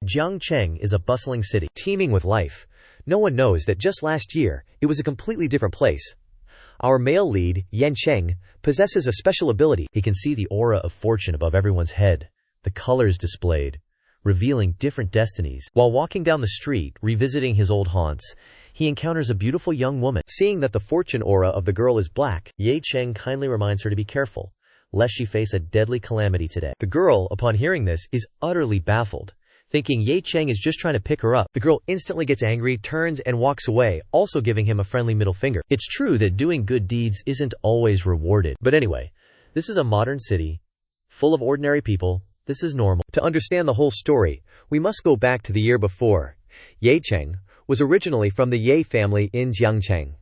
Jiang Cheng is a bustling city, teeming with life. No one knows that just last year, it was a completely different place. Our male lead, Jiang Cheng, possesses a special ability. He can see the aura of fortune above everyone's head, the colors displayed, revealing different destinies. While walking down the street, revisiting his old haunts, he encounters a beautiful young woman. Seeing that the fortune aura of the girl is black, Jiang Cheng kindly reminds her to be careful, lest she face a deadly calamity today. The girl, upon hearing this, is utterly baffled. Thinking Jiang Cheng is just trying to pick her up, the girl instantly gets angry, turns and walks away, also giving him a friendly middle finger. It's true that doing good deeds isn't always rewarded. But anyway, this is a modern city, full of ordinary people. This is normal. To understand the whole story, we must go back to the year before. Jiang Cheng was originally from the Ye family in Jiang Cheng.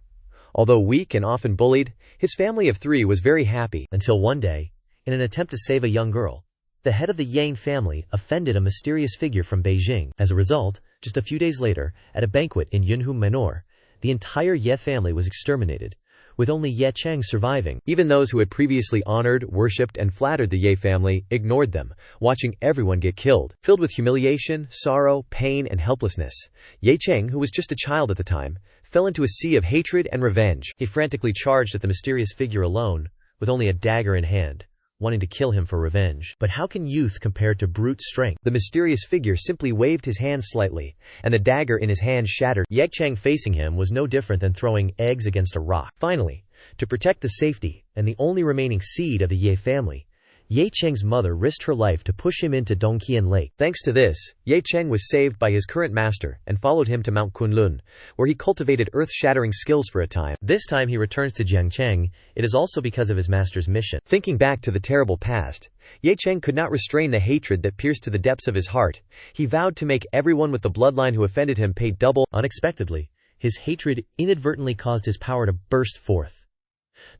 Although weak and often bullied, his family of 3 was very happy, until one day, in an attempt to save a young girl, the head of the Yang family offended a mysterious figure from Beijing. As a result, just a few days later, at a banquet in Yunhu Manor, the entire Ye family was exterminated, with only Ye Cheng surviving. Even those who had previously honored, worshipped, and flattered the Ye family ignored them, watching everyone get killed. Filled with humiliation, sorrow, pain, and helplessness, Jiang Cheng, who was just a child at the time, fell into a sea of hatred and revenge. He frantically charged at the mysterious figure alone, with only a dagger in hand, wanting to kill him for revenge. But how can youth compare to brute strength? The mysterious figure simply waved his hand slightly, and the dagger in his hand shattered. Jiang Cheng facing him was no different than throwing eggs against a rock. Finally, to protect the safety and the only remaining seed of the Ye family, Jiang Cheng's mother risked her life to push him into Dongqian Lake. Thanks to this, Jiang Cheng was saved by his current master and followed him to Mount Kunlun, where he cultivated earth-shattering skills for a time. This time he returns to Jiang Cheng. It is also because of his master's mission. Thinking back to the terrible past, Jiang Cheng could not restrain the hatred that pierced to the depths of his heart. He vowed to make everyone with the bloodline who offended him pay double. Unexpectedly, his hatred inadvertently caused his power to burst forth.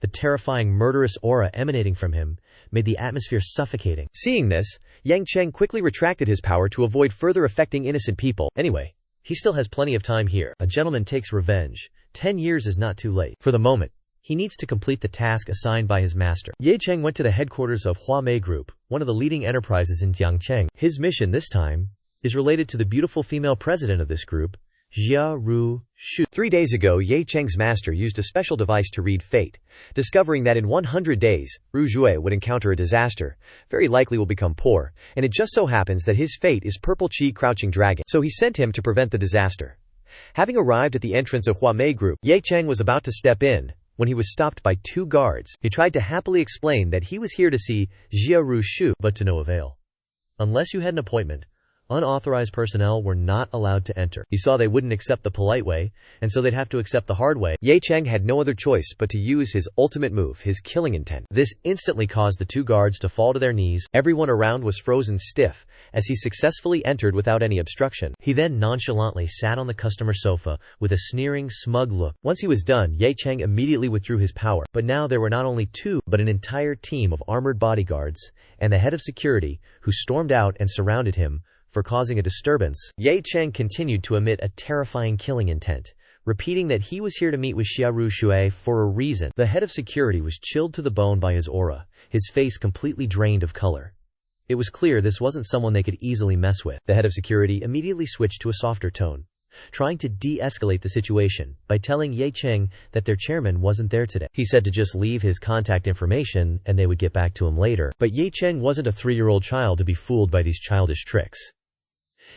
The terrifying murderous aura emanating from him made the atmosphere suffocating. Seeing this, Jiang Cheng quickly retracted his power to avoid further affecting innocent people. Anyway, he still has plenty of time here. A gentleman takes revenge. 10 years is not too late. For the moment, he needs to complete the task assigned by his master. Jiang Cheng went to the headquarters of Huamei Group, one of the leading enterprises in Jiang Cheng. His mission this time is related to the beautiful female president of this group, Jia Shu. 3 days ago, Jiang Cheng's master used a special device to read fate, discovering that in 100 days, Ru Jue would encounter a disaster, very likely will become poor, and it just so happens that his fate is Purple Chi Crouching Dragon, so he sent him to prevent the disaster. Having arrived at the entrance of Huamei Group, Jiang Cheng was about to step in, when he was stopped by 2 guards. He tried to happily explain that he was here to see Jia Shu, but to no avail. Unless you had an appointment, unauthorized personnel were not allowed to enter. He saw they wouldn't accept the polite way, and so they'd have to accept the hard way. Jiang Cheng had no other choice but to use his ultimate move, his killing intent. This instantly caused the 2 guards to fall to their knees. Everyone around was frozen stiff, as he successfully entered without any obstruction. He then nonchalantly sat on the customer sofa, with a sneering, smug look. Once he was done, Jiang Cheng immediately withdrew his power. But now there were not only 2, but an entire team of armored bodyguards, and the head of security, who stormed out and surrounded him, for causing a disturbance. Jiang Cheng continued to emit a terrifying killing intent, repeating that he was here to meet with Jia Shu for a reason. The head of security was chilled to the bone by his aura, his face completely drained of color. It was clear this wasn't someone they could easily mess with. The head of security immediately switched to a softer tone, trying to de-escalate the situation by telling Jiang Cheng that their chairman wasn't there today. He said to just leave his contact information and they would get back to him later. But Jiang Cheng wasn't a 3-year-old child to be fooled by these childish tricks.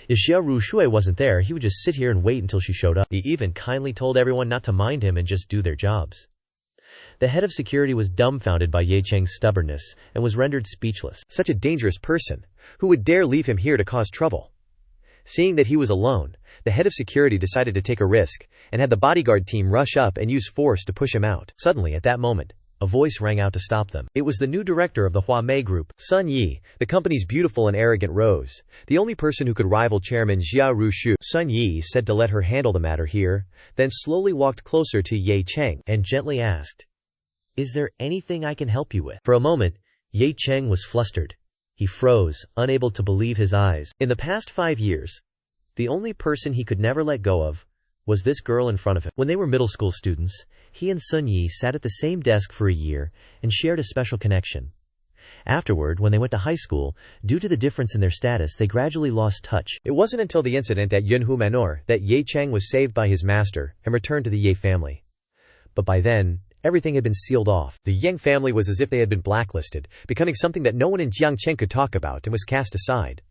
If Jia Shu wasn't there, he would just sit here and wait until she showed up. He even kindly told everyone not to mind him and just do their jobs. The head of security was dumbfounded by Jiang Cheng's stubbornness and was rendered speechless. Such a dangerous person. Who would dare leave him here to cause trouble? Seeing that he was alone, the head of security decided to take a risk and had the bodyguard team rush up and use force to push him out. Suddenly, at that moment, a voice rang out to stop them. It was the new director of the Huamei Group, Sun Yi, the company's beautiful and arrogant rose, the only person who could rival chairman Jia Shu. Sun Yi said to let her handle the matter here, then slowly walked closer to Jiang Cheng and gently asked, "Is there anything I can help you with?" For a moment, Jiang Cheng was flustered. He froze, unable to believe his eyes. In the past 5 years, the only person he could never let go of was this girl in front of him. When they were middle school students, he and Sun Yi sat at the same desk for a year and shared a special connection. Afterward, when they went to high school, due to the difference in their status, they gradually lost touch. It wasn't until the incident at Yunhu Manor that Ye Cheng was saved by his master and returned to the Ye family. But by then, everything had been sealed off. The Yang family was as if they had been blacklisted, becoming something that no one in Jiang Cheng could talk about and was cast aside.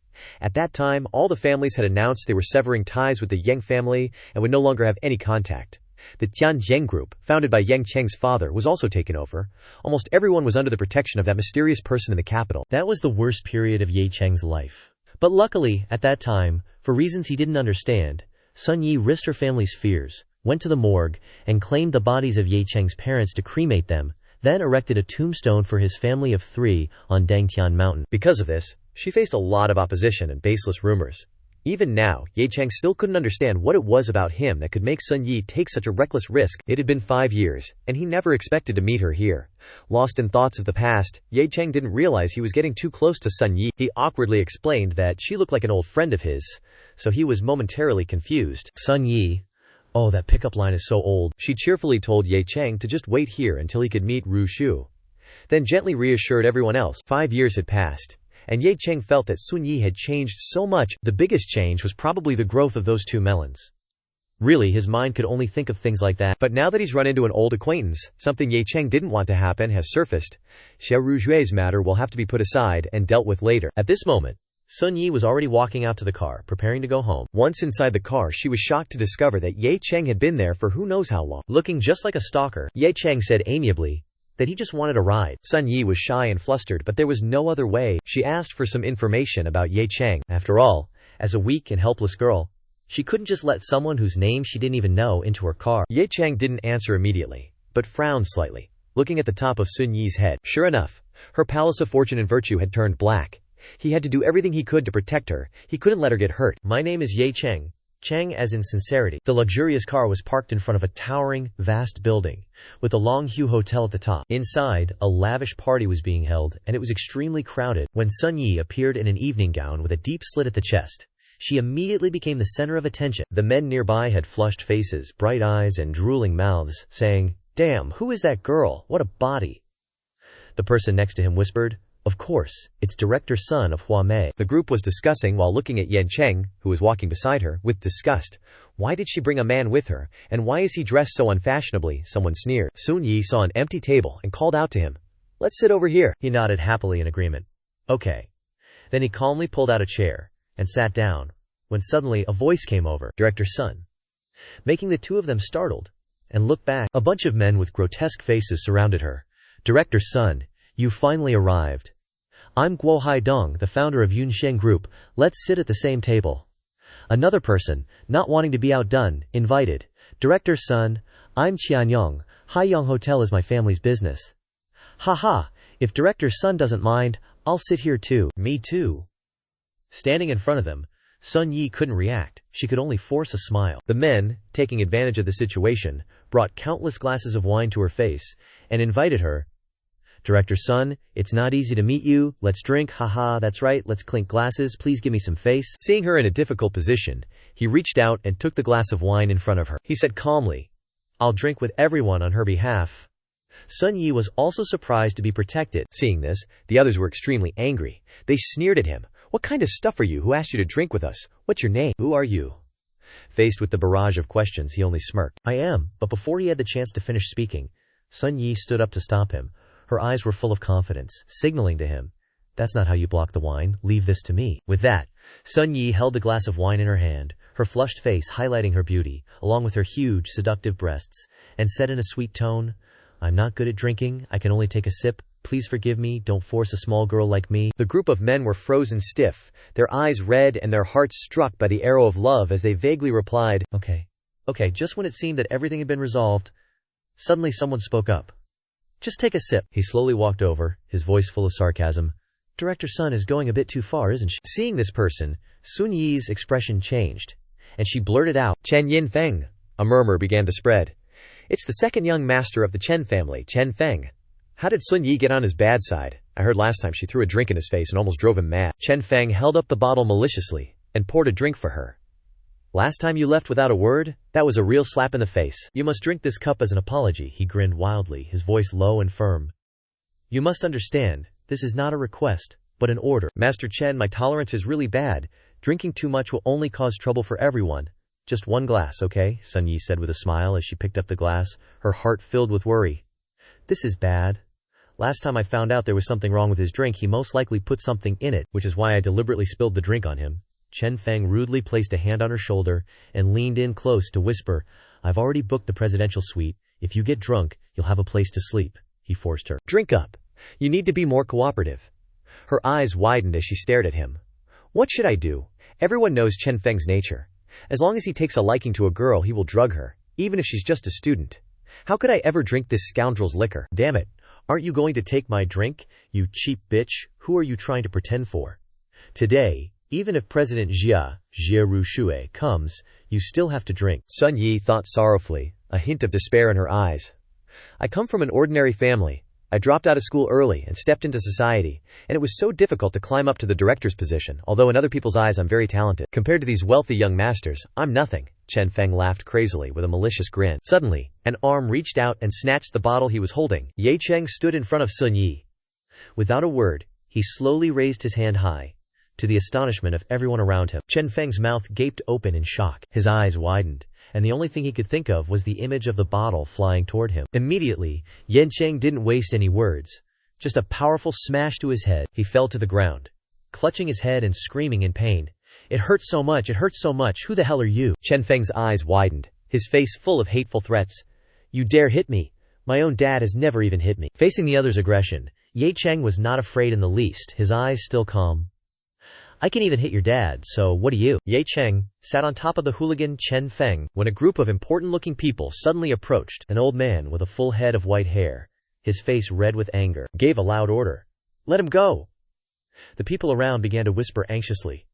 At that time, all the families had announced they were severing ties with the Yang family and would no longer have any contact. The Tianzheng group, founded by Yang Cheng's father, was also taken over. Almost everyone was under the protection of that mysterious person in the capital. That was the worst period of Ye Cheng's life. But luckily, at that time, for reasons he didn't understand, Sun Yi risked her family's fears, went to the morgue, and claimed the bodies of Ye Cheng's parents to cremate them, then erected a tombstone for his family of 3 on Dangtian Mountain. Because of this, she faced a lot of opposition and baseless rumors. Even now, Ye Cheng still couldn't understand what it was about him that could make Sun Yi take such a reckless risk. It had been 5 years, and he never expected to meet her here. Lost in thoughts of the past, Ye Cheng didn't realize he was getting too close to Sun Yi. He awkwardly explained that she looked like an old friend of his, so he was momentarily confused. Sun Yi, oh, that pickup line is so old. She cheerfully told Ye Cheng to just wait here until he could meet Ru Shu. Then gently reassured everyone else. 5 years had passed, and Ye Cheng felt that Sun Yi had changed so much. The biggest change was probably the growth of those 2 melons. Really, his mind could only think of things like that. But now that he's run into an old acquaintance, something Ye Cheng didn't want to happen has surfaced. Xia Rujue's matter will have to be put aside and dealt with later. At this moment, Sun Yi was already walking out to the car, preparing to go home. Once inside the car, she was shocked to discover that Ye Cheng had been there for who knows how long. Looking just like a stalker, Ye Cheng said amiably that he just wanted a ride. Sun Yi was shy and flustered, but there was no other way. She asked for some information about Ye Cheng. After all, as a weak and helpless girl, she couldn't just let someone whose name she didn't even know into her car. Ye Cheng didn't answer immediately, but frowned slightly, looking at the top of Sun Yi's head. Sure enough, her palace of fortune and virtue had turned black. He had to do everything he could to protect her. He couldn't let her get hurt. My name is Ye Cheng. Cheng as in sincerity. The luxurious car was parked in front of a towering, vast building, with a Longhue Hotel at the top. Inside, a lavish party was being held, and it was extremely crowded. When Sun Yi appeared in an evening gown with a deep slit at the chest, she immediately became the center of attention. The men nearby had flushed faces, bright eyes, and drooling mouths, saying, "Damn, who is that girl? What a body!" The person next to him whispered, "Of course, it's Director Sun of Huamei." The group was discussing while looking at Ye Cheng, who was walking beside her, with disgust. Why did she bring a man with her, and why is he dressed so unfashionably? Someone sneered. Sun Yi saw an empty table and called out to him, "Let's sit over here." He nodded happily in agreement. "Okay." Then he calmly pulled out a chair and sat down, when suddenly a voice came over, "Director Sun," making the 2 of them startled and look back. A bunch of men with grotesque faces surrounded her. "Director Sun, you finally arrived. I'm Guo Haidong, the founder of Yunsheng Group. Let's sit at the same table." Another person, not wanting to be outdone, invited, "Director Sun, I'm Qianyong. Haiyang Hotel is my family's business." "Haha, if Director Sun doesn't mind, I'll sit here too." "Me too." Standing in front of them, Sun Yi couldn't react. She could only force a smile. The men, taking advantage of the situation, brought countless glasses of wine to her face and invited her. "Director Sun, it's not easy to meet you. Let's drink. Haha, that's right. Let's clink glasses. Please give me some face." Seeing her in a difficult position, he reached out and took the glass of wine in front of her. He said calmly, "I'll drink with everyone on her behalf." Sun Yi was also surprised to be protected. Seeing this, the others were extremely angry. They sneered at him. "What kind of stuff are you? Who asked you to drink with us? What's your name? Who are you?" Faced with the barrage of questions, he only smirked. "I am," but before he had the chance to finish speaking, Sun Yi stood up to stop him. Her eyes were full of confidence, signaling to him, "That's not how you block the wine. Leave this to me." With that, Sun Yi held the glass of wine in her hand, her flushed face highlighting her beauty, along with her huge, seductive breasts, and said in a sweet tone, "I'm not good at drinking. I can only take a sip. Please forgive me. Don't force a small girl like me." The group of men were frozen stiff, their eyes red and their hearts struck by the arrow of love as they vaguely replied, Okay. Just when it seemed that everything had been resolved, suddenly someone spoke up. "Just take a sip." He slowly walked over, his voice full of sarcasm. "Director Sun is going a bit too far, isn't she?" Seeing this person, Sun Yi's expression changed, and she blurted out, "Chen Yin Feng." A murmur began to spread. "It's the second young master of the Chen family, Chen Feng. How did Sun Yi get on his bad side? I heard last time she threw a drink in his face and almost drove him mad." Chen Feng held up the bottle maliciously and poured a drink for her. "Last time you left without a word? That was a real slap in the face. You must drink this cup as an apology." He grinned wildly, his voice low and firm. "You must understand, This is not a request, but an order. Master Chen, my tolerance is really bad. Drinking too much will only cause trouble for everyone. Just one glass, okay? Sun Yi said with a smile as she picked up the glass, her heart filled with worry. This is bad. Last time I found out there was something wrong with his drink, he most likely put something in it, which is why I deliberately spilled the drink on him. Chen Feng rudely placed a hand on her shoulder and leaned in close to whisper, I've already booked the presidential suite. If you get drunk, you'll have a place to sleep. He forced her. Drink up. You need to be more cooperative. Her eyes widened as she stared at him. What should I do? Everyone knows Chen Feng's nature. As long as he takes a liking to a girl, he will drug her, even if she's just a student. How could I ever drink this scoundrel's liquor? Damn it. Aren't you going to take my drink, you cheap bitch? Who are you trying to pretend for? Today, even if President Jia Rushui comes, you still have to drink. Sun Yi thought sorrowfully, a hint of despair in her eyes. I come from an ordinary family. I dropped out of school early and stepped into society, and it was so difficult to climb up to the director's position, although in other people's eyes I'm very talented. Compared to these wealthy young masters, I'm nothing. Chen Feng laughed crazily with a malicious grin. Suddenly, an arm reached out and snatched the bottle he was holding. Ye Cheng stood in front of Sun Yi. Without a word, he slowly raised his hand high, to the astonishment of everyone around him. Chen Feng's mouth gaped open in shock. His eyes widened, and the only thing he could think of was the image of the bottle flying toward him. Immediately, Yan Cheng didn't waste any words. Just a powerful smash to his head. He fell to the ground, clutching his head and screaming in pain. It hurts so much, it hurts so much. Who the hell are you? Chen Feng's eyes widened, his face full of hateful threats. You dare hit me? My own dad has never even hit me. Facing the other's aggression, Ye Cheng was not afraid in the least, his eyes still calm. I can even hit your dad, so what do you? Ye Cheng sat on top of the hooligan Chen Feng when a group of important-looking people suddenly approached. An old man with a full head of white hair, his face red with anger, gave a loud order. Let him go! The people around began to whisper anxiously.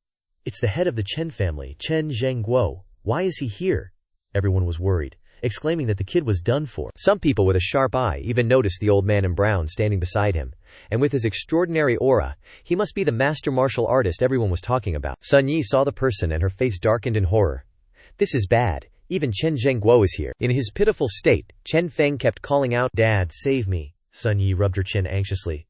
It's the head of the Chen family, Chen Zhengguo. Why is he here? Everyone was worried, exclaiming that the kid was done for. Some people with a sharp eye even noticed the old man in brown standing beside him, and with his extraordinary aura, he must be the master martial artist everyone was talking about. Sun Yi saw the person and her face darkened in horror. This is bad. Even Chen Zhengguo is here. In his pitiful state, Chen Feng kept calling out, Dad, save me. Sun Yi rubbed her chin anxiously.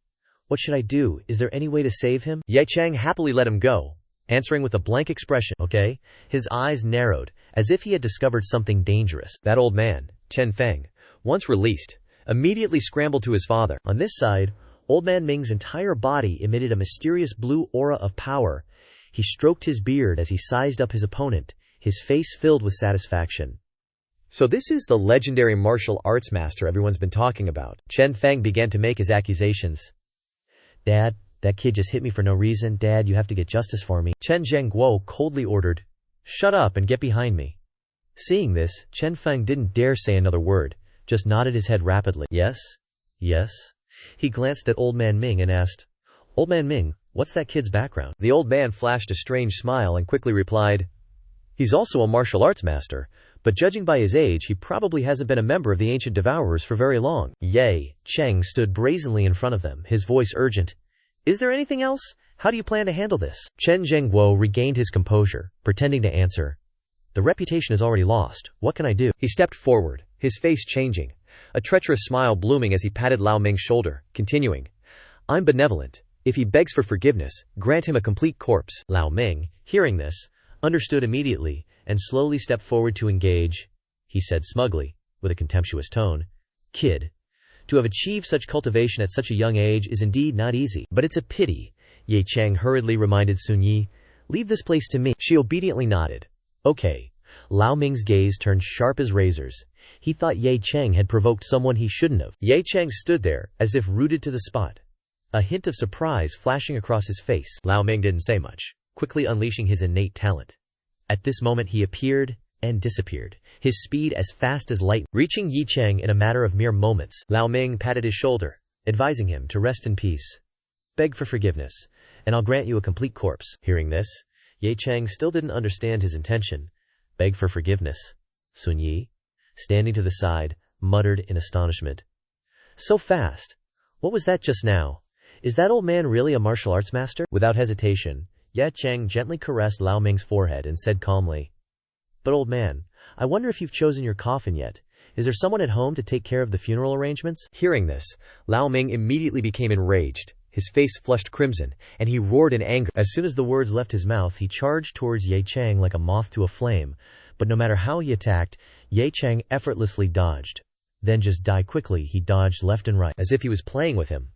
What should I do? Is there any way to save him? Ye Cheng happily let him go, answering with a blank expression. Okay? His eyes narrowed, as if he had discovered something dangerous. That old man, Chen Feng, once released, immediately scrambled to his father. On this side, Old Man Ming's entire body emitted a mysterious blue aura of power. He stroked his beard as he sized up his opponent, his face filled with satisfaction. So this is the legendary martial arts master everyone's been talking about. Chen Feng began to make his accusations. Dad, that kid just hit me for no reason. Dad, you have to get justice for me. Chen Zhengguo coldly ordered. Shut up and get behind me. Seeing this, Chen Feng didn't dare say another word, just nodded his head rapidly. Yes? Yes? He glanced at Old Man Ming and asked, Old Man Ming, what's that kid's background? The old man flashed a strange smile and quickly replied, He's also a martial arts master, but judging by his age, he probably hasn't been a member of the ancient devourers for very long. Ye Cheng stood brazenly in front of them, his voice urgent. Is there anything else? How do you plan to handle this? Chen Zhengguo regained his composure, pretending to answer. The reputation is already lost. What can I do? He stepped forward, his face changing, a treacherous smile blooming as he patted Lao Ming's shoulder, continuing. I'm benevolent. If he begs for forgiveness, grant him a complete corpse. Lao Ming, hearing this, understood immediately, and slowly stepped forward to engage. He said smugly, with a contemptuous tone, Kid, to have achieved such cultivation at such a young age is indeed not easy. But it's a pity. Ye Cheng hurriedly reminded Sun Yi. Leave this place to me. She obediently nodded. Okay. Lao Ming's gaze turned sharp as razors. He thought Ye Cheng had provoked someone he shouldn't have. Ye Cheng stood there, as if rooted to the spot, a hint of surprise flashing across his face. Lao Ming didn't say much, quickly unleashing his innate talent. At this moment he appeared and disappeared, his speed as fast as light, reaching Ye Cheng in a matter of mere moments. Lao Ming patted his shoulder, advising him to rest in peace. Beg for forgiveness, and I'll grant you a complete corpse. Hearing this, Ye Cheng still didn't understand his intention. Beg for forgiveness. Sun Yi, standing to the side, muttered in astonishment. So fast. What was that just now? Is that old man really a martial arts master? Without hesitation, Ye Cheng gently caressed Lao Ming's forehead and said calmly, But old man, I wonder if you've chosen your coffin yet. Is there someone at home to take care of the funeral arrangements? Hearing this, Lao Ming immediately became enraged, his face flushed crimson, and he roared in anger. As soon as the words left his mouth, he charged towards Jiang Cheng like a moth to a flame, but no matter how he attacked, Jiang Cheng effortlessly dodged. Then just die quickly, he dodged left and right, as if he was playing with him.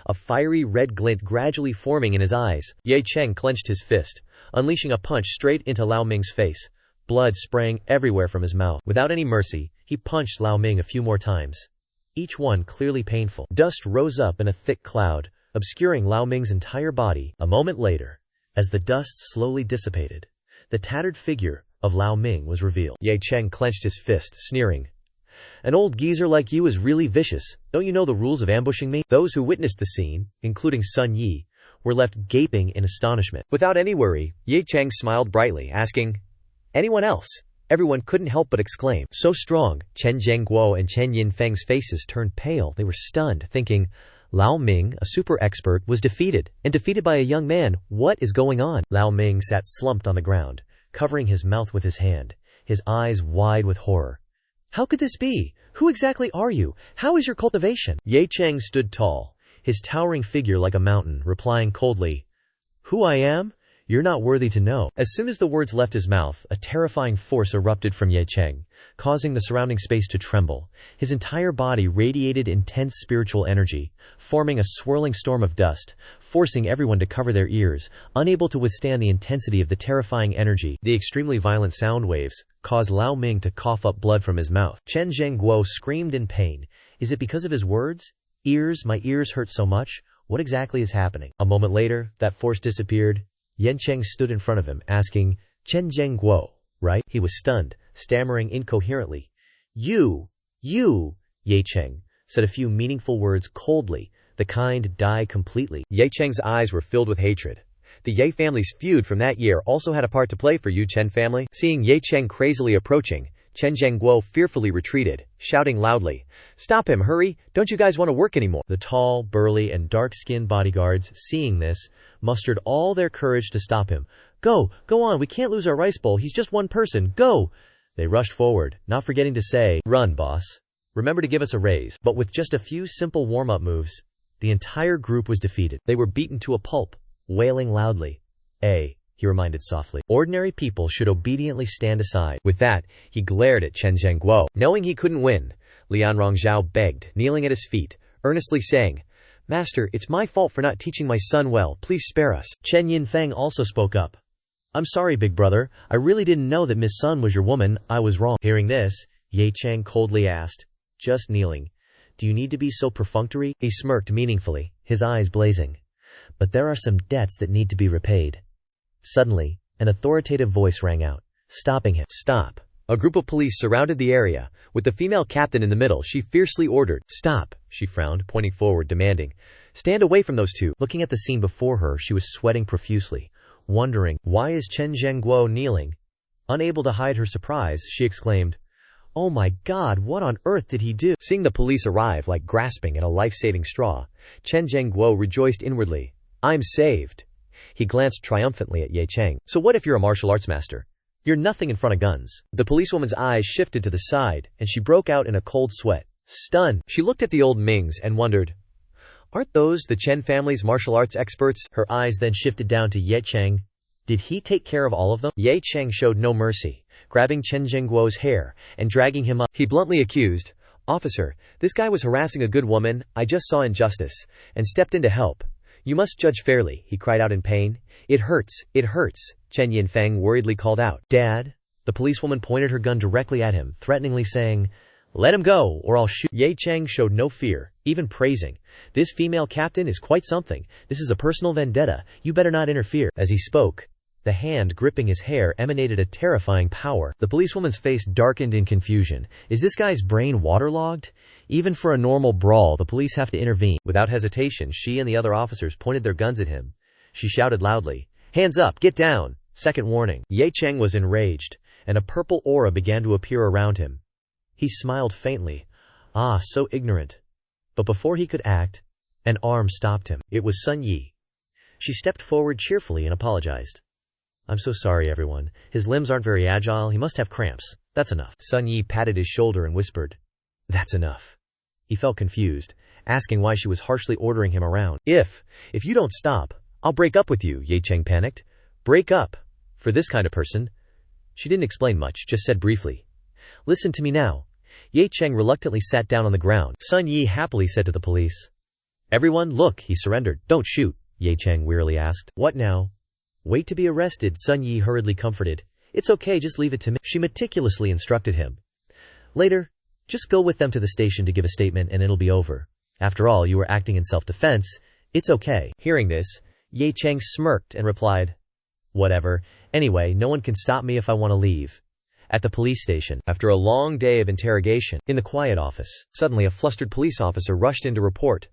A fiery red glint gradually forming in his eyes. Jiang Cheng clenched his fist, unleashing a punch straight into Lao Ming's face. Blood sprang everywhere from his mouth. Without any mercy, he punched Lao Ming a few more times, each one clearly painful. Dust rose up in a thick cloud, obscuring Lao Ming's entire body. A moment later, as the dust slowly dissipated, the tattered figure of Lao Ming was revealed. Jiang Cheng clenched his fist, sneering. "An old geezer like you is really vicious. Don't you know the rules of ambushing me?" Those who witnessed the scene, including Sun Yi, were left gaping in astonishment. Without any worry, Jiang Cheng smiled brightly, asking, "Anyone else?" Everyone couldn't help but exclaim, "So strong!" Chen Zhengguo and Chen Yinfeng's faces turned pale. They were stunned, thinking, Lao Ming, a super expert, was defeated, and defeated by a young man. What is going on? Lao Ming sat slumped on the ground, covering his mouth with his hand, his eyes wide with horror. "How could this be? Who exactly are you? How is your cultivation?" Jiang Cheng stood tall, his towering figure like a mountain, replying coldly, "Who I am? You're not worthy to know." As soon as the words left his mouth, a terrifying force erupted from Jiang Cheng, causing the surrounding space to tremble. His entire body radiated intense spiritual energy, forming a swirling storm of dust, forcing everyone to cover their ears, unable to withstand the intensity of the terrifying energy. The extremely violent sound waves caused Lao Ming to cough up blood from his mouth. Chen Zhengguo screamed in pain. Is it because of his words? My ears hurt so much. What exactly is happening? A moment later, that force disappeared. Jiang Cheng stood in front of him, asking, "Chen Zhengguo, right?" He was stunned, stammering incoherently. You, Jiang Cheng said a few meaningful words coldly, the kind die completely. Jiang Cheng's eyes were filled with hatred. The Ye family's feud from that year also had a part to play for Yu Chen family. Seeing Jiang Cheng crazily approaching, Chen Zhengguo fearfully retreated, shouting loudly, "Stop him, hurry! Don't you guys want to work anymore?" The tall, burly, and dark-skinned bodyguards, seeing this, mustered all their courage to stop him. Go on, we can't lose our rice bowl, he's just one person, go!" They rushed forward, not forgetting to say, "Run, boss. Remember to give us a raise." But with just a few simple warm-up moves, the entire group was defeated. They were beaten to a pulp, wailing loudly. He reminded softly. Ordinary people should obediently stand aside. With that, he glared at Chen Zhengguo. Knowing he couldn't win, Lian Rongzhao begged, kneeling at his feet, earnestly saying, "Master, it's my fault for not teaching my son well. Please spare us." Chen Yinfeng also spoke up. "I'm sorry, big brother. I really didn't know that Miss Sun was your woman. I was wrong." Hearing this, Jiang Cheng coldly asked, just kneeling, "Do you need to be so perfunctory?" He smirked meaningfully, his eyes blazing. "But there are some debts that need to be repaid." Suddenly, an authoritative voice rang out, stopping him. "Stop." A group of police surrounded the area, with the female captain in the middle. She fiercely ordered, "Stop." She frowned, pointing forward, demanding, "Stand away from those two." Looking at the scene before her, she was sweating profusely, wondering, why is Chen Zhengguo kneeling? Unable to hide her surprise, she exclaimed, "Oh my God, what on earth did he do?" Seeing the police arrive like grasping at a life-saving straw, Chen Zhengguo rejoiced inwardly. "I'm saved." He glanced triumphantly at Jiang Cheng. "So what if you're a martial arts master? You're nothing in front of guns." The policewoman's eyes shifted to the side, and she broke out in a cold sweat. Stunned, she looked at the old Mings and wondered, "Aren't those the Chen family's martial arts experts?" Her eyes then shifted down to Jiang Cheng. Did he take care of all of them? Jiang Cheng showed no mercy, grabbing Chen Zhengguo's hair and dragging him up. He bluntly accused, "Officer, this guy was harassing a good woman. I just saw injustice and stepped in to help. You must judge fairly," he cried out in pain. It hurts, Chen Yinfeng worriedly called out. "Dad?" The policewoman pointed her gun directly at him, threateningly saying, "Let him go, or I'll shoot." Jiang Cheng showed no fear, even praising, "This female captain is quite something. This is a personal vendetta. You better not interfere." As he spoke, the hand gripping his hair emanated a terrifying power. The policewoman's face darkened in confusion. Is this guy's brain waterlogged? Even for a normal brawl, the police have to intervene. Without hesitation, she and the other officers pointed their guns at him. She shouted loudly, "Hands up, get down!" Second warning. Jiang Cheng was enraged, and a purple aura began to appear around him. He smiled faintly. Ah, so ignorant. But before he could act, an arm stopped him. It was Sun Yi. She stepped forward cheerfully and apologized. "I'm so sorry, everyone. His limbs aren't very agile. He must have cramps. That's enough." Sun Yi patted his shoulder and whispered, "That's enough." He felt confused, asking why she was harshly ordering him around. If you don't stop, I'll break up with you, Jiang Cheng panicked. Break up? For this kind of person? She didn't explain much, just said briefly. Listen to me now. Jiang Cheng reluctantly sat down on the ground. Sun Yi happily said to the police. Everyone, look, he surrendered. Don't shoot, Jiang Cheng wearily asked. What now? Wait to be arrested, Sun Yi hurriedly comforted. It's okay, just leave it to me. She meticulously instructed him. Later, just go with them to the station to give a statement and it'll be over. After all, you were acting in self-defense. It's okay. Hearing this, Jiang Cheng smirked and replied, Whatever. Anyway, no one can stop me if I want to leave. At the police station, after a long day of interrogation, in the quiet office, suddenly a flustered police officer rushed in to report.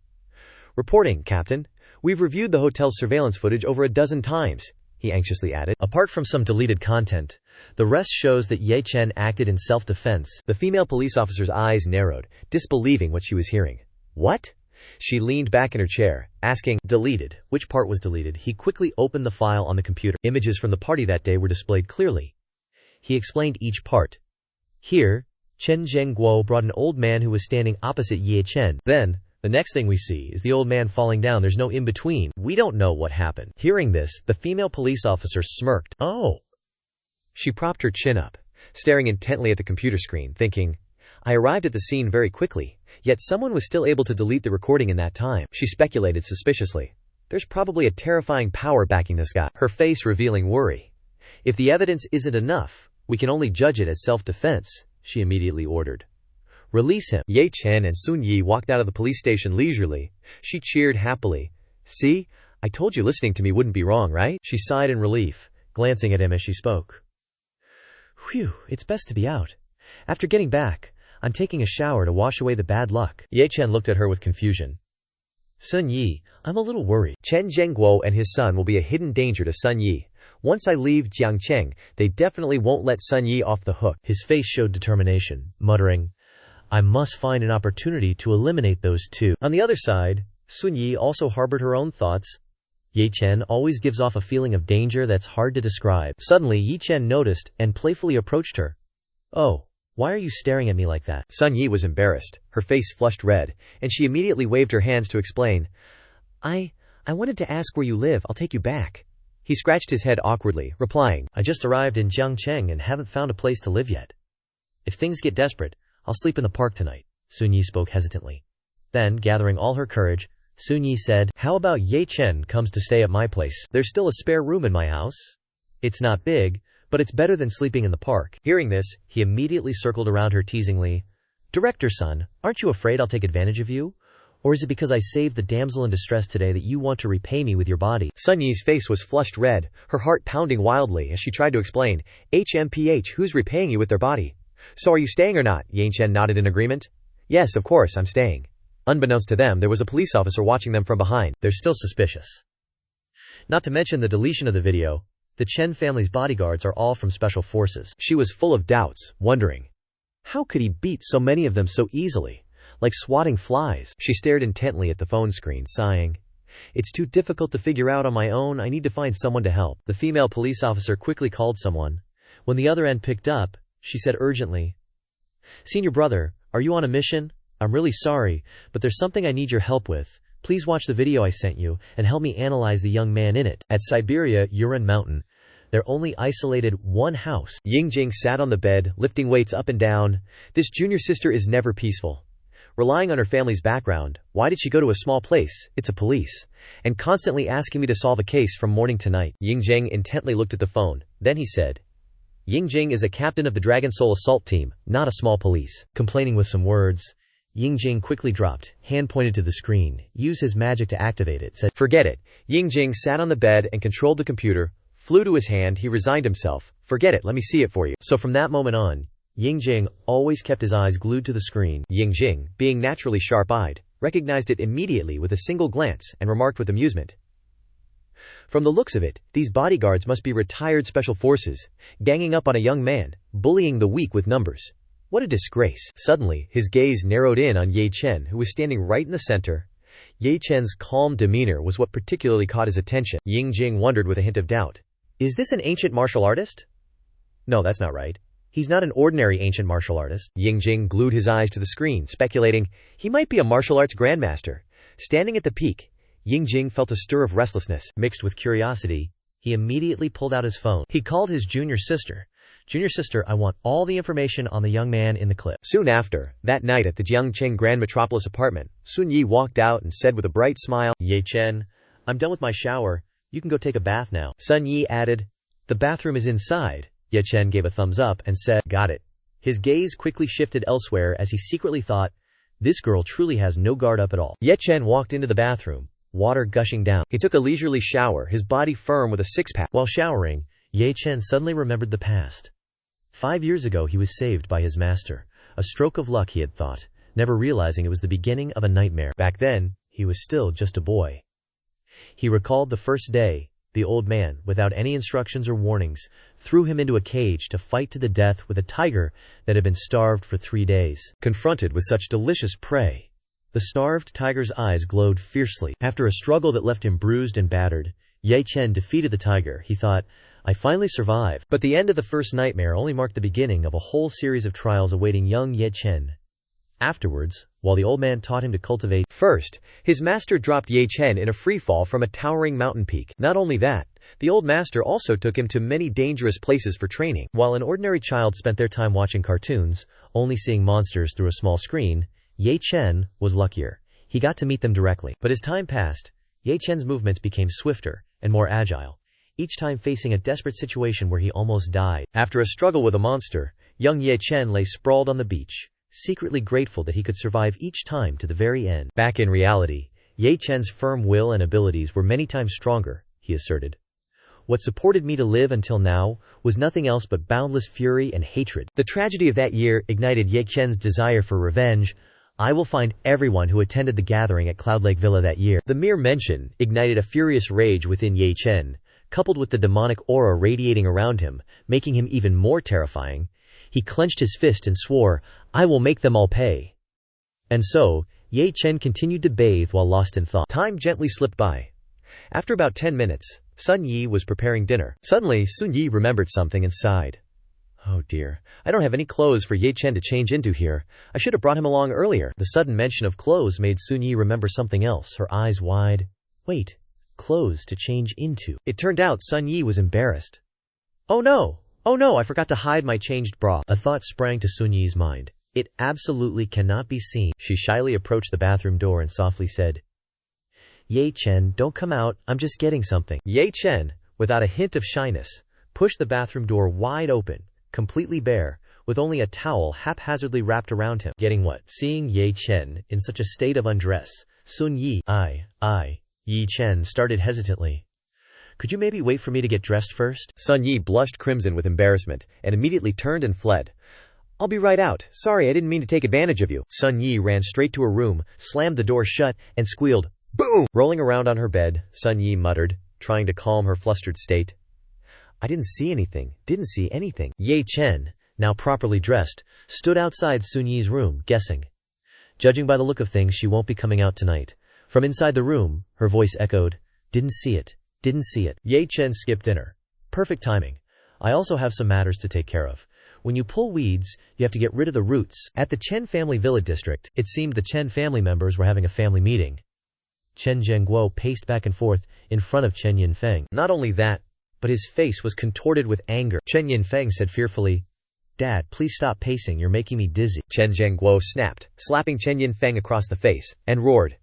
Reporting, Captain. We've reviewed the hotel's surveillance footage over a dozen times, he anxiously added. Apart from some deleted content, the rest shows that Jiang Cheng acted in self-defense. The female police officer's eyes narrowed, disbelieving what she was hearing. What? She leaned back in her chair, asking, deleted. Which part was deleted? He quickly opened the file on the computer. Images from the party that day were displayed clearly. He explained each part. Here, Chen Zhengguo brought an old man who was standing opposite Jiang Cheng. Then, the next thing we see is the old man falling down. There's no in-between. We don't know what happened. Hearing this, the female police officer smirked. Oh. She propped her chin up, staring intently at the computer screen, thinking, I arrived at the scene very quickly, yet someone was still able to delete the recording in that time. She speculated suspiciously. There's probably a terrifying power backing this guy, her face revealing worry. If the evidence isn't enough, we can only judge it as self-defense, she immediately ordered. Release him. Jiang Cheng and Sun Yi walked out of the police station leisurely. She cheered happily. See? I told you listening to me wouldn't be wrong, right? She sighed in relief, glancing at him as she spoke. Whew, it's best to be out. After getting back, I'm taking a shower to wash away the bad luck. Jiang Cheng looked at her with confusion. Sun Yi, I'm a little worried. Chen Zhengguo and his son will be a hidden danger to Sun Yi. Once I leave Jiang Cheng, they definitely won't let Sun Yi off the hook. His face showed determination, muttering, I must find an opportunity to eliminate those two. On the other side, Sun Yi also harbored her own thoughts. Jiang Cheng always gives off a feeling of danger that's hard to describe. Suddenly, Jiang Cheng noticed and playfully approached her. Oh, why are you staring at me like that? Sun Yi was embarrassed. Her face flushed red, and she immediately waved her hands to explain. I wanted to ask where you live. I'll take you back. He scratched his head awkwardly, replying, I just arrived in Jiang Cheng and haven't found a place to live yet. If things get desperate, I'll sleep in the park tonight. Sun Yi spoke hesitantly. Then, gathering all her courage, Sun Yi said, How about Jiang Cheng comes to stay at my place? There's still a spare room in my house. It's not big, but it's better than sleeping in the park. Hearing this, he immediately circled around her teasingly. Director son, aren't you afraid I'll take advantage of you? Or is it because I saved the damsel in distress today that you want to repay me with your body? Sun Yi's face was flushed red, her heart pounding wildly as she tried to explain. HMPH, who's repaying you with their body? So are you staying or not? Jiang Cheng nodded in agreement. Yes, of course, I'm staying. Unbeknownst to them, there was a police officer watching them from behind. They're still suspicious. Not to mention the deletion of the video, the Chen family's bodyguards are all from special forces. She was full of doubts, wondering, how could he beat so many of them so easily? Like swatting flies. She stared intently at the phone screen, sighing. It's too difficult to figure out on my own. I need to find someone to help. The female police officer quickly called someone. When the other end picked up, she said urgently, Senior brother, are you on a mission? I'm really sorry, but there's something I need your help with. Please watch the video I sent you, and help me analyze the young man in it. At Siberia, Uran Mountain, there only isolated one house. Jiang Cheng sat on the bed, lifting weights up and down. This junior sister is never peaceful. Relying on her family's background, why did she go to a small place, it's a police, and constantly asking me to solve a case from morning to night? Jiang Cheng intently looked at the phone. Then he said, Jiang Cheng is a captain of the Dragon Soul assault team, not a small police. Complaining with some words, Jiang Cheng quickly dropped, hand pointed to the screen, used his magic to activate it, said, Forget it. Jiang Cheng sat on the bed and controlled the computer, flew to his hand, he resigned himself. Forget it, let me see it for you. So from that moment on, Jiang Cheng always kept his eyes glued to the screen. Jiang Cheng, being naturally sharp-eyed, recognized it immediately with a single glance and remarked with amusement, From the looks of it, these bodyguards must be retired special forces, ganging up on a young man, bullying the weak with numbers. What a disgrace. Suddenly, his gaze narrowed in on Jiang Cheng, who was standing right in the center. Jiang Chen's calm demeanor was what particularly caught his attention. Jiang Cheng wondered with a hint of doubt. Is this an ancient martial artist? No, that's not right. He's not an ordinary ancient martial artist. Ying Jing glued his eyes to the screen, speculating he might be a martial arts grandmaster. Standing at the peak, Ying Jing felt a stir of restlessness. Mixed with curiosity, he immediately pulled out his phone. He called his junior sister. "Junior sister, I want all the information on the young man in the clip." Soon after, that night at the Jiang Cheng Grand Metropolis apartment, Sun Yi walked out and said with a bright smile, "Ye Chen, I'm done with my shower. You can go take a bath now." Sun Yi added, "The bathroom is inside." Ye Chen gave a thumbs up and said, "Got it." His gaze quickly shifted elsewhere as he secretly thought, this girl truly has no guard up at all. Ye Chen walked into the bathroom, water gushing down. He took a leisurely shower, his body firm with a six-pack. While showering, Ye Chen suddenly remembered the past. 5 years ago he was saved by his master. A stroke of luck, he had thought, never realizing it was the beginning of a nightmare. Back then, he was still just a boy. He recalled the first day. The old man, without any instructions or warnings, threw him into a cage to fight to the death with a tiger that had been starved for 3 days. Confronted with such delicious prey, the starved tiger's eyes glowed fiercely. After a struggle that left him bruised and battered, Ye Chen defeated the tiger. He thought, "I finally survived." But the end of the first nightmare only marked the beginning of a whole series of trials awaiting young Ye Chen. Afterwards, while the old man taught him to cultivate, first, his master dropped Ye Chen in a free fall from a towering mountain peak. Not only that, the old master also took him to many dangerous places for training. While an ordinary child spent their time watching cartoons, only seeing monsters through a small screen, Ye Chen was luckier. He got to meet them directly. But as time passed, Ye Chen's movements became swifter and more agile, each time facing a desperate situation where he almost died. After a struggle with a monster, young Ye Chen lay sprawled on the beach, secretly grateful that he could survive each time to the very end. Back in reality, Ye Chen's firm will and abilities were many times stronger, he asserted. What supported me to live until now was nothing else but boundless fury and hatred. The tragedy of that year ignited Ye Chen's desire for revenge. "I will find everyone who attended the gathering at Cloud Lake Villa that year." The mere mention ignited a furious rage within Ye Chen, coupled with the demonic aura radiating around him, making him even more terrifying. He clenched his fist and swore, "I will make them all pay." And so, Ye Chen continued to bathe while lost in thought. Time gently slipped by. After about 10 minutes, Sun Yi was preparing dinner. Suddenly, Sun Yi remembered something and sighed. "Oh dear, I don't have any clothes for Ye Chen to change into here. I should have brought him along earlier." The sudden mention of clothes made Sun Yi remember something else, her eyes wide. Wait, clothes to change into? It turned out Sun Yi was embarrassed. "Oh no, I forgot to hide my changed bra." A thought sprang to Sun Yi's mind. It absolutely cannot be seen. She shyly approached the bathroom door and softly said, "Ye Chen, don't come out, I'm just getting something." Ye Chen, without a hint of shyness, pushed the bathroom door wide open, completely bare, with only a towel haphazardly wrapped around him. Getting what? Seeing Ye Chen in such a state of undress, Sun Yi, Ye Chen started hesitantly. "Could you maybe wait for me to get dressed first?" Sun Yi blushed crimson with embarrassment and immediately turned and fled. "I'll be right out. Sorry, I didn't mean to take advantage of you." Sun Yi ran straight to her room, slammed the door shut, and squealed, "Boom!" Rolling around on her bed, Sun Yi muttered, trying to calm her flustered state. "I didn't see anything. Ye Chen, now properly dressed, stood outside Sun Yi's room, guessing. Judging by the look of things, she won't be coming out tonight. From inside the room, her voice echoed, Didn't see it. Ye Chen skipped dinner. Perfect timing. I also have some matters to take care of. When you pull weeds, you have to get rid of the roots. At the Chen family villa district, it seemed the Chen family members were having a family meeting. Chen Zhengguo paced back and forth in front of Chen Yinfeng. Not only that, but his face was contorted with anger. Chen Yinfeng said fearfully, Dad, please stop pacing, you're making me dizzy. Chen Zhengguo snapped, slapping Chen Yinfeng across the face, and roared,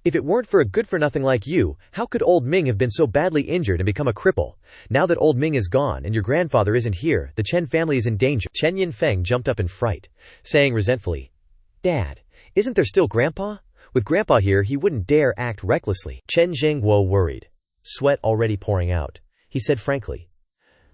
If it weren't for a good-for-nothing like you, how could old Ming have been so badly injured and become a cripple? Now that old Ming is gone and your grandfather isn't here, the Chen family is in danger. Chen Yinfeng jumped up in fright, saying resentfully, Dad, isn't there still Grandpa? With Grandpa here, he wouldn't dare act recklessly. Chen Zhengguo worried, sweat already pouring out. He said frankly,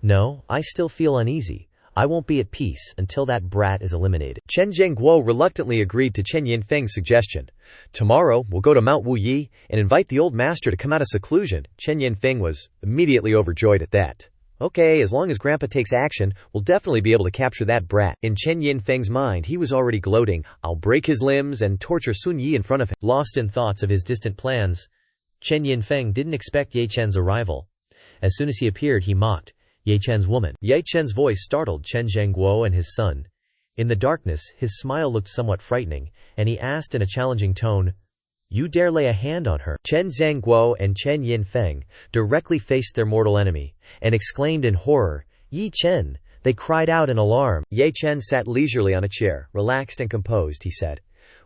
No, I still feel uneasy. I won't be at peace until that brat is eliminated. Chen Zhengguo reluctantly agreed to Chen Yinfeng's suggestion. Tomorrow, we'll go to Mount Wuyi and invite the old master to come out of seclusion. Chen Yinfeng was immediately overjoyed at that. Okay, as long as Grandpa takes action, we'll definitely be able to capture that brat. In Chen Yinfeng's mind, he was already gloating, I'll break his limbs and torture Sun Yi in front of him. Lost in thoughts of his distant plans, Chen Yinfeng didn't expect Ye Chen's arrival. As soon as he appeared, he mocked, Ye Chen's woman. Ye Chen's voice startled Chen Zhengguo and his son. In the darkness, his smile looked somewhat frightening, and he asked in a challenging tone, "You dare lay a hand on her?" Chen Zhengguo and Chen Yinfeng directly faced their mortal enemy, and exclaimed in horror, "Yi Chen!" They cried out in alarm. Ye Chen sat leisurely on a chair, relaxed and composed. He said,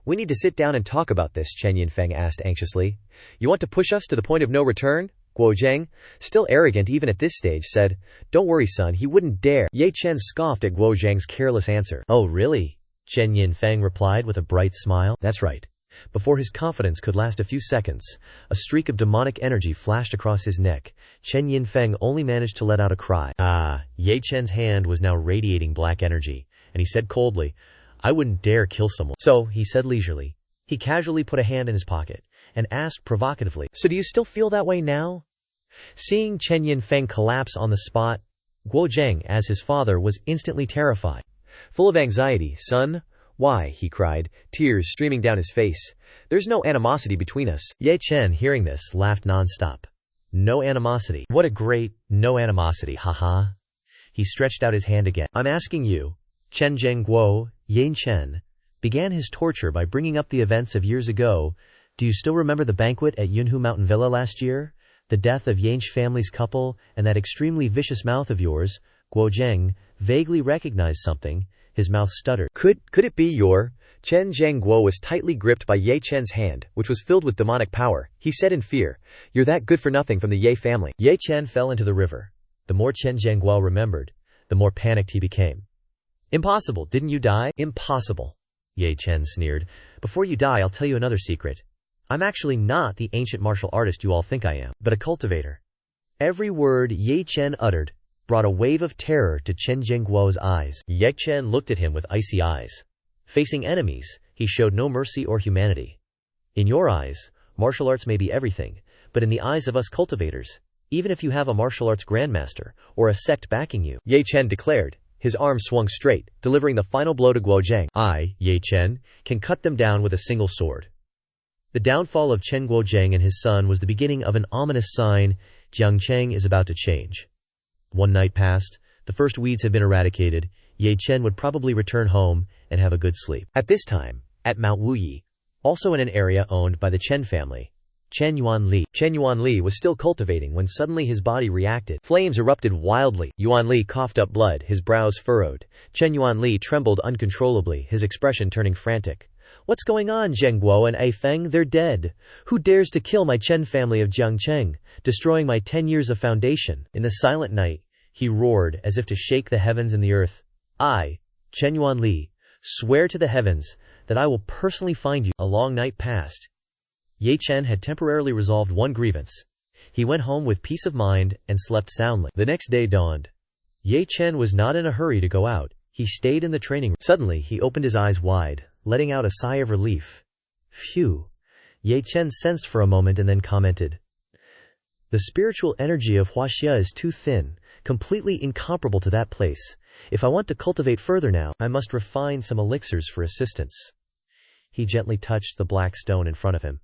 "We need to sit down and talk about this," Chen Yinfeng asked anxiously. "You want to push us to the point of no return?" Guo Zheng, still arrogant even at this stage, said, "Don't worry, son, he wouldn't dare." Ye Chen scoffed at Guo Zheng's careless answer. "Oh, really?" Chen Yinfeng replied with a bright smile. "That's right." Before his confidence could last a few seconds, a streak of demonic energy flashed across his neck. Chen Yinfeng only managed to let out a cry. Ye Chen's hand was now radiating black energy, and he said coldly, "I wouldn't dare kill someone." "So," he said leisurely. He casually put a hand in his pocket and asked provocatively, "So do you still feel that way now?" Seeing Chen Yinfeng collapse on the spot, Guo Zheng, as his father, was instantly terrified. Full of anxiety, "Son, why?" he cried, tears streaming down his face. "There's no animosity between us." Ye Chen, hearing this, laughed non-stop. "No animosity? What a great no animosity, haha." He stretched out his hand again. "I'm asking you." Chen Zhengguo, Yan Chen, began his torture by bringing up the events of years ago. "Do you still remember the banquet at Yunhu Mountain Villa last year? The death of Yanch family's couple, and that extremely vicious mouth of yours?" Guo Zheng vaguely recognized something. His mouth stuttered. Could it be your... Chen Zhengguo was tightly gripped by Ye Chen's hand, which was filled with demonic power. He said in fear, "You're that good for nothing from the Ye family." Ye Chen fell into the river. The more Chen Zhengguo remembered, the more panicked he became. "Impossible, didn't you die?" "Impossible," Ye Chen sneered. "Before you die, I'll tell you another secret. I'm actually not the ancient martial artist you all think I am, but a cultivator." Every word Ye Chen uttered brought a wave of terror to Chen Zhengguo's eyes. Ye Chen looked at him with icy eyes. Facing enemies, he showed no mercy or humanity. "In your eyes, martial arts may be everything, but in the eyes of us cultivators, even if you have a martial arts grandmaster or a sect backing you," Ye Chen declared. His arm swung straight, delivering the final blow to Guo Zheng. "I, Ye Chen, can cut them down with a single sword." The downfall of Chen Guo Zheng and his son was the beginning of an ominous sign. Jiang Cheng is about to change. One night passed, the first weeds had been eradicated. Ye Chen would probably return home and have a good sleep. At this time, at Mount Wuyi, also in an area owned by the Chen family, Chen Yuanli was still cultivating when suddenly his body reacted. Flames erupted wildly. Yuanli coughed up blood, his brows furrowed. Chen Yuanli trembled uncontrollably, his expression turning frantic. "What's going on, Zhengguo and Feng? They're dead. Who dares to kill my Chen family of Jiang Cheng, destroying my 10 years of foundation?" In the silent night, he roared as if to shake the heavens and the earth. "I, Chen Yuanli, swear to the heavens that I will personally find you." A long night passed. Ye Chen had temporarily resolved one grievance. He went home with peace of mind and slept soundly. The next day dawned. Ye Chen was not in a hurry to go out. He stayed in the training room. Suddenly, he opened his eyes wide, letting out a sigh of relief. "Phew." Ye Chen sensed for a moment and then commented, "The spiritual energy of Huaxia is too thin, completely incomparable to that place. If I want to cultivate further now, I must refine some elixirs for assistance." He gently touched the black stone in front of him.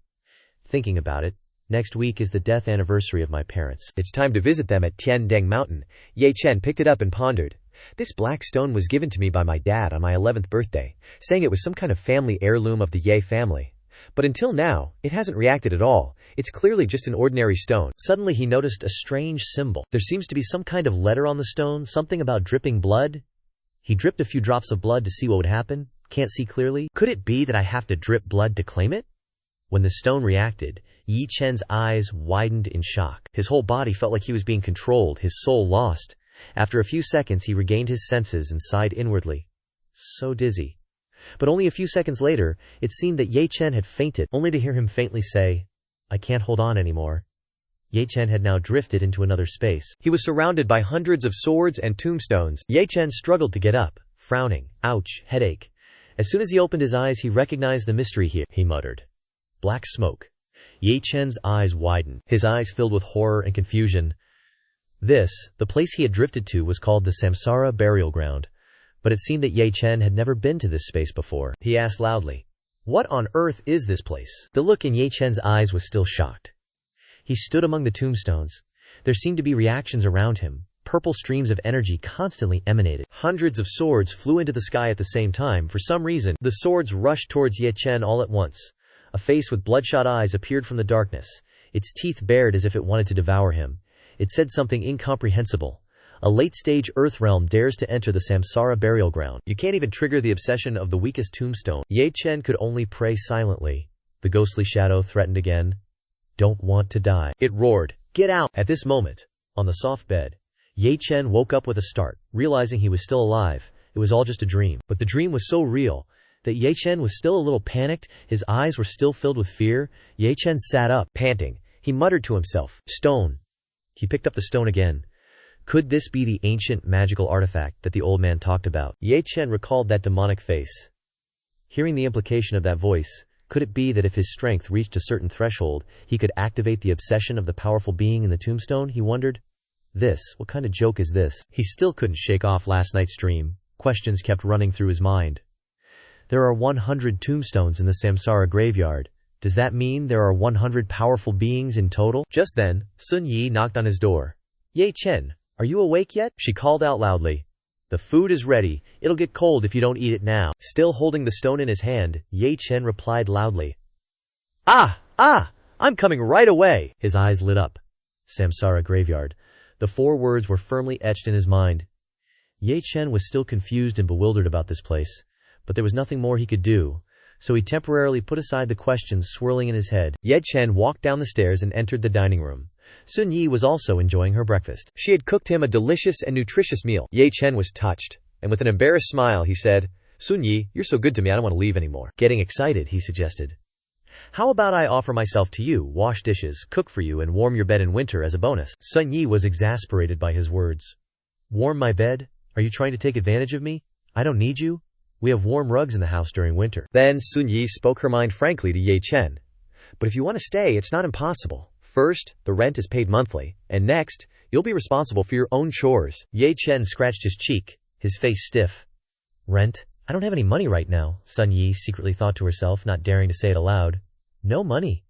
"Thinking about it, next week is the death anniversary of my parents. It's time to visit them at Tiandeng Mountain." Ye Chen picked it up and pondered. "This black stone was given to me by my dad on my 11th birthday, saying it was some kind of family heirloom of the Ye family. But until now, it hasn't reacted at all. It's clearly just an ordinary stone." Suddenly he noticed a strange symbol. There seems to be some kind of letter on the stone, something about dripping blood. He dripped a few drops of blood to see what would happen. Can't see clearly. Could it be that I have to drip blood to claim it? When the stone reacted, Yi Chen's eyes widened in shock. His whole body felt like he was being controlled, his soul lost. After a few seconds he regained his senses and sighed inwardly. So dizzy. But only a few seconds later, it seemed that Ye Chen had fainted, only to hear him faintly say, "I can't hold on anymore." Ye Chen had now drifted into another space. He was surrounded by hundreds of swords and tombstones. Ye Chen struggled to get up, frowning. "Ouch, headache." As soon as he opened his eyes, he recognized the mystery here, he muttered. Black smoke. Ye Chen's eyes widened. His eyes filled with horror and confusion. The place he had drifted to, was called the Samsara burial ground. But it seemed that Ye Chen had never been to this space before. He asked loudly, "What on earth is this place?" The look in Ye Chen's eyes was still shocked. He stood among the tombstones. There seemed to be reactions around him, Purple streams of energy constantly emanated. Hundreds of swords flew into the sky at the same time. For some reason, the swords rushed towards Ye Chen all at once. A face with bloodshot eyes appeared from the darkness. Its teeth bared as if it wanted to devour him. It said something incomprehensible. A late-stage Earth realm dares to enter the Samsara burial ground. You can't even trigger the obsession of the weakest tombstone. Ye Chen could only pray silently. The ghostly shadow threatened again. Don't want to die, it roared. Get out! At this moment, on the soft bed, Ye Chen woke up with a start, realizing he was still alive. It was all just a dream. But the dream was so real that Ye Chen was still a little panicked. His eyes were still filled with fear. Ye Chen sat up, panting. He muttered to himself, "Stone." He picked up the stone again. Could this be the ancient magical artifact that the old man talked about? Ye Chen recalled that demonic face. Hearing the implication of that voice, could it be that if his strength reached a certain threshold, he could activate the obsession of the powerful being in the tombstone? He wondered. What kind of joke is this? He still couldn't shake off last night's dream. Questions kept running through his mind. There are 100 tombstones in the Samsara graveyard. Does that mean there are 100 powerful beings in total? Just then, Sun Yi knocked on his door. Ye Chen, are you awake yet? She called out loudly. The food is ready. It'll get cold if you don't eat it now. Still holding the stone in his hand, Ye Chen replied loudly. I'm coming right away. His eyes lit up. Samsara graveyard. The 4 words were firmly etched in his mind. Ye Chen was still confused and bewildered about this place, but there was nothing more he could do, so he temporarily put aside the questions swirling in his head. Ye Chen walked down the stairs and entered the dining room. Sun Yi was also enjoying her breakfast. She had cooked him a delicious and nutritious meal. Ye Chen was touched, and with an embarrassed smile he said, Sun Yi, you're so good to me I don't want to leave anymore. Getting excited, he suggested. How about I offer myself to you, wash dishes, cook for you, and warm your bed in winter as a bonus? Sun Yi was exasperated by his words. Warm my bed? Are you trying to take advantage of me? I don't need you. We have warm rugs in the house during winter. Then Sun Yi spoke her mind frankly to Ye Chen. But if you want to stay, it's not impossible. First, the rent is paid monthly, and next, you'll be responsible for your own chores. Ye Chen scratched his cheek, his face stiff. Rent? I don't have any money right now, Sun Yi secretly thought to herself, not daring to say it aloud. No money.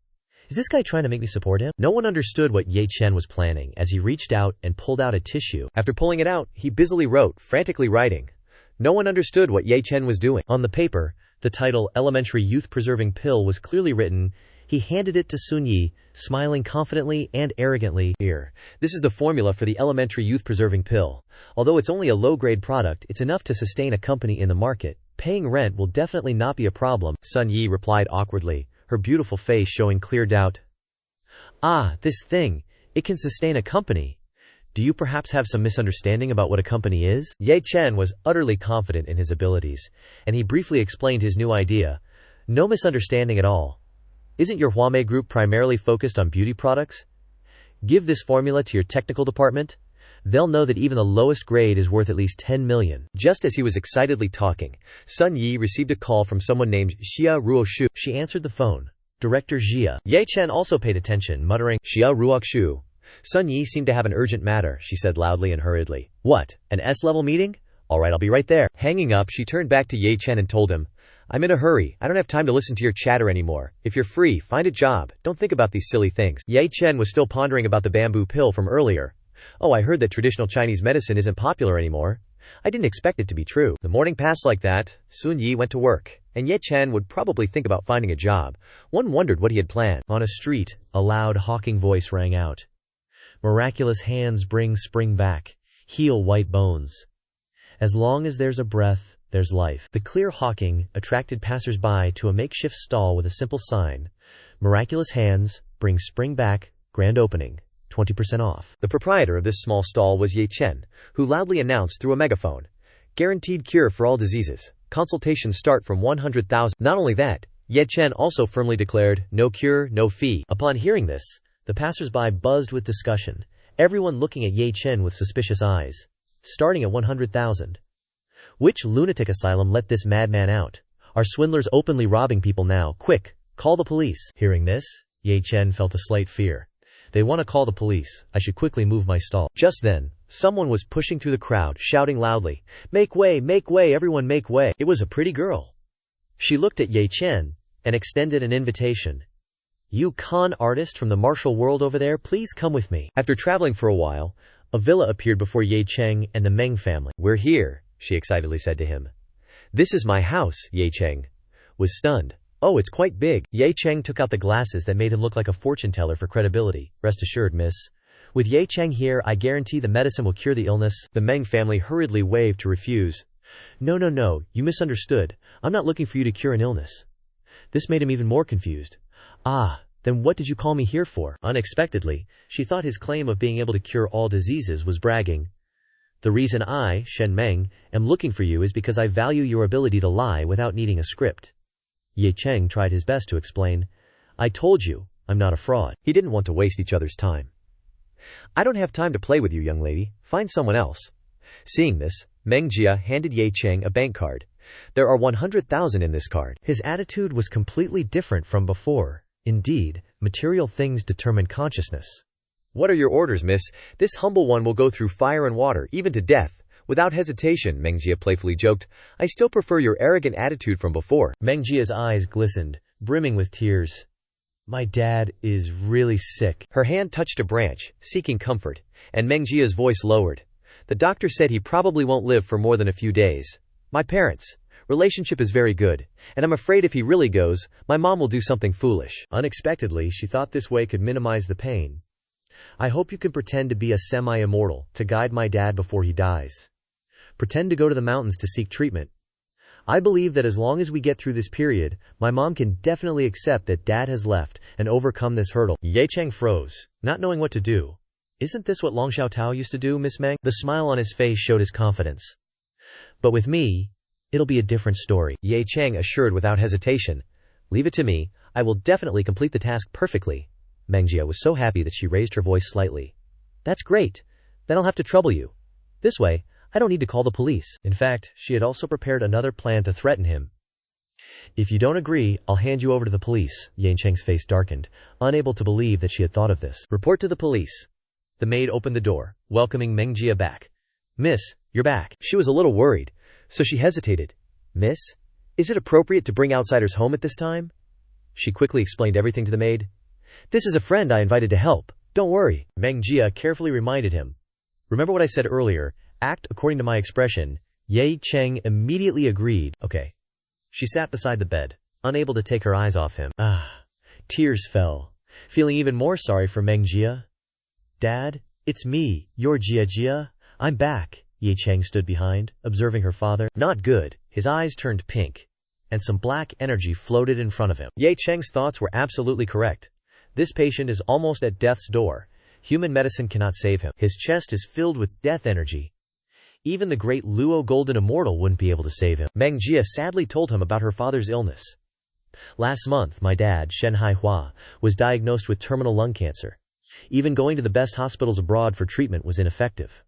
Is this guy trying to make me support him? No one understood what Ye Chen was planning as he reached out and pulled out a tissue. After pulling it out, he busily wrote, frantically writing. No one understood what Ye Chen was doing. On the paper, the title, Elementary Youth-Preserving Pill, was clearly written. He handed it to Sun Yi, smiling confidently and arrogantly. Here, this is the formula for the Elementary Youth-Preserving Pill. Although it's only a low-grade product, it's enough to sustain a company in the market. Paying rent will definitely not be a problem, Sun Yi replied awkwardly, her beautiful face showing clear doubt. This thing, it can sustain a company. Do you perhaps have some misunderstanding about what a company is? Ye Chen was utterly confident in his abilities, and he briefly explained his new idea. No misunderstanding at all. Isn't your Huame group primarily focused on beauty products? Give this formula to your technical department. They'll know that even the lowest grade is worth at least 10 million. Just as he was excitedly talking, Sun Yi received a call from someone named Xia Ruoxu. She answered the phone. Director Xia. Ye Chen also paid attention, muttering, Xia Ruoxu. Sun Yi seemed to have an urgent matter, she said loudly and hurriedly. What, an S-level meeting? All right, I'll be right there. Hanging up, she turned back to Ye Chen and told him, I'm in a hurry. I don't have time to listen to your chatter anymore. If you're free, find a job. Don't think about these silly things. Ye Chen was still pondering about the bamboo pill from earlier. Oh, I heard that traditional Chinese medicine isn't popular anymore. I didn't expect it to be true. The morning passed like that. Sun Yi went to work, and Ye Chen would probably think about finding a job. One wondered what he had planned. On a street, a loud hawking voice rang out. Miraculous hands bring spring back, heal white bones. As long as there's a breath, there's life. The clear hawking attracted passers-by to a makeshift stall with a simple sign. Miraculous hands bring spring back, grand opening. 20% off. The proprietor of this small stall was Ye Chen, who loudly announced through a megaphone, guaranteed cure for all diseases. Consultations start from 100,000. Not only that, Ye Chen also firmly declared, no cure, no fee. Upon hearing this, the passers-by buzzed with discussion, everyone looking at Ye Chen with suspicious eyes. Starting at 100,000. Which lunatic asylum let this madman out? Are swindlers openly robbing people now? Quick, call the police. Hearing this, Ye Chen felt a slight fear. They want to call the police. I should quickly move my stall. Just then, someone was pushing through the crowd, shouting loudly, make way, everyone make way. It was a pretty girl. She looked at Ye Chen and extended an invitation. You con artist from the martial world over there, please come with me. After traveling for a while, A villa appeared before Ye Cheng and the Meng family. "We're here," she excitedly said to him. "This is my house." Ye Cheng was stunned. "Oh, it's quite big." Ye Cheng took out the glasses that made him look like a fortune teller for credibility. "Rest assured, miss. With Ye Cheng here, I guarantee the medicine will cure the illness." The Meng family hurriedly waved to refuse. No, you misunderstood. I'm not looking for you to cure an illness." This made him even more confused. "Ah, then what did you call me here for?" Unexpectedly, she thought his claim of being able to cure all diseases was bragging. "The reason I, Shen Meng, am looking for you is because I value your ability to lie without needing a script." Ye Cheng tried his best to explain. "I told you, I'm not a fraud." He didn't want to waste each other's time. "I don't have time to play with you, young lady. Find someone else." Seeing this, Meng Jia handed Ye Cheng a bank card. "There are 100,000 in this card." His attitude was completely different from before. Indeed, material things determine consciousness. "What are your orders, miss? This humble one will go through fire and water, even to death, without hesitation," Meng Jia playfully joked. "I still prefer your arrogant attitude from before." Meng Jia's eyes glistened, brimming with tears. "My dad is really sick." Her hand touched a branch, seeking comfort, and Meng Jia's voice lowered. "The doctor said he probably won't live for more than a few days. My parents' relationship is very good, and I'm afraid if he really goes, my mom will do something foolish." Unexpectedly, she thought this way could minimize the pain. "I hope you can pretend to be a semi-immortal, to guide my dad before he dies. Pretend to go to the mountains to seek treatment. I believe that as long as we get through this period, my mom can definitely accept that dad has left and overcome this hurdle." Ye Cheng froze, not knowing what to do. "Isn't this what Long Xiaotao used to do, Miss Meng?" The smile on his face showed his confidence. "But with me, it'll be a different story," Ye Cheng assured without hesitation. "Leave it to me. I will definitely complete the task perfectly." Meng Jia was so happy that she raised her voice slightly. "That's great. Then I'll have to trouble you. This way, I don't need to call the police." In fact, she had also prepared another plan to threaten him. "If you don't agree, I'll hand you over to the police." Ye Cheng's face darkened, unable to believe that she had thought of this. "Report to the police." The maid opened the door, welcoming Meng Jia back. "Miss, you're back." She was a little worried, so she hesitated. "Miss, is it appropriate to bring outsiders home at this time?" She quickly explained everything to the maid. "This is a friend I invited to help. Don't worry." Meng Jia carefully reminded him. "Remember what I said earlier, act according to my expression." Ye Cheng immediately agreed. "Okay." She sat beside the bed, unable to take her eyes off him. Tears fell, feeling even more sorry for Meng Jia. "Dad, it's me, your Jia. I'm back." Ye Cheng stood behind, observing her father. Not good. His eyes turned pink, and some black energy floated in front of him. Ye Cheng's thoughts were absolutely correct. This patient is almost at death's door. Human medicine cannot save him. His chest is filled with death energy. Even the great Luo Golden Immortal wouldn't be able to save him. Meng Jia sadly told him about her father's illness. "Last month, my dad, Shen Haihua, was diagnosed with terminal lung cancer. Even going to the best hospitals abroad for treatment was ineffective.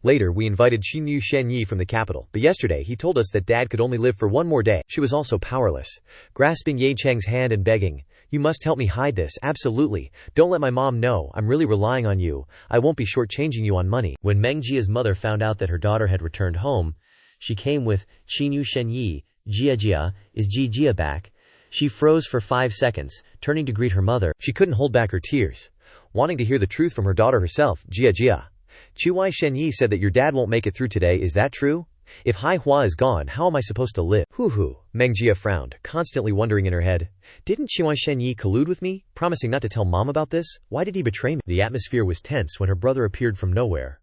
Later, we invited Xinyu Shenyi from the capital, but yesterday he told us that Dad could only live for one more day." She was also powerless, grasping Ye Cheng's hand and begging, "You must help me hide this, absolutely. Don't let my mom know. I'm really relying on you. I won't be shortchanging you on money." When Meng Jia's mother found out that her daughter had returned home, she came with, "Xinyu Shenyi, Jia, is Jia back?" She froze for 5 seconds, turning to greet her mother. She couldn't hold back her tears, wanting to hear the truth from her daughter herself. Jia. "Chuai Shenyi said that your dad won't make it through today, is that true? If Haihua is gone, how am I supposed to live?" "Hoo." Meng Jia frowned, constantly wondering in her head. "Didn't Chuai Shenyi collude with me, promising not to tell mom about this? Why did he betray me?" The atmosphere was tense when her brother appeared from nowhere.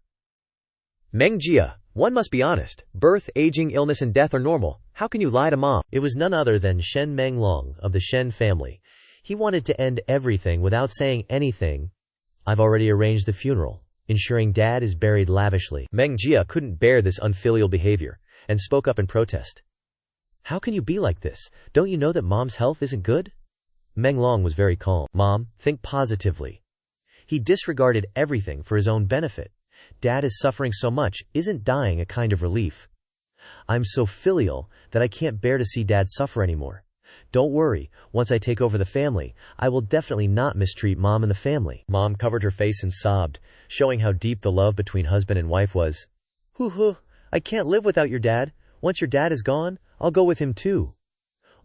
"Meng Jia, one must be honest. Birth, aging, illness and death are normal. How can you lie to mom?" It was none other than Shen Menglong of the Shen family. He wanted to end everything without saying anything. "I've already arranged the funeral, ensuring dad is buried lavishly." Meng Jia couldn't bear this unfilial behavior, and spoke up in protest. "How can you be like this? Don't you know that mom's health isn't good?" Meng Long was very calm. "Mom, think positively." He disregarded everything for his own benefit. "Dad is suffering so much, isn't dying a kind of relief? I'm so filial that I can't bear to see dad suffer anymore. Don't worry, once I take over the family, I will definitely not mistreat mom and the family." Mom covered her face and sobbed, showing how deep the love between husband and wife was. Hoo, I can't live without your dad. Once your dad is gone, I'll go with him too."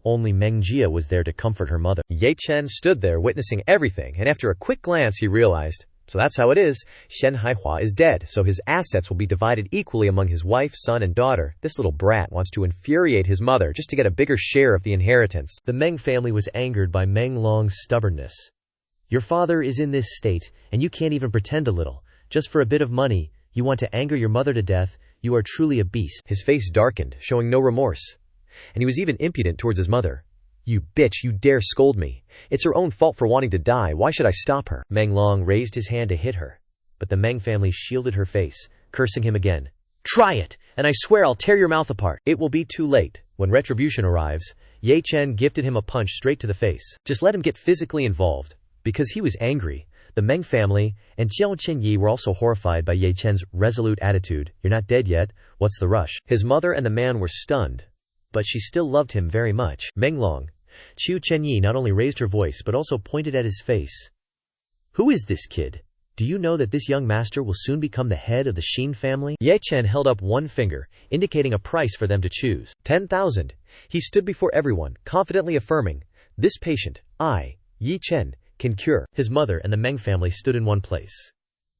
Only Meng Jia was there to comfort her mother. Ye Chen stood there witnessing everything, and after a quick glance he realized, So that's how it is. Shen Haihua is dead, so his assets will be divided equally among his wife, son, and daughter. This little brat wants to infuriate his mother just to get a bigger share of the inheritance. The Meng family was angered by Meng Long's stubbornness. Your father is in this state, and you can't even pretend a little. Just for a bit of money, you want to anger your mother to death. You are truly a beast. His face darkened, showing no remorse. And he was even impudent towards his mother. You bitch, you dare scold me. It's her own fault for wanting to die. Why should I stop her? Meng Long raised his hand to hit her, but the Meng family shielded her face, cursing him again. Try it, and I swear I'll tear your mouth apart. It will be too late. When retribution arrives, Ye Chen gifted him a punch straight to the face. Just let him get physically involved. Because he was angry, the Meng family and Jiang Cheng were also horrified by Ye Chen's resolute attitude. You're not dead yet. What's the rush? His mother and the man were stunned, but she still loved him very much. Meng Long. Qiu Chenyi not only raised her voice but also pointed at his face. Who is this kid? Do you know that this young master will soon become the head of the Xin family? Ye Chen held up one finger, indicating a price for them to choose. 10,000. He stood before everyone, confidently affirming, this patient, I, Yi Chen, can cure. His mother and the Meng family stood in one place.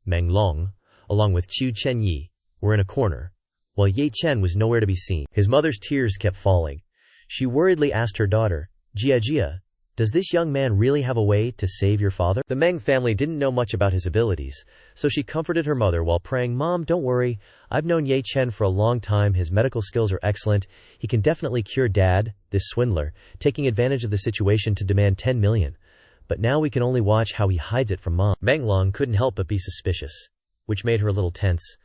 Meng Long, along with Qiu Chenyi, were in a corner, while Ye Chen was nowhere to be seen. His mother's tears kept falling. She worriedly asked her daughter, Jia, does this young man really have a way to save your father? The Meng family didn't know much about his abilities, so she comforted her mother while praying, Mom, don't worry. I've known Ye Chen for a long time. His medical skills are excellent. He can definitely cure Dad, this swindler, taking advantage of the situation to demand 10 million. But now we can only watch how he hides it from Mom. Meng Long couldn't help but be suspicious, which made her a little tense.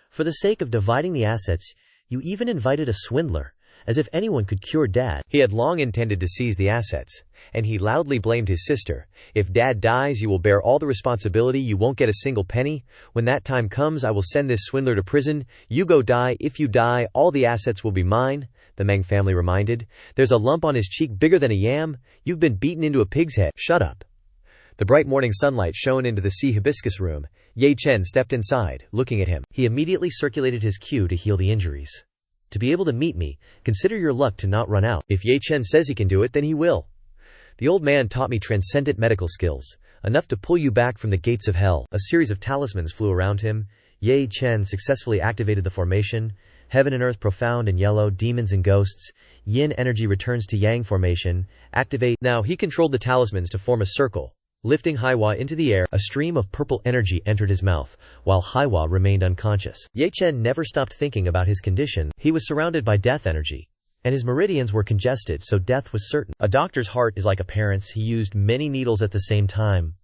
For the sake of dividing the assets, you even invited a swindler. As if anyone could cure Dad. He had long intended to seize the assets, and he loudly blamed his sister. If Dad dies, you will bear all the responsibility. You won't get a single penny. When that time comes, I will send this swindler to prison. You go die. If you die, all the assets will be mine, the Meng family reminded. There's a lump on his cheek bigger than a yam. You've been beaten into a pig's head. Shut up. The bright morning sunlight shone into the sea hibiscus room. Ye Chen stepped inside, looking at him. He immediately circulated his Q to heal the injuries. To be able to meet me, consider your luck to not run out. If Ye Chen says he can do it, then he will. The old man taught me transcendent medical skills, enough to pull you back from the gates of hell. A series of talismans flew around him. Ye Chen successfully activated the formation. Heaven and earth profound and yellow, demons and ghosts. Yin energy returns to Yang formation. Activate. Now he controlled the talismans to form a circle. Lifting Haiwa into the air, a stream of purple energy entered his mouth, while Haiwa remained unconscious. Ye Chen never stopped thinking about his condition. He was surrounded by death energy, and his meridians were congested, so death was certain. A doctor's heart is like a parent's. He used many needles at the same time,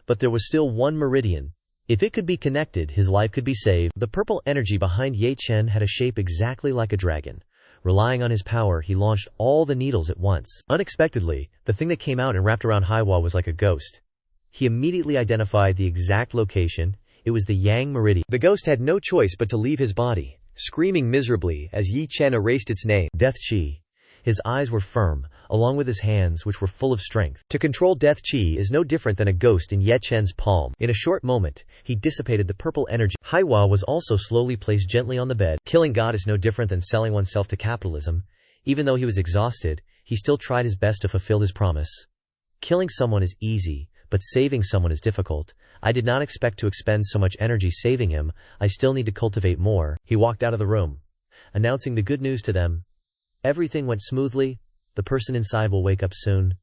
but there was still one meridian. If it could be connected, his life could be saved. The purple energy behind Ye Chen had a shape exactly like a dragon. Relying on his power, he launched all the needles at once. Unexpectedly, the thing that came out and wrapped around Haiwa was like a ghost. He immediately identified the exact location. It was the Yang Meridian. The ghost had no choice but to leave his body, screaming miserably as Yi Chen erased its name. Death Chi. His eyes were firm, along with his hands, which were full of strength. To control Death Chi is no different than a ghost in Ye Chen's palm. In a short moment, he dissipated the purple energy. Haiwa was also slowly placed gently on the bed. Killing God is no different than selling oneself to capitalism. Even though he was exhausted, he still tried his best to fulfill his promise. Killing someone is easy, but saving someone is difficult. I did not expect to expend so much energy saving him. I still need to cultivate more. He walked out of the room, announcing the good news to them. Everything went smoothly. The person inside will wake up soon.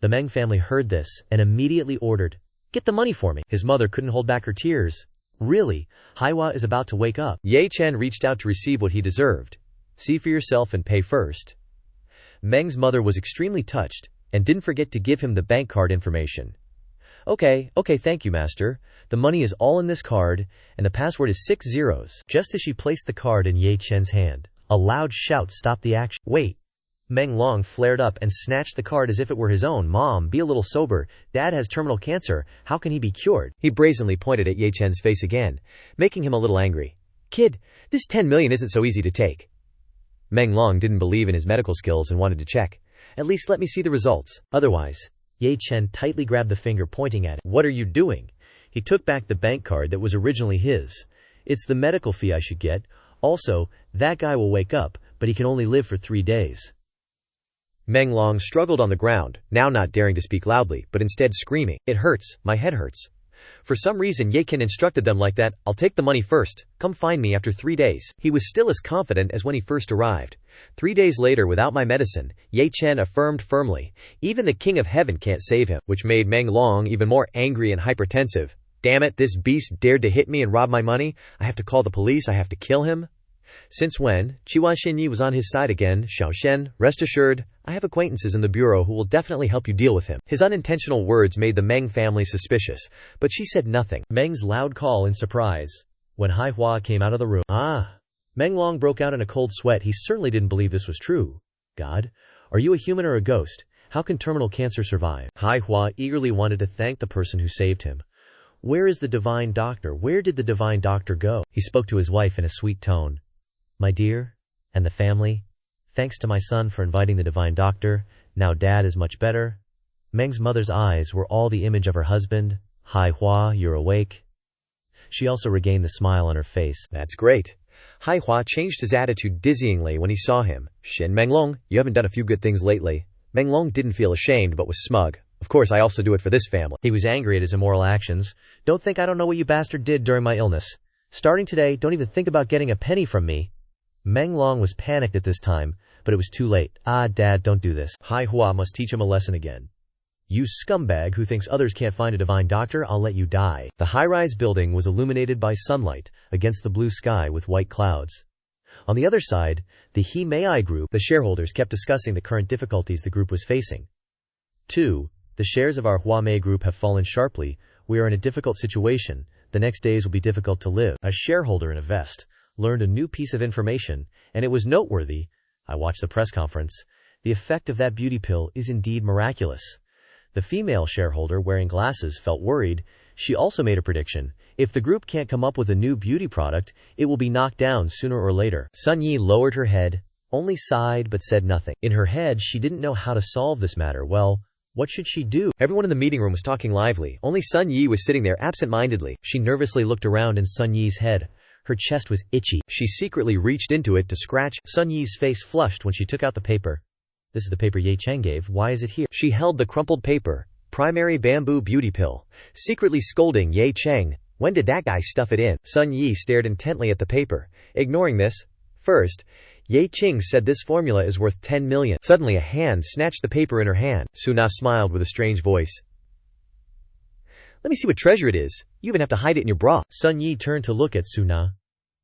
The Meng family heard this and immediately ordered, "Get the money for me." His mother couldn't hold back her tears. Really? Haiwa is about to wake up. Ye Chen reached out to receive what he deserved. See for yourself and pay first. Meng's mother was extremely touched and didn't forget to give him the bank card information. Okay, thank you, master. The money is all in this card, and the password is 6 zeros. Just as she placed the card in Ye Chen's hand, a loud shout stopped the action. Wait! Meng Long flared up and snatched the card as if it were his own. Mom, be a little sober. Dad has terminal cancer. How can he be cured? He brazenly pointed at Ye Chen's face again, making him a little angry. Kid, this 10 million isn't so easy to take. Meng Long didn't believe in his medical skills and wanted to check. At least let me see the results. Otherwise, Ye Chen tightly grabbed the finger pointing at it. What are you doing? He took back the bank card that was originally his. It's the medical fee I should get. Also, that guy will wake up, but he can only live for 3 days. Meng Long struggled on the ground, now not daring to speak loudly, but instead screaming, It hurts, my head hurts. For some reason Ye Chen instructed them like that. I'll take the money first. Come find me after 3 days. He was still as confident as when he first arrived. 3 days later, without my medicine, Ye Chen affirmed firmly, even the King of Heaven can't save him, which made Meng Long even more angry and hypertensive. Damn it, this beast dared to hit me and rob my money. I have to call the police. I have to kill him. Since when? Chihuahua Xinyi was on his side again. Xiao Shen, rest assured, I have acquaintances in the bureau who will definitely help you deal with him. His unintentional words made the Meng family suspicious, but she said nothing. Meng's loud call in surprise when Haihua came out of the room. Meng Long broke out in a cold sweat. He certainly didn't believe this was true. God, are you a human or a ghost? How can terminal cancer survive? Haihua eagerly wanted to thank the person who saved him. Where is the divine doctor? Where did the divine doctor go? He spoke to his wife in a sweet tone. My dear, and the family, thanks to my son for inviting the divine doctor. Now Dad is much better. Meng's mother's eyes were all the image of her husband. Haihua, you're awake. She also regained the smile on her face. That's great. Haihua changed his attitude dizzyingly when he saw him. Shin Menglong, you haven't done a few good things lately. Menglong didn't feel ashamed but was smug. Of course I also do it for this family. He was angry at his immoral actions. Don't think I don't know what you bastard did during my illness. Starting today, don't even think about getting a penny from me. Meng Long was panicked at this time, but it was too late. Dad, don't do this. Haihua must teach him a lesson again. You scumbag who thinks others can't find a divine doctor, I'll let you die. The high-rise building was illuminated by sunlight against the blue sky with white clouds. On the other side, the He May I group, the shareholders, kept discussing the current difficulties the group was facing. 2. The shares of our Huamei group have fallen sharply. We are in a difficult situation. The next days will be difficult to live. A shareholder in a vest learned a new piece of information, and it was noteworthy. I watched the press conference. The effect of that beauty pill is indeed miraculous. The female shareholder wearing glasses felt worried. She also made a prediction. If the group can't come up with a new beauty product, it will be knocked down sooner or later. Sun Yi lowered her head, only sighed but said nothing. In her head, she didn't know how to solve this matter. Well, what should she do? Everyone in the meeting room was talking lively. Only Sun Yi was sitting there absent-mindedly. She nervously looked around in Sun Yi's head. Her chest was itchy. She secretly reached into it to scratch. Sun Yi's face flushed when she took out the paper. This is the paper Ye Cheng gave. Why is it here? She held the crumpled paper. Primary bamboo beauty pill. Secretly scolding Ye Cheng. When did that guy stuff it in? Sun Yi stared intently at the paper. Ignoring this. First, Ye Cheng said this formula is worth 10 million. Suddenly a hand snatched the paper in her hand. Suna smiled with a strange voice. Let me see what treasure it is. You even have to hide it in your bra. Sun Yi turned to look at Suna.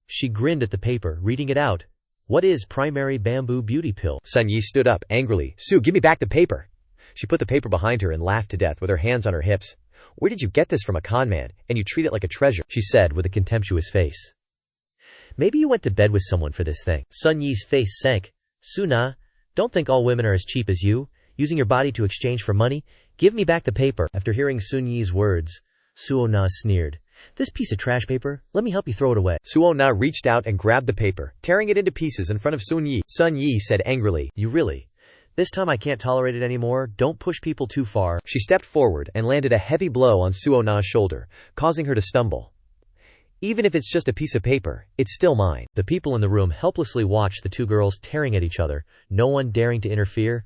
She grinned at the paper, reading it out. What is primary bamboo beauty pill? Sun Yi stood up angrily. Su, give me back the paper. She put the paper behind her and laughed to death with her hands on her hips. Where did you get this from, a con man, and you treat it like a treasure? She said with a contemptuous face. Maybe you went to bed with someone for this thing. Sun Yi's face sank. Suna, don't think all women are as cheap as you, using your body to exchange for money. Give me back the paper. After hearing Sun Yi's words, Suona sneered. This piece of trash paper, let me help you throw it away. Suona reached out and grabbed the paper, tearing it into pieces in front of Sun Yi. Sun Yi said angrily, You really? This time I can't tolerate it anymore. Don't push people too far. She stepped forward and landed a heavy blow on Suona's shoulder, causing her to stumble. Even if it's just a piece of paper, it's still mine. The people in the room helplessly watched the two girls tearing at each other, no one daring to interfere.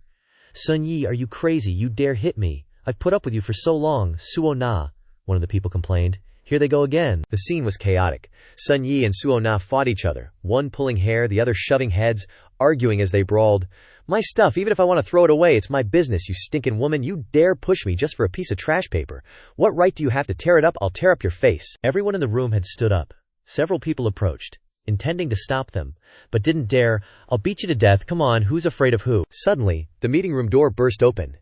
Sun Yi, are you crazy? You dare hit me. I've put up with you for so long. Suona, one of the people complained. Here they go again. The scene was chaotic. Sun Yi and Suona fought each other, one pulling hair, the other shoving heads, arguing as they brawled. My stuff, even if I want to throw it away, it's my business, you stinking woman. You dare push me just for a piece of trash paper. What right do you have to tear it up? I'll tear up your face. Everyone in the room had stood up. Several people approached, intending to stop them, but didn't dare. I'll beat you to death. Come on, who's afraid of who? Suddenly, the meeting room door burst open.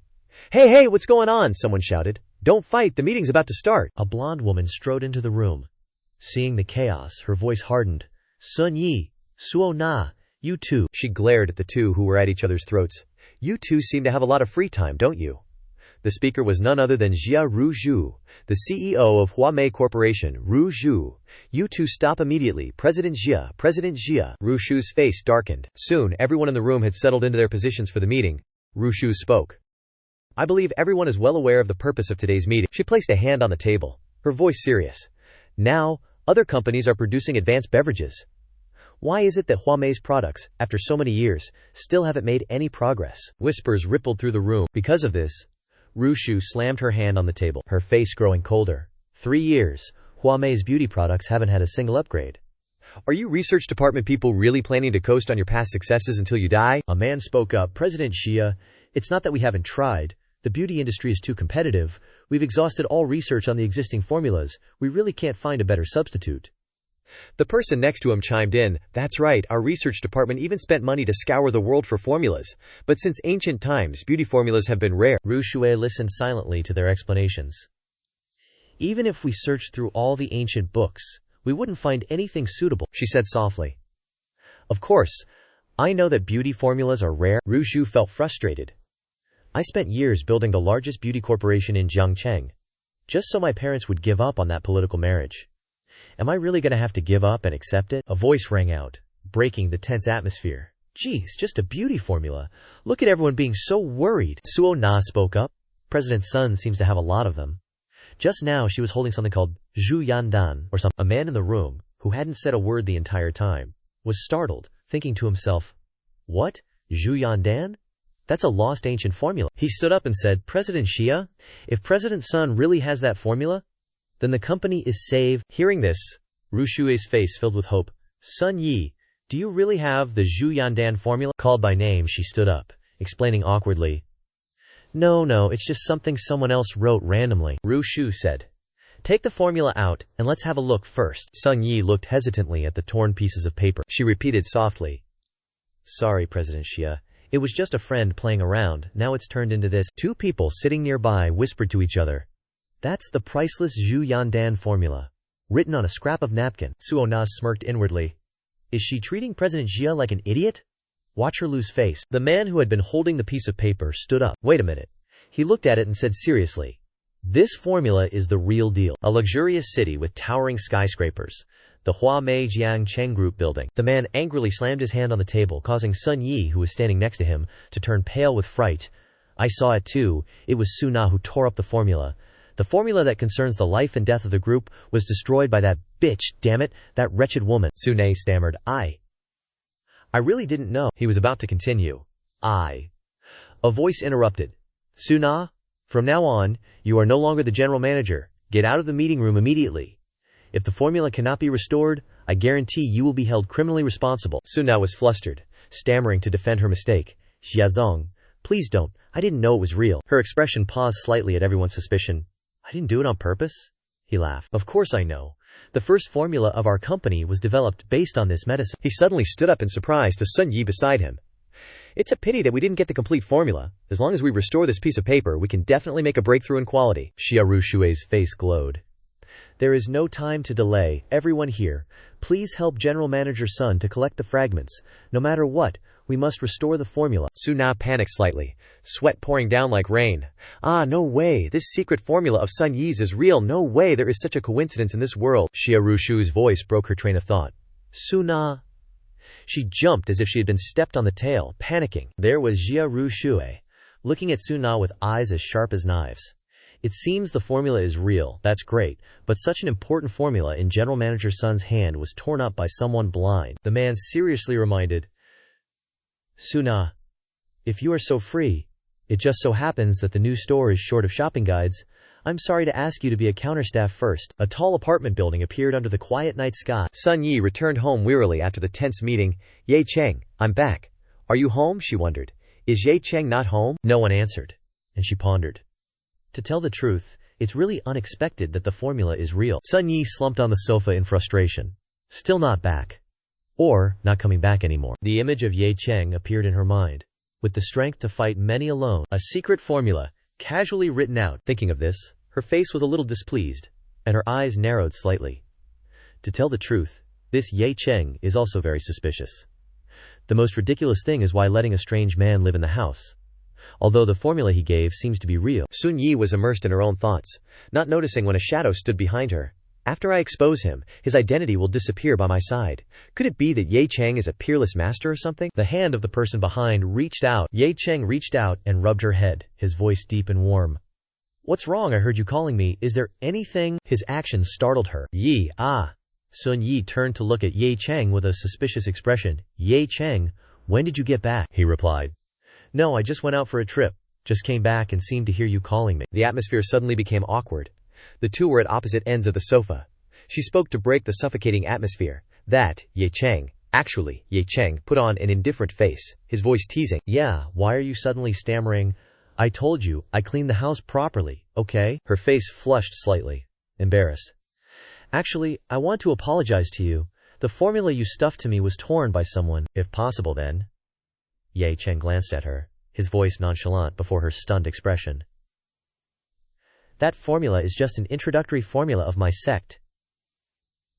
Hey, what's going on? Someone shouted. Don't fight, the meeting's about to start. A blonde woman strode into the room. Seeing the chaos, her voice hardened. Sun Yi, Suona, you two. She glared at the two who were at each other's throats. You two seem to have a lot of free time, don't you? The speaker was none other than Jia Ruzhu, the CEO of Huamei Corporation. Ruzhu, you two stop immediately. President Jia. Ruzhu's face darkened. Soon, everyone in the room had settled into their positions for the meeting. Ruzhu spoke. I believe everyone is well aware of the purpose of today's meeting. She placed a hand on the table, her voice serious. Now, other companies are producing advanced beverages. Why is it that Huamei's products, after so many years, still haven't made any progress? Whispers rippled through the room. Because of this, Rushu slammed her hand on the table, her face growing colder. 3 years, Huamei's beauty products haven't had a single upgrade. Are you research department people really planning to coast on your past successes until you die? A man spoke up. President Xia, it's not that we haven't tried. The beauty industry is too competitive. We've exhausted all research on the existing formulas. We really can't find a better substitute. The person next to him chimed in, that's right, our research department even spent money to scour the world for formulas. But since ancient times, beauty formulas have been rare. Ru Shui listened silently to their explanations. Even if we searched through all the ancient books, we wouldn't find anything suitable, she said softly. Of course, I know that beauty formulas are rare. Ru Shu felt frustrated. I spent years building the largest beauty corporation in Jiang Cheng, just so my parents would give up on that political marriage. Am I really going to have to give up and accept it? A voice rang out, breaking the tense atmosphere. Geez, just a beauty formula. Look at everyone being so worried. Suo Na spoke up. President Sun seems to have a lot of them. Just now she was holding something called Zhu Yandan or something. A man in the room, who hadn't said a word the entire time, was startled, thinking to himself, what? Zhu Yandan? That's a lost ancient formula. He stood up and said, President Xia, if President Sun really has that formula, then the company is saved. Hearing this, Ru Shui's face filled with hope. Sun Yi, do you really have the Zhu Yandan formula? Called by name, she stood up, explaining awkwardly. No, it's just something someone else wrote randomly. Ru Shu said. Take the formula out, and let's have a look first. Sun Yi looked hesitantly at the torn pieces of paper. She repeated softly. Sorry, President Xia. It was just a friend playing around, now it's turned into this. 2 people sitting nearby whispered to each other. That's the priceless Zhu Yandan formula, written on a scrap of napkin. Suo Na smirked inwardly. Is she treating President Xia like an idiot? Watch her lose face. The man who had been holding the piece of paper stood up. Wait a minute. He looked at it and said seriously, this formula is the real deal. A luxurious city with towering skyscrapers. The Huamei Jiang Cheng Group building. The man angrily slammed his hand on the table, causing Sun Yi, who was standing next to him, to turn pale with fright. I saw it too. It was Su Na who tore up the formula. The formula that concerns the life and death of the group was destroyed by that bitch, damn it, that wretched woman. Su Na stammered, I really didn't know. He was about to continue. A voice interrupted. Su Na, from now on, you are no longer the general manager. Get out of the meeting room immediately. If the formula cannot be restored, I guarantee you will be held criminally responsible. Su Na was flustered, stammering to defend her mistake. Xiazong, please don't. I didn't know it was real. Her expression paused slightly at everyone's suspicion. I didn't do it on purpose? He laughed. Of course I know. The first formula of our company was developed based on this medicine. He suddenly stood up in surprise to Sun Yi beside him. It's a pity that we didn't get the complete formula. As long as we restore this piece of paper, we can definitely make a breakthrough in quality. Xia Ru Shui's face glowed. There is no time to delay. Everyone here, please help General Manager Sun to collect the fragments. No matter what, we must restore the formula. Su Na panicked slightly, sweat pouring down like rain. No way, this secret formula of Sun Yi's is real. No way there is such a coincidence in this world. Xia Ru Shu's voice broke her train of thought. Su Na. She jumped as if she had been stepped on the tail, panicking. There was Xia Ru Shui, looking at Su Na with eyes as sharp as knives. It seems the formula is real, that's great, but such an important formula in General Manager Sun's hand was torn up by someone blind. The man seriously reminded, Su Na, if you are so free, it just so happens that the new store is short of shopping guides. I'm sorry to ask you to be a counterstaff first. A tall apartment building appeared under the quiet night sky. Sun Yi returned home wearily after the tense meeting. Ye Cheng, I'm back. Are you home? She wondered. Is Ye Cheng not home? No one answered, and she pondered. To tell the truth, it's really unexpected that the formula is real. Sun Yi slumped on the sofa in frustration. Still not back. Or, not coming back anymore. The image of Ye Cheng appeared in her mind. With the strength to fight many alone. A secret formula, casually written out. Thinking of this, her face was a little displeased, and her eyes narrowed slightly. To tell the truth, this Ye Cheng is also very suspicious. The most ridiculous thing is why letting a strange man live in the house. Although the formula he gave seems to be real. Sun Yi was immersed in her own thoughts, not noticing when a shadow stood behind her. After I expose him, his identity will disappear by my side. Could it be that Ye Cheng is a peerless master or something? The hand of the person behind reached out. Ye Cheng reached out and rubbed her head, his voice deep and warm. What's wrong? I heard you calling me. Is there anything? His actions startled her. Sun Yi turned to look at Ye Cheng with a suspicious expression. Ye Cheng, when did you get back? He replied. No, I just went out for a trip. Just came back and seemed to hear you calling me. The atmosphere suddenly became awkward. The two were at opposite ends of the sofa. She spoke to break the suffocating atmosphere. That, Ye Cheng, actually, Ye Cheng put on an indifferent face, his voice teasing. Yeah, why are you suddenly stammering? I told you, I cleaned the house properly, okay? Her face flushed slightly, embarrassed. Actually, I want to apologize to you. The formula you stuffed to me was torn by someone. If possible then. Ye Cheng glanced at her, his voice nonchalant before her stunned expression. That formula is just an introductory formula of my sect.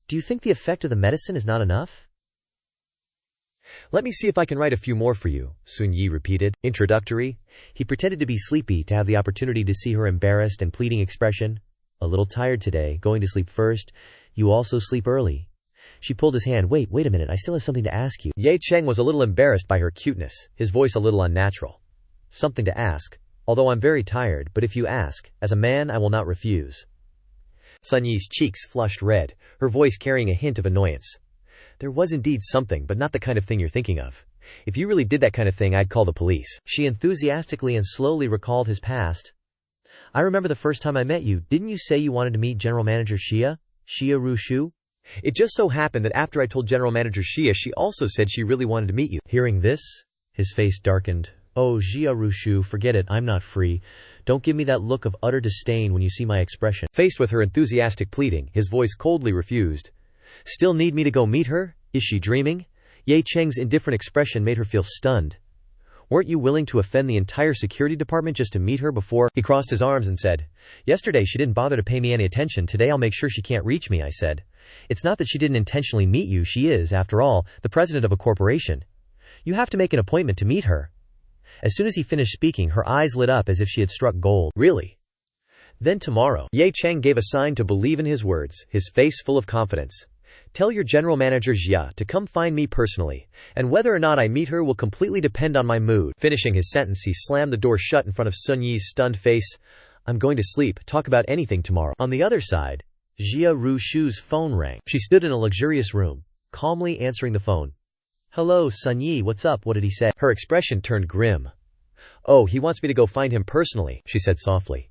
Do you think the effect of the medicine is not enough? Let me see if I can write a few more for you, Sun Yi repeated. Introductory? He pretended to be sleepy to have the opportunity to see her embarrassed and pleading expression. A little tired today, going to sleep first. You also sleep early. She pulled his hand. Wait a minute, I still have something to ask you. Ye Cheng was a little embarrassed by her cuteness, his voice a little unnatural. Something to ask. Although I'm very tired, but if you ask, as a man I will not refuse. Sun Yi's cheeks flushed red, her voice carrying a hint of annoyance. There was indeed something, but not the kind of thing you're thinking of. If you really did that kind of thing, I'd call the police. She enthusiastically and slowly recalled his past. I remember the first time I met you. Didn't you say you wanted to meet General Manager Xia Rushu? It just so happened that after I told General Manager Xia, she also said she really wanted to meet you. Hearing this, his face darkened. Oh, Xia Rushu, forget it, I'm not free. Don't give me that look of utter disdain when you see my expression. Faced with her enthusiastic pleading, his voice coldly refused. Still need me to go meet her? Is she dreaming? Ye Cheng's indifferent expression made her feel stunned. Weren't you willing to offend the entire security department just to meet her before? He crossed his arms and said, Yesterday she didn't bother to pay me any attention, today I'll make sure she can't reach me, I said. It's not that she didn't intentionally meet you, she is, after all, the president of a corporation. You have to make an appointment to meet her. As soon as he finished speaking, her eyes lit up as if she had struck gold. Really? Then tomorrow. Ye Cheng gave a sign to believe in his words, his face full of confidence. Tell your general manager Xia to come find me personally, and whether or not I meet her will completely depend on my mood. Finishing his sentence, he slammed the door shut in front of Sun Yi's stunned face. I'm going to sleep, talk about anything tomorrow. On the other side, Xia Rushu's phone rang. She stood in a luxurious room, calmly answering the phone. Hello, Sun Yi, what's up? What did he say? Her expression turned grim. Oh, he wants me to go find him personally, she said softly.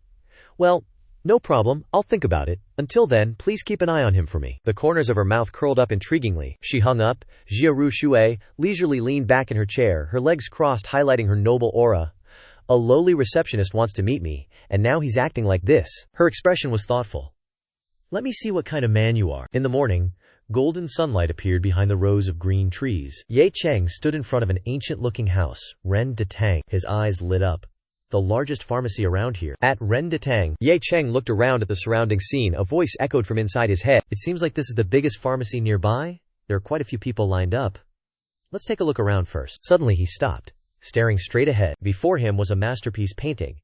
Well, no problem, I'll think about it. Until then, please keep an eye on him for me. The corners of her mouth curled up intriguingly. She hung up. Xia Rushu leisurely leaned back in her chair, her legs crossed, highlighting her noble aura. A lowly receptionist wants to meet me, and now he's acting like this. Her expression was thoughtful. Let me see what kind of man you are. In the morning, golden sunlight appeared behind the rows of green trees. Ye Cheng stood in front of an ancient-looking house, Ren de Tang. His eyes lit up. The largest pharmacy around here. At Ren de Tang, Ye Cheng looked around at the surrounding scene. A voice echoed from inside his head. It seems like this is the biggest pharmacy nearby. There are quite a few people lined up. Let's take a look around first. Suddenly he stopped, staring straight ahead. Before him was a masterpiece painting.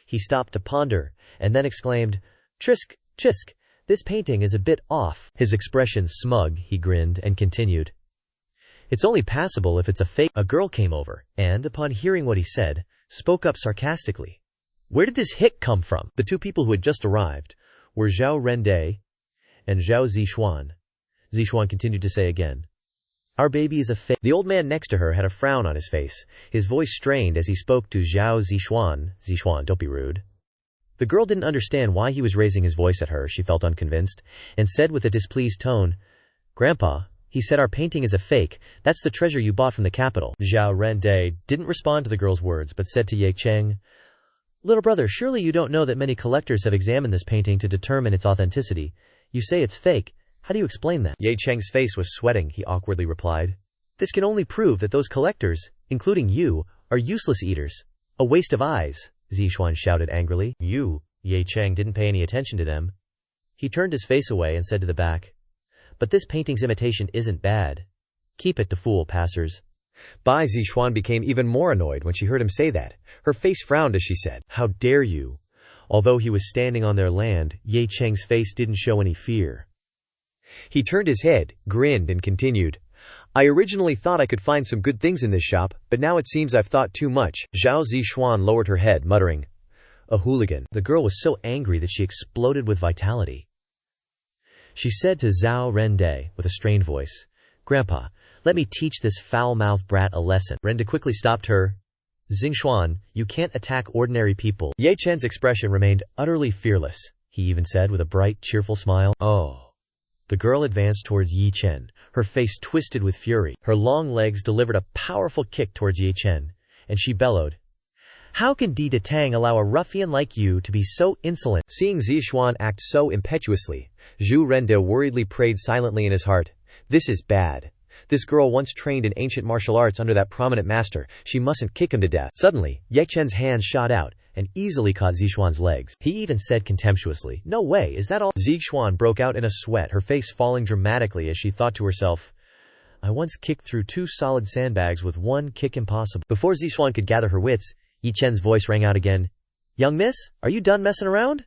He stopped to ponder, and then exclaimed, Trisk, Chisk, this painting is a bit off. His expression smug, he grinned and continued. It's only passable if it's a fake. A girl came over, and, upon hearing what he said, spoke up sarcastically. Where did this hick come from? The two people who had just arrived were Zhao Rende and Zhao Zixuan. Zixuan continued to say again, Our baby is a fake. The old man next to her had a frown on his face. His voice strained as he spoke to Zhao Zixuan. Zixuan, don't be rude. The girl didn't understand why he was raising his voice at her. She felt unconvinced, and said with a displeased tone, Grandpa, he said our painting is a fake. That's the treasure you bought from the capital. Zhao Rende didn't respond to the girl's words, but said to Ye Cheng, Little brother, surely you don't know that many collectors have examined this painting to determine its authenticity. You say it's fake. How do you explain that? Ye Cheng's face was sweating. He awkwardly replied, This can only prove that those collectors, including you, are useless eaters. A waste of eyes. Zixuan shouted angrily. You. Ye Cheng didn't pay any attention to them. He turned his face away and said to the back, But this painting's imitation isn't bad. Keep it to fool passers. Bai Zixuan became even more annoyed when she heard him say that. Her face frowned as she said, How dare you? Although he was standing on their land, Ye Cheng's face didn't show any fear. He turned his head, grinned, and continued, I originally thought I could find some good things in this shop, but now it seems I've thought too much. Zhao Zixuan lowered her head, muttering, A hooligan. The girl was so angry that she exploded with vitality. She said to Zhao Rende, with a strained voice, Grandpa, let me teach this foul-mouthed brat a lesson. Rende quickly stopped her. Zixuan, you can't attack ordinary people. Ye Chen's expression remained utterly fearless. he even said with a bright, cheerful smile. Oh. The girl advanced towards Yi Chen, her face twisted with fury. Her long legs delivered a powerful kick towards Yi Chen, and she bellowed, "How can Di Tang allow a ruffian like you to be so insolent?" Seeing Zixuan act so impetuously, Zhu Rende worriedly prayed silently in his heart, "This is bad. This girl once trained in ancient martial arts under that prominent master. She mustn't kick him to death." Suddenly, Ye Chen's hand shot out and easily caught Zixuan's legs. He even said contemptuously, "No way, is that all?" Zixuan broke out in a sweat, her face falling dramatically as she thought to herself, "I once kicked through 2 solid sandbags with 1 kick impossible." Before Zixuan could gather her wits, Yi Chen's voice rang out again. "Young miss, are you done messing around?"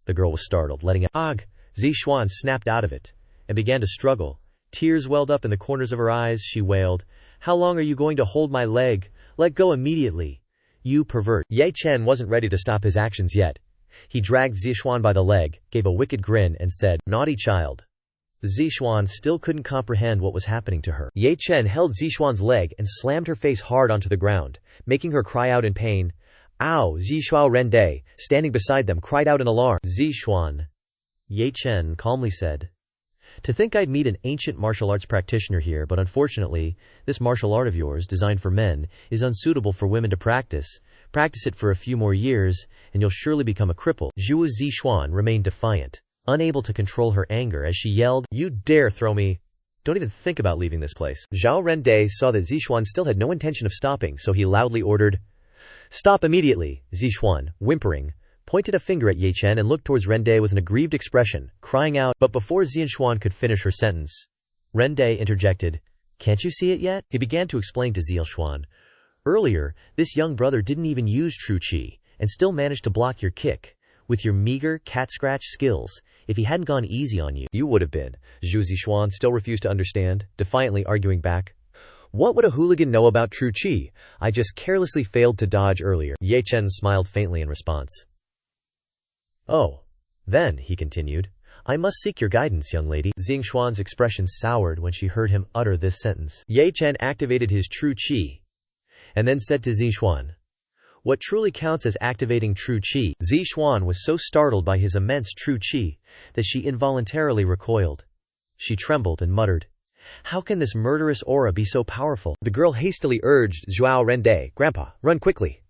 The girl was startled, letting out "Ugh." Zixuan snapped out of it and began to struggle. Tears welled up in the corners of her eyes. She wailed, "How long are you going to hold my leg? Let go immediately. You pervert." Ye Chen wasn't ready to stop his actions yet. He dragged Zixuan by the leg, gave a wicked grin, and said, "Naughty child." Zixuan still couldn't comprehend what was happening to her. Ye Chen held Zixuan's leg and slammed her face hard onto the ground, making her cry out in pain. "Ow!" Zixuan Rende, standing beside them, cried out in alarm. "Zixuan," Ye Chen calmly said, "to think I'd meet an ancient martial arts practitioner here, but unfortunately, this martial art of yours, designed for men, is unsuitable for women to practice. Practice it for a few more years, and you'll surely become a cripple." Zhu Zixuan remained defiant, unable to control her anger as she yelled, "You dare throw me? Don't even think about leaving this place." Zhao Rende saw that Zixuan still had no intention of stopping, so he loudly ordered, "Stop immediately." Zixuan, whimpering, pointed a finger at Ye Chen and looked towards Rende with an aggrieved expression, crying out, but before Zixuan could finish her sentence, Rende interjected, "Can't you see it yet?" He began to explain to Zixuan, "Earlier, this young brother didn't even use true qi, and still managed to block your kick. With your meager, cat-scratch skills, if he hadn't gone easy on you, you would have been." Zhu Zixuan still refused to understand, defiantly arguing back, "What would a hooligan know about true qi? I just carelessly failed to dodge earlier." Ye Chen smiled faintly in response. "Oh. Then," he continued, "I must seek your guidance, young lady." Zixuan's expression soured when she heard him utter this sentence. Ye Chen activated his true qi, and then said to Zixuan, "What truly counts as activating true qi?" Zixuan was so startled by his immense true qi that she involuntarily recoiled. She trembled and muttered, "How can this murderous aura be so powerful?" The girl hastily urged Zhuao Rende, "Grandpa, run quickly."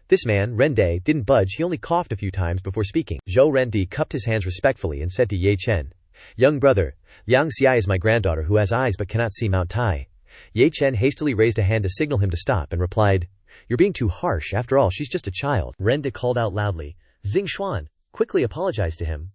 This man, Rende, didn't budge. He only coughed a few times before speaking. Zhou Rende cupped his hands respectfully and said to Ye Chen, "Young brother, Liang Xiai is my granddaughter who has eyes but cannot see Mount Tai." Ye Chen hastily raised a hand to signal him to stop and replied, "You're being too harsh. After all, she's just a child." Rende called out loudly, "Zixuan, quickly apologize to him."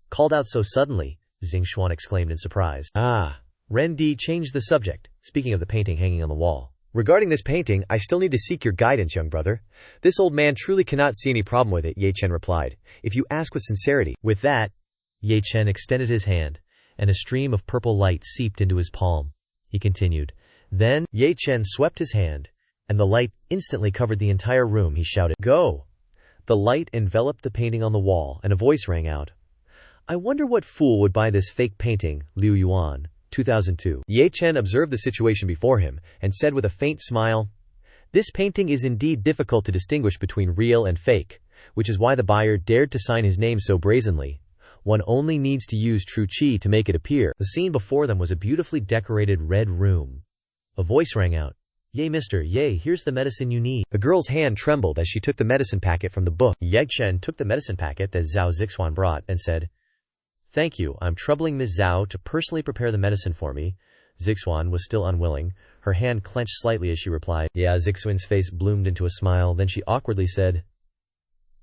"Called out so suddenly?" Zixuan exclaimed in surprise. "Ah." Rende changed the subject, speaking of the painting hanging on the wall. "Regarding this painting, I still need to seek your guidance, young brother. This old man truly cannot see any problem with it," Ye Chen replied, "if you ask with sincerity." With that, Ye Chen extended his hand, and a stream of purple light seeped into his palm. He continued, "Then," Ye Chen swept his hand, and the light instantly covered the entire room. He shouted, "Go!" The light enveloped the painting on the wall, and a voice rang out, "I wonder what fool would buy this fake painting, Liu Yuan. 2002. Ye Chen observed the situation before him, and said with a faint smile, "This painting is indeed difficult to distinguish between real and fake, which is why the buyer dared to sign his name so brazenly. One only needs to use true qi to make it appear." The scene before them was a beautifully decorated red room. A voice rang out, "Yay, mister, yay, here's the medicine you need." The girl's hand trembled as she took the medicine packet from the book. Ye Chen took the medicine packet that Zhao Zixuan brought and said, "Thank you, I'm troubling Ms. Zhao to personally prepare the medicine for me." Zixuan was still unwilling. Her hand clenched slightly as she replied, "Yeah." Zixuan's face bloomed into a smile, then she awkwardly said,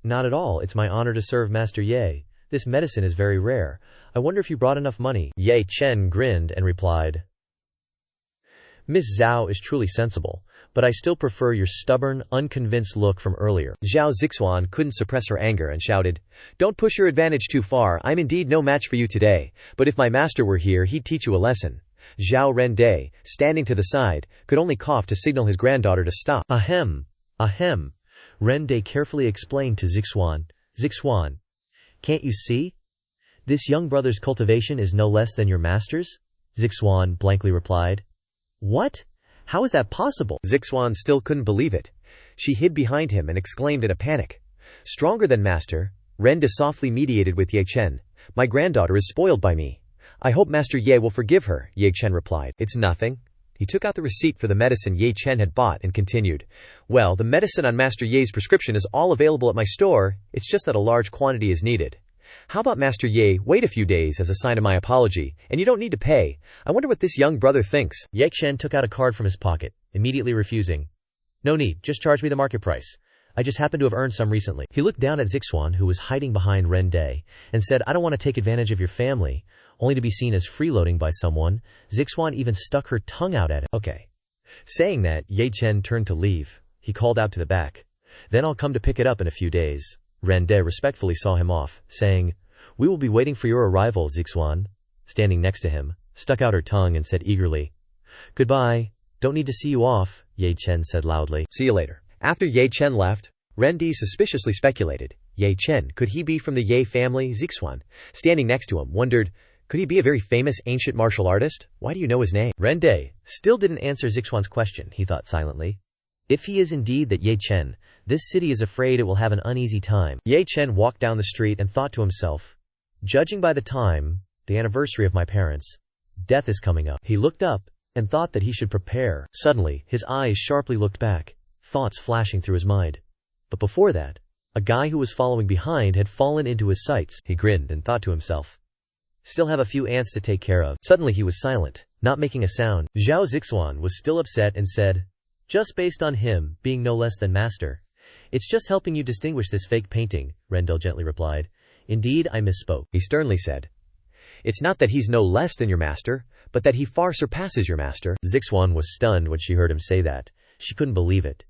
"Not at all, it's my honor to serve Master Ye. This medicine is very rare. I wonder if you brought enough money." Ye Chen grinned and replied, "Miss Zhao is truly sensible, but I still prefer your stubborn, unconvinced look from earlier." Zhao Zixuan couldn't suppress her anger and shouted, "Don't push your advantage too far. I'm indeed no match for you today, but if my master were here he'd teach you a lesson." Zhao Rende, standing to the side, could only cough to signal his granddaughter to stop. "Ahem, ahem," Rende carefully explained to Zixuan. "Zixuan, can't you see? This young brother's cultivation is no less than your master's?" Zixuan blankly replied, "What? How is that possible?" Zixuan still couldn't believe it. She hid behind him and exclaimed in a panic, "Stronger than master? Ren softly mediated with Ye Chen. My granddaughter is spoiled by me. I hope Master Ye will forgive her, Ye Chen replied. It's nothing. He took out the receipt for the medicine Ye Chen had bought and continued. Well, the medicine on Master Ye's prescription is all available at my store, it's just that a large quantity is needed. How about Master Ye wait a few days as a sign of my apology, and you don't need to pay. I wonder what this young brother thinks. Ye Chen took out a card from his pocket, immediately refusing. No need, just charge me the market price. I just happen to have earned some recently. He looked down at Zixuan, who was hiding behind Ren Day, and said, I don't want to take advantage of your family, only to be seen as freeloading by someone. Zixuan even stuck her tongue out at it. Okay. Saying that, Ye Chen turned to leave. He called out to the back. Then I'll come to pick it up in a few days. Ren Day respectfully saw him off, saying, We will be waiting for your arrival, Zixuan. Standing next to him, stuck out her tongue and said eagerly, Goodbye. Don't need to see you off, Ye Chen said loudly. See you later. After Ye Chen left, Ren Di suspiciously speculated. Ye Chen, could he be from the Ye family? Zixuan, standing next to him, wondered, could he be a very famous ancient martial artist? Why do you know his name? Ren Day still didn't answer Zixuan's question, he thought silently. If he is indeed that Ye Chen, this city is afraid it will have an uneasy time. Ye Chen walked down the street and thought to himself, judging by the time, the anniversary of my parents, death is coming up. He looked up and thought that he should prepare. Suddenly, his eyes sharply looked back, thoughts flashing through his mind. But before that, a guy who was following behind had fallen into his sights. He grinned and thought to himself, still have a few ants to take care of. Suddenly he was silent, not making a sound. Zhao Zixuan was still upset and said, just based on him being no less than master. It's just helping you distinguish this fake painting, Rendell gently replied. Indeed, I misspoke. He sternly said, it's not that he's no less than your master, but that he far surpasses your master. Zixuan was stunned when she heard him say that. She couldn't believe it.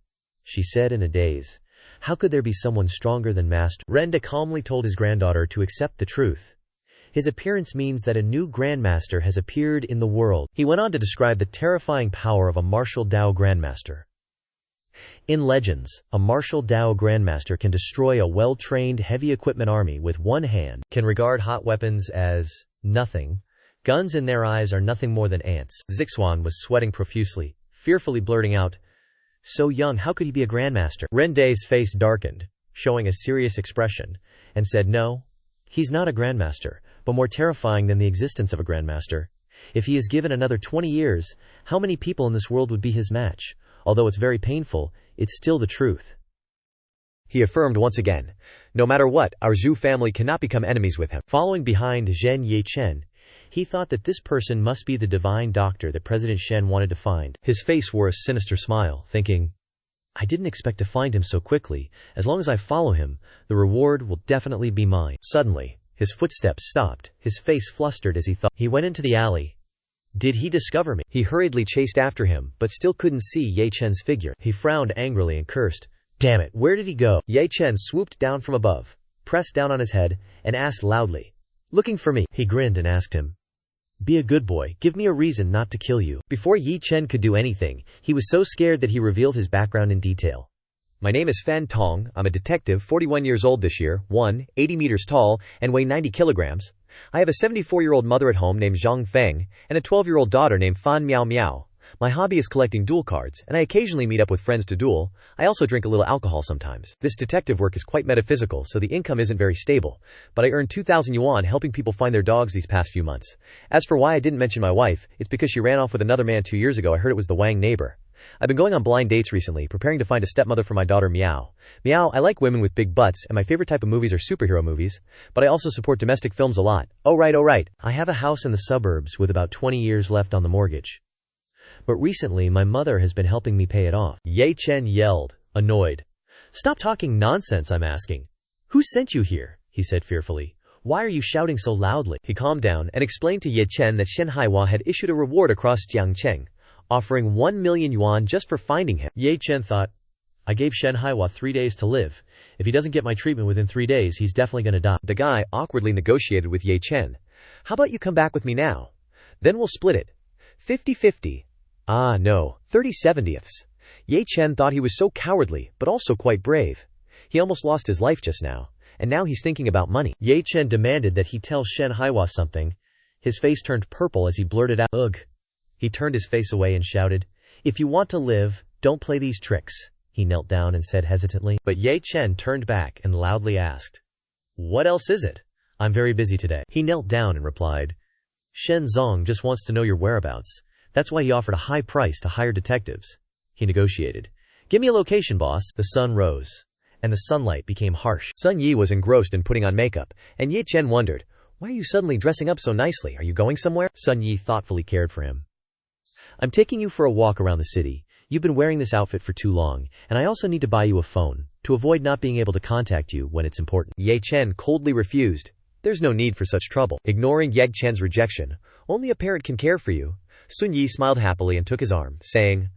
She said in a daze, how could there be someone stronger than master? Renda calmly told his granddaughter to accept the truth. His appearance means that a new grandmaster has appeared in the world. He went on to describe the terrifying power of a martial Dao grandmaster. In legends, a martial Dao grandmaster can destroy a well-trained heavy equipment army with one hand, can regard hot weapons as nothing. Guns in their eyes are nothing more than ants. Zixuan was sweating profusely, fearfully blurting out, so young, how could he be a grandmaster? Renday's face darkened, showing a serious expression, and said, no, he's not a grandmaster, but more terrifying than the existence of a grandmaster. If he is given another 20 years, how many people in this world would be his match? Although it's very painful, it's still the truth. He affirmed once again, no matter what, our Zhu family cannot become enemies with him. Following behind Zhen Ye-chen, he thought that this person must be the divine doctor that President Shen wanted to find. His face wore a sinister smile, thinking, I didn't expect to find him so quickly. As long as I follow him, the reward will definitely be mine. Suddenly, his footsteps stopped, his face flustered as he thought. He went into the alley. Did he discover me? He hurriedly chased after him, but still couldn't see Ye Chen's figure. He frowned angrily and cursed. Damn it, where did he go? Ye Chen swooped down from above, pressed down on his head, and asked loudly, looking for me? He grinned and asked him, be a good boy, give me a reason not to kill you. Before Ye Chen could do anything, he was so scared that he revealed his background in detail. My name is Fan Tong, I'm a detective, 41 years old this year, 80 meters tall, and weigh 90 kilograms. I have a 74-year-old mother at home named Zhang Feng, and a 12-year-old daughter named Fan Miao Miao. My hobby is collecting duel cards, and I occasionally meet up with friends to duel. I also drink a little alcohol sometimes. This detective work is quite metaphysical, so the income isn't very stable, but I earned 2,000 yuan helping people find their dogs these past few months. As for why I didn't mention my wife, it's because she ran off with another man 2 years ago. I heard it was the Wang neighbor. I've been going on blind dates recently, preparing to find a stepmother for my daughter Miao. Miao, I like women with big butts, and my favorite type of movies are superhero movies, but I also support domestic films a lot. Oh right. I have a house in the suburbs with about 20 years left on the mortgage. But recently my mother has been helping me pay it off. Ye Chen yelled, annoyed. Stop talking nonsense, I'm asking. Who sent you here? He said fearfully. Why are you shouting so loudly? He calmed down and explained to Ye Chen that Shen Haiwa had issued a reward across Jiang Cheng, offering 1 million yuan just for finding him. Ye Chen thought, I gave Shen Haiwa 3 days to live. If he doesn't get my treatment within 3 days, he's definitely gonna die. The guy awkwardly negotiated with Ye Chen. How about you come back with me now? Then we'll split it. 50-50. Ah, no, 30/70ths. Ye Chen thought he was so cowardly, but also quite brave. He almost lost his life just now, and now he's thinking about money. Ye Chen demanded that he tell Shen Haiwa something. His face turned purple as he blurted out, ugh. He turned his face away and shouted, if you want to live, don't play these tricks. He knelt down and said hesitantly. But Ye Chen turned back and loudly asked, What else is it? I'm very busy today. He knelt down and replied, Shen Zong just wants to know your whereabouts. That's why he offered a high price to hire detectives. He negotiated. Give me a location, boss. The sun rose, and the sunlight became harsh. Sun Yi was engrossed in putting on makeup, and Ye Chen wondered, why are you suddenly dressing up so nicely? Are you going somewhere? Sun Yi thoughtfully cared for him. I'm taking you for a walk around the city. You've been wearing this outfit for too long, and I also need to buy you a phone, to avoid not being able to contact you when it's important. Ye Chen coldly refused. There's no need for such trouble. Ignoring Ye Chen's rejection, only a parent can care for you. Sun Yi smiled happily and took his arm, saying,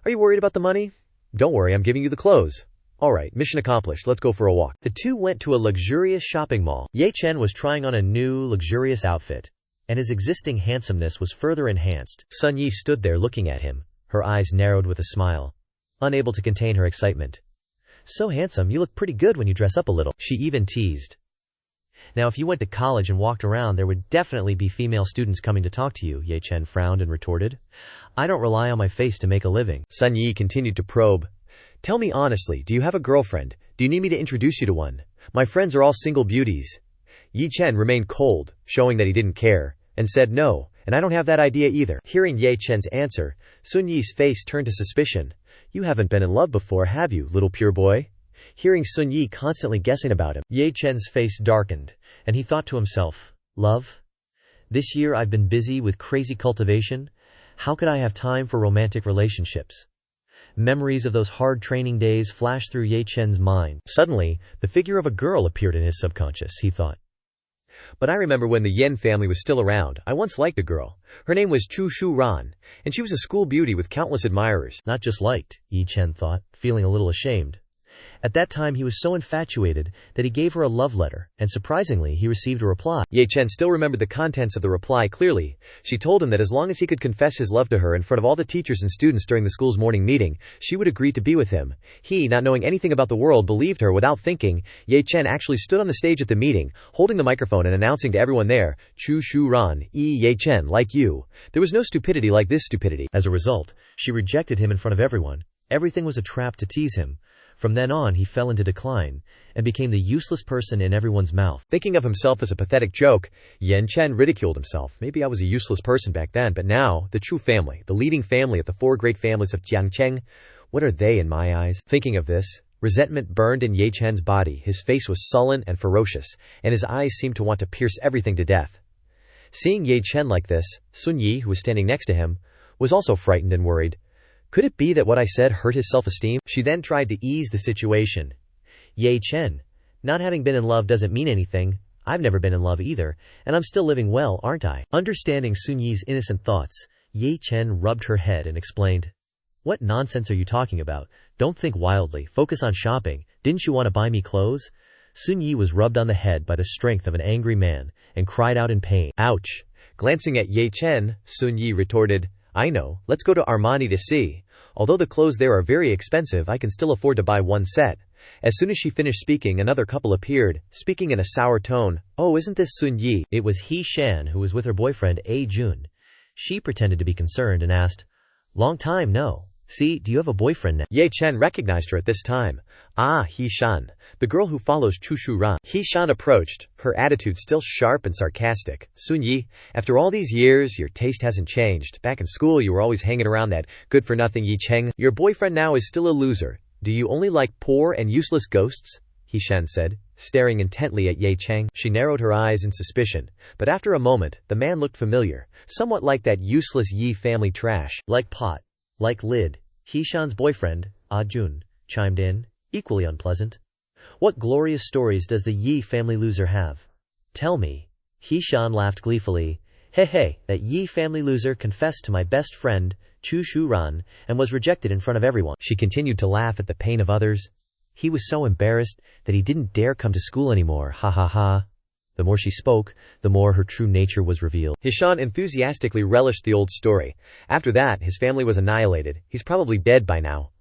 Are you worried about the money? Don't worry, I'm giving you the clothes. Alright, mission accomplished, let's go for a walk. The two went to a luxurious shopping mall. Ye Chen was trying on a new, luxurious outfit, and his existing handsomeness was further enhanced. Sun Yi stood there looking at him, her eyes narrowed with a smile, unable to contain her excitement. So handsome, you look pretty good when you dress up a little. She even teased. Now if you went to college and walked around, there would definitely be female students coming to talk to you, Ye Chen frowned and retorted. I don't rely on my face to make a living. Sun Yi continued to probe. Tell me honestly, do you have a girlfriend? Do you need me to introduce you to one? My friends are all single beauties. Ye Chen remained cold, showing that he didn't care, and said no, and I don't have that idea either. Hearing Ye Chen's answer, Sun Yi's face turned to suspicion. You haven't been in love before, have you, little pure boy? Hearing Sun Yi constantly guessing about him, Ye Chen's face darkened, and he thought to himself, Love? This year I've been busy with crazy cultivation. How could I have time for romantic relationships? Memories of those hard training days flashed through Ye Chen's mind. Suddenly, the figure of a girl appeared in his subconscious, he thought. But I remember when the Yen family was still around, I once liked a girl. Her name was Chu Shu Ran, and she was a school beauty with countless admirers. Not just liked, Ye Chen thought, feeling a little ashamed. At that time he was so infatuated that he gave her a love letter, and surprisingly he received a reply. Ye Chen still remembered the contents of the reply clearly. She told him that as long as he could confess his love to her in front of all the teachers and students during the school's morning meeting, she would agree to be with him. He, not knowing anything about the world, believed her without thinking. Ye Chen actually stood on the stage at the meeting, holding the microphone and announcing to everyone there, Chu Shu Ran, Ye Chen, like you. There was no stupidity like this stupidity. As a result, she rejected him in front of everyone. Everything was a trap to tease him. From then on he fell into decline, and became the useless person in everyone's mouth. Thinking of himself as a pathetic joke, Ye Chen ridiculed himself. Maybe I was a useless person back then, but now, the true family, the leading family of the four great families of Jiang Cheng, what are they in my eyes? Thinking of this, resentment burned in Ye Chen's body. His face was sullen and ferocious, and his eyes seemed to want to pierce everything to death. Seeing Ye Chen like this, Sun Yi, who was standing next to him, was also frightened and worried. Could it be that what I said hurt his self-esteem? She then tried to ease the situation. Ye Chen, not having been in love doesn't mean anything. I've never been in love either, and I'm still living well, aren't I? Understanding Sun Yi's innocent thoughts, Ye Chen rubbed her head and explained. What nonsense are you talking about? Don't think wildly, focus on shopping. Didn't you want to buy me clothes? Sun Yi was rubbed on the head by the strength of an angry man, and cried out in pain. Ouch! Glancing at Ye Chen, Sun Yi retorted, I know, let's go to Armani to see. Although the clothes there are very expensive, I can still afford to buy one set. As soon as she finished speaking, another couple appeared, speaking in a sour tone. Oh, isn't this Sun Yi? It was He Shan, who was with her boyfriend A Jun. She pretended to be concerned and asked, Long time, no. See, do you have a boyfriend now? Ye Chen recognized her at this time. Ah, He Shan, the girl who follows Chu Shu Ran. He Shan approached, her attitude still sharp and sarcastic. Sun Yi, after all these years, your taste hasn't changed. Back in school, you were always hanging around that good-for-nothing Yi Cheng. Your boyfriend now is still a loser. Do you only like poor and useless ghosts? He Shan said, staring intently at Ye Cheng. She narrowed her eyes in suspicion, but after a moment, the man looked familiar, somewhat like that useless Yi family trash. Like pot. Like lid. He Shan's boyfriend, Ah Jun, chimed in, equally unpleasant. What glorious stories does the Yi family loser have? Tell me. He Shan laughed gleefully. Hey, that Yi family loser confessed to my best friend, Chu Shu Ran, and was rejected in front of everyone. She continued to laugh at the pain of others. He was so embarrassed that he didn't dare come to school anymore. Ha ha ha. The more she spoke, the more her true nature was revealed. He Shan enthusiastically relished the old story. After that, his family was annihilated. He's probably dead by now.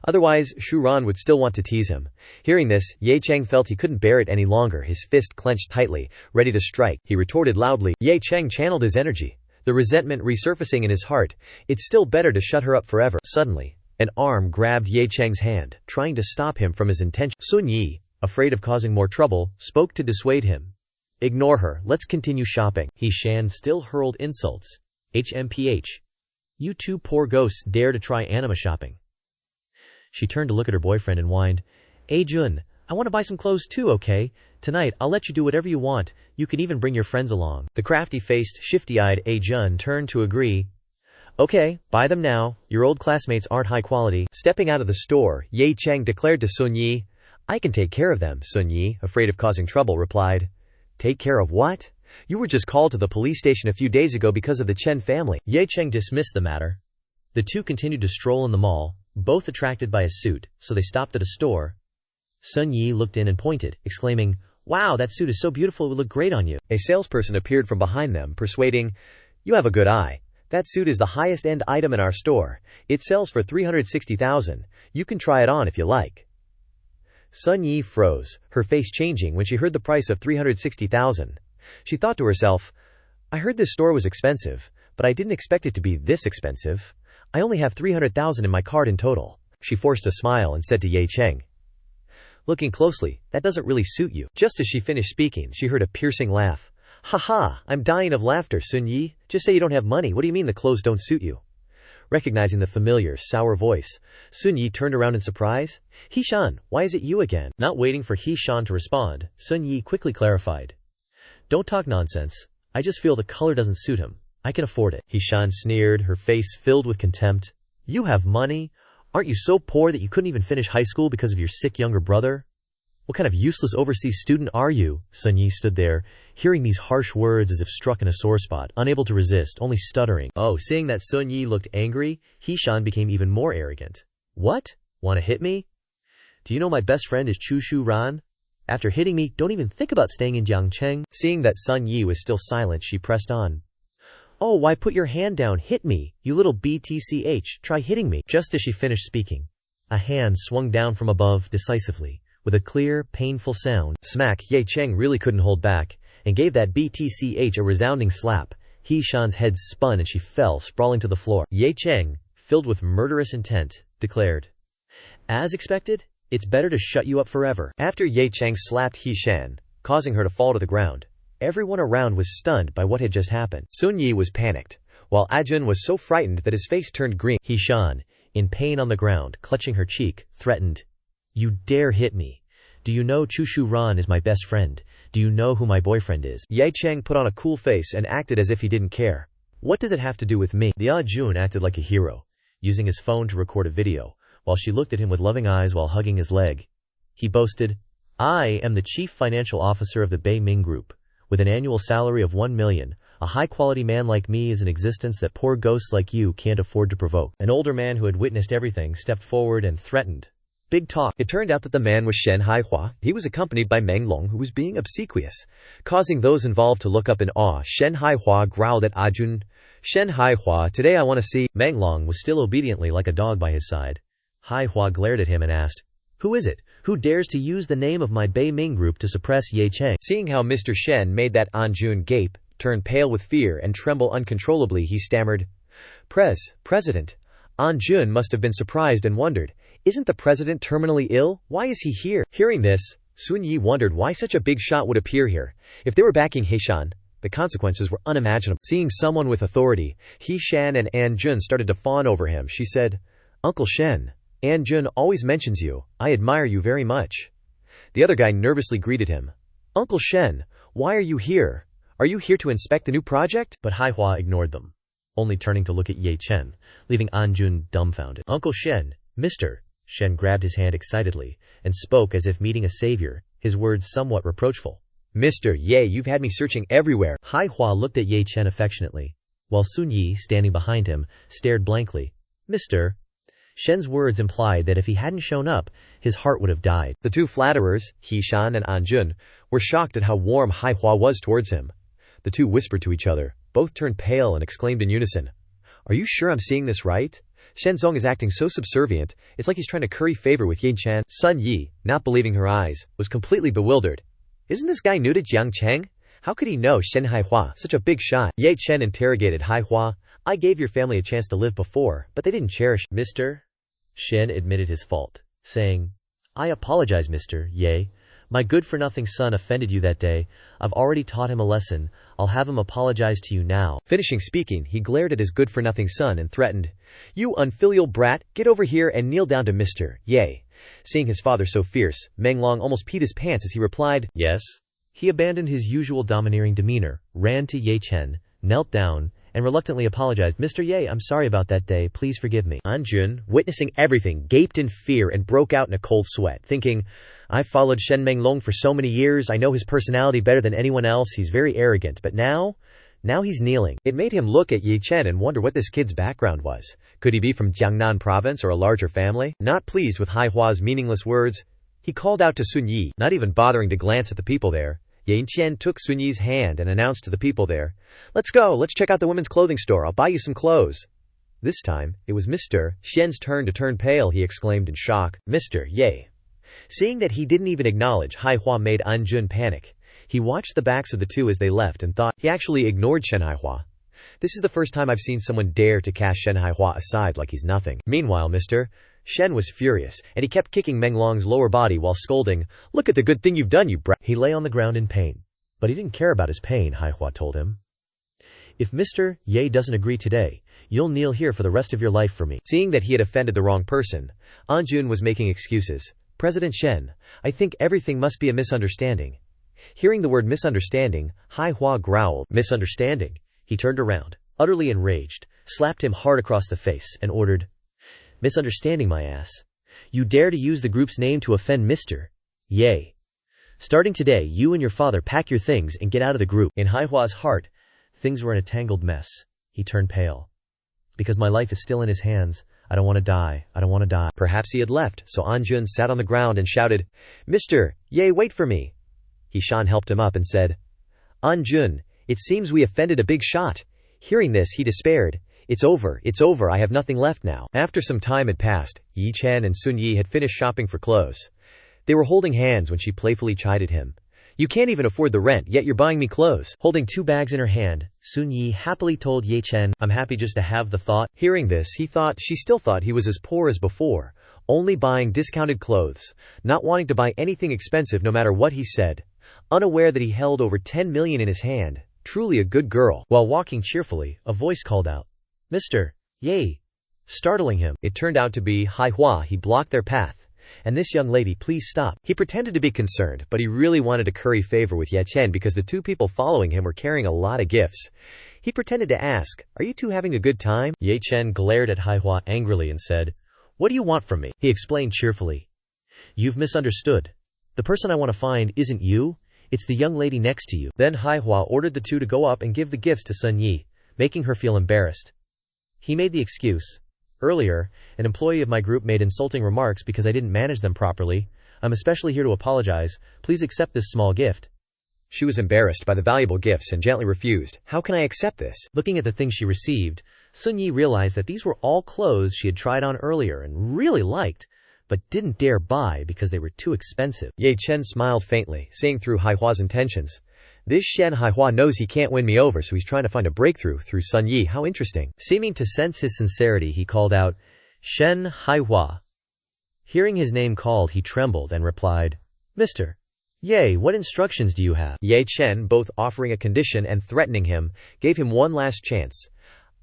Otherwise, Shu Ran would still want to tease him. Hearing this, Ye Cheng felt he couldn't bear it any longer, his fist clenched tightly, ready to strike. He retorted loudly. Ye Cheng channeled his energy, the resentment resurfacing in his heart. It's still better to shut her up forever. Suddenly, an arm grabbed Ye Cheng's hand, trying to stop him from his intention. Sun Yi, afraid of causing more trouble, spoke to dissuade him. Ignore her, let's continue shopping. He Shan still hurled insults. HMPH. You two poor ghosts dare to try anima shopping. She turned to look at her boyfriend and whined, Hey Jun, I want to buy some clothes too, okay? Tonight, I'll let you do whatever you want. You can even bring your friends along. The crafty-faced, shifty-eyed A Jun turned to agree. Okay, buy them now. Your old classmates aren't high quality. Stepping out of the store, Ye Cheng declared to Sun Yi, I can take care of them. Sun Yi, afraid of causing trouble, replied. Take care of what? You were just called to the police station a few days ago because of the Chen family. Ye Cheng dismissed the matter. The two continued to stroll in the mall, both attracted by a suit, so they stopped at a store. Sun Yi looked in and pointed, exclaiming, Wow, that suit is so beautiful, it would look great on you. A salesperson appeared from behind them, persuading, You have a good eye. That suit is the highest-end item in our store. It sells for 360,000. You can try it on if you like. Sun Yi froze, her face changing when she heard the price of 360,000. She thought to herself, I heard this store was expensive, but I didn't expect it to be this expensive. I only have 300,000 in my card in total. She forced a smile and said to Ye Cheng, Looking closely, that doesn't really suit you. Just as she finished speaking, she heard a piercing laugh. Ha ha, I'm dying of laughter, Sun Yi. Just say you don't have money. What do you mean the clothes don't suit you? Recognizing the familiar, sour voice, Sun Yi turned around in surprise. He Shan, why is it you again? Not waiting for He Shan to respond, Sun Yi quickly clarified. Don't talk nonsense. I just feel the color doesn't suit him. I can afford it. He Shan sneered, her face filled with contempt. You have money? Aren't you so poor that you couldn't even finish high school because of your sick younger brother? What kind of useless overseas student are you? Sun Yi stood there, hearing these harsh words as if struck in a sore spot, unable to resist, only stuttering. Oh, seeing that Sun Yi looked angry, He Shan became even more arrogant. What? Want to hit me? Do you know my best friend is Chu Shu Ran? After hitting me, don't even think about staying in Jiang Cheng. Seeing that Sun Yi was still silent, she pressed on. Oh, why put your hand down? Hit me, you little BTCH. Try hitting me. Just as she finished speaking, a hand swung down from above decisively. With a clear, painful sound, smack, Ye Cheng really couldn't hold back, and gave that BTCH a resounding slap. He Shan's head spun and she fell, sprawling to the floor. Ye Cheng, filled with murderous intent, declared, As expected, it's better to shut you up forever. After Ye Cheng slapped He Shan, causing her to fall to the ground, everyone around was stunned by what had just happened. Sun Yi was panicked, while Ajun was so frightened that his face turned green. He Shan, in pain on the ground, clutching her cheek, threatened, You dare hit me. Do you know Chu Shu Ran is my best friend? Do you know who my boyfriend is? Ye Cheng put on a cool face and acted as if he didn't care. What does it have to do with me? The Ajun acted like a hero, using his phone to record a video, while she looked at him with loving eyes while hugging his leg. He boasted, I am the chief financial officer of the Bei Ming Group. With an annual salary of 1 million, a high-quality man like me is an existence that poor ghosts like you can't afford to provoke. An older man who had witnessed everything stepped forward and threatened. Big talk. It turned out that the man was Shen Haihua. He was accompanied by Meng Long, who was being obsequious, causing those involved to look up in awe. Shen Haihua growled at Ajun. Shen Haihua, today I want to see. Meng Long was still obediently like a dog by his side. Haihua glared at him and asked, Who is it? Who dares to use the name of my Bei Ming Group to suppress Ye Cheng? Seeing how Mr. Shen made that Anjun gape, turn pale with fear and tremble uncontrollably, he stammered, President. Anjun must have been surprised and wondered, Isn't the president terminally ill? Why is he here? Hearing this, Sun Yi wondered why such a big shot would appear here. If they were backing He Shan, the consequences were unimaginable. Seeing someone with authority, He Shan and Anjun started to fawn over him. She said, Uncle Shen, Anjun always mentions you. I admire you very much. The other guy nervously greeted him. Uncle Shen, why are you here? Are you here to inspect the new project? But Haihua ignored them, only turning to look at Ye Chen, leaving Anjun dumbfounded. Uncle Shen, Mr. Shen grabbed his hand excitedly and spoke as if meeting a savior, his words somewhat reproachful. Mr. Ye, you've had me searching everywhere. Haihua looked at Ye Chen affectionately, while Sun Yi, standing behind him, stared blankly. Mr. Shen's words implied that if he hadn't shown up, his heart would have died. The two flatterers, He Shan and Anjun, were shocked at how warm Haihua was towards him. The two whispered to each other, both turned pale and exclaimed in unison, Are you sure I'm seeing this right? Shenzong is acting so subservient, it's like he's trying to curry favor with Yin Chan. Sun Yi, not believing her eyes, was completely bewildered. Isn't this guy new to Jiang Cheng? How could he know Shen Haihua, such a big shot? Ye Chen interrogated Haihua. I gave your family a chance to live before, but they didn't cherish. Mr. Shen admitted his fault, saying, I apologize, Mr. Ye. My good-for-nothing son offended you that day. I've already taught him a lesson. I'll have him apologize to you now." Finishing speaking, he glared at his good-for-nothing son and threatened, "You unfilial brat, get over here and kneel down to Mr. Ye." Seeing his father so fierce, Meng Long almost peed his pants as he replied, "Yes?" He abandoned his usual domineering demeanor, ran to Ye Chen, knelt down, and reluctantly apologized. "Mr. Ye, I'm sorry about that day. Please forgive me." Anjun, witnessing everything, gaped in fear and broke out in a cold sweat, thinking, "I've followed Shen Menglong for so many years. I know his personality better than anyone else. He's very arrogant, but now he's kneeling." It made him look at Yi Chen and wonder what this kid's background was. Could he be from Jiangnan province or a larger family? Not pleased with Hai Hua's meaningless words, he called out to Sun Yi, not even bothering to glance at the people there. Yi Chen took Sun Yi's hand and announced to the people there, "Let's go, let's check out the women's clothing store. I'll buy you some clothes." This time, it was Mr. Shen's turn to turn pale. He exclaimed in shock, "Mr. Ye." Seeing that he didn't even acknowledge Hai Hua made Anjun panic. He watched the backs of the two as they left and thought he actually ignored Shen Hai Hua. This is the first time I've seen someone dare to cast Shen Hai Hua aside like he's nothing. Meanwhile, Mr. Shen was furious, and he kept kicking Meng Long's lower body while scolding, "Look at the good thing you've done, you brat." He lay on the ground in pain, but he didn't care about his pain, Hai Hua told him. "If Mr. Ye doesn't agree today, you'll kneel here for the rest of your life for me." Seeing that he had offended the wrong person, Anjun was making excuses. "President Shen, I think everything must be a misunderstanding." Hearing the word misunderstanding, Hai Hua growled. "Misunderstanding?" He turned around, utterly enraged, slapped him hard across the face, and ordered, "Misunderstanding my ass. You dare to use the group's name to offend Mr. Ye. Starting today, you and your father pack your things and get out of the group." In Hai Hua's heart, things were in a tangled mess. He turned pale. "Because my life is still in his hands. I don't want to die. I don't want to die." Perhaps he had left, so Anjun sat on the ground and shouted, "Mr. Ye, wait for me." He-shan helped him up and said, "Anjun, it seems we offended a big shot." Hearing this, he despaired. It's over, I have nothing left now." After some time had passed, Yi Chen and Sun Yi had finished shopping for clothes. They were holding hands when she playfully chided him. "You can't even afford the rent, yet you're buying me clothes." Holding 2 bags in her hand, Sun Yi happily told Ye Chen, "I'm happy just to have the thought." Hearing this, she still thought he was as poor as before, only buying discounted clothes, not wanting to buy anything expensive no matter what he said, unaware that he held over 10 million in his hand. Truly a good girl. While walking cheerfully, a voice called out, "Mr. Ye," startling him. It turned out to be Hai Hua. He blocked their path. "And this young lady, please stop." He pretended to be concerned, but he really wanted to curry favor with Ye Chen because the 2 people following him were carrying a lot of gifts. He pretended to ask, "Are you 2 having a good time?" Ye Chen glared at Hai Hua angrily and said, "What do you want from me?" He explained cheerfully, "You've misunderstood. The person I want to find isn't you. It's the young lady next to you." Then Hai Hua ordered the 2 to go up and give the gifts to Sun Yi, making her feel embarrassed. He made the excuse, "Earlier, an employee of my group made insulting remarks because I didn't manage them properly. I'm especially here to apologize. Please accept this small gift." She was embarrassed by the valuable gifts and gently refused. "How can I accept this?" Looking at the things she received, Sun Yi realized that these were all clothes she had tried on earlier and really liked, but didn't dare buy because they were too expensive. Ye Chen smiled faintly, seeing through Hai Hua's intentions. This Shen Hai Hua knows he can't win me over, so he's trying to find a breakthrough through Sun Yi. How interesting. Seeming to sense his sincerity, he called out, "Shen Hai Hua." Hearing his name called, he trembled and replied, "Mr. Ye, what instructions do you have?" Ye Chen, both offering a condition and threatening him, gave him one last chance.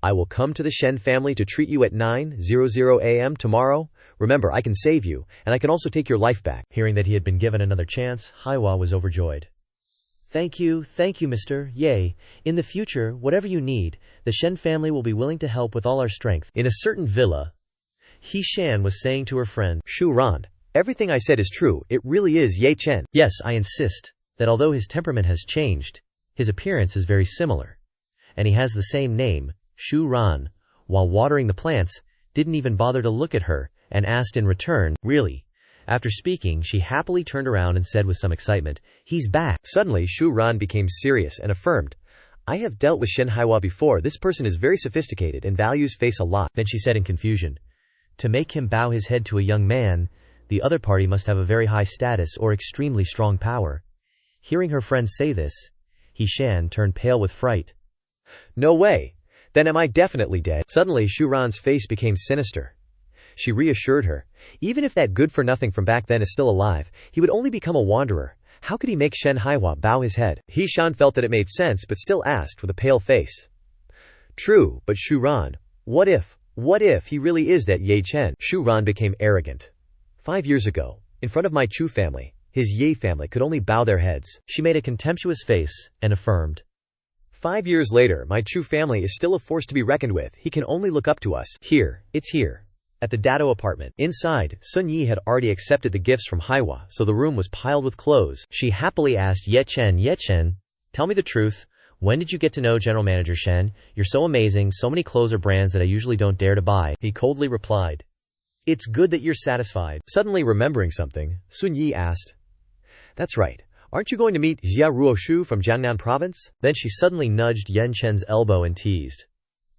"I will come to the Shen family to treat you at 9:00 a.m. tomorrow. Remember, I can save you, and I can also take your life back." Hearing that he had been given another chance, Hai Hua was overjoyed. Thank you, Mr. Ye. In the future, whatever you need, the Shen family will be willing to help with all our strength." In a certain villa, He Shan was saying to her friend, "Shu Ran, everything I said is true. It really is Ye Chen." "Yes, I insist that although his temperament has changed, his appearance is very similar. And he has the same name, Shu Ran." While watering the plants, didn't even bother to look at her, and asked in return, "Really?" After speaking, she happily turned around and said with some excitement, "He's back." Suddenly, Shu Ran became serious and affirmed, "I have dealt with Shen Haiwa before. This person is very sophisticated and values face a lot." Then she said in confusion, "To make him bow his head to a young man, the other party must have a very high status or extremely strong power." Hearing her friend say this, He Shan turned pale with fright. "No way. Then am I definitely dead?" Suddenly, Shu Ran's face became sinister. She reassured her, even if that good-for-nothing from back then is still alive, he would only become a wanderer, How could he make Shen Haihua bow his head? He Shan felt that it made sense but still asked with a pale face. True, but Shu Ran, what if he really is that Ye Chen? Shu Ran became arrogant. 5 years ago, in front of my Chu family, his Ye family could only bow their heads. She made a contemptuous face and affirmed. 5 years later, my Chu family is still a force to be reckoned with. He can only look up to us. Here, it's here. At the Dado apartment. Inside, Sun Yi had already accepted the gifts from Haihua, so the room was piled with clothes. She happily asked Ye Chen, tell me the truth. When did you get to know General Manager Shen? You're so amazing, so many clothes or brands that I usually don't dare to buy. He coldly replied. It's good that you're satisfied. Suddenly remembering something, Sun Yi asked. That's right. Aren't you going to meet Jia Ruoshu from Jiangnan province? Then she suddenly nudged Yan Chen's elbow and teased.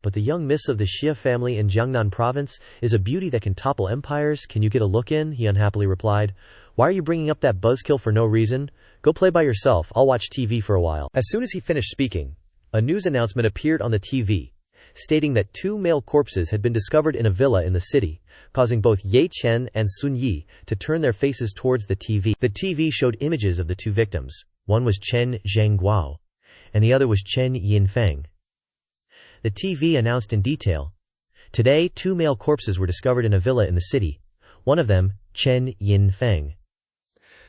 But the young miss of the Xia family in Jiangnan province is a beauty that can topple empires. Can you get a look in? He unhappily replied. Why are you bringing up that buzzkill for no reason? Go play by yourself. I'll watch TV for a while. As soon as he finished speaking, a news announcement appeared on the TV, stating that 2 male corpses had been discovered in a villa in the city, causing both Ye Chen and Sun Yi to turn their faces towards the TV. The TV showed images of the 2 victims. One was Chen Zhengguo, and the other was Chen Yinfeng. The TV announced in detail, today 2 male corpses were discovered in a villa in the city, one of them, Chen Yinfeng,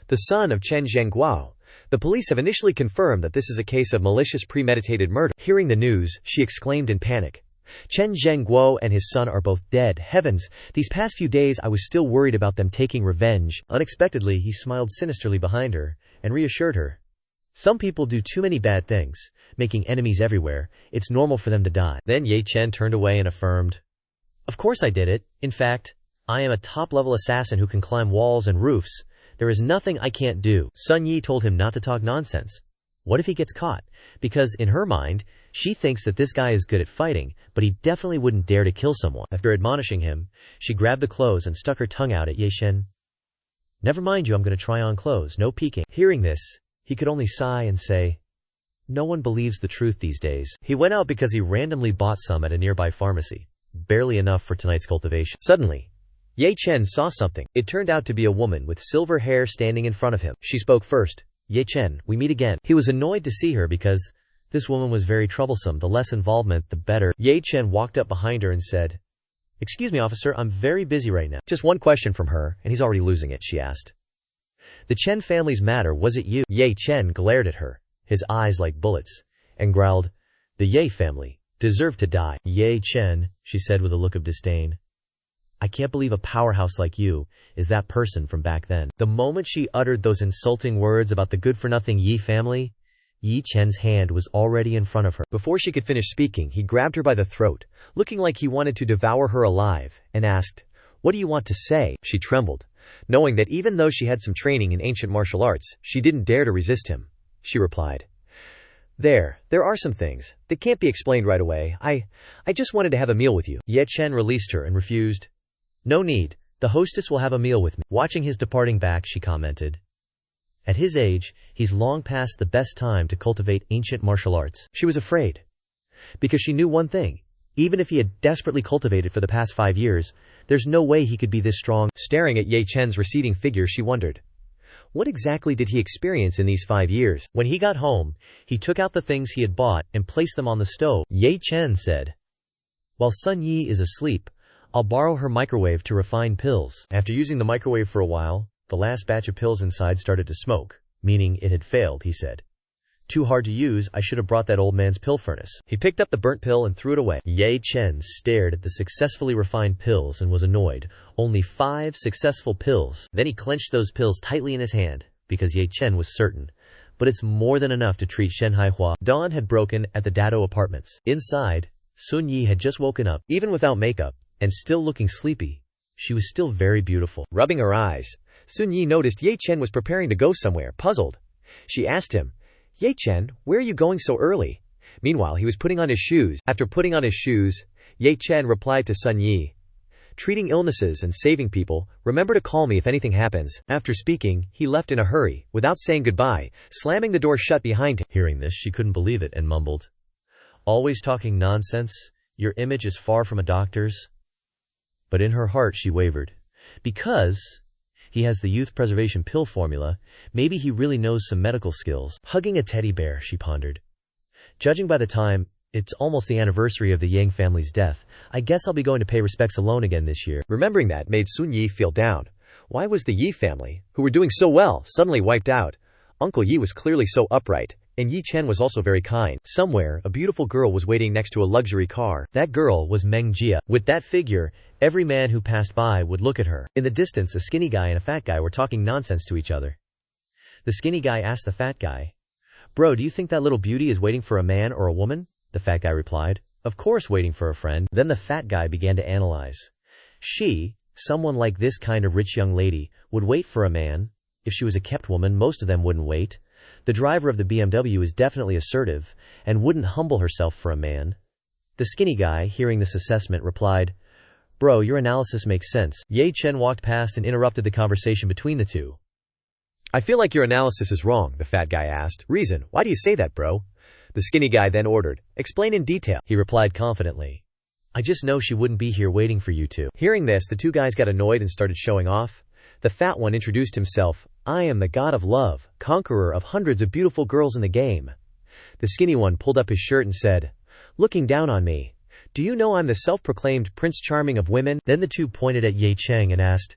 the son of Chen Zhengguo. The police have initially confirmed that this is a case of malicious premeditated murder. Hearing the news, she exclaimed in panic. Chen Zhengguo and his son are both dead. Heavens, these past few days I was still worried about them taking revenge. Unexpectedly, he smiled sinisterly behind her and reassured her. Some people do too many bad things, making enemies everywhere. It's normal for them to die. Then Ye Chen turned away and affirmed. Of course I did it. In fact, I am a top-level assassin who can climb walls and roofs. There is nothing I can't do. Sun Yi told him not to talk nonsense. What if he gets caught? Because, in her mind, she thinks that this guy is good at fighting, but he definitely wouldn't dare to kill someone. After admonishing him, she grabbed the clothes and stuck her tongue out at Ye Chen. Never mind you, I'm going to try on clothes, no peeking. Hearing this, he could only sigh and say, no one believes the truth these days. He went out because he randomly bought some at a nearby pharmacy. Barely enough for tonight's cultivation. Suddenly, Ye Chen saw something. It turned out to be a woman with silver hair standing in front of him. She spoke first. Ye Chen, we meet again. He was annoyed to see her because this woman was very troublesome. The less involvement, the better. Ye Chen walked up behind her and said, excuse me, officer, I'm very busy right now. Just one question from her, and he's already losing it, she asked. The Chen family's matter, was it you? Ye Chen glared at her, his eyes like bullets, and growled, the Ye family deserve to die. Ye Chen, she said with a look of disdain. I can't believe a powerhouse like you is that person from back then. The moment she uttered those insulting words about the good-for-nothing Yi family, Ye Chen's hand was already in front of her. Before she could finish speaking, he grabbed her by the throat, looking like he wanted to devour her alive, and asked, what do you want to say? She trembled, knowing that even though she had some training in ancient martial arts, she didn't dare to resist him. She replied, There are some things that can't be explained right away. I just wanted to have a meal with you. Ye Chen released her and refused. No need. The hostess will have a meal with me. Watching his departing back, she commented. At his age, he's long past the best time to cultivate ancient martial arts. She was afraid. Because she knew one thing. Even if he had desperately cultivated for the past 5 years, there's no way he could be this strong. Staring at Ye Chen's receding figure, she wondered. What exactly did he experience in these 5 years? When he got home, he took out the things he had bought and placed them on the stove. Ye Chen said, While Sun Yi is asleep, I'll borrow her microwave to refine pills. After using the microwave for a while, the last batch of pills inside started to smoke, meaning it had failed, he said. Too hard to use, I should have brought that old man's pill furnace. He picked up the burnt pill and threw it away. Ye Chen stared at the successfully refined pills and was annoyed. Only 5 successful pills. Then he clenched those pills tightly in his hand, because Ye Chen was certain. But it's more than enough to treat Shen Haihua. Dawn had broken at the Dado apartments. Inside, Sun Yi had just woken up. Even without makeup, and still looking sleepy, she was still very beautiful. Rubbing her eyes, Sun Yi noticed Ye Chen was preparing to go somewhere, puzzled. She asked him, Ye Chen, where are you going so early? Meanwhile, he was putting on his shoes. After putting on his shoes, Ye Chen replied to Sun Yi, Treating illnesses and saving people, remember to call me if anything happens. After speaking, he left in a hurry, without saying goodbye, slamming the door shut behind him. Hearing this, she couldn't believe it and mumbled, Always talking nonsense, your image is far from a doctor's. But in her heart she wavered. Because He has the youth preservation pill formula. Maybe he really knows some medical skills. Hugging a teddy bear, she pondered. Judging by the time, it's almost the anniversary of the Yang family's death. I guess I'll be going to pay respects alone again this year. Remembering that made Sun Yi feel down. Why was the Yi family, who were doing so well, suddenly wiped out? Uncle Yi was clearly so upright, and Yi Chen was also very kind. Somewhere, a beautiful girl was waiting next to a luxury car. That girl was Meng Jia. With that figure, every man who passed by would look at her. In the distance, a skinny guy and a fat guy were talking nonsense to each other. The skinny guy asked the fat guy, "Bro, do you think that little beauty is waiting for a man or a woman?" The fat guy replied, "Of course, waiting for a friend." Then the fat guy began to analyze. Someone like this kind of rich young lady, would wait for a man. If she was a kept woman, most of them wouldn't wait. The driver of the BMW is definitely assertive, and wouldn't humble herself for a man. The skinny guy, hearing this assessment, replied, "Bro, your analysis makes sense." Ye Chen walked past and interrupted the conversation between the two. "I feel like your analysis is wrong," the fat guy asked. "Reason, why do you say that, bro?" The skinny guy then ordered, "Explain in detail." He replied confidently, "I just know she wouldn't be here waiting for you two." Hearing this, the two guys got annoyed and started showing off. The fat one introduced himself. "I am the god of love, conqueror of hundreds of beautiful girls in the game." The skinny one pulled up his shirt and said, looking down on me, "Do you know I'm the self-proclaimed Prince Charming of women?" Then the two pointed at Ye Cheng and asked,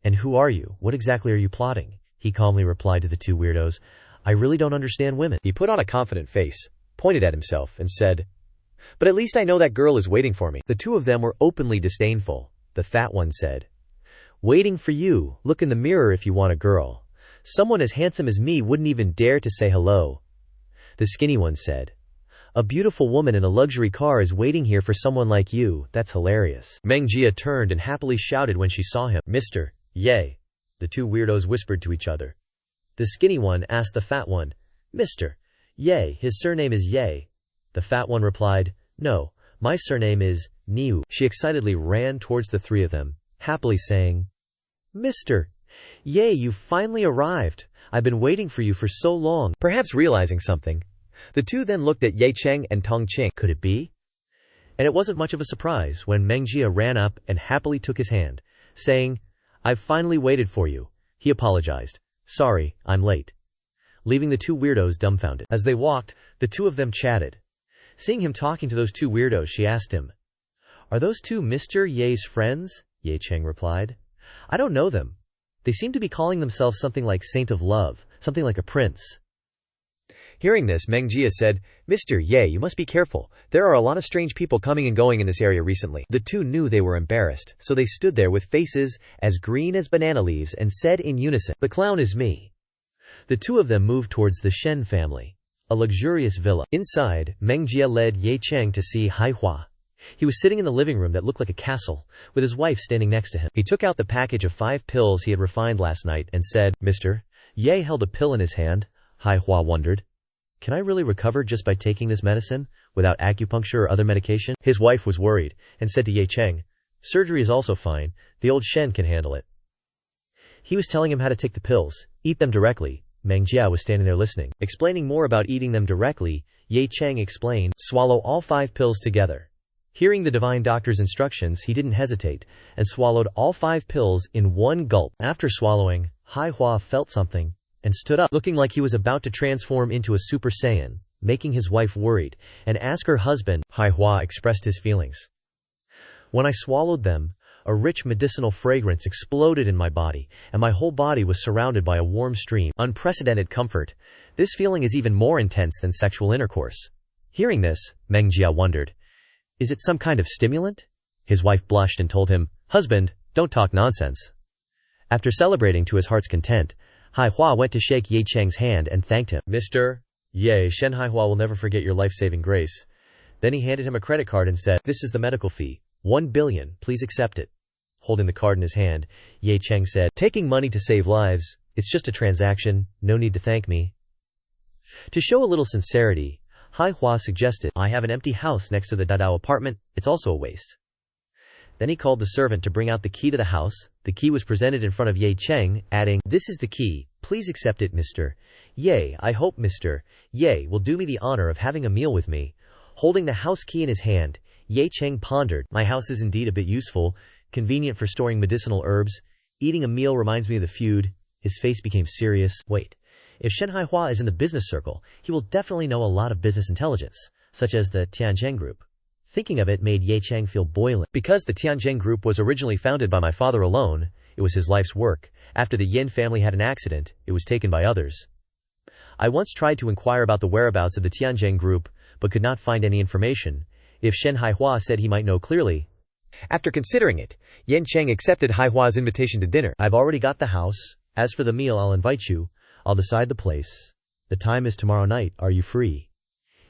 "And who are you? What exactly are you plotting?" He calmly replied to the two weirdos, "I really don't understand women." He put on a confident face, pointed at himself, and said, "But at least I know that girl is waiting for me." The two of them were openly disdainful. The fat one said, "Waiting for you, look in the mirror if you want a girl. Someone as handsome as me wouldn't even dare to say hello." The skinny one said, "A beautiful woman in a luxury car is waiting here for someone like you, that's hilarious." Meng Jia turned and happily shouted when she saw him. "Mr. Ye." The two weirdos whispered to each other. The skinny one asked the fat one, "Mr. Ye, his surname is Ye." The fat one replied, "No, my surname is Niu." She excitedly ran towards the three of them, happily saying, "Mr. Ye, you finally arrived. I've been waiting for you for so long." Perhaps realizing something, the two then looked at Ye Cheng and Tong Qing. Could it be? And it wasn't much of a surprise when Meng Jia ran up and happily took his hand, saying, "I've finally waited for you." He apologized. "Sorry, I'm late." Leaving the two weirdos dumbfounded. As they walked, the two of them chatted. Seeing him talking to those two weirdos, she asked him, "Are those two Mr. Ye's friends?" Ye Cheng replied, "I don't know them. They seem to be calling themselves something like Saint of Love, something like a prince." Hearing this, Meng Jia said, "Mr. Ye, you must be careful. There are a lot of strange people coming and going in this area recently." The two knew they were embarrassed, so they stood there with faces as green as banana leaves and said in unison, "The clown is me." The two of them moved towards the Shen family, a luxurious villa. Inside, Meng Jia led Ye Cheng to see Manhwa. He was sitting in the living room that looked like a castle, with his wife standing next to him. He took out the package of 5 pills he had refined last night and said, "Mr." Ye held a pill in his hand. Manhwa wondered, "Can I really recover just by taking this medicine, without acupuncture or other medication?" His wife was worried, and said to Ye Cheng, "Surgery is also fine. The old Shen can handle it." He was telling him how to take the pills, eat them directly. Meng Jia was standing there listening. Explaining more about eating them directly, Ye Cheng explained, "Swallow all 5 pills together." Hearing the divine doctor's instructions, he didn't hesitate, and swallowed all 5 pills in one gulp. After swallowing, Manhwa felt something, and stood up, looking like he was about to transform into a Super Saiyan, making his wife worried, and ask her husband. Manhwa expressed his feelings. "When I swallowed them, a rich medicinal fragrance exploded in my body, and my whole body was surrounded by a warm stream. Unprecedented comfort. This feeling is even more intense than sexual intercourse." Hearing this, Meng Jia wondered, "Is it some kind of stimulant?" His wife blushed and told him, "Husband, don't talk nonsense." After celebrating to his heart's content, Manhwa went to shake Ye Cheng's hand and thanked him. "Mr. Ye, Shen Manhwa will never forget your life-saving grace." Then he handed him a credit card and said, "This is the medical fee. 1 billion, please accept it." Holding the card in his hand, Ye Cheng said, "Taking money to save lives, it's just a transaction, no need to thank me." To show a little sincerity, Manhwa suggested, "I have an empty house next to the Dadao apartment, it's also a waste." Then he called the servant to bring out the key to the house. The key was presented in front of Ye Cheng, adding, "This is the key, please accept it, Mr. Ye. I hope Mr. Ye will do me the honor of having a meal with me." Holding the house key in his hand, Ye Cheng pondered, "My house is indeed a bit useful, convenient for storing medicinal herbs, Eating a meal reminds me of the feud. His face became serious. Wait, if Shen Haihua is in the business circle, he will definitely know a lot of business intelligence, such as the Tianjin Group. Thinking of it made Ye Cheng feel boiling. Because the Tianjin Group was originally founded by my father alone, it was his life's work. After the Yin family had an accident, it was taken by others. I once tried to inquire about the whereabouts of the Tianjin Group, but could not find any information. If Shen Haihua said he might know clearly. After considering it, Yan Cheng accepted Haihua's invitation to dinner. I've already got the house. As for the meal, I'll invite you. I'll decide the place. The time is tomorrow night. Are you free?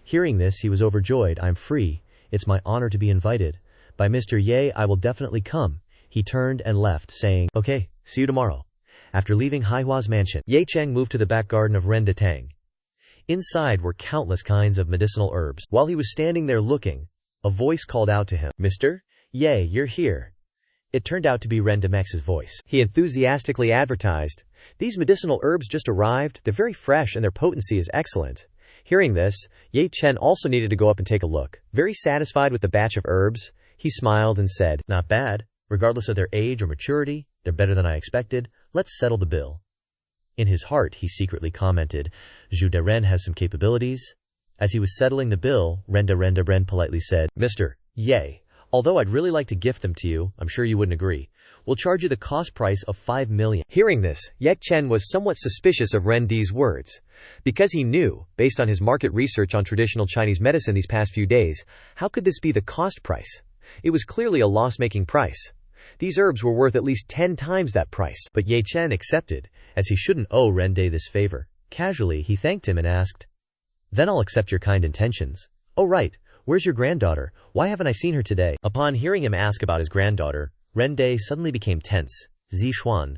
Hearing this, he was overjoyed. I'm free. It's my honor to be invited. By Mr. Ye, I will definitely come. He turned and left, saying, okay, see you tomorrow. After leaving Haihua's mansion, Ye Cheng moved to the back garden of Ren de Tang. Inside were countless kinds of medicinal herbs. While he was standing there looking, a voice called out to him, Mr. Ye, you're here. It turned out to be Ren de Max's voice. He enthusiastically advertised, these medicinal herbs just arrived, they're very fresh and their potency is excellent. Hearing this, Ye Chen also needed to go up and take a look. Very satisfied with the batch of herbs, he smiled and said, not bad. Regardless of their age or maturity, they're better than I expected. Let's settle the bill. In his heart, he secretly commented, Zhu de Ren has some capabilities. As he was settling the bill, Ren de Ren politely said, Mr. Ye, although I'd really like to gift them to you, I'm sure you wouldn't agree. We'll charge you the cost price of 5 million. Hearing this, Ye Chen was somewhat suspicious of Ren Di's words. Because he knew, based on his market research on traditional Chinese medicine these past few days, how could this be the cost price? It was clearly a loss-making price. These herbs were worth at least 10 times that price. But Ye Chen accepted, as he shouldn't owe Ren Di this favor. Casually, he thanked him and asked, then I'll accept your kind intentions. Oh right, where's your granddaughter? Why haven't I seen her today? Upon hearing him ask about his granddaughter, Ren Di suddenly became tense. Zixuan.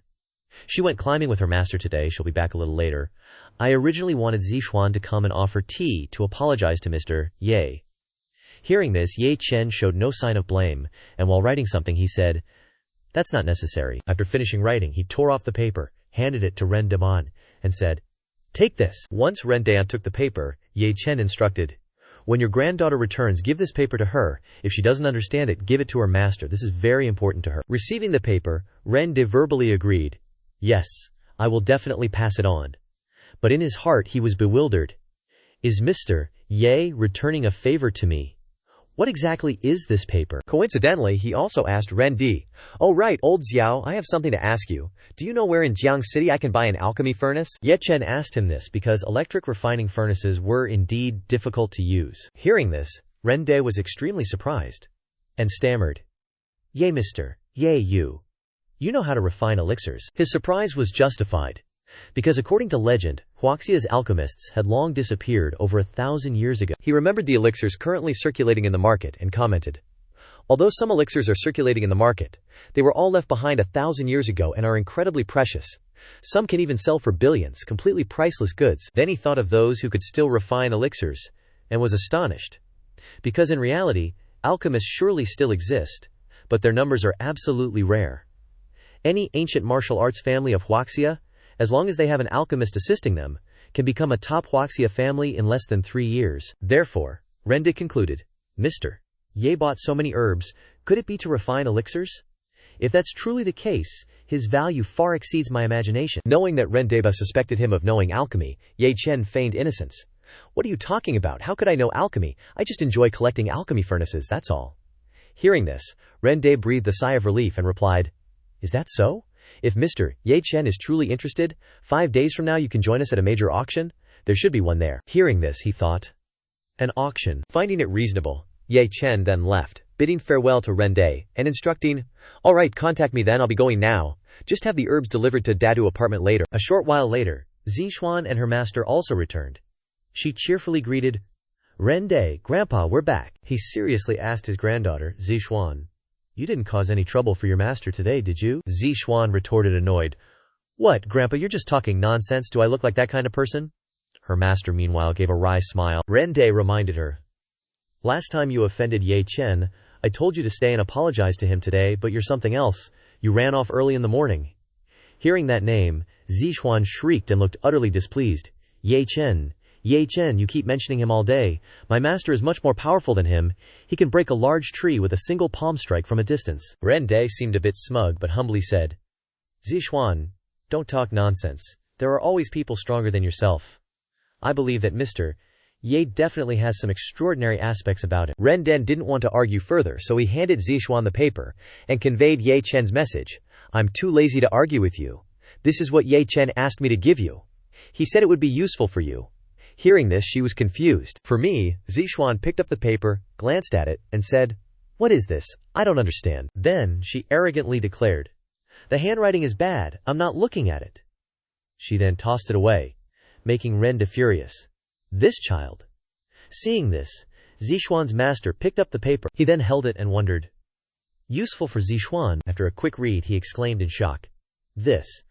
She went climbing with her master today. She'll be back a little later. I originally wanted Zixuan to come and offer tea to apologize to Mr. Ye. Hearing this, Ye Chen showed no sign of blame, and while writing something he said, that's not necessary. After finishing writing, he tore off the paper, handed it to Ren Deman, and said, take this. Once Ren Dean took the paper, Ye Chen instructed, when your granddaughter returns, give this paper to her. If she doesn't understand it, give it to her master. This is very important to her. Receiving the paper, Ren De verbally agreed, yes, I will definitely pass it on. But in his heart he was bewildered. Is Mr. Ye returning a favor to me? What exactly is this paper? Coincidentally, he also asked Ren Di, oh right, old Xiao, I have something to ask you. Do you know where in Jiang City I can buy an alchemy furnace? Ye Chen asked him this because electric refining furnaces were indeed difficult to use. Hearing this, Ren Di was extremely surprised and stammered, Ye Mr. Ye you know how to refine elixirs. His surprise was justified. Because according to legend, Huaxia's alchemists had long disappeared over 1,000 years ago. He remembered the elixirs currently circulating in the market and commented, although some elixirs are circulating in the market, they were all left behind 1,000 years ago and are incredibly precious. Some can even sell for billions, completely priceless goods. Then he thought of those who could still refine elixirs, and was astonished. Because in reality, alchemists surely still exist, but their numbers are absolutely rare. Any ancient martial arts family of Huaxia, as long as they have an alchemist assisting them, can become a top Huaxia family in less than 3 years. Therefore, Ren Di concluded, Mr. Ye bought so many herbs, could it be to refine elixirs? If that's truly the case, his value far exceeds my imagination. Knowing that Ren Deba suspected him of knowing alchemy, Ye Chen feigned innocence. What are you talking about? How could I know alchemy? I just enjoy collecting alchemy furnaces, that's all. Hearing this, Ren De breathed a sigh of relief and replied, is that so? If Mr. Ye Chen is truly interested, 5 days from now you can join us at a major auction. There should be one there. Hearing this, he thought, an auction. Finding it reasonable, Ye Chen then left, bidding farewell to Ren De, and instructing, all right, contact me then, I'll be going now. Just have the herbs delivered to Dadu apartment later. A short while later, Zixuan and her master also returned. She cheerfully greeted, Ren De, Grandpa, we're back. He seriously asked his granddaughter, Zixuan, you didn't cause any trouble for your master today, did you? Zixuan retorted annoyed. What, Grandpa, you're just talking nonsense. Do I look like that kind of person? Her master meanwhile gave a wry smile. Ren De reminded her, last time you offended Ye Chen, I told you to stay and apologize to him today, but you're something else. You ran off early in the morning. Hearing that name, Zixuan shrieked and looked utterly displeased. Ye Chen, you keep mentioning him all day. My master is much more powerful than him. He can break a large tree with a single palm strike from a distance. Ren De seemed a bit smug but humbly said, Zixuan, don't talk nonsense. There are always people stronger than yourself. I believe that Mr. Ye definitely has some extraordinary aspects about him. Ren Den didn't want to argue further, so he handed Zixuan the paper and conveyed Ye Chen's message. I'm too lazy to argue with you. This is what Ye Chen asked me to give you. He said it would be useful for you. Hearing this, she was confused. For me, Zixuan picked up the paper, glanced at it, and said, "What is this? I don't understand." Then she arrogantly declared, "The handwriting is bad. I'm not looking at it." She then tossed it away, making Ren De furious. This child. Seeing this, Zixuan's master picked up the paper. He then held it and wondered. Useful for Zixuan. After a quick read, he exclaimed in shock. This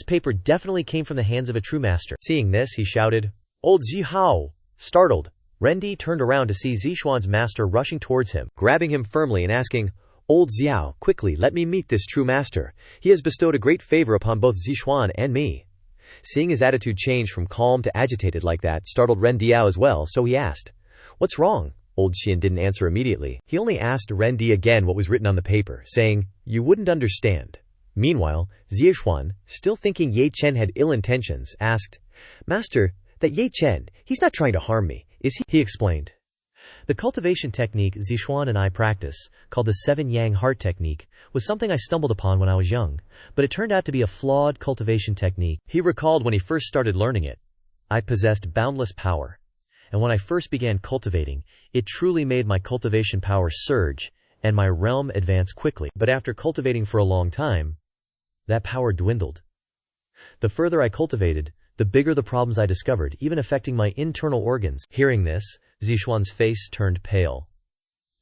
paper definitely came from the hands of a true master. Seeing this, he shouted, "Old Zihao!" Startled, Rendi turned around to see Zixuan's master rushing towards him, grabbing him firmly and asking, "Old Xiao, quickly let me meet this true master. He has bestowed a great favor upon both Zixuan and me." Seeing his attitude change from calm to agitated like that startled Ren Diao as well, so he asked, "What's wrong?" Old Xian didn't answer immediately. He only asked Ren Di again what was written on the paper, saying, "You wouldn't understand." Meanwhile, Zixuan, still thinking Ye Chen had ill intentions, asked, "Master, that Ye Chen, he's not trying to harm me, is he?" He explained. The cultivation technique Zixuan and I practice, called the 7 Yang Heart technique, was something I stumbled upon when I was young, but it turned out to be a flawed cultivation technique. He recalled when he first started learning it. I possessed boundless power, and when I first began cultivating, it truly made my cultivation power surge, and my realm advance quickly. But after cultivating for a long time, that power dwindled. The further I cultivated, the bigger the problems I discovered, even affecting my internal organs. Hearing this, Zixuan's face turned pale.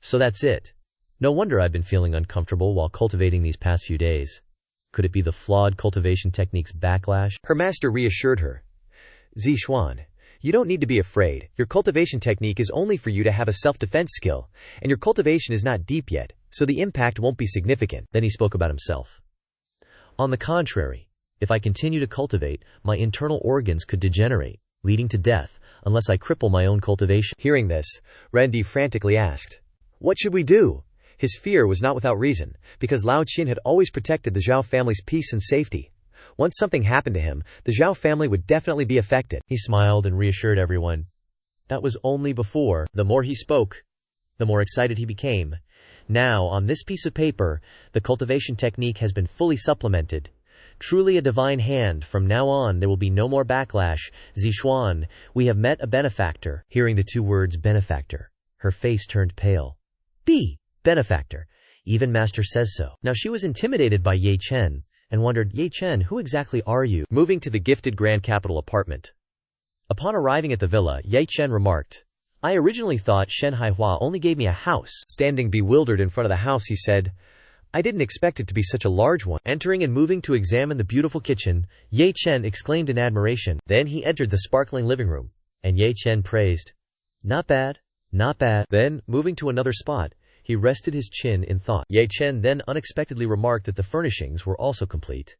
So that's it. No wonder I've been feeling uncomfortable while cultivating these past few days. Could it be the flawed cultivation technique's backlash? Her master reassured her. "Zixuan, you don't need to be afraid. Your cultivation technique is only for you to have a self-defense skill, and your cultivation is not deep yet, so the impact won't be significant." Then he spoke about himself. On the contrary, if I continue to cultivate, my internal organs could degenerate, leading to death, unless I cripple my own cultivation. Hearing this, Rendi frantically asked, "What should we do?" His fear was not without reason, because Lao Qin had always protected the Zhao family's peace and safety. Once something happened to him, the Zhao family would definitely be affected. He smiled and reassured everyone. That was only before. The more he spoke, the more excited he became. Now, on this piece of paper, the cultivation technique has been fully supplemented. Truly a divine hand. From now on, there will be no more backlash. Zixuan, we have met a benefactor. Hearing the two words benefactor, her face turned pale. Benefactor. Even master says so. Now she was intimidated by Ye Chen and wondered, "Ye Chen, who exactly are you?" Moving to the gifted Grand Capital apartment. Upon arriving at the villa, Ye Chen remarked, "I originally thought Shen Haihua only gave me a house." Standing bewildered in front of the house, he said, "I didn't expect it to be such a large one." Entering and moving to examine the beautiful kitchen, Ye Chen exclaimed in admiration. Then he entered the sparkling living room, and Ye Chen praised, "Not bad, not bad." Then, moving to another spot, he rested his chin in thought. Ye Chen then unexpectedly remarked that the furnishings were also complete.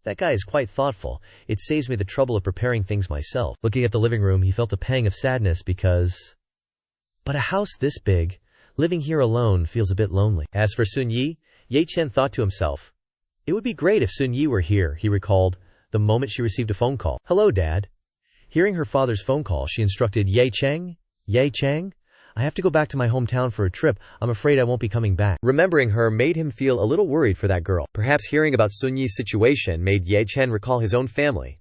That guy is quite thoughtful. It saves me the trouble of preparing things myself. Looking at the living room, he felt a pang of sadness because... But a house this big, living here alone feels a bit lonely. As for Sun Yi, Ye Chen thought to himself, it would be great if Sun Yi were here. He recalled the moment she received a phone call. "Hello, Dad." Hearing her father's phone call, she instructed, "Ye Cheng? Ye Cheng? I have to go back to my hometown for a trip. I'm afraid I won't be coming back." Remembering her made him feel a little worried for that girl. Perhaps hearing about Sun Yi's situation made Ye Chen recall his own family.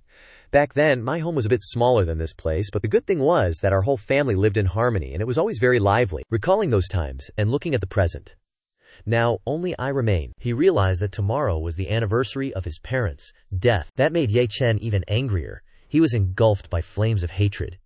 Back then, my home was a bit smaller than this place, but the good thing was that our whole family lived in harmony and it was always very lively. Recalling those times and looking at the present. Now, only I remain. He realized that tomorrow was the anniversary of his parents' death. That made Ye Chen even angrier. He was engulfed by flames of hatred.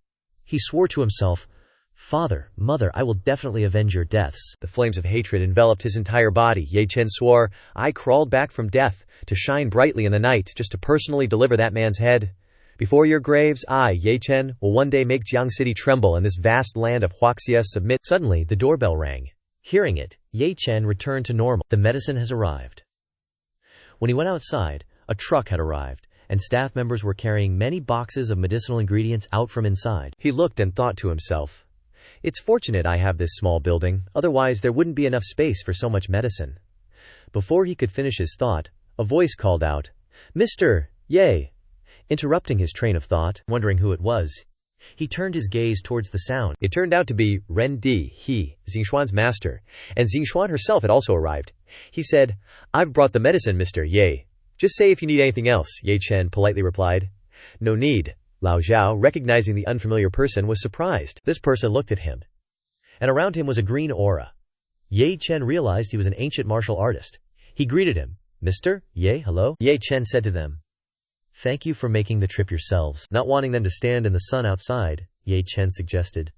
He swore to himself, "Father, mother, I will definitely avenge your deaths." The flames of hatred enveloped his entire body. Ye Chen swore, "I crawled back from death to shine brightly in the night just to personally deliver that man's head. Before your graves, I, Ye Chen, will one day make Jiang City tremble and this vast land of Huaxia submit." Suddenly, the doorbell rang. Hearing it, Ye Chen returned to normal. The medicine has arrived. When he went outside, a truck had arrived, and staff members were carrying many boxes of medicinal ingredients out from inside. He looked and thought to himself, "It's fortunate I have this small building, otherwise there wouldn't be enough space for so much medicine." Before he could finish his thought, a voice called out, Mr. Ye, interrupting his train of thought, wondering who it was. He turned his gaze towards the sound. It turned out to be Ren Di, Xingxuan's master, and Xingxuan herself had also arrived. He said, "I've brought the medicine, Mr. Ye. Just say if you need anything else," Ye Chen politely replied. "No need." Lao Zhao, recognizing the unfamiliar person, was surprised. This person looked at him, and around him was a green aura. Ye Chen realized he was an ancient martial artist. He greeted him. "Mr. Ye, hello?" Ye Chen said to them, "Thank you for making the trip yourselves." Not wanting them to stand in the sun outside, Ye Chen suggested,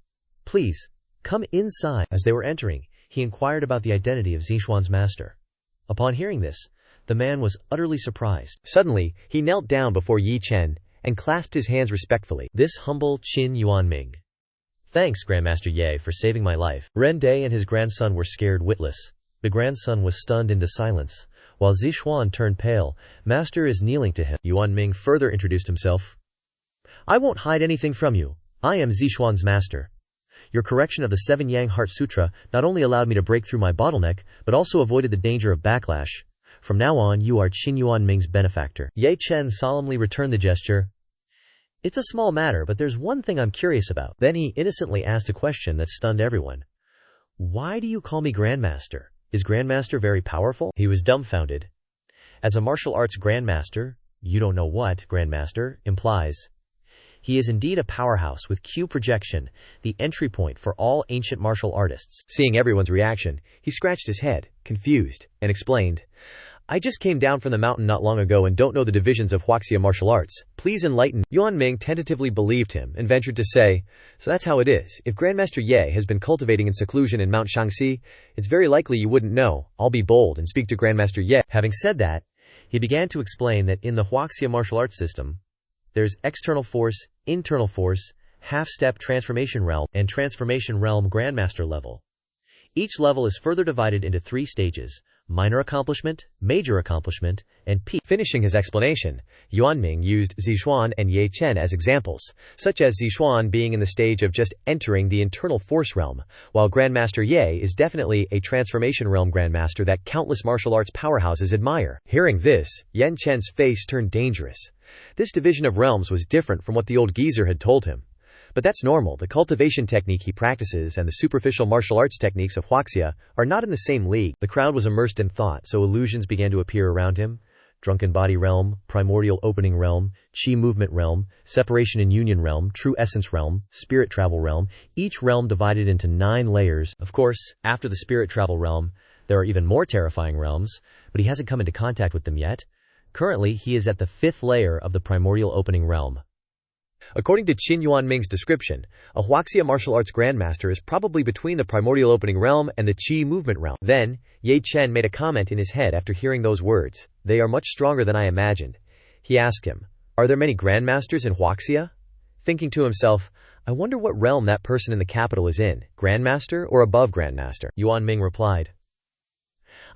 "Please, come inside." As they were entering, he inquired about the identity of Xingxuan's master. Upon hearing this, the man was utterly surprised. Suddenly, he knelt down before Ye Chen and clasped his hands respectfully. This humble Qin Yuanming. "Thanks, Grandmaster Ye, for saving my life." Ren Day and his grandson were scared witless. The grandson was stunned into silence, while Xixuan turned pale. "Master is kneeling to him." Yuanming further introduced himself. "I won't hide anything from you. I am Xixuan's master. Your correction of the 7 Yang Heart Sutra not only allowed me to break through my bottleneck, but also avoided the danger of backlash. From now on, you are Qin Yuanming's benefactor." Ye Chen solemnly returned the gesture. "It's a small matter, but there's one thing I'm curious about." Then he innocently asked a question that stunned everyone. "Why do you call me Grandmaster? Is Grandmaster very powerful?" He was dumbfounded. As a martial arts Grandmaster, you don't know what Grandmaster implies. He is indeed a powerhouse with Q projection, the entry point for all ancient martial artists. Seeing everyone's reaction, he scratched his head, confused, and explained, "I just came down from the mountain not long ago and don't know the divisions of Huaxia martial arts. Please enlighten." Yuanming tentatively believed him and ventured to say, "So that's how it is. If Grandmaster Ye has been cultivating in seclusion in Mount Shaanxi, it's very likely you wouldn't know. I'll be bold and speak to Grandmaster Ye." Having said that, he began to explain that in the Huaxia martial arts system, there's external force, internal force, half-step transformation realm, and transformation realm Grandmaster level. Each level is further divided into 3 stages: minor accomplishment, major accomplishment, and peak. Finishing his explanation, Yuanming used Xixuan and Ye Chen as examples, such as Xixuan being in the stage of just entering the internal force realm, while Grandmaster Ye is definitely a transformation realm Grandmaster that countless martial arts powerhouses admire. Hearing this, Ye Chen's face turned dangerous. This division of realms was different from what the old geezer had told him. But that's normal. The cultivation technique he practices and the superficial martial arts techniques of Huaxia are not in the same league. The crowd was immersed in thought, so illusions began to appear around him. Drunken body realm, primordial opening realm, chi movement realm, separation and union realm, true essence realm, spirit travel realm, each realm divided into 9 layers. Of course, after the spirit travel realm, there are even more terrifying realms, but he hasn't come into contact with them yet. Currently, he is at the 5th layer of the primordial opening realm. According to Qin Yuanming's description, a Huaxia martial arts grandmaster is probably between the primordial opening realm and the chi movement realm. Then, Ye Chen made a comment in his head after hearing those words. "They are much stronger than I imagined." He asked him, "Are there many grandmasters in Huaxia?" Thinking to himself, "I wonder what realm that person in the capital is in, grandmaster or above grandmaster?" Yuanming replied,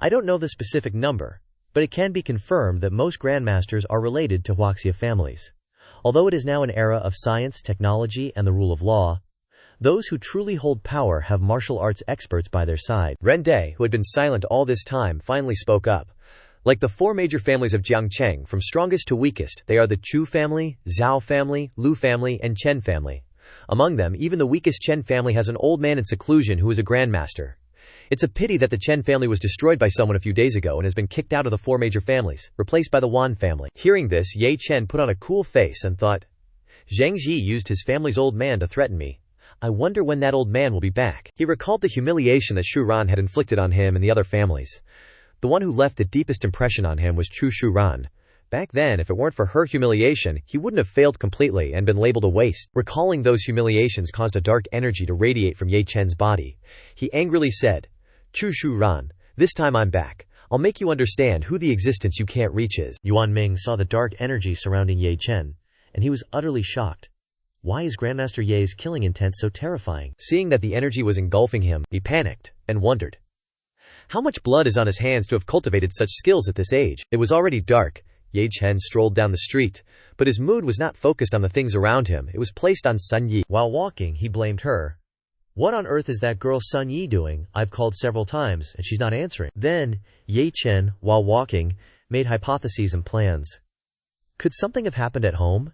"I don't know the specific number, but it can be confirmed that most grandmasters are related to Huaxia families. Although it is now an era of science, technology, and the rule of law, those who truly hold power have martial arts experts by their side." Ren Day, who had been silent all this time, finally spoke up. "Like the 4 major families of Jiang Cheng, from strongest to weakest, they are the Chu family, Zhao family, Lu family, and Chen family. Among them, even the weakest Chen family has an old man in seclusion who is a grandmaster. It's a pity that the Chen family was destroyed by someone a few days ago and has been kicked out of the 4 major families, replaced by the Wan family." Hearing this, Ye Chen put on a cool face and thought, "Zhang Ji used his family's old man to threaten me. I wonder when that old man will be back." He recalled the humiliation that Shu Ran had inflicted on him and the other families. The one who left the deepest impression on him was Chu Shu Ran. Back then, if it weren't for her humiliation, he wouldn't have failed completely and been labeled a waste. Recalling those humiliations caused a dark energy to radiate from Ye Chen's body. He angrily said, "Chu Shu Ran, this time I'm back. I'll make you understand who the existence you can't reach is." Yuanming saw the dark energy surrounding Ye Chen, and he was utterly shocked. Why is Grandmaster Ye's killing intent so terrifying? Seeing that the energy was engulfing him, he panicked and wondered, how much blood is on his hands to have cultivated such skills at this age? It was already dark. Ye Chen strolled down the street, but his mood was not focused on the things around him. It was placed on Sun Yi. While walking, he blamed her. "What on earth is that girl Sun Yi doing? I've called several times, and she's not answering." Then, Ye Chen, while walking, made hypotheses and plans. Could something have happened at home?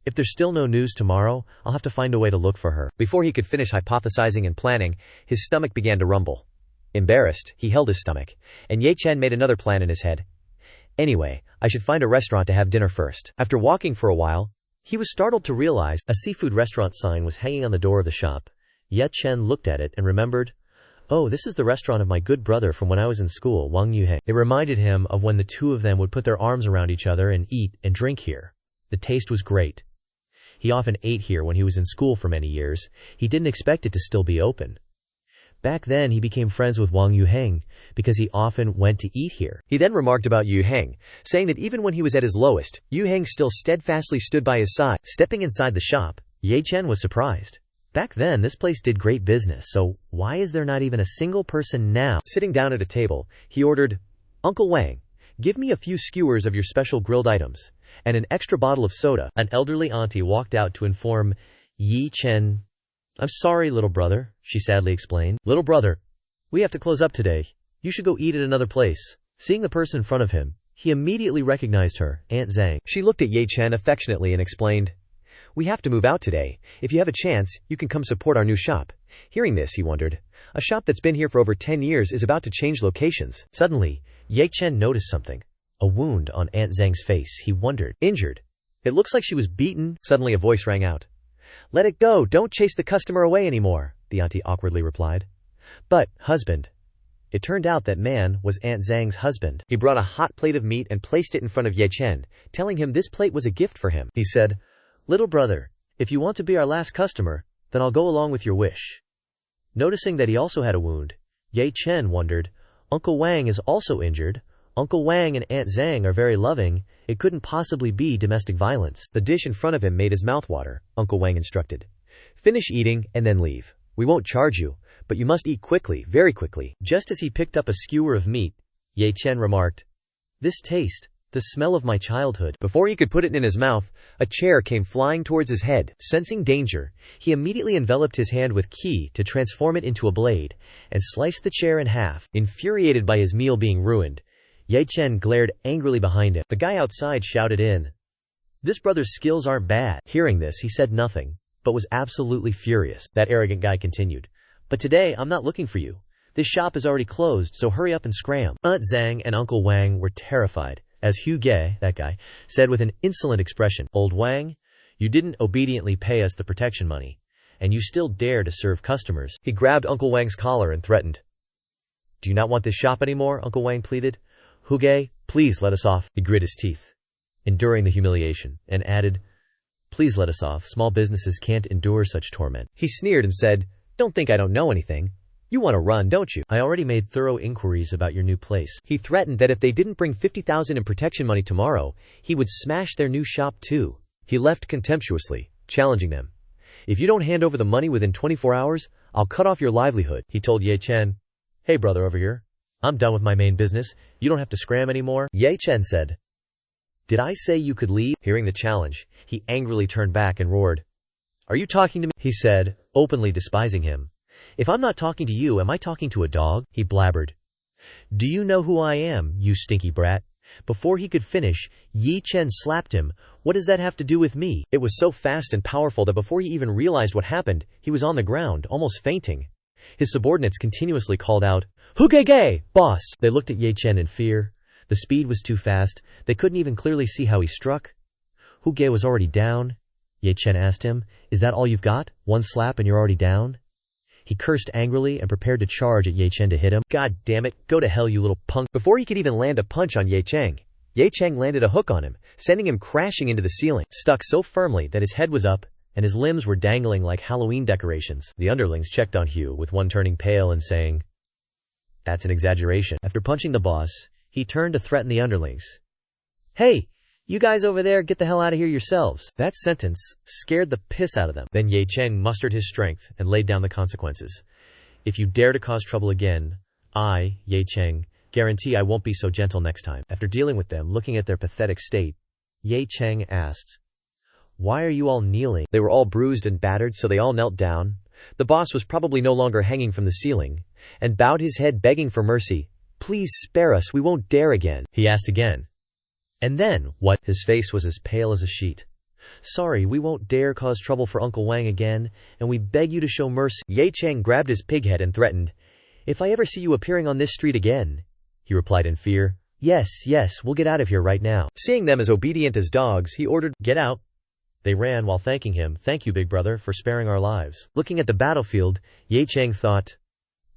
If there's still no news tomorrow, I'll have to find a way to look for her. Before he could finish hypothesizing and planning, his stomach began to rumble. Embarrassed, he held his stomach, and Ye Chen made another plan in his head. Anyway, I should find a restaurant to have dinner first. After walking for a while, he was startled to realize a seafood restaurant sign was hanging on the door of the shop. Ye Chen looked at it and remembered, "Oh, this is the restaurant of my good brother from when I was in school, Wang Yuheng." It reminded him of when the two of them would put their arms around each other and eat and drink here. The taste was great. He often ate here when he was in school for many years. He didn't expect it to still be open. Back then, he became friends with Wang Yuheng because he often went to eat here. He then remarked about Yuheng, saying that even when he was at his lowest, Yuheng still steadfastly stood by his side. Stepping inside the shop, Ye Chen was surprised. Back then, this place did great business, so why is there not even a single person now? Sitting down at a table, he ordered, "Uncle Wang, give me a few skewers of your special grilled items, and an extra bottle of soda." An elderly auntie walked out to inform Ye Chen. "I'm sorry, little brother," she sadly explained. "Little brother, we have to close up today. You should go eat at another place." Seeing the person in front of him, he immediately recognized her, Aunt Zhang. She looked at Ye Chen affectionately and explained, "We have to move out today. If you have a chance, you can come support our new shop." Hearing this, he wondered. A shop that's been here for over 10 years is about to change locations. Suddenly, Ye Chen noticed something. A wound on Aunt Zhang's face. He wondered. Injured. It looks like she was beaten. Suddenly a voice rang out. "Let it go. Don't chase the customer away anymore," the auntie awkwardly replied. "But, husband." It turned out that man was Aunt Zhang's husband. He brought a hot plate of meat and placed it in front of Ye Chen, telling him this plate was a gift for him. He said, "Little brother, if you want to be our last customer, then I'll go along with your wish." Noticing that he also had a wound, Ye Chen wondered, Uncle Wang is also injured. Uncle Wang and Aunt Zhang are very loving. It couldn't possibly be domestic violence. The dish in front of him made his mouth water. Uncle Wang instructed, "Finish eating and then leave. We won't charge you, but you must eat quickly, very quickly." Just as he picked up a skewer of meat, Ye Chen remarked, "This taste, the smell of my childhood." Before he could put it in his mouth, a chair came flying towards his head. Sensing danger, he immediately enveloped his hand with qi to transform it into a blade, and sliced the chair in half. Infuriated by his meal being ruined, Ye Chen glared angrily behind him. The guy outside shouted in, "This brother's skills aren't bad." Hearing this, he said nothing, but was absolutely furious. That arrogant guy continued, "But today, I'm not looking for you. This shop is already closed, so hurry up and scram." Aunt Zhang and Uncle Wang were terrified, as Hu Ge, that guy, said with an insolent expression, "Old Wang, you didn't obediently pay us the protection money, and you still dare to serve customers." He grabbed Uncle Wang's collar and threatened. "Do you not want this shop anymore?" Uncle Wang pleaded. "Hu Ge, please let us off." He grit his teeth, enduring the humiliation, and added, "Please let us off. Small businesses can't endure such torment." He sneered and said, "Don't think I don't know anything. You want to run, don't you?" "I already made thorough inquiries about your new place." He threatened that if they didn't bring 50,000 in protection money tomorrow, he would smash their new shop too. He left contemptuously, challenging them. "If you don't hand over the money within 24 hours, I'll cut off your livelihood." He told Ye Chen, "Hey brother over here, I'm done with my main business. You don't have to scram anymore." Ye Chen said, "Did I say you could leave?" Hearing the challenge, he angrily turned back and roared. "Are you talking to me?" he said, openly despising him. "If I'm not talking to you, am I talking to a dog?" he blabbered. "Do you know who I am, you stinky brat?" Before he could finish, Ye Chen slapped him. "What does that have to do with me?" It was so fast and powerful that before he even realized what happened, he was on the ground, almost fainting. His subordinates continuously called out, "Hu Ge, boss!" They looked at Ye Chen in fear. The speed was too fast. They couldn't even clearly see how he struck. Hu Ge was already down. Ye Chen asked him, "Is that all you've got? One slap and you're already down?" He cursed angrily and prepared to charge at Ye Chen to hit him. "God damn it, go to hell, you little punk." Before he could even land a punch on Ye Chen landed a hook on him, sending him crashing into the ceiling, stuck so firmly that his head was up and his limbs were dangling like Halloween decorations. The underlings checked on Hu, with one turning pale and saying, "That's an exaggeration." After punching the boss, he turned to threaten the underlings. "Hey, you guys over there, get the hell out of here yourselves." That sentence scared the piss out of them. Then Ye Chen mustered his strength and laid down the consequences. "If you dare to cause trouble again, I, Ye Chen, guarantee I won't be so gentle next time." After dealing with them, looking at their pathetic state, Ye Chen asked, "Why are you all kneeling?" They were all bruised and battered, so they all knelt down. The boss was probably no longer hanging from the ceiling, and bowed his head begging for mercy. "Please spare us, we won't dare again." He asked again, And then, what? His face was as pale as a sheet. Sorry, we won't dare cause trouble for Uncle Wang again, and we beg you to show mercy. Ye Cheng grabbed his pig head and threatened, "If I ever see you appearing on this street again," he replied in fear. Yes, we'll get out of here right now. Seeing them as obedient as dogs, he ordered, "Get out." They ran while thanking him. "Thank you, big brother, for sparing our lives." Looking at the battlefield, Ye Cheng thought,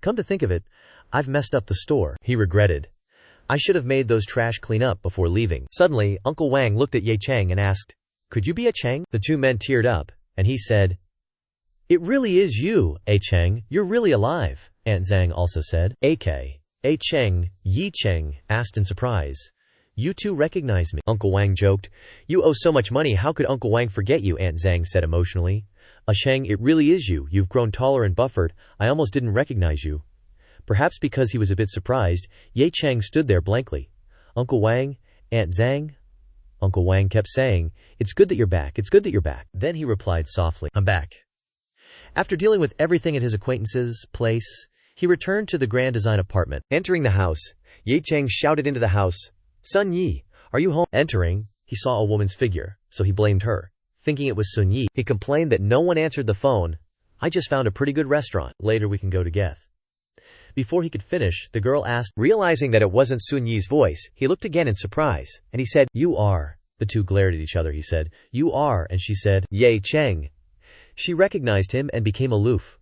"Come to think of it, I've messed up the store." He regretted. "I should have made those trash clean up before leaving." Suddenly, Uncle Wang looked at Ye Cheng and asked, "Could you be a Cheng?" The two men teared up, and he said, "It really is you, A Cheng. You're really alive." Aunt Zhang also said. A Cheng, Yi Cheng asked in surprise, "You two recognize me?" Uncle Wang joked. "You owe so much money, how could Uncle Wang forget you?" Aunt Zhang said emotionally. "A Cheng, it really is you. You've grown taller and buffered. I almost didn't recognize you." Perhaps because he was a bit surprised, Ye Cheng stood there blankly. "Uncle Wang, Aunt Zhang?" Uncle Wang kept saying, "It's good that you're back. It's good that you're back." Then he replied softly, "I'm back." After dealing with everything at his acquaintance's place, he returned to the Grand Design apartment. Entering the house, Ye Cheng shouted into the house, "Sun Yi, are you home?" Entering, he saw a woman's figure, so he blamed her. Thinking it was Sun Yi, he complained that no one answered the phone. "I just found a pretty good restaurant. Later we can go to Geth." Before he could finish, the girl asked. Realizing that it wasn't Sun Yi's voice, he looked again in surprise, and he said, "You are." The two glared at each other. He said, "You are," and she said, "Ye Cheng." She recognized him and became aloof.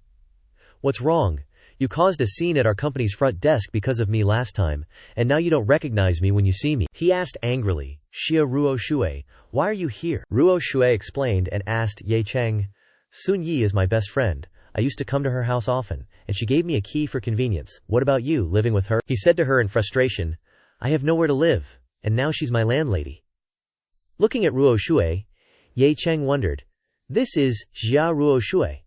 "What's wrong? You caused a scene at our company's front desk because of me last time, and now you don't recognize me when you see me," he asked angrily. "Xia Ruo Shui, why are you here?" Ruo Shui explained and asked Ye Cheng, "Sun Yi is my best friend. I used to come to her house often, and she gave me a key for convenience. What about you, living with her?" He said to her in frustration, "I have nowhere to live, and now she's my landlady." Looking at Ruo Shui, Ye Cheng wondered, "This is Xia Ruo Shui.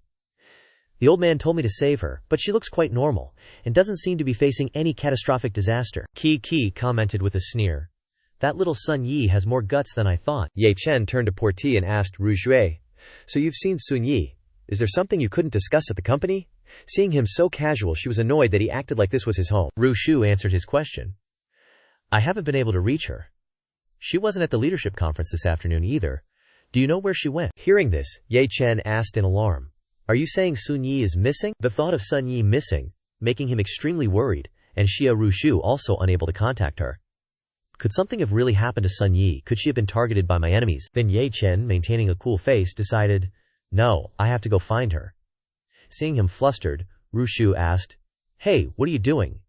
The old man told me to save her, but she looks quite normal, and doesn't seem to be facing any catastrophic disaster." Ki commented with a sneer, "That little Sun Yi has more guts than I thought." Ye Chen turned to Porti and asked Ru Shui, "So you've seen Sun Yi. Is there something you couldn't discuss at the company?" Seeing him so casual, she was annoyed that he acted like this was his home. Ru Shu answered his question. "I haven't been able to reach her. She wasn't at the leadership conference this afternoon either. Do you know where she went?" Hearing this, Ye Chen asked in alarm, "Are you saying Sun Yi is missing?" The thought of Sun Yi missing, making him extremely worried, and Xia Rushu also unable to contact her. Could something have really happened to Sun Yi? Could she have been targeted by my enemies? Then Ye Chen, maintaining a cool face, decided, "No, I have to go find her." Seeing him flustered, Rushu asked, "Hey, what are you doing?"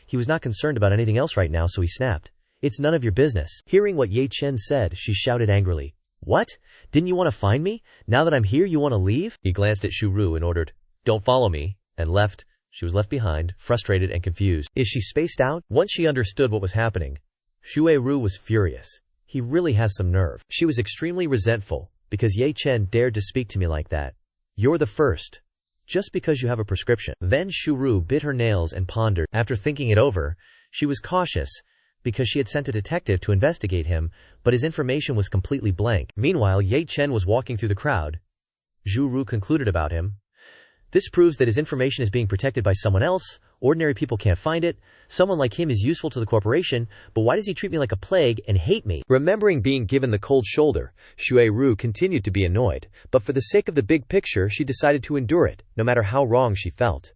He was not concerned about anything else right now, so he snapped, "It's none of your business." Hearing what Ye Chen said, she shouted angrily, "What? Didn't you want to find me? Now that I'm here, you want to leave?" He glanced at Shuru and ordered, "Don't follow me," and left. She was left behind, frustrated and confused. Is she spaced out? Once she understood what was happening, Xue Ru was furious. He really has some nerve. She was extremely resentful, because Ye Chen dared to speak to me like that. "You're the first. Just because you have a prescription." Then Shuru bit her nails and pondered. After thinking it over, she was cautious, because she had sent a detective to investigate him, but his information was completely blank. Meanwhile, Ye Chen was walking through the crowd. Zhu Ru concluded about him. This proves that his information is being protected by someone else. Ordinary people can't find it. Someone like him is useful to the corporation, but why does he treat me like a plague and hate me? Remembering being given the cold shoulder, Xue Ru continued to be annoyed, but for the sake of the big picture, she decided to endure it, no matter how wrong she felt.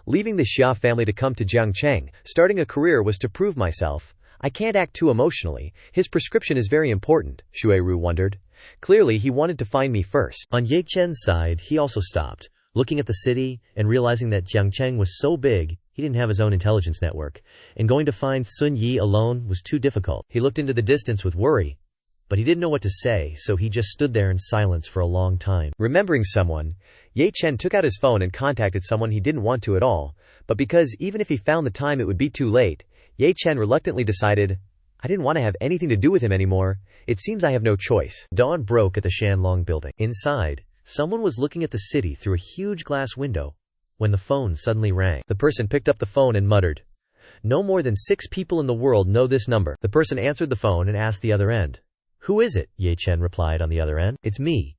Leaving the Xia family to come to Jiang Cheng, starting a career was to prove myself. I can't act too emotionally. His prescription is very important, Xue Ru wondered. Clearly, he wanted to find me first. On Ye Chen's side, he also stopped, looking at the city and realizing that Jiang Cheng was so big, he didn't have his own intelligence network, and going to find Sun Yi alone was too difficult. He looked into the distance with worry, but he didn't know what to say, so he just stood there in silence for a long time. Remembering someone, Ye Chen took out his phone and contacted someone he didn't want to at all, but because even if he found the time it would be too late, Ye Chen reluctantly decided, I didn't want to have anything to do with him anymore. It seems I have no choice. Dawn broke at the Shanlong building. Inside, someone was looking at the city through a huge glass window when the phone suddenly rang. The person picked up the phone and muttered, "No more than 6 people in the world know this number." The person answered the phone and asked the other end, "Who is it?" Ye Chen replied on the other end, "It's me."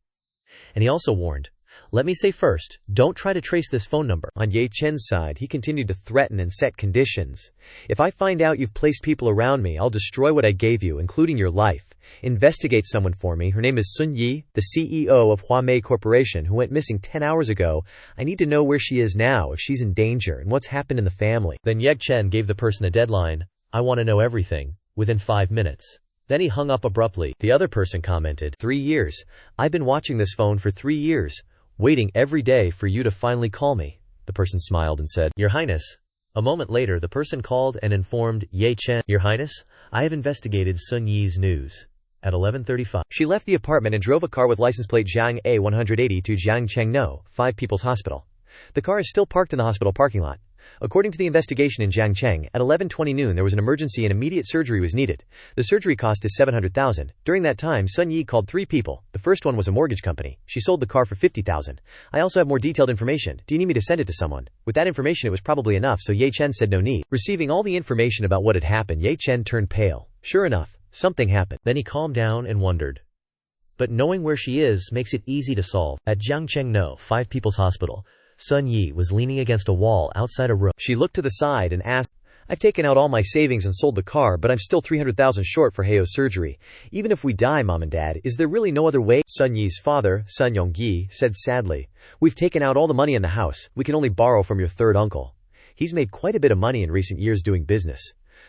And he also warned, Let me say first, don't try to trace this phone number. On Ye Chen's side, he continued to threaten and set conditions. If I find out you've placed people around me, I'll destroy what I gave you, including your life. Investigate someone for me. Her name is Sun Yi, the CEO of Huamei Corporation, who went missing 10 hours ago. I need to know where she is now, if she's in danger, and what's happened in the family. Then Ye Chen gave the person a deadline. I want to know everything, within 5 minutes. Then he hung up abruptly. The other person commented, 3 years. I've been watching this phone for 3 years. Waiting every day for you to finally call me. The person smiled and said, Your Highness. A moment later, the person called and informed Ye Chen, Your Highness, I have investigated Sun Yi's news. At 11:35, she left the apartment and drove a car with license plate Jiang A180 to Jiang Cheng No, 5 People's Hospital. The car is still parked in the hospital parking lot. According to the investigation in Jiang Cheng, at 11:20 noon there was an emergency and immediate surgery was needed. The surgery cost is 700,000. During that time, Sun Yi called 3 people. The first one was a mortgage company. She sold the car for 50,000. I also have more detailed information. Do you need me to send it to someone? With that information it was probably enough, so Ye Chen said no need. Receiving all the information about what had happened, Ye Chen turned pale. Sure enough, something happened. Then he calmed down and wondered. But knowing where she is makes it easy to solve. At Jiang Cheng No, 5 People's Hospital, Sun Yi was leaning against a wall outside a room. She looked to the side and asked, I've taken out all my savings and sold the car, but I'm still 300,000 short for Heo's surgery. Even if we die, Mom and Dad, is there really no other way? Sun Yi's father, Sun Yongyi, said sadly, We've taken out all the money in the house. We can only borrow from your third uncle. He's made quite a bit of money in recent years doing business.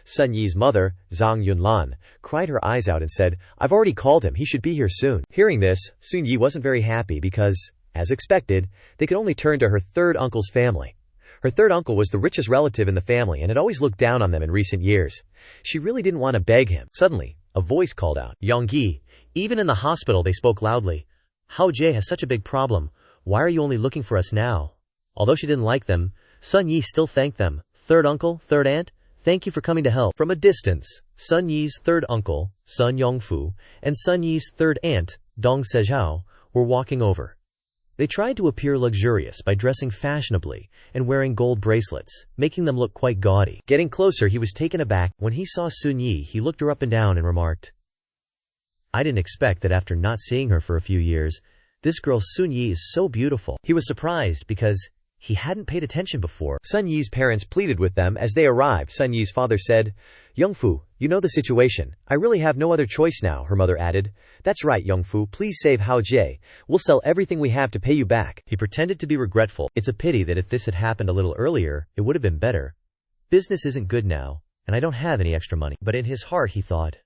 Sun Yi's mother, Zhang Yunlan, cried her eyes out and said, I've already called him. He should be here soon. Hearing this, Sun Yi wasn't very happy because, as expected, they could only turn to her third uncle's family. Her third uncle was the richest relative in the family and had always looked down on them in recent years. She really didn't want to beg him. Suddenly, a voice called out, Yongyi. Even in the hospital they spoke loudly. Hao Jie has such a big problem. Why are you only looking for us now? Although she didn't like them, Sun Yi still thanked them. Third uncle, third aunt, thank you for coming to help. From a distance, Sun Yi's third uncle, Sun Yongfu, and Sun Yi's third aunt, Dong Sezhao, were walking over. They tried to appear luxurious by dressing fashionably and wearing gold bracelets, making them look quite gaudy. Getting closer, he was taken aback. When he saw Sun Yi, he looked her up and down and remarked, I didn't expect that after not seeing her for a few years, this girl Sun Yi is so beautiful. He was surprised because he hadn't paid attention before. Sun Yi's parents pleaded with them as they arrived. Sun Yi's father said, Yongfu, you know the situation. I really have no other choice now, her mother added. That's right, Yongfu, please save Hao Jie. We'll sell everything we have to pay you back. He pretended to be regretful. It's a pity that if this had happened a little earlier, it would have been better. Business isn't good now, and I don't have any extra money. But in his heart he thought,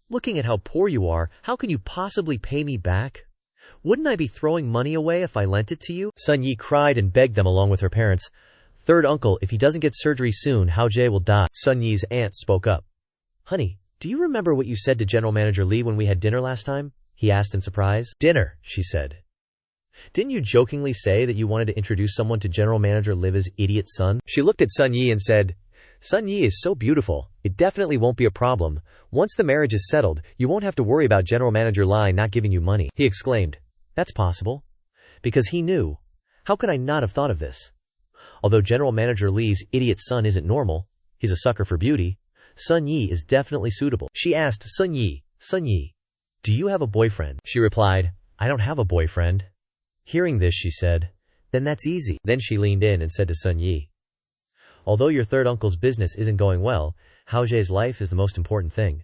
looking at how poor you are, how can you possibly pay me back? Wouldn't I be throwing money away if I lent it to you? Sun Yi cried and begged them along with her parents. Third uncle, if he doesn't get surgery soon, Hao Jie will die. Sun Yi's aunt spoke up. Honey, do you remember what you said to General Manager Li when we had dinner last time? He asked in surprise. Dinner, she said. Didn't you jokingly say that you wanted to introduce someone to General Manager Li's idiot son? She looked at Sun Yi and said, Sun Yi is so beautiful, it definitely won't be a problem. Once the marriage is settled, you won't have to worry about General Manager Li not giving you money. He exclaimed. That's possible. Because he knew. How could I not have thought of this? Although General Manager Li's idiot son isn't normal, he's a sucker for beauty, Sun Yi is definitely suitable. She asked Sun Yi, do you have a boyfriend? She replied, I don't have a boyfriend. Hearing this, she said, then that's easy. Then she leaned in and said to Sun Yi, although your third uncle's business isn't going well, Hao Jie's life is the most important thing.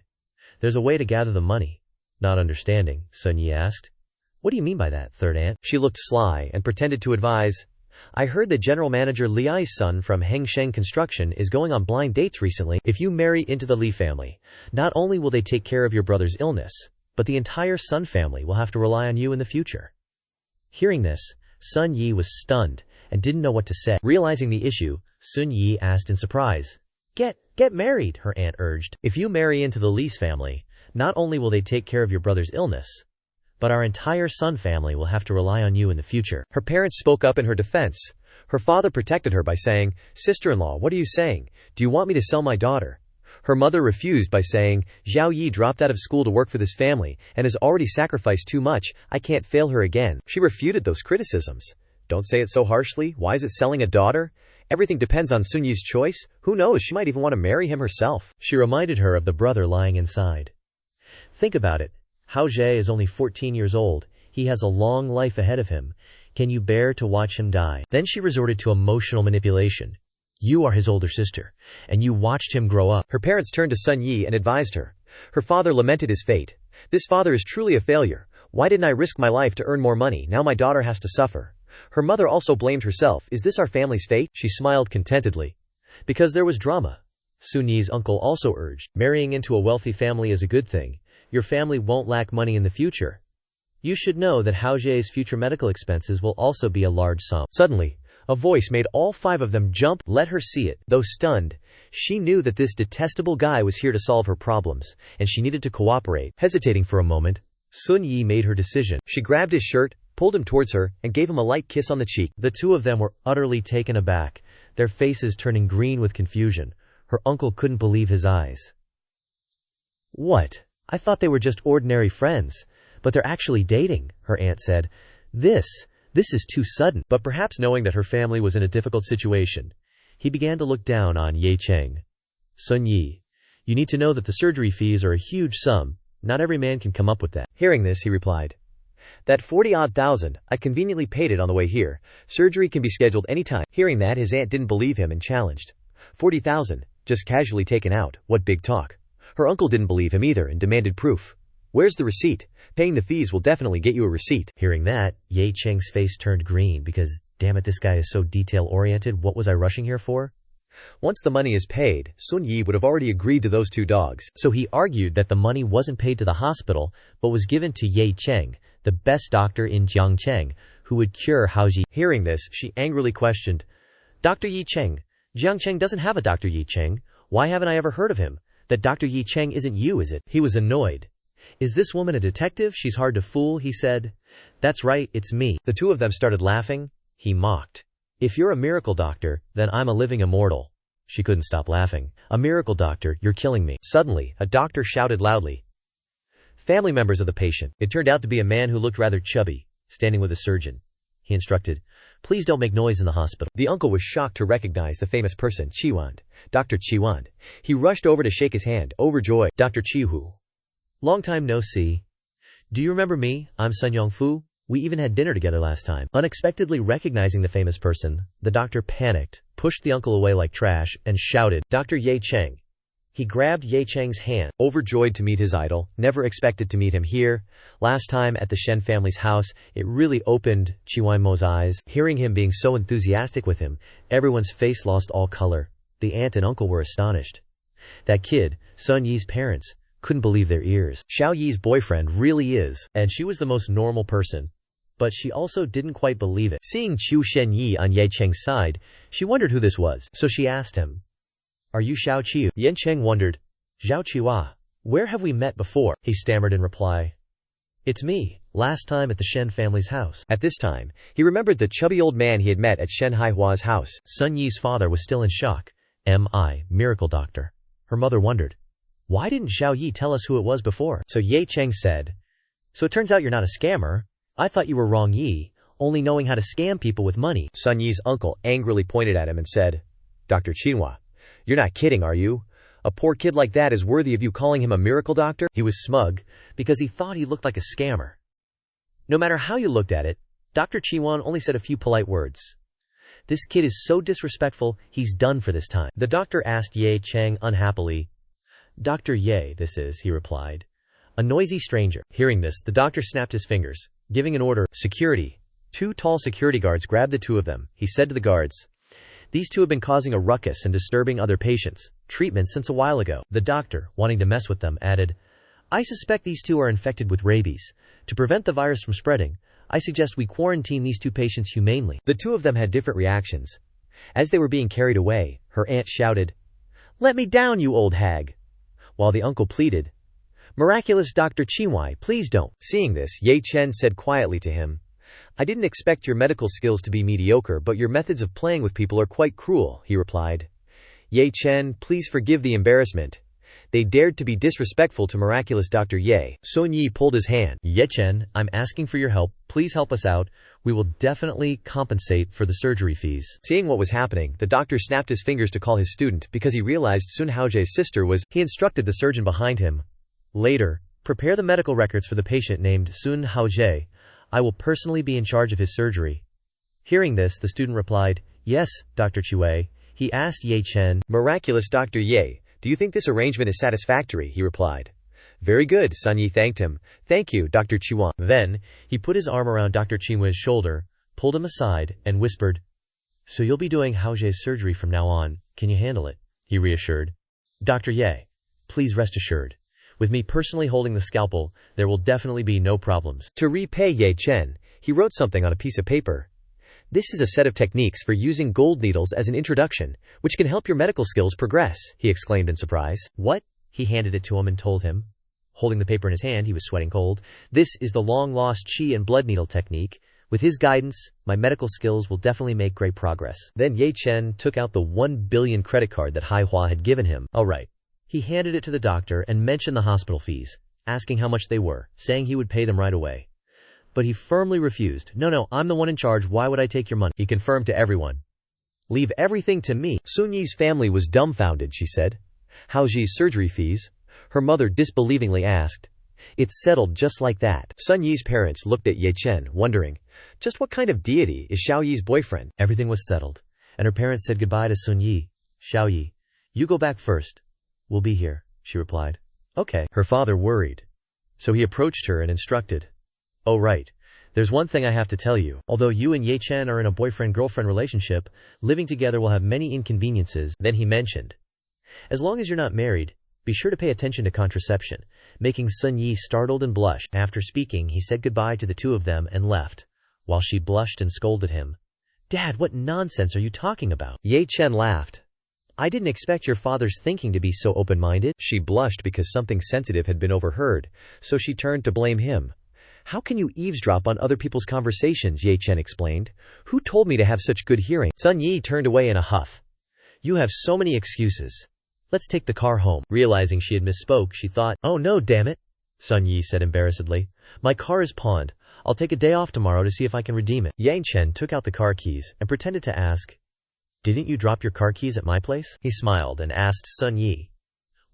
There's a way to gather the money. Not understanding, Sun Yi asked. What do you mean by that, third aunt? She looked sly and pretended to advise. I heard that General Manager Li's son from Hengsheng Construction is going on blind dates recently. If you marry into the Li family, not only will they take care of your brother's illness, but the entire Sun family will have to rely on you in the future. Hearing this, Sun Yi was stunned and didn't know what to say. Realizing the issue, Sun Yi asked in surprise. Get married, her aunt urged. If you marry into the Li's family, not only will they take care of your brother's illness, but our entire Sun family will have to rely on you in the future. Her parents spoke up in her defense. Her father protected her by saying, Sister-in-law, what are you saying? Do you want me to sell my daughter? Her mother refused by saying, Zhao Yi dropped out of school to work for this family and has already sacrificed too much. I can't fail her again. She refuted those criticisms. Don't say it so harshly. Why is it selling a daughter? Everything depends on Sun Yi's choice. Who knows, she might even want to marry him herself. She reminded her of the brother lying inside. Think about it. Hao Jie is only 14 years old. He has a long life ahead of him. Can you bear to watch him die? Then she resorted to emotional manipulation. You are his older sister, and you watched him grow up. Her parents turned to Sun Yi and advised her. Her father lamented his fate. This father is truly a failure. Why didn't I risk my life to earn more money? Now my daughter has to suffer. Her mother also blamed herself. Is this our family's fate? She smiled contentedly. Because there was drama. Sun Yi's uncle also urged. Marrying into a wealthy family is a good thing. Your family won't lack money in the future. You should know that Hao Jie's future medical expenses will also be a large sum. Suddenly, a voice made all 5 of them jump. Let her see it. Though stunned, she knew that this detestable guy was here to solve her problems, and she needed to cooperate. Hesitating for a moment, Sun Yi made her decision. She grabbed his shirt, pulled him towards her, and gave him a light kiss on the cheek. The 2 of them were utterly taken aback, their faces turning green with confusion. Her uncle couldn't believe his eyes. What? I thought they were just ordinary friends, but they're actually dating, her aunt said. This is too sudden. But perhaps knowing that her family was in a difficult situation, he began to look down on Jiang Cheng. Sun Yi, you need to know that the surgery fees are a huge sum. Not every man can come up with that. Hearing this, he replied, that 40-odd thousand, I conveniently paid it on the way here. Surgery can be scheduled anytime. Hearing that, his aunt didn't believe him and challenged. 40,000, just casually taken out, what big talk. Her uncle didn't believe him either and demanded proof. Where's the receipt? Paying the fees will definitely get you a receipt. Hearing that, Jiang Cheng's face turned green because, damn it, this guy is so detail-oriented. What was I rushing here for? Once the money is paid, Sun Yi would have already agreed to those 2 dogs. So he argued that the money wasn't paid to the hospital, but was given to Jiang Cheng, the best doctor in Jiang Cheng, who would cure Hao Jie. Hearing this, she angrily questioned, Dr. Jiang Cheng, Jiang Cheng doesn't have a Dr. Jiang Cheng. Why haven't I ever heard of him? That Dr. Jiang Cheng isn't you, is it? He was annoyed. Is this woman a detective? She's hard to fool, he said. That's right, it's me. The 2 of them started laughing. He mocked. If you're a miracle doctor, then I'm a living immortal. She couldn't stop laughing. A miracle doctor, you're killing me. Suddenly, a doctor shouted loudly. Family members of the patient. It turned out to be a man who looked rather chubby, standing with a surgeon. He instructed, please don't make noise in the hospital. The uncle was shocked to recognize the famous person, Qiwan, Dr. Qiwan. He rushed over to shake his hand, overjoyed. Dr. Qihu. Long time no see. Do you remember me? I'm Sun Yongfu. We even had dinner together last time. Unexpectedly recognizing the famous person, the doctor panicked, pushed the uncle away like trash, and shouted, Dr. Jiang Cheng. He grabbed Jiang Cheng's hand, overjoyed to meet his idol, never expected to meet him here. Last time at the Shen family's house, it really opened Qiwan Mo's eyes. Hearing him being so enthusiastic with him, everyone's face lost all color. The aunt and uncle were astonished. That kid, Sun Yi's parents, couldn't believe their ears. Xiao Yi's boyfriend really is, and she was the most normal person. But she also didn't quite believe it. Seeing Chu Shen Yi on Jiang Cheng's side, she wondered who this was, so she asked him, Are you Xiao Qiu? Jiang Cheng wondered, Zhao Qiwa, where have we met before? He stammered in reply. It's me, last time at the Shen family's house. At this time, he remembered the chubby old man he had met at Shen Haihua's house. Sun Yi's father was still in shock. M.I., miracle doctor. Her mother wondered, why didn't Xiao Yi tell us who it was before? So Jiang Cheng said, So it turns out you're not a scammer. I thought you were wrong Yi, only knowing how to scam people with money. Sun Yi's uncle angrily pointed at him and said, Dr. Qinhua, you're not kidding, are you? A poor kid like that is worthy of you calling him a miracle doctor? He was smug, because he thought he looked like a scammer. No matter how you looked at it, Dr. Qiwan only said a few polite words. This kid is so disrespectful, he's done for this time. The doctor asked Jiang Cheng unhappily, Dr. Ye, this is, he replied. A noisy stranger. Hearing this, the doctor snapped his fingers, giving an order. Security. 2 tall security guards grabbed the 2 of them. He said to the guards, These 2 have been causing a ruckus and disturbing other patients. Treatment since a while ago. The doctor, wanting to mess with them, added, I suspect these 2 are infected with rabies. To prevent the virus from spreading, I suggest we quarantine these 2 patients humanely. The 2 of them had different reactions. As they were being carried away, her aunt shouted, Let me down, you old hag. While the uncle pleaded, Miraculous Dr. Qinhuai, please don't. Seeing this, Jiang Cheng said quietly to him, I didn't expect your medical skills to be mediocre, but your methods of playing with people are quite cruel, he replied. Jiang Cheng, please forgive the embarrassment. They dared to be disrespectful to miraculous Dr. Ye. Sun Yi pulled his hand. Jiang Cheng, I'm asking for your help. Please help us out. We will definitely compensate for the surgery fees. Seeing what was happening, the doctor snapped his fingers to call his student because he realized Sun Haojie's sister was. He instructed the surgeon behind him. Later, prepare the medical records for the patient named Sun Haojie. I will personally be in charge of his surgery. Hearing this, the student replied, "Yes, Dr. Chue." He asked Ye Chen, "Miraculous Dr. Ye, do you think this arrangement is satisfactory?" He replied. "Very good," Sun Yi thanked him. "Thank you, Dr. Chuan." Then, he put his arm around Dr. Chiwe's shoulder, pulled him aside, and whispered, "So you'll be doing Haoje's surgery from now on. Can you handle it?" He reassured. "Dr. Ye, please rest assured. With me personally holding the scalpel, there will definitely be no problems." To repay Ye Chen, he wrote something on a piece of paper. "This is a set of techniques for using gold needles as an introduction, which can help your medical skills progress," he exclaimed in surprise. "What?" He handed it to him and told him. Holding the paper in his hand, he was sweating cold. "This is the long-lost qi and blood needle technique. With his guidance, my medical skills will definitely make great progress." Then Ye Chen took out the 1 billion credit card that Haihua had given him. "All right." He handed it to the doctor and mentioned the hospital fees, asking how much they were, saying he would pay them right away. But he firmly refused. No, I'm the one in charge. Why would I take your money?" he confirmed to everyone. "Leave everything to me." Sun Yi's family was dumbfounded, she said. "Haoji's surgery fees?" her mother disbelievingly asked. "It's settled just like that." Sun Yi's parents looked at Ye Chen, wondering, just what kind of deity is Xiao Yi's boyfriend? Everything was settled, and her parents said goodbye to Sun Yi. "Xiao Yi, you go back first. We'll be here," she replied. "Okay." Her father worried. So he approached her and instructed. "Oh right. There's one thing I have to tell you. Although you and Ye Chen are in a boyfriend-girlfriend relationship, living together will have many inconveniences." Then he mentioned, "As long as you're not married, be sure to pay attention to contraception," making Sun Yi startled and blush. After speaking, he said goodbye to the two of them and left, while she blushed and scolded him. "Dad, what nonsense are you talking about?" Ye Chen laughed. "I didn't expect your father's thinking to be so open-minded." She blushed because something sensitive had been overheard, so she turned to blame him. "How can you eavesdrop on other people's conversations?" Ye Chen explained. "Who told me to have such good hearing?" Sun Yi turned away in a huff. "You have so many excuses. Let's take the car home." Realizing she had misspoke, she thought, "Oh no, damn it," Sun Yi said embarrassedly. "My car is pawned. I'll take a day off tomorrow to see if I can redeem it." Yang Chen took out the car keys and pretended to ask, "Didn't you drop your car keys at my place?" He smiled and asked Sun Yi,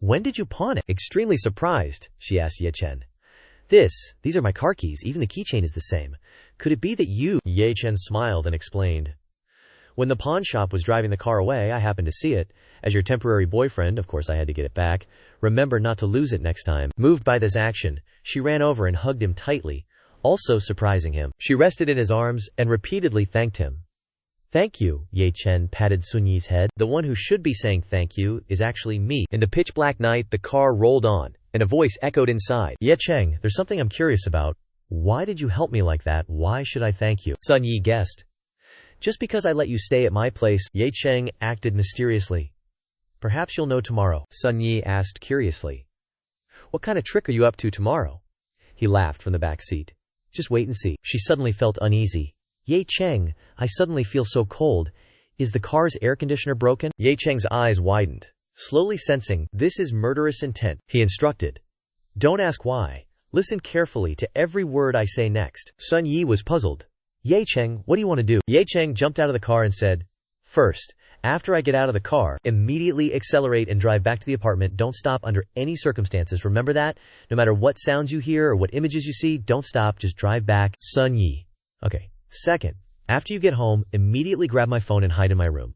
"When did you pawn it?" Extremely surprised, she asked Ye Chen. These are my car keys. Even the keychain is the same. Could it be that you—" Ye Chen smiled and explained. "When the pawn shop was driving the car away, I happened to see it. As your temporary boyfriend, of course I had to get it back. Remember not to lose it next time." Moved by this action, she ran over and hugged him tightly, also surprising him. She rested in his arms and repeatedly thanked him. "Thank you," Ye Chen patted Sun Yi's head. "The one who should be saying thank you is actually me." In the pitch-black night, the car rolled on, and a voice echoed inside. "Ye Cheng, there's something I'm curious about. Why did you help me like that? Why should I thank you?" Sun Yi guessed. "Just because I let you stay at my place," Ye Cheng acted mysteriously. "Perhaps you'll know tomorrow," Sun Yi asked curiously. "What kind of trick are you up to tomorrow?" He laughed from the back seat. "Just wait and see." She suddenly felt uneasy. "Ye Cheng, I suddenly feel so cold. Is the car's air conditioner broken?" Ye Cheng's eyes widened. Slowly sensing this is murderous intent, he instructed. "Don't ask why. Listen carefully to every word I say next." Sun Yi was puzzled. "Ye Cheng, what do you want to do?" Ye Cheng jumped out of the car and said, "First, after I get out of the car, immediately accelerate and drive back to the apartment. Don't stop under any circumstances. Remember that? No matter what sounds you hear or what images you see, don't stop. Just drive back." Sun Yi. "Okay. Second, after you get home, immediately grab my phone and hide in my room.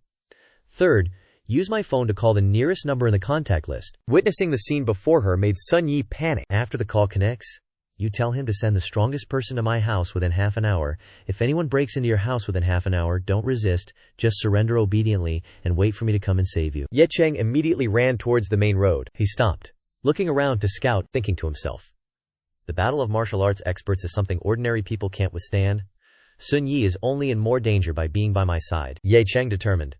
Third, use my phone to call the nearest number in the contact list." Witnessing the scene before her made Sun Yi panic. "After the call connects, you tell him to send the strongest person to my house within half an hour. If anyone breaks into your house within half an hour, don't resist, just surrender obediently and wait for me to come and save you." Ye Cheng immediately ran towards the main road. He stopped, looking around to scout, thinking to himself, "The battle of martial arts experts is something ordinary people can't withstand. Sun Yi is only in more danger by being by my side." Ye Cheng determined.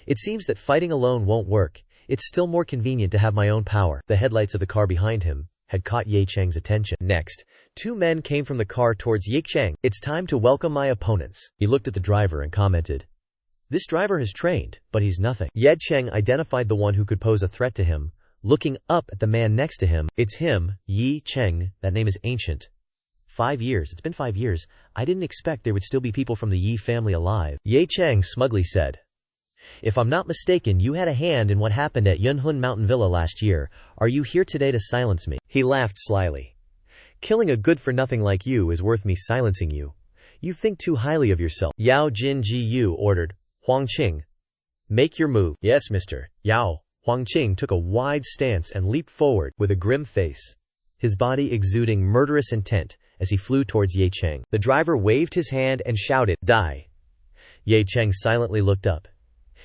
"It seems that fighting alone won't work. It's still more convenient to have my own power." The headlights of the car behind him had caught Ye Cheng's attention. Next, two men came from the car towards Ye Cheng. "It's time to welcome my opponents." He looked at the driver and commented, "This driver has trained, but he's nothing." Ye Cheng identified the one who could pose a threat to him, looking up at the man next to him. "It's him, Ye Cheng. That name is ancient. 5 years. It's been 5 years. I didn't expect there would still be people from the Yi family alive." Ye Cheng smugly said, "If I'm not mistaken, you had a hand in what happened at Yunhun Mountain Villa last year. Are you here today to silence me?" He laughed slyly. "Killing a good-for-nothing like you is worth me silencing you. You think too highly of yourself. Yao Jinjiyu ordered. Huang Qing, make your move. Yes, Mr. Yao. Huang Qing took a wide stance and leaped forward with a grim face, his body exuding murderous intent as he flew towards Ye Cheng. The driver waved his hand and shouted, "Die!" Ye Cheng silently looked up,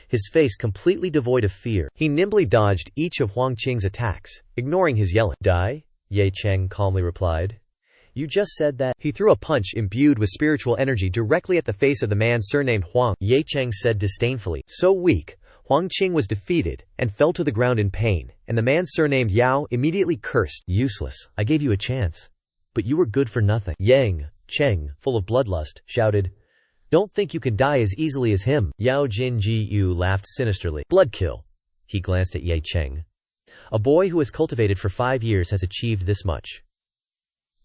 his face completely devoid of fear. He nimbly dodged each of Huang Qing's attacks, ignoring his yelling. "Die?" Ye Cheng calmly replied. "You just said that." He threw a punch imbued with spiritual energy directly at the face of the man surnamed Huang. Ye Cheng said disdainfully. So weak, Huang Qing was defeated and fell to the ground in pain, and the man surnamed Yao immediately cursed. "Useless. I gave you a chance, but you were good for nothing." Yang Cheng, full of bloodlust, shouted, "Don't think you can die as easily as him." Yao Jinjiyu laughed sinisterly. "Bloodkill." He glanced at Ye Cheng. "A boy who has cultivated for 5 years has achieved this much.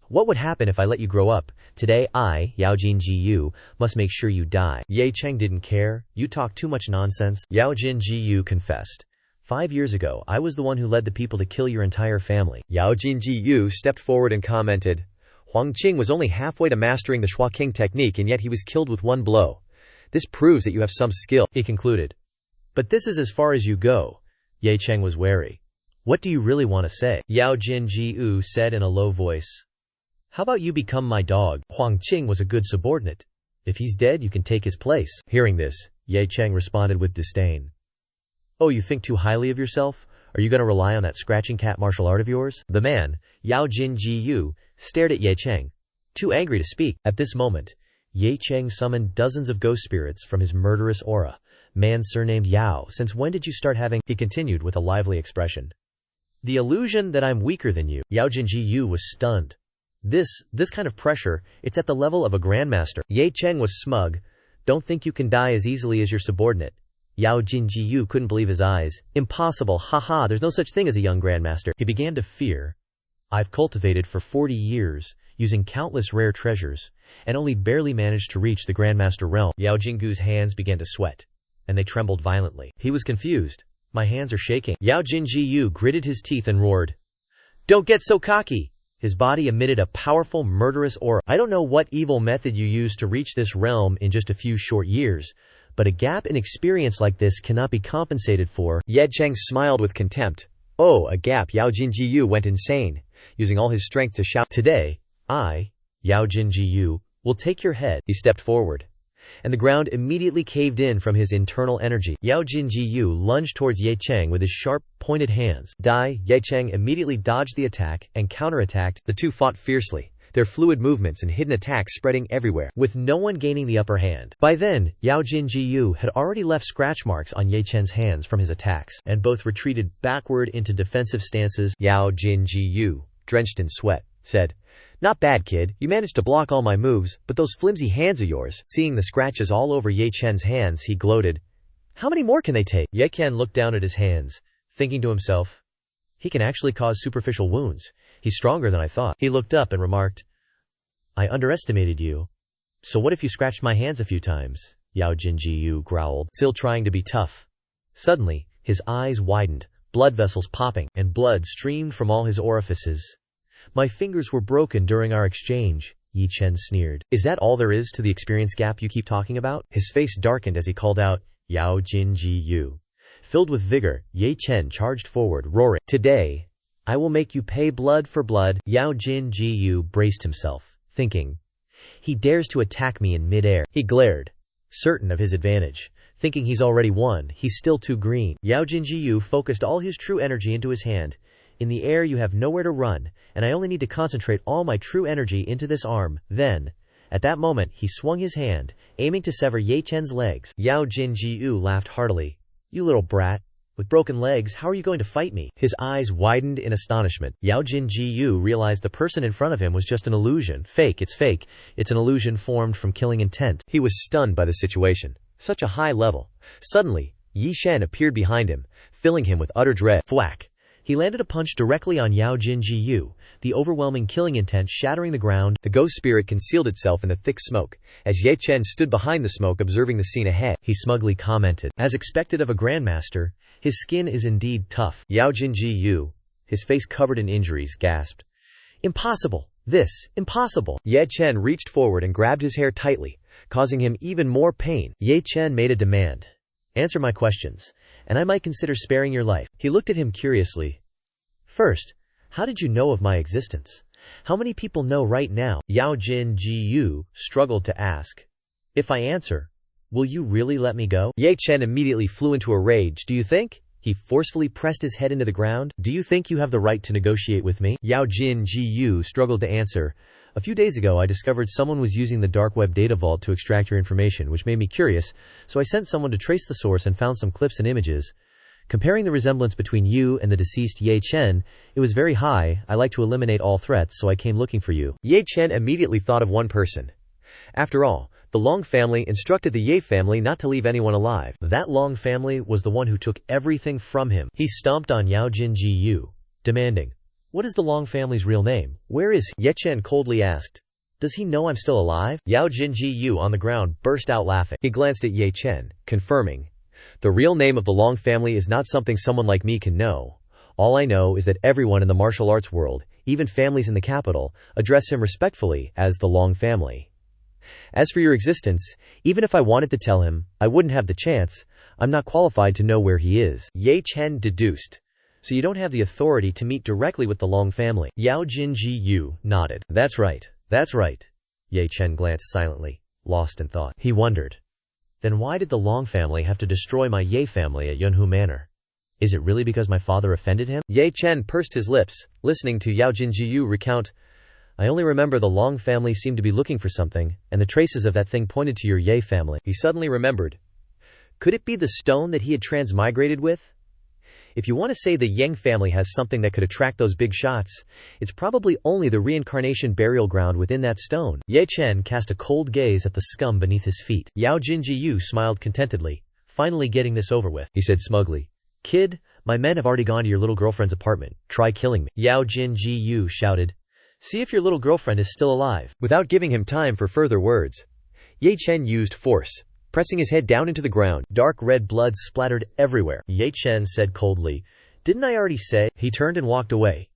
What would happen if I let you grow up? Today I, Yao Jinjiyu, must make sure you die." Ye Cheng didn't care. "You talk too much nonsense." Yao Jinjiyu confessed. 5 years ago, I was the one who led the people to kill your entire family." Yao Jinjiyu stepped forward and commented, "Huang Qing was only halfway to mastering the Shua King technique and yet he was killed with one blow. This proves that you have some skill," he concluded. "But this is as far as you go." Ye Cheng was wary. "What do you really want to say?" Yao Jinjiyu said in a low voice. "How about you become my dog? Huang Qing was a good subordinate. If he's dead, you can take his place." Hearing this, Ye Cheng responded with disdain. "Oh, you think too highly of yourself? Are you going to rely on that scratching cat martial art of yours?" The man, Yao Jinjiyu, stared at Ye Cheng, too angry to speak. At this moment, Ye Cheng summoned dozens of ghost spirits from his murderous aura. "Man surnamed Yao, since when did you start having—" he continued with a lively expression. "The illusion that I'm weaker than you." Yao Jinjiyu was stunned. This kind of pressure, it's at the level of a grandmaster." Ye Cheng was smug. "Don't think you can die as easily as your subordinate." Yao Jinjiyu couldn't believe his eyes. "Impossible, haha, there's no such thing as a young grandmaster." He began to fear. "I've cultivated for 40 years, using countless rare treasures, and only barely managed to reach the grandmaster realm." Yao Jingu's hands began to sweat, and they trembled violently. He was confused. "My hands are shaking." Yao Jinjiyu gritted his teeth and roared, "Don't get so cocky!" His body emitted a powerful, murderous aura. "I don't know what evil method you used to reach this realm in just a few short years, but a gap in experience like this cannot be compensated for." Ye Cheng smiled with contempt. "Oh, a gap." Yao Jinjiyu went insane, using all his strength to shout, "Today, I, Yao Jinjiyu, will take your head." He stepped forward, and the ground immediately caved in from his internal energy. Yao Jinjiyu lunged towards Ye Cheng with his sharp, pointed hands. "Die!" Ye Cheng immediately dodged the attack and counterattacked. The two fought fiercely, their fluid movements and hidden attacks spreading everywhere, with no one gaining the upper hand. By then, Yao Jinjiyu had already left scratch marks on Ye Chen's hands from his attacks, and both retreated backward into defensive stances. Yao Jinjiyu, drenched in sweat, said, "Not bad, kid. You managed to block all my moves, but those flimsy hands of yours." Seeing the scratches all over Ye Chen's hands, he gloated, "How many more can they take?" Ye Chen looked down at his hands, thinking to himself, "He can actually cause superficial wounds. He's stronger than I thought." He looked up and remarked, "I underestimated you. So what if you scratched my hands a few times?" Yao Jinjiyu growled, still trying to be tough. Suddenly, his eyes widened, blood vessels popping, and blood streamed from all his orifices. "My fingers were broken during our exchange," Ye Chen sneered. "Is that all there is to the experience gap you keep talking about?" His face darkened as he called out, "Yao Jinjiyu." Filled with vigor, Ye Chen charged forward, roaring, "Today, I will make you pay blood for blood." Yao Jinjiyu braced himself, thinking, "He dares to attack me in midair." He glared, certain of his advantage, thinking he's already won. He's still too green. Yao Jinjiyu focused all his true energy into his hand. "In the air you have nowhere to run, and I only need to concentrate all my true energy into this arm." Then, at that moment, he swung his hand, aiming to sever Ye Chen's legs. Yao Jinjiyu laughed heartily. "You little brat. With broken legs, how are you going to fight me?" His eyes widened in astonishment. Yao Jinjiyu realized the person in front of him was just an illusion. Fake, it's fake. It's an illusion formed from killing intent. He was stunned by the situation. Such a high level. Suddenly, Yi Shen appeared behind him, filling him with utter dread. Thwack! He landed a punch directly on Yao Jinjiyu, the overwhelming killing intent shattering the ground. The ghost spirit concealed itself in the thick smoke. As Ye Chen stood behind the smoke observing the scene ahead, he smugly commented, "As expected of a grandmaster, his skin is indeed tough." Yao Jinjiyu, his face covered in injuries, gasped, "Impossible! This, impossible. Ye Chen reached forward and grabbed his hair tightly, causing him even more pain. Ye Chen made a demand. Answer my questions, and I might consider sparing your life. He looked at him curiously. First, how did you know of my existence? How many people know right now? Yao Jin Ji Yu struggled to ask. If I answer, will you really let me go? Ye Chen immediately flew into a rage. Do you think? He forcefully pressed his head into the ground. Do you think you have the right to negotiate with me? Yao Jin Ji Yu struggled to answer. A few days ago I discovered someone was using the dark web data vault to extract your information, which made me curious, so I sent someone to trace the source and found some clips and images. Comparing the resemblance between you and the deceased Ye Chen, it was very high. I like to eliminate all threats, so I came looking for you. Ye Chen immediately thought of one person. After all, the Long family instructed the Ye family not to leave anyone alive. That Long family was the one who took everything from him. He stomped on Yao Jin Ji Yu, demanding, "What is the Long family's real name? Where is he?" Ye Chen coldly asked, "Does he know I'm still alive?" Yao Jin Ji Yu on the ground burst out laughing. He glanced at Ye Chen, confirming, "The real name of the Long family is not something someone like me can know. All I know is that everyone in the martial arts world, even families in the capital, address him respectfully as the Long family. As for your existence, even if I wanted to tell him, I wouldn't have the chance. I'm not qualified to know where he is." Ye Chen deduced. So you don't have the authority to meet directly with the Long family? Yao Jin Ji Yu nodded. That's right. That's right. Ye Chen glanced silently, lost in thought. He wondered. Then why did the Long family have to destroy my Ye family at Yunhu Manor? Is it really because my father offended him? Ye Chen pursed his lips, listening to Yao Jin Ji Yu recount. I only remember the Long family seemed to be looking for something, and the traces of that thing pointed to your Ye family. He suddenly remembered. Could it be the stone that he had transmigrated with? If you want to say the Yang family has something that could attract those big shots, it's probably only the reincarnation burial ground within that stone. Ye Chen cast a cold gaze at the scum beneath his feet. Yao Jin Ji Yu smiled contentedly. Finally getting this over with, he said smugly. Kid, my men have already gone to your little girlfriend's apartment. Try killing me. Yao Jin Ji Yu shouted. See if your little girlfriend is still alive. Without giving him time for further words, Ye Chen used force, pressing his head down into the ground. Dark red blood splattered everywhere. Ye Chen said coldly, Didn't I already say? He turned and walked away.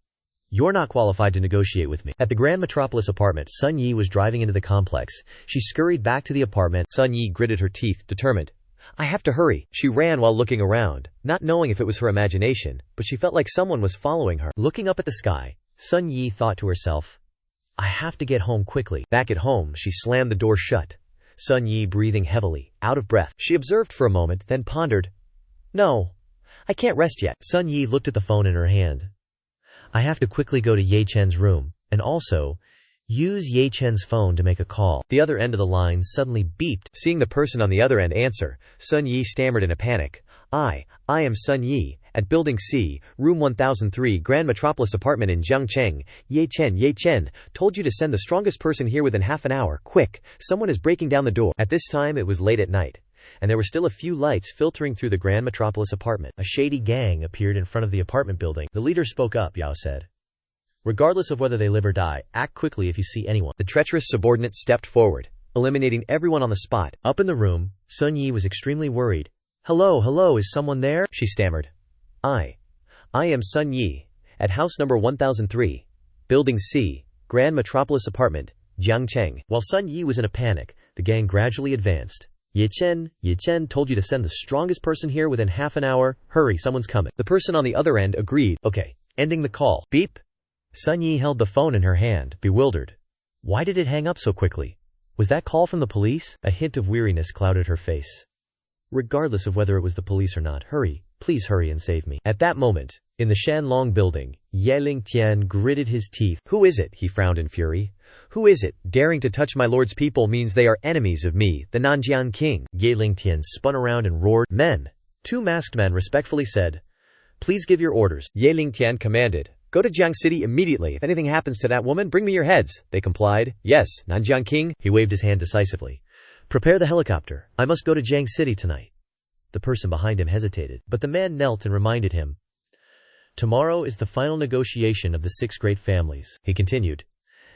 You're not qualified to negotiate with me. At the Grand Metropolis apartment, Sun Yi was driving into the complex. She scurried back to the apartment. Sun Yi gritted her teeth, determined. I have to hurry. She ran while looking around, not knowing if it was her imagination, but she felt like someone was following her. Looking up at the sky, Sun Yi thought to herself, I have to get home quickly. Back at home, she slammed the door shut. Sun Yi breathing heavily, out of breath. She observed for a moment, then pondered. No, I can't rest yet. Sun Yi looked at the phone in her hand. I have to quickly go to Ye Chen's room, and also use Ye Chen's phone to make a call. The other end of the line suddenly beeped. Seeing the person on the other end answer, Sun Yi stammered in a panic. I am Sun Yi, at Building C, Room 1003, Grand Metropolis Apartment in Jiang Cheng. Ye Chen, told you to send the strongest person here within half an hour. Quick, someone is breaking down the door. At this time it was late at night, and there were still a few lights filtering through the Grand Metropolis Apartment. A shady gang appeared in front of the apartment building. The leader spoke up, Yao said. Regardless of whether they live or die, act quickly if you see anyone. The treacherous subordinate stepped forward, eliminating everyone on the spot. Up in the room, Sun Yi was extremely worried. Hello, is someone there? She stammered. I am Sun Yi, at house number 1003, Building C, Grand Metropolis Apartment, Jiang Cheng. While Sun Yi was in a panic, the gang gradually advanced. Ye Chen told you to send the strongest person here within half an hour. Hurry, someone's coming. The person on the other end agreed. Okay, ending the call. Beep. Sun Yi held the phone in her hand, bewildered. Why did it hang up so quickly? Was that call from the police? A hint of weariness clouded her face. Regardless of whether it was the police or not, hurry, please hurry and save me. At that moment, in the Shanlong building, Ye Lingtian gritted his teeth. Who is it? He frowned in fury. Who is it? Daring to touch my lord's people means they are enemies of me, the Nanjiang king. Ye Lingtian spun around and roared. Men! Two masked men respectfully said, Please give your orders. Ye Lingtian commanded. Go to Jiang City immediately. If anything happens to that woman, bring me your heads. They complied. Yes, Nanjiang king. He waved his hand decisively. Prepare the helicopter. I must go to Jiang City tonight. The person behind him hesitated, but the man knelt and reminded him. Tomorrow is the final negotiation of the 6 great families, he continued.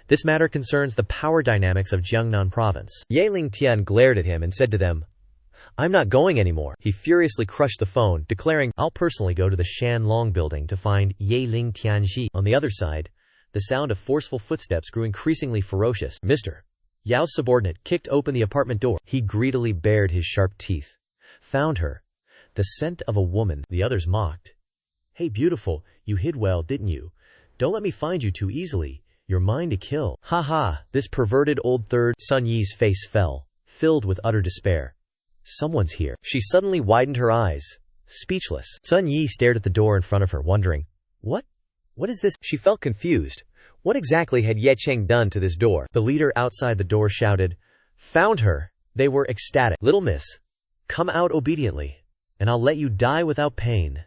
This matter concerns the power dynamics of Jiangnan province. Ye Lingtian glared at him and said to them, I'm not going anymore. He furiously crushed the phone, declaring, I'll personally go to the Shanlong building to find Ye Lingtianji. On the other side, The sound of forceful footsteps grew increasingly ferocious. Mr. Yao's subordinate kicked open the apartment door. He greedily bared his sharp teeth. Found her. The scent of a woman. The others mocked. Hey beautiful, you hid well, didn't you? Don't let me find you too easily. You're mine to kill. Ha ha, this perverted old third. Sun Yi's face fell, filled with utter despair. Someone's here. She suddenly widened her eyes, speechless. Sun Yi stared at the door in front of her, wondering, What is this? She felt confused. What exactly had Ye Cheng done to this door? The leader outside the door shouted, Found her. They were ecstatic. Little miss, come out obediently, and I'll let you die without pain.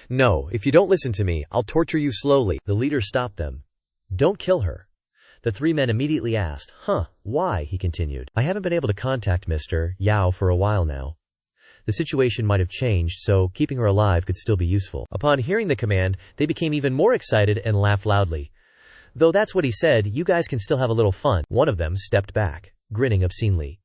No, if you don't listen to me, I'll torture you slowly. The leader stopped them. Don't kill her. The three men immediately asked, why? He continued. I haven't been able to contact Mr. Yao for a while now. The situation might have changed, so keeping her alive could still be useful. Upon hearing the command, they became even more excited and laughed loudly. Though that's what he said, you guys can still have a little fun. One of them stepped back, grinning obscenely.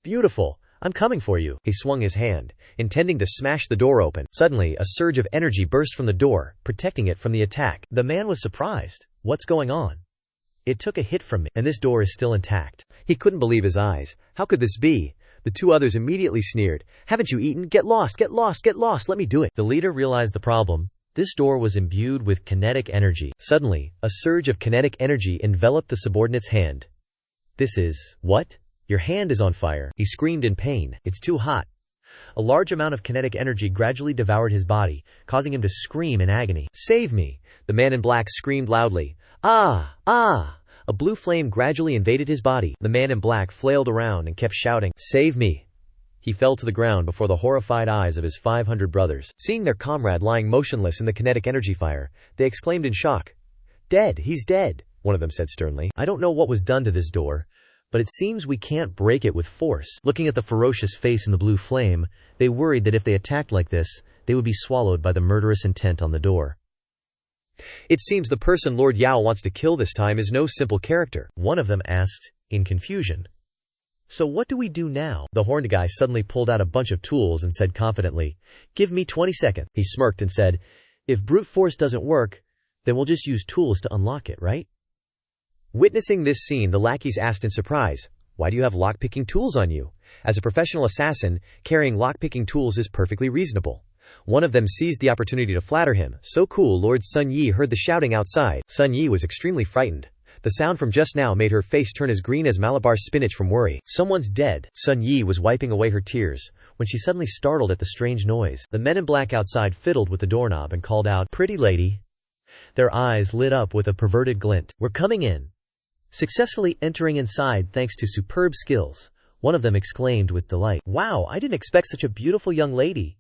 Beautiful. I'm coming for you. He swung his hand, intending to smash the door open. Suddenly, a surge of energy burst from the door, protecting it from the attack. The man was surprised. What's going on? It took a hit from me, and this door is still intact. He couldn't believe his eyes. How could this be? The two others immediately sneered. Haven't you eaten? Get lost, get lost, get lost, let me do it. The leader realized the problem. This door was imbued with kinetic energy. Suddenly, a surge of kinetic energy enveloped the subordinate's hand. This is... what? Your hand is on fire. He screamed in pain. It's too hot. A large amount of kinetic energy gradually devoured his body, causing him to scream in agony. Save me! The man in black screamed loudly. Ah! Ah! A blue flame gradually invaded his body. The man in black flailed around and kept shouting, Save me! He fell to the ground before the horrified eyes of his 500 brothers. Seeing their comrade lying motionless in the kinetic energy fire, they exclaimed in shock. Dead! He's dead! One of them said sternly. I don't know what was done to this door, but it seems we can't break it with force. Looking at the ferocious face in the blue flame, they worried that if they attacked like this, they would be swallowed by the murderous intent on the door. It seems the person Lord Yao wants to kill this time is no simple character. One of them asked, in confusion. So what do we do now? The horned guy suddenly pulled out a bunch of tools and said confidently, Give me 20 seconds. He smirked and said, If brute force doesn't work, then we'll just use tools to unlock it, right? Witnessing this scene, the lackeys asked in surprise, Why do you have lockpicking tools on you? As a professional assassin, carrying lockpicking tools is perfectly reasonable. One of them seized the opportunity to flatter him. So cool. Lord Sun Yi heard the shouting outside. Sun Yi was extremely frightened. The sound from just now made her face turn as green as Malabar spinach from worry. Someone's dead. Sun Yi was wiping away her tears when she suddenly startled at the strange noise. The men in black outside fiddled with the doorknob and called out, Pretty lady. Their eyes lit up with a perverted glint. We're coming in. Successfully entering inside thanks to superb skills, one of them exclaimed with delight. Wow, I didn't expect such a beautiful young lady.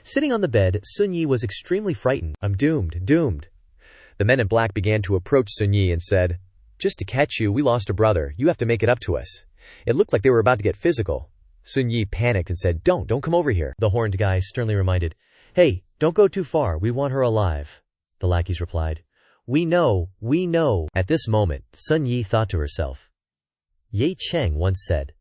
Sitting on the bed, Sun Yi was extremely frightened. I'm doomed, doomed. The men in black began to approach Sun Yi and said, Just to catch you, we lost a brother. You have to make it up to us. It looked like they were about to get physical. Sun Yi panicked and said, Don't come over here. The horned guy sternly reminded, Hey, don't go too far. We want her alive. The lackeys replied, We know. At this moment, Sun Yi thought to herself. Ye Cheng once said,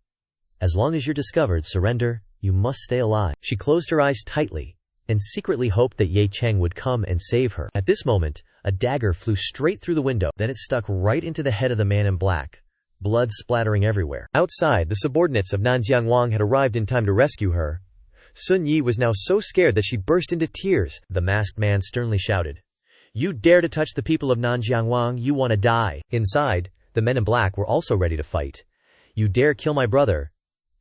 As long as you're discovered, surrender, you must stay alive. She closed her eyes tightly and secretly hoped that Ye Cheng would come and save her. At this moment, a dagger flew straight through the window. Then it stuck right into the head of the man in black, blood splattering everywhere. Outside, the subordinates of Nanjiang Wang had arrived in time to rescue her. Sun Yi was now so scared that she burst into tears. The masked man sternly shouted, You dare to touch the people of Nanjiang Wang, you want to die. Inside, the men in black were also ready to fight. You dare kill my brother.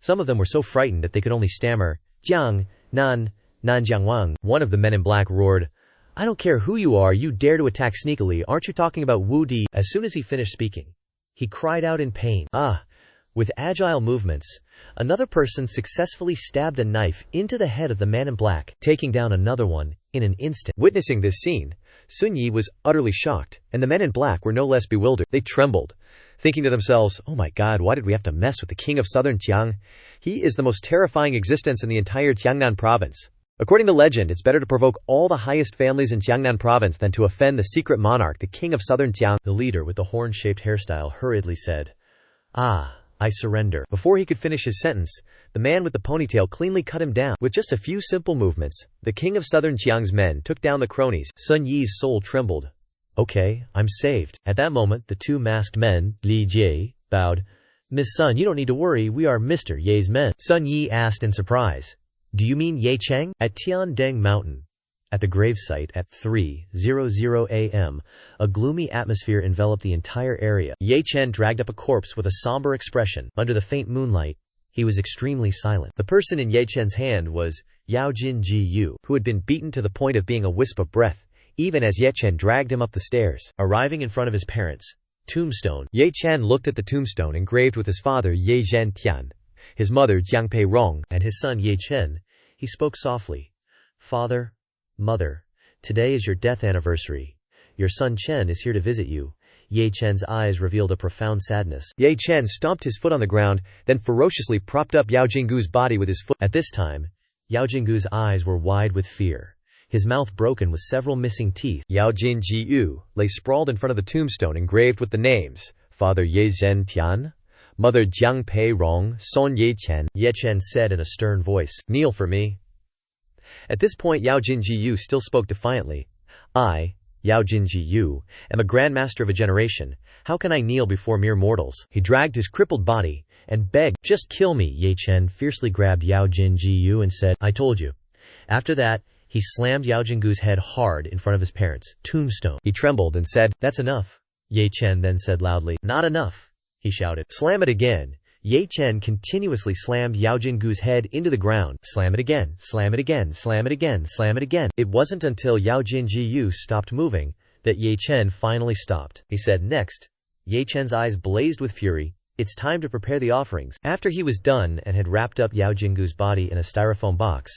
Some of them were so frightened that they could only stammer, Jiang, Nanjiang Wang. One of the men in black roared, I don't care who you are, you dare to attack sneakily, aren't you talking about Wu Di? As soon as he finished speaking, he cried out in pain. With agile movements, another person successfully stabbed a knife into the head of the man in black, taking down another one in an instant. Witnessing this scene, Sun Yi was utterly shocked, and the men in black were no less bewildered. They trembled, thinking to themselves, Oh my God, why did we have to mess with the king of southern Jiang? He is the most terrifying existence in the entire Jiangnan province. According to legend, it's better to provoke all the highest families in Jiangnan province than to offend the secret monarch, the king of southern Jiang. The leader with the horn-shaped hairstyle hurriedly said, I surrender. Before he could finish his sentence, the man with the ponytail cleanly cut him down. With just a few simple movements, the king of southern Jiang's men took down the cronies. Sun Yi's soul trembled. Okay, I'm saved. At that moment, the two masked men, Li Jie, bowed. Miss Sun, you don't need to worry, we are Mr. Ye's men. Sun Yi asked in surprise. Do you mean Ye Cheng? At Tian Deng Mountain, at the gravesite at 3:00 a.m., a gloomy atmosphere enveloped the entire area. Ye Chen dragged up a corpse with a somber expression. Under the faint moonlight, he was extremely silent. The person in Ye Chen's hand was Yao Jin Ji Yu, who had been beaten to the point of being a wisp of breath, even as Ye Chen dragged him up the stairs. Arriving in front of his parents' tombstone, Ye Chen looked at the tombstone engraved with his father Ye Zhen Tian, his mother Jiang Pei Rong, and his son Ye Chen. He spoke softly. Father, Mother, today is your death anniversary. Your son Chen is here to visit you. Ye Chen's eyes revealed a profound sadness. Ye Chen stomped his foot on the ground, then ferociously propped up Yao Jinggu's body with his foot. At this time, Yao Jinggu's eyes were wide with fear, his mouth broken with several missing teeth. Yao Jin Ji Yu lay sprawled in front of the tombstone engraved with the names, Father Ye Zhen Tian, Mother Jiang Pei Rong, Son Ye Chen. Ye Chen said in a stern voice, kneel for me. At this point Yao Jin Ji Yu still spoke defiantly. I, Yao Jin Ji Yu, am a grandmaster of a generation. How can I kneel before mere mortals? He dragged his crippled body and begged, just kill me. Ye Chen fiercely grabbed Yao Jin Ji Yu and said, I told you. After that, he slammed Yao Jinggu's head hard in front of his parents' tombstone. He trembled and said, that's enough. Ye Chen then said loudly, not enough. He shouted, slam it again. Ye Chen continuously slammed Yao Jinggu's head into the ground. Slam it again, slam it again, slam it again, slam it again. It wasn't until Yao Jin Ji Yu stopped moving that Ye Chen finally stopped. He said next. Ye Chen's eyes blazed with fury. It's time to prepare the offerings. After he was done and had wrapped up Yao Jinggu's body in a styrofoam box,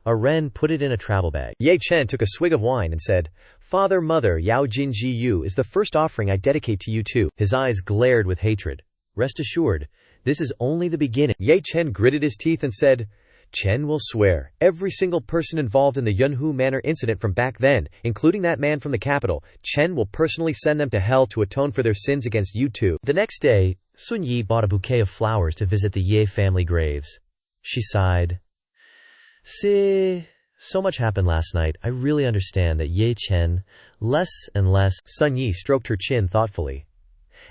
a wren put it in a travel bag. Ye Chen took a swig of wine and said, Father, Mother, Yao Jin Ji Yu is the first offering I dedicate to you too. His eyes glared with hatred. Rest assured, this is only the beginning. Ye Chen gritted his teeth and said, Chen will swear every single person involved in the Yunhu Manor incident from back then, including that man from the capital, Chen will personally send them to hell to atone for their sins against you too. The next day, Sun Yi bought a bouquet of flowers to visit the Ye family graves. She sighed. So much happened last night. I really understand that Ye Chen, less and less. Sun Yi stroked her chin thoughtfully.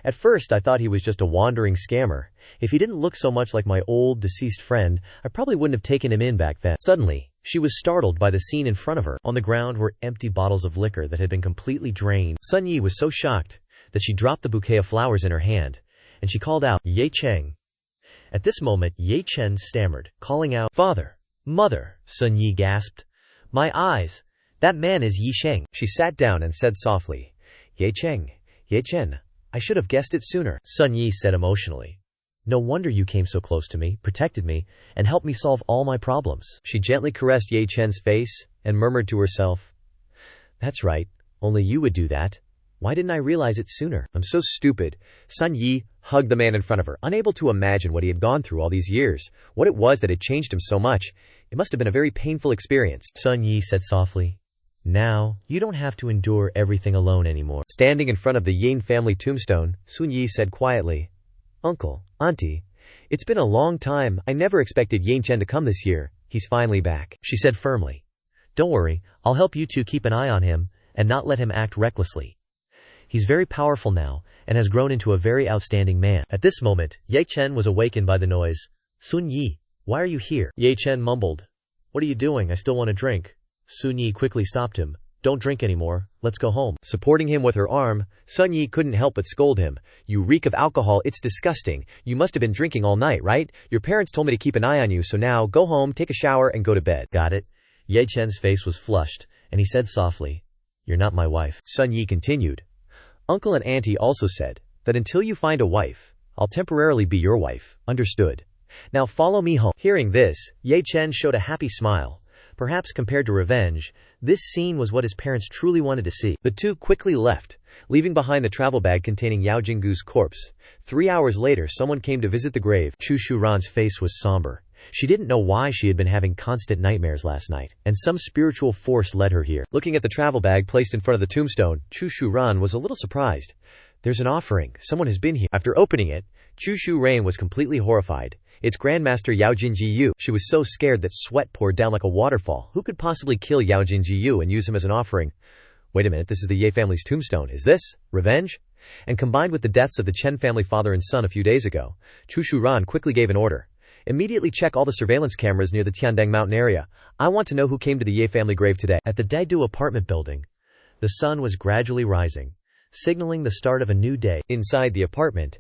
At first I thought he was just a wandering scammer. If he didn't look so much like my old, deceased friend, I probably wouldn't have taken him in back then. Suddenly, she was startled by the scene in front of her. On the ground were empty bottles of liquor that had been completely drained. Sun Yi was so shocked that she dropped the bouquet of flowers in her hand, and she called out, Ye Cheng. At this moment, Ye Chen stammered, calling out, Father, Mother. Sun Yi gasped, My eyes! That man is Yi Sheng. She sat down and said softly, Ye Cheng, Ye Chen. I should have guessed it sooner, Sun Yi said emotionally. No wonder you came so close to me, protected me, and helped me solve all my problems. She gently caressed Ye Chen's face and murmured to herself, That's right, only you would do that. Why didn't I realize it sooner? I'm so stupid. Sun Yi hugged the man in front of her, unable to imagine what he had gone through all these years, what it was that had changed him so much. It must have been a very painful experience. Sun Yi said softly, Now, you don't have to endure everything alone anymore. Standing in front of the Yin family tombstone, Sun Yi said quietly, Uncle, Auntie, it's been a long time. I never expected Yin Chen to come this year. He's finally back. She said firmly, Don't worry, I'll help you two keep an eye on him and not let him act recklessly. He's very powerful now and has grown into a very outstanding man. At this moment, Ye Chen was awakened by the noise. Sun Yi, why are you here? Ye Chen mumbled, What are you doing? I still want to drink. Sun Yi quickly stopped him. Don't drink anymore. Let's go home. Supporting him with her arm, Sun Yi couldn't help but scold him. You reek of alcohol. It's disgusting. You must have been drinking all night, right? Your parents told me to keep an eye on you, so now go home, take a shower, and go to bed. Got it? Ye Chen's face was flushed, and he said softly, You're not my wife. Sun Yi continued. Uncle and Auntie also said that until you find a wife, I'll temporarily be your wife. Understood? Now follow me home. Hearing this, Ye Chen showed a happy smile. Perhaps compared to revenge, this scene was what his parents truly wanted to see. The two quickly left, leaving behind the travel bag containing Yao Jinggu's corpse. 3 hours later, someone came to visit the grave. Chu Shuran's face was somber. She didn't know why she had been having constant nightmares last night, and some spiritual force led her here. Looking at the travel bag placed in front of the tombstone, Chu Shuran was a little surprised. There's an offering. Someone has been here. After opening it, Chu Shuran was completely horrified. It's Grandmaster Yao Jin Ji Yu. She was so scared that sweat poured down like a waterfall. Who could possibly kill Yao Jin Ji Yu and use him as an offering? Wait a minute, this is the Ye family's tombstone. Is this revenge? And combined with the deaths of the Chen family father and son a few days ago, Chu Shuran quickly gave an order. Immediately check all the surveillance cameras near the Tiandang mountain area. I want to know who came to the Ye family grave today. At the Daidu apartment building, the sun was gradually rising, signaling the start of a new day. Inside the apartment,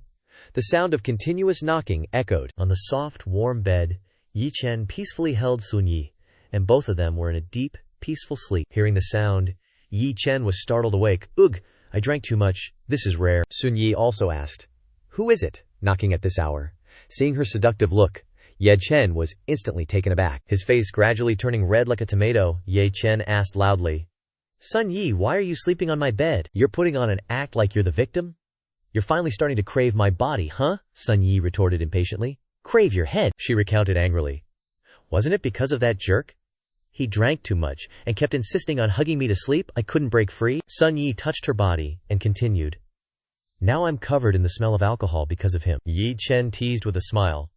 the sound of continuous knocking echoed. On the soft, warm bed, Yi Chen peacefully held Sun Yi, and both of them were in a deep, peaceful sleep. Hearing the sound, Yi Chen was startled awake. Ugh, I drank too much. This is rare. Sun Yi also asked, who is it, knocking at this hour? Seeing her seductive look, Ye Chen was instantly taken aback. His face gradually turning red like a tomato, Ye Chen asked loudly, Sun Yi, why are you sleeping on my bed? You're putting on an act like you're the victim? You're finally starting to crave my body, huh? Sun Yi retorted impatiently. Crave your head, she recounted angrily. Wasn't it because of that jerk? He drank too much and kept insisting on hugging me to sleep. I couldn't break free. Sun Yi touched her body and continued. Now I'm covered in the smell of alcohol because of him. Yi Chen teased with a smile.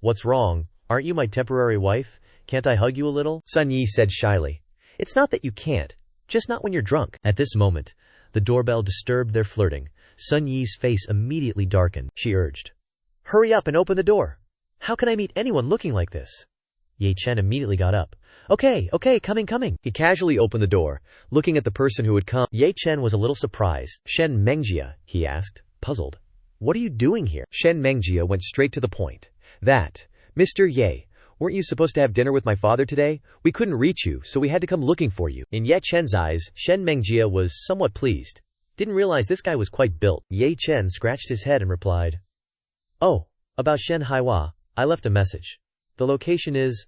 What's wrong? Aren't you my temporary wife? Can't I hug you a little? Sun Yi said shyly. It's not that you can't, just not when you're drunk. At this moment, the doorbell disturbed their flirting. Sun Yi's face immediately darkened. She urged, hurry up and open the door. How can I meet anyone looking like this? Ye Chen immediately got up. Okay, coming. He casually opened the door, looking at the person who had come. Ye Chen was a little surprised. Shen Mengjia, he asked, puzzled. What are you doing here? Shen Mengjia went straight to the point. That, Mr. Ye, weren't you supposed to have dinner with my father today? We couldn't reach you, so we had to come looking for you. In Ye Chen's eyes, Shen Mengjia was somewhat pleased. Didn't realize this guy was quite built. Ye Chen scratched his head and replied, Oh, about Shen Haiwa, I left a message. The location is,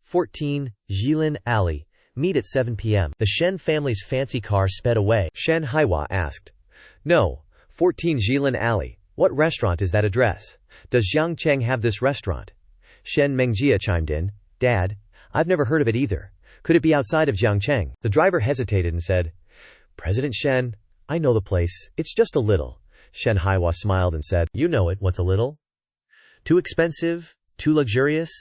14, Jilin Alley. Meet at 7 p.m. The Shen family's fancy car sped away. Shen Haiwa asked, 14 Jilin Alley. What restaurant is that address? Does Jiang Cheng have this restaurant? Shen Mengjia chimed in, Dad, I've never heard of it either. Could it be outside of Jiang Cheng? The driver hesitated and said, President Shen, I know the place. It's just a little. Shen Haiwa smiled and said, You know it. What's a little? Too expensive? Too luxurious?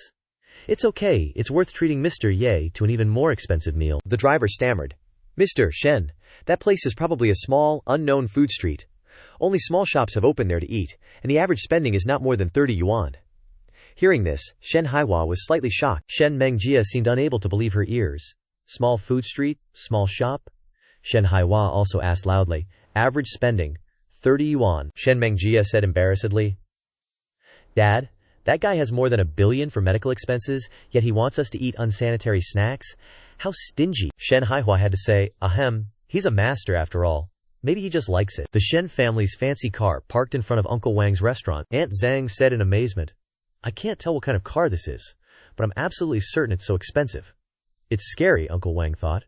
It's okay. It's worth treating Mr. Ye to an even more expensive meal. The driver stammered. Mr. Shen, that place is probably a small, unknown food street. Only small shops have opened there to eat, and the average spending is not more than 30 yuan. Hearing this, Shen Haiwa was slightly shocked. Shen Mengjia seemed unable to believe her ears. Small food street? Small shop? Shen Haiwa also asked loudly. Average spending, 30 yuan. Shen Mengjia said embarrassedly. Dad, that guy has more than $1 billion for medical expenses, yet he wants us to eat unsanitary snacks? How stingy. Shen Haiwa had to say, Ahem, he's a master after all. Maybe he just likes it. The Shen family's fancy car parked in front of Uncle Wang's restaurant. Aunt Zhang said in amazement, I can't tell what kind of car this is, but I'm absolutely certain it's so expensive. It's scary, Uncle Wang thought.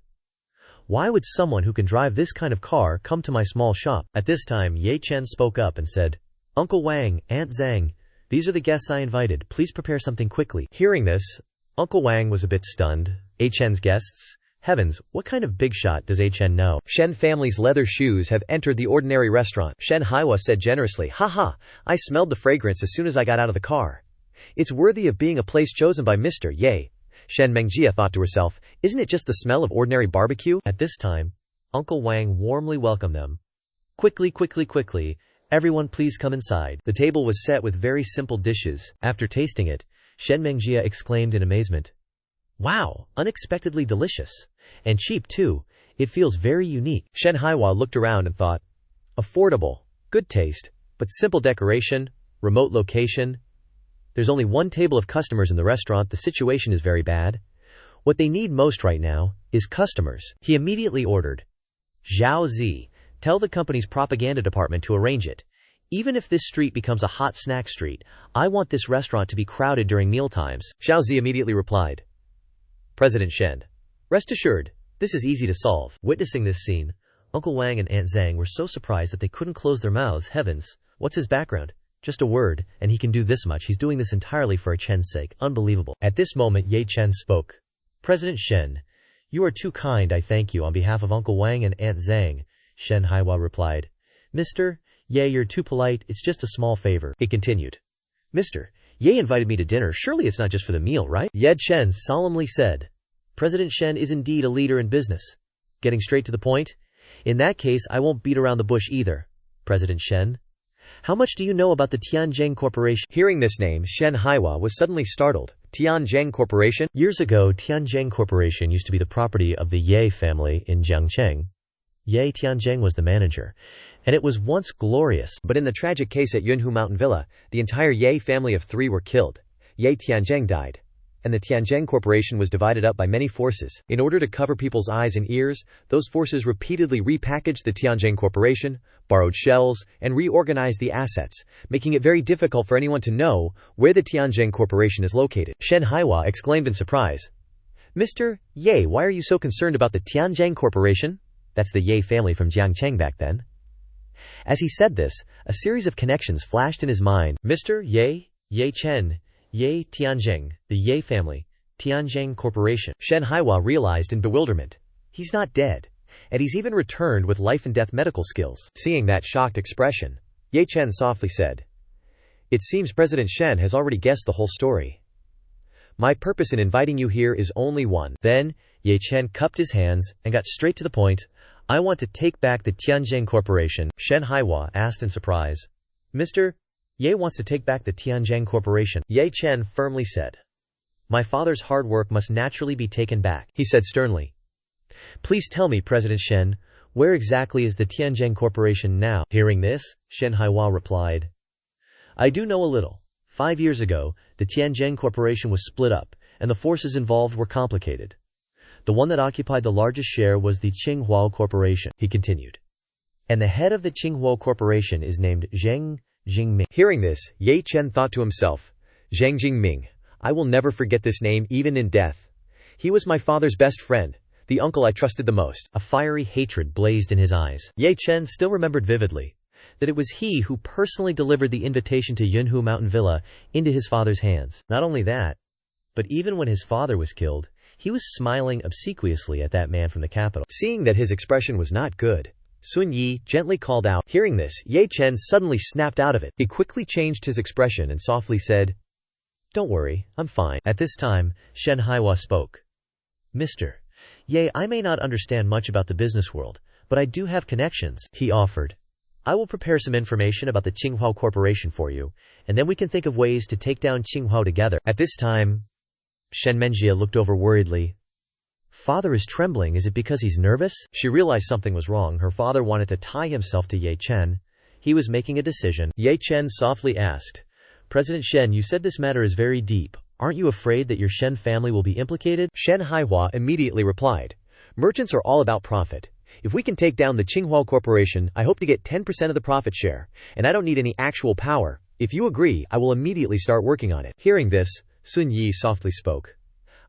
Why would someone who can drive this kind of car come to my small shop? At this time, Ye Chen spoke up and said, Uncle Wang, Aunt Zhang, these are the guests I invited. Please prepare something quickly. Hearing this, Uncle Wang was a bit stunned. Ye Chen's guests? Heavens, what kind of big shot does Ye Chen know? Shen family's leather shoes have entered the ordinary restaurant. Shen Haiwa said generously, Haha, I smelled the fragrance as soon as I got out of the car. It's worthy of being a place chosen by Mr. Ye. Shen Mengjia thought to herself, isn't it just the smell of ordinary barbecue? At this time, Uncle Wang warmly welcomed them. Quickly, everyone please come inside. The table was set with very simple dishes. After tasting it, Shen Mengjia exclaimed in amazement, Wow, unexpectedly delicious. And cheap too. It feels very unique. Shen Haiwa looked around and thought, affordable, good taste, but simple decoration, remote location. There's only one table of customers in the restaurant. The situation is very bad. What they need most right now is customers. He immediately ordered, Zhao Zi, tell the company's propaganda department to arrange it. Even if this street becomes a hot snack street, I want this restaurant to be crowded during meal times. Zhao Zi immediately replied, President Shen, rest assured, this is easy to solve. Witnessing this scene, Uncle Wang and Aunt Zhang were so surprised that they couldn't close their mouths. Heavens, what's his background? Just a word, and he can do this much. He's doing this entirely for Chen's sake. Unbelievable. At this moment, Ye Chen spoke. President Shen, you are too kind. I thank you on behalf of Uncle Wang and Aunt Zhang. Shen Haiwa replied. Mr. Ye, you're too polite. It's just a small favor. He continued. Mr. Ye invited me to dinner. Surely it's not just for the meal, right? Ye Chen solemnly said. President Shen is indeed a leader in business. Getting straight to the point? In that case, I won't beat around the bush either. President Shen. How much do you know about the Tianjin Corporation? Hearing this name, Shen Haiwa was suddenly startled. Tianjin Corporation? Years ago, Tianjin Corporation used to be the property of the Ye family in Jiang Cheng. Ye Tianjin was the manager, and it was once glorious. But in the tragic case at Yunhu Mountain Villa, the entire Ye family of 3 were killed. Ye Tianjin died, and the Tianjin Corporation was divided up by many forces. In order to cover people's eyes and ears, those forces repeatedly repackaged the Tianjin Corporation, borrowed shells, and reorganized the assets, making it very difficult for anyone to know where the Tianjin Corporation is located. Shen Haiwa exclaimed in surprise. Mr. Ye, why are you so concerned about the Tianjin Corporation? That's the Ye family from Jiang Cheng back then. As he said this, a series of connections flashed in his mind. Mr. Ye, Ye Chen, Ye Tianjin, the Ye family, Tianjin Corporation. Shen Haiwa realized in bewilderment. He's not dead, and he's even returned with life and death medical skills. Seeing that shocked expression, Ye Chen softly said, "It seems President Shen has already guessed the whole story. My purpose in inviting you here is only one." Then, Ye Chen cupped his hands and got straight to the point. "I want to take back the Tianjin Corporation." Shen Haiwa asked in surprise. Mr. Ye wants to take back the Tianjin Corporation. Ye Chen firmly said. "My father's hard work must naturally be taken back," he said sternly. "Please tell me, President Shen, where exactly is the Tianjin Corporation now?" Hearing this, Shen Haiwa replied, "I do know a little. 5 years ago, the Tianjin Corporation was split up, and the forces involved were complicated. The one that occupied the largest share was the Tsinghua Corporation," he continued. "And the head of the Tsinghua Corporation is named Zhang Jingming." Hearing this, Ye Chen thought to himself, Zhang Jingming, I will never forget this name even in death. He was my father's best friend, the uncle I trusted the most. A fiery hatred blazed in his eyes. Ye Chen still remembered vividly that it was he who personally delivered the invitation to Yunhu Mountain Villa into his father's hands. Not only that, but even when his father was killed, he was smiling obsequiously at that man from the capital. Seeing that his expression was not good, Sun Yi gently called out. Hearing this, Ye Chen suddenly snapped out of it. He quickly changed his expression and softly said, "Don't worry, I'm fine." At this time, Shen Haiwa spoke. "Mr. Ye, I may not understand much about the business world, but I do have connections," he offered. "I will prepare some information about the Tsinghua Corporation for you, and then we can think of ways to take down Tsinghua together." At this time, Shen Menjia looked over worriedly. "Father is trembling. Is it because he's nervous?" She realized something was wrong. Her father wanted to tie himself to Ye Chen. He was making a decision. Ye Chen softly asked, "President Shen, you said this matter is very deep. Aren't you afraid that your Shen family will be implicated?" Shen Haiwa immediately replied, "Merchants are all about profit. If we can take down the Tsinghua Corporation, I hope to get 10% of the profit share, and I don't need any actual power. If you agree, I will immediately start working on it." Hearing this, Sun Yi softly spoke.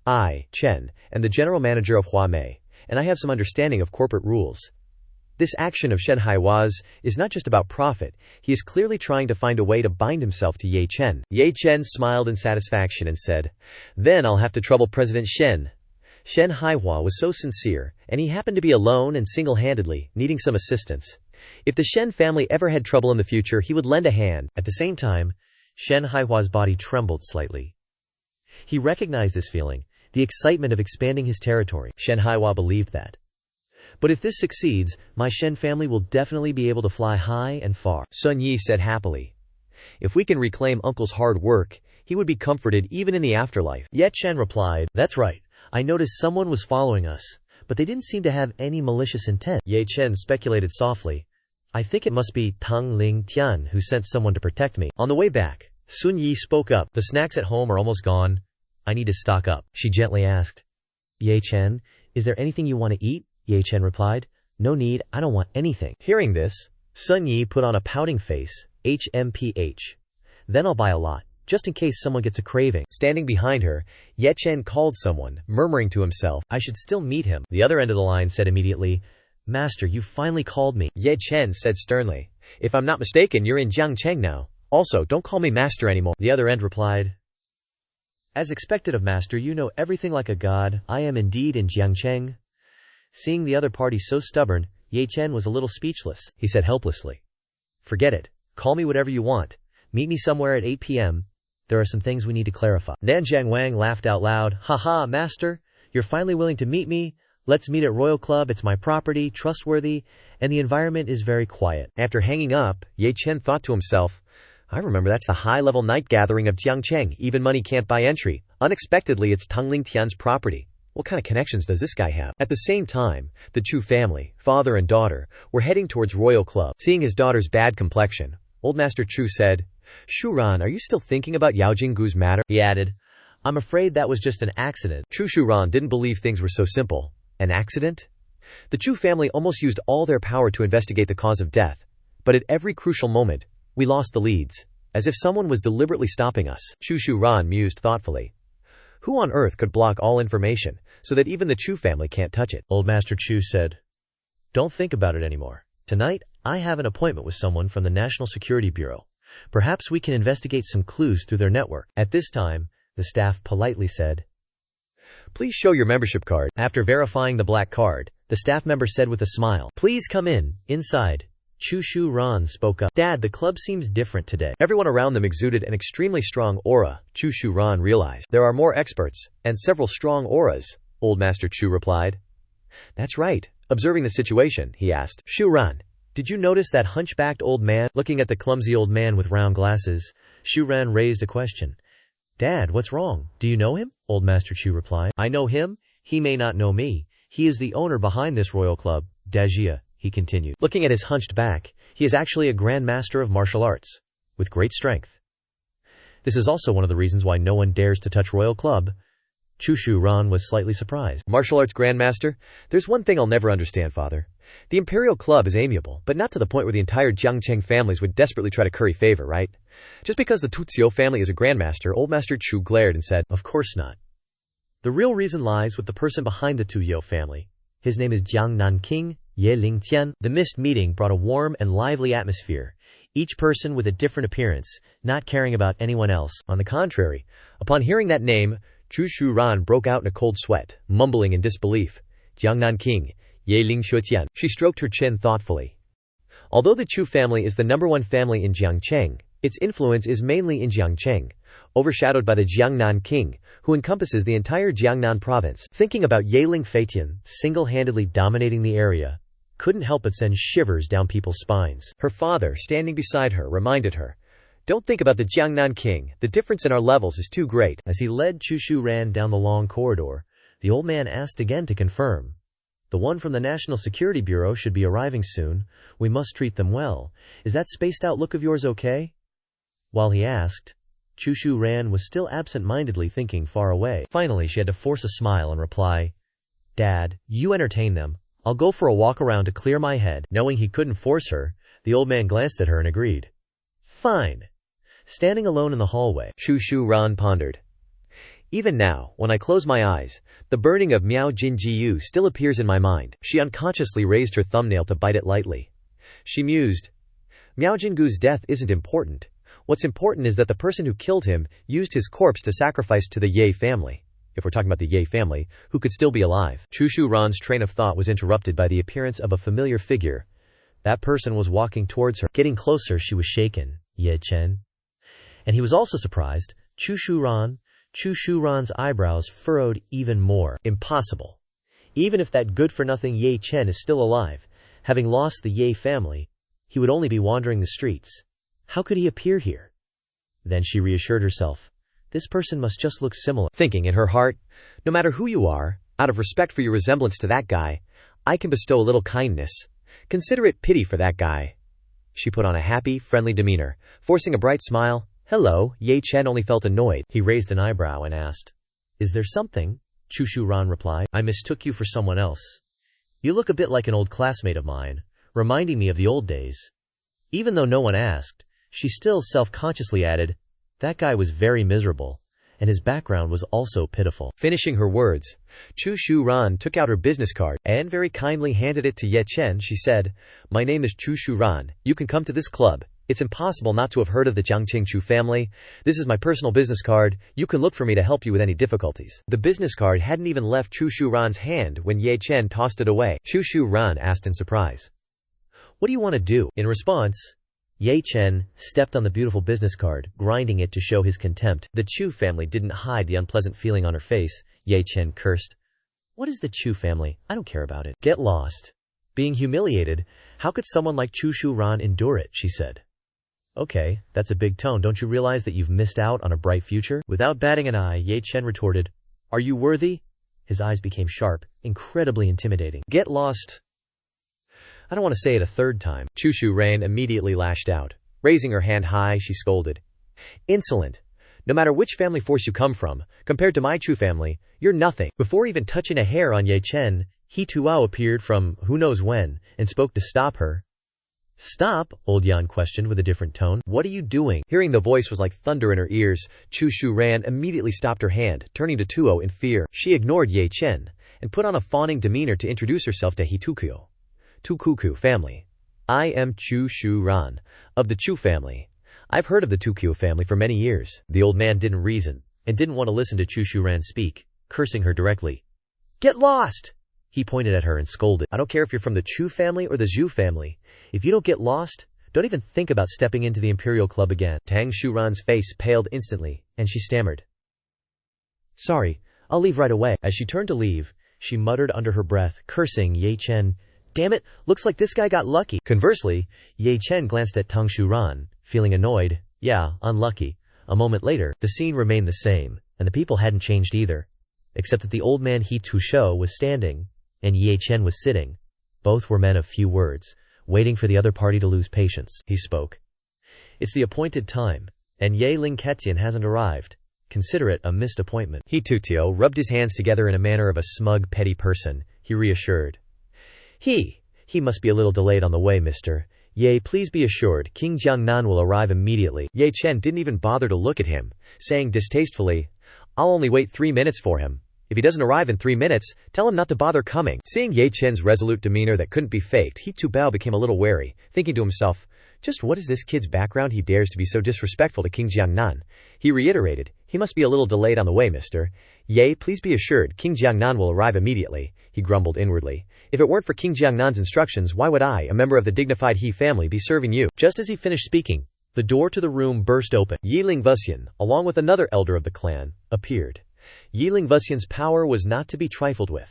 "I, Chen, am the general manager of Huamei, and I have some understanding of corporate rules. This action of Shen Haiwa's is not just about profit. He is clearly trying to find a way to bind himself to Ye Chen." Ye Chen smiled in satisfaction and said, "Then I'll have to trouble President Shen." Shen Haiwa was so sincere, and he happened to be alone and single-handedly, needing some assistance. If the Shen family ever had trouble in the future, he would lend a hand. At the same time, Shen Haiwa's body trembled slightly. He recognized this feeling, the excitement of expanding his territory. Shen Haiwa believed that. "But if this succeeds, my Shen family will definitely be able to fly high and far," Sun Yi said happily. "If we can reclaim Uncle's hard work, he would be comforted even in the afterlife." Ye Chen replied, "That's right. I noticed someone was following us, but they didn't seem to have any malicious intent." Ye Chen speculated softly, "I think it must be Tang Ling Tian who sent someone to protect me." On the way back, Sun Yi spoke up. "The snacks at home are almost gone. I need to stock up," she gently asked. "Ye Chen, is there anything you want to eat?" Ye Chen replied, "No need, I don't want anything." Hearing this, Sun Yi put on a pouting face, HMPH. "Then I'll buy a lot, just in case someone gets a craving." Standing behind her, Ye Chen called someone, murmuring to himself, "I should still meet him." The other end of the line said immediately, "Master, you finally called me." Ye Chen said sternly, "If I'm not mistaken, you're in Jiang Cheng now. Also, don't call me master anymore." The other end replied, "As expected of master, you know everything like a god. I am indeed in Jiang Cheng." Seeing the other party so stubborn, Ye Chen was a little speechless. He said helplessly, "Forget it. Call me whatever you want. Meet me somewhere at 8 p.m. There are some things we need to clarify." Nanjiang Wang laughed out loud. "Ha ha, master, you're finally willing to meet me. Let's meet at Royal Club, it's my property, trustworthy, and the environment is very quiet. After hanging up, Ye Chen thought to himself, I remember that's the high-level night gathering of Jiang Cheng. Even money can't buy entry. Unexpectedly, it's Tungling Tian's property. What kind of connections does this guy have? At the same time, the Chu family, father and daughter, were heading towards Royal Club. Seeing his daughter's bad complexion, Old Master Chu said, Shuran, are you still thinking about Yao Jinggu's matter? He added, I'm afraid that was just an accident. Chu Shuran didn't believe things were so simple. An accident? The Chu family almost used all their power to investigate the cause of death. But at every crucial moment, we lost the leads, as if someone was deliberately stopping us. Chu Shuran mused thoughtfully. Who on earth could block all information, so that even the Chu family can't touch it? Old Master Chu said, Don't think about it anymore. Tonight, I have an appointment with someone from the National Security Bureau. Perhaps we can investigate some clues through their network. At this time, the staff politely said, Please show your membership card. After verifying the black card, the staff member said with a smile, Please come in, inside. Chu Shuran spoke up. Dad, the club seems different today. Everyone around them exuded an extremely strong aura. Chu Shuran realized. There are more experts, and several strong auras, Old Master Chu replied. That's right. Observing the situation, he asked, Shuran, did you notice that hunchbacked old man? Looking at the clumsy old man with round glasses, Shuran raised a question. Dad, what's wrong? Do you know him? Old Master Chu replied. I know him. He may not know me. He is the owner behind this royal club, Dajia, he continued. Looking at his hunched back, he is actually a grand master of martial arts, with great strength. This is also one of the reasons why no one dares to touch Royal Club. Chu Shuran was slightly surprised. Martial arts grandmaster? There's one thing I'll never understand, father. The Imperial Club is amiable, but not to the point where the entire Jiang Cheng families would desperately try to curry favor, right? Just because the Tuxiu family is a grandmaster, Old Master Chu glared and said, Of course not. The real reason lies with the person behind the Tuxiu family. His name is Jiang Nanking, Ye Lingtian. The mist meeting brought a warm and lively atmosphere, each person with a different appearance, not caring about anyone else. On the contrary, upon hearing that name, Chu Shuran broke out in a cold sweat, mumbling in disbelief. Jiang Nanking, Ye Lingtian. She stroked her chin thoughtfully. Although the Chu family is the #1 family in Jiang Cheng, its influence is mainly in Jiang Cheng, overshadowed by the Jiangnan king, who encompasses the entire Jiangnan province. Thinking about Ye Lingfeitian single-handedly dominating the area couldn't help but send shivers down people's spines. Her father, standing beside her, reminded her, Don't think about the Jiangnan king, the difference in our levels is too great. As he led Chu Shuran down the long corridor, the old man asked again to confirm. The one from the National Security Bureau should be arriving soon. We must treat them well. Is that spaced-out look of yours okay? While he asked, Chu Shuran was still absent-mindedly thinking far away. Finally, she had to force a smile and reply, Dad, you entertain them. I'll go for a walk around to clear my head. Knowing he couldn't force her, the old man glanced at her and agreed. Fine. Standing alone in the hallway, Chu Shuran pondered. Even now, when I close my eyes, the burning of Miao Jinjiu still appears in my mind. She unconsciously raised her thumbnail to bite it lightly. She mused, Miao Jingu's death isn't important. What's important is that the person who killed him used his corpse to sacrifice to the Ye family. If we're talking about the Ye family, who could still be alive. Chu Shuran's train of thought was interrupted by the appearance of a familiar figure. That person was walking towards her. Getting closer, she was shaken. Ye Chen. And he was also surprised. Chu Shuran's eyebrows furrowed even more. Impossible. Even if that good-for-nothing Ye Chen is still alive, having lost the Ye family, he would only be wandering the streets. How could he appear here? Then she reassured herself. This person must just look similar. Thinking in her heart, no matter who you are, out of respect for your resemblance to that guy, I can bestow a little kindness. Consider it pity for that guy. She put on a happy, friendly demeanor, forcing a bright smile. Hello. Ye Chen only felt annoyed. He raised an eyebrow and asked, Is there something? Chu Shuran replied, I mistook you for someone else. You look a bit like an old classmate of mine, reminding me of the old days. Even though no one asked, she still self-consciously added, That guy was very miserable, and his background was also pitiful. Finishing her words, Chu Shuran took out her business card and very kindly handed it to Ye Chen. She said, My name is Chu Shuran. You can come to this club. It's impossible not to have heard of the Jiangqing Chu family. This is my personal business card. You can look for me to help you with any difficulties. The business card hadn't even left Chu Shuran's hand when Ye Chen tossed it away. Chu Shuran asked in surprise, What do you want to do? In response, Ye Chen stepped on the beautiful business card, grinding it to show his contempt. The Chu family didn't hide the unpleasant feeling on her face. Ye Chen cursed. What is the Chu family? I don't care about it. Get lost. Being humiliated, how could someone like Chu Shuran endure it, she said. Okay, that's a big tone. Don't you realize that you've missed out on a bright future? Without batting an eye, Ye Chen retorted, Are you worthy? His eyes became sharp, incredibly intimidating. Get lost. I don't want to say it a third time. Chu Shuran immediately lashed out. Raising her hand high, she scolded. Insolent. No matter which family force you come from, compared to my Chu family, you're nothing. Before even touching a hair on Ye Chen, He Tuao appeared from who knows when, and spoke to stop her. Stop? Old Yan questioned with a different tone. What are you doing? Hearing the voice was like thunder in her ears, Chu Shuran immediately stopped her hand, turning to Tuo in fear. She ignored Ye Chen, and put on a fawning demeanor to introduce herself to Hitukuo. Tukuku family. I am Chu Shuran, of the Chu family. I've heard of the Tukuo family for many years. The old man didn't reason, and didn't want to listen to Chu Shuran speak, cursing her directly. Get lost! He pointed at her and scolded. I don't care if you're from the Chu family or the Zhu family. If you don't get lost, don't even think about stepping into the Imperial Club again. Tang Shuran's face paled instantly, and she stammered. Sorry, I'll leave right away. As she turned to leave, she muttered under her breath, cursing Ye Chen. Damn it, looks like this guy got lucky. Conversely, Ye Chen glanced at Tang Shuran, feeling annoyed. Yeah, unlucky. A moment later, the scene remained the same, and the people hadn't changed either. Except that the old man He Tushou was standing, and Ye Chen was sitting. Both were men of few words, waiting for the other party to lose patience. He spoke. It's the appointed time, and Ye Ling Ketian hasn't arrived. Consider it a missed appointment. He Tutio rubbed his hands together in a manner of a smug, petty person. He reassured. He must be a little delayed on the way, mister. Ye, please be assured, King Jiangnan will arrive immediately. Ye Chen didn't even bother to look at him, saying distastefully, I'll only wait 3 minutes for him. If he doesn't arrive in 3 minutes, tell him not to bother coming. Seeing Ye Chen's resolute demeanor that couldn't be faked, He Tubao became a little wary, thinking to himself, just what is this kid's background he dares to be so disrespectful to King Jiangnan? He reiterated, he must be a little delayed on the way, mister. Ye, please be assured, King Jiangnan will arrive immediately. He grumbled inwardly. If it weren't for King Jiangnan's instructions, why would I, a member of the dignified He family, be serving you? Just as he finished speaking, the door to the room burst open. Yiling Vuxian, along with another elder of the clan, appeared. Yiling Vuxian's power was not to be trifled with,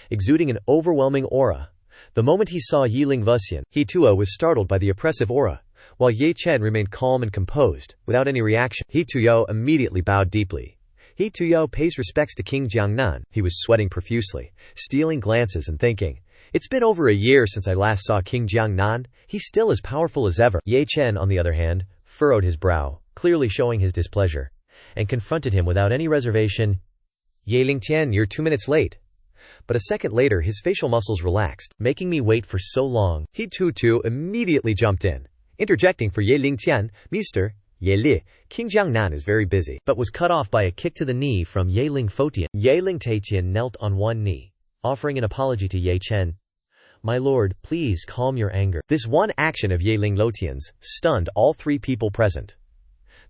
exuding an overwhelming aura. The moment he saw Yiling Vuxian, He Tuo was startled by the oppressive aura, while Ye Chen remained calm and composed, without any reaction. He Tuo immediately bowed deeply. He Tuo pays respects to King Jiangnan. He was sweating profusely, stealing glances and thinking, it's been over a year since I last saw King Jiangnan. He's still as powerful as ever. Ye Chen, on the other hand, furrowed his brow, clearly showing his displeasure, and confronted him without any reservation. Ye Lingtian, you're 2 minutes late. But a second later, his facial muscles relaxed, making me wait for so long. He Tutu immediately jumped in, interjecting for Ye Lingtian, Mr. Ye Li, King Jiangnan is very busy, but was cut off by a kick to the knee from Ye Ling Fotian. Ye Ling Taitian knelt on one knee, offering an apology to Ye Chen. My lord, please calm your anger. This one action of Ye Ling Lotian's stunned all 3 people present.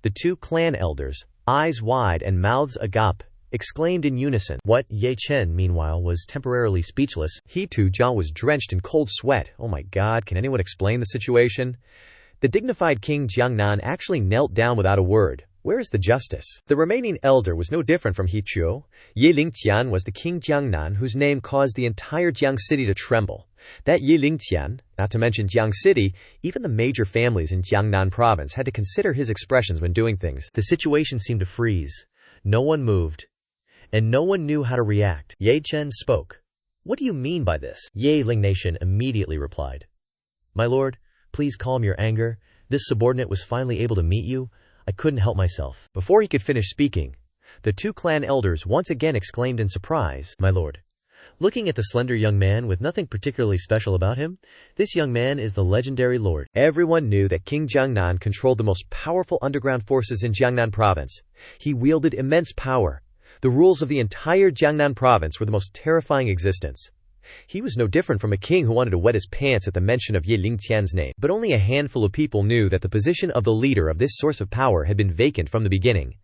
The 2 clan elders, eyes wide and mouths agape, exclaimed in unison. What? Ye Chen, meanwhile, was temporarily speechless. He Tu Jia was drenched in cold sweat. Oh my god, can anyone explain the situation? The dignified King Jiangnan actually knelt down without a word. Where is the justice? The remaining elder was no different from He Chuo. Ye Lingtian was the King Jiangnan whose name caused the entire Jiang city to tremble. That Ye Lingtian, not to mention Jiang city, even the major families in Jiangnan province had to consider his expressions when doing things. The situation seemed to freeze. No one moved, and no one knew how to react. Ye Chen spoke. What do you mean by this? Ye Ling Nation immediately replied. My lord, please calm your anger. This subordinate was finally able to meet you. I couldn't help myself. Before he could finish speaking, the 2 clan elders once again exclaimed in surprise, My lord. Looking at the slender young man with nothing particularly special about him, this young man is the legendary lord. Everyone knew that King Jiangnan controlled the most powerful underground forces in Jiangnan province. He wielded immense power. The rules of the entire Jiangnan province were the most terrifying existence. He was no different from a king who wanted to wet his pants at the mention of Ye Lingtian's name. But only a handful of people knew that the position of the leader of this source of power had been vacant from the beginning.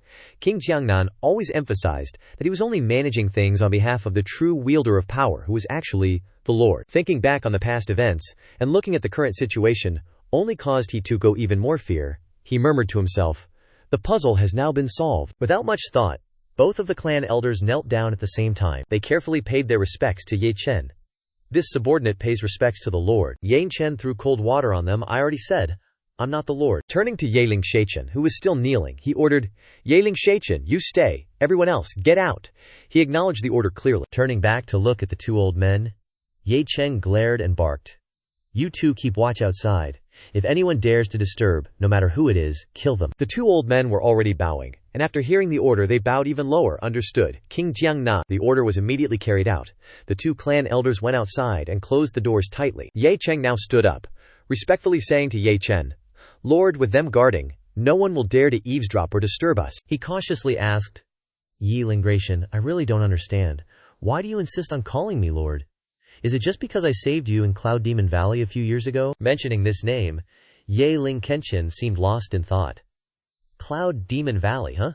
King Jiangnan always emphasized that he was only managing things on behalf of the true wielder of power, who was actually the Lord. Thinking back on the past events, and looking at the current situation, only caused he to go even more fear. He murmured to himself, the puzzle has now been solved. Without much thought, Both of the clan elders knelt down at the same time. They carefully paid their respects to Ye Chen. This subordinate pays respects to the Lord. Yang Chen threw cold water on them. I already said, I'm not the Lord. Turning to Yeling Shaichen, who was still kneeling, he ordered, Yeling Shaichen, you stay. Everyone else, get out. He acknowledged the order clearly. Turning back to look at the two old men, Ye Chen glared and barked. You two keep watch outside. If anyone dares to disturb, no matter who it is, kill them. The two old men were already bowing, and after hearing the order they bowed even lower. Understood. King Jiang Na. The order was immediately carried out. The two clan elders went outside and closed the doors tightly. Ye Cheng now stood up, respectfully saying to Ye Chen, Lord, with them guarding, no one will dare to eavesdrop or disturb us. He cautiously asked, Yi Lingration, I really don't understand. Why do you insist on calling me Lord? Is it just because I saved you in Cloud Demon Valley a few years ago? Mentioning this name, Ye Ling Kenshin seemed lost in thought. Cloud Demon Valley, huh?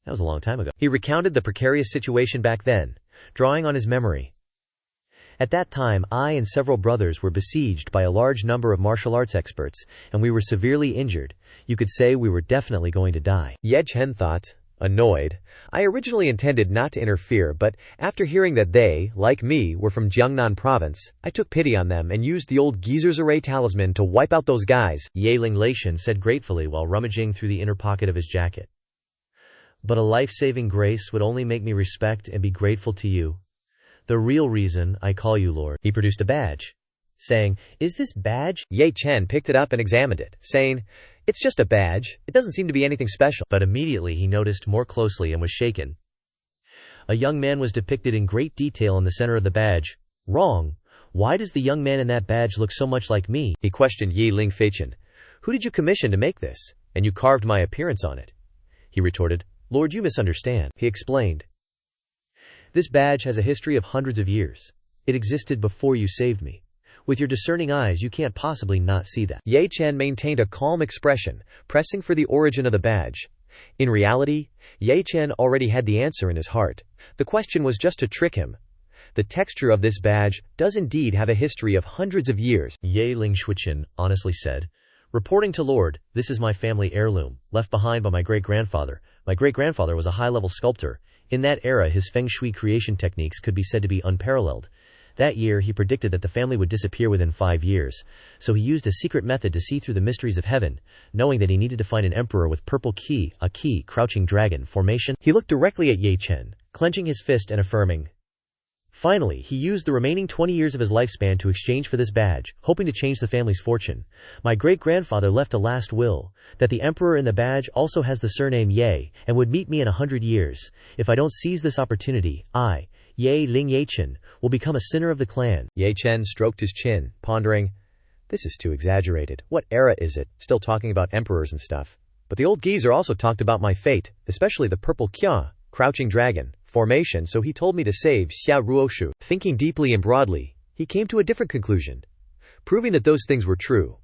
That was a long time ago. He recounted the precarious situation back then, drawing on his memory. At that time, I and several brothers were besieged by a large number of martial arts experts, and we were severely injured. You could say we were definitely going to die. Ye Chen thought, annoyed. I originally intended not to interfere, but after hearing that they, like me, were from Jiangnan province, I took pity on them and used the old geezer's array talisman to wipe out those guys, Ye Ling Laishan said gratefully while rummaging through the inner pocket of his jacket. But a life-saving grace would only make me respect and be grateful to you. The real reason I call you Lord. He produced a badge, saying, Is this badge? Ye Chen picked it up and examined it, saying, It's just a badge. It doesn't seem to be anything special. But immediately he noticed more closely and was shaken. A young man was depicted in great detail in the center of the badge. Wrong. Why does the young man in that badge look so much like me? He questioned Yi Ling Feichen. Who did you commission to make this? And you carved my appearance on it. He retorted, Lord, you misunderstand. He explained. This badge has a history of hundreds of years. It existed before you saved me. With your discerning eyes, you can't possibly not see that. Ye Chen maintained a calm expression, pressing for the origin of the badge. In reality, Ye Chen already had the answer in his heart. The question was just to trick him. The texture of this badge does indeed have a history of hundreds of years, Ye Ling Shuichen honestly said. Reporting to Lord, this is my family heirloom, left behind by my great-grandfather. My great-grandfather was a high-level sculptor. In that era, his feng shui creation techniques could be said to be unparalleled. That year, he predicted that the family would disappear within 5 years, so he used a secret method to see through the mysteries of heaven, knowing that he needed to find an emperor with purple key, a key, crouching dragon, formation. He looked directly at Ye Chen, clenching his fist and affirming. Finally, he used the remaining 20 years of his lifespan to exchange for this badge, hoping to change the family's fortune. My great-grandfather left a last will, that the emperor in the badge also has the surname Ye, and would meet me in 100 years. If I don't seize this opportunity, I, Ye Ling Yechen, will become a sinner of the clan. Ye Chen stroked his chin, pondering, This is too exaggerated. What era is it? Still talking about emperors and stuff. But the old geezer also talked about my fate, especially the purple kya, crouching dragon, formation, so he told me to save Xia Ruoshu. Thinking deeply and broadly, he came to a different conclusion, proving that those things were true.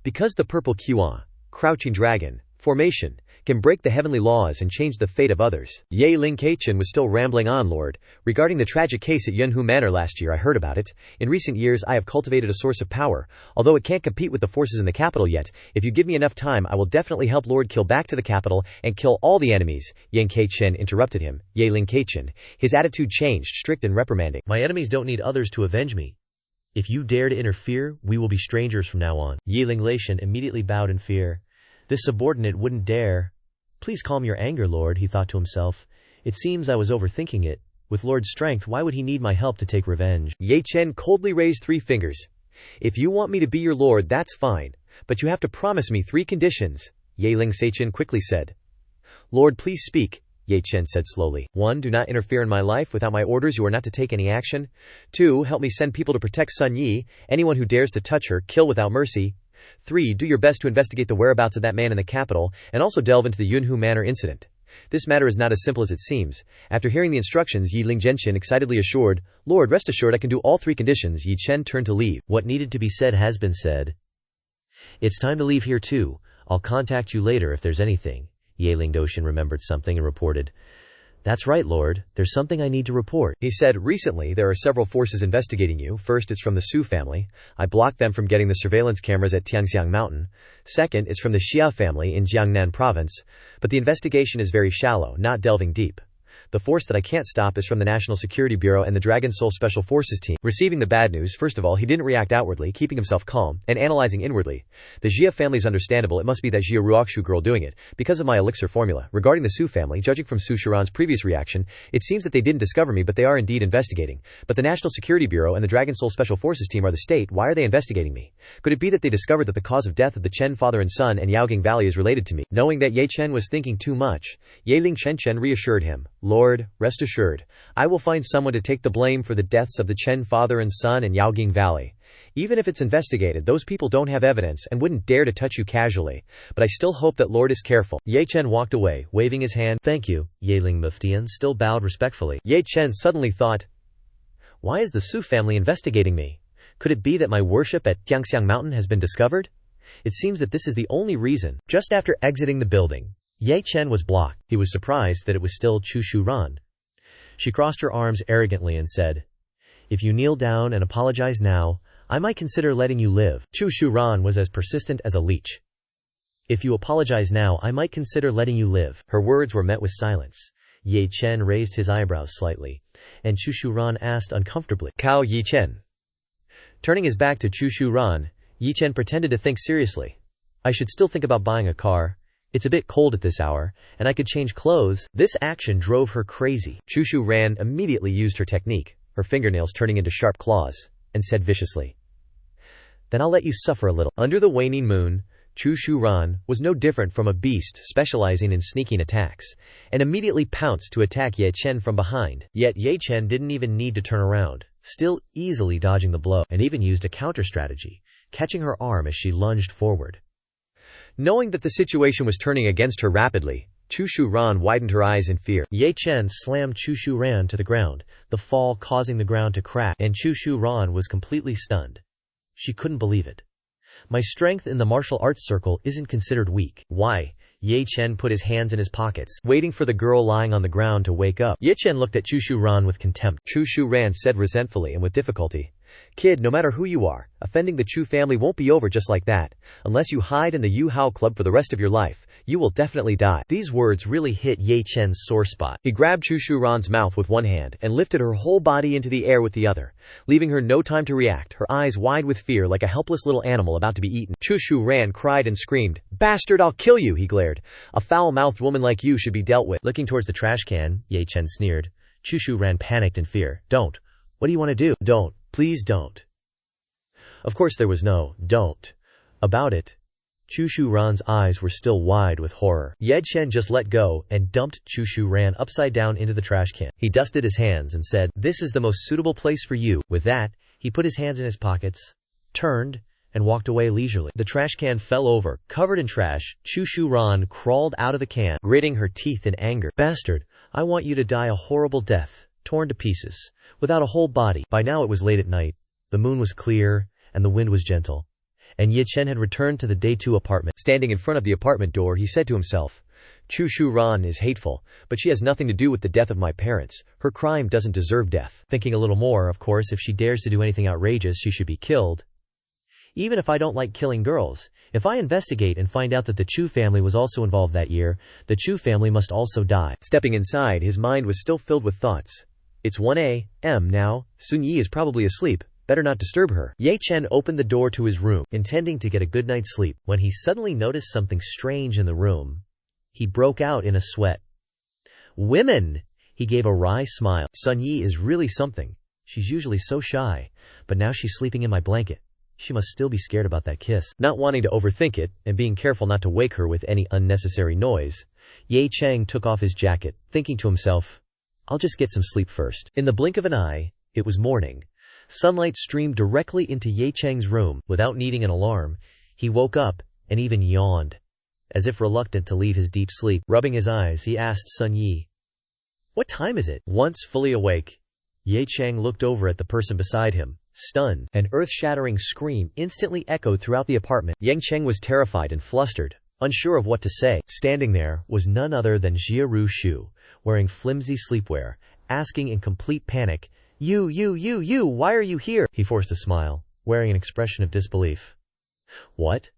Because the purple kya, crouching dragon, formation, can break the heavenly laws and change the fate of others. Ye Ling Keichen was still rambling on, Lord. Regarding the tragic case at Yunhu Manor last year, I heard about it. In recent years, I have cultivated a source of power, although it can't compete with the forces in the capital yet. If you give me enough time, I will definitely help Lord kill back to the capital and kill all the enemies. Yang Keichen interrupted him. Ye Ling Keichen. His attitude changed, strict and reprimanding. My enemies don't need others to avenge me. If you dare to interfere, we will be strangers from now on. Ye Ling Laishan immediately bowed in fear. This subordinate wouldn't dare. Please calm your anger, Lord, he thought to himself. It seems I was overthinking it. With Lord's strength, why would he need my help to take revenge? Ye Chen coldly raised 3 fingers. If you want me to be your Lord, that's fine, but you have to promise me 3 conditions, Ye Ling Seichen quickly said. Lord, please speak, Ye Chen said slowly. 1. Do not interfere in my life. Without my orders, you are not to take any action. 2. Help me send people to protect Sun Yi. Anyone who dares to touch her, kill without mercy. 3. Do your best to investigate the whereabouts of that man in the capital, and also delve into the Yunhu Manor incident. This matter is not as simple as it seems. After hearing the instructions, Yi Ling Genshin excitedly assured, Lord, rest assured I can do all 3 conditions. Yi Chen turned to leave. What needed to be said has been said. It's time to leave here too. I'll contact you later if there's anything. Ye Ling Doshin remembered something and reported, That's right, Lord. There's something I need to report. He said, Recently, there are several forces investigating you. First, it's from the Su family. I blocked them from getting the surveillance cameras at Tianxiang Mountain. Second, it's from the Xia family in Jiangnan province. But the investigation is very shallow, not delving deep. The force that I can't stop is from the National Security Bureau and the Dragon Soul Special Forces team. Receiving the bad news, first of all, he didn't react outwardly, keeping himself calm, and analyzing inwardly. The Jia family's understandable, it must be that Jia Ruoxu girl doing it, because of my elixir formula. Regarding the Su family, judging from Su Shiran's previous reaction, it seems that they didn't discover me, but they are indeed investigating. But the National Security Bureau and the Dragon Soul Special Forces team are the state, why are they investigating me? Could it be that they discovered that the cause of death of the Chen father and son and Yaogang Valley is related to me? Knowing that Ye Chen was thinking too much, Yeling Chen reassured him, Lord, rest assured, I will find someone to take the blame for the deaths of the Chen father and son and Yaogang Valley. Even if it's investigated, those people don't have evidence and wouldn't dare to touch you casually, but I still hope that Lord is careful. Ye Chen walked away, waving his hand. Thank you, Yeling Muftian still bowed respectfully. Ye Chen suddenly thought, why is the Su family investigating me? Could it be that my worship at Tiangxiang Mountain has been discovered? It seems that this is the only reason. Just after exiting the building, Ye Chen was blocked. He was surprised that it was still Chu Shuran. She crossed her arms arrogantly and said, if you kneel down and apologize now, I might consider letting you live. Chu Shuran was as persistent as a leech. If you apologize now, I might consider letting you live. Her words were met with silence. Ye Chen raised his eyebrows slightly, and Chu Shuran asked uncomfortably, Cao Ye Chen. Turning his back to Chu Shuran, Ye Chen pretended to think seriously. I should still think about buying a car. It's a bit cold at this hour, and I could change clothes. This action drove her crazy. Chu Shuran immediately used her technique, her fingernails turning into sharp claws, and said viciously, then I'll let you suffer a little. Under the waning moon, Chu Shuran was no different from a beast specializing in sneaking attacks, and immediately pounced to attack Ye Chen from behind. Yet Ye Chen didn't even need to turn around, still easily dodging the blow, and even used a counter strategy, catching her arm as she lunged forward. Knowing that the situation was turning against her rapidly, Chu Shuran widened her eyes in fear. Ye Chen slammed Chu Shuran to the ground, the fall causing the ground to crack, and Chu Shuran was completely stunned. She couldn't believe it. My strength in the martial arts circle isn't considered weak. Why? Ye Chen put his hands in his pockets, waiting for the girl lying on the ground to wake up. Ye Chen looked at Chu Shuran with contempt. Chu Shuran said resentfully and with difficulty, kid, no matter who you are, offending the Chu family won't be over just like that. Unless you hide in the Yu Hao Club for the rest of your life, you will definitely die. These words really hit Ye Chen's sore spot. He grabbed Chu Shuran's mouth with one hand and lifted her whole body into the air with the other, leaving her no time to react, her eyes wide with fear like a helpless little animal about to be eaten. Chu Shuran cried and screamed, bastard, I'll kill you, he glared. A foul-mouthed woman like you should be dealt with. Looking towards the trash can, Ye Chen sneered. Chu Shuran panicked in fear. Don't. What do you want to do? Don't. Please don't. Of course there was no don't about it. Chu Shuran's eyes were still wide with horror. Ye Chen just let go and dumped Chu Shuran upside down into the trash can. He dusted his hands and said, this is the most suitable place for you. With that, he put his hands in his pockets, turned, and walked away leisurely. The trash can fell over, covered in trash. Chu Shuran crawled out of the can, gritting her teeth in anger. Bastard, I want you to die a horrible death, torn to pieces, without a whole body. By now it was late at night. The moon was clear, and the wind was gentle, and Ye Chen had returned to the Day 2 apartment. Standing in front of the apartment door, he said to himself, Chu Shuran is hateful, but she has nothing to do with the death of my parents. Her crime doesn't deserve death. Thinking a little more, of course, if she dares to do anything outrageous, she should be killed. Even if I don't like killing girls, if I investigate and find out that the Chu family was also involved that year, the Chu family must also die. Stepping inside, his mind was still filled with thoughts. It's 1 a.m. now, Sun Yi is probably asleep. Better not disturb her. Ye Chen opened the door to his room, intending to get a good night's sleep, when he suddenly noticed something strange in the room. He broke out in a sweat. Women! He gave a wry smile. Sun Yi is really something. She's usually so shy, but now she's sleeping in my blanket. She must still be scared about that kiss. Not wanting to overthink it, and being careful not to wake her with any unnecessary noise, Ye Cheng took off his jacket, thinking to himself, I'll just get some sleep first. In the blink of an eye, it was morning. Sunlight streamed directly into Ye Cheng's room. Without needing an alarm, he woke up and even yawned, as if reluctant to leave his deep sleep. Rubbing his eyes, he asked Sun Yi, what time is it? Once fully awake, Ye Cheng looked over at the person beside him, stunned. An earth-shattering scream instantly echoed throughout the apartment. Yang Cheng was terrified and flustered, unsure of what to say. Standing there was none other than Jia Rushu, wearing flimsy sleepwear, asking in complete panic, You, why are you here? He forced a smile, wearing an expression of disbelief. What?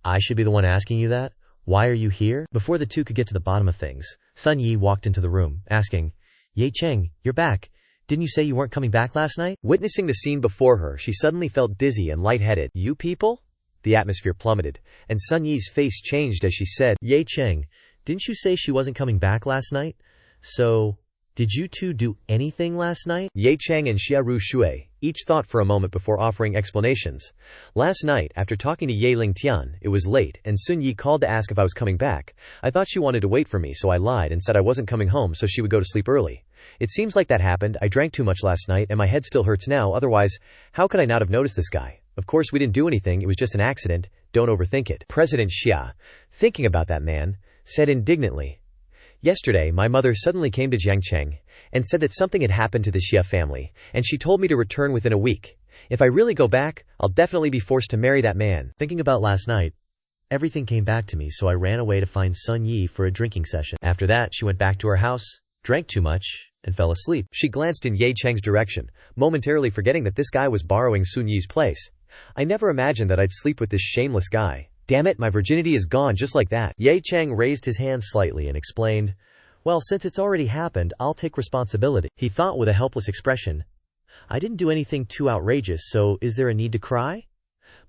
I should be the one asking you that? Why are you here? Before the two could get to the bottom of things, Sun Yi walked into the room, asking, Ye Cheng, you're back. Didn't you say you weren't coming back last night? Witnessing the scene before her, she suddenly felt dizzy and lightheaded. You people? The atmosphere plummeted, and Sun Yi's face changed as she said, Ye Cheng, didn't you say she wasn't coming back last night? So, did you two do anything last night? Ye Cheng and Xia Ru Shui each thought for a moment before offering explanations. Last night, after talking to Ye Ling Tian, it was late, and Sun Yi called to ask if I was coming back. I thought she wanted to wait for me, so I lied and said I wasn't coming home so she would go to sleep early. It seems like that happened. I drank too much last night and my head still hurts now, otherwise, how could I not have noticed this guy? Of course we didn't do anything, it was just an accident, don't overthink it. President Xia, thinking about that man, said indignantly, Yesterday, my mother suddenly came to Jiang Cheng and said that something had happened to the Xia family, and she told me to return within a week. If I really go back, I'll definitely be forced to marry that man. Thinking about last night, everything came back to me, so I ran away to find Sun Yi for a drinking session. After that, she went back to her house, drank too much, and fell asleep. She glanced in Ye Cheng's direction, momentarily forgetting that this guy was borrowing Sun Yi's place. I never imagined that I'd sleep with this shameless guy. Damn it, my virginity is gone just like that. Ye Cheng raised his hand slightly and explained, Well, since it's already happened, I'll take responsibility. He thought with a helpless expression, I didn't do anything too outrageous, so is there a need to cry?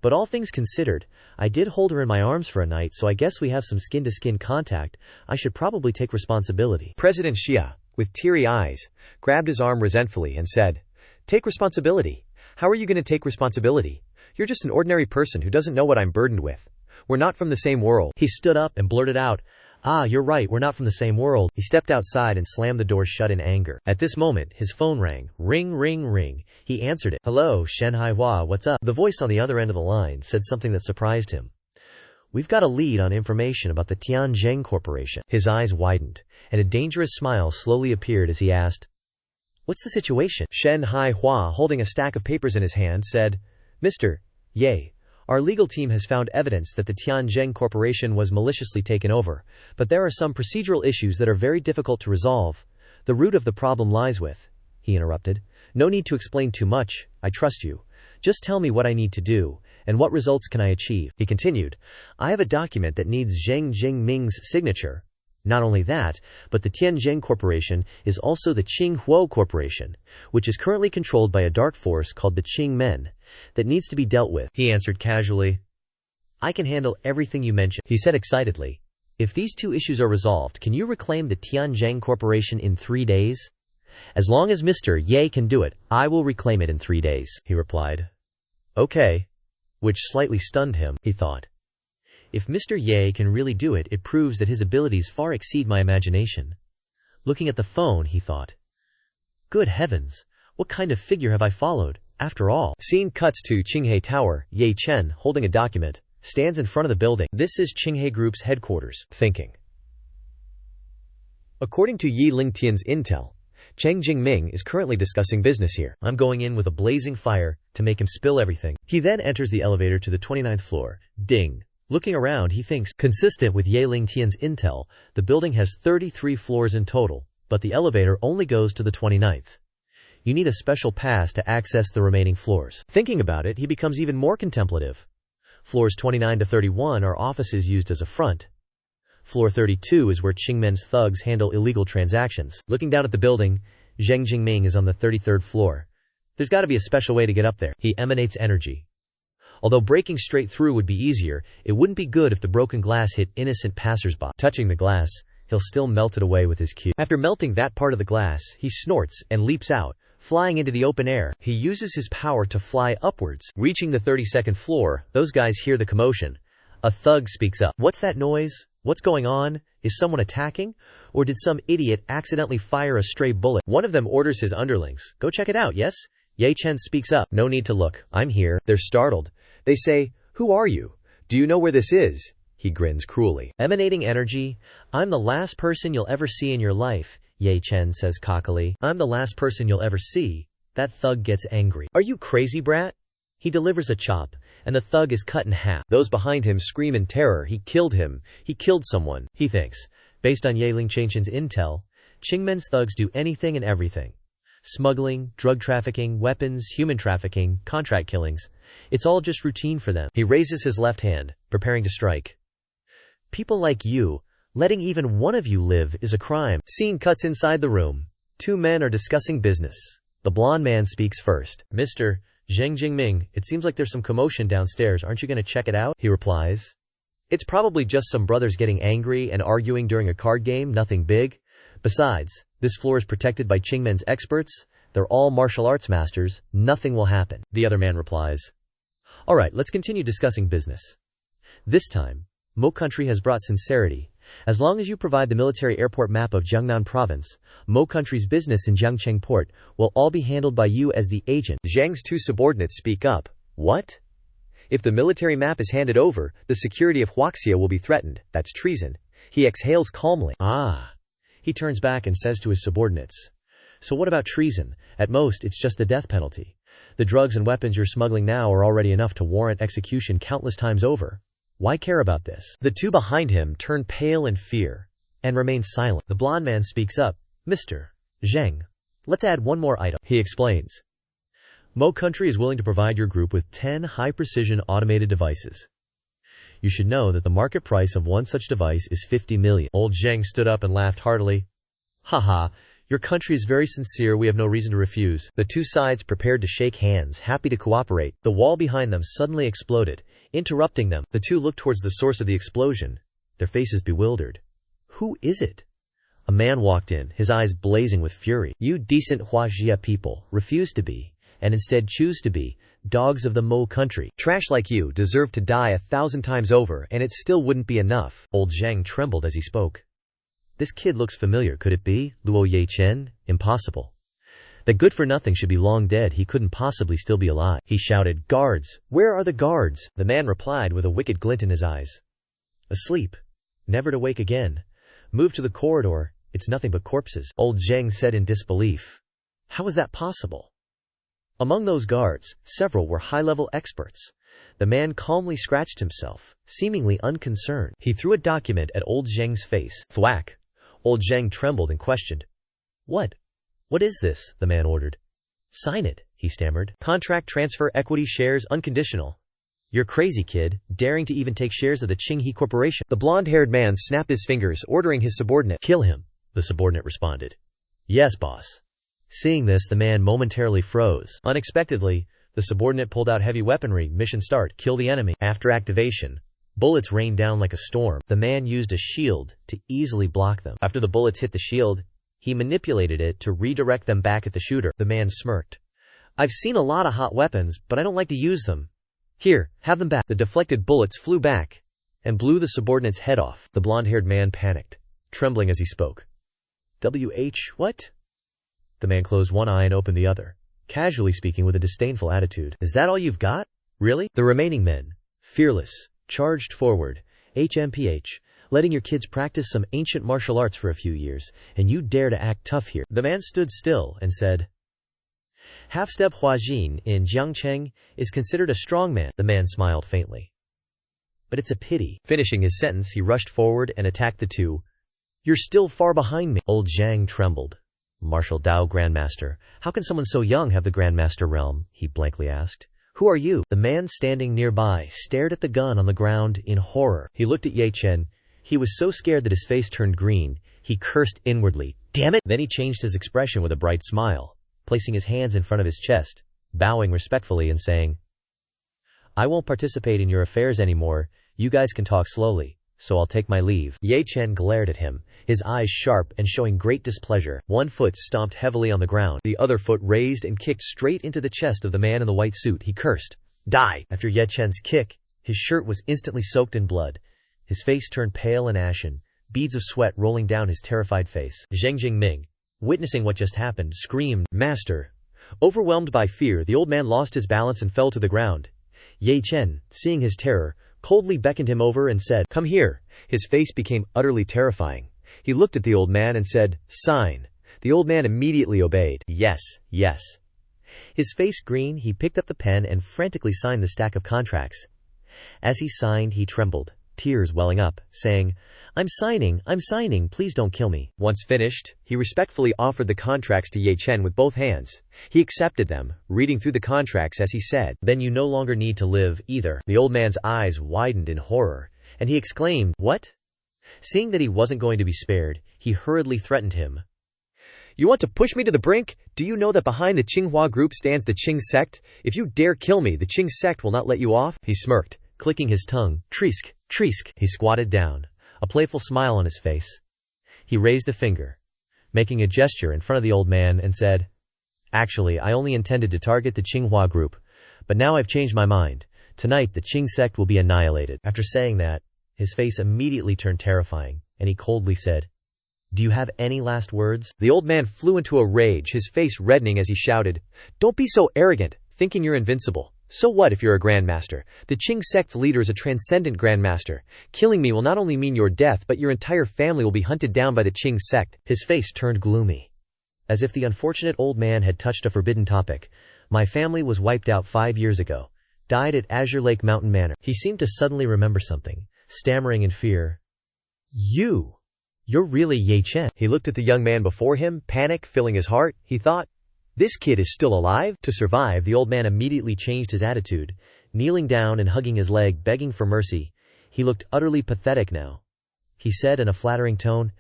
But all things considered, I did hold her in my arms for a night, so I guess we have some skin-to-skin contact. I should probably take responsibility. President Xia, with teary eyes, grabbed his arm resentfully and said, Take responsibility? How are you going to take responsibility? You're just an ordinary person who doesn't know what I'm burdened with. We're not from the same world. He stood up and blurted out, You're right, we're not from the same world. He stepped outside and slammed the door shut in anger. At this moment, his phone rang. Ring, ring, ring. He answered it. Hello, Shen Haihua, what's up? The voice on the other end of the line said something that surprised him. We've got a lead on information about the Tianzheng Corporation. His eyes widened, and a dangerous smile slowly appeared as he asked, What's the situation? Shen Haihua, holding a stack of papers in his hand, said, Mr. Ye, our legal team has found evidence that the Tianzheng Corporation was maliciously taken over, but there are some procedural issues that are very difficult to resolve. The root of the problem lies with, he interrupted. No need to explain too much, I trust you. Just tell me what I need to do, and what results can I achieve? He continued, I have a document that needs Zheng Jingming's signature. Not only that, but the Tianzheng Corporation is also the Qinghuo Corporation, which is currently controlled by a dark force called the Qingmen, that needs to be dealt with. He answered casually, I can handle everything you mentioned. He said excitedly, If these two issues are resolved, can you reclaim the Tianzheng Corporation in 3 days? As long as Mr. Ye can do it, I will reclaim it in 3 days, he replied. Okay. Which slightly stunned him, he thought. If Mr. Ye can really do it, it proves that his abilities far exceed my imagination. Looking at the phone, he thought, Good heavens, what kind of figure have I followed, after all? Scene cuts to Qinghe Tower. Ye Chen, holding a document, stands in front of the building. This is Qinghe Group's headquarters, thinking. According to Yi Lingtian's intel, Cheng Jingming is currently discussing business here. I'm going in with a blazing fire to make him spill everything. He then enters the elevator to the 29th floor. Ding. Looking around, he thinks, consistent with Ye Lingtian's intel, the building has 33 floors in total, but the elevator only goes to the 29th. You need a special pass to access the remaining floors. Thinking about it, he becomes even more contemplative. Floors 29 to 31 are offices used as a front. Floor 32 is where Qingmen's thugs handle illegal transactions. Looking down at the building, Zheng Jingming is on the 33rd floor. There's got to be a special way to get up there. He emanates energy. Although breaking straight through would be easier, it wouldn't be good if the broken glass hit innocent passersby. Touching the glass, he'll still melt it away with his cue. After melting that part of the glass, he snorts and leaps out, flying into the open air. He uses his power to fly upwards. Reaching the 32nd floor, those guys hear the commotion. A thug speaks up. What's that noise? What's going on? Is someone attacking? Or did some idiot accidentally fire a stray bullet? One of them orders his underlings, Go check it out, yes? Ye Chen speaks up. No need to look. I'm here. They're startled. They say, Who are you? Do you know where this is? He grins cruelly. Emanating energy. I'm the last person you'll ever see in your life, Ye Chen says cockily. I'm the last person you'll ever see. That thug gets angry. Are you crazy, brat? He delivers a chop, and the thug is cut in half. Those behind him scream in terror. He killed him. He killed someone. He thinks. Based on Ye Lingtian's intel, Qingmen's thugs do anything and everything. Smuggling, drug trafficking, weapons, human trafficking, contract killings. It's all just routine for them. He raises his left hand, preparing to strike. People like you, letting even one of you live is a crime. Scene cuts inside the room. Two men are discussing business. The blonde man speaks first. Mr. Zheng Jingming, it seems like there's some commotion downstairs. Aren't you going to check it out? He replies. It's probably just some brothers getting angry and arguing during a card game, nothing big. Besides, this floor is protected by Qingmen's experts. They're all martial arts masters. Nothing will happen. The other man replies. All right, let's continue discussing business. This time, Mo Country has brought sincerity. As long as you provide the military airport map of Jiangnan province, Mo Country's business in Jiang Cheng port will all be handled by you as the agent. Zhang's two subordinates speak up. What? If the military map is handed over, the security of Huaxia will be threatened. That's treason. He exhales calmly. He turns back and says to his subordinates. So what about treason? At most, it's just the death penalty. The drugs and weapons you're smuggling now are already enough to warrant execution countless times over. Why care about this? The two behind him turn pale in fear and remain silent. The blonde man speaks up. Mr. Zheng, let's add one more item. He explains. Mo Country is willing to provide your group with 10 high-precision automated devices. You should know that the market price of one such device is 50 million. Old Zheng stood up and laughed heartily. Haha, your country is very sincere. We have no reason to refuse. The two sides prepared to shake hands, happy to cooperate. The wall behind them suddenly exploded, interrupting them. The two looked towards the source of the explosion, their faces bewildered. Who is it? A man walked in, his eyes blazing with fury. You decent Huaxia people refuse to be, and instead choose to be, dogs of the Mo Country. Trash like you deserve to die 1,000 times over, and it still wouldn't be enough. Old Zhang trembled as he spoke. This kid looks familiar. Could it be Luo Yechen? Impossible. That good-for-nothing should be long dead. He couldn't possibly still be alive. He shouted, Guards! Where are the guards? The man replied with a wicked glint in his eyes. Asleep. Never to wake again. Move to the corridor. It's nothing but corpses. Old Zheng said in disbelief. How is that possible? Among those guards, several were high-level experts. The man calmly scratched himself, seemingly unconcerned. He threw a document at Old Zheng's face. Thwack! Old Zheng trembled and questioned. What? What is this? The man ordered. Sign it, he stammered. Contract transfer equity shares unconditional. You're crazy, kid, daring to even take shares of the Qinghe Corporation. The blonde-haired man snapped his fingers, ordering his subordinate. Kill him, the subordinate responded. Yes, boss. Seeing this, the man momentarily froze. Unexpectedly, the subordinate pulled out heavy weaponry. Mission start. Kill the enemy. After activation, bullets rained down like a storm. The man used a shield to easily block them. After the bullets hit the shield, he manipulated it to redirect them back at the shooter. The man smirked. I've seen a lot of hot weapons, but I don't like to use them. Here, have them back. The deflected bullets flew back and blew the subordinate's head off. The blonde-haired man panicked, trembling as he spoke. What? The man closed one eye and opened the other, casually speaking with a disdainful attitude. Is that all you've got? Really? The remaining men, fearless, charged forward. HMPH, letting your kids practice some ancient martial arts for a few years, and you dare to act tough here. The man stood still and said, Half-step Huajin in Jiang Cheng is considered a strong man. The man smiled faintly. But it's a pity. Finishing his sentence, he rushed forward and attacked the two. You're still far behind me. Old Zhang trembled. Martial Dao Grandmaster, how can someone so young have the Grandmaster realm? He blankly asked. Who are you? The man standing nearby stared at the gun on the ground in horror. He looked at Ye Chen. He was so scared that his face turned green. He cursed inwardly. Damn it! Then he changed his expression with a bright smile, placing his hands in front of his chest, bowing respectfully and saying, I won't participate in your affairs anymore. You guys can talk slowly, so I'll take my leave. Ye Chen glared at him, his eyes sharp and showing great displeasure. One foot stomped heavily on the ground. The other foot raised and kicked straight into the chest of the man in the white suit. He cursed. Die! After Ye Chen's kick, his shirt was instantly soaked in blood. His face turned pale and ashen, beads of sweat rolling down his terrified face. Zheng Jingming, witnessing what just happened, screamed, Master! Overwhelmed by fear, the old man lost his balance and fell to the ground. Ye Chen, seeing his terror, coldly beckoned him over and said, Come here. His face became utterly terrifying. He looked at the old man and said, Sign. The old man immediately obeyed. Yes, yes. His face green, he picked up the pen and frantically signed the stack of contracts. As he signed, he trembled, tears welling up, saying, I'm signing, please don't kill me. Once finished, he respectfully offered the contracts to Ye Chen with both hands. He accepted them, reading through the contracts as he said, Then you no longer need to live, either. The old man's eyes widened in horror, and he exclaimed, What? Seeing that he wasn't going to be spared, he hurriedly threatened him. You want to push me to the brink? Do you know that behind the Qinghua group stands the Qing sect? If you dare kill me, the Qing sect will not let you off." He smirked, clicking his tongue. "Trisk, trisk." He squatted down, a playful smile on his face. He raised a finger, making a gesture in front of the old man, and said, "Actually, I only intended to target the Qinghua group, but now I've changed my mind. Tonight, the Qing sect will be annihilated." After saying that, his face immediately turned terrifying, and he coldly said, "Do you have any last words?" The old man flew into a rage, his face reddening as he shouted, "Don't be so arrogant, thinking you're invincible. So what if you're a grandmaster? The Qing sect's leader is a transcendent grandmaster. Killing me will not only mean your death, but your entire family will be hunted down by the Qing sect." His face turned gloomy, as if the unfortunate old man had touched a forbidden topic. "My family was wiped out 5 years ago, died at Azure Lake Mountain Manor." He seemed to suddenly remember something, stammering in fear, You're really Ye Chen." He looked at the young man before him, panic filling his heart. He thought, "This kid is still alive?" To survive, the old man immediately changed his attitude, kneeling down and hugging his leg, begging for mercy. He looked utterly pathetic now. He said in a flattering tone,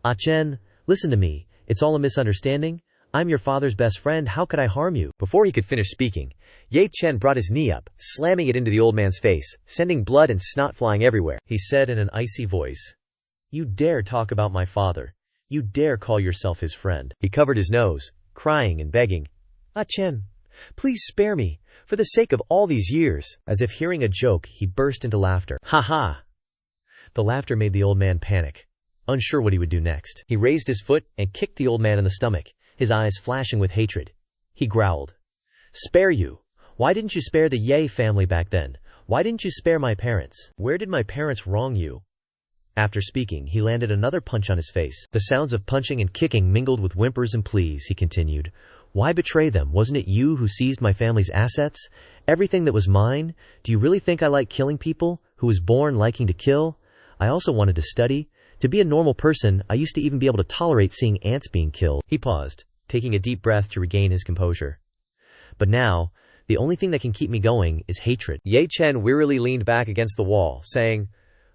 "Ah Chen, listen to me. It's all a misunderstanding. I'm your father's best friend. How could I harm you?" Before he could finish speaking, Ye Chen brought his knee up, slamming it into the old man's face, sending blood and snot flying everywhere. He said in an icy voice, "You dare talk about my father. You dare call yourself his friend." He covered his nose, crying and begging, "Ah Chen, please spare me, for the sake of all these years." As if hearing a joke, he burst into laughter. "Ha ha!" The laughter made the old man panic, unsure what he would do next. He raised his foot and kicked the old man in the stomach, his eyes flashing with hatred. He growled, "Spare you? Why didn't you spare the Ye family back then? Why didn't you spare my parents? Where did my parents wrong you?" After speaking, he landed another punch on his face. The sounds of punching and kicking mingled with whimpers and pleas. He continued, "Why betray them? Wasn't it you who seized my family's assets? Everything that was mine? Do you really think I like killing people? Who was born liking to kill? I also wanted to study. To be a normal person, I used to even be able to tolerate seeing ants being killed." He paused, taking a deep breath to regain his composure. "But now, the only thing that can keep me going is hatred." Ye Chen wearily leaned back against the wall, saying,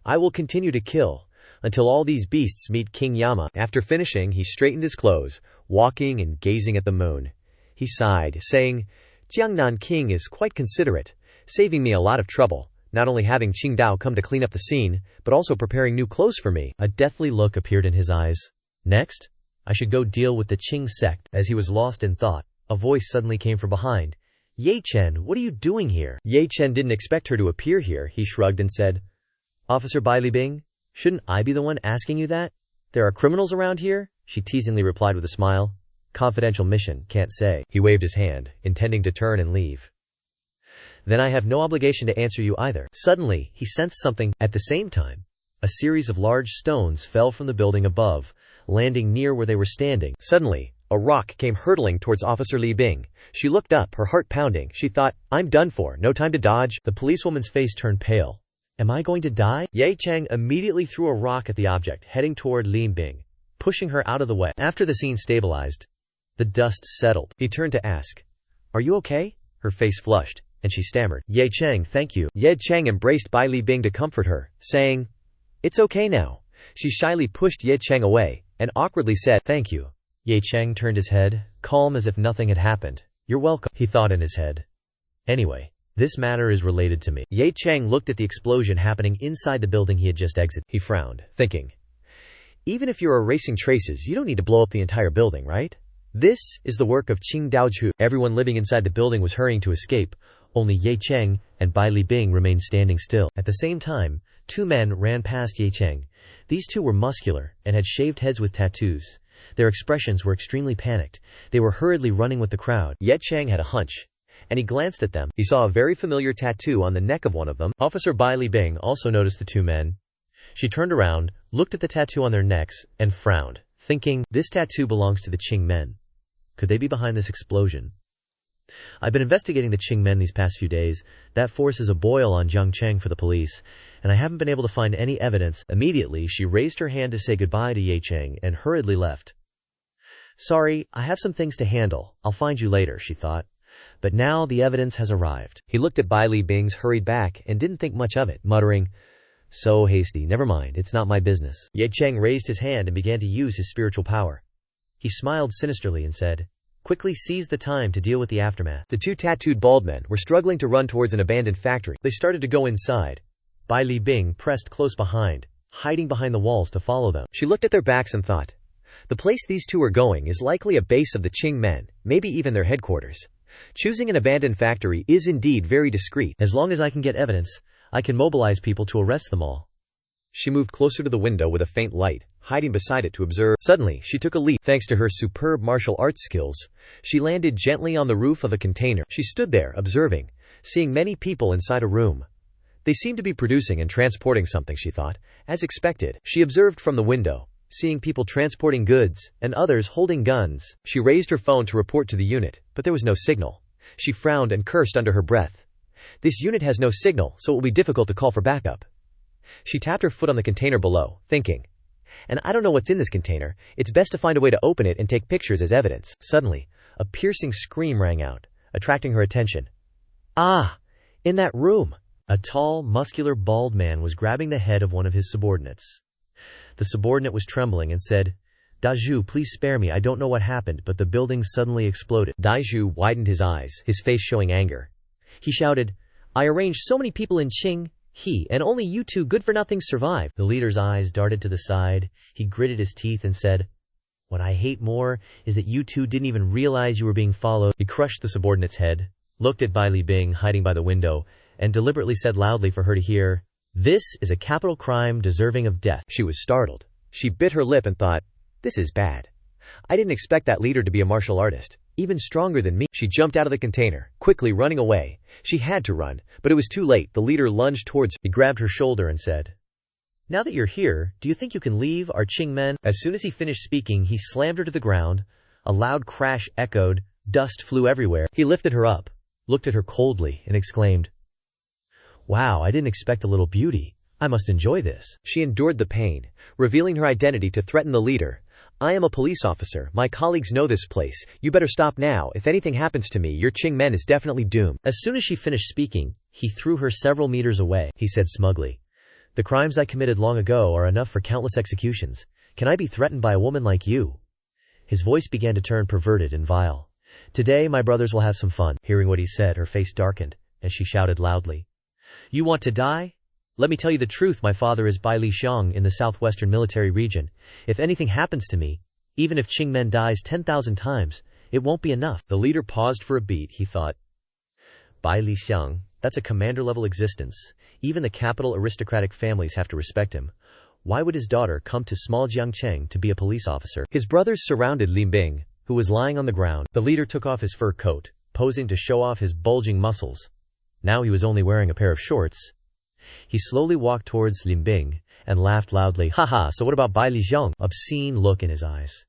"I will continue to kill, until all these beasts meet King Yama." After finishing, he straightened his clothes, walking and gazing at the moon. He sighed, saying, "Jiangnan King is quite considerate, saving me a lot of trouble, not only having Qingdao come to clean up the scene, but also preparing new clothes for me." A deathly look appeared in his eyes. "Next, I should go deal with the Qing sect." As he was lost in thought, a voice suddenly came from behind. "Ye Chen, what are you doing here?" Ye Chen didn't expect her to appear here. He shrugged and said, "Officer Bai Libing, shouldn't I be the one asking you that? There are criminals around here?" She teasingly replied with a smile. "Confidential mission, can't say." He waved his hand, intending to turn and leave. "Then I have no obligation to answer you either." Suddenly, he sensed something. At the same time, a series of large stones fell from the building above, landing near where they were standing. Suddenly, a rock came hurtling towards Officer Li Bing. She looked up, her heart pounding. She thought, "I'm done for, no time to dodge." The policewoman's face turned pale. "Am I going to die?" Ye Cheng immediately threw a rock at the object, heading toward Li Bing, pushing her out of the way. After the scene stabilized, the dust settled. He turned to ask, "Are you okay?" Her face flushed, and she stammered, "Ye Cheng, thank you." Ye Cheng embraced Bai Li Bing to comfort her, saying, "It's okay now." She shyly pushed Ye Cheng away, and awkwardly said, "Thank you." Ye Cheng turned his head, calm as if nothing had happened. "You're welcome," he thought in his head. "Anyway, this matter is related to me." Ye Cheng looked at the explosion happening inside the building he had just exited. He frowned, thinking, "Even if you're erasing traces, you don't need to blow up the entire building, right? This is the work of Qing Daochu." Everyone living inside the building was hurrying to escape. Only Ye Cheng and Bai Li Bing remained standing still. At the same time, two men ran past Ye Cheng. These two were muscular and had shaved heads with tattoos. Their expressions were extremely panicked. They were hurriedly running with the crowd. Ye Cheng had a hunch, and he glanced at them. He saw a very familiar tattoo on the neck of one of them. Officer Bai Li Bing also noticed the two men. She turned around, looked at the tattoo on their necks, and frowned, thinking, "This tattoo belongs to the Qing men. Could they be behind this explosion?" "I've been investigating the Qing men these past few days. That force is a boil on Jiang Cheng for the police, and I haven't been able to find any evidence." Immediately, she raised her hand to say goodbye to Ye Cheng and hurriedly left. "Sorry, I have some things to handle. I'll find you later," she thought. But now the evidence has arrived. He looked at Bai Li Bing's hurried back and didn't think much of it, muttering, "So hasty, never mind, it's not my business." Ye Cheng raised his hand and began to use his spiritual power. He smiled sinisterly and said, "Quickly seize the time to deal with the aftermath." The two tattooed bald men were struggling to run towards an abandoned factory. They started to go inside. Bai Li Bing pressed close behind, hiding behind the walls to follow them. She looked at their backs and thought, the place these two are going is likely a base of the Qing men, maybe even their headquarters. Choosing an abandoned factory is indeed very discreet. As long as I can get evidence, I can mobilize people to arrest them all. She moved closer to the window with a faint light, hiding beside it to observe. Suddenly, she took a leap. Thanks to her superb martial arts skills, she landed gently on the roof of a container. She stood there, observing, seeing many people inside a room. They seemed to be producing and transporting something, she thought. As expected, she observed from the window, seeing people transporting goods, and others holding guns. She raised her phone to report to the unit, but there was no signal. She frowned and cursed under her breath. This unit has no signal, so it will be difficult to call for backup. She tapped her foot on the container below, thinking, and I don't know what's in this container, it's best to find a way to open it and take pictures as evidence. Suddenly, a piercing scream rang out, attracting her attention. Ah! In that room! A tall, muscular, bald man was grabbing the head of one of his subordinates. The subordinate was trembling and said, "Dazhu, please spare me, I don't know what happened, but the building suddenly exploded." Daiju widened his eyes, his face showing anger. He shouted, "I arranged so many people in Qing, and only you two good-for-nothings survived." The leader's eyes darted to the side. He gritted his teeth and said, "What I hate more is that you two didn't even realize you were being followed." He crushed the subordinate's head, looked at Bai Li Bing hiding by the window, and deliberately said loudly for her to hear, "This is a capital crime deserving of death." She was startled. She bit her lip and thought, this is bad. I didn't expect that leader to be a martial artist, even stronger than me. She jumped out of the container, quickly running away. She had to run, but it was too late. The leader lunged towards her. He grabbed her shoulder and said, "Now that you're here, do you think you can leave our Qing men?" As soon as he finished speaking, he slammed her to the ground. A loud crash echoed, dust flew everywhere. He lifted her up, looked at her coldly, and exclaimed, "Wow, I didn't expect a little beauty. I must enjoy this." She endured the pain, revealing her identity to threaten the leader. "I am a police officer. My colleagues know this place. You better stop now. If anything happens to me, your Qing men is definitely doomed." As soon as she finished speaking, he threw her several meters away. He said smugly, "The crimes I committed long ago are enough for countless executions. Can I be threatened by a woman like you?" His voice began to turn perverted and vile. "Today my brothers will have some fun." Hearing what he said, her face darkened, and she shouted loudly, "You want to die? Let me tell you the truth. My father is Bai Li Xiang in the southwestern military region. If anything happens to me, even if Qing men dies 10,000 times, it won't be enough." The leader paused for a beat. He thought, Bai Li Xiang, that's a commander-level existence. Even the capital aristocratic families have to respect him. Why would his daughter come to small Jiang Cheng to be a police officer? His brothers surrounded Li Bing, who was lying on the ground. The leader took off his fur coat, posing to show off his bulging muscles. Now he was only wearing a pair of shorts. He slowly walked towards Li Bing and laughed loudly. "Haha, so what about Bai Li Xiang?" Obscene look in his eyes.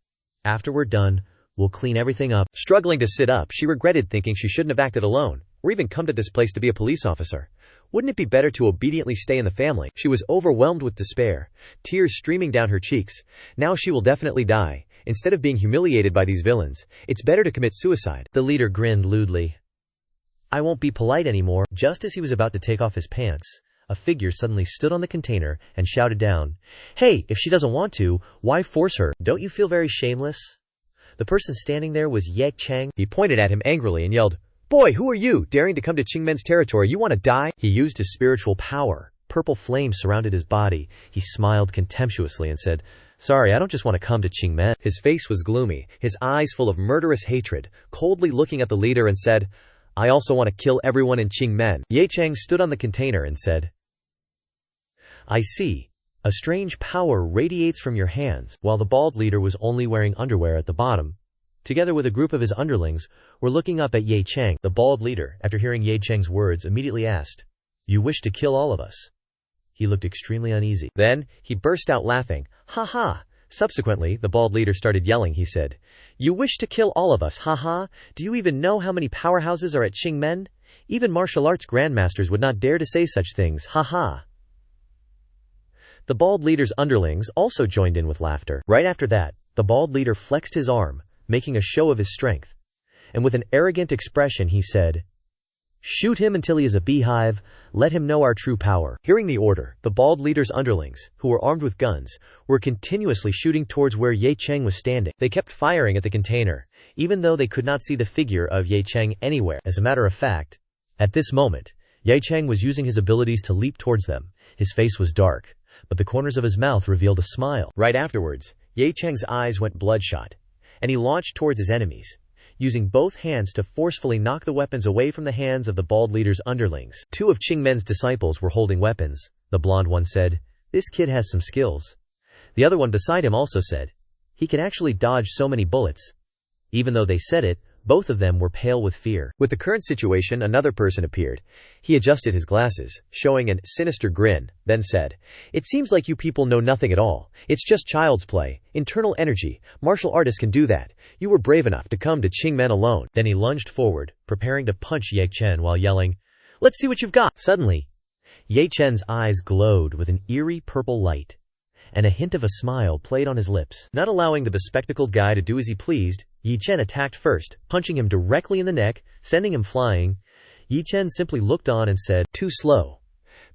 "After we're done, we'll clean everything up." Struggling to sit up, she regretted thinking she shouldn't have acted alone, or even come to this place to be a police officer. Wouldn't it be better to obediently stay in the family? She was overwhelmed with despair, tears streaming down her cheeks. Now she will definitely die. Instead of being humiliated by these villains, it's better to commit suicide. The leader grinned lewdly. "I won't be polite anymore." Just as he was about to take off his pants, a figure suddenly stood on the container and shouted down, "Hey, if she doesn't want to, why force her? Don't you feel very shameless?" The person standing there was Jiang Cheng. He pointed at him angrily and yelled, "Boy, who are you, daring to come to Qing men's territory? You want to die?" He used his spiritual power. Purple flames surrounded his body. He smiled contemptuously and said, "Sorry, I don't just want to come to Qing men." His face was gloomy, his eyes full of murderous hatred, coldly looking at the leader and said, "I also want to kill everyone in Qing men." Jiang Cheng stood on the container and said, "I see. A strange power radiates from your hands." While the bald leader was only wearing underwear at the bottom, together with a group of his underlings, were looking up at Jiang Cheng. The bald leader, after hearing Jiang Cheng's words, immediately asked, "You wish to kill all of us?" He looked extremely uneasy. Then, he burst out laughing. "Ha ha!" Subsequently, the bald leader started yelling. He said, "You wish to kill all of us, ha ha! Do you even know how many powerhouses are at Qing men? Even martial arts grandmasters would not dare to say such things, ha ha!" The bald leader's underlings also joined in with laughter. Right after that, the bald leader flexed his arm, making a show of his strength. And with an arrogant expression he said, Shoot him until he is a beehive. Let him know our true power. Hearing the order, the bald leader's underlings, who were armed with guns, were continuously shooting towards where Ye Cheng was standing. They kept firing at the container, even though they could not see the figure of Ye Cheng anywhere. As a matter of fact, at this moment, Ye Cheng was using his abilities to leap towards them. His face was dark, but the corners of his mouth revealed a smile. Right afterwards, Ye Cheng's eyes went bloodshot, and he launched towards his enemies, using both hands to forcefully knock the weapons away from the hands of the bald leader's underlings. Two of Qingmen's disciples were holding weapons. The blonde one said, "This kid has some skills." The other one beside him also said, "He can actually dodge so many bullets." Even though they said it, both of them were pale with fear. With the current situation, another person appeared. He adjusted his glasses, showing a sinister grin, then said, "It seems like you people know nothing at all. It's just child's play. Internal energy. Martial artists can do that. You were brave enough to come to Qingmen alone." Then he lunged forward, preparing to punch Ye Chen while yelling, "Let's see what you've got." Suddenly, Ye Chen's eyes glowed with an eerie purple light, and a hint of a smile played on his lips. Not allowing the bespectacled guy to do as he pleased, Ye Chen attacked first, punching him directly in the neck, sending him flying. Ye Chen simply looked on and said, "Too slow."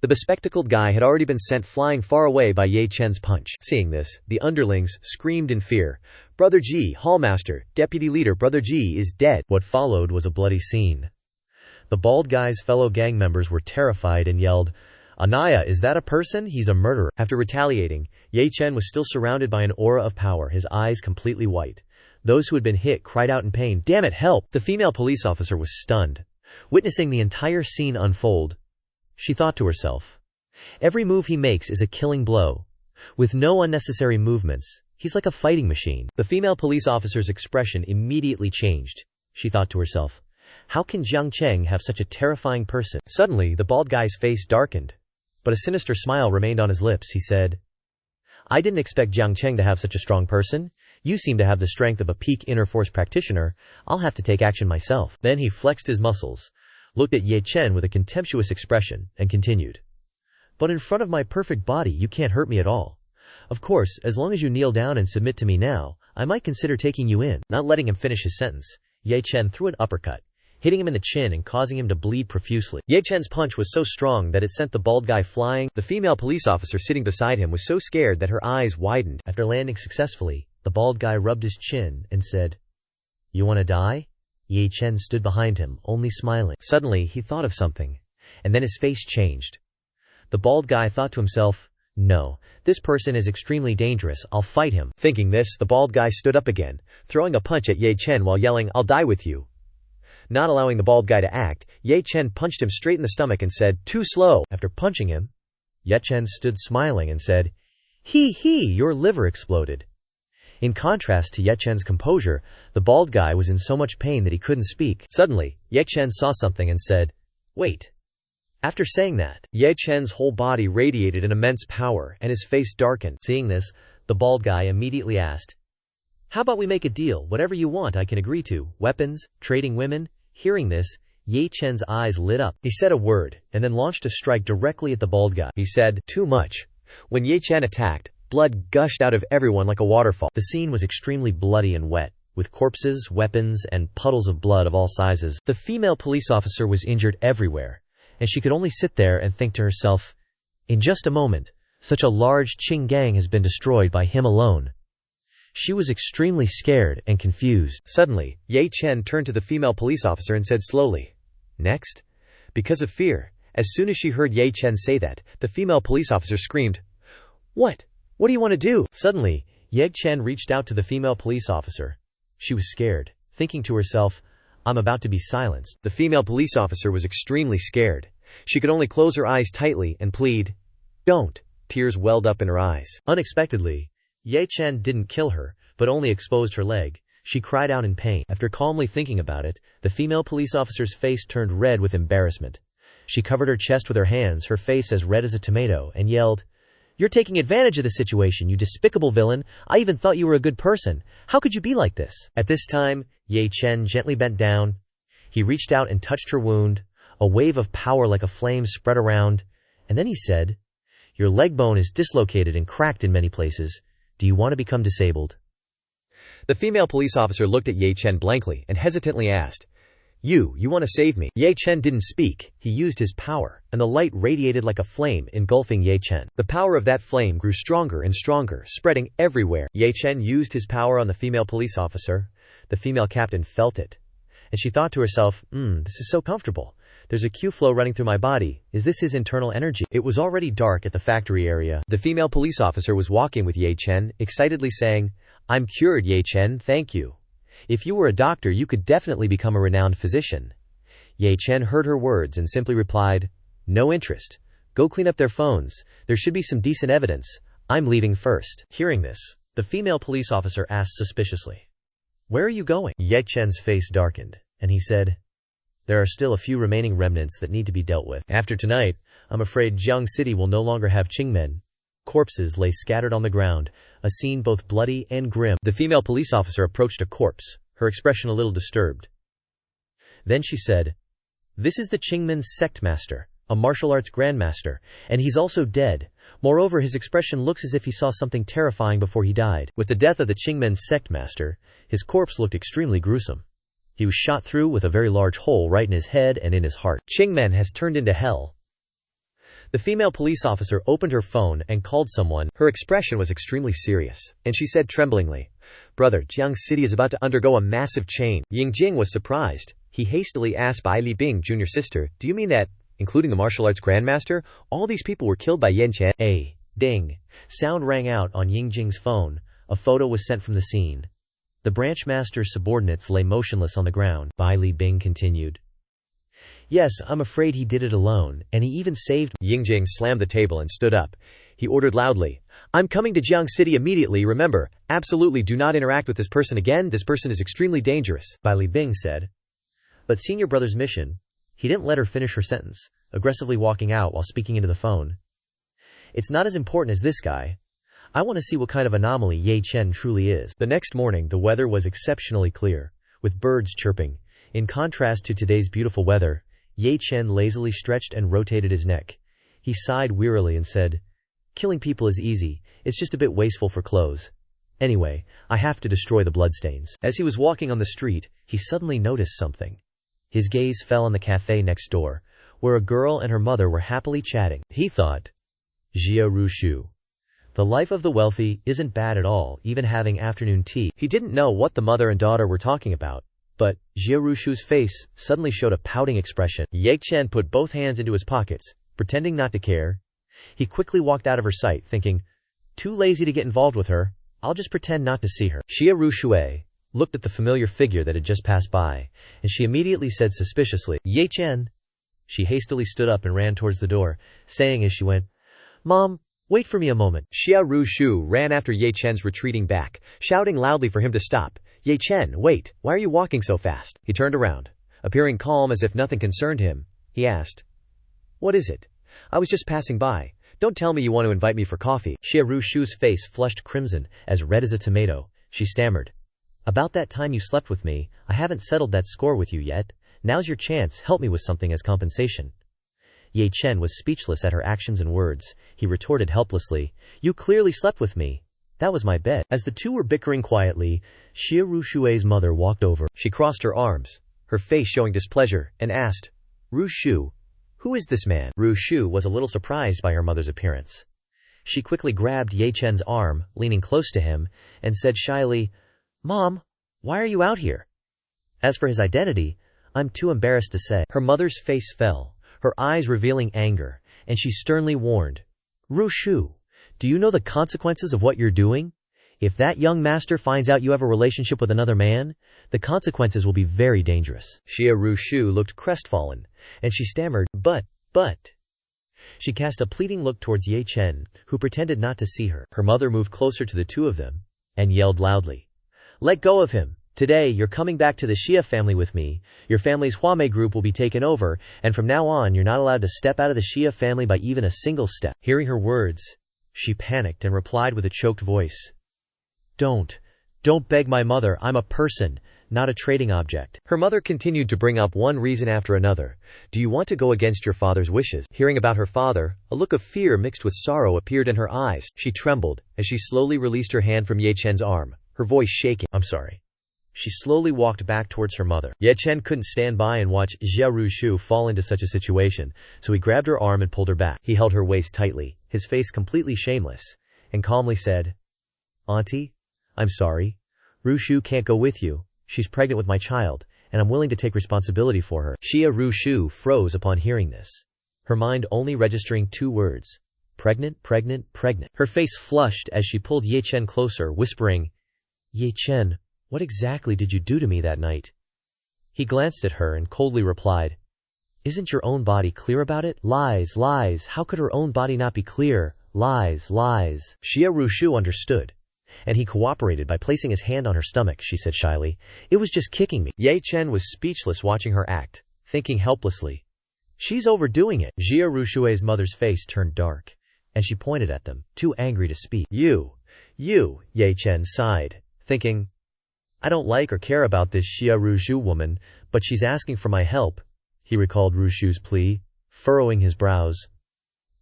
The bespectacled guy had already been sent flying far away by Ye Chen's punch. Seeing this, the underlings screamed in fear, "Brother Ji, Hallmaster, Deputy Leader Brother Ji is dead." What followed was a bloody scene. The bald guy's fellow gang members were terrified and yelled, "Anaya, is that a person? He's a murderer." After retaliating, Ye Chen was still surrounded by an aura of power, his eyes completely white. Those who had been hit cried out in pain, "Damn it, help!" The female police officer was stunned, witnessing the entire scene unfold. She thought to herself, "Every move he makes is a killing blow. With no unnecessary movements, he's like a fighting machine." The female police officer's expression immediately changed. She thought to herself, "How can Jiang Cheng have such a terrifying person?" Suddenly, the bald guy's face darkened, but a sinister smile remained on his lips. He said, "I didn't expect Jiang Cheng to have such a strong person. You seem to have the strength of a peak inner force practitioner. I'll have to take action myself." Then he flexed his muscles, looked at Ye Chen with a contemptuous expression, and continued, "But in front of my perfect body, you can't hurt me at all. Of course, as long as you kneel down and submit to me now, I might consider taking you in." Not letting him finish his sentence, Ye Chen threw an uppercut, hitting him in the chin and causing him to bleed profusely. Ye Chen's punch was so strong that it sent the bald guy flying. The female police officer sitting beside him was so scared that her eyes widened. After landing successfully, the bald guy rubbed his chin and said, "You want to die?" Ye Chen stood behind him, only smiling. Suddenly, he thought of something, and then his face changed. The bald guy thought to himself, "No, this person is extremely dangerous. I'll fight him." Thinking this, the bald guy stood up again, throwing a punch at Ye Chen while yelling, "I'll die with you." Not allowing the bald guy to act, Ye Chen punched him straight in the stomach and said, "Too slow." After punching him, Ye Chen stood smiling and said, "Hee, your liver exploded." In contrast to Ye Chen's composure, the bald guy was in so much pain that he couldn't speak. Suddenly, Ye Chen saw something and said, "Wait." After saying that, Ye Chen's whole body radiated an immense power, and his face darkened. Seeing this, the bald guy immediately asked, "How about we make a deal? Whatever you want I can agree to. Weapons, trading women." Hearing this, Ye Chen's eyes lit up. He said a word, and then launched a strike directly at the bald guy. He said, "Too much." When Ye Chen attacked, blood gushed out of everyone like a waterfall. The scene was extremely bloody and wet, with corpses, weapons, and puddles of blood of all sizes. The female police officer was injured everywhere, and she could only sit there and think to herself, "In just a moment, such a large Qing gang has been destroyed by him alone." She was extremely scared and confused. Suddenly, Ye Chen turned to the female police officer and said slowly, "Next?" Because of fear, as soon as she heard Ye Chen say that, the female police officer screamed, "What? What do you want to do?" Suddenly, Ye Chen reached out to the female police officer. She was scared, thinking to herself, "I'm about to be silenced." The female police officer was extremely scared. She could only close her eyes tightly and plead, "Don't." Tears welled up in her eyes. Unexpectedly, Ye Chen didn't kill her, but only exposed her leg. She cried out in pain. After calmly thinking about it, the female police officer's face turned red with embarrassment. She covered her chest with her hands, her face as red as a tomato, and yelled, "You're taking advantage of the situation, you despicable villain. I even thought you were a good person. How could you be like this?" At this time, Ye Chen gently bent down. He reached out and touched her wound. A wave of power like a flame spread around, and then he said, "Your leg bone is dislocated and cracked in many places. Do you want to become disabled?" The female police officer looked at Ye Chen blankly and hesitantly asked, You want to save me?" Ye Chen didn't speak. He used his power, and the light radiated like a flame, engulfing Ye Chen. The power of that flame grew stronger and stronger, spreading everywhere. Ye Chen used his power on the female police officer. The female captain felt it, and she thought to herself, this is so comfortable. There's a Q flow running through my body. Is this his internal energy? It was already dark at the factory area. The female police officer was walking with Ye Chen, excitedly saying, "I'm cured, Ye Chen, thank you. If you were a doctor, you could definitely become a renowned physician." Ye Chen heard her words and simply replied, "No interest. Go clean up their phones. There should be some decent evidence. I'm leaving first." Hearing this, the female police officer asked suspiciously, "Where are you going?" Ye Chen's face darkened, and he said, "There are still a few remaining remnants that need to be dealt with. After tonight, I'm afraid Jiang City will no longer have Qingmen." Corpses lay scattered on the ground, a scene both bloody and grim. The female police officer approached a corpse, her expression a little disturbed. Then she said, "This is the Qingmen's sect master, a martial arts grandmaster, and he's also dead. Moreover, his expression looks as if he saw something terrifying before he died." With the death of the Qingmen's sect master, his corpse looked extremely gruesome. He was shot through with a very large hole right in his head and in his heart. Qingmen has turned into hell. The female police officer opened her phone and called someone. Her expression was extremely serious, and she said tremblingly, "Brother, Jiang City is about to undergo a massive change." Yingjing was surprised. He hastily asked Bai Libing, junior sister, "Do you mean that, including the martial arts grandmaster, all these people were killed by Yan Chen?" A ding sound rang out on Yingjing's phone. A photo was sent from the scene. The branch master's subordinates lay motionless on the ground. Bai Libing continued, "Yes, I'm afraid he did it alone, and he even saved." Yingjing slammed the table and stood up. He ordered loudly, "I'm coming to Jiang City immediately. Remember, absolutely do not interact with this person again. This person is extremely dangerous." Bai Libing said. But senior brother's mission, he didn't let her finish her sentence, aggressively walking out while speaking into the phone. "It's not as important as this guy. I want to see what kind of anomaly Ye Chen truly is." The next morning, the weather was exceptionally clear, with birds chirping. In contrast to today's beautiful weather, Ye Chen lazily stretched and rotated his neck. He sighed wearily and said, "Killing people is easy, it's just a bit wasteful for clothes. Anyway, I have to destroy the bloodstains." As he was walking on the street, he suddenly noticed something. His gaze fell on the cafe next door, where a girl and her mother were happily chatting. He thought, Jia Rushu. The life of the wealthy isn't bad at all, even having afternoon tea. He didn't know what the mother and daughter were talking about. But Jia Rushu's face suddenly showed a pouting expression. Ye Chen put both hands into his pockets, pretending not to care. He quickly walked out of her sight, thinking, "Too lazy to get involved with her, I'll just pretend not to see her." Jia Rushu looked at the familiar figure that had just passed by, and she immediately said suspiciously, "Ye Chen." She hastily stood up and ran towards the door, saying as she went, "Mom, wait for me a moment." Jia Rushu ran after Ye Chen's retreating back, shouting loudly for him to stop. "Ye Chen, wait, why are you walking so fast?" He turned around. Appearing calm as if nothing concerned him, he asked, "What is it? I was just passing by. Don't tell me you want to invite me for coffee." Jia Rushu's face flushed crimson, as red as a tomato. She stammered, "About that time you slept with me, I haven't settled that score with you yet. Now's your chance, help me with something as compensation." Ye Chen was speechless at her actions and words. He retorted helplessly, "You clearly slept with me. That was my bed." As the two were bickering quietly, Jia Rushu's mother walked over. She crossed her arms, her face showing displeasure, and asked, "Rushu, who is this man?" Rushu was a little surprised by her mother's appearance. She quickly grabbed Ye Chen's arm, leaning close to him, and said shyly, "Mom, why are you out here?" As for his identity, I'm too embarrassed to say. Her mother's face fell, her eyes revealing anger, and she sternly warned, "Rushu, do you know the consequences of what you're doing? If that young master finds out you have a relationship with another man, the consequences will be very dangerous." Jia Rushu looked crestfallen, and she stammered, but. She cast a pleading look towards Ye Chen, who pretended not to see her. Her mother moved closer to the two of them, and yelled loudly, "Let go of him. Today, you're coming back to the Xia family with me. Your family's Huame group will be taken over, and from now on you're not allowed to step out of the Xia family by even a single step." Hearing her words, she panicked and replied with a choked voice, Don't beg my mother, I'm a person, not a trading object." Her mother continued to bring up one reason after another. "Do you want to go against your father's wishes?" Hearing about her father, a look of fear mixed with sorrow appeared in her eyes. She trembled, as she slowly released her hand from Ye Chen's arm, her voice shaking. "I'm sorry. She slowly walked back towards her mother. Ye Chen couldn't stand by and watch Jia Rushu fall into such a situation, so he grabbed her arm and pulled her back. He held her waist tightly, his face completely shameless, and calmly said, "Auntie, I'm sorry. Rushu can't go with you. She's pregnant with my child, and I'm willing to take responsibility for her." Jia Rushu froze upon hearing this, her mind only registering 2 words: pregnant, pregnant, pregnant. Her face flushed as she pulled Ye Chen closer, whispering, "Ye Chen, what exactly did you do to me that night?" He glanced at her and coldly replied, "Isn't your own body clear about it? Lies, lies. How could her own body not be clear? Lies, lies." Jia Rushu understood, and he cooperated by placing his hand on her stomach. She said shyly, "It was just kicking me." Ye Chen was speechless watching her act, thinking helplessly, "She's overdoing it." Jia Rushue's mother's face turned dark, and she pointed at them, too angry to speak. You, Ye Chen sighed, thinking, "I don't like or care about this Jia Rushu woman, but she's asking for my help." He recalled Rushu's plea, furrowing his brows.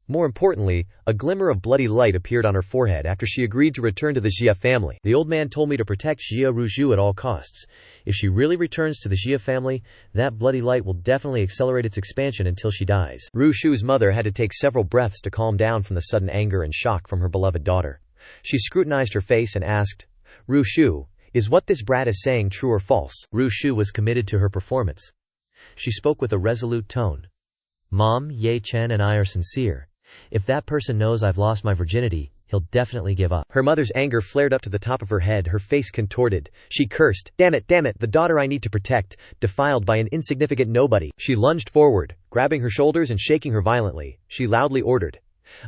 More importantly, a glimmer of bloody light appeared on her forehead after she agreed to return to the Jia family. "The old man told me to protect Jia Rushu at all costs. If she really returns to the Jia family, that bloody light will definitely accelerate its expansion until she dies." Rushu's mother had to take several breaths to calm down from the sudden anger and shock from her beloved daughter. She scrutinized her face and asked, "Rushu, is what this brat is saying true or false?" Rushu was committed to her performance. She spoke with a resolute tone. "Mom, Ye Chen and I are sincere. If that person knows I've lost my virginity, he'll definitely give up." Her mother's anger flared up to the top of her head, her face contorted. She cursed, damn it, the daughter I need to protect, defiled by an insignificant nobody." She lunged forward, grabbing her shoulders and shaking her violently. She loudly ordered,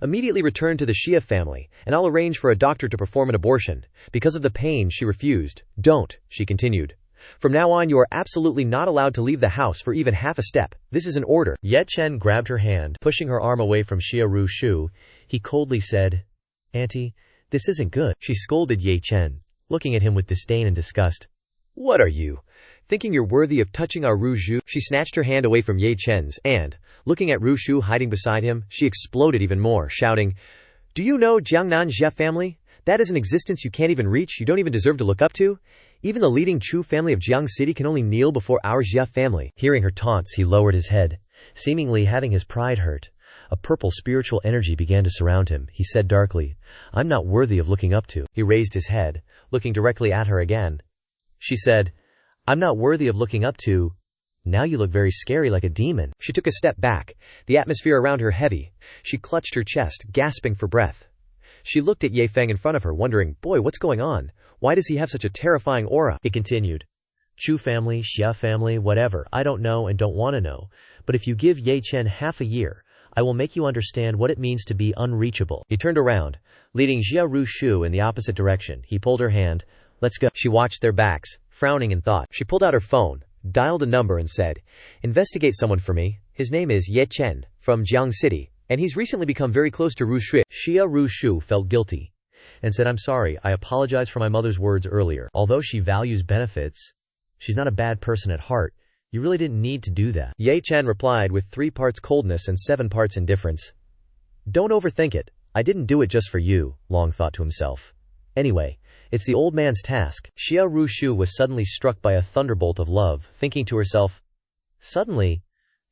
"Immediately return to the Xia family, and I'll arrange for a doctor to perform an abortion." Because of the pain, she refused. "Don't," she continued. "From now on you are absolutely not allowed to leave the house for even half a step. This is an order." Ye Chen grabbed her hand, pushing her arm away from Jia Rushu. He coldly said, "Auntie, this isn't good." She scolded Ye Chen, looking at him with disdain and disgust. "What are you? Thinking you're worthy of touching our Rushu?" She snatched her hand away from Ye Chen's and, looking at Rushu hiding beside him, she exploded even more, shouting, "Do you know Jiangnan Jia family? That is an existence you can't even reach, you don't even deserve to look up to. Even the leading Chu family of Jiang City can only kneel before our Jia family." Hearing her taunts, he lowered his head, seemingly having his pride hurt. A purple spiritual energy began to surround him. He said darkly, "I'm not worthy of looking up to." He raised his head, looking directly at her again. She said, "I'm not worthy of looking up to. Now you look very scary, like a demon." She took a step back, the atmosphere around her heavy. She clutched her chest, gasping for breath. She looked at Ye Feng in front of her, wondering, boy, what's going on? Why does he have such a terrifying aura? He continued, "Chu family, Xia family, whatever, I don't know and don't want to know. But if you give Ye Chen half a year, I will make you understand what it means to be unreachable." He turned around, leading Jia Rushu in the opposite direction. He pulled her hand. "Let's go." She watched their backs, frowning in thought. She pulled out her phone, dialed a number and said, "Investigate someone for me. His name is Ye Chen, from Jiang City, and he's recently become very close to Rushu." Xia Rushu felt guilty and said, "I'm sorry, I apologize for my mother's words earlier. Although she values benefits, she's not a bad person at heart. You really didn't need to do that." Ye Chen replied with 3 parts coldness and 7 parts indifference. "Don't overthink it. I didn't do it just for you," Long thought to himself. "Anyway, it's the old man's task." Xia Rushu was suddenly struck by a thunderbolt of love, thinking to herself, "Suddenly,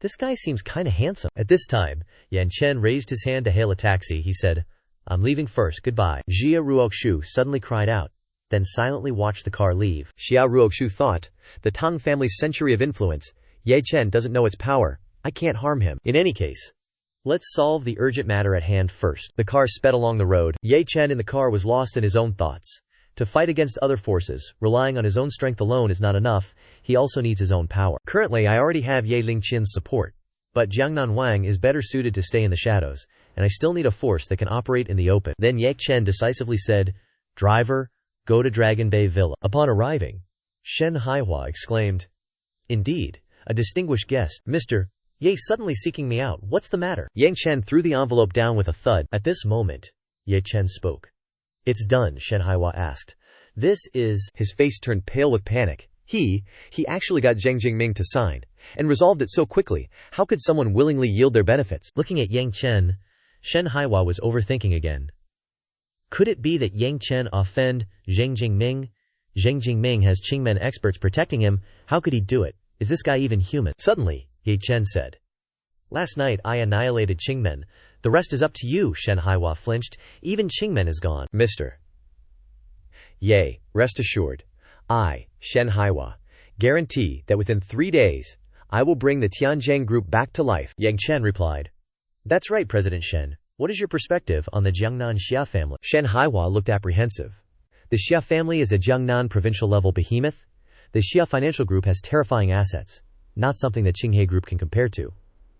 this guy seems kinda handsome." At this time, Yan Chen raised his hand to hail a taxi. He said, "I'm leaving first, goodbye." Jia Ruoxu suddenly cried out, then silently watched the car leave. Xia Ruoxu thought, the Tang family's century of influence, Ye Chen doesn't know its power. I can't harm him. In any case, let's solve the urgent matter at hand first. The car sped along the road. Ye Chen in the car was lost in his own thoughts. To fight against other forces, relying on his own strength alone is not enough. He also needs his own power. Currently, I already have Ye Lingqian's support, but Jiangnan Wang is better suited to stay in the shadows, and I still need a force that can operate in the open. Then Ye Chen decisively said, "Driver, go to Dragon Bay Villa." Upon arriving, Shen Haihua exclaimed, "Indeed, a distinguished guest. Mr. Ye suddenly seeking me out. What's the matter?" Yang Chen threw the envelope down with a thud. At this moment, Ye Chen spoke. "It's done," Shen Haihua asked. "This is—" His face turned pale with panic. He actually got Zheng Jingming to sign, and resolved it so quickly. How could someone willingly yield their benefits? Looking at Yang Chen, Shen Haihua was overthinking again. Could it be that Yang Chen offend Zheng Jingming? Zheng Jingming has Qingmen experts protecting him. How could he do it? Is this guy even human? Suddenly, Ye Chen said, "Last night I annihilated Qingmen. The rest is up to you." Shen Haiwa flinched. "Even Qingmen is gone." Mr. Ye, rest assured. I, Shen Haiwa, guarantee that within 3 days, I will bring the Tianjin group back to life. Yang Chen replied, "That's right, President Shen. What is your perspective on the Jiangnan Xia family?" Shen Haiwa looked apprehensive. The Xia family is a Jiangnan provincial-level behemoth. The Xia financial group has terrifying assets, not something the Qinghe group can compare to.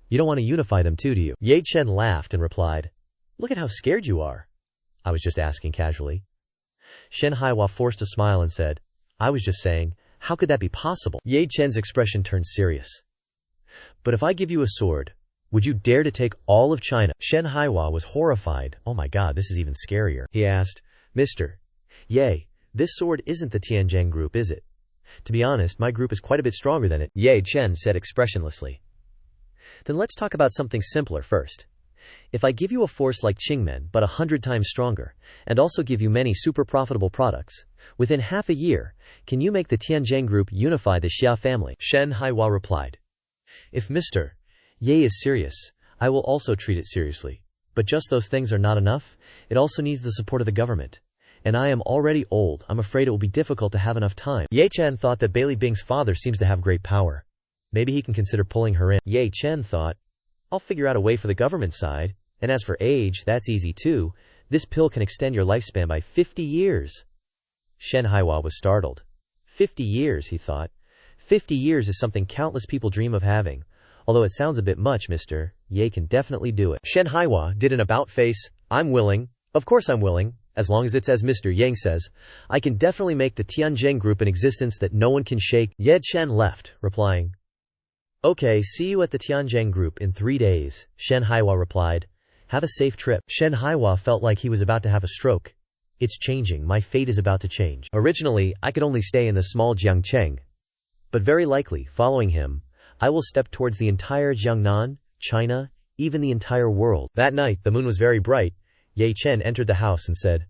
You don't want to unify them too, do you? Ye Chen laughed and replied, "Look at how scared you are." "I was just asking casually." Shen Haiwa forced a smile and said, "I was just saying, how could that be possible?" Ye Chen's expression turned serious. "But if I give you a sword, would you dare to take all of China?" Shen Haiwa was horrified. "Oh my god, this is even scarier." He asked, "Mr. Ye, this sword isn't the Tianjin group, is it? To be honest, my group is quite a bit stronger than it." Ye Chen said expressionlessly. "Then let's talk about something simpler first. If I give you a force like Qingmen, but 100 times stronger, and also give you many super profitable products, within half a year, can you make the Tianjin group unify the Xia family?" Shen Haiwa replied, "If Mr. Ye is serious, I will also treat it seriously. But just those things are not enough. It also needs the support of the government. And I am already old. I'm afraid it will be difficult to have enough time." Ye Chen thought that Bailey Bing's father seems to have great power. Maybe he can consider pulling her in. Ye Chen thought, "I'll figure out a way for the government side. And as for age, that's easy too. This pill can extend your lifespan by 50 years. Shen Haiwa was startled. 50 years, he thought. 50 years is something countless people dream of having. Although it sounds a bit much, Mr. Ye can definitely do it. Shen Haiwa did an about-face. "I'm willing. Of course I'm willing. As long as it's as Mr. Yang says. I can definitely make the Tianjin group an existence that no one can shake." Ye Chen left, replying, "Okay, see you at the Tianjin group in 3 days. Shen Haiwa replied, "Have a safe trip." Shen Haiwa felt like he was about to have a stroke. "It's changing. My fate is about to change. Originally, I could only stay in the small Jiang Cheng. But very likely, following him, I will step towards the entire Jiangnan, China, even the entire world." That night, the moon was very bright. Ye Chen entered the house and said,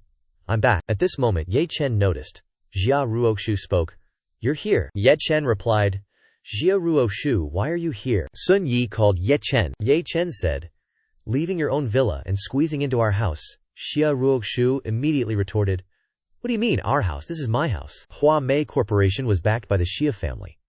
"I'm back." At this moment, Ye Chen noticed. Jia Ruoxu spoke. "You're here." Ye Chen replied, "Jia Ruoxu, why are you here?" Sun Yi called Ye Chen. Ye Chen said, "Leaving your own villa and squeezing into our house." Xia Ruoxu immediately retorted, "What do you mean, our house? This is my house." Hua Mei Corporation was backed by the Xia family.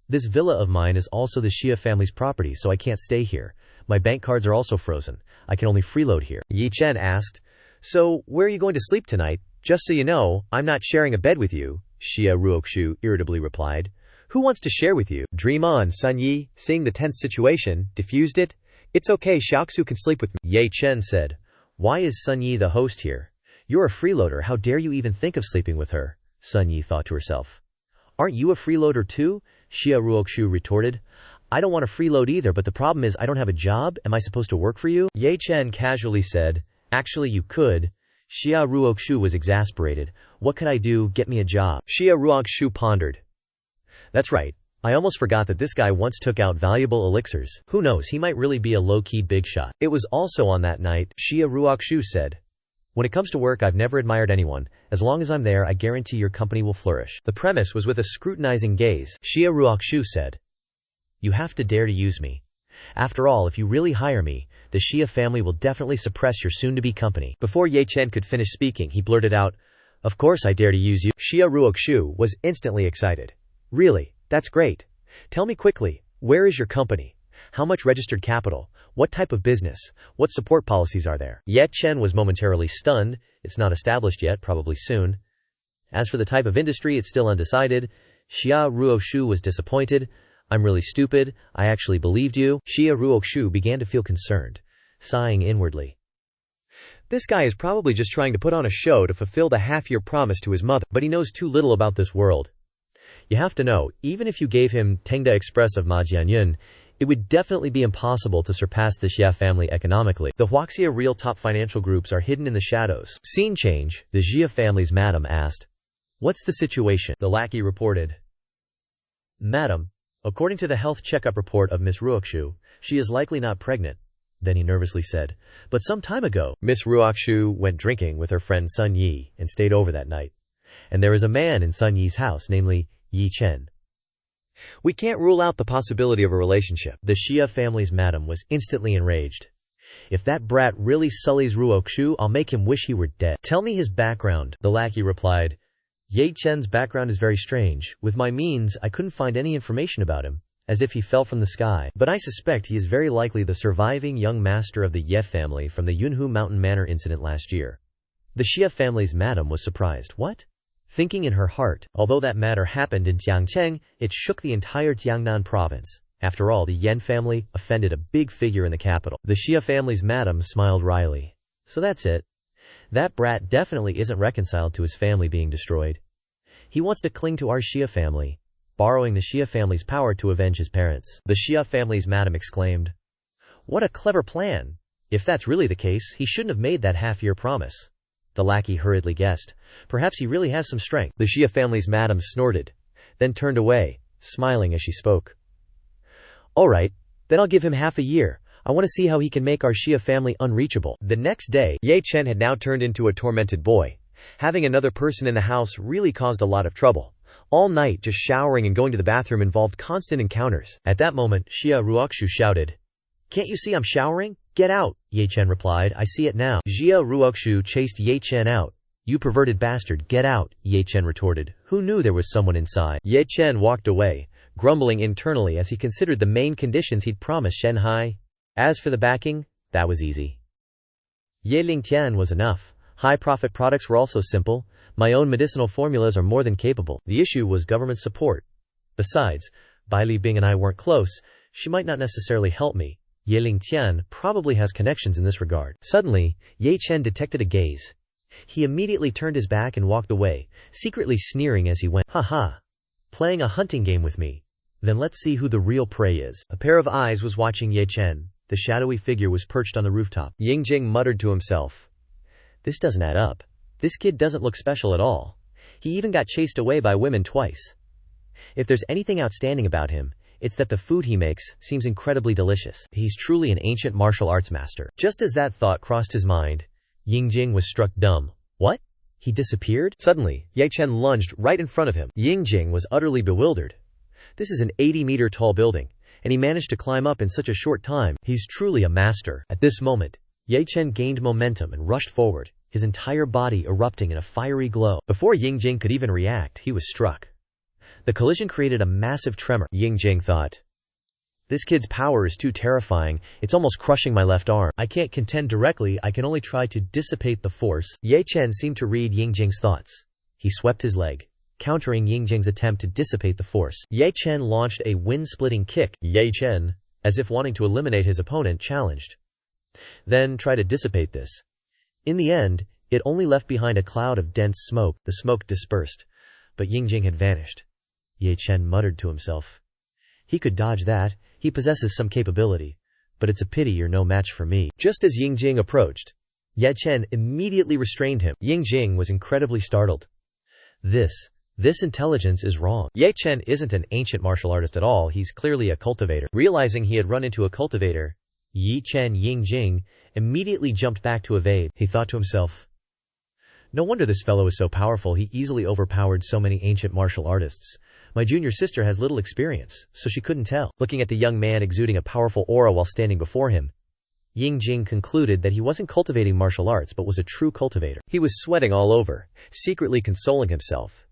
"This villa of mine is also the Xia family's property, so I can't stay here. My bank cards are also frozen. I can only freeload here." Ye Chen asked, "So, where are you going to sleep tonight? Just so you know, I'm not sharing a bed with you," Xia Ruoxu irritably replied. "Who wants to share with you?" "Dream on," Sun Yi, seeing the tense situation, diffused it. "It's okay, Xiaoxu can sleep with me." Ye Chen said, "Why is Sun Yi the host here? You're a freeloader, how dare you even think of sleeping with her?" Sun Yi thought to herself. "Aren't you a freeloader too?" Xia Ruoxu retorted. "I don't want to freeload either, but the problem is I don't have a job. Am I supposed to work for you?" Ye Chen casually said, "Actually you could." Xia Ruoxu was exasperated. "What could I do? Get me a job." Xia Ruoxu pondered. "That's right. I almost forgot that this guy once took out valuable elixirs. Who knows, he might really be a low-key big shot." It was also on that night, Xia Ruoxu said, "When it comes to work, I've never admired anyone. As long as I'm there, I guarantee your company will flourish." The premise was with a scrutinizing gaze. Xia Ruoxu said, "You have to dare to use me. After all, if you really hire me, the Xia family will definitely suppress your soon-to-be company." Before Ye Chen could finish speaking, he blurted out, "Of course I dare to use you." Xia Ruoxu was instantly excited. "Really? That's great. Tell me quickly, where is your company? How much registered capital? What type of business? What support policies are there?" Ye Chen was momentarily stunned. "It's not established yet, probably soon. As for the type of industry, it's still undecided." Xia Ruoxu was disappointed. "I'm really stupid. I actually believed you." Xia Ruoxu began to feel concerned, sighing inwardly. "This guy is probably just trying to put on a show to fulfill the half-year promise to his mother, but he knows too little about this world. You have to know, even if you gave him Tengda Express of Majianyun, it would definitely be impossible to surpass the Xia family economically. The Huaxia real top financial groups are hidden in the shadows." Scene change. The Xia family's madam asked, "What's the situation?" The lackey reported, "Madam, according to the health checkup report of Miss Ruoxu, she is likely not pregnant." Then he nervously said, "But some time ago, Miss Ruoxu went drinking with her friend Sun Yi and stayed over that night. and there is a man in Sun Yi's house, namely Yi Chen. We can't rule out the possibility of a relationship. The Xia family's madam was instantly enraged. If that brat really sullies Ruoxu, I'll make him wish he were dead. Tell me his background, the lackey replied. Yi Chen's background is very strange. With my means, I couldn't find any information about him, as if he fell from the sky. But I suspect he is very likely the surviving young master of the Ye family from the Yunhu Mountain Manor incident last year. The Xia family's madam was surprised. What? Thinking in her heart, although that matter happened in Jiang Cheng, it shook the entire Jiangnan province. After all, the Yan family offended a big figure in the capital. The Xia family's madam smiled wryly. So that's it. That brat definitely isn't reconciled to his family being destroyed. He wants to cling to our Xia family, borrowing the Xia family's power to avenge his parents. The Xia family's madam exclaimed. What a clever plan! If that's really the case, he shouldn't have made that half-year promise. The lackey hurriedly guessed. Perhaps he really has some strength. The Xia family's madam snorted, then turned away, smiling as she spoke. All right, then I'll give him half a year. I want to see how he can make our Xia family unreachable. The next day, Ye Chen had now turned into a tormented boy. Having another person in the house really caused a lot of trouble. All night, just showering and going to the bathroom involved constant encounters. At that moment, Xia Ruoxu shouted, Can't you see I'm showering? Get out, Ye Chen replied. I see it now. Xia Ruoxu chased Ye Chen out. You perverted bastard, get out, Ye Chen retorted. Who knew there was someone inside? Ye Chen walked away, grumbling internally as he considered the main conditions he'd promised Shen Hai. As for the backing, that was easy. Ye Lingtian was enough. High-profit products were also simple. My own medicinal formulas are more than capable. The issue was government support. Besides, Bai Li Bing and I weren't close. She might not necessarily help me. Ye Lingtian probably has connections in this regard. Suddenly, Ye Chen detected a gaze. He immediately turned his back and walked away, secretly sneering as he went. Ha ha! Playing a hunting game with me. Then let's see who the real prey is. A pair of eyes was watching Ye Chen. The shadowy figure was perched on the rooftop. Yingjing muttered to himself. This doesn't add up. This kid doesn't look special at all. He even got chased away by women twice. If there's anything outstanding about him, it's that the food he makes seems incredibly delicious. He's truly an ancient martial arts master. Just as that thought crossed his mind, Yingjing was struck dumb. What? He disappeared? Suddenly, Ye Chen lunged right in front of him. Yingjing was utterly bewildered. This is an 80-meter tall building, and he managed to climb up in such a short time. He's truly a master. At this moment, Ye Chen gained momentum and rushed forward, his entire body erupting in a fiery glow. Before Yingjing could even react, he was struck. The collision created a massive tremor. Yingjing thought, this kid's power is too terrifying, it's almost crushing my left arm. I can't contend directly, I can only try to dissipate the force. Ye Chen seemed to read Yingjing's thoughts. He swept his leg, countering Yingjing's attempt to dissipate the force. Ye Chen launched a wind-splitting kick. Ye Chen, as if wanting to eliminate his opponent, challenged. Then try to dissipate this. In the end, it only left behind a cloud of dense smoke. The smoke dispersed, but Yingjing had vanished. Ye Chen muttered to himself. He could dodge that. He possesses some capability, but it's a pity you're no match for me. Just as Yingjing approached, Ye Chen immediately restrained him. Yingjing was incredibly startled. This intelligence is wrong. Ye Chen isn't an ancient martial artist at all, he's clearly a cultivator. Realizing he had run into a cultivator, Yi Chen Yingjing immediately jumped back to evade. He thought to himself, no wonder this fellow is so powerful, he easily overpowered so many ancient martial artists. My junior sister has little experience, so she couldn't tell. Looking at the young man exuding a powerful aura while standing before him, Yingjing concluded that he wasn't cultivating martial arts but was a true cultivator. He was sweating all over, secretly consoling himself.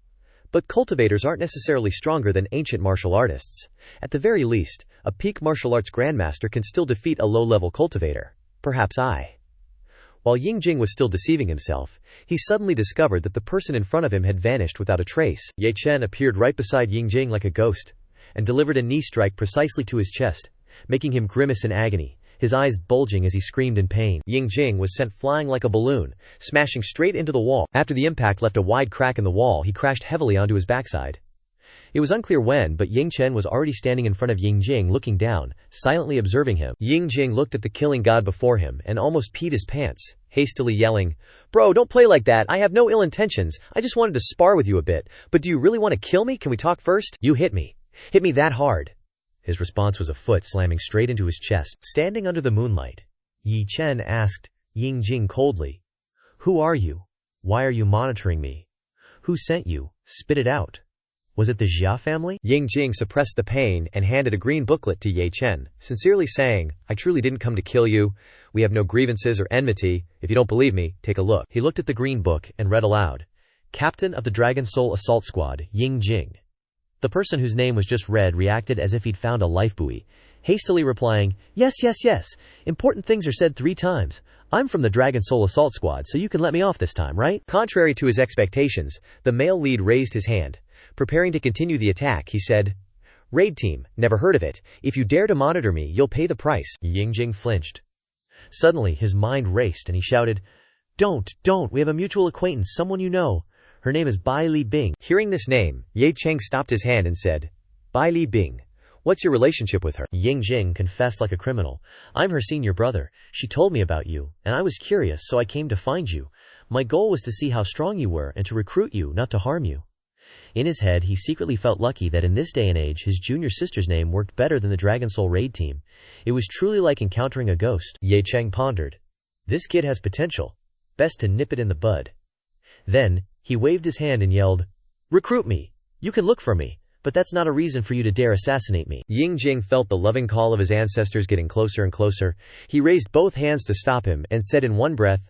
But cultivators aren't necessarily stronger than ancient martial artists. At the very least, a peak martial arts grandmaster can still defeat a low-level cultivator. Perhaps I. While Yingjing was still deceiving himself, he suddenly discovered that the person in front of him had vanished without a trace. Ye Chen appeared right beside Yingjing like a ghost, and delivered a knee strike precisely to his chest, making him grimace in agony, his eyes bulging as he screamed in pain. Yingjing was sent flying like a balloon, smashing straight into the wall. After the impact left a wide crack in the wall, he crashed heavily onto his backside. It was unclear when, but Ying Chen was already standing in front of Yingjing looking down, silently observing him. Yingjing looked at the killing god before him and almost peed his pants, hastily yelling, "Bro, don't play like that, I have no ill intentions, I just wanted to spar with you a bit, but do you really want to kill me? Can we talk first? You hit me. Hit me that hard." His response was a foot slamming straight into his chest. Standing under the moonlight, Yi Chen asked Yingjing coldly, "Who are you? Why are you monitoring me? Who sent you? Spit it out. Was it the Jia family? Jing suppressed the pain and handed a green booklet to Ye Chen, sincerely saying, I truly didn't come to kill you. We have no grievances or enmity. If you don't believe me, take a look. He looked at the green book and read aloud. Captain of the Dragon Soul Assault Squad, Jing. The person whose name was just read reacted as if he'd found a lifebuoy, hastily replying, Yes. Important things are said 3 times. I'm from the Dragon Soul Assault Squad, so you can let me off this time, right? Contrary to his expectations, the male lead raised his hand. Preparing to continue the attack, he said, Raid team, never heard of it. If you dare to monitor me, you'll pay the price. Jing flinched. Suddenly, his mind raced and he shouted, Don't, we have a mutual acquaintance, someone you know. Her name is Bai Li Bing. Hearing this name, Ye Cheng stopped his hand and said, Bai Li Bing. What's your relationship with her? Jing confessed like a criminal. I'm her senior brother. She told me about you, and I was curious, so I came to find you. My goal was to see how strong you were and to recruit you, not to harm you. In his head, he secretly felt lucky that in this day and age, his junior sister's name worked better than the Dragon Soul raid team. It was truly like encountering a ghost. Ye Cheng pondered. This kid has potential. Best to nip it in the bud. Then, he waved his hand and yelled, Recruit me. You can look for me. But that's not a reason for you to dare assassinate me. Jing felt the loving call of his ancestors getting closer and closer. He raised both hands to stop him and said in one breath,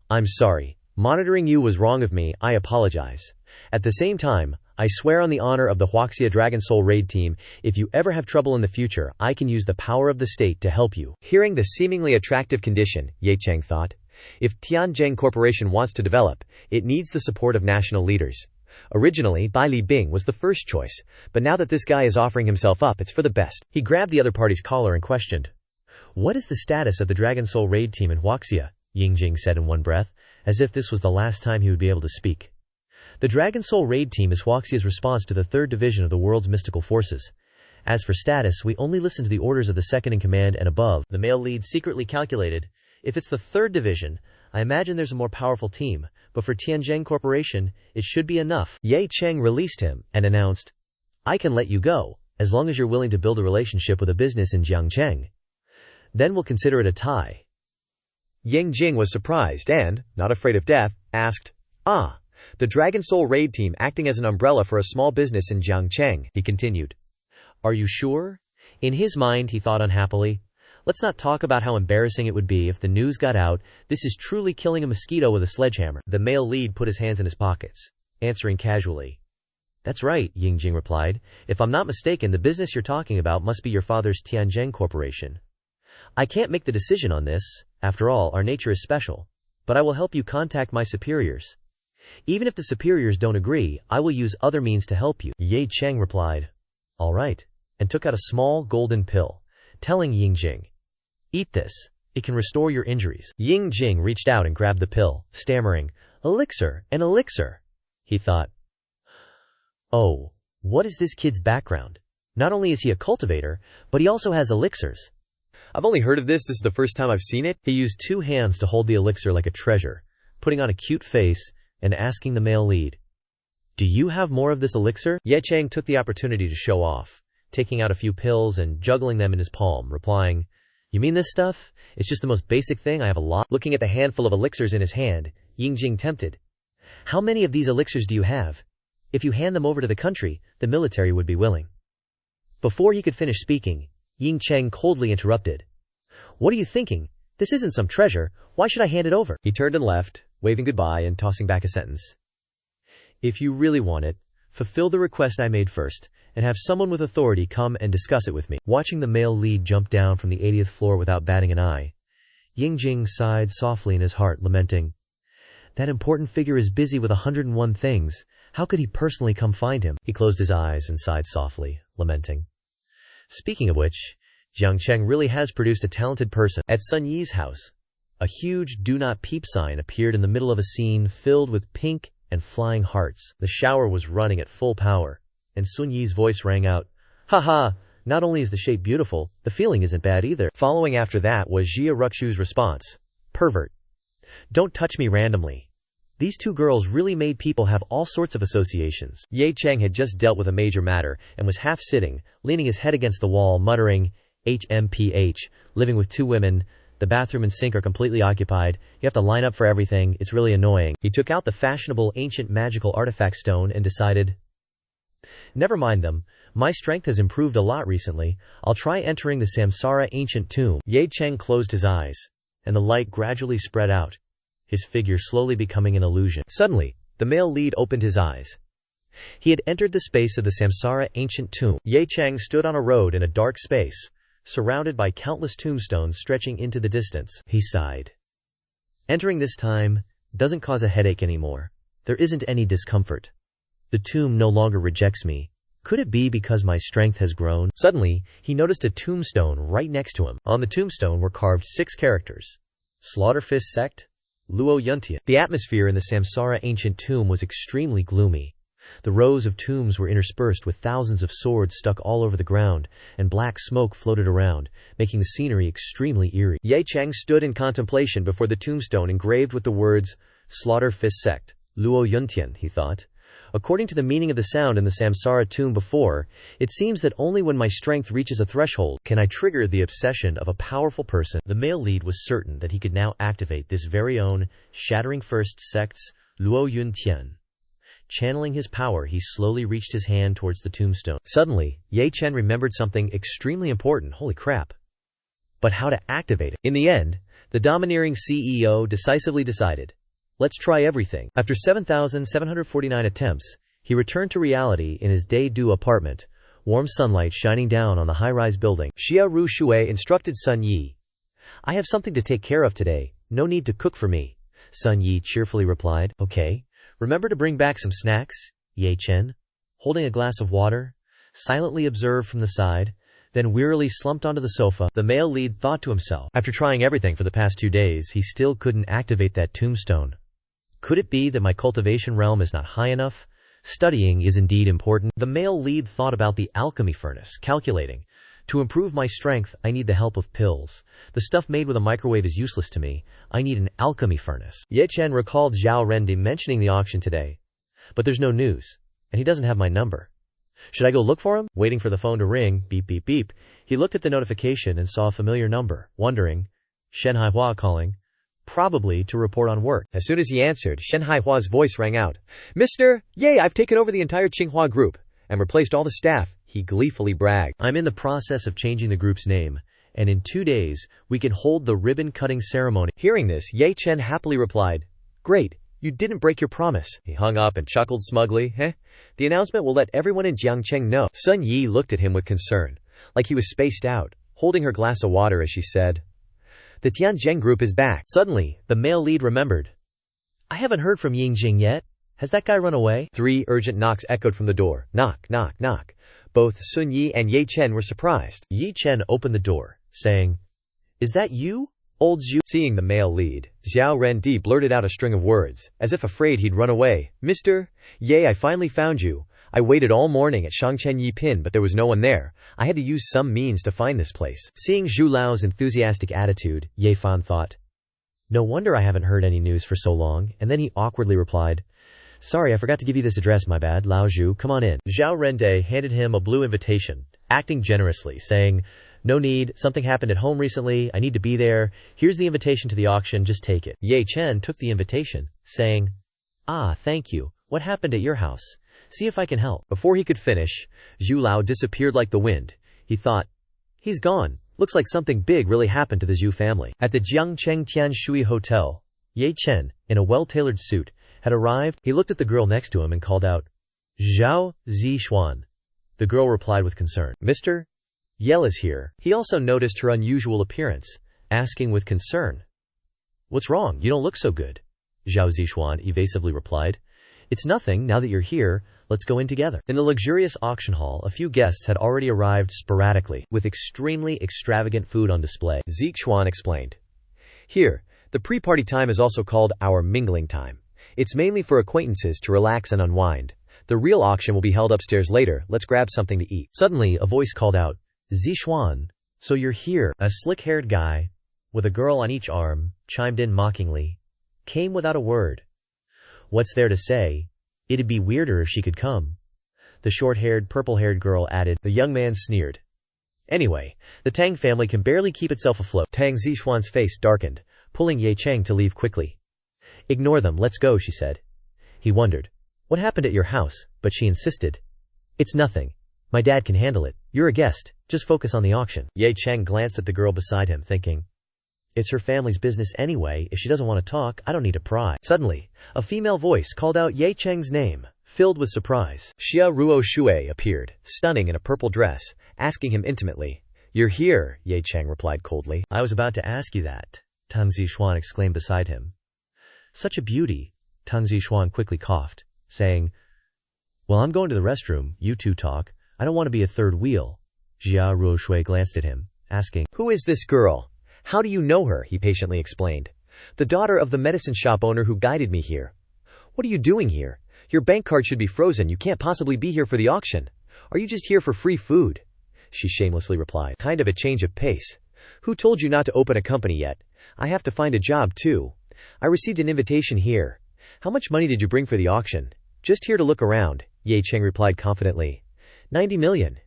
I'm sorry. Monitoring you was wrong of me. I apologize. At the same time, I swear on the honor of the Huaxia Dragon Soul raid team, if you ever have trouble in the future, I can use the power of the state to help you. Hearing the seemingly attractive condition, Ye Cheng thought, if Tianzheng Corporation wants to develop, it needs the support of national leaders. Originally, Bai Li Bing was the first choice, but now that this guy is offering himself up, it's for the best. He grabbed the other party's collar and questioned. What is the status of the Dragon Soul raid team in Huaxia? Jing said in one breath, as if this was the last time he would be able to speak. The Dragon Soul raid team is Huaxia's response to the 3rd Division of the world's mystical forces. As for status, we only listen to the orders of the second in command and above. The male lead secretly calculated, if it's the 3rd Division, I imagine there's a more powerful team, but for Tianzheng Corporation, it should be enough. Ye Cheng released him and announced, I can let you go, as long as you're willing to build a relationship with a business in Jiang Cheng. Then we'll consider it a tie. Jing was surprised and, not afraid of death, asked, the Dragon Soul raid team acting as an umbrella for a small business in Jiang Cheng, he continued. Are you sure? In his mind, he thought unhappily, let's not talk about how embarrassing it would be if the news got out. This is truly killing a mosquito with a sledgehammer. The male lead put his hands in his pockets, answering casually. That's right, Jing replied. If I'm not mistaken, the business you're talking about must be your father's Tianzheng Corporation. I can't make the decision on this. After all, our nature is special. But I will help you contact my superiors. Even if the superiors don't agree, I will use other means to help you. Ye Cheng replied, All right, and took out a small golden pill, telling Jing, Eat this. It can restore your injuries. Jing reached out and grabbed the pill, stammering, Elixir, an elixir. He thought, Oh, what is this kid's background? Not only is he a cultivator, but he also has elixirs. I've only heard of this. This is the first time I've seen it. He used 2 hands to hold the elixir like a treasure, putting on a cute face and asking the male lead, Do you have more of this elixir? Ye Cheng took the opportunity to show off, taking out a few pills and juggling them in his palm, replying, You mean this stuff? It's just the most basic thing. I have a lot. Looking at the handful of elixirs in his hand, Jing tempted. How many of these elixirs do you have? If you hand them over to the country, the military would be willing. Before he could finish speaking, Ye Cheng coldly interrupted. What are you thinking? This isn't some treasure. Why should I hand it over? He turned and left, waving goodbye and tossing back a sentence. If you really want it, fulfill the request I made first, and have someone with authority come and discuss it with me. Watching the male lead jump down from the 80th floor without batting an eye, Jing sighed softly in his heart, lamenting, That important figure is busy with 101 things. How could he personally come find him? He closed his eyes and sighed softly, lamenting. Speaking of which, Jiang Cheng really has produced a talented person. At Sun Yi's house, a huge Do Not Peep sign appeared in the middle of a scene filled with pink and flying hearts. The shower was running at full power, and Sun Yi's voice rang out, Ha! Not only is the shape beautiful, the feeling isn't bad either. Following after that was Jia Rukshu's response, Pervert. Don't touch me randomly. These 2 girls really made people have all sorts of associations. Ye Cheng had just dealt with a major matter and was half sitting, leaning his head against the wall, muttering, HMPH, living with 2 women, The bathroom and sink are completely occupied. You have to line up for everything. It's really annoying. He took out the fashionable ancient magical artifact stone and decided, never mind them. My strength has improved a lot recently. I'll try entering the Samsara ancient tomb. Ye Cheng closed his eyes, and the light gradually spread out, his figure slowly becoming an illusion. Suddenly, the male lead opened his eyes. He had entered the space of the Samsara ancient tomb. Ye Cheng stood on a road in a dark space, surrounded by countless tombstones stretching into the distance. He sighed. Entering this time doesn't cause a headache anymore. There isn't any discomfort. The tomb no longer rejects me. Could it be because my strength has grown? Suddenly, he noticed a tombstone right next to him. On the tombstone were carved 6 characters. Slaughterfist Sect, Luo Yuntian. The atmosphere in the Samsara ancient tomb was extremely gloomy. The rows of tombs were interspersed with thousands of swords stuck all over the ground, and black smoke floated around, making the scenery extremely eerie. Ye Cheng stood in contemplation before the tombstone engraved with the words, Slaughterfist Sect, Luo Yuntian, he thought. According to the meaning of the sound in the Samsara tomb before, it seems that only when my strength reaches a threshold can I trigger the obsession of a powerful person. The male lead was certain that he could now activate this very own Shattering First Sect's Luo Yuntian. Channeling his power, he slowly reached his hand towards the tombstone. Suddenly, Ye Chen remembered something extremely important. Holy crap. But how to activate it? In the end, the domineering CEO decisively decided, let's try everything. After 7,749 attempts, he returned to reality in his day-due apartment, warm sunlight shining down on the high-rise building. Xia Ru Shui instructed Sun Yi. I have something to take care of today. No need to cook for me. Sun Yi cheerfully replied, okay. Remember to bring back some snacks? Ye Chen, holding a glass of water, silently observed from the side, then wearily slumped onto the sofa. The male lead thought to himself. After trying everything for the past 2 days, he still couldn't activate that tombstone. Could it be that my cultivation realm is not high enough? Studying is indeed important. The male lead thought about the alchemy furnace, calculating. To improve my strength, I need the help of pills. The stuff made with a microwave is useless to me. I need an alchemy furnace. Ye Chen recalled Zhao Rendi mentioning the auction today. But there's no news, and he doesn't have my number. Should I go look for him? Waiting for the phone to ring, beep beep beep, he looked at the notification and saw a familiar number, wondering, Shen Haihua calling, probably to report on work. As soon as he answered, Shen Haihua's voice rang out. Mr. Ye, I've taken over the entire Tsinghua group and replaced all the staff, he gleefully bragged. I'm in the process of changing the group's name, and in 2 days, we can hold the ribbon-cutting ceremony. Hearing this, Ye Chen happily replied, great, you didn't break your promise. He hung up and chuckled smugly. The announcement will let everyone in Jiang Cheng know. Sun Yi looked at him with concern, like he was spaced out, holding her glass of water as she said, the Tianzheng group is back. Suddenly, the male lead remembered. I haven't heard from Yingjing yet. Has that guy run away? 3 urgent knocks echoed from the door. Knock, knock, knock. Both Sun Yi and Ye Chen were surprised. Ye Chen opened the door, saying, is that you, old Zhu? Seeing the male lead, Zhao Rendi blurted out a string of words, as if afraid he'd run away. Mr. Ye, I finally found you. I waited all morning at Shangchen Yipin, but there was no one there. I had to use some means to find this place. Seeing Zhu Lao's enthusiastic attitude, Ye Fan thought, no wonder I haven't heard any news for so long, and then he awkwardly replied, sorry, I forgot to give you this address, my bad. Lao Zhu, come on in. Zhao Rende handed him a blue invitation, acting generously, saying, no need, something happened at home recently, I need to be there. Here's the invitation to the auction, just take it. Ye Chen took the invitation, saying, ah, thank you. What happened at your house? See if I can help. Before he could finish, Zhu Lao disappeared like the wind. He thought, he's gone. Looks like something big really happened to the Zhu family. At the Jiang Cheng Tian Shui Hotel, Ye Chen, in a well-tailored suit, had arrived. He looked at the girl next to him and called out, Zhao Zixuan. The girl replied with concern, Mr. Yell is here. He also noticed her unusual appearance, asking with concern, what's wrong? You don't look so good. Zhao Zixuan evasively replied, it's nothing, now that you're here, let's go in together. In the luxurious auction hall, a few guests had already arrived sporadically, with extremely extravagant food on display. Zixuan explained, here, the pre-party time is also called our mingling time. It's mainly for acquaintances to relax and unwind. The real auction will be held upstairs later. Let's grab something to eat. Suddenly, a voice called out, Zixuan, so you're here. A slick-haired guy, with a girl on each arm, chimed in mockingly, came without a word. What's there to say? It'd be weirder if she could come. The short-haired, purple-haired girl added. The young man sneered. Anyway, the Tang family can barely keep itself afloat. Tang Zixuan's face darkened, pulling Ye Cheng to leave quickly. Ignore them, let's go, she said. He wondered, what happened at your house, but she insisted. It's nothing. My dad can handle it. You're a guest. Just focus on the auction. Ye Cheng glanced at the girl beside him, thinking, it's her family's business anyway. If she doesn't want to talk, I don't need to pry. Suddenly, a female voice called out Ye Cheng's name, filled with surprise. Xia Ruo Shui appeared, stunning in a purple dress, asking him intimately. You're here, Ye Cheng replied coldly. I was about to ask you that, Tang Zixuan exclaimed beside him. Such a beauty, Tang Zixuan quickly coughed, saying, well, I'm going to the restroom, you two talk. I don't want to be a third wheel. Xia Ruo Shui glanced at him, asking, who is this girl? How do you know her? He patiently explained. The daughter of the medicine shop owner who guided me here. What are you doing here? Your bank card should be frozen. You can't possibly be here for the auction. Are you just here for free food? She shamelessly replied. Kind of a change of pace. Who told you not to open a company yet? I have to find a job too. I received an invitation here. How much money did you bring for the auction? Just here to look around, Ye Cheng replied confidently. 90 million.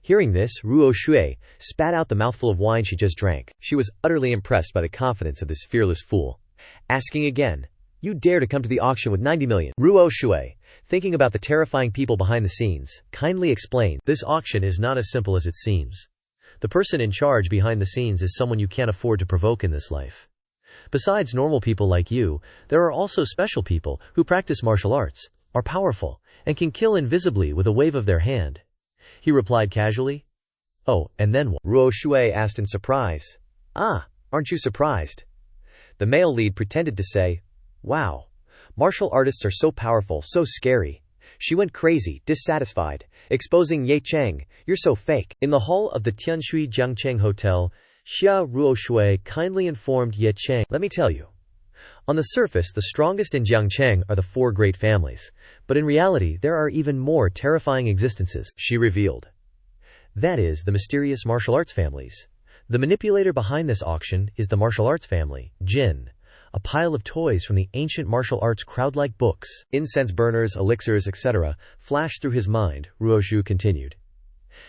Hearing this, Ruo Shui spat out the mouthful of wine she just drank. She was utterly impressed by the confidence of this fearless fool. Asking again, you dare to come to the auction with 90 million? Ruo Shui, thinking about the terrifying people behind the scenes, kindly explained, this auction is not as simple as it seems. The person in charge behind the scenes is someone you can't afford to provoke in this life. Besides normal people like you, there are also special people who practice martial arts, are powerful, and can kill invisibly with a wave of their hand. He replied casually. Oh, and then what? Ruo Shui asked in surprise. Ah, aren't you surprised? The male lead pretended to say, wow, martial artists are so powerful, so scary. She went crazy, dissatisfied, exposing Ye Cheng, you're so fake. In the hall of the Tianshui Jiang Cheng Hotel, Xia Ruo Shui kindly informed Ye Cheng, let me tell you. On the surface, the strongest in Jiang Cheng are the four great families, but in reality there are even more terrifying existences, she revealed. That is, the mysterious martial arts families. The manipulator behind this auction is the martial arts family, Jin, a pile of toys from the ancient martial arts crowd-like books. Incense burners, elixirs, etc. flashed through his mind, Ruo Shui continued.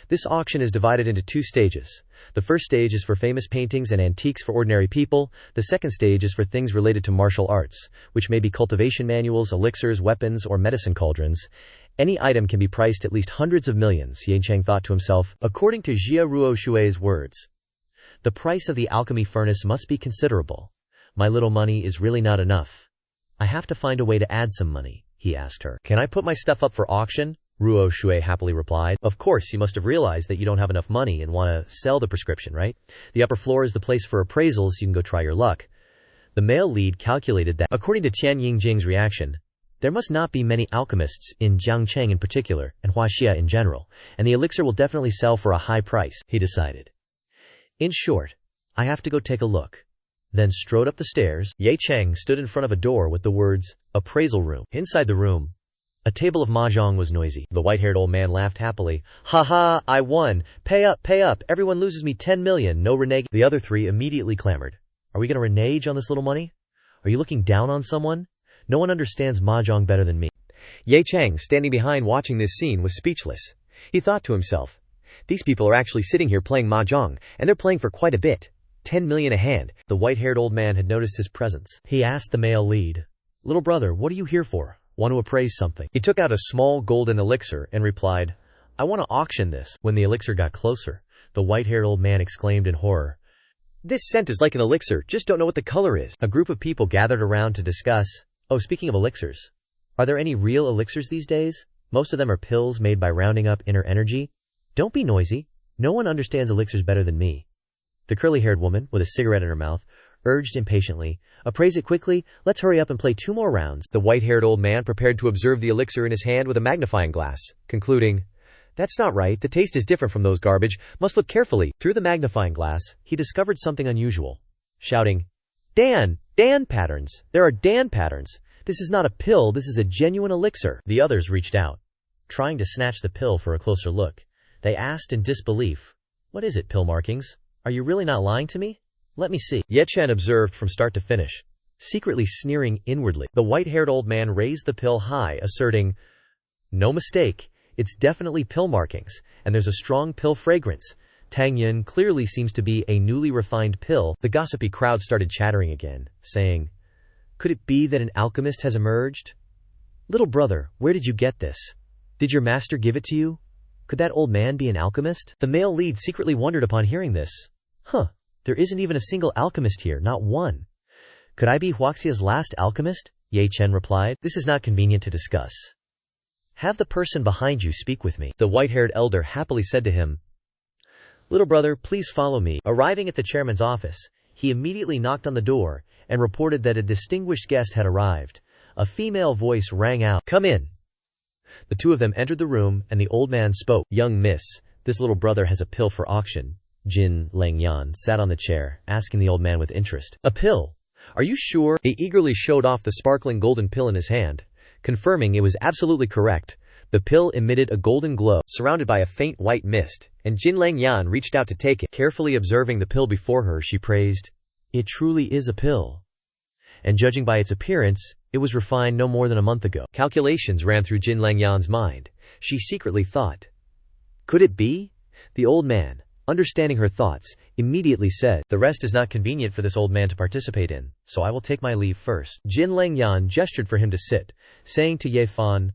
This auction is divided into two stages. The first stage is for famous paintings and antiques for ordinary people. The second stage is for things related to martial arts, which may be cultivation manuals, elixirs, weapons, or medicine cauldrons. Any item can be priced at least hundreds of millions, Ye Cheng thought to himself. According to Xia Ruo Shui's words, the price of the alchemy furnace must be considerable. My little money is really not enough. I have to find a way to add some money, he asked her. Can I put my stuff up for auction? Ruo Shui happily replied. Of course, you must have realized that you don't have enough money and want to sell the prescription, right? The upper floor is the place for appraisals, you can go try your luck. The male lead calculated that, according to Tian Yingjing's reaction, there must not be many alchemists in Jiang Cheng in particular, and Huaxia in general, and the elixir will definitely sell for a high price, he decided. In short, I have to go take a look. Then strode up the stairs. Ye Cheng stood in front of a door with the words, appraisal room. Inside the room, a table of mahjong was noisy. The white-haired old man laughed happily. Ha ha, I won. Pay up, everyone loses me 10 million, no renege. The other three immediately clamored. Are we going to renege on this little money? Are you looking down on someone? No one understands mahjong better than me. Ye Cheng, standing behind watching this scene, was speechless. He thought to himself, these people are actually sitting here playing mahjong, and they're playing for quite a bit. 10 million a hand. The white-haired old man had noticed his presence. He asked the male lead, little brother, what are you here for? Want to appraise something? He took out a small golden elixir and replied, I want to auction this. When the elixir got closer, the white-haired old man exclaimed in horror, this scent is like an elixir, just don't know what the color is. A group of people gathered around to discuss. Oh, speaking of elixirs, are there any real elixirs these days? Most of them are pills made by rounding up inner energy. Don't be noisy. No one understands elixirs better than me. The curly-haired woman, with a cigarette in her mouth, urged impatiently, appraise it quickly, let's hurry up and play 2 more rounds. The white-haired old man prepared to observe the elixir in his hand with a magnifying glass, concluding, that's not right, the taste is different from those garbage, must look carefully. Through the magnifying glass, he discovered something unusual, shouting, Dan patterns, there are Dan patterns. This is not a pill, this is a genuine elixir. The others reached out, trying to snatch the pill for a closer look. They asked in disbelief, what is it, pill markings? Are you really not lying to me? Let me see. Ye Chen observed from start to finish, secretly sneering inwardly. The white-haired old man raised the pill high, asserting, no mistake, it's definitely pill markings, and there's a strong pill fragrance. Tang Yin clearly seems to be a newly refined pill. The gossipy crowd started chattering again, saying, "Could it be that an alchemist has emerged? Little brother, where did you get this? Did your master give it to you? Could that old man be an alchemist?" The male lead secretly wondered upon hearing this. There isn't even a single alchemist here, not one. Could I be Huaxia's last alchemist? Ye Chen replied. This is not convenient to discuss. Have the person behind you speak with me. The white-haired elder happily said to him, "Little brother, please follow me." Arriving at the chairman's office, he immediately knocked on the door and reported that a distinguished guest had arrived. A female voice rang out, "Come in." The two of them entered the room, and the old man spoke. "Young miss, this little brother has a pill for auction." Jin Langyan sat on the chair, asking the old man with interest, "A pill? Are you sure?" He eagerly showed off the sparkling golden pill in his hand, confirming it was absolutely correct. The pill emitted a golden glow, surrounded by a faint white mist, and Jin Langyan reached out to take it. Carefully observing the pill before her, she praised, "It truly is a pill. And judging by its appearance, it was refined no more than a month ago." Calculations ran through Jin Langyan's mind. She secretly thought, "Could it be?" The old man, understanding her thoughts, immediately said, "The rest is not convenient for this old man to participate in, so I will take my leave first." Jin Langyan gestured for him to sit, saying to Ye Fan,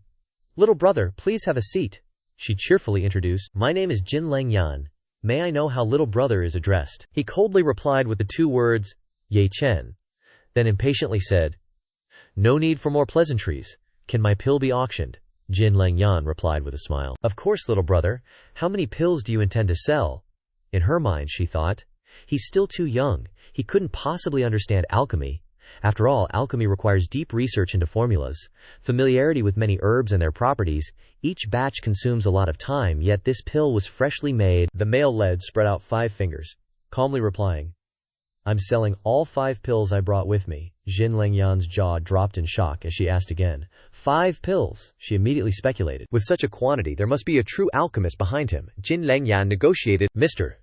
"Little brother, please have a seat." She cheerfully introduced, "My name is Jin Langyan. May I know how little brother is addressed?" He coldly replied with the two words, "Ye Chen," then impatiently said, "No need for more pleasantries. Can my pill be auctioned?" Jin Langyan replied with a smile, "Of course, little brother. How many pills do you intend to sell?" In her mind, she thought, "He's still too young. He couldn't possibly understand alchemy. After all, alchemy requires deep research into formulas, familiarity with many herbs and their properties. Each batch consumes a lot of time, yet this pill was freshly made." The male lead spread out 5 fingers, calmly replying, "I'm selling all 5 pills I brought with me." Jin Langyan's jaw dropped in shock as she asked again, 5 pills? She immediately speculated, "With such a quantity, there must be a true alchemist behind him." Jin Langyan negotiated, "Mr.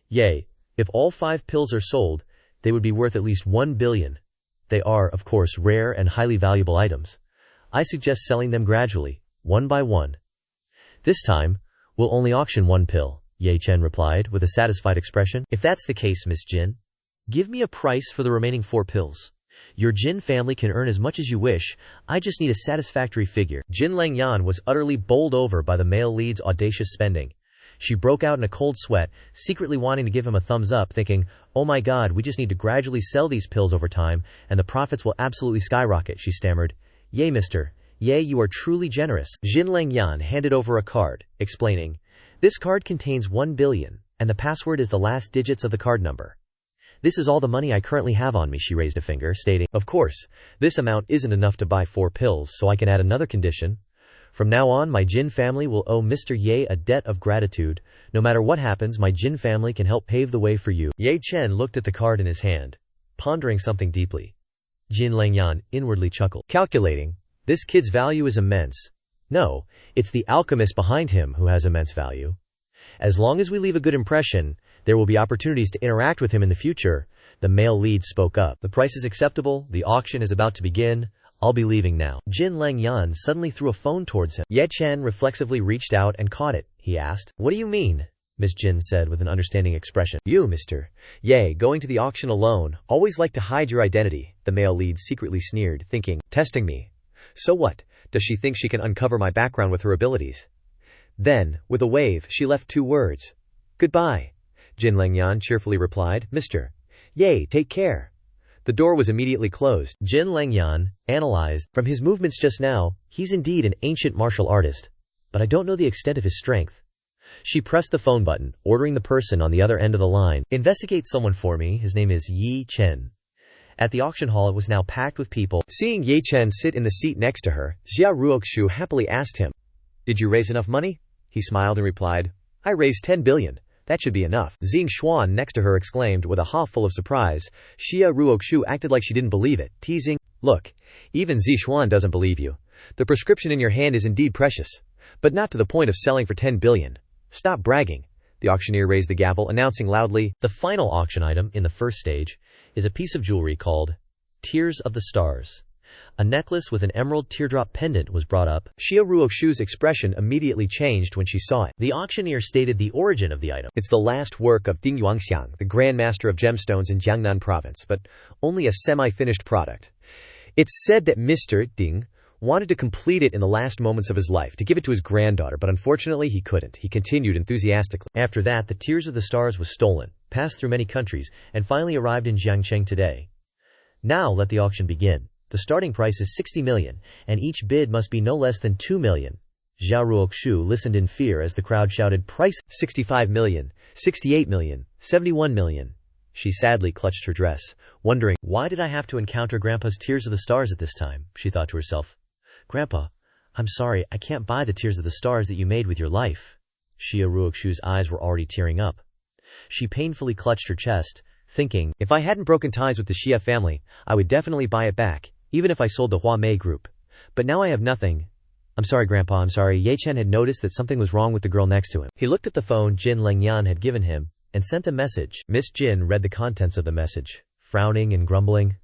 Ye, if all 5 pills are sold, they would be worth at least 1 billion. They are, of course, rare and highly valuable items. I suggest selling them gradually, one by one." "This time, we'll only auction 1 pill," Ye Chen replied, with a satisfied expression. "If that's the case, Miss Jin, give me a price for the remaining 4 pills. Your Jin family can earn as much as you wish. I just need a satisfactory figure." Jin Langyan was utterly bowled over by the male lead's audacious spending. She broke out in a cold sweat, secretly wanting to give him a thumbs up, thinking, "Oh my god, we just need to gradually sell these pills over time, and the profits will absolutely skyrocket." She stammered, "Yay, mister. Yay, you are truly generous." Jin Langyan handed over a card, explaining, "This card contains 1 billion, and the password is the last digits of the card number. This is all the money I currently have on me." She raised a finger, stating, "Of course, this amount isn't enough to buy 4 pills, so I can add another condition. From now on, my Jin family will owe Mr. Ye a debt of gratitude. No matter what happens, my Jin family can help pave the way for you." Ye Chen looked at the card in his hand, pondering something deeply. Jin Langyan inwardly chuckled, calculating, "This kid's value is immense. No, it's the alchemist behind him who has immense value. As long as we leave a good impression, there will be opportunities to interact with him in the future." The male lead spoke up, "The price is acceptable. The auction is about to begin. I'll be leaving now." Jin Langyan suddenly threw a phone towards him. Ye Chen reflexively reached out and caught it. He asked, "What do you mean?" Miss Jin said with an understanding expression. "You, Mr. Ye, going to the auction alone, always like to hide your identity." The male lead secretly sneered, thinking, "Testing me. So what? Does she think she can uncover my background with her abilities?" Then, with a wave, she left 2 words. "Goodbye." Jin Langyan cheerfully replied, "Mr. Ye, take care." The door was immediately closed. Jin Langyan analyzed, "From his movements just now, he's indeed an ancient martial artist, but I don't know the extent of his strength." She pressed the phone button, ordering the person on the other end of the line, "Investigate someone for me. His name is Ye Chen." At the auction hall, it was now packed with people. Seeing Ye Chen sit in the seat next to her, Jia Ruoxu happily asked him, "Did you raise enough money?" He smiled and replied, "I raised 10 billion. That should be enough." Xing Xuan next to her exclaimed with a ha full of surprise. Xia Ruoxu acted like she didn't believe it, teasing, "Look, even Xi Xuan doesn't believe you. The prescription in your hand is indeed precious, but not to the point of selling for 10 billion. Stop bragging." The auctioneer raised the gavel, announcing loudly, "The final auction item in the first stage is a piece of jewelry called Tears of the Stars. A necklace with an emerald teardrop pendant was brought up. Xia Ruoxu's expression immediately changed when she saw it. The auctioneer stated the origin of the item. It's the last work of Ding Yuanxiang, the Grand Master of Gemstones in Jiangnan Province, but only a semi-finished product. It's said that Mr. Ding wanted to complete it in the last moments of his life, to give it to his granddaughter, but unfortunately he couldn't. He continued enthusiastically. After that, the Tears of the Stars was stolen, passed through many countries, and finally arrived in Jiang Cheng today. Now let the auction begin. The starting price is 60 million, and each bid must be no less than 2 million. Xia Ruoxu listened in fear as the crowd shouted, "Price 65 million, 68 million, 71 million. She sadly clutched her dress, wondering, why did I have to encounter Grandpa's Tears of the Stars at this time? She thought to herself. Grandpa, I'm sorry, I can't buy the Tears of the Stars that you made with your life. Xia Ruoxu's eyes were already tearing up. She painfully clutched her chest, thinking, if I hadn't broken ties with the Xia family, I would definitely buy it back, even if I sold the Hua Mei group. But now I have nothing. I'm sorry, Grandpa, I'm sorry. Ye Chen had noticed that something was wrong with the girl next to him. He looked at the phone Jin Lengyan had given him, and sent a message. Miss Jin read the contents of the message, frowning and grumbling.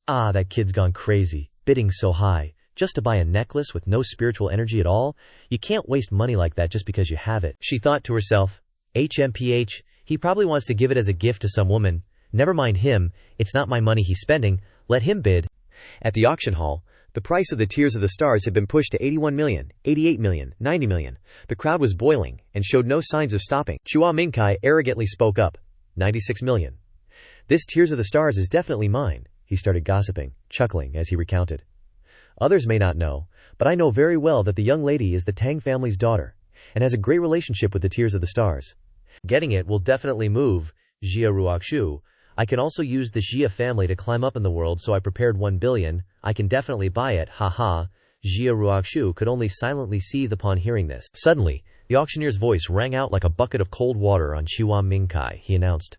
Ah, that kid's gone crazy, bidding so high, just to buy a necklace with no spiritual energy at all? You can't waste money like that just because you have it. She thought to herself, HMPH, he probably wants to give it as a gift to some woman. Never mind him, it's not my money he's spending, let him bid. At the auction hall, the price of the Tears of the Stars had been pushed to 81 million, 88 million, 90 million. The crowd was boiling, and showed no signs of stopping. Chua Mingkai arrogantly spoke up. 96 million. This Tears of the Stars is definitely mine. He started gossiping, chuckling as he recounted. Others may not know, but I know very well that the young lady is the Tang family's daughter, and has a great relationship with the Tears of the Stars. Getting it will definitely move, Xia Ruoxu. I can also use the Xia family to climb up in the world, so I prepared 1 billion. I can definitely buy it, haha. Xia Ruoxu could only silently seethe upon hearing this. Suddenly, the auctioneer's voice rang out like a bucket of cold water on Chua Mingkai. He announced,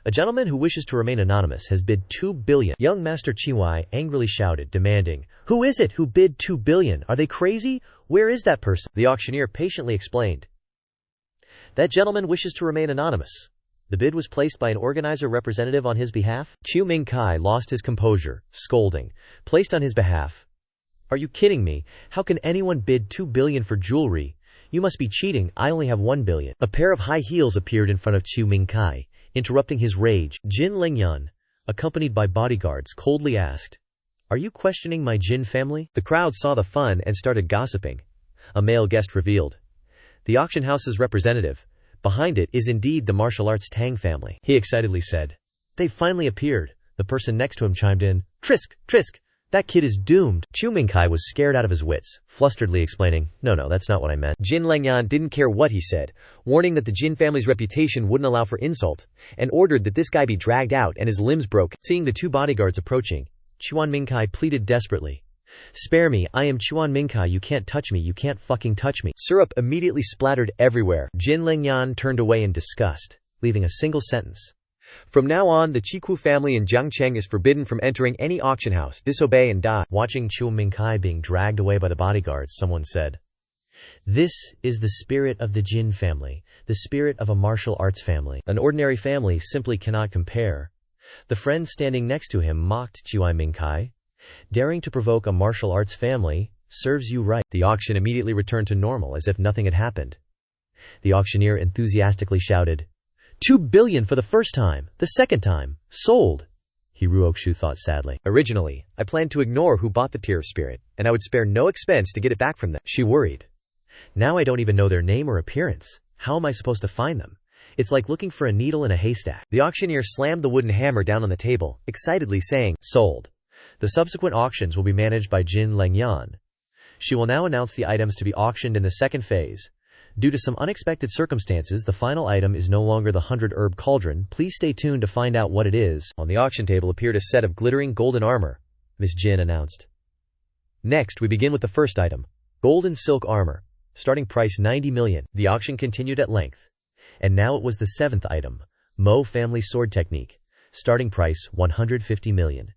a gentleman who wishes to remain anonymous has bid 2 billion. Young Master Chiwai angrily shouted, demanding, who is it who bid 2 billion? Are they crazy? Where is that person? The auctioneer patiently explained. That gentleman wishes to remain anonymous. The bid was placed by an organizer representative on his behalf. Chu Mingkai lost his composure, scolding, placed on his behalf. Are you kidding me? How can anyone bid 2 billion for jewelry? You must be cheating, I only have 1 billion. A pair of high heels appeared in front of Chu Mingkai, interrupting his rage. Jin Lengyan, accompanied by bodyguards, coldly asked, are you questioning my Jin family? The crowd saw the fun and started gossiping. A male guest revealed. The auction house's representative. Behind it is indeed the martial arts Tang family. He excitedly said. They've finally appeared. The person next to him chimed in. Trisk, Trisk, that kid is doomed. Chu Mingkai was scared out of his wits, flusteredly explaining, no, that's not what I meant. Jin Lengyan didn't care what he said, warning that the Jin family's reputation wouldn't allow for insult, and ordered that this guy be dragged out and his limbs broke. Seeing the two bodyguards approaching, Chuan Mingkai pleaded desperately. Spare me, I am Chuan Mingkai, you can't touch me, you can't fucking touch me. Syrup immediately splattered everywhere. Jin Lengyan turned away in disgust, leaving a single sentence. From now on, the Chiku family in Jiang Cheng is forbidden from entering any auction house. Disobey and die. Watching Chu Mingkai being dragged away by the bodyguards, someone said, this is the spirit of the Jin family, the spirit of a martial arts family. An ordinary family simply cannot compare. The friend standing next to him mocked Chuan Mingkai. Daring to provoke a martial arts family, serves you right. The auction immediately returned to normal as if nothing had happened. The auctioneer enthusiastically shouted, 2 billion for the first time, the second time, sold. Hiruokshu thought sadly. Originally, I planned to ignore who bought the Tear of Spirit, and I would spare no expense to get it back from them. She worried. Now I don't even know their name or appearance. How am I supposed to find them? It's like looking for a needle in a haystack. The auctioneer slammed the wooden hammer down on the table, excitedly saying, sold. The subsequent auctions will be managed by Jin Lengyan. She will now announce the items to be auctioned in the second phase. Due to some unexpected circumstances, the final item is no longer the 100-herb cauldron. Please stay tuned to find out what it is. On the auction table appeared a set of glittering golden armor. Miss Jin announced. Next, we begin with the first item. Golden silk armor. Starting price 90 million. The auction continued at length. And now it was the seventh item. Mo family sword technique. Starting price 150 million.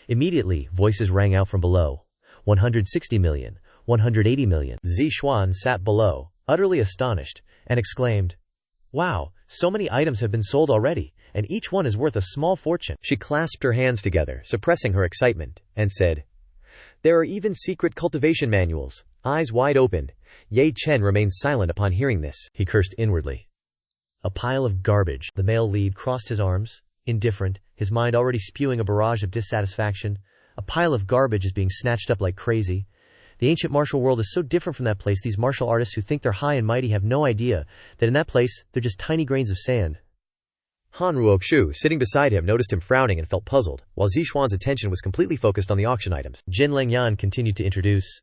Immediately, voices rang out from below. 160 million. 180 million. Zi Xuan sat below, utterly astonished, and exclaimed, wow, So many items have been sold already, and each one is worth a small fortune. She clasped her hands together, suppressing her excitement, and said, "There are even secret cultivation manuals." Eyes wide open, Ye Chen remained silent upon hearing this. He cursed inwardly. A pile of garbage. The male lead crossed his arms, indifferent, his mind already spewing a barrage of dissatisfaction. A pile of garbage is being snatched up like crazy. The ancient martial world is so different from that place. These martial artists who think they're high and mighty have no idea that in that place, they're just tiny grains of sand. Han Ruoxu, sitting beside him, noticed him frowning and felt puzzled, while Zixuan's attention was completely focused on the auction items. Jin Lengyan continued to introduce.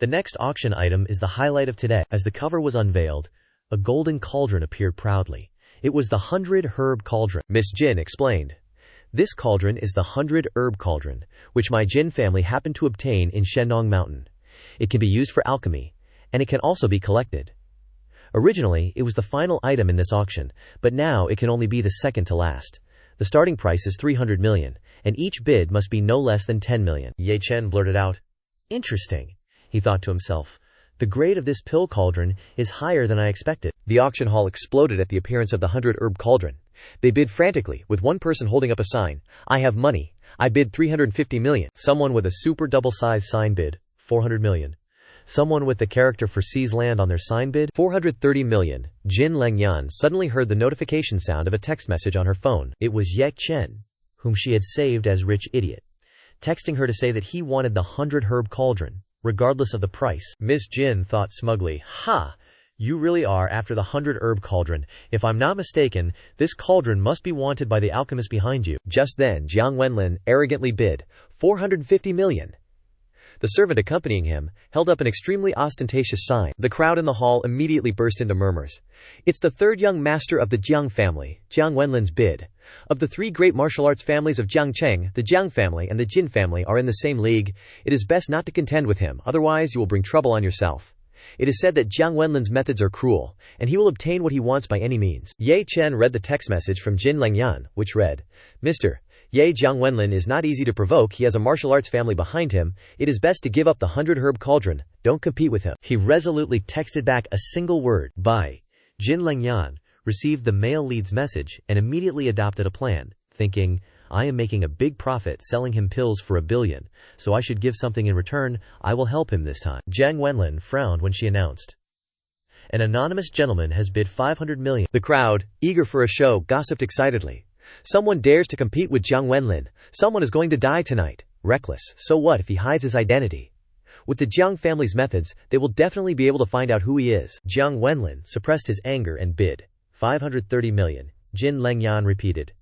The next auction item is the highlight of today. As the cover was unveiled, a golden cauldron appeared proudly. It was the 100-herb cauldron. Miss Jin explained. This cauldron is the 100-herb cauldron, which my Jin family happened to obtain in Shendong Mountain. It can be used for alchemy, and it can also be collected. Originally, it was the final item in this auction, but now it can only be the second to last. The starting price is 300 million, and each bid must be no less than 10 million. Ye Chen blurted out. Interesting, he thought to himself. The grade of this pill cauldron is higher than I expected. The auction hall exploded at the appearance of the 100-herb cauldron. They bid frantically, with one person holding up a sign. "I have money. I bid 350 million. Someone with a super double-sized sign bid 400 million. Someone with the character for Seize Land on their sign bid 430 million. Jin Lengyan suddenly heard the notification sound of a text message on her phone. It was Ye Chen, whom she had saved as Rich Idiot, texting her to say that he wanted the 100-herb cauldron, regardless of the price. Miss Jin thought smugly, "Ha! You really are after the 100-herb cauldron. If I'm not mistaken, this cauldron must be wanted by the alchemist behind you." Just then, Jiang Wenlin arrogantly bid 450 million. The servant accompanying him held up an extremely ostentatious sign. The crowd in the hall immediately burst into murmurs. "It's the third young master of the Jiang family, Jiang Wenlin's bid. Of the three great martial arts families of Jiang Cheng, the Jiang family and the Jin family are in the same league. It is best not to contend with him, otherwise you will bring trouble on yourself. It is said that Jiang Wenlin's methods are cruel, and he will obtain what he wants by any means." Ye Chen read the text message from Jin Lengyan, which read, "Mr. Ye Jiang Wenlin is not easy to provoke. He has a martial arts family behind him. It is best to give up the 100-herb cauldron. Don't compete with him." He resolutely texted back a single word. By Jin Lengyan received the male lead's message and immediately adopted a plan, thinking, "I am making a big profit selling him pills for $1 billion, so I should give something in return. I will help him this time." Jiang Wenlin frowned when she announced, "An anonymous gentleman has bid 500 million. The crowd, eager for a show, gossiped excitedly. "Someone dares to compete with Jiang Wenlin. Someone is going to die tonight. Reckless, so what if he hides his identity? With the Jiang family's methods, they will definitely be able to find out who he is." Jiang Wenlin suppressed his anger and bid 530 million. Jin Lengyan repeated,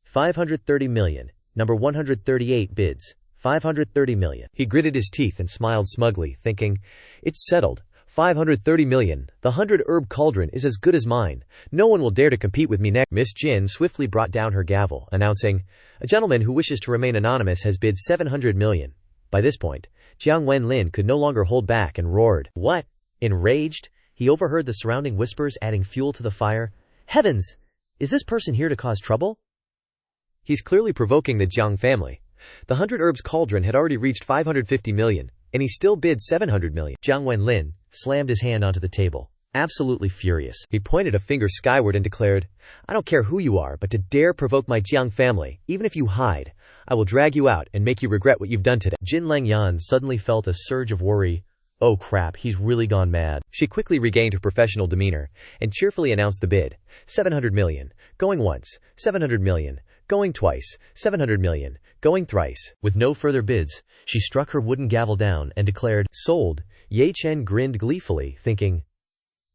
530 million. Number 138 bids 530 million. He gritted his teeth and smiled smugly, thinking, "It's settled. 530 million. The 100-herb cauldron is as good as mine. No one will dare to compete with me next." Miss Jin swiftly brought down her gavel, announcing, "A gentleman who wishes to remain anonymous has bid 700 million. By this point, Jiang Wenlin could no longer hold back and roared. "What?" Enraged, he overheard the surrounding whispers, adding fuel to the fire. "Heavens! Is this person here to cause trouble?" He's clearly provoking the Jiang family. The 100-herbs cauldron had already reached 550 million, and he still bid 700 million. Jiang Wenlin slammed his hand onto the table, absolutely furious. He pointed a finger skyward and declared, "I don't care who you are, but to dare provoke my Jiang family, even if you hide, I will drag you out and make you regret what you've done today." Jin Lengyan suddenly felt a surge of worry. Oh crap, he's really gone mad. She quickly regained her professional demeanor and cheerfully announced the bid. 700 million. Going once. 700 million. Going twice. 700 million. Going thrice. With no further bids, she struck her wooden gavel down and declared, "Sold." Ye Chen grinned gleefully, thinking,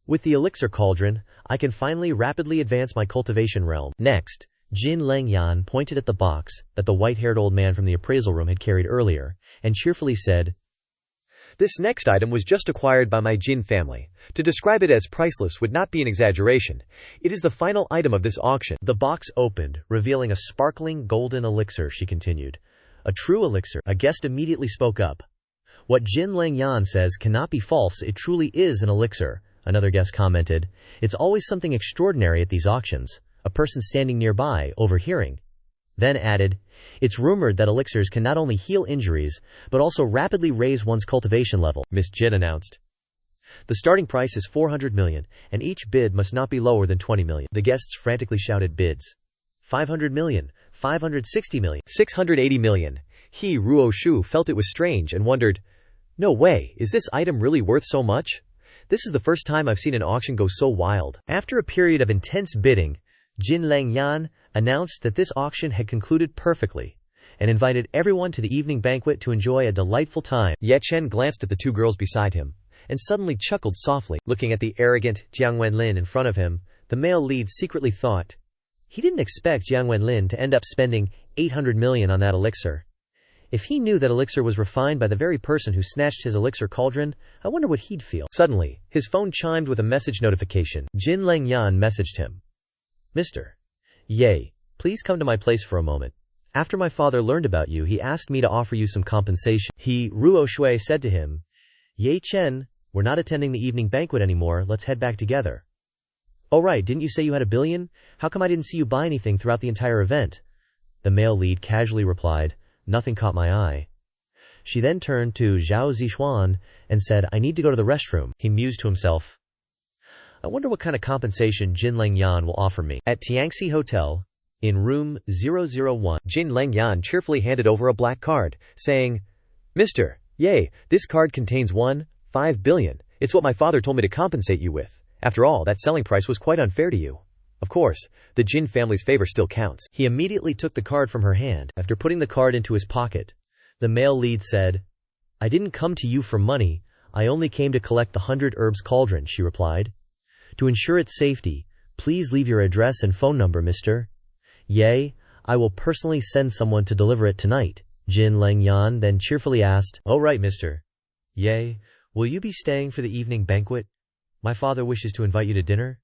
"With the elixir cauldron, I can finally rapidly advance my cultivation realm." Next, Jin Lengyan pointed at the box that the white-haired old man from the appraisal room had carried earlier, and cheerfully said, "This next item was just acquired by my Jin family. To describe it as priceless would not be an exaggeration. It is the final item of this auction." The box opened, revealing a sparkling golden elixir, she continued. "A true elixir." A guest immediately spoke up. "What Jin Lengyan says cannot be false. It truly is an elixir," another guest commented. "It's always something extraordinary at these auctions." A person standing nearby, overhearing, then added, "It's rumored that elixirs can not only heal injuries, but also rapidly raise one's cultivation level." Miss Jin announced, The starting price is 400 million, and each bid must not be lower than 20 million. The guests frantically shouted bids. 500 million, 560 million, 680 million. He, Ruo Shu, felt it was strange and wondered, no way, is this item really worth so much? This is the first time I've seen an auction go so wild. After a period of intense bidding, Jin Langyan announced that this auction had concluded perfectly and invited everyone to the evening banquet to enjoy a delightful time. Ye Chen glanced at the two girls beside him and suddenly chuckled softly. Looking at the arrogant Jiang Wenlin in front of him, the male lead secretly thought, he didn't expect Jiang Wenlin to end up spending 800 million on that elixir. If he knew that elixir was refined by the very person who snatched his elixir cauldron, I wonder what he'd feel. Suddenly, his phone chimed with a message notification. Jin Langyan messaged him. Mr. Ye, please come to my place for a moment. After my father learned about you, he asked me to offer you some compensation. He, Ruo Shui, said to him, Ye Chen, we're not attending the evening banquet anymore, let's head back together. Oh right, didn't you say you had $1 billion? How come I didn't see you buy anything throughout the entire event? The male lead casually replied, nothing caught my eye. She then turned to Zhao Zixuan and said, I need to go to the restroom. He mused to himself, I wonder what kind of compensation Jin Langyan will offer me. At Tiangxi Hotel, in room 001, Jin Langyan cheerfully handed over a black card, saying, Mr. Ye, this card contains 1.5 billion. It's what my father told me to compensate you with. After all, that selling price was quite unfair to you. Of course, the Jin family's favor still counts. He immediately took the card from her hand. After putting the card into his pocket, the male lead said, I didn't come to you for money, I only came to collect the 100 herbs cauldron, she replied. To ensure its safety, please leave your address and phone number, Mr. Ye, I will personally send someone to deliver it tonight. Jin Langyan then cheerfully asked, Oh right, Mr. Ye, will you be staying for the evening banquet? My father wishes to invite you to dinner.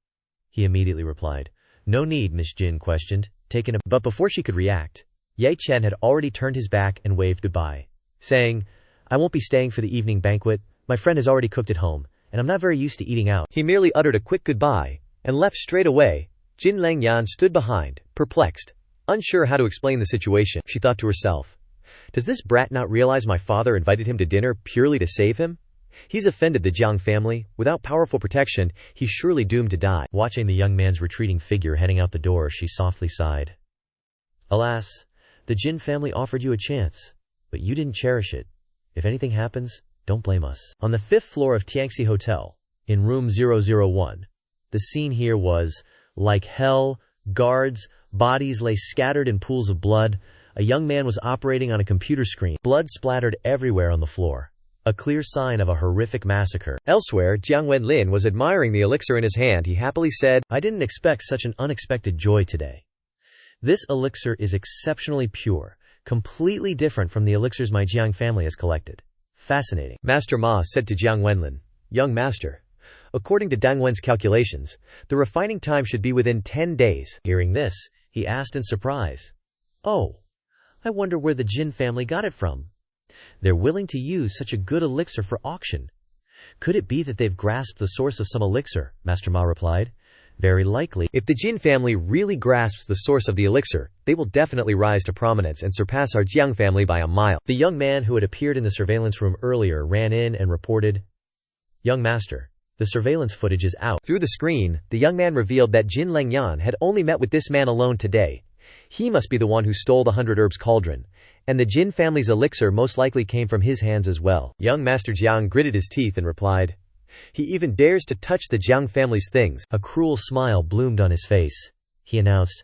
He immediately replied, No need, Miss Jin questioned, but before she could react, Ye Chen had already turned his back and waved goodbye, saying, I won't be staying for the evening banquet, my friend has already cooked at home, and I'm not very used to eating out. He merely uttered a quick goodbye and left straight away. Jin Langyan stood behind, perplexed, unsure how to explain the situation. She thought to herself, does this brat not realize my father invited him to dinner purely to save him? He's offended the Jiang family. Without powerful protection, he's surely doomed to die. Watching the young man's retreating figure heading out the door, she softly sighed. Alas, the Jin family offered you a chance, but you didn't cherish it. If anything happens, don't blame us. On the 5th floor of Tiangxi Hotel, in room 001, the scene here was like hell. Guards, bodies lay scattered in pools of blood. A young man was operating on a computer screen. Blood splattered everywhere on the floor. A clear sign of a horrific massacre. Elsewhere, Jiang Wenlin was admiring the elixir in his hand. He happily said, I didn't expect such an unexpected joy today. This elixir is exceptionally pure, completely different from the elixirs my Jiang family has collected. Fascinating. Master Ma said to Jiang Wenlin, Young master, according to Dang Wen's calculations, the refining time should be within 10 days. Hearing this, he asked in surprise, Oh, I wonder where the Jin family got it from. They're willing to use such a good elixir for auction. Could it be that they've grasped the source of some elixir? Master Ma replied. Very likely. If the Jin family really grasps the source of the elixir, they will definitely rise to prominence and surpass our Jiang family by a mile. The young man who had appeared in the surveillance room earlier ran in and reported, Young master, the surveillance footage is out. Through the screen, the young man revealed that Jin Langyan had only met with this man alone today. He must be the one who stole the 100 herbs cauldron, and the Jin family's elixir most likely came from his hands as well. Young Master Jiang gritted his teeth and replied, He even dares to touch the Jiang family's things. A cruel smile bloomed on his face. He announced,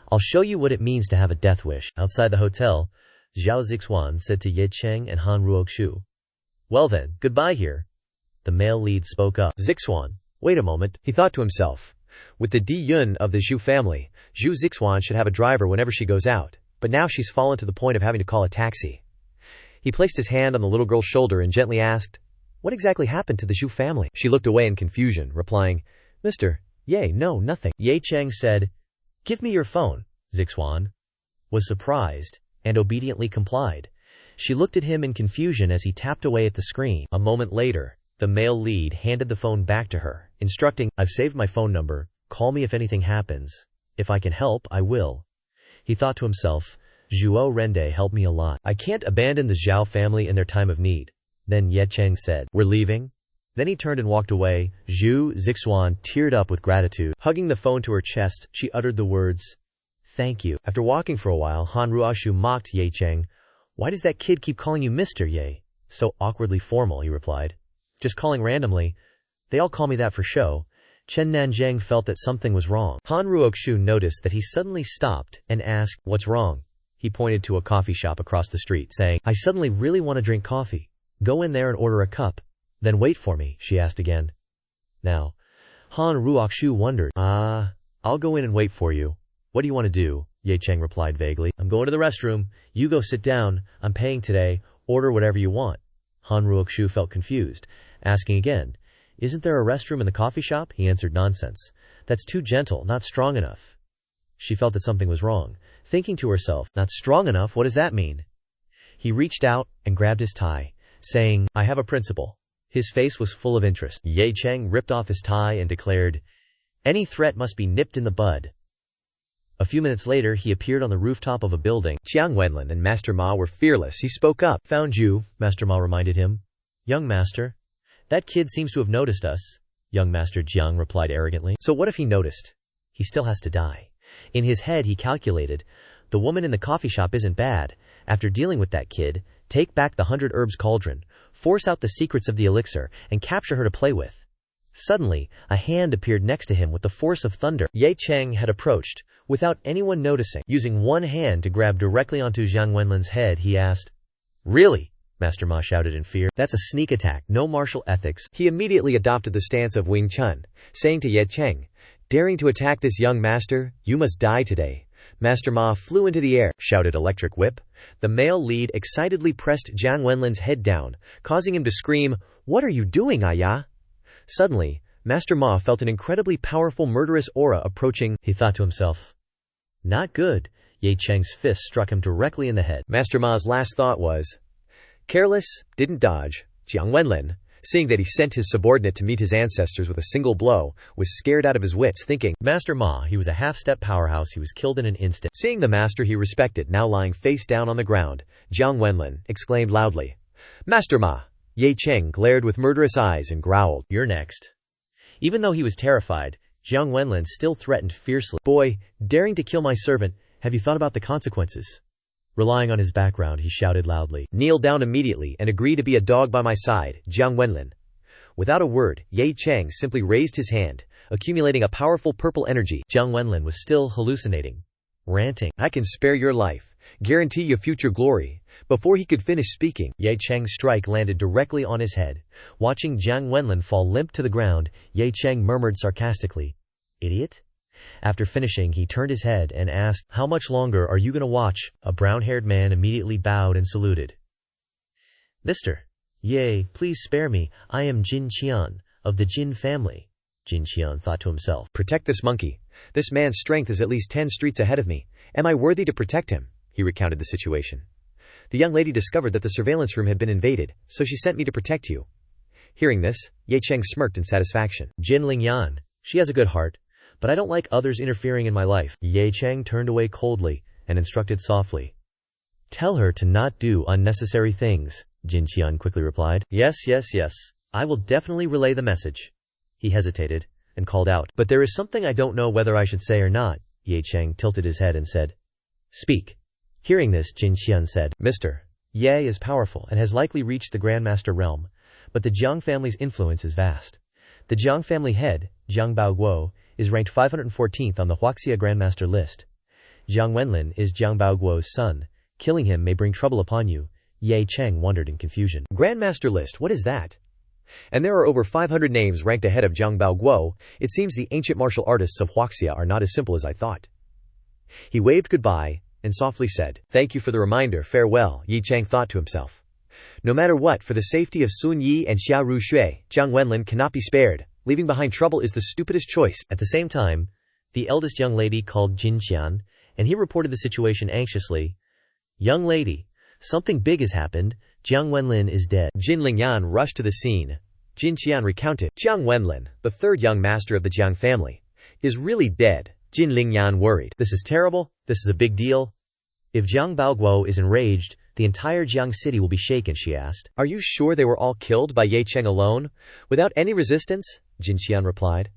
I'll show you what it means to have a death wish. Outside the hotel, Zhao Zixuan said to Ye Cheng and Han Ruoxu, Well then, goodbye here. The male lead spoke up. Zixuan, wait a moment. He thought to himself, with the Di Yun of the Zhu family, Zhu Zixuan should have a driver whenever she goes out, but now she's fallen to the point of having to call a taxi. He placed his hand on the little girl's shoulder and gently asked, What exactly happened to the Zhu family? She looked away in confusion, replying, Mr. Ye, no, nothing. Ye Cheng said, Give me your phone. Zixuan was surprised and obediently complied. She looked at him in confusion as he tapped away at the screen. A moment later, the male lead handed the phone back to her, instructing, I've saved my phone number, call me if anything happens. If I can help, I will. He thought to himself, Zhuo Rende helped me a lot. I can't abandon the Zhao family in their time of need. Then Ye Cheng said, We're leaving? Then he turned and walked away. Zhu Zixuan teared up with gratitude. Hugging the phone to her chest, she uttered the words, "Thank you." After walking for a while, Han Ruoshu mocked Ye Cheng. "Why does that kid keep calling you Mr. Ye?" "So awkwardly formal," he replied. "Just calling randomly. They all call me that for show." Chen Nanzheng felt that something was wrong. Han Ruoxu noticed that he suddenly stopped and asked, "What's wrong?" He pointed to a coffee shop across the street, saying, "I suddenly really want to drink coffee. Go in there and order a cup. Then wait for me," she asked again. Now, Han Ruoxu wondered. I'll go in and wait for you." "What do you want to do?" Ye Cheng replied vaguely. "I'm going to the restroom. You go sit down. I'm paying today. Order whatever you want." Han Ruoxu felt confused, asking again, "Isn't there a restroom in the coffee shop?" He answered, "Nonsense. That's too gentle, not strong enough." She felt that something was wrong, thinking to herself, "Not strong enough? What does that mean?" He reached out and grabbed his tie, saying, "I have a principle." His face was full of interest. Ye Cheng ripped off his tie and declared, "Any threat must be nipped in the bud." A few minutes later, he appeared on the rooftop of a building. Jiang Wenlin and Master Ma were fearless. He spoke up. "Found you," Master Ma reminded him. "Young master, that kid seems to have noticed us." Young Master Jiang replied arrogantly. "So what if he noticed? He still has to die." In his head, he calculated, "The woman in the coffee shop isn't bad. After dealing with that kid, take back the 100 herbs cauldron, force out the secrets of the elixir, and capture her to play with." Suddenly, a hand appeared next to him with the force of thunder. Ye Cheng had approached, without anyone noticing. Using one hand to grab directly onto Jiang Wenlin's head, he asked, "Really?" Master Ma shouted in fear. "That's a sneak attack, no martial ethics." He immediately adopted the stance of Wing Chun, saying to Ye Cheng, "Daring to attack this young master, you must die today." Master Ma flew into the air, shouted Electric Whip. The male lead excitedly pressed Jiang Wenlin's head down, causing him to scream, "What are you doing, Aya?" Suddenly, Master Ma felt an incredibly powerful murderous aura approaching. He thought to himself, "Not good." Ye Cheng's fist struck him directly in the head. Master Ma's last thought was, "Careless, didn't dodge." Jiang Wenlin, seeing that he sent his subordinate to meet his ancestors with a single blow, was scared out of his wits, thinking, "Master Ma, he was a half-step powerhouse, he was killed in an instant." Seeing the master he respected now lying face down on the ground, Jiang Wenlin exclaimed loudly, "Master Ma!" Ye Cheng glared with murderous eyes and growled, "You're next." Even though he was terrified, Jiang Wenlin still threatened fiercely, "Boy, daring to kill my servant, have you thought about the consequences?" Relying on his background, he shouted loudly, "Kneel down immediately and agree to be a dog by my side, Jiang Wenlin." Without a word, Ye Cheng simply raised his hand, accumulating a powerful purple energy. Jiang Wenlin was still hallucinating, ranting, "I can spare your life, guarantee you future glory." Before he could finish speaking, Ye Cheng's strike landed directly on his head. Watching Jiang Wenlin fall limp to the ground, Ye Cheng murmured sarcastically, "Idiot?" After finishing, he turned his head and asked, "How much longer are you going to watch?" A brown-haired man immediately bowed and saluted. "Mr. Ye, please spare me. I am Jin Qian, of the Jin family." Jin Qian thought to himself, "Protect this monkey. This man's strength is at least 10 streets ahead of me. Am I worthy to protect him?" He recounted the situation. "The young lady discovered that the surveillance room had been invaded, so she sent me to protect you." Hearing this, Ye Cheng smirked in satisfaction. "Jin Lingyan, she has a good heart, but I don't like others interfering in my life." Ye Cheng turned away coldly and instructed softly, "Tell her to not do unnecessary things." Jin Qian quickly replied, Yes, I will definitely relay the message." He hesitated and called out, "But there is something I don't know whether I should say or not." Ye Cheng tilted his head and said, "Speak." Hearing this, Jin Qian said, "Mr. Ye is powerful and has likely reached the Grandmaster realm, but the Jiang family's influence is vast. The Jiang family head, Jiang Baoguo, is ranked 514th on the Huaxia Grandmaster list. Jiang Wenlin is Jiang Baoguo's son. Killing him may bring trouble upon you." Ye Cheng wondered in confusion. "Grandmaster list, what is that? And there are over 500 names ranked ahead of Jiang Baoguo. It seems the ancient martial artists of Huaxia are not as simple as I thought." He waved goodbye and softly said, "Thank you for the reminder, farewell." Ye Cheng thought to himself, "No matter what, for the safety of Sun Yi and Xia Ru Shui, Jiang Wenlin cannot be spared. Leaving behind trouble is the stupidest choice." At the same time, the eldest young lady called Jin Qian, and he reported the situation anxiously. "Young lady, something big has happened. Jiang Wenlin is dead." Jin Lingyan rushed to the scene. Jin Qian recounted, "Jiang Wenlin, the third young master of the Jiang family, is really dead." Jin Lingyan worried, "This is terrible. This is a big deal. If Jiang Baoguo is enraged, The entire Jiang city will be shaken, she asked. Are you sure they were all killed by Ye Cheng alone, without any resistance? Jin Xian replied.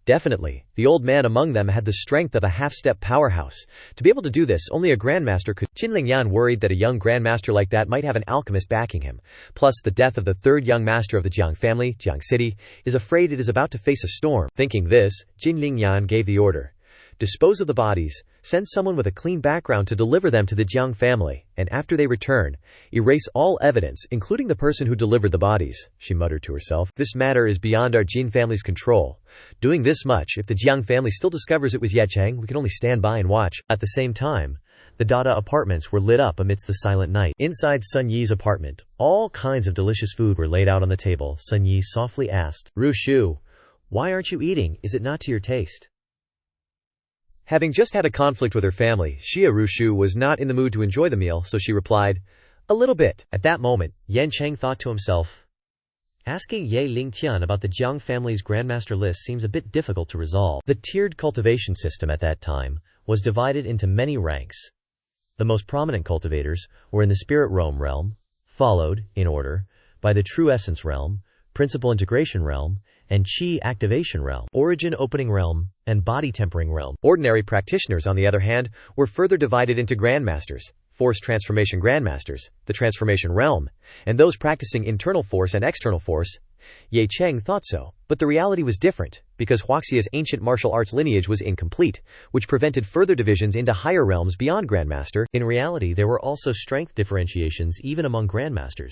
Definitely. The old man among them had the strength of a half-step powerhouse. To be able to do this, only a grandmaster could. Qin Lingyan worried that a young grandmaster like that might have an alchemist backing him. Plus, the death of the third young master of the Jiang family, Jiang City, is afraid it is about to face a storm. Thinking this, Qin Lingyan gave the order. Dispose of the bodies, send someone with a clean background to deliver them to the Jiang family, and after they return, erase all evidence, including the person who delivered the bodies, she muttered to herself. This matter is beyond our Jin family's control. Doing this much, if the Jiang family still discovers it was Ye Cheng, we can only stand by and watch. At the same time, the Dada apartments were lit up amidst the silent night. Inside Sun Yi's apartment, all kinds of delicious food were laid out on the table. Sun Yi softly asked, Ru Shu, why aren't you eating? Is it not to your taste? Having just had a conflict with her family, Xia Rushu was not in the mood to enjoy the meal, so she replied, a little bit. At that moment, Yan Cheng thought to himself, asking Ye Lingtian about the Jiang family's grandmaster list seems a bit difficult to resolve. The tiered cultivation system at that time was divided into many ranks. The most prominent cultivators were in the spirit realm, followed, in order, by the true essence realm, principal integration realm, and Qi activation realm, origin opening realm, and body tempering realm. Ordinary practitioners, on the other hand, were further divided into grandmasters, force transformation grandmasters, the transformation realm, and those practicing internal force and external force. Ye Cheng thought so, but the reality was different, because Huaxia's ancient martial arts lineage was incomplete, which prevented further divisions into higher realms beyond grandmaster. In reality, there were also strength differentiations even among grandmasters,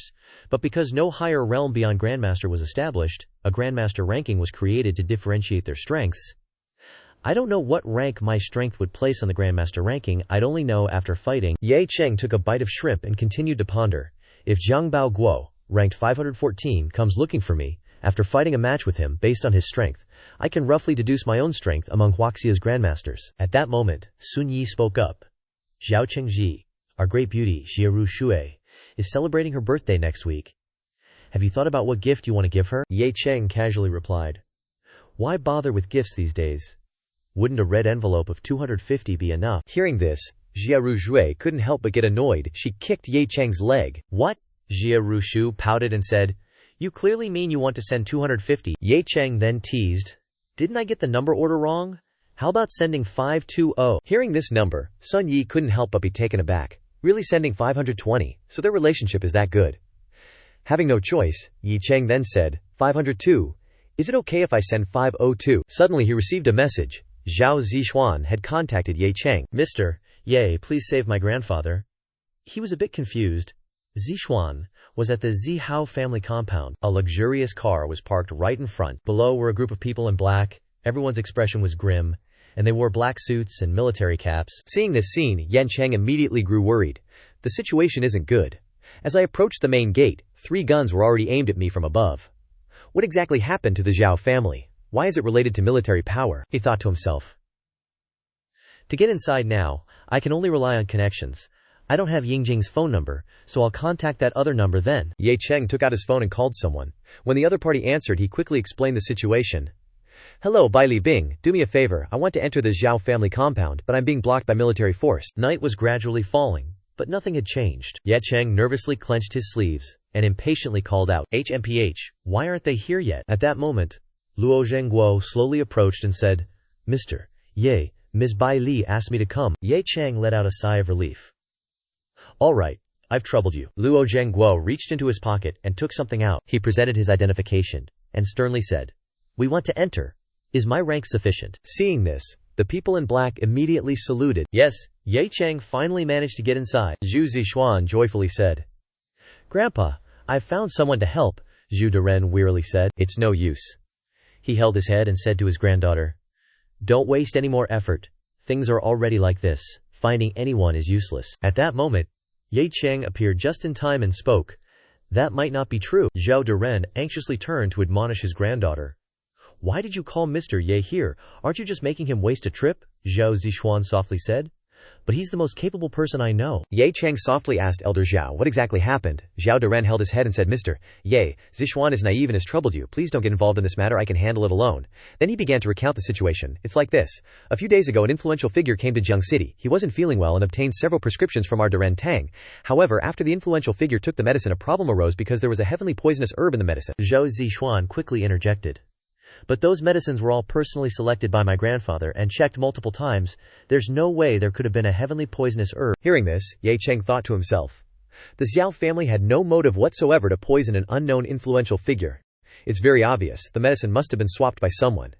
but because no higher realm beyond grandmaster was established, a grandmaster ranking was created to differentiate their strengths. I don't know what rank my strength would place on the grandmaster ranking, I'd only know after fighting. Ye Cheng took a bite of shrimp and continued to ponder. If Zhang Bao Guo, ranked 514, comes looking for me, after fighting a match with him based on his strength, I can roughly deduce my own strength among Huaxia's grandmasters. At that moment, Sun Yi spoke up. Xiao Chengji, our great beauty, Xia Ru Shui, is celebrating her birthday next week. Have you thought about what gift you want to give her? Ye Cheng casually replied. Why bother with gifts these days? Wouldn't a red envelope of 250 be enough? Hearing this, Xia Ru Shui couldn't help but get annoyed. She kicked Ye Cheng's leg. What? Xia Ru Shu pouted and said, you clearly mean you want to send 250. Ye Cheng then teased, didn't I get the number order wrong? How about sending 520? Hearing this number, Sun Yi couldn't help but be taken aback. Really sending 520, so their relationship is that good. Having no choice, Ye Cheng then said, 502. Is it okay if I send 502? Suddenly he received a message. Zhao Zixuan had contacted Ye Cheng. Mr. Ye, please save my grandfather. He was a bit confused. Zixuan was at the Zihao family compound. A luxurious car was parked right in front. Below were a group of people in black. Everyone's expression was grim, and they wore black suits and military caps. Seeing this scene, Yan Cheng immediately grew worried. The situation isn't good. As I approached the main gate, 3 guns were already aimed at me from above. What exactly happened to the Zhao family? Why is it related to military power? He thought to himself. To get inside now, I can only rely on connections. I don't have Yingjing's phone number, so I'll contact that other number then. Ye Cheng took out his phone and called someone. When the other party answered, he quickly explained the situation. Hello, Bai Li Bing, do me a favor, I want to enter the Zhao family compound, but I'm being blocked by military force. Night was gradually falling, but nothing had changed. Ye Cheng nervously clenched his sleeves, and impatiently called out, HMPH, why aren't they here yet? At that moment, Luo Zhengguo slowly approached and said, Mr. Ye, Ms. Bai Li asked me to come. Ye Cheng let out a sigh of relief. All right, I've troubled you. Luo Zhengguo reached into his pocket and took something out. He presented his identification, and sternly said, we want to enter. Is my rank sufficient? Seeing this, the people in black immediately saluted. Yes, Ye Cheng finally managed to get inside. Zhu Zixuan joyfully said. Grandpa, I've found someone to help, Zhu Deren wearily said. It's no use. He held his head and said to his granddaughter, don't waste any more effort. Things are already like this. Finding anyone is useless. At that moment, Ye Cheng appeared just in time and spoke. That might not be true. Zhao Deren anxiously turned to admonish his granddaughter. Why did you call Mr. Ye here? Aren't you just making him waste a trip? Zhao Zixuan softly said. but he's the most capable person I know. Ye Cheng softly asked Elder Zhao what exactly happened. Zhao Deren held his head and said, Mr. Ye, Zixuan is naive and has troubled you. Please don't get involved in this matter. I can handle it alone. Then he began to recount the situation. It's like this. A few days ago, an influential figure came to Jiang City. He wasn't feeling well and obtained several prescriptions from our Deren Tang. However, after the influential figure took the medicine, a problem arose because there was a heavenly poisonous herb in the medicine. Zhou Zixuan quickly interjected. But those medicines were all personally selected by my grandfather and checked multiple times. There's no way there could have been a heavenly poisonous herb. Hearing this, Ye Cheng thought to himself. The Xiao family had no motive whatsoever to poison an unknown influential figure. It's very obvious, the medicine must have been swapped by someone.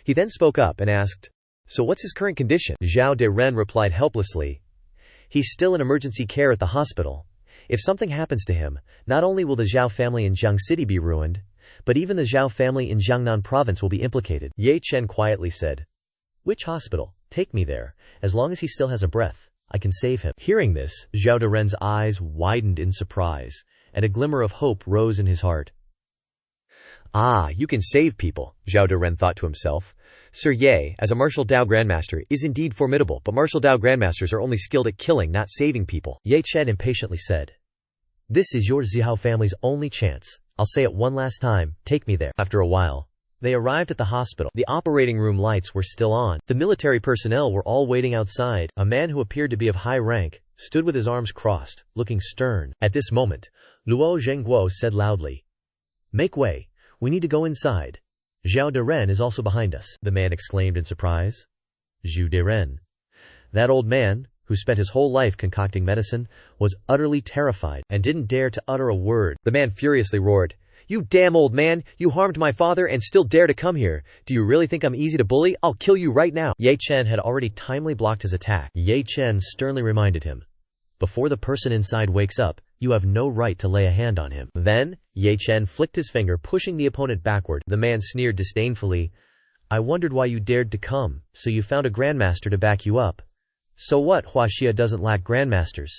He then spoke up and asked, So what's his current condition? Zhao Deren replied helplessly. He's still in emergency care at the hospital. If something happens to him, not only will the Zhao family in Jiang City be ruined, but even the Zhao family in Jiangnan province will be implicated. Ye Chen quietly said, Which hospital? Take me there. As long as he still has a breath, I can save him. Hearing this, Zhao Deren's eyes widened in surprise, and a glimmer of hope rose in his heart. Ah, you can save people, Zhao Deren thought to himself. Sir Ye, as a martial Dao Grandmaster, is indeed formidable, but martial Dao Grandmasters are only skilled at killing, not saving people. Ye Chen impatiently said, This is your Zihao family's only chance. I'll say it one last time, take me there. After a while, they arrived at the hospital. The operating room lights were still on. The military personnel were all waiting outside. A man who appeared to be of high rank stood with his arms crossed, looking stern. At this moment, Luo Zhengguo said loudly, Make way. We need to go inside. Zhao Deren is also behind us. The man exclaimed in surprise. Zhou Deren. That old man, who spent his whole life concocting medicine, was utterly terrified and didn't dare to utter a word. The man furiously roared, You damn old man, you harmed my father and still dare to come here. Do you really think I'm easy to bully? I'll kill you right now. Ye Chen had already timely blocked his attack. Ye Chen sternly reminded him, Before the person inside wakes up, you have no right to lay a hand on him. Then, Ye Chen flicked his finger, pushing the opponent backward. The man sneered disdainfully, I wondered why you dared to come, so you found a grandmaster to back you up. So what? Huaxia doesn't lack grandmasters.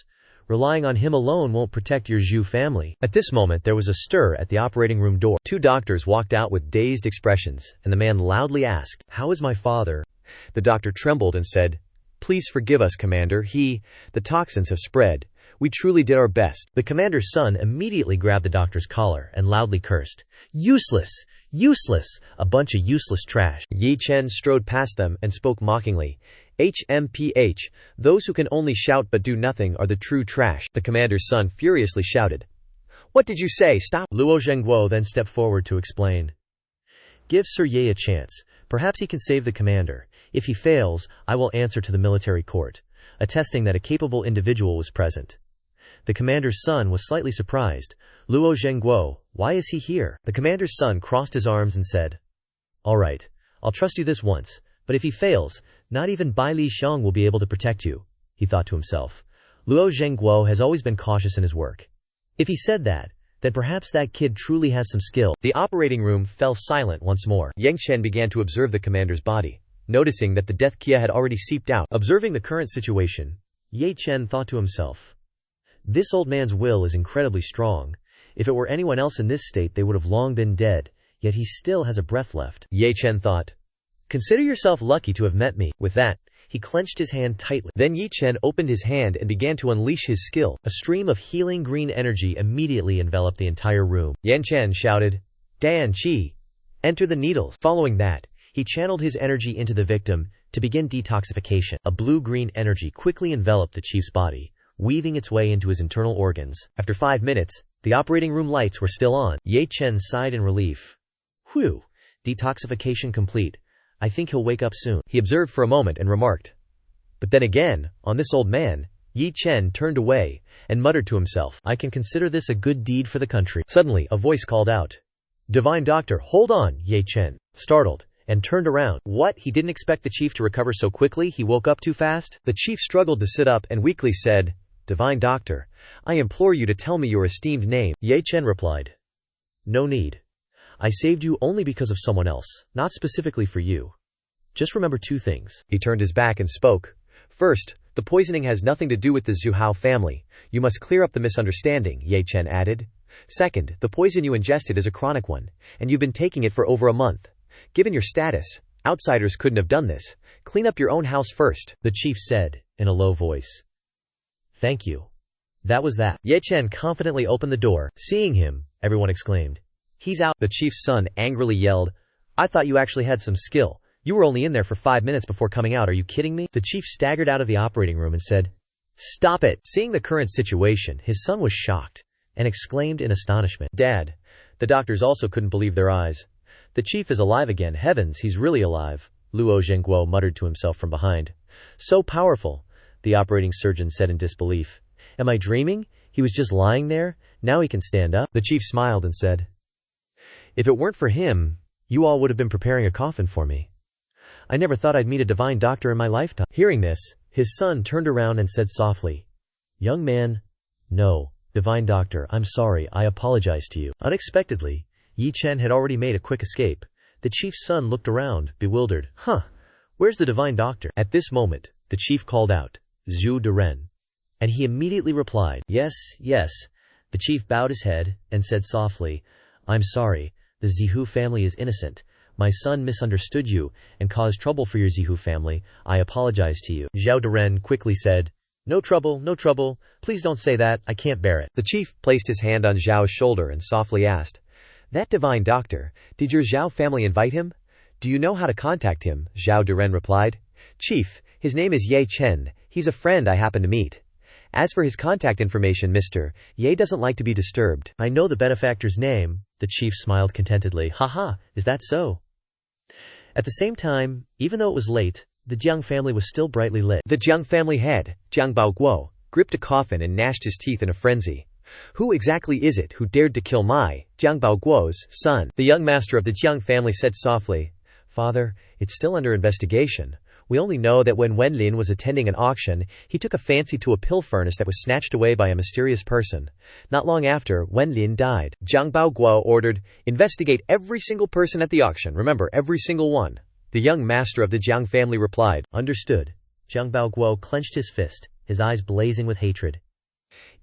Relying on him alone won't protect your Zhu family. At this moment there was a stir at the operating room door. 2 doctors walked out with dazed expressions, and the man loudly asked, How is my father? The doctor trembled and said, Please forgive us, Commander. The toxins have spread. We truly did our best. The commander's son immediately grabbed the doctor's collar and loudly cursed, Useless! Useless! A bunch of useless trash. Ye Chen strode past them and spoke mockingly, HMPH, those who can only shout but do nothing are the true trash. The commander's son furiously shouted, What did you say? Stop! Luo Zhengguo then stepped forward to explain. Give Sir Ye a chance. Perhaps he can save the commander. If he fails, I will answer to the military court, attesting that a capable individual was present. The commander's son was slightly surprised. Luo Zhengguo, why is he here? The commander's son crossed his arms and said, All right, I'll trust you this once, but if he fails, not even Bai Li Xiang will be able to protect you, he thought to himself. Luo Zhengguo has always been cautious in his work. If he said that, then perhaps that kid truly has some skill. The operating room fell silent once more. Yang Chen began to observe the commander's body, noticing that the death kia had already seeped out. Observing the current situation, Ye Chen thought to himself, This old man's will is incredibly strong. If it were anyone else in this state they would have long been dead, yet he still has a breath left. Ye Chen thought, Consider yourself lucky to have met me. With that, he clenched his hand tightly. Then Ye Chen opened his hand and began to unleash his skill. A stream of healing green energy immediately enveloped the entire room. Yan Chen shouted, Dan Qi, enter the needles. Following that, he channeled his energy into the victim to begin detoxification. A blue-green energy quickly enveloped the chief's body, weaving its way into his internal organs. After 5 minutes, the operating room lights were still on. Ye Chen sighed in relief. Whew, detoxification complete. I think he'll wake up soon. He observed for a moment and remarked, But then again, on this old man. Ye Chen turned away and muttered to himself, I can consider this a good deed for the country. Suddenly, a voice called out, Divine Doctor, hold on. Ye Chen, startled, and turned around. What? He didn't expect the chief to recover so quickly. He woke up too fast? The chief struggled to sit up and weakly said, Divine Doctor, I implore you to tell me your esteemed name. Ye Chen replied, No need. I saved you only because of someone else, not specifically for you. Just remember 2 things. He turned his back and spoke. First, the poisoning has nothing to do with the Zhuhao family. You must clear up the misunderstanding, Ye Chen added. Second, the poison you ingested is a chronic one, and you've been taking it for over a month. Given your status, outsiders couldn't have done this. Clean up your own house first, the chief said, in a low voice. Thank you. That was that. Ye Chen confidently opened the door. Seeing him, everyone exclaimed, He's out. The chief's son angrily yelled, I thought you actually had some skill. You were only in there for 5 minutes before coming out. Are you kidding me? The chief staggered out of the operating room and said, Stop it. Seeing the current situation, his son was shocked and exclaimed in astonishment, Dad. The doctors also couldn't believe their eyes. The chief is alive again. Heavens, he's really alive. Luo Zhengguo muttered to himself from behind. So powerful, the operating surgeon said in disbelief. Am I dreaming? He was just lying there. Now he can stand up. The chief smiled and said, If it weren't for him, you all would have been preparing a coffin for me. I never thought I'd meet a divine doctor in my lifetime. Hearing this, his son turned around and said softly, Young man, no, divine doctor, I'm sorry, I apologize to you. Unexpectedly, Yi Chen had already made a quick escape. The chief's son looked around, bewildered. Where's the divine doctor? At this moment, the chief called out, Zhu Deren. And he immediately replied, Yes, yes. The chief bowed his head and said softly, I'm sorry, the Zihu family is innocent. My son misunderstood you and caused trouble for your Zihu family. I apologize to you. Zhao Deren quickly said, No trouble, no trouble. Please don't say that. I can't bear it. The chief placed his hand on Zhao's shoulder and softly asked, That divine doctor, did your Zhao family invite him? Do you know how to contact him? Zhao Deren replied, Chief, his name is Ye Chen. He's a friend I happened to meet. As for his contact information, Mr. Ye doesn't like to be disturbed. I know the benefactor's name. The chief smiled contentedly. Haha, is that so? At the same time, even though it was late, the Jiang family was still brightly lit. The Jiang family head, Jiang Baoguo, gripped a coffin and gnashed his teeth in a frenzy. Who exactly is it who dared to kill my, Jiang Baoguo's, son? The young master of the Jiang family said softly, Father, it's still under investigation. We only know that when Wenlin was attending an auction, he took a fancy to a pill furnace that was snatched away by a mysterious person. Not long after, Wenlin died. Jiang Baoguo ordered, Investigate every single person at the auction. Remember, every single one. The young master of the Jiang family replied, Understood. Jiang Baoguo clenched his fist, his eyes blazing with hatred.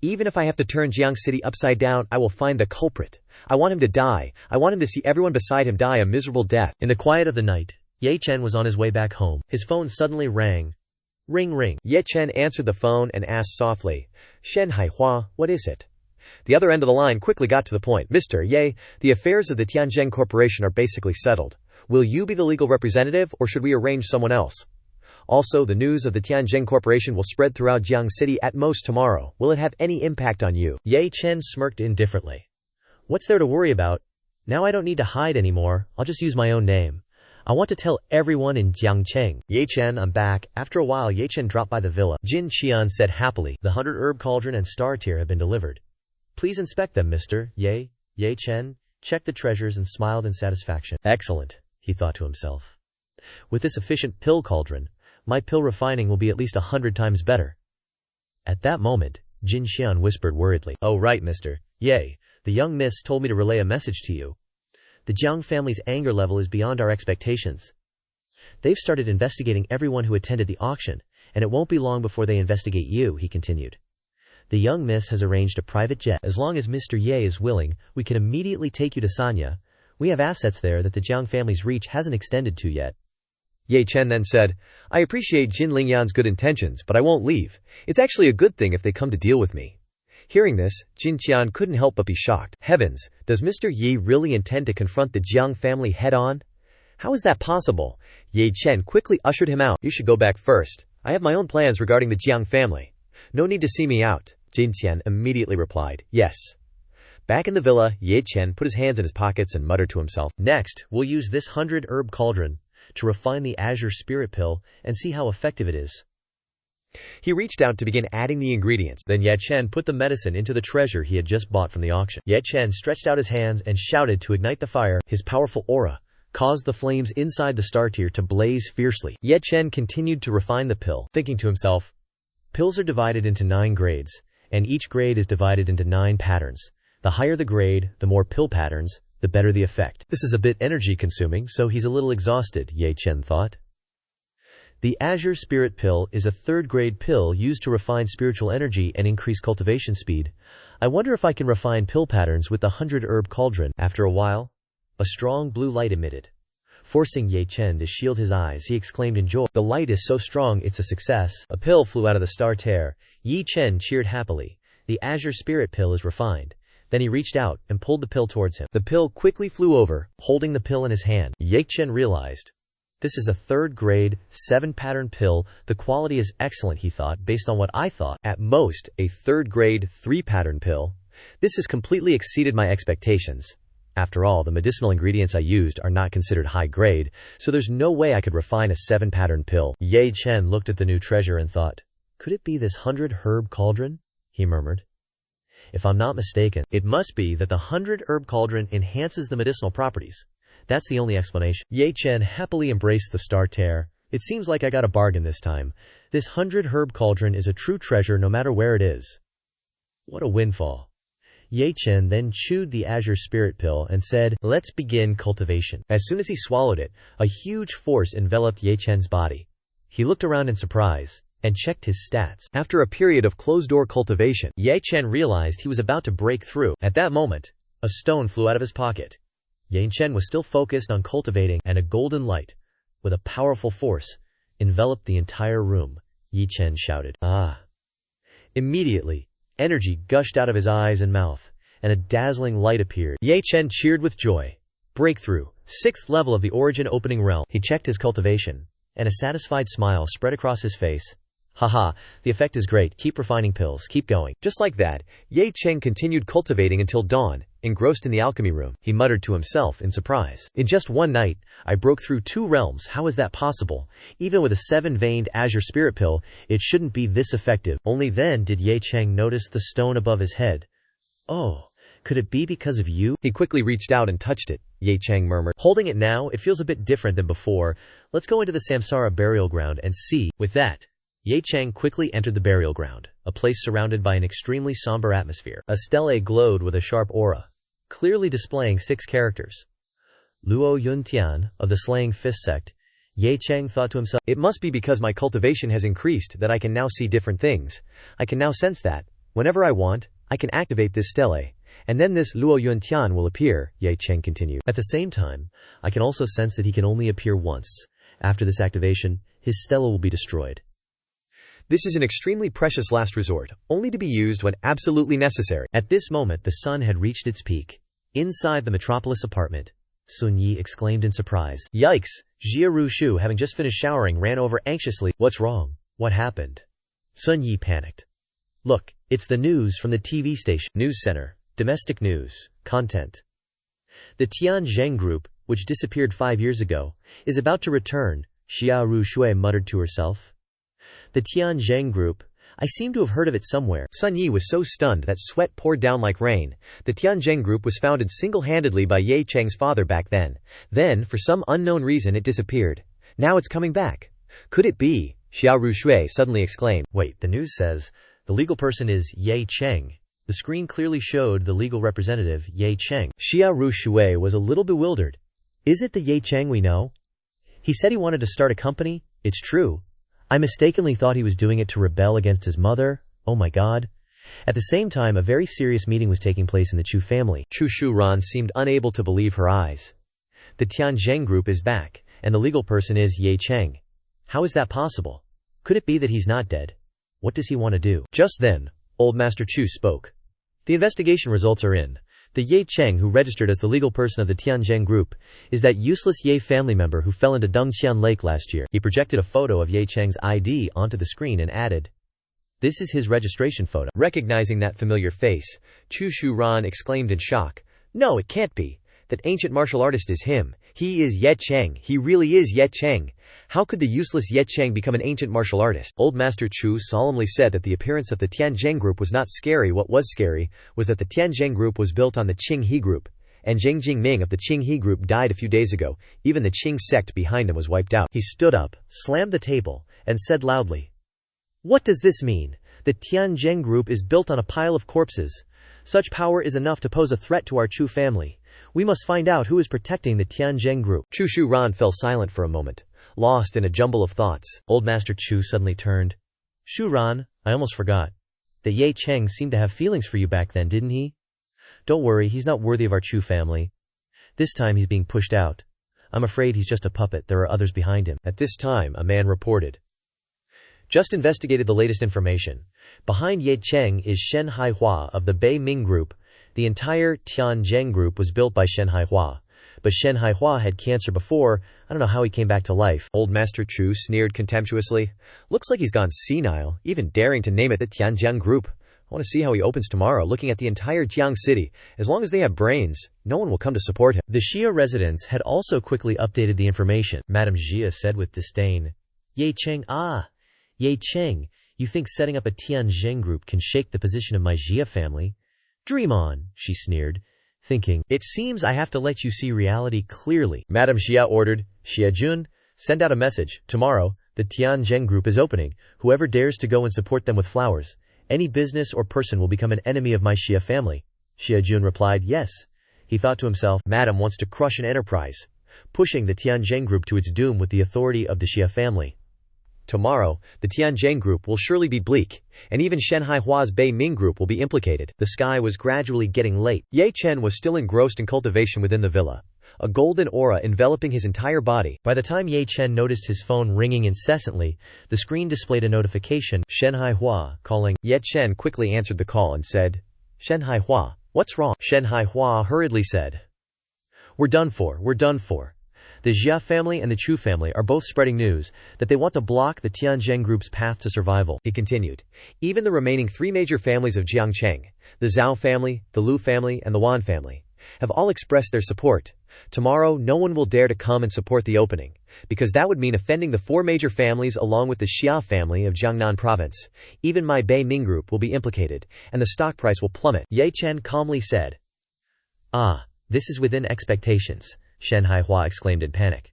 Even if I have to turn Jiang City upside down, I will find the culprit. I want him to die. I want him to see everyone beside him die a miserable death. In the quiet of the night, Ye Chen was on his way back home. His phone suddenly rang. Ring ring. Ye Chen answered the phone and asked softly, Shen Haihua, what is it? The other end of the line quickly got to the point. Mr. Ye, the affairs of the Tianzheng Corporation are basically settled. Will you be the legal representative or should we arrange someone else? Also, the news of the Tianzheng Corporation will spread throughout Jiang City at most tomorrow. Will it have any impact on you? Ye Chen smirked indifferently. What's there to worry about? Now I don't need to hide anymore. I'll just use my own name. I want to tell everyone in Jiang Cheng. Ye Chen, I'm back. After a while, Ye Chen dropped by the villa. Jin Qian said happily, The 100 herb cauldron and star tier have been delivered. Please inspect them, Mr. Ye. Ye Chen checked the treasures and smiled in satisfaction. Excellent, he thought to himself. With this efficient pill cauldron, my pill refining will be at least 100 times better. At that moment, Jin Qian whispered worriedly, Oh right, Mr. Ye. The young miss told me to relay a message to you. The Jiang family's anger level is beyond our expectations. They've started investigating everyone who attended the auction, and it won't be long before they investigate you, he continued. The young miss has arranged a private jet. As long as Mr. Ye is willing, we can immediately take you to Sanya. We have assets there that the Jiang family's reach hasn't extended to yet. Ye Chen then said, I appreciate Jin Lingyan's good intentions, but I won't leave. It's actually a good thing if they come to deal with me. Hearing this, Jin Qian couldn't help but be shocked. Heavens, does Mr. Yi really intend to confront the Jiang family head-on? How is that possible? Ye Chen quickly ushered him out. You should go back first. I have my own plans regarding the Jiang family. No need to see me out. Jin Qian immediately replied, Yes. Back in the villa, Ye Chen put his hands in his pockets and muttered to himself, Next, we'll use this 100 herb cauldron to refine the Azure Spirit Pill and see how effective it is. He reached out to begin adding the ingredients. Then Ye Chen put the medicine into the treasure he had just bought from the auction. Ye Chen stretched out his hands and shouted to ignite the fire. His powerful aura caused the flames inside the star tier to blaze fiercely. Ye Chen continued to refine the pill, thinking to himself, Pills are divided into 9 grades, and each grade is divided into 9 patterns. The higher the grade, the more pill patterns, the better the effect. This is a bit energy consuming, so he's a little exhausted, Ye Chen thought. The Azure Spirit Pill is a 3rd grade pill used to refine spiritual energy and increase cultivation speed. I wonder if I can refine pill patterns with the 100 herb cauldron. After a while, a strong blue light emitted. Forcing Ye Chen to shield his eyes, he exclaimed in joy, "The light is so strong, it's a success." A pill flew out of the star tear. Ye Chen cheered happily. "The azure spirit pill is refined." Then he reached out and pulled the pill towards him. The pill quickly flew over, holding the pill in his hand. Ye Chen realized, "This is a 3rd grade, 7-pattern pill. The quality is excellent," he thought, based on what I thought. At most, a 3rd grade, 3-pattern pill. This has completely exceeded my expectations. After all, the medicinal ingredients I used are not considered high grade, so there's no way I could refine a 7-pattern pill. Ye Chen looked at the new treasure and thought, "Could it be this 100-herb cauldron?" he murmured. "If I'm not mistaken, it must be that the 100-herb cauldron enhances the medicinal properties. That's the only explanation." Ye Chen happily embraced the star tear. "It seems like I got a bargain this time. This 100-herb cauldron is a true treasure no matter where it is." What a windfall. Ye Chen then chewed the azure spirit pill and said, "Let's begin cultivation." As soon as he swallowed it, a huge force enveloped Ye Chen's body. He looked around in surprise and checked his stats. After a period of closed-door cultivation, Ye Chen realized he was about to break through. At that moment, a stone flew out of his pocket. Ye Chen was still focused on cultivating, and a golden light, with a powerful force, enveloped the entire room. Ye Chen shouted, "Ah!" Immediately, energy gushed out of his eyes and mouth, and a dazzling light appeared. Ye Chen cheered with joy. Breakthrough, 6th level of the origin opening realm. He checked his cultivation, and a satisfied smile spread across his face. "Haha, the effect is great. Keep refining pills. Keep going." Just like that, Ye Chen continued cultivating until dawn, engrossed in the alchemy room. He muttered to himself in surprise, "In just one night, I broke through 2 realms. How is that possible? Even with a 7-veined azure spirit pill, it shouldn't be this effective." Only then did Ye Chen notice the stone above his head. "Oh, could it be because of you?" He quickly reached out and touched it. Ye Chen murmured, "Holding it now, it feels a bit different than before. Let's go into the Samsara burial ground and see." With that, Ye Chen quickly entered the burial ground, a place surrounded by an extremely somber atmosphere. A stele glowed with a sharp aura, clearly displaying 6 characters. Luo Yuntian, of the Slaying Fist sect. Ye Chen thought to himself, "It must be because my cultivation has increased that I can now see different things. I can now sense that, whenever I want, I can activate this stele, and then this Luo Yuntian will appear," Ye Chen continued. "At the same time, I can also sense that he can only appear once. After this activation, his stele will be destroyed. This is an extremely precious last resort, only to be used when absolutely necessary." At this moment, the sun had reached its peak. Inside the metropolis apartment, Sun Yi exclaimed in surprise. "Yikes!" Jia Rushu, having just finished showering, ran over anxiously. "What's wrong? What happened?" Sun Yi panicked. "Look, it's the news from the TV station. News Center. Domestic news. Content. The Tianzheng Group, which disappeared 5 years ago, is about to return," Xia Rushui muttered to herself. "The Tianzheng Group. I seem to have heard of it somewhere." Sun Yi was so stunned that sweat poured down like rain. The Tianzheng Group was founded single-handedly by Ye Cheng's father back then. Then, for some unknown reason, it disappeared. Now it's coming back. Could it be? Xiao Rushui suddenly exclaimed. "Wait, the news says the legal person is Ye Cheng." The screen clearly showed the legal representative, Ye Cheng. Xiao Rushui was a little bewildered. "Is it the Ye Cheng we know? He said he wanted to start a company. It's true. I mistakenly thought he was doing it to rebel against his mother. Oh my god." At the same time, a very serious meeting was taking place in the Chu family. Chu Shuran seemed unable to believe her eyes. The Tianzheng Group is back, and the legal person is Ye Cheng. How is that possible? Could it be that he's not dead? What does he want to do? Just then, Old Master Chu spoke. "The investigation results are in. The Ye Cheng who registered as the legal person of the Tianzheng Group is that useless Ye family member who fell into Dongqian Lake last year." He projected a photo of Ye Cheng's ID onto the screen and added, "This is his registration photo." Recognizing that familiar face, Chu Shuran exclaimed in shock, "No, it can't be. That ancient martial artist is him. He is Ye Cheng. He really is Ye Cheng. How could the useless Ye Cheng become an ancient martial artist?" Old Master Chu solemnly said that the appearance of the Tianzheng Group was not scary. What was scary was that the Tianzheng Group was built on the Qing He Group, and Zheng Jingming of the Qing He Group died a few days ago. Even the Qing sect behind him was wiped out. He stood up, slammed the table, and said loudly, "What does this mean? The Tianzheng Group is built on a pile of corpses. Such power is enough to pose a threat to our Chu family. We must find out who is protecting the Tianzheng Group." Chu Shuran fell silent for a moment, lost in a jumble of thoughts. Old Master Chu suddenly turned. "Shuran, I almost forgot. The Ye Cheng seemed to have feelings for you back then, didn't he? Don't worry, he's not worthy of our Chu family. This time he's being pushed out. I'm afraid he's just a puppet. There are others behind him. At this time, a man reported. Just investigated the latest information. Behind Ye Cheng is Shen Haihua of the Bei Ming Group. The entire Tianzheng Group was built by Shen Haihua. But Shen Haihua had cancer before. I don't know how he came back to life. Old Master Chu sneered contemptuously. Looks like he's gone senile, even daring to name it the Tianzheng Group. I want to see how he opens tomorrow, looking at the entire Jiang city. As long as they have brains, no one will come to support him. The Xia residents had also quickly updated the information. Madame Xia said with disdain. Ye Cheng, Ye Cheng, you think setting up a Tianzheng Group can shake the position of my Xia family? Dream on, she sneered, thinking, it seems I have to let you see reality clearly. Madame Xia ordered, Xia Jun, send out a message. Tomorrow, the Tianzheng Group is opening. Whoever dares to go and support them with flowers, any business or person will become an enemy of my Xia family. Xia Jun replied, yes. He thought to himself, Madame wants to crush an enterprise, pushing the Tianzheng Group to its doom with the authority of the Xia family. Tomorrow, the Tianzheng Group will surely be bleak, and even Shen Haihua's Bei Ming Group will be implicated. The sky was gradually getting late. Ye Chen was still engrossed in cultivation within the villa, a golden aura enveloping his entire body. By the time Ye Chen noticed his phone ringing incessantly, the screen displayed a notification, Shen Haihua, calling. Ye Chen quickly answered the call and said, Shen Haihua, what's wrong? Shen Haihua hurriedly said, we're done for. The Jia family and the Chu family are both spreading news that they want to block the Tianzheng Group's path to survival. He continued. Even the remaining 3 major families of Jiang Cheng, the Zhao family, the Lu family, and the Wan family, have all expressed their support. Tomorrow, no one will dare to come and support the opening, because that would mean offending the 4 major families along with the Xia family of Jiangnan province. Even my Bei Ming Group will be implicated, and the stock price will plummet. Ye Chen calmly said. This is within expectations, Shen Haihua exclaimed in panic.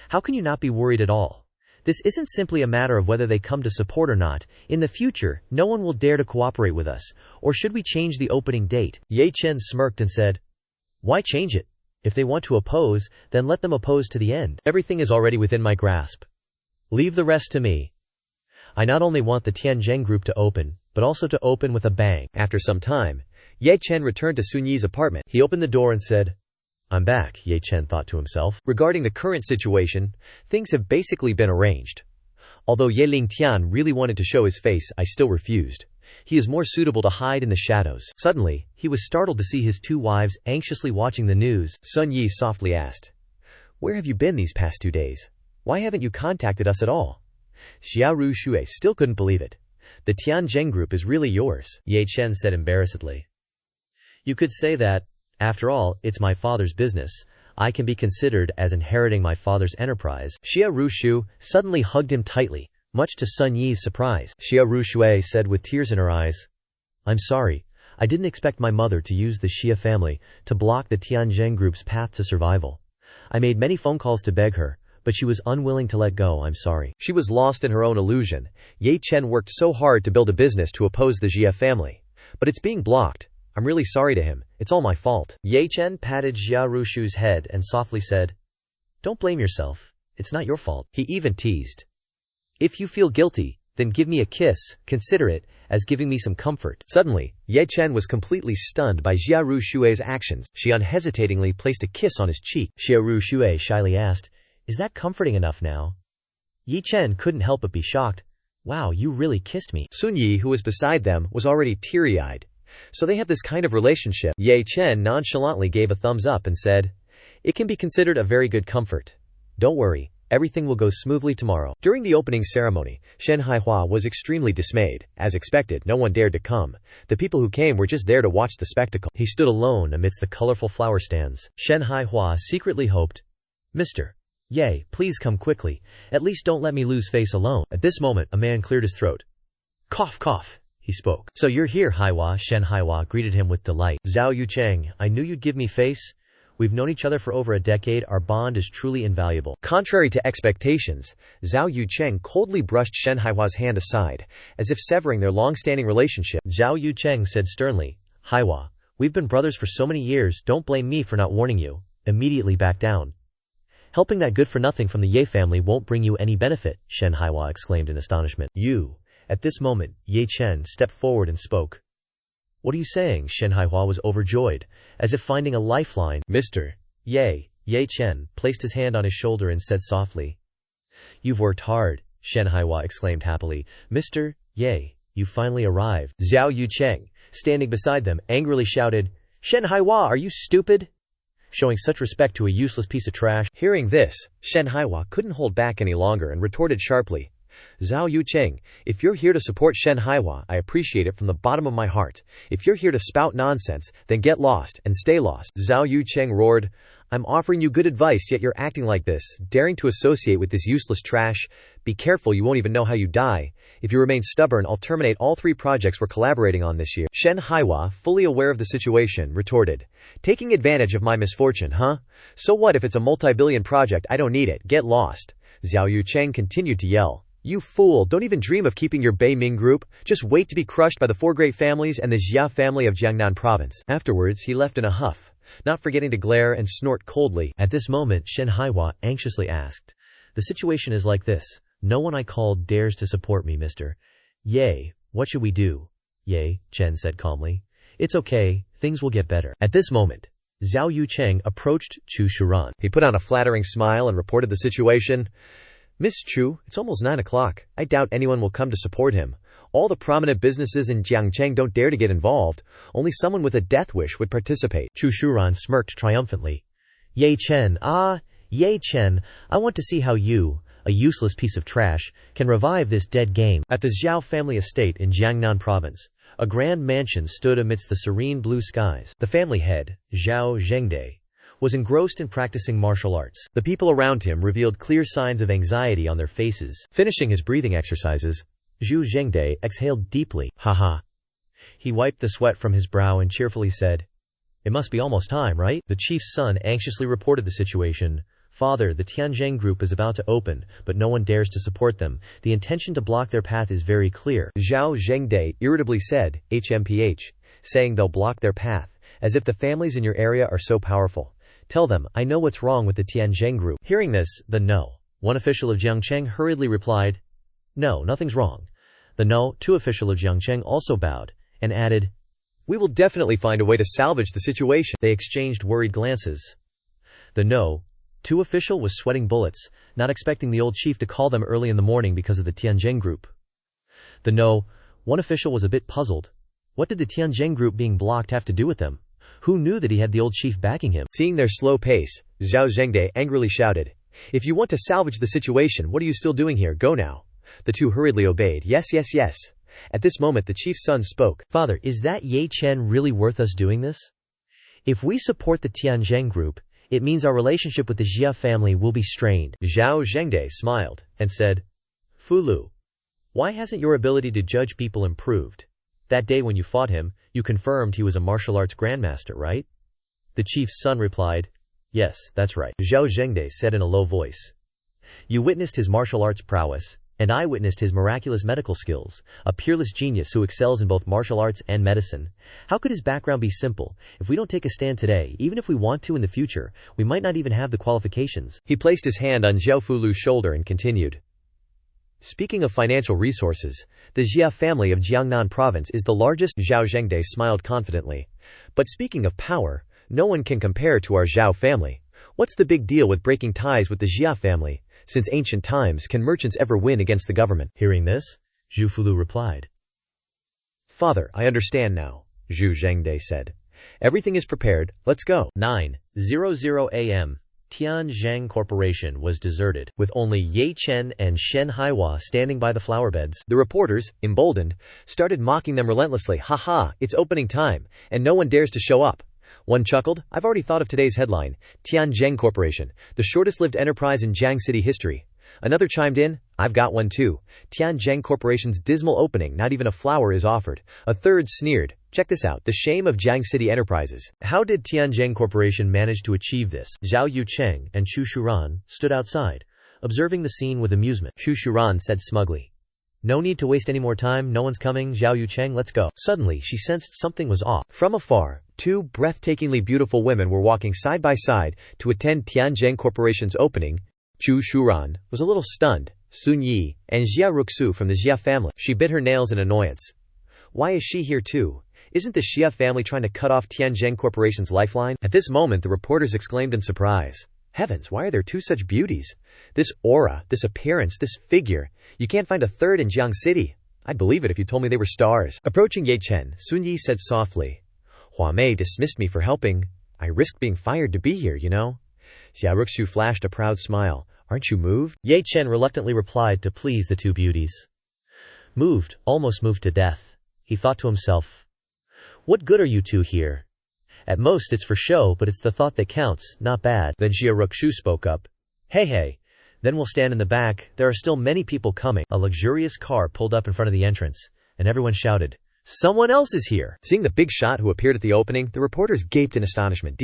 How can you not be worried at all? This isn't simply a matter of whether they come to support or not. In the future, no one will dare to cooperate with us. Or should we change the opening date? Ye Chen smirked and said, why change it? If they want to oppose, then let them oppose to the end. Everything is already within my grasp. Leave the rest to me. I not only want the Tianzheng Group to open, but also to open with a bang. After some time, Ye Chen returned to Sun Yi's apartment. He opened the door and said, I'm back, Ye Chen thought to himself. Regarding the current situation, things have basically been arranged. Although Ye Lingtian really wanted to show his face, I still refused. He is more suitable to hide in the shadows. Suddenly, he was startled to see his 2 wives anxiously watching the news. Sun Yi softly asked, where have you been these past 2 days? Why haven't you contacted us at all? Xiaoru Shui still couldn't believe it. The Tianzheng Group is really yours, Ye Chen said embarrassedly. You could say that. After all, it's my father's business. I can be considered as inheriting my father's enterprise. Xia Rushu suddenly hugged him tightly, much to Sun Yi's surprise. Xia Rushui said with tears in her eyes, I'm sorry. I didn't expect my mother to use the Xia family to block the Tianzheng Group's path to survival. I made many phone calls to beg her, but she was unwilling to let go. I'm sorry. She was lost in her own illusion. Ye Chen worked so hard to build a business to oppose the Xia family. But it's being blocked. I'm really sorry to him. It's all my fault. Ye Chen patted Xia Rushu's head and softly said, don't blame yourself. It's not your fault. He even teased. If you feel guilty, then give me a kiss. Consider it as giving me some comfort. Suddenly, Ye Chen was completely stunned by Xia Rushui's actions. She unhesitatingly placed a kiss on his cheek. Xia Rushui shyly asked, is that comforting enough now? Ye Chen couldn't help but be shocked. Wow, you really kissed me. Sun Yi, who was beside them, was already teary-eyed. So they have this kind of relationship. Ye Chen nonchalantly gave a thumbs up and said, it can be considered a very good comfort. Don't worry, everything will go smoothly tomorrow. During the opening ceremony, Shen Haihua was extremely dismayed. As expected, no one dared to come. The people who came were just there to watch the spectacle. He stood alone amidst the colorful flower stands. Shen Haihua secretly hoped, Mr. Ye, please come quickly. At least don't let me lose face alone. At this moment, a man cleared his throat. Cough, cough. He spoke. So you're here, Haihua. Shen Haihua greeted him with delight. Zhao Yucheng, I knew you'd give me face. We've known each other for over a decade. Our bond is truly invaluable. Contrary to expectations, Zhao Yucheng coldly brushed Shen Haihua's hand aside, as if severing their long-standing relationship. Zhao Yucheng said sternly, Haihua, we've been brothers for so many years. Don't blame me for not warning you. Immediately back down. Helping that good-for-nothing from the Ye family won't bring you any benefit, Shen Haihua exclaimed in astonishment. You. At this moment, Ye Chen stepped forward and spoke. What are you saying? Shen Haihua was overjoyed, as if finding a lifeline. Mr. Ye, Ye Chen placed his hand on his shoulder and said softly. "You've worked hard," Shen Haiwa exclaimed happily. "Mr. Ye, you finally arrived." Zhao Yucheng, standing beside them, angrily shouted, "Shen Haiwa, are you stupid? Showing such respect to a useless piece of trash." Hearing this, Shen Haiwa couldn't hold back any longer and retorted sharply, "Zhao Yucheng, if you're here to support Shen Haiwa, I appreciate it from the bottom of my heart. If you're here to spout nonsense, then get lost and stay lost." Zhao Yucheng roared, "I'm offering you good advice, yet you're acting like this, daring to associate with this useless trash. Be careful, you won't even know how you die. If you remain stubborn, I'll terminate all 3 projects we're collaborating on this year." Shen Haiwa, fully aware of the situation, retorted, "Taking advantage of my misfortune, huh? So what if it's a multi-billion project? I don't need it. Get lost." Zhao Yucheng continued to yell, "You fool, don't even dream of keeping your Bei Ming group. Just wait to be crushed by the 4 great families and the Jia family of Jiangnan province." Afterwards, he left in a huff, not forgetting to glare and snort coldly. At this moment, Shen Haiwa anxiously asked, "The situation is like this. No one I called dares to support me, Mr. Ye. What should we do?" "Ye," Chen said calmly. "It's okay. Things will get better." At this moment, Zhao Yucheng approached Chu Shuran. He put on a flattering smile and reported the situation. "Miss Chu, it's almost 9 o'clock. I doubt anyone will come to support him. All the prominent businesses in Jiang Cheng don't dare to get involved. Only someone with a death wish would participate." Chu Shuran smirked triumphantly. Ye Chen, Ye Chen, I want to see how you, a useless piece of trash, can revive this dead game. At the Zhao family estate in Jiangnan province, a grand mansion stood amidst the serene blue skies. The family head, Zhao Zhengde, was engrossed in practicing martial arts. The people around him revealed clear signs of anxiety on their faces. Finishing his breathing exercises, Zhu Zhengde exhaled deeply. "Haha." He wiped the sweat from his brow and cheerfully said, "It must be almost time, right?" The chief's son anxiously reported the situation. "Father, the Tianzheng group is about to open, but no one dares to support them. The intention to block their path is very clear." Zhao Zhengde irritably said, "HMPH, saying they'll block their path, as if the families in your area are so powerful. Tell them, I know what's wrong with the Tianzheng group." Hearing this, one official of Jiang Cheng hurriedly replied, "No, nothing's wrong." The two official of Jiang Cheng also bowed, and added, "We will definitely find a way to salvage the situation." They exchanged worried glances. The two official was sweating bullets, not expecting the old chief to call them early in the morning because of the Tianzheng group. The one official was a bit puzzled. What did the Tianzheng group being blocked have to do with them? Who knew that he had the old chief backing him? Seeing their slow pace, Zhao Zhengde angrily shouted, "If you want to salvage the situation, what are you still doing here? Go now." The 2 hurriedly obeyed. "Yes, yes, yes." At this moment the chief's son spoke. "Father, is that Ye Chen really worth us doing this? If we support the Tianzheng group, it means our relationship with the Jia family will be strained." Zhao Zhengde smiled and said, "Fulu, why hasn't your ability to judge people improved? That day when you fought him, you confirmed he was a martial arts grandmaster, right?" The chief's son replied, "Yes, that's right." Zhao Zhengde said in a low voice, "You witnessed his martial arts prowess, and I witnessed his miraculous medical skills, a peerless genius who excels in both martial arts and medicine. How could his background be simple? If we don't take a stand today, even if we want to in the future, we might not even have the qualifications." He placed his hand on Zhao Fulu's shoulder and continued, "Speaking of financial resources, the Jia family of Jiangnan province is the largest." Zhao Zhengde smiled confidently. "But speaking of power, no one can compare to our Zhao family. What's the big deal with breaking ties with the Jia family? Since ancient times, can merchants ever win against the government?" Hearing this, Zhu Fulu replied, "Father, I understand now," Zhu Zhengde said. "Everything is prepared, let's go." 9:00 a.m. Tianzheng Corporation was deserted, with only Ye Chen and Shen Haiwa standing by the flower beds. The reporters, emboldened, started mocking them relentlessly. "Haha, it's opening time, and no one dares to show up." One chuckled, "I've already thought of today's headline. Tianzheng Corporation, the shortest-lived enterprise in Jiang City history." Another chimed in, "I've got one too. Tianzheng Corporation's dismal opening, not even a flower is offered." A third sneered, "Check this out, the shame of Jiang City Enterprises. How did Tianzheng Corporation manage to achieve this?" Zhao Yucheng and Chu Shuran stood outside, observing the scene with amusement. Chu Shuran said smugly, "No need to waste any more time, no one's coming. Zhao Yucheng, let's go." Suddenly she sensed something was off. From afar, 2 breathtakingly beautiful women were walking side by side to attend Tianzheng Corporation's opening. Chu Shuran was a little stunned. Sun Yi and Jia Ruxu from the Jia family. She bit her nails in annoyance. Why is she here too? Isn't the Jia family trying to cut off Tianzheng Corporation's lifeline? At this moment the reporters exclaimed in surprise. Heavens, why are there two such beauties? This aura, this appearance, this figure. You can't find a third in Jiang City. I'd believe it if you told me they were stars. Approaching Ye Chen, Sun Yi said softly, Hua Mei dismissed me for helping. I risked being fired to be here, you know. Xia Ruxu flashed a proud smile. Aren't you moved? Ye Chen reluctantly replied to please the two beauties. Moved, almost moved to death. He thought to himself, what good are you two here? At most it's for show, but it's the thought that counts, not bad. Then Xia Ruxu spoke up. Hey, then we'll stand in the back, there are still many people coming. A luxurious car pulled up in front of the entrance, and everyone shouted, someone else is here! Seeing the big shot who appeared at the opening, the reporters gaped in astonishment.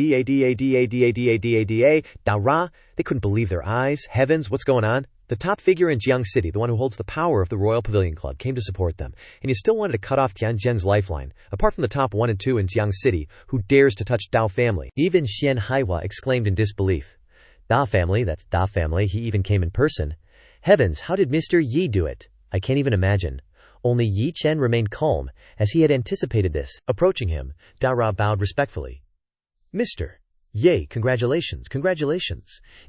Da-ra! They couldn't believe their eyes. Heavens, what's going on? The top figure in Jiang City, the one who holds the power of the Royal Pavilion Club, came to support them, and you still wanted to cut off Tianjin's lifeline. Apart from the top 1 and 2 in Jiang City, who dares to touch Dao family? Even Xian Haiwa exclaimed in disbelief. Da family, that's Da family, he even came in person. Heavens, how did Mr. Yi do it? I can't even imagine. Only Yi Chen remained calm, as he had anticipated this. Approaching him, Da-ra bowed respectfully. Mr. Ye, congratulations.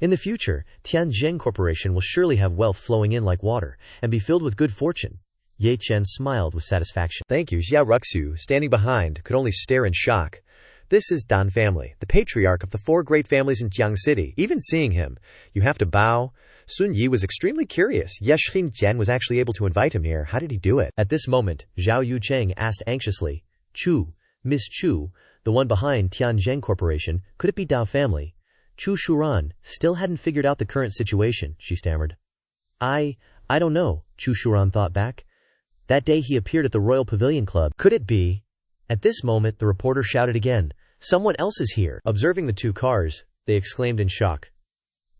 In the future, Tianjin Corporation will surely have wealth flowing in like water, and be filled with good fortune. Ye Chen smiled with satisfaction. Thank you. Xia Ruxu, standing behind, could only stare in shock. This is Dan family, the patriarch of the 4 great families in Jiang City. Even seeing him, you have to bow. Sun Yi was extremely curious. Yeshing Jian was actually able to invite him here. How did he do it? At this moment, Zhao Yucheng asked anxiously, Chu, Miss Chu, the one behind Tianjin Corporation, could it be Dao family? Chu Shuran still hadn't figured out the current situation, she stammered. I don't know, Chu Shuran thought back. That day he appeared at the Royal Pavilion Club. Could it be? At this moment, the reporter shouted again, someone else is here. Observing the 2 cars, they exclaimed in shock.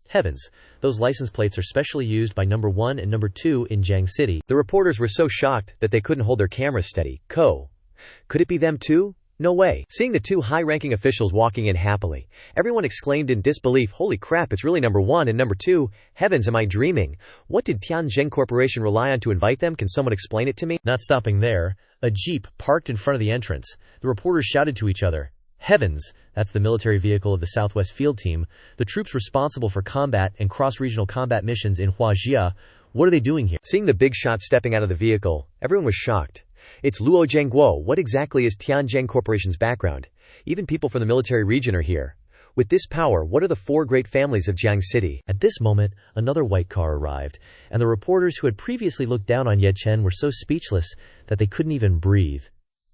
Heavens, those license plates are specially used by number 1 and number 2 in Jiang City. The reporters were so shocked that they couldn't hold their cameras steady. Could it be them too? No way. Seeing the 2 high-ranking officials walking in happily, everyone exclaimed in disbelief, holy crap, it's really number 1 and number 2. Heavens, am I dreaming? What did Tianjin Corporation rely on to invite them? Can someone explain it to me? Not stopping there, a jeep parked in front of the entrance. The reporters shouted to each other, Heavens, that's the military vehicle of the Southwest Field Team, the troops responsible for combat and cross-regional combat missions in Huajia. What are they doing here? Seeing the big shot stepping out of the vehicle, everyone was shocked. It's Luo Zhengguo. What exactly is Tianjin Corporation's background? Even people from the military region are here. With this power, what are the 4 great families of Jiang City? At this moment, another white car arrived, and the reporters who had previously looked down on Ye Chen were so speechless that they couldn't even breathe.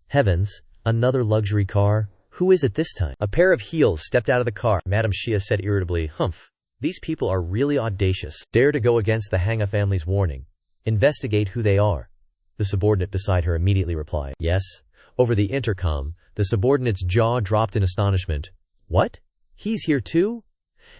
Heavens, another luxury car? Who is it this time? A pair of heels stepped out of the car. Madame Xia said irritably, Humph. These people are really audacious. Dare to go against the Hanga family's warning. Investigate who they are. The subordinate beside her immediately replied, Yes. Over the intercom, the subordinate's jaw dropped in astonishment. What? He's here too?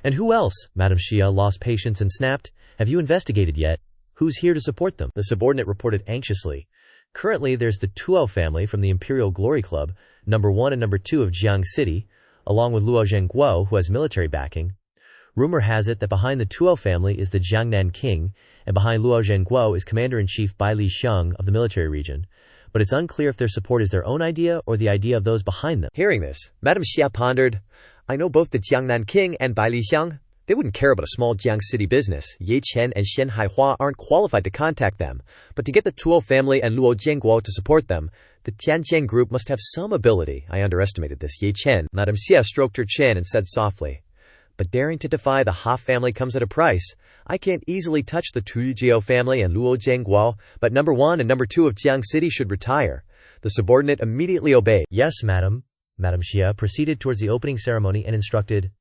And who else? Madame Xia lost patience and snapped, Have you investigated yet? Who's here to support them? The subordinate reported anxiously. Currently, there's the Tuo family from the Imperial Glory Club, number 1 and number 2 of Jiang City, along with Luo Zhengguo, who has military backing. Rumor has it that behind the Tuo family is the Jiangnan king, and behind Luo Zhengguo is Commander-in-Chief Bai Li Xiang of the military region. But it's unclear if their support is their own idea or the idea of those behind them. Hearing this, Madame Xia pondered, I know both the Jiangnan king and Bai Li Xiang. They wouldn't care about a small Jiang City business. Ye Chen and Shen Haihua aren't qualified to contact them. But to get the Tuo family and Luo Zhengguo to support them, the Tianjin group must have some ability. I underestimated this. Ye Chen. Madame Xia stroked her chin and said softly, But daring to defy the Ha family comes at a price. I can't easily touch the Tuo family and Luo Zhengguo, but number 1 and number 2 of Jiang City should retire. The subordinate immediately obeyed. Yes, madam. Madame Xia proceeded towards the opening ceremony and instructed,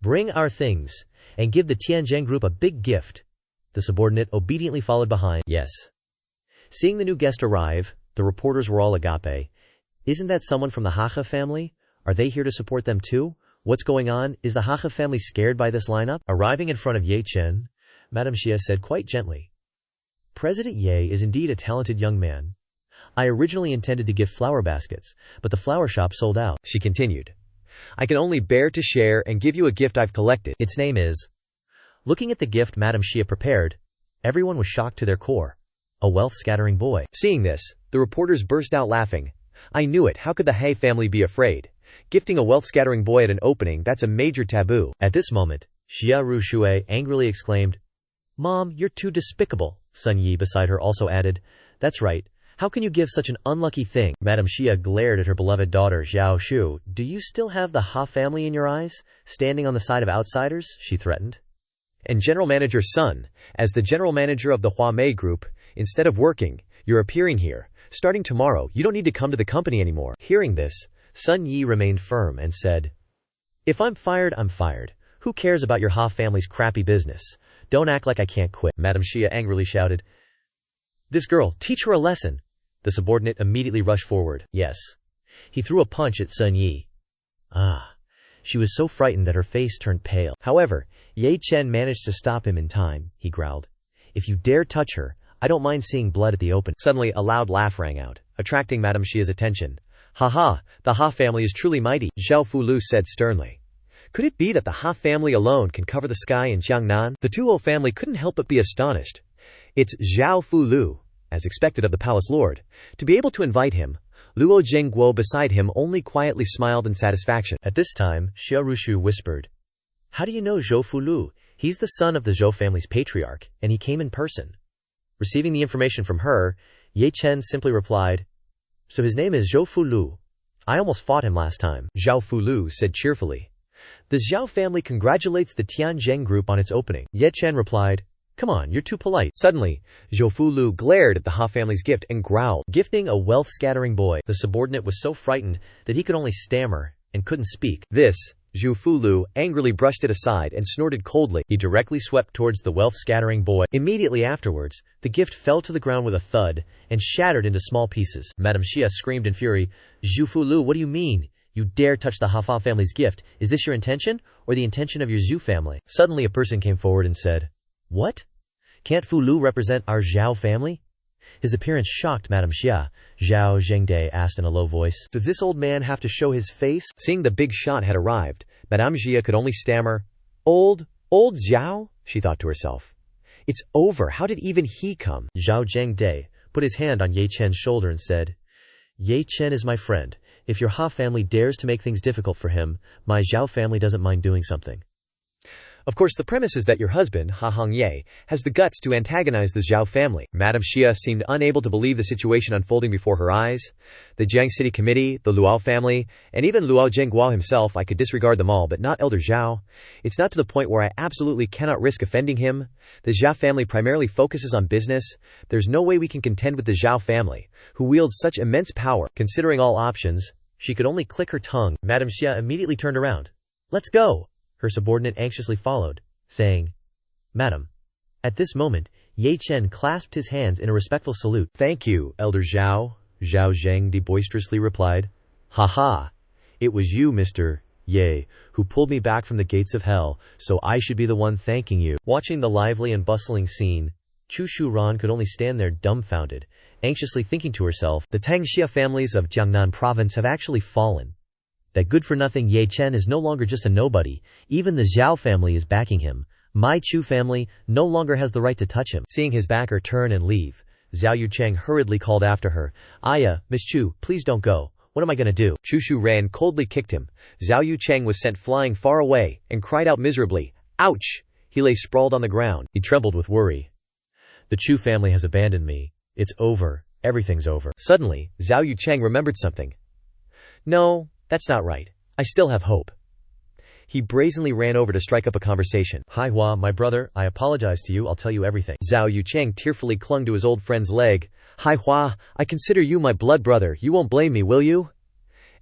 Bring our things, and give the Tianjin group a big gift. The subordinate obediently followed behind. Yes. Seeing the new guest arrive, the reporters were all agape. Isn't that someone from the Hacha family? Are they here to support them too? What's going on? Is the Hacha family scared by this lineup? Arriving in front of Ye Chen, Madame Xia said quite gently, President Ye is indeed a talented young man. I originally intended to give flower baskets, but the flower shop sold out. She continued, I can only bear to share and give you a gift I've collected. Its name is... Looking at the gift Madame Xia prepared, everyone was shocked to their core. A wealth-scattering boy. Seeing this, the reporters burst out laughing. I knew it. How could the He family be afraid? Gifting a wealth-scattering boy at an opening, that's a major taboo. At this moment, Xia Rushui angrily exclaimed. Mom, you're too despicable, Sun Yi beside her also added. That's right. How can you give such an unlucky thing? Madame Xia glared at her beloved daughter Xiao Shu. Do you still have the Ha family in your eyes, standing on the side of outsiders? She threatened. And General Manager Sun, as the General Manager of the Huamei Group, instead of working, you're appearing here. Starting tomorrow, you don't need to come to the company anymore. Hearing this, Sun Yi remained firm and said, If I'm fired, I'm fired. Who cares about your Ha family's crappy business? Don't act like I can't quit. Madame Xia angrily shouted. This girl, teach her a lesson. The subordinate immediately rushed forward. Yes. He threw a punch at Sun Yi. She was so frightened that her face turned pale. However, Ye Chen managed to stop him in time. He growled, If you dare touch her, I don't mind seeing blood at the open. Suddenly, a loud laugh rang out, attracting Madame Xia's attention. Ha ha, the Ha family is truly mighty, Zhao Fulu said sternly. Could it be that the Ha family alone can cover the sky in Jiangnan? The Tuo family couldn't help but be astonished. It's Zhao Fulu, as expected of the palace lord. To be able to invite him, Luo Jingguo beside him only quietly smiled in satisfaction. At this time, Xia Rushu whispered, How do you know Zhou Fulu? He's the son of the Zhou family's patriarch, and he came in person. Receiving the information from her, Ye Chen simply replied, So his name is Zhou Fulu. I almost fought him last time. Zhao Fulu said cheerfully. The Zhao family congratulates the Tianzheng group on its opening. Ye Chen replied, Come on, you're too polite. Suddenly, Zhou Fulu glared at the Ha family's gift and growled. Gifting a wealth-scattering boy. The subordinate was so frightened that he could only stammer and couldn't speak. This, Zhou Fulu angrily brushed it aside and snorted coldly. He directly swept towards the wealth-scattering boy. Immediately afterwards, the gift fell to the ground with a thud and shattered into small pieces. Madame Xia screamed in fury, Zhou Fulu, what do you mean? You dare touch the Ha family's gift. Is this your intention, or the intention of your Zhu family? Suddenly a person came forward and said, What? Can't Fulu represent our Zhao family? His appearance shocked Madame Xia. Zhao Zhengde asked in a low voice, Does this old man have to show his face? Seeing the big shot had arrived, Madame Xia could only stammer, Old Zhao? She thought to herself. It's over. How did even he come? Zhao Zhengde put his hand on Ye Chen's shoulder and said, Ye Chen is my friend. If your Ha family dares to make things difficult for him, my Zhao family doesn't mind doing something. Of course, the premise is that your husband, Ha Hongye, has the guts to antagonize the Zhao family. Madame Xia seemed unable to believe the situation unfolding before her eyes. The Jiang City Committee, the Luo family, and even Luo Jingguo himself, I could disregard them all, but not Elder Zhao. It's not to the point where I absolutely cannot risk offending him. The Zhao family primarily focuses on business. There's no way we can contend with the Zhao family, who wields such immense power. Considering all options, she could only click her tongue. Madame Xia immediately turned around. Let's go! Her subordinate anxiously followed, saying, Madam. At this moment, Ye Chen clasped his hands in a respectful salute. Thank you, Elder Zhao, Zhao Zhengde boisterously replied. Ha ha! It was you, Mr. Ye, who pulled me back from the gates of hell, so I should be the one thanking you. Watching the lively and bustling scene, Chu Shuran could only stand there dumbfounded, anxiously thinking to herself, the Tangxia families of Jiangnan province have actually fallen. That good-for-nothing Ye Chen is no longer just a nobody. Even the Zhao family is backing him. My Chu family no longer has the right to touch him. Seeing his backer turn and leave, Zhao Yucheng hurriedly called after her. Aya, Miss Chu, please don't go. What am I going to do? Chu Shu ran coldly kicked him. Zhao Yucheng was sent flying far away and cried out miserably. Ouch! He lay sprawled on the ground. He trembled with worry. The Chu family has abandoned me. It's over. Everything's over. Suddenly, Zhao Yucheng remembered something. No. That's not right. I still have hope. He brazenly ran over to strike up a conversation. Hai Hua, my brother, I apologize to you. I'll tell you everything. Zhao Yucheng tearfully clung to his old friend's leg. Hai Hua, I consider you my blood brother. You won't blame me, will you?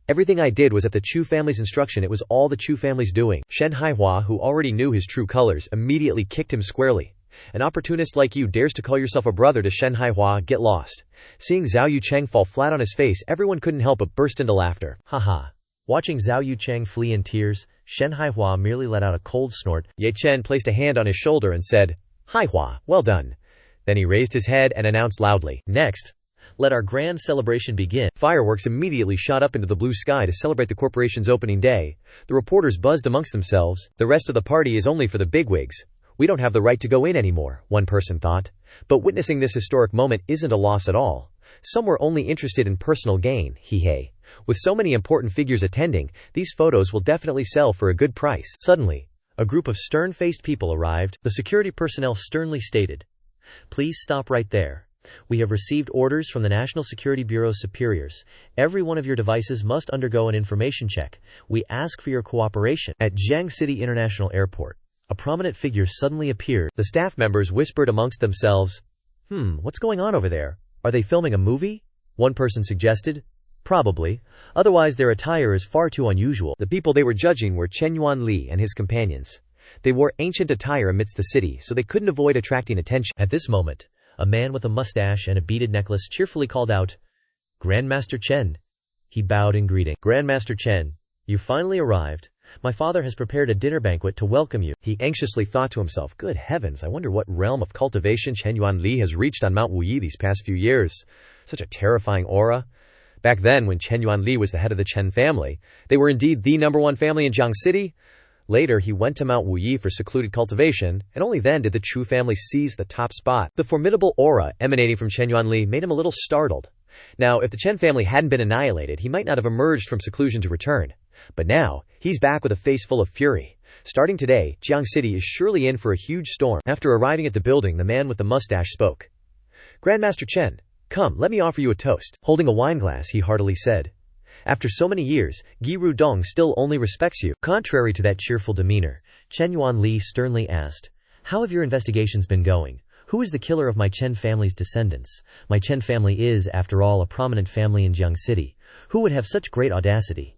Everything I did was at the Chu family's instruction. It was all the Chu family's doing. Shen Haihua, who already knew his true colors, immediately kicked him squarely. An opportunist like you dares to call yourself a brother to Shen Haihua, get lost. Seeing Zhao Yucheng fall flat on his face, everyone couldn't help but burst into laughter. Haha. Watching Zhao Yucheng flee in tears, Shen Haihua merely let out a cold snort. Ye Chen placed a hand on his shoulder and said, Haihua, well done. Then he raised his head and announced loudly, Next, let our grand celebration begin. Fireworks immediately shot up into the blue sky to celebrate the corporation's opening day. The reporters buzzed amongst themselves. The rest of the party is only for the bigwigs. We don't have the right to go in anymore, one person thought. But witnessing this historic moment isn't a loss at all. Some were only interested in personal gain, hee-hey. With so many important figures attending, these photos will definitely sell for a good price. Suddenly, A group of stern-faced people arrived. The security personnel sternly stated, "Please stop right there. We have received orders from the National Security Bureau's superiors. Every one of your devices must undergo an information check. We ask for your cooperation." At Jiang City International Airport, a prominent figure suddenly appeared. The staff members whispered amongst themselves, "What's going on over there? Are they filming a movie?" One person suggested, "Probably. Otherwise their attire is far too unusual." The people they were judging were Chen Yuanli and his companions. They wore ancient attire amidst the city, so they couldn't avoid attracting attention. At this moment, a man with a mustache and a beaded necklace cheerfully called out, "Grandmaster Chen." He bowed in greeting. "Grandmaster Chen, you finally arrived. My father has prepared a dinner banquet to welcome you." He anxiously thought to himself, "Good heavens, I wonder what realm of cultivation Chen Yuanli has reached on Mount Wuyi these past few years. Such a terrifying aura. Back then, when Chen Yuanli was the head of the Chen family, they were indeed the #1 family in Jiang City. Later, he went to Mount Wuyi for secluded cultivation, and only then did the Chu family seize the top spot. The formidable aura emanating from Chen Yuanli made him a little startled. Now, if the Chen family hadn't been annihilated, he might not have emerged from seclusion to return. But now, he's back with a face full of fury. Starting today, Jiang City is surely in for a huge storm. After arriving at the building, the man with the mustache spoke. "Grandmaster Chen, come, let me offer you a toast." Holding a wineglass, he heartily said, "After so many years, Gi Rudong still only respects you." Contrary to that cheerful demeanor, Chen Yuanli sternly asked, "How have your investigations been going? Who is the killer of my Chen family's descendants? My Chen family is, after all, a prominent family in Jiang City. Who would have such great audacity?"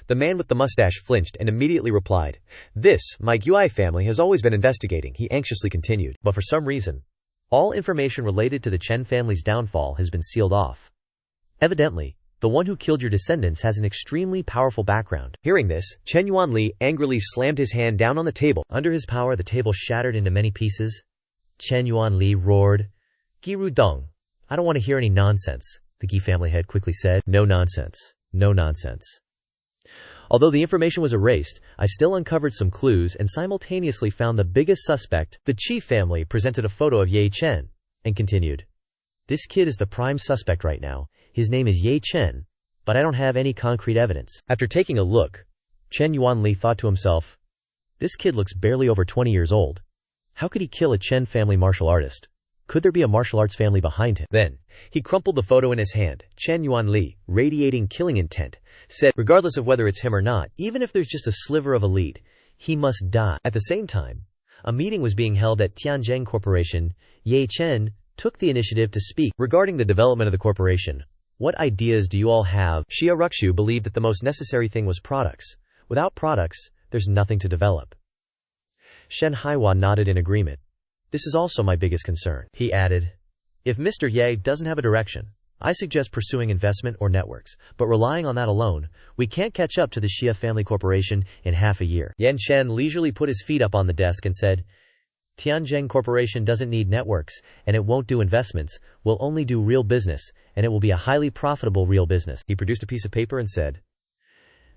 The man with the mustache flinched and immediately replied, "This, my Gui family has always been investigating," he anxiously continued. "But for some reason, all information related to the Chen family's downfall has been sealed off. Evidently, the one who killed your descendants has an extremely powerful background." Hearing this, Chen Yuanli angrily slammed his hand down on the table. Under his power, the table shattered into many pieces. Chen Yuanli roared, "Gi Rudong, I don't want to hear any nonsense," the Gi family head quickly said. "No nonsense. No nonsense." Although the information was erased, I still uncovered some clues and simultaneously found the biggest suspect. The chief family presented a photo of Ye Chen and continued, "This kid is the prime suspect right now. His name is Ye Chen, but I don't have any concrete evidence." After taking a look, Chen Yuanli thought to himself, "This kid looks barely over 20 years old. How could he kill a Chen family martial artist? Could there be a martial arts family behind him?" Then, he crumpled the photo in his hand. Chen Yuanli, radiating killing intent, said, "Regardless of whether it's him or not, even if there's just a sliver of a lead, he must die." At the same time, a meeting was being held at Tianjin Corporation. Ye Chen took the initiative to speak regarding the development of the corporation. "What ideas do you all have?" Xia Ruxu believed that the most necessary thing was products. Without products, there's nothing to develop. Shen Haiwa nodded in agreement. "This is also my biggest concern," he added. "If Mr. Ye doesn't have a direction, I suggest pursuing investment or networks, but relying on that alone, we can't catch up to the Xia Family Corporation in half a year." Yan Chen leisurely put his feet up on the desk and said, "Tianjin Corporation doesn't need networks, and it won't do investments. We'll only do real business, and it will be a highly profitable real business." He produced a piece of paper and said,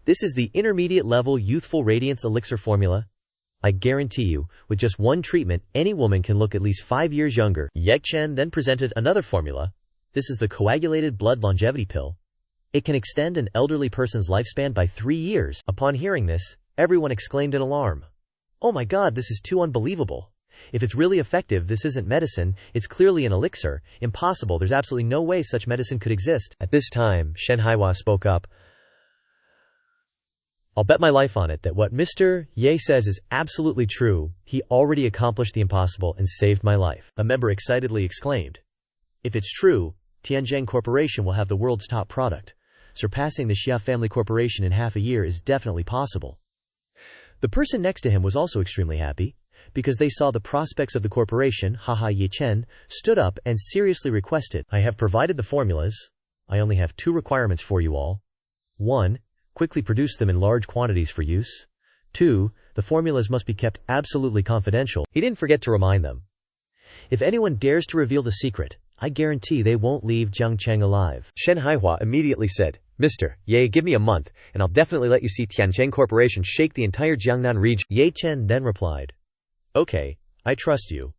"This is the intermediate level youthful radiance elixir formula. I guarantee you, with just one treatment, any woman can look at least 5 years younger." Ye Chen then presented another formula. "This is the coagulated blood longevity pill. It can extend an elderly person's lifespan by 3 years. Upon hearing this, everyone exclaimed in alarm, "Oh my god, this is too unbelievable. If it's really effective, this isn't medicine, it's clearly an elixir. Impossible, there's absolutely no way such medicine could exist." At this time, Shen Haiwa spoke up. "I'll bet my life on it that what Mr. Ye says is absolutely true. He already accomplished the impossible and saved my life." A member excitedly exclaimed, "If it's true, Tianjin Corporation will have the world's top product. Surpassing the Xia Family Corporation in half a year is definitely possible." The person next to him was also extremely happy, because they saw the prospects of the corporation. Haha. Ye Chen stood up and seriously requested, "I have provided the formulas. I only have 2 requirements for you all. 1. Quickly produce them in large quantities for use. 2. The formulas must be kept absolutely confidential." He didn't forget to remind them, "If anyone dares to reveal the secret, I guarantee they won't leave Jiang Cheng alive." Shen Haiwa immediately said, "Mr. Ye, give me a month, and I'll definitely let you see Tianjin Corporation shake the entire Jiangnan region." Ye Chen then replied, "Okay, I trust you.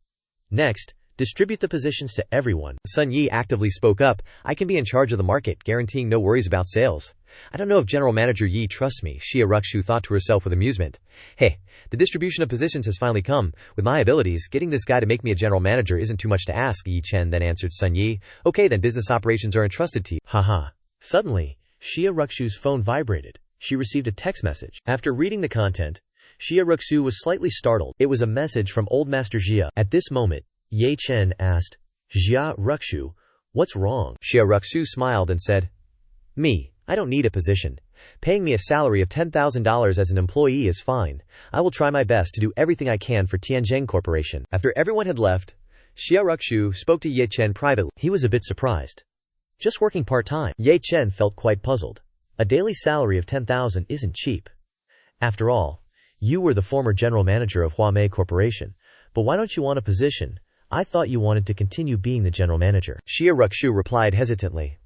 Next, distribute the positions to everyone." Sun Yi actively spoke up, "I can be in charge of the market, guaranteeing no worries about sales. I don't know if General Manager Yi trusts me, Xia Ruxu thought to herself with amusement. Hey, the distribution of positions has finally come. With my abilities, getting this guy to make me a general manager isn't too much to ask, Yi Chen then answered Sun Yi. Okay then, business operations are entrusted to you. Haha. Suddenly, Xia Ruxu's phone vibrated. She received a text message. After reading the content, Xia Ruxu was slightly startled. It was a message from Old Master Jia. At this moment, Ye Chen asked, Xia Ruxu, what's wrong? Xia Ruxu smiled and said, I don't need a position. Paying me a salary of $10,000 as an employee is fine. I will try my best to do everything I can for Tianjin Corporation. After everyone had left, Xia Ruxu spoke to Ye Chen privately. He was a bit surprised. Just working part-time. Ye Chen felt quite puzzled. A daily salary of 10,000 isn't cheap. After all, you were the former general manager of Huamei Corporation. But why don't you want a position? I thought you wanted to continue being the general manager. Xia Ruxu replied hesitantly.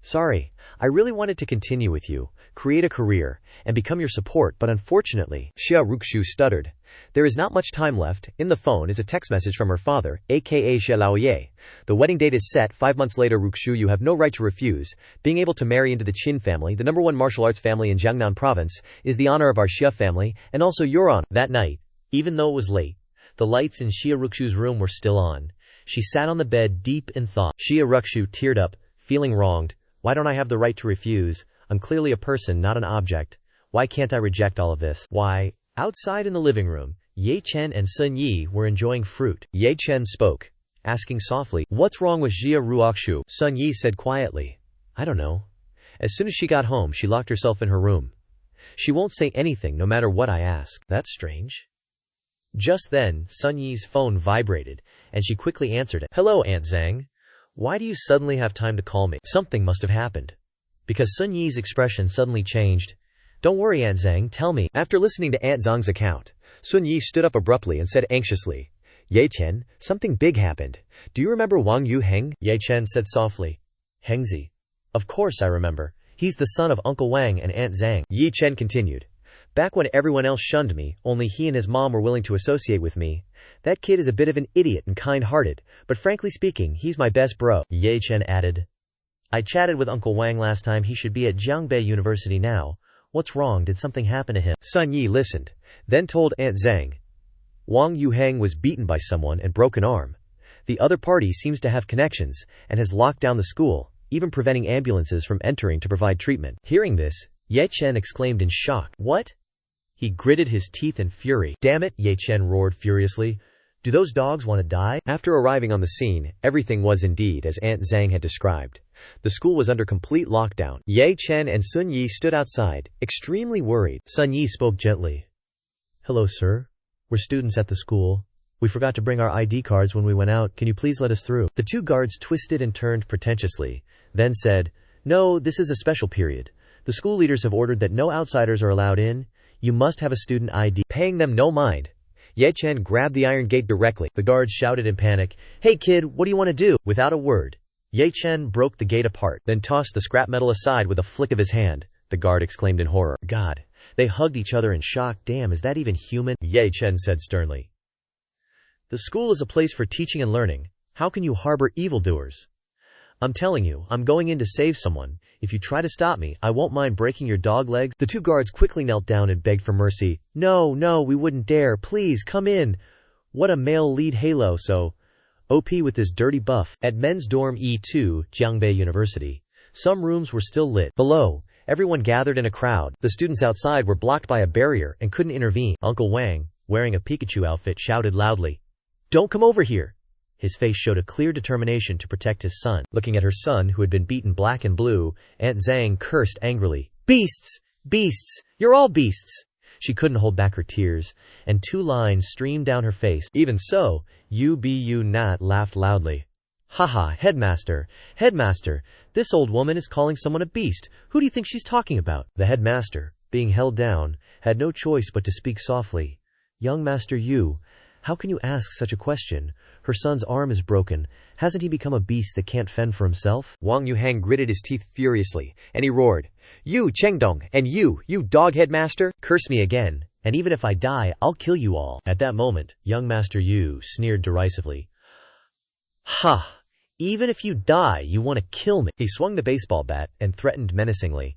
Sorry, I really wanted to continue with you, create a career, and become your support, but unfortunately, Xia Ruxu stuttered. There is not much time left. In the phone is a text message from her father, aka Xia Laoye. The wedding date is set. 5 months later, Ruxu, you have no right to refuse. Being able to marry into the Qin family, the #1 martial arts family in Jiangnan province, is the honor of our Xia family, and also your honor. That night, even though it was late, the lights in Xia Ruxu's room were still on. She sat on the bed deep in thought. Xia Ruxu teared up, feeling wronged. Why don't I have the right to refuse? I'm clearly a person, not an object. Why can't I reject all of this? Why? Outside in the living room, Ye Chen and Sun Yi were enjoying fruit. Ye Chen spoke, asking softly, what's wrong with Xia Ruoxu? Sun Yi said quietly, I don't know. As soon as she got home, she locked herself in her room. She won't say anything no matter what I ask. That's strange. Just then, Sun Yi's phone vibrated, and she quickly answered it. Hello, Aunt Zhang. Why do you suddenly have time to call me? Something must have happened. Because Sun Yi's expression suddenly changed. Don't worry, Aunt Zhang, tell me. After listening to Aunt Zhang's account, Sun Yi stood up abruptly and said anxiously, Ye Chen, something big happened. Do you remember Wang Yu Heng? Ye Chen said softly, Hengzi. Of course I remember. He's the son of Uncle Wang and Aunt Zhang. Ye Chen continued. Back when everyone else shunned me, only he and his mom were willing to associate with me. That kid is a bit of an idiot and kind-hearted, but frankly speaking, he's my best bro. Ye Chen added. I chatted with Uncle Wang last time. He should be at Jiangbei University now. What's wrong? Did something happen to him? Sun Yi listened, then told Aunt Zhang. Wang Yuheng was beaten by someone and broke an arm. The other party seems to have connections and has locked down the school, even preventing ambulances from entering to provide treatment. Hearing this, Ye Chen exclaimed in shock. What? He gritted his teeth in fury. Damn it, Ye Chen roared furiously. Do those dogs want to die? After arriving on the scene, everything was indeed as Aunt Zhang had described. The school was under complete lockdown. Ye Chen and Sun Yi stood outside, extremely worried. Sun Yi spoke gently. Hello, sir. We're students at the school. We forgot to bring our ID cards when we went out. Can you please let us through? The two guards twisted and turned pretentiously, then said, No, this is a special period. The school leaders have ordered that no outsiders are allowed in. You must have a student ID. Paying them no mind, Ye Chen grabbed the iron gate directly. The guards shouted in panic, Hey kid, what do you want to do? Without a word, Ye Chen broke the gate apart, then tossed the scrap metal aside with a flick of his hand. The guard exclaimed in horror. God. They hugged each other in shock. Damn, is that even human? Ye Chen said sternly. The school is a place for teaching and learning. How can you harbor evildoers? I'm telling you, I'm going in to save someone. If you try to stop me, I won't mind breaking your dog legs. The two guards quickly knelt down and begged for mercy. No, we wouldn't dare. Please, come in. What a male lead halo, so OP with this dirty buff. At men's dorm E2, Jiangbei University, some rooms were still lit. Below, everyone gathered in a crowd. The students outside were blocked by a barrier and couldn't intervene. Uncle Wang, wearing a Pikachu outfit, shouted loudly, Don't come over here. His face showed a clear determination to protect his son. Looking at her son, who had been beaten black and blue, Aunt Zhang cursed angrily. Beasts! Beasts! You're all beasts! She couldn't hold back her tears, and 2 lines streamed down her face. Even so, you not laughed loudly. Haha, headmaster, this old woman is calling someone a beast. Who do you think she's talking about? The headmaster, being held down, had no choice but to speak softly. Young Master Yu, how can you ask such a question? Her son's arm is broken. Hasn't he become a beast that can't fend for himself? Wang Yuhang gritted his teeth furiously, and he roared, You, Chengdong, and you dog headmaster, curse me again, and even if I die, I'll kill you all. At that moment, young Master Yu sneered derisively. Ha! Even if you die, you want to kill me. He swung the baseball bat and threatened menacingly.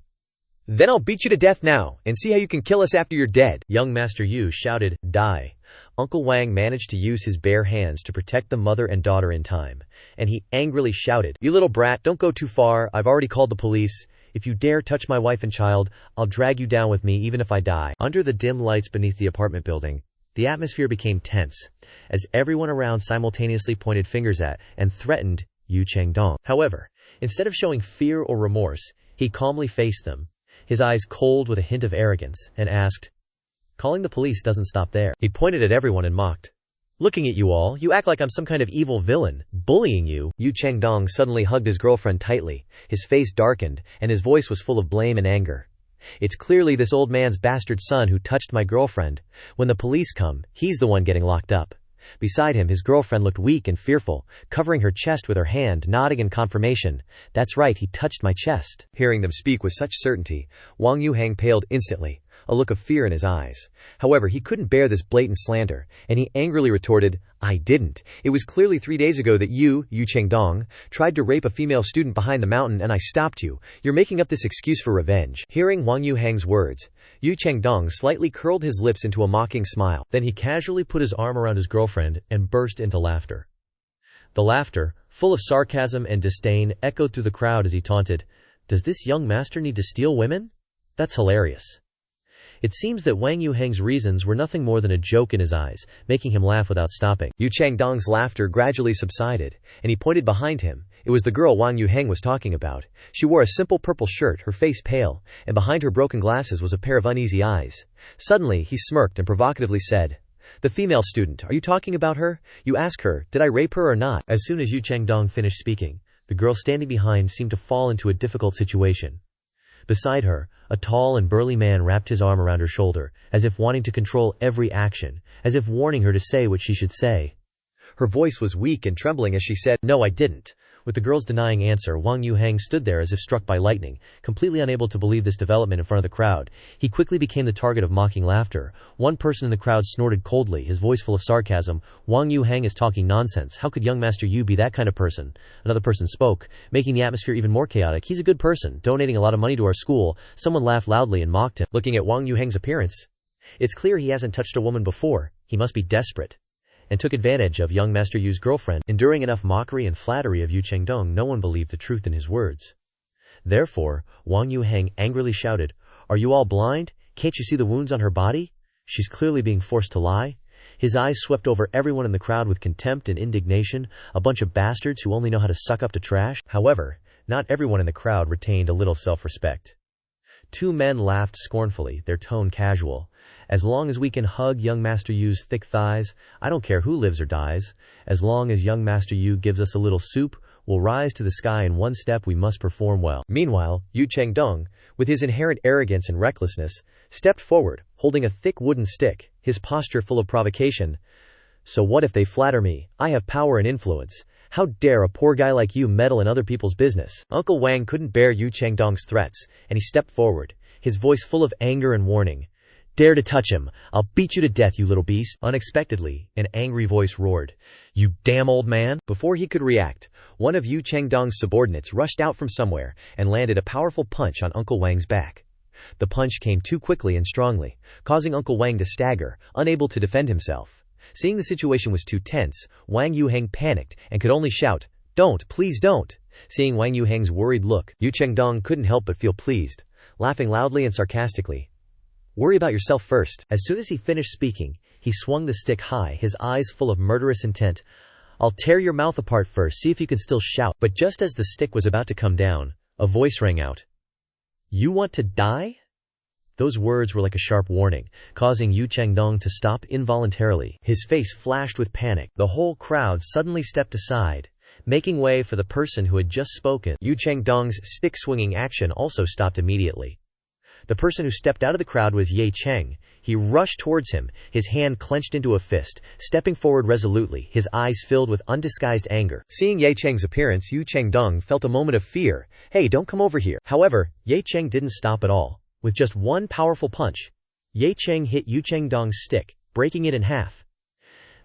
Then I'll beat you to death now, and see how you can kill us after you're dead. Young Master Yu shouted, "Die." Uncle Wang managed to use his bare hands to protect the mother and daughter in time, and he angrily shouted, "You little brat, don't go too far. I've already called the police. If you dare touch my wife and child, I'll drag you down with me even if I die." Under the dim lights beneath the apartment building, the atmosphere became tense, as everyone around simultaneously pointed fingers at and threatened Yu Chengdong. However, instead of showing fear or remorse, he calmly faced them, his eyes cold with a hint of arrogance, and asked, "Calling the police doesn't stop there." He pointed at everyone and mocked, "Looking at you all, you act like I'm some kind of evil villain, bullying you." Yu Chengdong suddenly hugged his girlfriend tightly, his face darkened, and his voice was full of blame and anger. "It's clearly this old man's bastard son who touched my girlfriend. When the police come, he's the one getting locked up." Beside him, his girlfriend looked weak and fearful, covering her chest with her hand, nodding in confirmation. "That's right, he touched my chest." Hearing them speak with such certainty, Wang Yuhang paled instantly, a look of fear in his eyes. However, he couldn't bear this blatant slander, and he angrily retorted, "I didn't. It was clearly 3 days ago that Yu Chengdong, tried to rape a female student behind the mountain and I stopped you. You're making up this excuse for revenge." Hearing Wang Yuhang's words, Yu Chengdong slightly curled his lips into a mocking smile. Then he casually put his arm around his girlfriend and burst into laughter. The laughter, full of sarcasm and disdain, echoed through the crowd as he taunted, "Does this young master need to steal women? That's hilarious." It seems that Wang Yuhang's reasons were nothing more than a joke in his eyes, making him laugh without stopping. Yu Chengdong's laughter gradually subsided, and he pointed behind him. It was the girl Wang Yuhang was talking about. She wore a simple purple shirt, her face pale, and behind her broken glasses was a pair of uneasy eyes. Suddenly, he smirked and provocatively said, "The female student, are you talking about her? You ask her, did I rape her or not?" As soon as Yu Chengdong finished speaking, the girl standing behind seemed to fall into a difficult situation. Beside her, a tall and burly man wrapped his arm around her shoulder, as if wanting to control every action, as if warning her to say what she should say. Her voice was weak and trembling as she said, "No, I didn't." With the girl's denying answer, Wang Yuhang stood there as if struck by lightning, completely unable to believe this development in front of the crowd. He quickly became the target of mocking laughter. One person in the crowd snorted coldly, his voice full of sarcasm, "Wang Yuhang is talking nonsense. How could young Master Yu be that kind of person?" Another person spoke, making the atmosphere even more chaotic. "He's a good person, donating a lot of money to our school." Someone laughed loudly and mocked him. Looking at Wang Yuhang's appearance, "It's clear he hasn't touched a woman before. He must be desperate," and took advantage of young Master Yu's girlfriend. Enduring enough mockery and flattery of Yu Chengdong, no one believed the truth in his words. Therefore, Wang Yuhang angrily shouted, "Are you all blind? Can't you see the wounds on her body? She's clearly being forced to lie." His eyes swept over everyone in the crowd with contempt and indignation, a bunch of bastards who only know how to suck up to trash. However, not everyone in the crowd retained a little self-respect. Two men laughed scornfully, their tone casual. "As long as we can hug young Master Yu's thick thighs, I don't care who lives or dies. As long as young Master Yu gives us a little soup, we'll rise to the sky in one step. We must perform well." Meanwhile, Yu Chengdong, with his inherent arrogance and recklessness, stepped forward, holding a thick wooden stick, his posture full of provocation. "So what if they flatter me? I have power and influence. How dare a poor guy like you meddle in other people's business?" Uncle Wang couldn't bear Yu Chengdong's threats, and he stepped forward, his voice full of anger and warning. "Dare to touch him, I'll beat you to death, you little beast." Unexpectedly, an angry voice roared, "You damn old man!" Before he could react, one of Yu Chengdong's subordinates rushed out from somewhere and landed a powerful punch on Uncle Wang's back. The punch came too quickly and strongly, causing Uncle Wang to stagger, unable to defend himself. Seeing the situation was too tense, Wang Yuhang panicked and could only shout, "Don't, please don't." Seeing Wang Yuhang's worried look, Yu Chengdong couldn't help but feel pleased, laughing loudly and sarcastically. "Worry about yourself first." As soon as he finished speaking, he swung the stick high, his eyes full of murderous intent. "I'll tear your mouth apart first, see if you can still shout." But just as the stick was about to come down, a voice rang out. "You want to die?" Those words were like a sharp warning, causing Yu Chengdong to stop involuntarily. His face flashed with panic. The whole crowd suddenly stepped aside, making way for the person who had just spoken. Yu Chengdong's stick-swinging action also stopped immediately. The person who stepped out of the crowd was Ye Cheng. He rushed towards him, his hand clenched into a fist, stepping forward resolutely, his eyes filled with undisguised anger. Seeing Ye Cheng's appearance, Yu Chengdong felt a moment of fear. "Hey, don't come over here." However, Ye Cheng didn't stop at all. With just one powerful punch, Ye Cheng hit Yu Chengdong's stick, breaking it in half.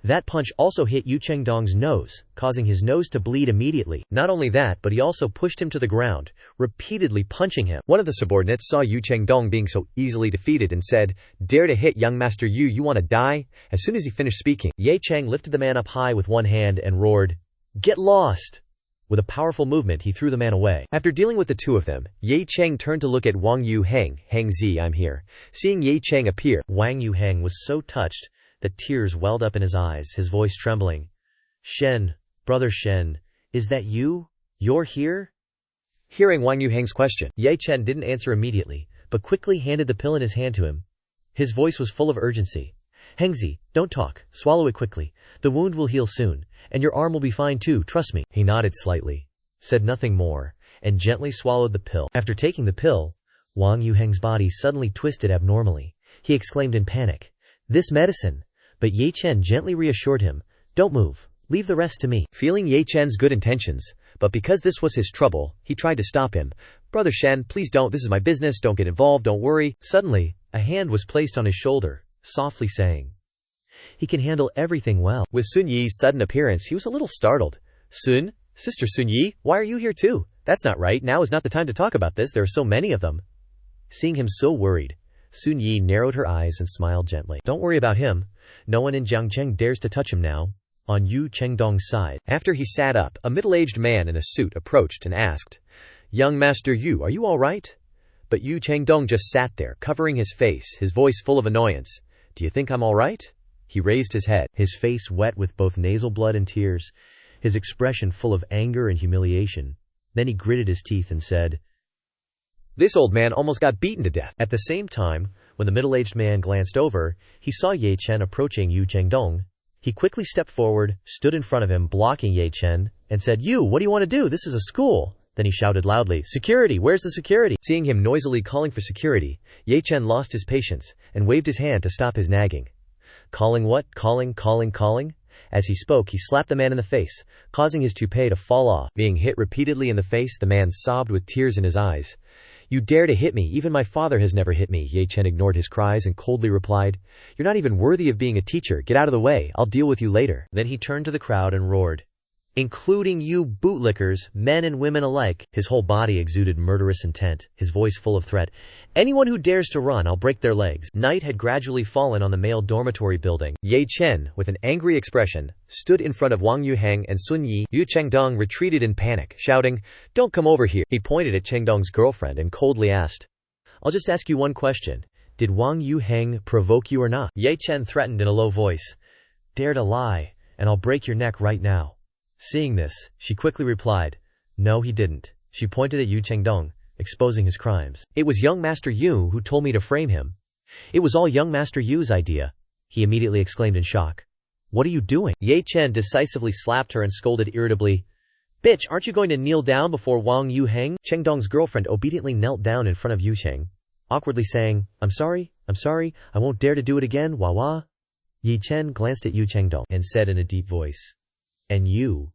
That punch also hit Yu Chengdong's nose, causing his nose to bleed immediately. Not only that, but he also pushed him to the ground, repeatedly punching him. One of the subordinates saw Yu Chengdong being so easily defeated and said, "Dare to hit young Master Yu, you want to die?" As soon as he finished speaking, Ye Cheng lifted the man up high with one hand and roared, "Get lost!" With a powerful movement, he threw the man away. After dealing with the two of them, Ye Cheng turned to look at Wang Yu Heng. "Heng Zi, I'm here." Seeing Ye Cheng appear, Wang Yu Heng was so touched that tears welled up in his eyes, his voice trembling. "Shen, brother Shen, is that you? You're here?" Hearing Wang Yu Heng's question, Ye Chen didn't answer immediately, but quickly handed the pill in his hand to him. His voice was full of urgency. "Hengzi, don't talk, swallow it quickly. The wound will heal soon, and your arm will be fine too, trust me." He nodded slightly, said nothing more, and gently swallowed the pill. After taking the pill, Wang Yu Heng's body suddenly twisted abnormally. He exclaimed in panic, "This medicine!" But Ye Chen gently reassured him, "Don't move, leave the rest to me." Feeling Ye Chen's good intentions, but because this was his trouble, he tried to stop him. "Brother Shen, please don't, this is my business, don't get involved, don't worry." Suddenly, a hand was placed on his shoulder, softly saying, "He can handle everything well." With Sun Yi's sudden appearance, he was a little startled. "Sun? Sister Sun Yi, why are you here too? That's not right, now is not the time to talk about this, there are so many of them." Seeing him so worried, Sun Yi narrowed her eyes and smiled gently. "Don't worry about him. No one in Jiang Cheng dares to touch him now." On Yu Chengdong's side, after he sat up, a middle-aged man in a suit approached and asked, "Young Master Yu, are you all right?" But Yu Chengdong just sat there, covering his face, his voice full of annoyance. "Do you think I'm all right?" He raised his head, his face wet with both nasal blood and tears, his expression full of anger and humiliation. Then he gritted his teeth and said, "This old man almost got beaten to death." At the same time, when the middle-aged man glanced over, he saw Ye Chen approaching Yu Chengdong. He quickly stepped forward, stood in front of him, blocking Ye Chen, and said, "You, what do you want to do? This is a school." Then he shouted loudly, "Security! Where's the security?" Seeing him noisily calling for security, Ye Chen lost his patience and waved his hand to stop his nagging. "Calling what? Calling?" As he spoke, he slapped the man in the face, causing his toupee to fall off. Being hit repeatedly in the face, the man sobbed with tears in his eyes. "You dare to hit me, even my father has never hit me." Ye Chen ignored his cries and coldly replied, "You're not even worthy of being a teacher, get out of the way, I'll deal with you later." Then he turned to the crowd and roared, "Including you bootlickers, men and women alike." His whole body exuded murderous intent, his voice full of threat. "Anyone who dares to run, I'll break their legs." Night had gradually fallen on the male dormitory building. Ye Chen, with an angry expression, stood in front of Wang Yu Heng and Sun Yi. Yu Chengdong retreated in panic, shouting, "Don't come over here." He pointed at Chengdong's girlfriend and coldly asked, "I'll just ask you one question. Did Wang Yu Heng provoke you or not?" Ye Chen threatened in a low voice, "Dare to lie, and I'll break your neck right now." Seeing this, she quickly replied, "No, he didn't." She pointed at Yu Chengdong, exposing his crimes. "It was young Master Yu who told me to frame him." "It was all young Master Yu's idea," he immediately exclaimed in shock. "What are you doing?" Ye Chen decisively slapped her and scolded irritably, "Bitch, aren't you going to kneel down before Wang Yu Heng?" Chengdong's girlfriend obediently knelt down in front of Yu Cheng, awkwardly saying, I'm sorry, I won't dare to do it again, wah." Ye Chen glanced at Yu Chengdong and said in a deep voice, "And you?"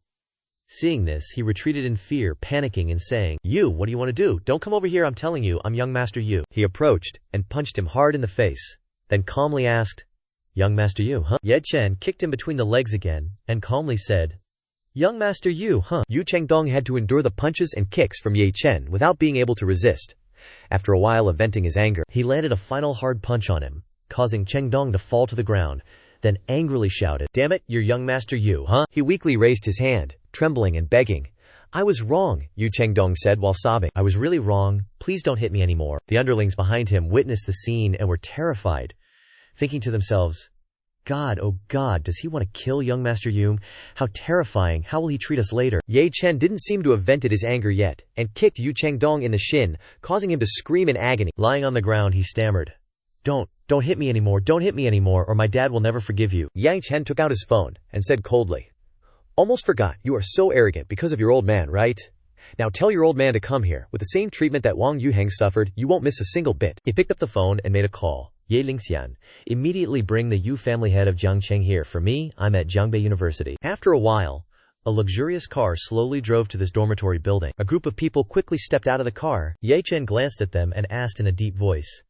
Seeing this, he retreated in fear, panicking and saying, "You, what do you want to do? Don't come over here, I'm telling you, I'm young Master Yu." He approached and punched him hard in the face, then calmly asked, "Young Master Yu, huh?" Ye Chen kicked him between the legs again, and calmly said, "Young Master Yu, huh?" Yu Chengdong had to endure the punches and kicks from Ye Chen without being able to resist. After a while of venting his anger, he landed a final hard punch on him, causing Chengdong to fall to the ground, then angrily shouted, "Damn it, you're young Master Yu, huh?" He weakly raised his hand, trembling and begging. "I was wrong," Yu Chengdong said while sobbing. "I was really wrong, please don't hit me anymore." The underlings behind him witnessed the scene and were terrified, thinking to themselves, "God, oh God, does he want to kill young Master Yu? How terrifying, how will he treat us later?" Ye Chen didn't seem to have vented his anger yet, and kicked Yu Chengdong in the shin, causing him to scream in agony. Lying on the ground, he stammered, Don't hit me anymore, or my dad will never forgive you." Yang Chen took out his phone and said coldly, "Almost forgot, you are so arrogant because of your old man, right? Now tell your old man to come here. With the same treatment that Wang Yu Heng suffered, you won't miss a single bit." He picked up the phone and made a call. "Ye Lingxian, immediately bring the Yu family head of Jiang Cheng here. For me, I'm at Jiangbei University." After a while, a luxurious car slowly drove to this dormitory building. A group of people quickly stepped out of the car. Ye Chen glanced at them and asked in a deep voice,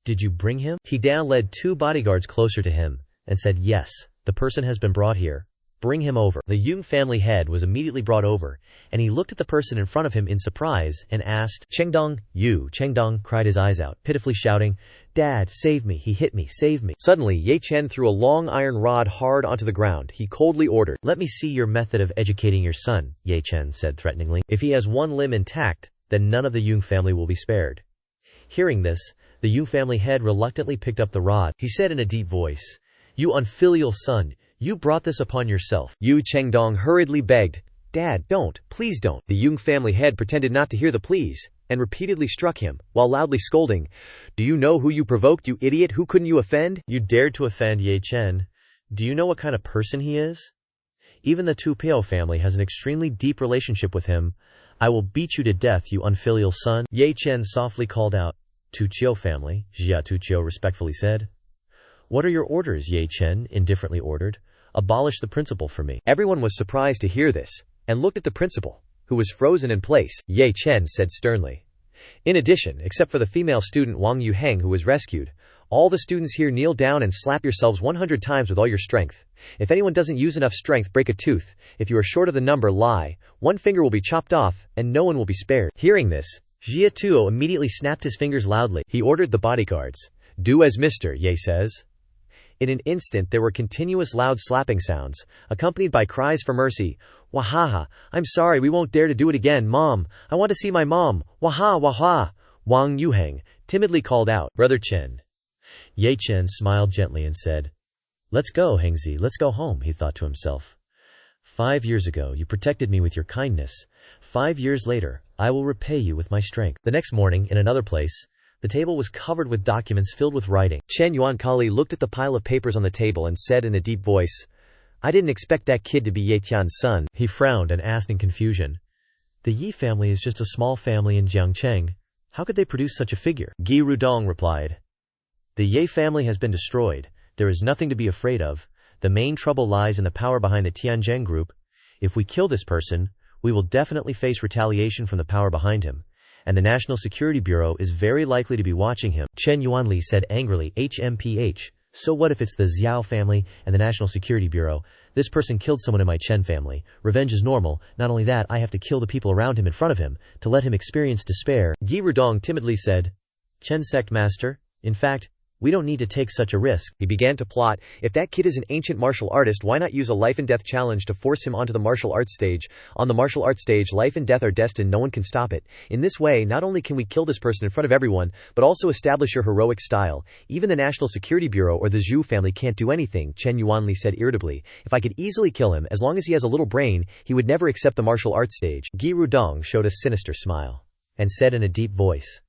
"Did you bring him?" He then led two bodyguards closer to him and said, "Yes, The person has been brought here. Bring him over. The Yung family head was immediately brought over, and he looked at the person in front of him in surprise and asked, Chengdong, you. Chengdong cried his eyes out, pitifully shouting, Dad, save me, he hit me, save me. Suddenly, Ye Chen threw a long iron rod hard onto the ground. He coldly ordered, Let me see your method of educating your son, Ye Chen said threateningly. If he has one limb intact, then none of the Yung family will be spared. Hearing this, the Yung family head reluctantly picked up the rod. He said in a deep voice, You unfilial son, you brought this upon yourself. Yu Chengdong hurriedly begged, Dad, don't, please don't. The Yung family head pretended not to hear the pleas, and repeatedly struck him, while loudly scolding, Do you know who you provoked, you idiot? Who couldn't you offend? You dared to offend Ye Chen. Do you know what kind of person he is? Even the Tu Piao family has an extremely deep relationship with him. I will beat you to death, you unfilial son. Ye Chen softly called out. Tu Chiao family, Jia Tu Chiao respectfully said. What are your orders? Ye Chen indifferently ordered. Abolish the principal for me. Everyone was surprised to hear this, and looked at the principal, who was frozen in place. Ye Chen said sternly. In addition, except for the female student Wang Yuheng who was rescued, all the students here kneel down and slap yourselves 100 times with all your strength. If anyone doesn't use enough strength, break a tooth. If you are short of the number, lie. One finger will be chopped off, and no one will be spared. Hearing this, Jia Tuo immediately snapped his fingers loudly. He ordered the bodyguards. Do as Mr. Ye says. In an instant there were continuous loud slapping sounds, accompanied by cries for mercy. Wahaha, I'm sorry, we won't dare to do it again, Mom. I want to see my mom. Waha, waha. Wang Yuheng timidly called out, Brother Chen. Ye Chen smiled gently and said, Let's go, Hengzi, let's go home, he thought to himself. 5 years ago you protected me with your kindness. 5 years later, I will repay you with my strength. The next morning, in another place, the table was covered with documents filled with writing. Chen Yuankali looked at the pile of papers on the table and said in a deep voice, I didn't expect that kid to be Ye Tian's son. He frowned and asked in confusion, The Yi family is just a small family in Jiang Cheng. How could they produce such a figure? Gi Rudong replied, The Ye family has been destroyed. There is nothing to be afraid of. The main trouble lies in the power behind the Tianzheng group. If we kill this person, we will definitely face retaliation from the power behind him. And the National Security Bureau is very likely to be watching him. Chen Yuanli said angrily, HMPH. So what if it's the Xiao family and the National Security Bureau? This person killed someone in my Chen family. Revenge is normal. Not only that, I have to kill the people around him in front of him, to let him experience despair. Gi Rudong timidly said, Chen sect master, in fact, we don't need to take such a risk. He began to plot, if that kid is an ancient martial artist, why not use a life and death challenge to force him onto the martial arts stage? On the martial arts stage, life and death are destined, no one can stop it. In this way, not only can we kill this person in front of everyone, but also establish your heroic style. Even the National Security Bureau or the Zhu family can't do anything, Chen Yuanli said irritably. If I could easily kill him, as long as he has a little brain, he would never accept the martial arts stage. Gi Rudong showed a sinister smile, and said in a deep voice,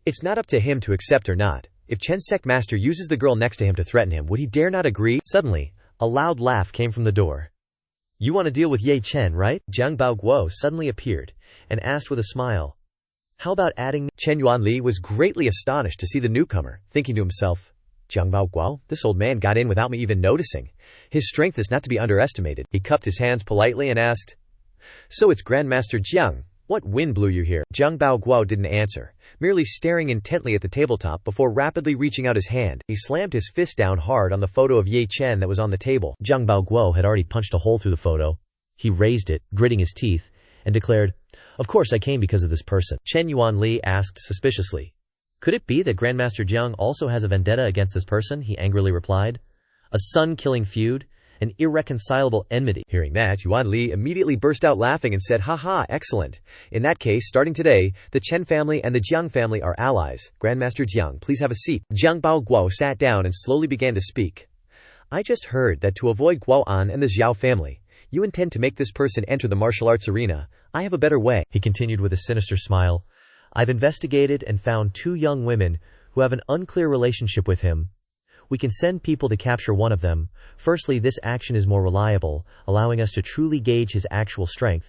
It's not up to him to accept or not. If Chen sect master uses the girl next to him to threaten him, would he dare not agree? Suddenly, a loud laugh came from the door. You want to deal with Ye Chen, right? Jiang Baoguo suddenly appeared, and asked with a smile, How about adding me? Chen Yuanli was greatly astonished to see the newcomer, thinking to himself, Jiang Baoguo, this old man got in without me even noticing. His strength is not to be underestimated. He cupped his hands politely and asked, So it's Grandmaster Jiang. What wind blew you here? Jiang Baoguo didn't answer, merely staring intently at the tabletop before rapidly reaching out his hand. He slammed his fist down hard on the photo of Ye Chen that was on the table. Jiang Baoguo had already punched a hole through the photo. He raised it, gritting his teeth, and declared, Of course I came because of this person. Chen Yuanli asked suspiciously, Could it be that Grandmaster Jiang also has a vendetta against this person? He angrily replied, A son-killing feud? An irreconcilable enmity. Hearing that, Yuanli immediately burst out laughing and said, Haha, excellent. In that case, starting today, the Chen family and the Jiang family are allies. Grandmaster Jiang, please have a seat. Jiang Baoguo sat down and slowly began to speak. I just heard that to avoid Guoan and the Xiao family, you intend to make this person enter the martial arts arena. I have a better way, he continued with a sinister smile. I've investigated and found 2 young women who have an unclear relationship with him. We can send people to capture one of them. Firstly, this action is more reliable, allowing us to truly gauge his actual strength.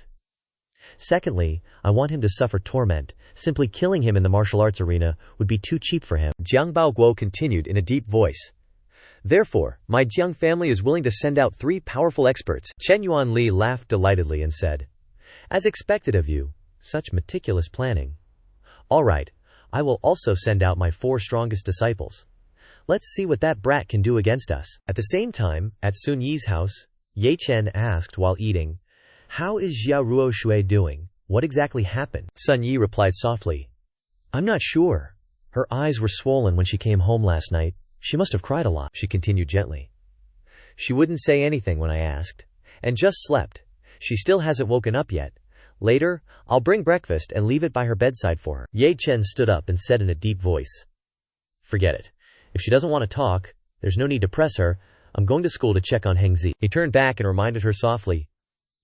Secondly, I want him to suffer torment. Simply killing him in the martial arts arena would be too cheap for him. Jiang Baoguo continued in a deep voice. Therefore, my Jiang family is willing to send out 3 powerful experts. Chen Yuanli laughed delightedly and said, As expected of you, such meticulous planning. All right, I will also send out my 4 strongest disciples. Let's see what that brat can do against us. At the same time, at Sun Yi's house, Ye Chen asked while eating, "How is Jia Ruoshui doing? What exactly happened?" Sun Yi replied softly, "I'm not sure. Her eyes were swollen when she came home last night. She must have cried a lot." She continued gently. "She wouldn't say anything when I asked. And just slept. She still hasn't woken up yet. Later, I'll bring breakfast and leave it by her bedside for her." Ye Chen stood up and said in a deep voice, "Forget it. If she doesn't want to talk, there's no need to press her. I'm going to school to check on Hengzi." He turned back and reminded her softly,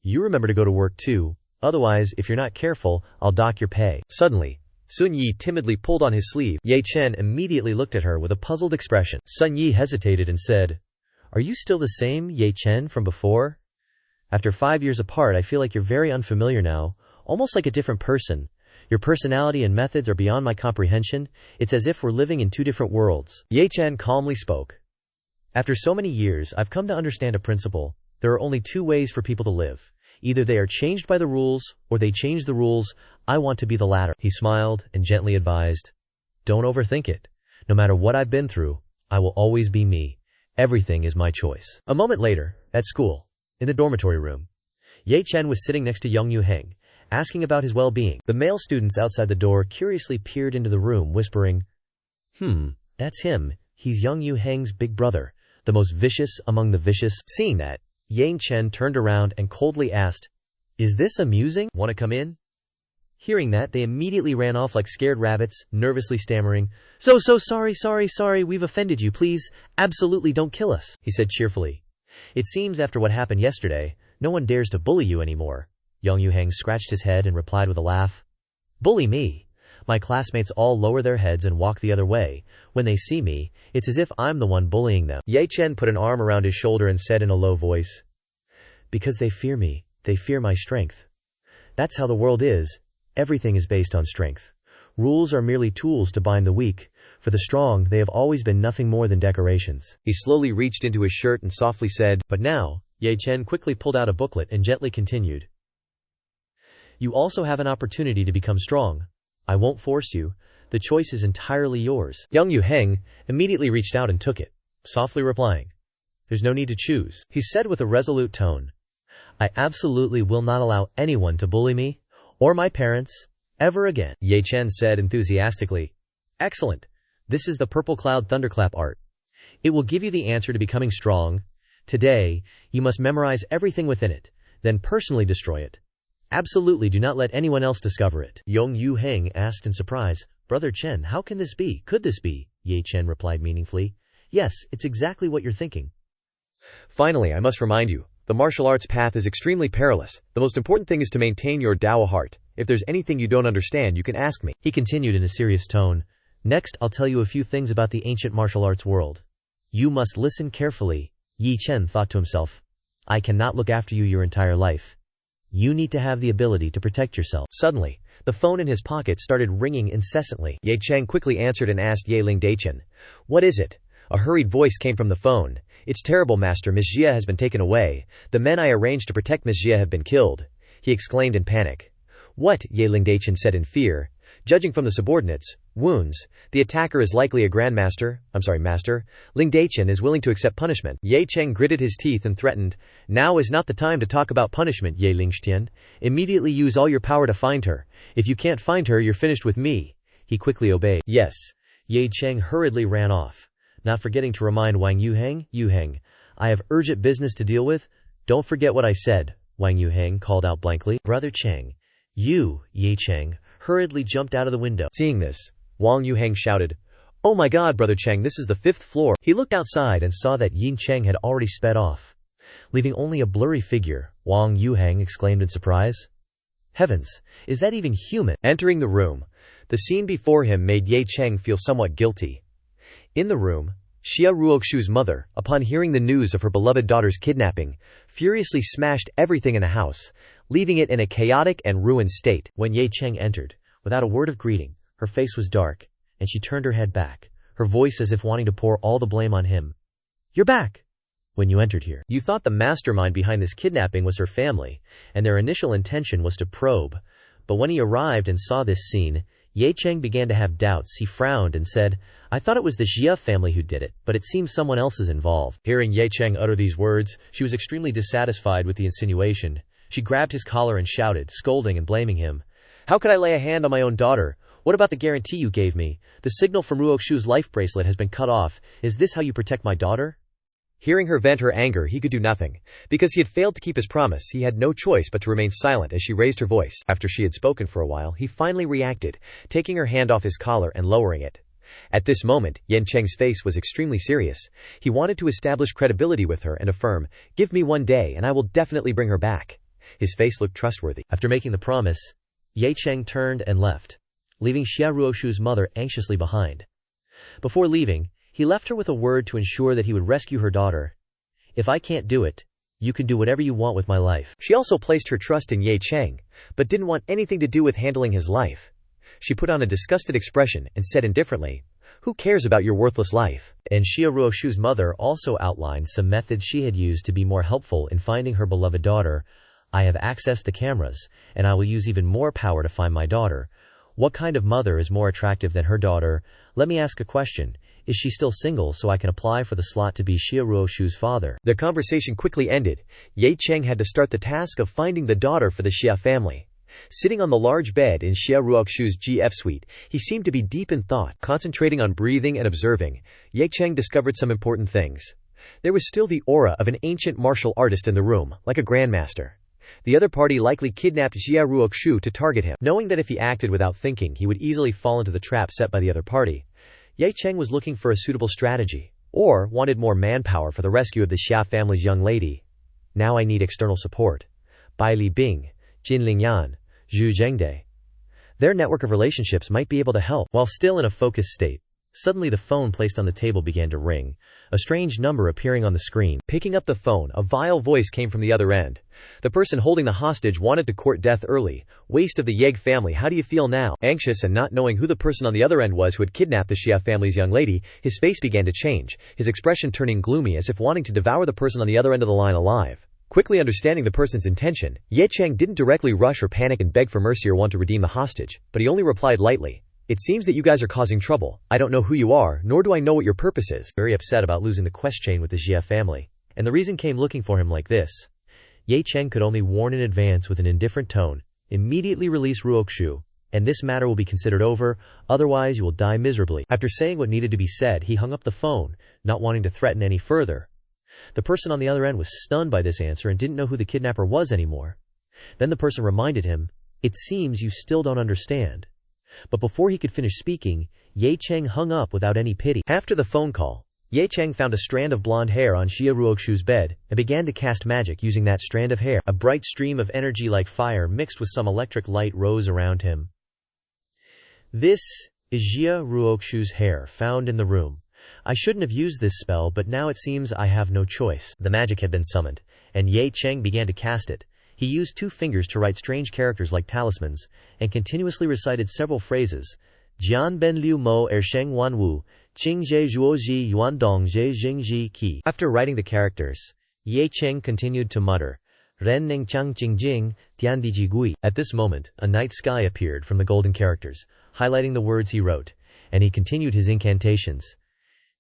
"You remember to go to work too. Otherwise, if you're not careful, I'll dock your pay." Suddenly, Sun Yi timidly pulled on his sleeve. Ye Chen immediately looked at her with a puzzled expression. Sun Yi hesitated and said, "Are you still the same Ye Chen from before? After 5 years apart, I feel like you're very unfamiliar now, almost like a different person. Your personality and methods are beyond my comprehension. It's as if we're living in two different worlds." Ye Chen calmly spoke. "After so many years, I've come to understand a principle. There are only two ways for people to live. Either they are changed by the rules, or they change the rules. I want to be the latter." He smiled and gently advised, "Don't overthink it. No matter what I've been through, I will always be me. Everything is my choice." A moment later, at school, in the dormitory room, Ye Chen was sitting next to Young Yu Heng, asking about his well-being. The male students outside the door curiously peered into the room, whispering, That's him. He's Young Yu Heng's big brother, the most vicious among the vicious." Seeing that, Ye Chen turned around and coldly asked, "Is this amusing? Want to come in?" Hearing that, they immediately ran off like scared rabbits, nervously stammering, So sorry, we've offended you, please, absolutely don't kill us," he said cheerfully. "It seems after what happened yesterday, no one dares to bully you anymore." Young Yu Heng scratched his head and replied with a laugh, "Bully me? My classmates all lower their heads and walk the other way. When they see me, it's as if I'm the one bullying them." Ye Chen put an arm around his shoulder and said in a low voice, "Because they fear me, they fear my strength. That's how the world is. Everything is based on strength. Rules are merely tools to bind the weak. For the strong, they have always been nothing more than decorations." He slowly reached into his shirt and softly said, "But now," Ye Chen quickly pulled out a booklet and gently continued, "You also have an opportunity to become strong. I won't force you. The choice is entirely yours." Young Yu Heng immediately reached out and took it, softly replying, "There's no need to choose," he said with a resolute tone. "I absolutely will not allow anyone to bully me, or my parents, ever again." Ye Chen said enthusiastically, "Excellent. This is the Purple Cloud Thunderclap art. It will give you the answer to becoming strong. Today, you must memorize everything within it, then personally destroy it. Absolutely do not let anyone else discover it." Young Yu Heng asked in surprise, "Brother Chen, how can this be? Could this be?" Ye Chen replied meaningfully, "Yes, it's exactly what you're thinking. Finally, I must remind you, the martial arts path is extremely perilous. The most important thing is to maintain your Dao heart. If there's anything you don't understand, you can ask me." He continued in a serious tone, "Next, I'll tell you a few things about the ancient martial arts world. You must listen carefully." Ye Chen thought to himself, "I cannot look after you your entire life. You need to have the ability to protect yourself." Suddenly, the phone in his pocket started ringing incessantly. Ye Chen quickly answered and asked Ye Lingdaichen, "What is it?" A hurried voice came from the phone. "It's terrible, master. Miss Jia has been taken away. The men I arranged to protect Miss Jia have been killed," he exclaimed in panic. "What?" Ye Lingdaichen said in fear. "Judging from the subordinates' wounds, the attacker is likely a master. Lingdaichen is willing to accept punishment." Ye Cheng gritted his teeth and threatened, "Now is not the time to talk about punishment, Ye Lingtian. Immediately use all your power to find her. If you can't find her, you're finished with me." He quickly obeyed. "Yes." Ye Cheng hurriedly ran off, not forgetting to remind Wang Yuheng, "I have urgent business to deal with. Don't forget what I said," Wang Yuheng called out blankly. "Brother Cheng." Ye Cheng hurriedly jumped out of the window. Seeing this, Wang Yuheng shouted, "Oh my God, Brother Cheng, this is the 5th floor." He looked outside and saw that Yin Cheng had already sped off, leaving only a blurry figure. Wang Yuheng exclaimed in surprise, "Heavens, is that even human?" Entering the room, the scene before him made Ye Cheng feel somewhat guilty. In the room, Xia Ruoxu's mother, upon hearing the news of her beloved daughter's kidnapping, furiously smashed everything in the house, leaving it in a chaotic and ruined state. When Ye Cheng entered, without a word of greeting, her face was dark, and she turned her head back, her voice as if wanting to pour all the blame on him. "You're back! When you entered here, you thought the mastermind behind this kidnapping was her family, and their initial intention was to probe. But when he arrived and saw this scene, Ye Cheng began to have doubts. He frowned and said, I thought it was the Jia family who did it, but it seems someone else is involved. Hearing Ye Cheng utter these words, she was extremely dissatisfied with the insinuation. She grabbed his collar and shouted, scolding and blaming him. How could I lay a hand on my own daughter? What about the guarantee you gave me? The signal from Ruoxu's life bracelet has been cut off. Is this how you protect my daughter? Hearing her vent her anger, he could do nothing. Because he had failed to keep his promise, he had no choice but to remain silent as she raised her voice. After she had spoken for a while, he finally reacted, taking her hand off his collar and lowering it. At this moment, Ye Cheng's face was extremely serious. He wanted to establish credibility with her and affirm, give me 1 day and I will definitely bring her back. His face looked trustworthy. After making the promise, Ye Cheng turned and left, leaving Xia Ruoxu's mother anxiously behind. Before leaving, he left her with a word to ensure that he would rescue her daughter. If I can't do it, you can do whatever you want with my life. She also placed her trust in Ye Cheng, but didn't want anything to do with handling his life. She put on a disgusted expression and said indifferently, who cares about your worthless life? And Xia Ruoxu's mother also outlined some methods she had used to be more helpful in finding her beloved daughter. I have accessed the cameras, and I will use even more power to find my daughter. What kind of mother is more attractive than her daughter? Let me ask a question. Is she still single so I can apply for the slot to be Xia Ruoxu's father? Their conversation quickly ended. Ye Cheng had to start the task of finding the daughter for the Xia family. Sitting on the large bed in Xia Ruoxu's GF suite, he seemed to be deep in thought. Concentrating on breathing and observing, Ye Cheng discovered some important things. There was still the aura of an ancient martial artist in the room, like a grandmaster. The other party likely kidnapped Xia Ruoxu to target him. Knowing that if he acted without thinking, he would easily fall into the trap set by the other party, Ye Cheng was looking for a suitable strategy, or wanted more manpower for the rescue of the Xia family's young lady. Now I need external support. Bai Li Bing, Jin Lingyan, Zhu Zhengde. Their network of relationships might be able to help. While still in a focused state, suddenly the phone placed on the table began to ring, a strange number appearing on the screen. Picking up the phone, a vile voice came from the other end. The person holding the hostage wanted to court death early. Waste of the Yeg family, how do you feel now? Anxious and not knowing who the person on the other end was who had kidnapped the Xia family's young lady, his face began to change, his expression turning gloomy as if wanting to devour the person on the other end of the line alive. Quickly understanding the person's intention, Ye Cheng didn't directly rush or panic and beg for mercy or want to redeem the hostage, but he only replied lightly, it seems that you guys are causing trouble. I don't know who you are, nor do I know what your purpose is. Very upset about losing the quest chain with the Xia family, and the reason came looking for him like this. Ye Cheng could only warn in advance with an indifferent tone, immediately release Ruoxu, and this matter will be considered over, otherwise you will die miserably. After saying what needed to be said, he hung up the phone, not wanting to threaten any further. The person on the other end was stunned by this answer and didn't know who the kidnapper was anymore. Then the person reminded him, it seems you still don't understand. But before he could finish speaking, Ye Cheng hung up without any pity. After the phone call, Ye Cheng found a strand of blonde hair on Xia Ruoxu's bed and began to cast magic using that strand of hair. A bright stream of energy like fire mixed with some electric light rose around him. This is Xia Ruoxu's hair found in the room. I shouldn't have used this spell, but now it seems I have no choice. The magic had been summoned, and Ye Cheng began to cast it. He used 2 fingers to write strange characters like talismans, and continuously recited several phrases. Jian Ben Liu Mo Sheng Wan Wu, Qing Zhe Zhuo Ji Yuan Dong Zhe Jing Ji Qi. After writing the characters, Ye Cheng continued to mutter, Ren Ning Chang Jing Jing, Tian Di Ji Gui. At this moment, a night sky appeared from the golden characters, highlighting the words he wrote, and he continued his incantations.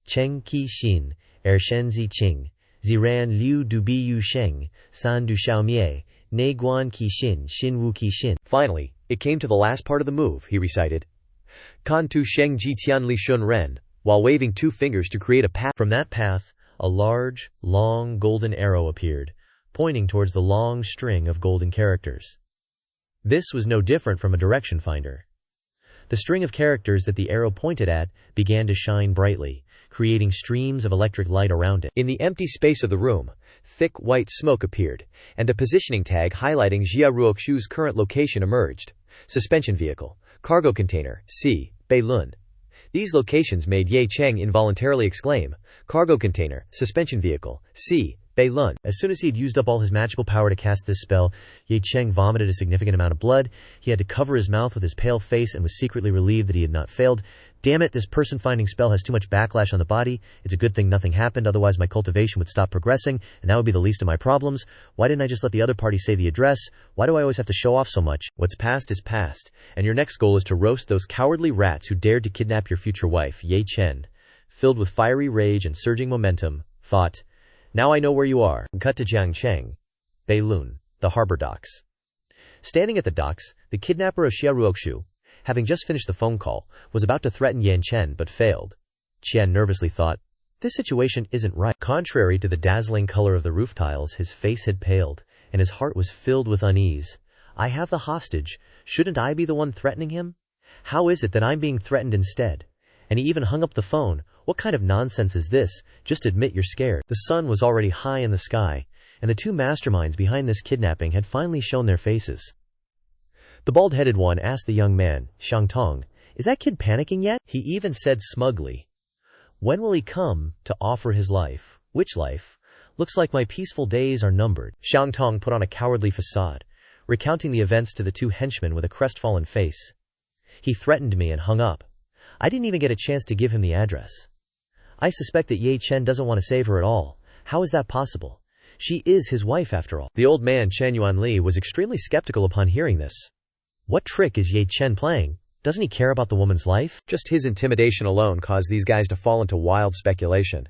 Cheng Qi Xin, Shen Zi Qing, Ziran Liu Du Bi Yu Sheng, San Du Xiao Mie, Ne Guan Qi Xin, Xin Wu Qi Xin. Finally, it came to the last part of the move, he recited. Kan Tu Sheng Ji Tian Li Shun Ren, while waving 2 fingers to create a path. From that path, a large, long golden arrow appeared, pointing towards the long string of golden characters. This was no different from a direction finder. The string of characters that the arrow pointed at began to shine brightly, creating streams of electric light around it. In the empty space of the room, thick white smoke appeared, and a positioning tag highlighting Xia Ruoxu's current location emerged. Suspension vehicle, cargo container, C, Beilun. These locations made Ye Cheng involuntarily exclaim, cargo container, suspension vehicle, C, Bei Lun. As soon as he had used up all his magical power to cast this spell, Ye Cheng vomited a significant amount of blood. He had to cover his mouth with his pale face and was secretly relieved that he had not failed. Damn it, this person-finding spell has too much backlash on the body. It's a good thing nothing happened, otherwise my cultivation would stop progressing, and that would be the least of my problems. Why didn't I just let the other party say the address? Why do I always have to show off so much? What's past is past, and your next goal is to roast those cowardly rats who dared to kidnap your future wife. Ye Chen, filled with fiery rage and surging momentum, thought, now I know where you are. Cut to Jiang Cheng, Bei Lun, the harbor docks. Standing at the docks, the kidnapper of Xia Ruoxu, having just finished the phone call, was about to threaten Yan Chen but failed. Qian nervously thought, this situation isn't right. Contrary to the dazzling color of the roof tiles, his face had paled, and his heart was filled with unease. I have the hostage. Shouldn't I be the one threatening him? How is it that I'm being threatened instead? And he even hung up the phone. What kind of nonsense is this? Just admit you're scared. The sun was already high in the sky, and the two masterminds behind this kidnapping had finally shown their faces. The bald-headed one asked the young man, Shang Tong, is that kid panicking yet? He even said smugly, when will he come to offer his life? Which life? Looks like my peaceful days are numbered. Shang Tong put on a cowardly facade, recounting the events to the two henchmen with a crestfallen face. He threatened me and hung up. I didn't even get a chance to give him the address. I suspect that Ye Chen doesn't want to save her at all. How is that possible? She is his wife after all. The old man Chen Yuanli was extremely skeptical upon hearing this. What trick is Ye Chen playing? Doesn't he care about the woman's life? Just his intimidation alone caused these guys to fall into wild speculation.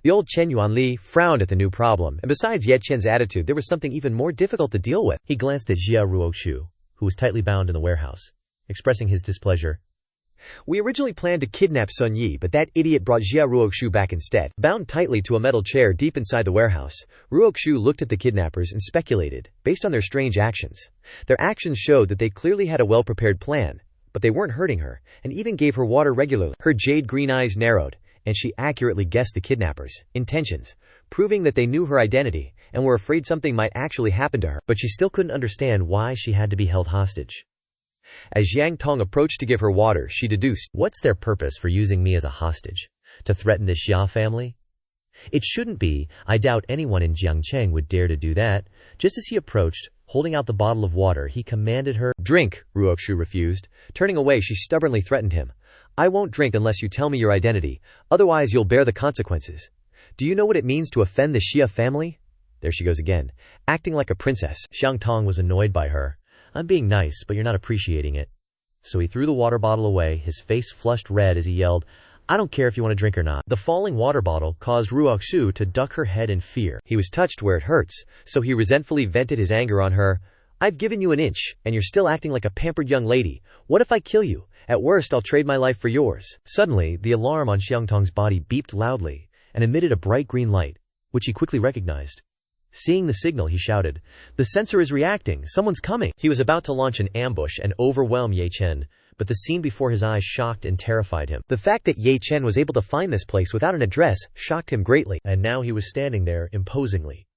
The old Chen Yuanli frowned at the new problem, and besides Ye Chen's attitude, there was something even more difficult to deal with. He glanced at Xia Ruoxu, who was tightly bound in the warehouse, expressing his displeasure. We originally planned to kidnap Sun Yi, but that idiot brought Xia Ruoxu back instead. Bound tightly to a metal chair deep inside the warehouse, Ruoxu looked at the kidnappers and speculated, based on their strange actions. Their actions showed that they clearly had a well-prepared plan, but they weren't hurting her, and even gave her water regularly. Her jade green eyes narrowed, and she accurately guessed the kidnappers' intentions, proving that they knew her identity, and were afraid something might actually happen to her. But she still couldn't understand why she had to be held hostage. As Yang Tong approached to give her water, she deduced, what's their purpose for using me as a hostage? To threaten the Xia family? It shouldn't be. I doubt anyone in Jiang Cheng would dare to do that. Just as he approached, holding out the bottle of water, he commanded her, drink. Ruoxu refused. Turning away, she stubbornly threatened him. I won't drink unless you tell me your identity, otherwise you'll bear the consequences. Do you know what it means to offend the Xia family? There she goes again, acting like a princess. Shang Tong was annoyed by her. I'm being nice, but you're not appreciating it. So he threw the water bottle away, his face flushed red as he yelled, I don't care if you want to drink or not. The falling water bottle caused Ruoxu to duck her head in fear. He was touched where it hurts, so he resentfully vented his anger on her. I've given you an inch, and you're still acting like a pampered young lady. What if I kill you? At worst, I'll trade my life for yours. Suddenly, the alarm on Xiang Tong's body beeped loudly, and emitted a bright green light, which he quickly recognized. Seeing the signal, he shouted, the sensor is reacting, someone's coming. He was about to launch an ambush and overwhelm Ye Chen, but the scene before his eyes shocked and terrified him. The fact that Ye Chen was able to find this place without an address shocked him greatly. And now he was standing there, imposingly,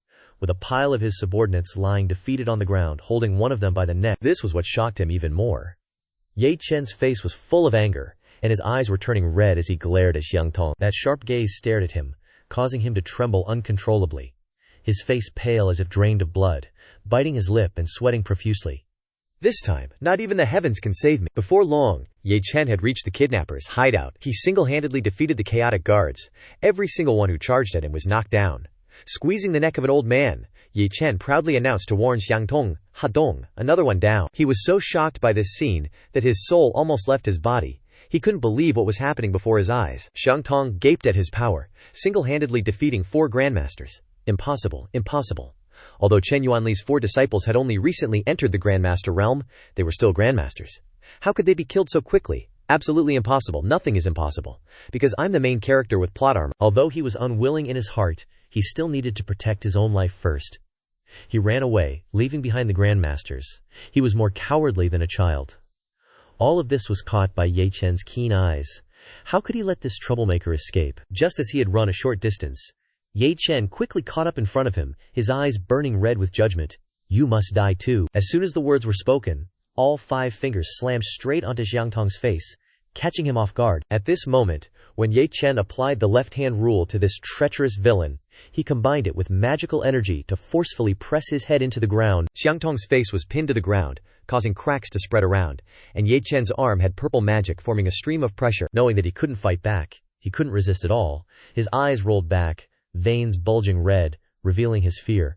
with a pile of his subordinates lying defeated on the ground, holding one of them by the neck. This was what shocked him even more. Ye Chen's face was full of anger, and his eyes were turning red as he glared at Xiang Tong. That sharp gaze stared at him, causing him to tremble uncontrollably, his face pale as if drained of blood, biting his lip and sweating profusely. This time, not even the heavens can save me. Before long, Ye Chen had reached the kidnappers' hideout. He single-handedly defeated the chaotic guards. Every single one who charged at him was knocked down. Squeezing the neck of an old man, Ye Chen proudly announced to warn Xiang Tong, Ha Dong, another one down. He was so shocked by this scene that his soul almost left his body. He couldn't believe what was happening before his eyes. Xiang Tong gaped at his power, single-handedly defeating 4 grandmasters. Impossible, impossible. Although Chen Yuanli's 4 disciples had only recently entered the Grandmaster realm, they were still Grandmasters. How could they be killed so quickly? Absolutely impossible. Nothing is impossible. Because I'm the main character with plot armor. Although he was unwilling in his heart, he still needed to protect his own life first. He ran away, leaving behind the Grandmasters. He was more cowardly than a child. All of this was caught by Ye Chen's keen eyes. How could he let this troublemaker escape? Just as he had run a short distance, Ye Chen quickly caught up in front of him, his eyes burning red with judgment. You must die too. As soon as the words were spoken, all 5 fingers slammed straight onto Xiang Tong's face, catching him off guard. At this moment, when Ye Chen applied the left-hand rule to this treacherous villain, he combined it with magical energy to forcefully press his head into the ground. Xiang Tong's face was pinned to the ground, causing cracks to spread around, and Ye Chen's arm had purple magic forming a stream of pressure. Knowing that he couldn't fight back, he couldn't resist at all. His eyes rolled back, veins bulging red, revealing his fear.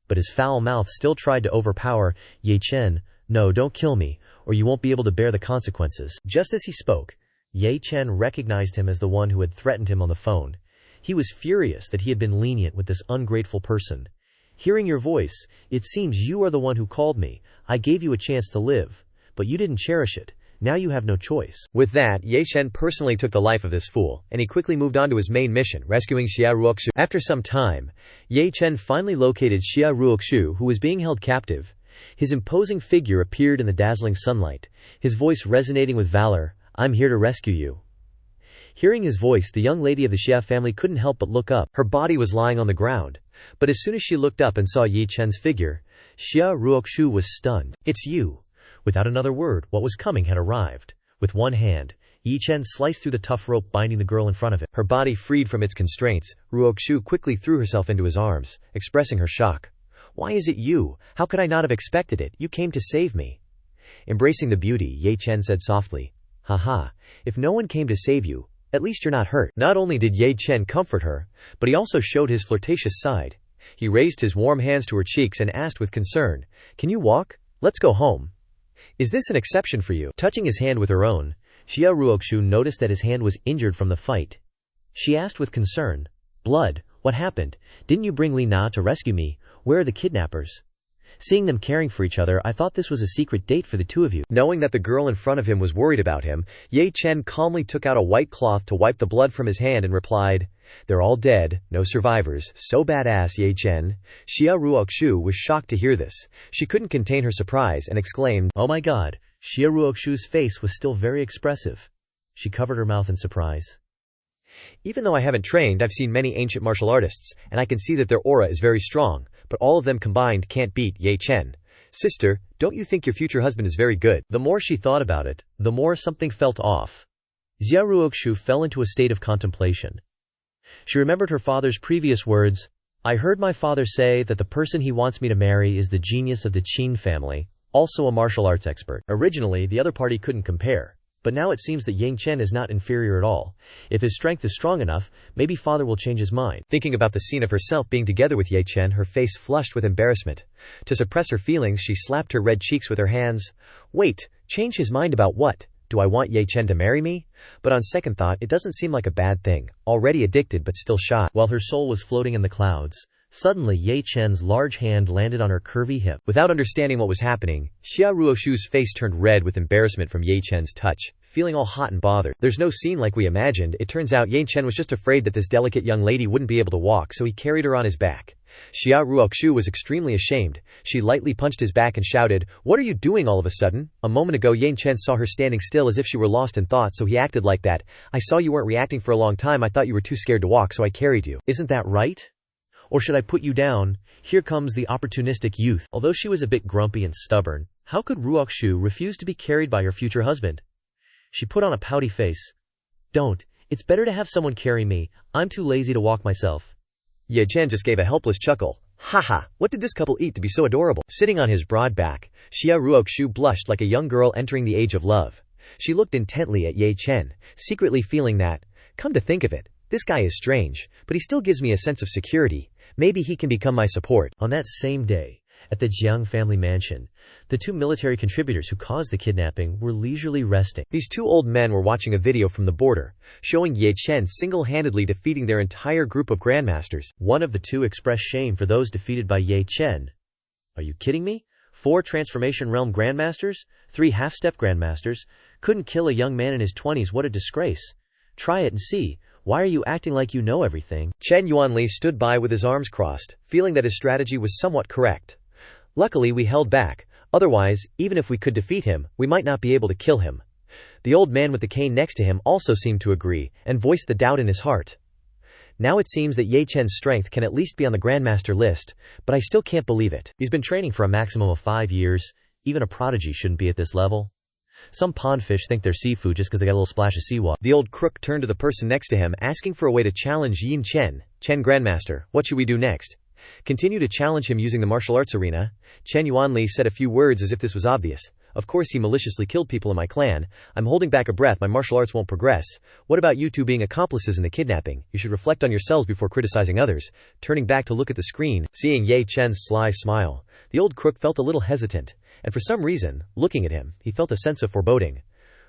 But his foul mouth still tried to overpower Ye Chen. "No, don't kill me, or you won't be able to bear the consequences." Just as he spoke, Ye Chen recognized him as the one who had threatened him on the phone. He was furious that he had been lenient with this ungrateful person. "Hearing your voice, it seems you are the one who called me. I gave you a chance to live, but you didn't cherish it. Now you have no choice." With that, Ye Chen personally took the life of this fool, and he quickly moved on to his main mission, rescuing Xia Ruoxu. After some time, Ye Chen finally located Xia Ruoxu, who was being held captive. His imposing figure appeared in the dazzling sunlight, his voice resonating with valor. "I'm here to rescue you." Hearing his voice, the young lady of the Xia family couldn't help but look up. Her body was lying on the ground, but as soon as she looked up and saw Ye Chen's figure, Xia Ruoxu was stunned. "It's you." Without another word, what was coming had arrived. With one hand, Ye Chen sliced through the tough rope binding the girl in front of him. Her body freed from its constraints, Ruoxu quickly threw herself into his arms, expressing her shock. "Why is it you? How could I not have expected it? You came to save me." Embracing the beauty, Ye Chen said softly, "Haha, if no one came to save you, at least you're not hurt." Not only did Ye Chen comfort her, but he also showed his flirtatious side. He raised his warm hands to her cheeks and asked with concern, "Can you walk? Let's go home. Is this an exception for you?" Touching his hand with her own, Xia Ruoxu noticed that his hand was injured from the fight. She asked with concern, "Blood, what happened? Didn't you bring Li Na to rescue me? Where are the kidnappers?" Seeing them caring for each other, I thought this was a secret date for the two of you. Knowing that the girl in front of him was worried about him, Ye Chen calmly took out a white cloth to wipe the blood from his hand and replied, "They're all dead, no survivors." "So badass, Ye Chen." Xia Ruoxu was shocked to hear this. She couldn't contain her surprise and exclaimed, "Oh my god." Xia Ruoxu's face was still very expressive. She covered her mouth in surprise. "Even though I haven't trained, I've seen many ancient martial artists, and I can see that their aura is very strong, but all of them combined can't beat Ye Chen. Sister, don't you think your future husband is very good?" The more she thought about it, the more something felt off. Xia Ruoxu fell into a state of contemplation. She remembered her father's previous words, "I heard my father say that the person he wants me to marry is the genius of the Qin family, also a martial arts expert." Originally, the other party couldn't compare, but now it seems that Yang Chen is not inferior at all. If his strength is strong enough, maybe father will change his mind. Thinking about the scene of herself being together with Ye Chen, her face flushed with embarrassment. To suppress her feelings, she slapped her red cheeks with her hands. "Wait, change his mind about what? Do I want Ye Chen to marry me?" But on second thought, it doesn't seem like a bad thing. Already addicted but still shy. While her soul was floating in the clouds, suddenly Ye Chen's large hand landed on her curvy hip. Without understanding what was happening, Xia Ruoxu's face turned red with embarrassment from Ye Chen's touch, feeling all hot and bothered. "There's no scene like we imagined. It turns out Ye Chen was just afraid that this delicate young lady wouldn't be able to walk, so he carried her on his back." Xia Ruoxu was extremely ashamed. She lightly punched his back and shouted, "What are you doing all of a sudden? A moment ago Ye Chen saw her standing still as if she were lost in thought, so he acted like that. I saw you weren't reacting for a long time. I thought you were too scared to walk, so I carried you. Isn't that right? Or should I put you down?" Here comes the opportunistic youth. Although she was a bit grumpy and stubborn, how could Ruoxu refuse to be carried by her future husband? She put on a pouty face. "Don't. It's better to have someone carry me. I'm too lazy to walk myself." Ye Chen just gave a helpless chuckle. "Haha, what did this couple eat to be so adorable?" Sitting on his broad back, Xia Ruoxu blushed like a young girl entering the age of love. She looked intently at Ye Chen, secretly feeling that, come to think of it, this guy is strange, but he still gives me a sense of security. Maybe he can become my support. On that same day, at the Jiang family mansion, the two military contributors who caused the kidnapping were leisurely resting. These two old men were watching a video from the border, showing Ye Chen single-handedly defeating their entire group of grandmasters. One of the two expressed shame for those defeated by Ye Chen. "Are you kidding me? 4 transformation realm grandmasters? 3 half-step grandmasters? Couldn't kill a young man in his 20s, what a disgrace. Try it and see. Why are you acting like you know everything?" Chen Yuanli stood by with his arms crossed, feeling that his strategy was somewhat correct. "Luckily we held back, otherwise, even if we could defeat him, we might not be able to kill him." The old man with the cane next to him also seemed to agree, and voiced the doubt in his heart. "Now it seems that Ye Chen's strength can at least be on the Grandmaster list, but I still can't believe it. He's been training for a maximum of 5 years, even a prodigy shouldn't be at this level." Some pond fish think they're seafood just because they got a little splash of seawater. The old crook turned to the person next to him, asking for a way to challenge Yin Chen. Chen Grandmaster, what should we do next? Continue to challenge him using the martial arts arena. Chen Yuanli said a few words as if this was obvious. Of course he maliciously killed people in my clan. I'm holding back a breath, my martial arts won't progress. What about you two being accomplices in the kidnapping? You should reflect on yourselves before criticizing others. Turning back to look at the screen, seeing Ye Chen's sly smile, the old crook felt a little hesitant, and for some reason, looking at him, he felt a sense of foreboding.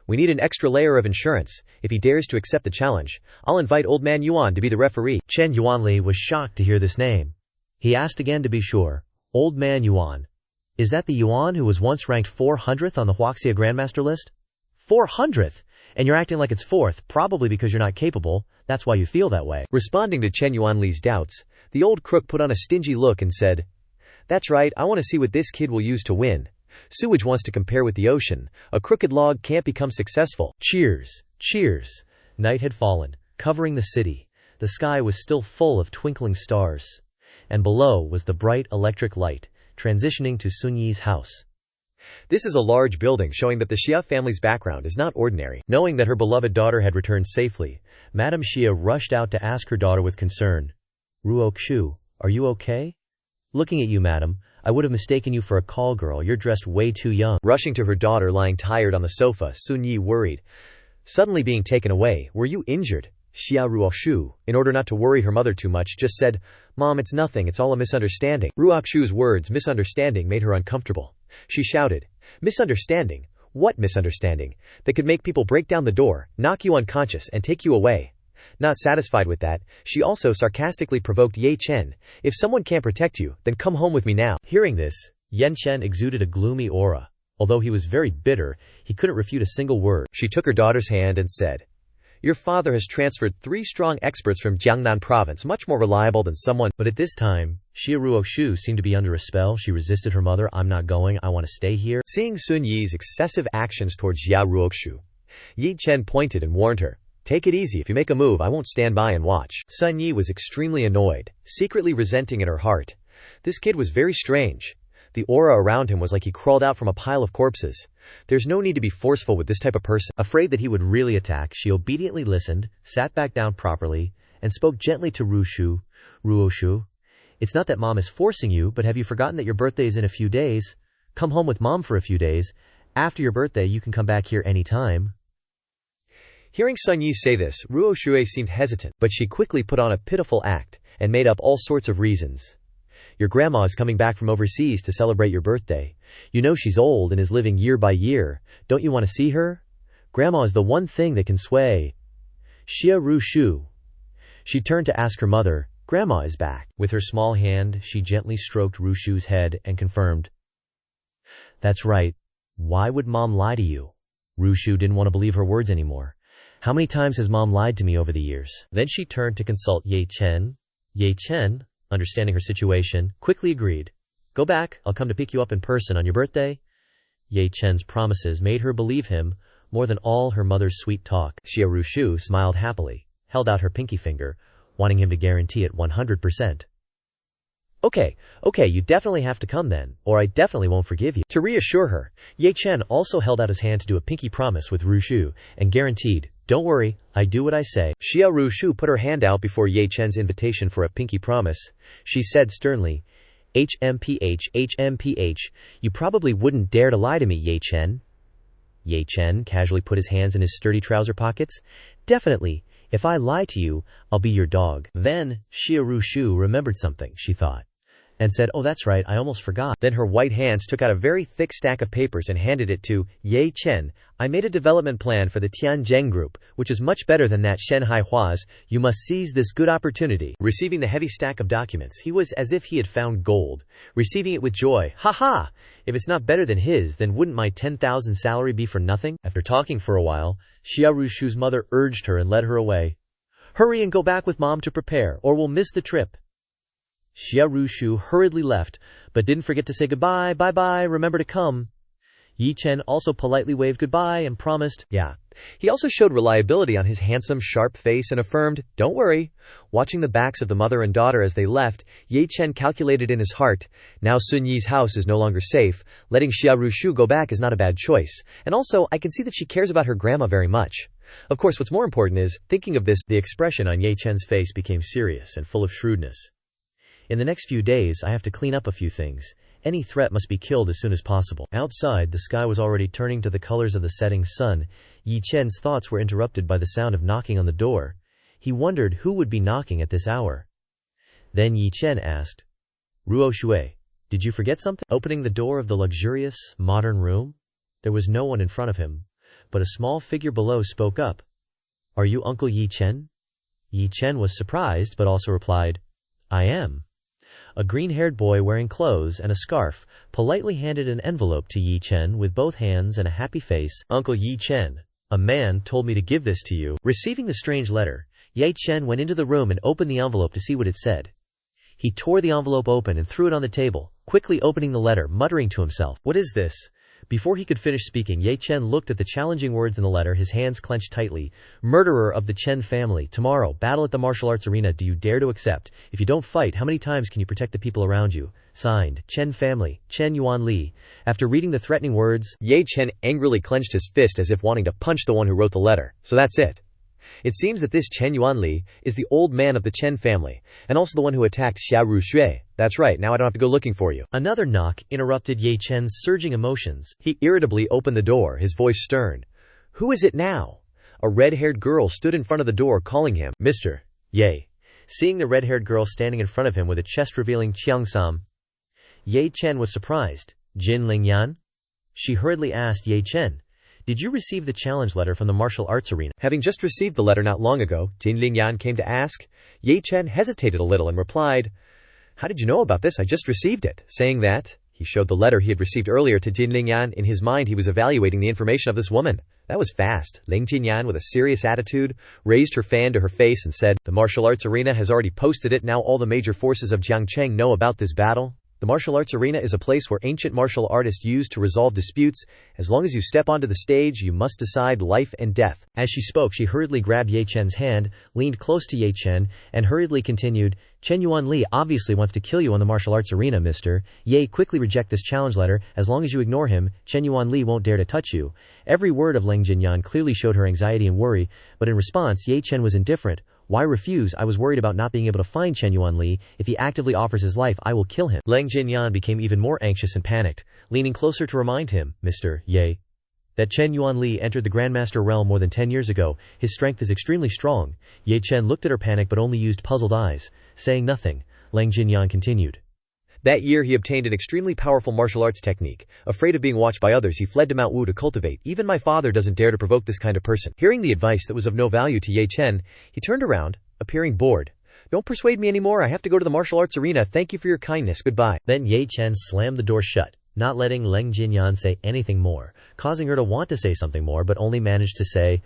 We need an extra layer of insurance. If he dares to accept the challenge, I'll invite Old Man Yuan to be the referee. Chen Yuanli was shocked to hear this name. He asked again to be sure. Old Man Yuan. Is that the Yuan who was once ranked 400th on the Huaxia Grandmaster list? 400th? And you're acting like it's 4th, probably because you're not capable. That's why you feel that way. Responding to Chen Yuanli's doubts, the old crook put on a stingy look and said, That's right, I want to see what this kid will use to win. Sewage wants to compare with the ocean. A crooked log can't become successful. Cheers! Cheers! Night had fallen, covering the city. The sky was still full of twinkling stars. And below was the bright electric light, transitioning to Sun Yi's house. This is a large building showing that the Xia family's background is not ordinary. Knowing that her beloved daughter had returned safely, Madame Xia rushed out to ask her daughter with concern, Ruoxu, are you okay? Looking at you, madam, I would have mistaken you for a call girl. You're dressed way too young. Rushing to her daughter lying tired on the sofa, Sun Yi worried. Suddenly being taken away, were you injured? Xia Ruoxu, in order not to worry her mother too much, just said, Mom, it's nothing, it's all a misunderstanding. Ruoxu's words, misunderstanding, made her uncomfortable. She shouted, Misunderstanding? What misunderstanding? That could make people break down the door, knock you unconscious, and take you away. Not satisfied with that, she also sarcastically provoked Ye Chen. If someone can't protect you, then come home with me now. Hearing this, Yen Chen exuded a gloomy aura. Although he was very bitter, he couldn't refute a single word. She took her daughter's hand and said, Your father has transferred 3 strong experts from Jiangnan province, much more reliable than someone. But at this time, Xia Ruoxu seemed to be under a spell. She resisted her mother. I'm not going, I want to stay here. Seeing Sun Yi's excessive actions towards Xia Ruoxu, Yi Chen pointed and warned her, Take it easy, if you make a move I won't stand by and watch. Sun Yi was extremely annoyed, secretly resenting in her heart. This kid was very strange. The aura around him was like he crawled out from a pile of corpses. There's no need to be forceful with this type of person. Afraid that he would really attack, she obediently listened, sat back down properly, and spoke gently to Ruoxu. It's not that Mom is forcing you, but have you forgotten that your birthday is in a few days? Come home with Mom for a few days. After your birthday, you can come back here anytime. Hearing Sun Yi say this, Ruoxu seemed hesitant, but she quickly put on a pitiful act, and made up all sorts of reasons. Your grandma is coming back from overseas to celebrate your birthday. You know she's old and is living year by year. Don't you want to see her? Grandma is the one thing that can sway. Xia Ruoxu. She turned to ask her mother, Grandma is back. With her small hand, she gently stroked Ruoxu's head and confirmed. That's right. Why would Mom lie to you? Ruoxu didn't want to believe her words anymore. How many times has Mom lied to me over the years? Then she turned to consult Ye Chen. Ye Chen, understanding her situation, quickly agreed. Go back, I'll come to pick you up in person on your birthday. Ye Chen's promises made her believe him more than all her mother's sweet talk. Xia Ruoxu smiled happily, held out her pinky finger, wanting him to guarantee it 100%. Okay, you definitely have to come then, or I definitely won't forgive you. To reassure her, Ye Chen also held out his hand to do a pinky promise with Ruoxu, and guaranteed, Don't worry, I do what I say. Xia Ruoxu put her hand out before Ye Chen's invitation for a pinky promise. She said sternly, HMPH, you probably wouldn't dare to lie to me, Ye Chen. Ye Chen casually put his hands in his sturdy trouser pockets. Definitely, if I lie to you, I'll be your dog. Then, Xia Ruoxu remembered something, she thought, and said, Oh, that's right, I almost forgot. Then her white hands took out a very thick stack of papers and handed it to Ye Chen. I made a development plan for the Tianzheng group, which is much better than that Shanghai Hua's. You must seize this good opportunity. Receiving the heavy stack of documents, he was as if he had found gold, receiving it with joy. Ha ha! If it's not better than his, then wouldn't my 10,000 salary be for nothing? After talking for a while, Xia Ruoxu's mother urged her and led her away. Hurry and go back with Mom to prepare, or we'll miss the trip. Xia Ruoxu hurriedly left, but didn't forget to say goodbye, bye-bye, remember to come. Yi Chen also politely waved goodbye and promised, Yeah. He also showed reliability on his handsome, sharp face and affirmed, "Don't worry." Watching the backs of the mother and daughter as they left, Ye Chen calculated in his heart, now Sun Yi's house is no longer safe. Letting Xia Rushu go back is not a bad choice. And also, I can see that she cares about her grandma very much. Of course, what's more important is, thinking of this, the expression on Ye Chen's face became serious and full of shrewdness. In the next few days, I have to clean up a few things. Any threat must be killed as soon as possible. Outside, the sky was already turning to the colors of the setting sun. Yi Chen's thoughts were interrupted by the sound of knocking on the door. He wondered who would be knocking at this hour. Then Yi Chen asked, "Ruo Shui, did you forget something?" Opening the door of the luxurious, modern room, there was no one in front of him, but a small figure below spoke up. "Are you Uncle Yi Chen?" Yi Chen was surprised, but also replied, "I am." A green-haired boy wearing clothes and a scarf politely handed an envelope to Yi Chen with both hands and a happy face. "Uncle Yi Chen, a man told me to give this to you." Receiving the strange letter, Yi Chen went into the room and opened the envelope to see what it said. He tore the envelope open and threw it on the table, quickly opening the letter, muttering to himself, "What is this?" Before he could finish speaking, Ye Chen looked at the challenging words in the letter, his hands clenched tightly. "Murderer of the Chen family, tomorrow, battle at the martial arts arena. Do you dare to accept? If you don't fight, how many times can you protect the people around you? Signed, Chen family, Chen Yuanli." After reading the threatening words, Ye Chen angrily clenched his fist as if wanting to punch the one who wrote the letter. So that's it. It seems that this Chen Yuanli is the old man of the Chen family, and also the one who attacked Xia Rushui. That's right, now I don't have to go looking for you. Another knock interrupted Ye Chen's surging emotions. He irritably opened the door, his voice stern. "Who is it now?" A red-haired girl stood in front of the door calling him, "Mr. Ye." Seeing the red-haired girl standing in front of him with a chest-revealing Qiangsam, Ye Chen was surprised. "Jin Lingyan?" She hurriedly asked Ye Chen, "Did you receive the challenge letter from the martial arts arena?" Having just received the letter not long ago, Jin Lingyan came to ask. Ye Chen hesitated a little and replied, "How did you know about this? I just received it." Saying that, he showed the letter he had received earlier to Jin Lingyan. In his mind, he was evaluating the information of this woman. That was fast. Ling Jinyan, with a serious attitude, raised her fan to her face and said, "The martial arts arena has already posted it. Now all the major forces of Jiang Cheng know about this battle. The martial arts arena is a place where ancient martial artists use to resolve disputes. As long as you step onto the stage, you must decide life and death." As she spoke, she hurriedly grabbed Ye Chen's hand, leaned close to Ye Chen, and hurriedly continued, "Chen Yuanli obviously wants to kill you on the martial arts arena, Mr. Ye. Quickly reject this challenge letter. As long as you ignore him, Chen Yuanli won't dare to touch you." Every word of Leng Jinyan clearly showed her anxiety and worry, but in response, Ye Chen was indifferent. "Why refuse? I was worried about not being able to find Chen Yuanli. If he actively offers his life, I will kill him." Leng Jinyan became even more anxious and panicked, leaning closer to remind him, "Mr. Ye, that Chen Yuanli entered the Grandmaster realm more than 10 years ago. His strength is extremely strong." Ye Chen looked at her panic but only used puzzled eyes. Saying nothing, Leng Jinyan continued. "That year he obtained an extremely powerful martial arts technique. Afraid of being watched by others, he fled to Mount Wu to cultivate. Even my father doesn't dare to provoke this kind of person." Hearing the advice that was of no value to Ye Chen, he turned around, appearing bored. "Don't persuade me anymore. I have to go to the martial arts arena. Thank you for your kindness. Goodbye." Then Ye Chen slammed the door shut, not letting Leng Jinyan say anything more, causing her to want to say something more but only managed to say,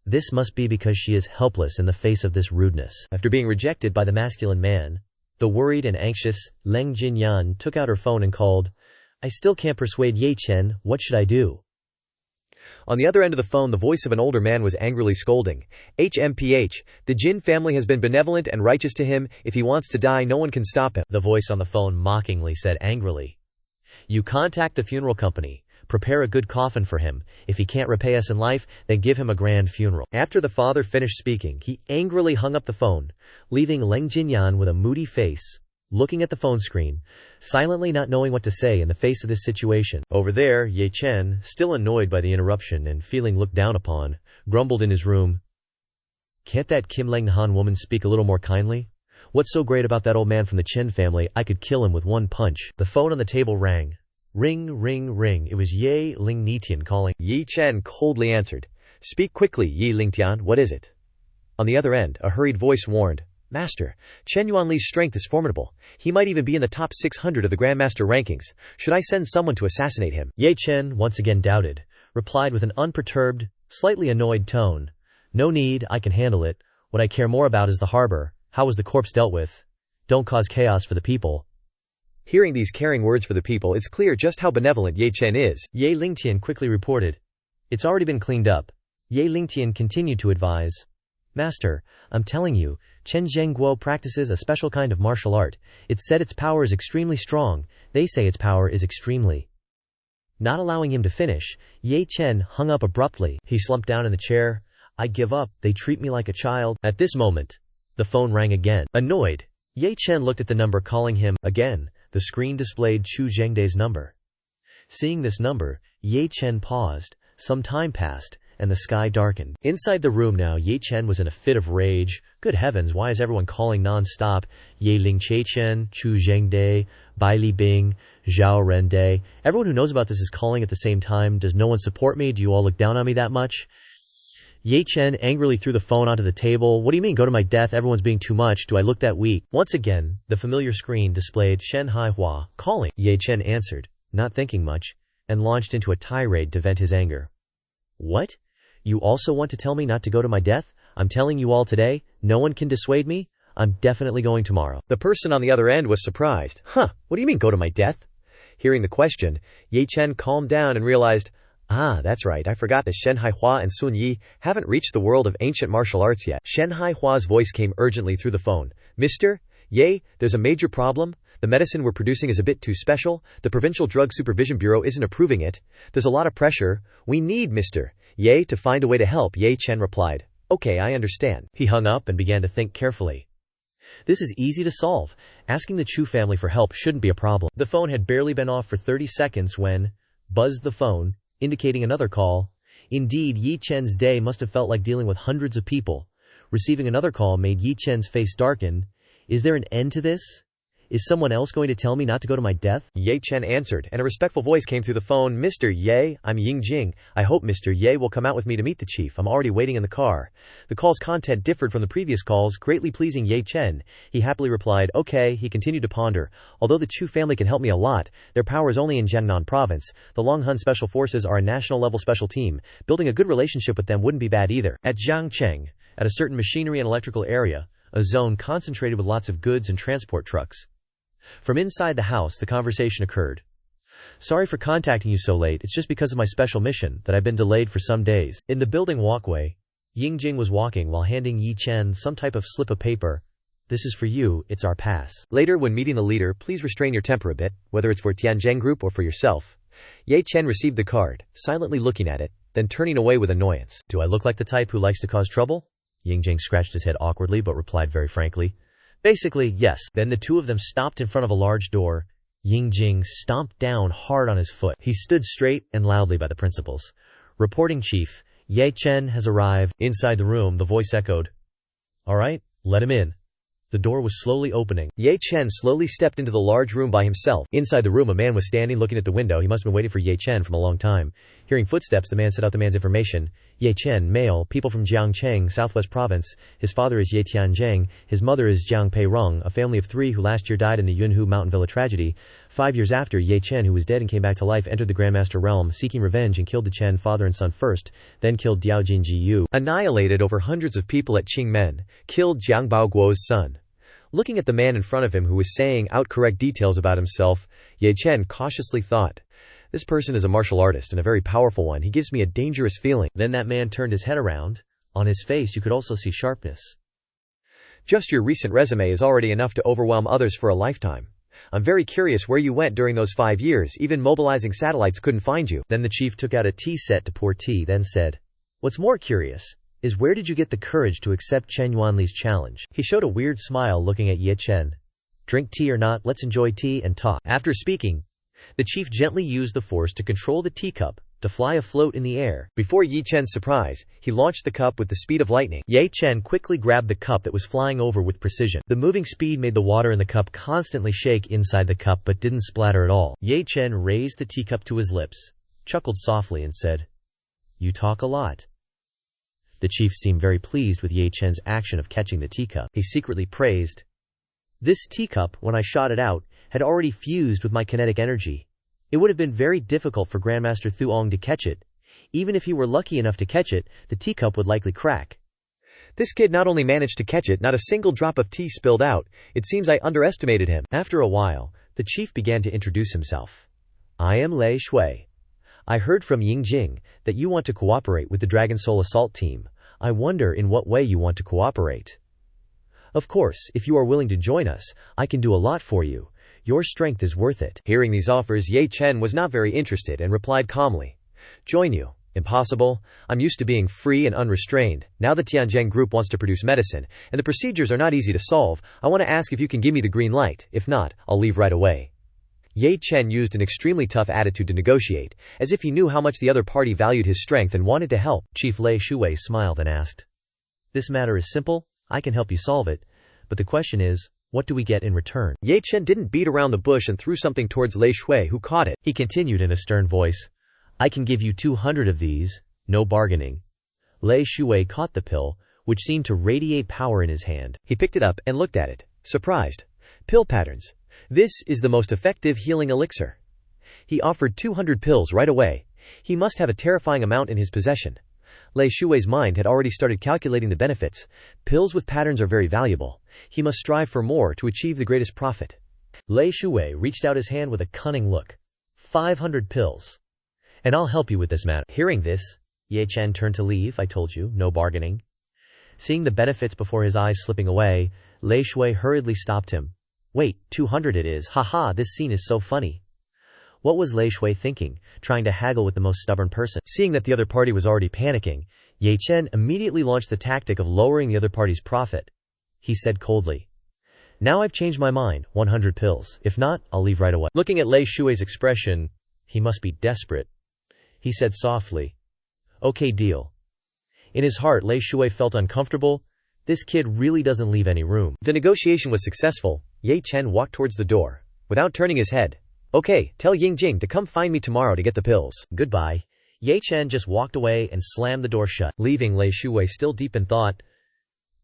"This must be because she is helpless in the face of this rudeness." After being rejected by the masculine man, the worried and anxious Leng Jinyan took out her phone and called, "I still can't persuade Ye Chen. What should I do?" On the other end of the phone, the voice of an older man was angrily scolding. "HMPH, the Jin family has been benevolent and righteous to him. If he wants to die, no one can stop him." The voice on the phone mockingly said angrily, "You contact the funeral company. Prepare a good coffin for him. If he can't repay us in life, then give him a grand funeral." After the father finished speaking, he angrily hung up the phone, leaving Leng Jinyan with a moody face, looking at the phone screen, silently not knowing what to say in the face of this situation. Over there, Ye Chen, still annoyed by the interruption and feeling looked down upon, grumbled in his room, "Can't that Kim Leng Han woman speak a little more kindly? What's so great about that old man from the Chen family? I could kill him with one punch." The phone on the table rang. Ring, ring, ring. It was Ye Ling Nitian calling. Ye Chen coldly answered. "Speak quickly, Ye Lingtian. What is it?" On the other end, a hurried voice warned, "Master, Chen Yuanli's strength is formidable. He might even be in the top 600 of the Grandmaster rankings. Should I send someone to assassinate him?" Ye Chen once again doubted, replied with an unperturbed, slightly annoyed tone, "No need, I can handle it. What I care more about is the harbor. How was the corpse dealt with? Don't cause chaos for the people." Hearing these caring words for the people, it's clear just how benevolent Ye Chen is. Ye Lingtian quickly reported. It's already been cleaned up. Ye Lingtian continued to advise. Master, I'm telling you, Chen Zhengguo practices a special kind of martial art. It's said its power is extremely strong. They say its power is extremely. Not allowing him to finish, Ye Chen hung up abruptly. He slumped down in the chair. I give up. They treat me like a child. At this moment, the phone rang again. Annoyed, Ye Chen looked at the number calling him. Again, the screen displayed Chu Zhengde's number. Seeing this number, Ye Chen paused. Some time passed, and the sky darkened. Inside the room now, Ye Chen was in a fit of rage. Good heavens, why is everyone calling non-stop? Ye Ling Chen, Chu Zhengde, Bai Li Bing, Zhao Rende. Everyone who knows about this is calling at the same time. Does no one support me? Do you all look down on me that much? Ye Chen angrily threw the phone onto the table. What do you mean, go to my death? Everyone's being too much. Do I look that weak? Once again, the familiar screen displayed Shen Haihua calling. Ye Chen answered, not thinking much, and launched into a tirade to vent his anger. What? You also want to tell me not to go to my death? I'm telling you all today, no one can dissuade me. I'm definitely going tomorrow. The person on the other end was surprised. What do you mean, go to my death? Hearing the question, Ye Chen calmed down and realized, that's right, I forgot that Shen Haihua and Sun Yi haven't reached the world of ancient martial arts yet. Shen Haihua's voice came urgently through the phone. Mister, Ye, there's a major problem. The medicine we're producing is a bit too special. The Provincial Drug Supervision Bureau isn't approving it. There's a lot of pressure. We need Mr. Ye to find a way to help. Ye Chen replied. Okay, I understand. He hung up and began to think carefully. This is easy to solve. Asking the Chu family for help shouldn't be a problem. The phone had barely been off for 30 seconds when buzzed the phone, indicating another call. Indeed, Ye Chen's day must have felt like dealing with hundreds of people. Receiving another call made Ye Chen's face darken. Is there an end to this? Is someone else going to tell me not to go to my death? Ye Chen answered, and a respectful voice came through the phone. Mr. Ye, I'm Ying Jing. I hope Mr. Ye will come out with me to meet the chief. I'm already waiting in the car. The call's content differed from the previous calls, greatly pleasing Ye Chen. He happily replied, okay. He continued to ponder. Although the Chu family can help me a lot, their power is only in Jiangnan province. The Longhun Special Forces are a national-level special team. Building a good relationship with them wouldn't be bad either. At Jiang Cheng, at a certain machinery and electrical area, a zone concentrated with lots of goods and transport trucks. From inside the house, the conversation occurred. Sorry for contacting you so late. It's just because of my special mission that I've been delayed for some days. In the building walkway, Ying Jing was walking while handing Ye Chen some type of slip of paper. This is for you. It's our pass. Later, when meeting the leader, please restrain your temper a bit, whether it's for Tianzheng Group or for yourself. Ye Chen received the card, silently looking at it, then turning away with annoyance. Do I look like the type who likes to cause trouble? Ying Jing scratched his head awkwardly but replied very frankly. Basically, yes. Then the two of them stopped in front of a large door. Ying Jing stomped down hard on his foot. He stood straight and loudly by the principals. Reporting chief, Ye Chen has arrived. Inside the room, the voice echoed. All right, let him in. The door was slowly opening. Ye Chen slowly stepped into the large room by himself. Inside the room, a man was standing looking at the window. He must have been waiting for Ye Chen from a long time. Hearing footsteps, the man set out the man's information. Ye Chen, male, people from Jiang Cheng, Southwest Province. His father is Ye Tianzheng. His mother is Jiang Pei Rong, a family of 3 who last year died in the Yunhu Mountain Villa tragedy. 5 years after, Ye Chen, who was dead and came back to life, entered the Grandmaster realm, seeking revenge and killed the Chen father and son first, then killed Diao Jinji Yu. Annihilated over hundreds of people at Qingmen. Killed Jiang Baoguo's son. Looking at the man in front of him who was saying out correct details about himself, Ye Chen cautiously thought, this person is a martial artist and a very powerful one. He gives me a dangerous feeling. Then that man turned his head around. On his face you could also see sharpness. Just your recent resume is already enough to overwhelm others for a lifetime. I'm very curious where you went during those 5 years. Even mobilizing satellites couldn't find you. Then the chief took out a tea set to pour tea, then said, what's more curious is where did you get the courage to accept Chen Yuanli's challenge? He showed a weird smile looking at Ye Chen. Drink tea or not, let's enjoy tea and talk. After speaking, the chief gently used the force to control the teacup to fly afloat in the air. Before Ye Chen's surprise, he launched the cup with the speed of lightning. Ye Chen quickly grabbed the cup that was flying over with precision. The moving speed made the water in the cup constantly shake inside the cup but didn't splatter at all. Ye Chen raised the teacup to his lips, chuckled softly and said, you talk a lot. The chief seemed very pleased with Ye Chen's action of catching the teacup. He secretly praised. This teacup, when I shot it out, had already fused with my kinetic energy. It would have been very difficult for Grandmaster Thuong to catch it. Even if he were lucky enough to catch it, the teacup would likely crack. This kid not only managed to catch it, not a single drop of tea spilled out. It seems I underestimated him. After a while, The chief began to introduce himself. I am Lei Shui. I heard from Yingjing that you want to cooperate with the Dragon Soul Assault team. I wonder in what way you want to cooperate. Of course, if you are willing to join us, I can do a lot for you. Your strength is worth it. Hearing these offers, Ye Chen was not very interested and replied calmly. Join you? Impossible. I'm used to being free and unrestrained. Now the Tianzheng group wants to produce medicine, and the procedures are not easy to solve. I want to ask if you can give me the green light. If not, I'll leave right away. Ye Chen used an extremely tough attitude to negotiate, as if he knew how much the other party valued his strength and wanted to help. Chief Lei Shui smiled and asked, This matter is simple. I can help you solve it. But the question is, what do we get in return? Ye Chen didn't beat around the bush and threw something towards Lei Shui, who caught it. He continued in a stern voice, I can give you 200 of these, no bargaining. Lei Shui caught the pill, which seemed to radiate power in his hand. He picked it up and looked at it, surprised. Pill patterns. This is the most effective healing elixir. He offered 200 pills right away. He must have a terrifying amount in his possession. Lei Shui's mind had already started calculating the benefits. Pills with patterns are very valuable. He must strive for more to achieve the greatest profit. Lei Shui reached out his hand with a cunning look. 500 pills. And I'll help you with this matter. Hearing this, Ye Chen turned to leave. I told you, no bargaining. Seeing the benefits before his eyes slipping away, Lei Shui hurriedly stopped him. Wait, 200 it is. Haha, this scene is so funny. What was Lei Shui thinking, trying to haggle with the most stubborn person? Seeing that the other party was already panicking, Ye Chen immediately launched the tactic of lowering the other party's profit. He said coldly, Now I've changed my mind, 100 pills. If not, I'll leave right away. Looking at Lei Shui's expression, he must be desperate. He said softly, Okay, deal. In his heart, Lei Shui felt uncomfortable. This kid really doesn't leave any room. The negotiation was successful. Ye Chen walked towards the door. Without turning his head, Okay, tell Yingjing to come find me tomorrow to get the pills. Goodbye. Ye Chen just walked away and slammed the door shut, leaving Lei Shui still deep in thought.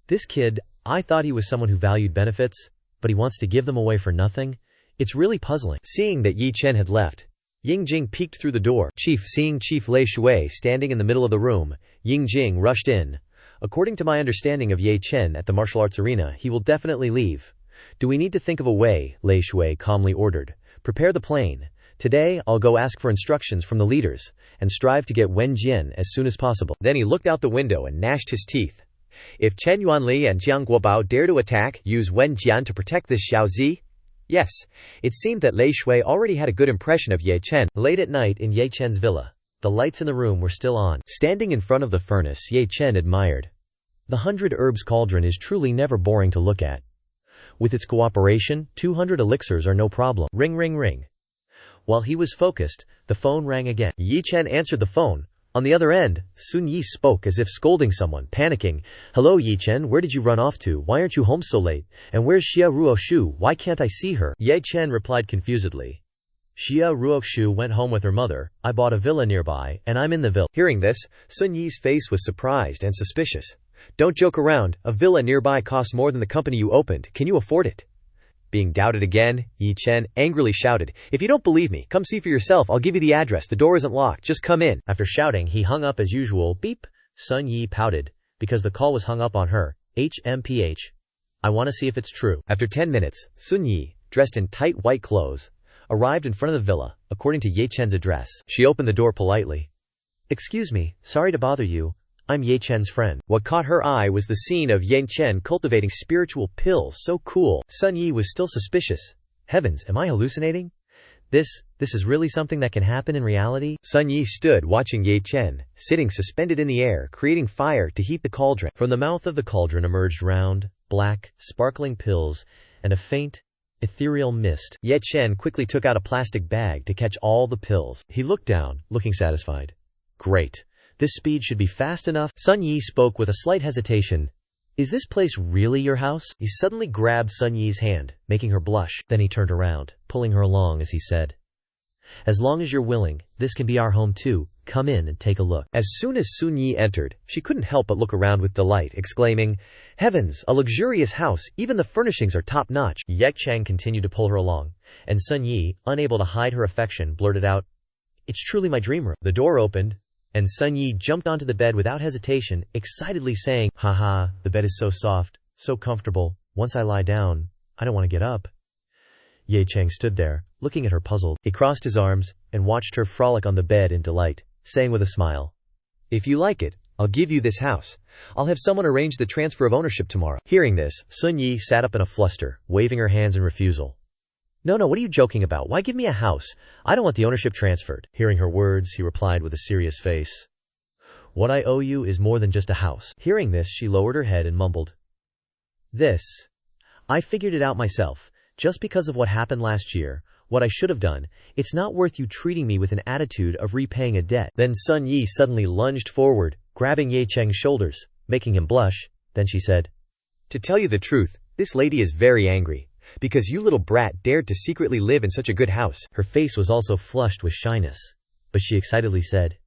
This kid, I thought he was someone who valued benefits, but he wants to give them away for nothing? It's really puzzling. Seeing that Ye Chen had left, Yingjing peeked through the door. Seeing Chief Lei Shui standing in the middle of the room, Yingjing rushed in. According to my understanding of Ye Chen at the martial arts arena, he will definitely leave. Do we need to think of a way? Lei Shui calmly ordered. Prepare the plane. Today, I'll go ask for instructions from the leaders, and strive to get Wen Jian as soon as possible. Then he looked out the window and gnashed his teeth. If Chen Yuanli and Jiang Guobao dare to attack, use Wen Jian to protect this Xiaozi? Yes, it seemed that Lei Shui already had a good impression of Ye Chen. Late at night in Ye Chen's villa, the lights in the room were still on. Standing in front of the furnace, Ye Chen admired. The 100 herbs cauldron is truly never boring to look at. With its cooperation, 200 elixirs are no problem. Ring ring ring. While he was focused, the phone rang again. Ye Chen answered the phone. On the other end, Sun Yi spoke as if scolding someone, panicking. Hello Ye Chen, where did you run off to? Why aren't you home so late? And where's Xia Ruoshu? Why can't I see her? Ye Chen replied confusedly. Xia Ruoshu went home with her mother. I bought a villa nearby, and I'm in the villa. Hearing this, Sun Yi's face was surprised and suspicious. Don't joke around. A villa nearby costs more than the company you opened. Can you afford it? Being doubted again, Ye Chen angrily shouted, If you don't believe me, come see for yourself. I'll give you the address. The door isn't locked. Just come in. After shouting, he hung up as usual. Beep. Sun Yi pouted, because the call was hung up on her. HMPH. I want to see if it's true. After 10 minutes, Sun Yi, dressed in tight white clothes, arrived in front of the villa, according to Ye Chen's address. She opened the door politely. Excuse me, sorry to bother you. I'm Ye Chen's friend. What caught her eye was the scene of Jiang Cheng cultivating spiritual pills. So cool. Sun Yi was still suspicious. Heavens, am I hallucinating? This is really something that can happen in reality? Sun Yi stood watching Ye Chen, sitting suspended in the air, creating fire to heat the cauldron. From the mouth of the cauldron emerged round, black, sparkling pills, and a faint, ethereal mist. Ye Chen quickly took out a plastic bag to catch all the pills. He looked down, looking satisfied. Great. This speed should be fast enough. Sun Yi spoke with a slight hesitation. Is this place really your house? He suddenly grabbed Sun Yi's hand, making her blush. Then he turned around, pulling her along as he said, As long as you're willing, this can be our home too. Come in and take a look. As soon as Sun Yi entered, she couldn't help but look around with delight, exclaiming, Heavens, a luxurious house. Even the furnishings are top-notch. Ye Chen continued to pull her along, and Sun Yi, unable to hide her affection, blurted out, It's truly my dream room. The door opened, and Sun Yi jumped onto the bed without hesitation, excitedly saying, Haha, the bed is so soft, so comfortable. Once I lie down, I don't want to get up. Ye Cheng stood there, looking at her puzzled. He crossed his arms and watched her frolic on the bed in delight, saying with a smile, "If you like it, I'll give you this house. I'll have someone arrange the transfer of ownership tomorrow." Hearing this, Sun Yi sat up in a fluster, waving her hands in refusal. No, what are you joking about? Why give me a house? I don't want the ownership transferred. Hearing her words, he replied with a serious face, "What I owe you is more than just a house." Hearing this, she lowered her head and mumbled, I figured it out myself. Just because of what happened last year, what I should have done, it's not worth you treating me with an attitude of repaying a debt." Then Sun Yi suddenly lunged forward, grabbing Ye Cheng's shoulders, making him blush. Then she said, "To tell you the truth, this lady is very angry, because you little brat dared to secretly live in such a good house." Her face was also flushed with shyness, but she excitedly said,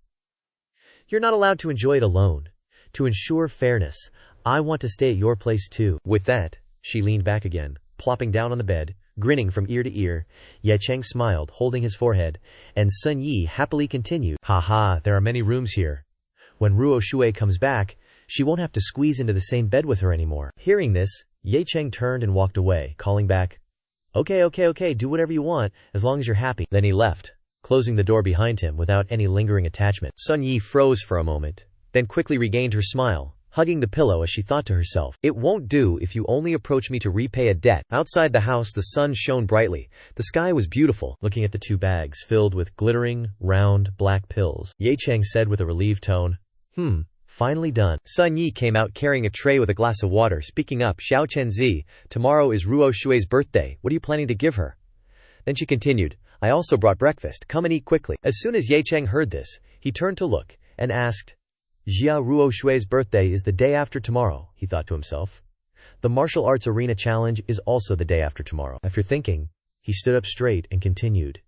"You're not allowed to enjoy it alone. To ensure fairness, I want to stay at your place too." With that, she leaned back again, plopping down on the bed, grinning from ear to ear. Ye Cheng smiled, holding his forehead, and Sun Yi happily continued, "Ha, there are many rooms here. When Ruo Shui comes back, she won't have to squeeze into the same bed with her anymore." Hearing this, Ye Cheng turned and walked away, calling back, Okay, do whatever you want, as long as you're happy." Then he left, closing the door behind him without any lingering attachment. Sun Yi froze for a moment, then quickly regained her smile, hugging the pillow as she thought to herself, "It won't do if you only approach me to repay a debt." Outside the house, the sun shone brightly. The sky was beautiful. Looking at the two bags filled with glittering, round, black pills, Ye Cheng said with a relieved tone, Finally done." Sun Yi came out carrying a tray with a glass of water, speaking up, "Xiao Chenzi, tomorrow is Ruo Shui's birthday. What are you planning to give her?" Then she continued, "I also brought breakfast. Come and eat quickly." As soon as Ye Cheng heard this, he turned to look and asked, "Jia, Ruo Shui's birthday is the day after tomorrow," he thought to himself. "The martial arts arena challenge is also the day after tomorrow." After thinking, he stood up straight and continued,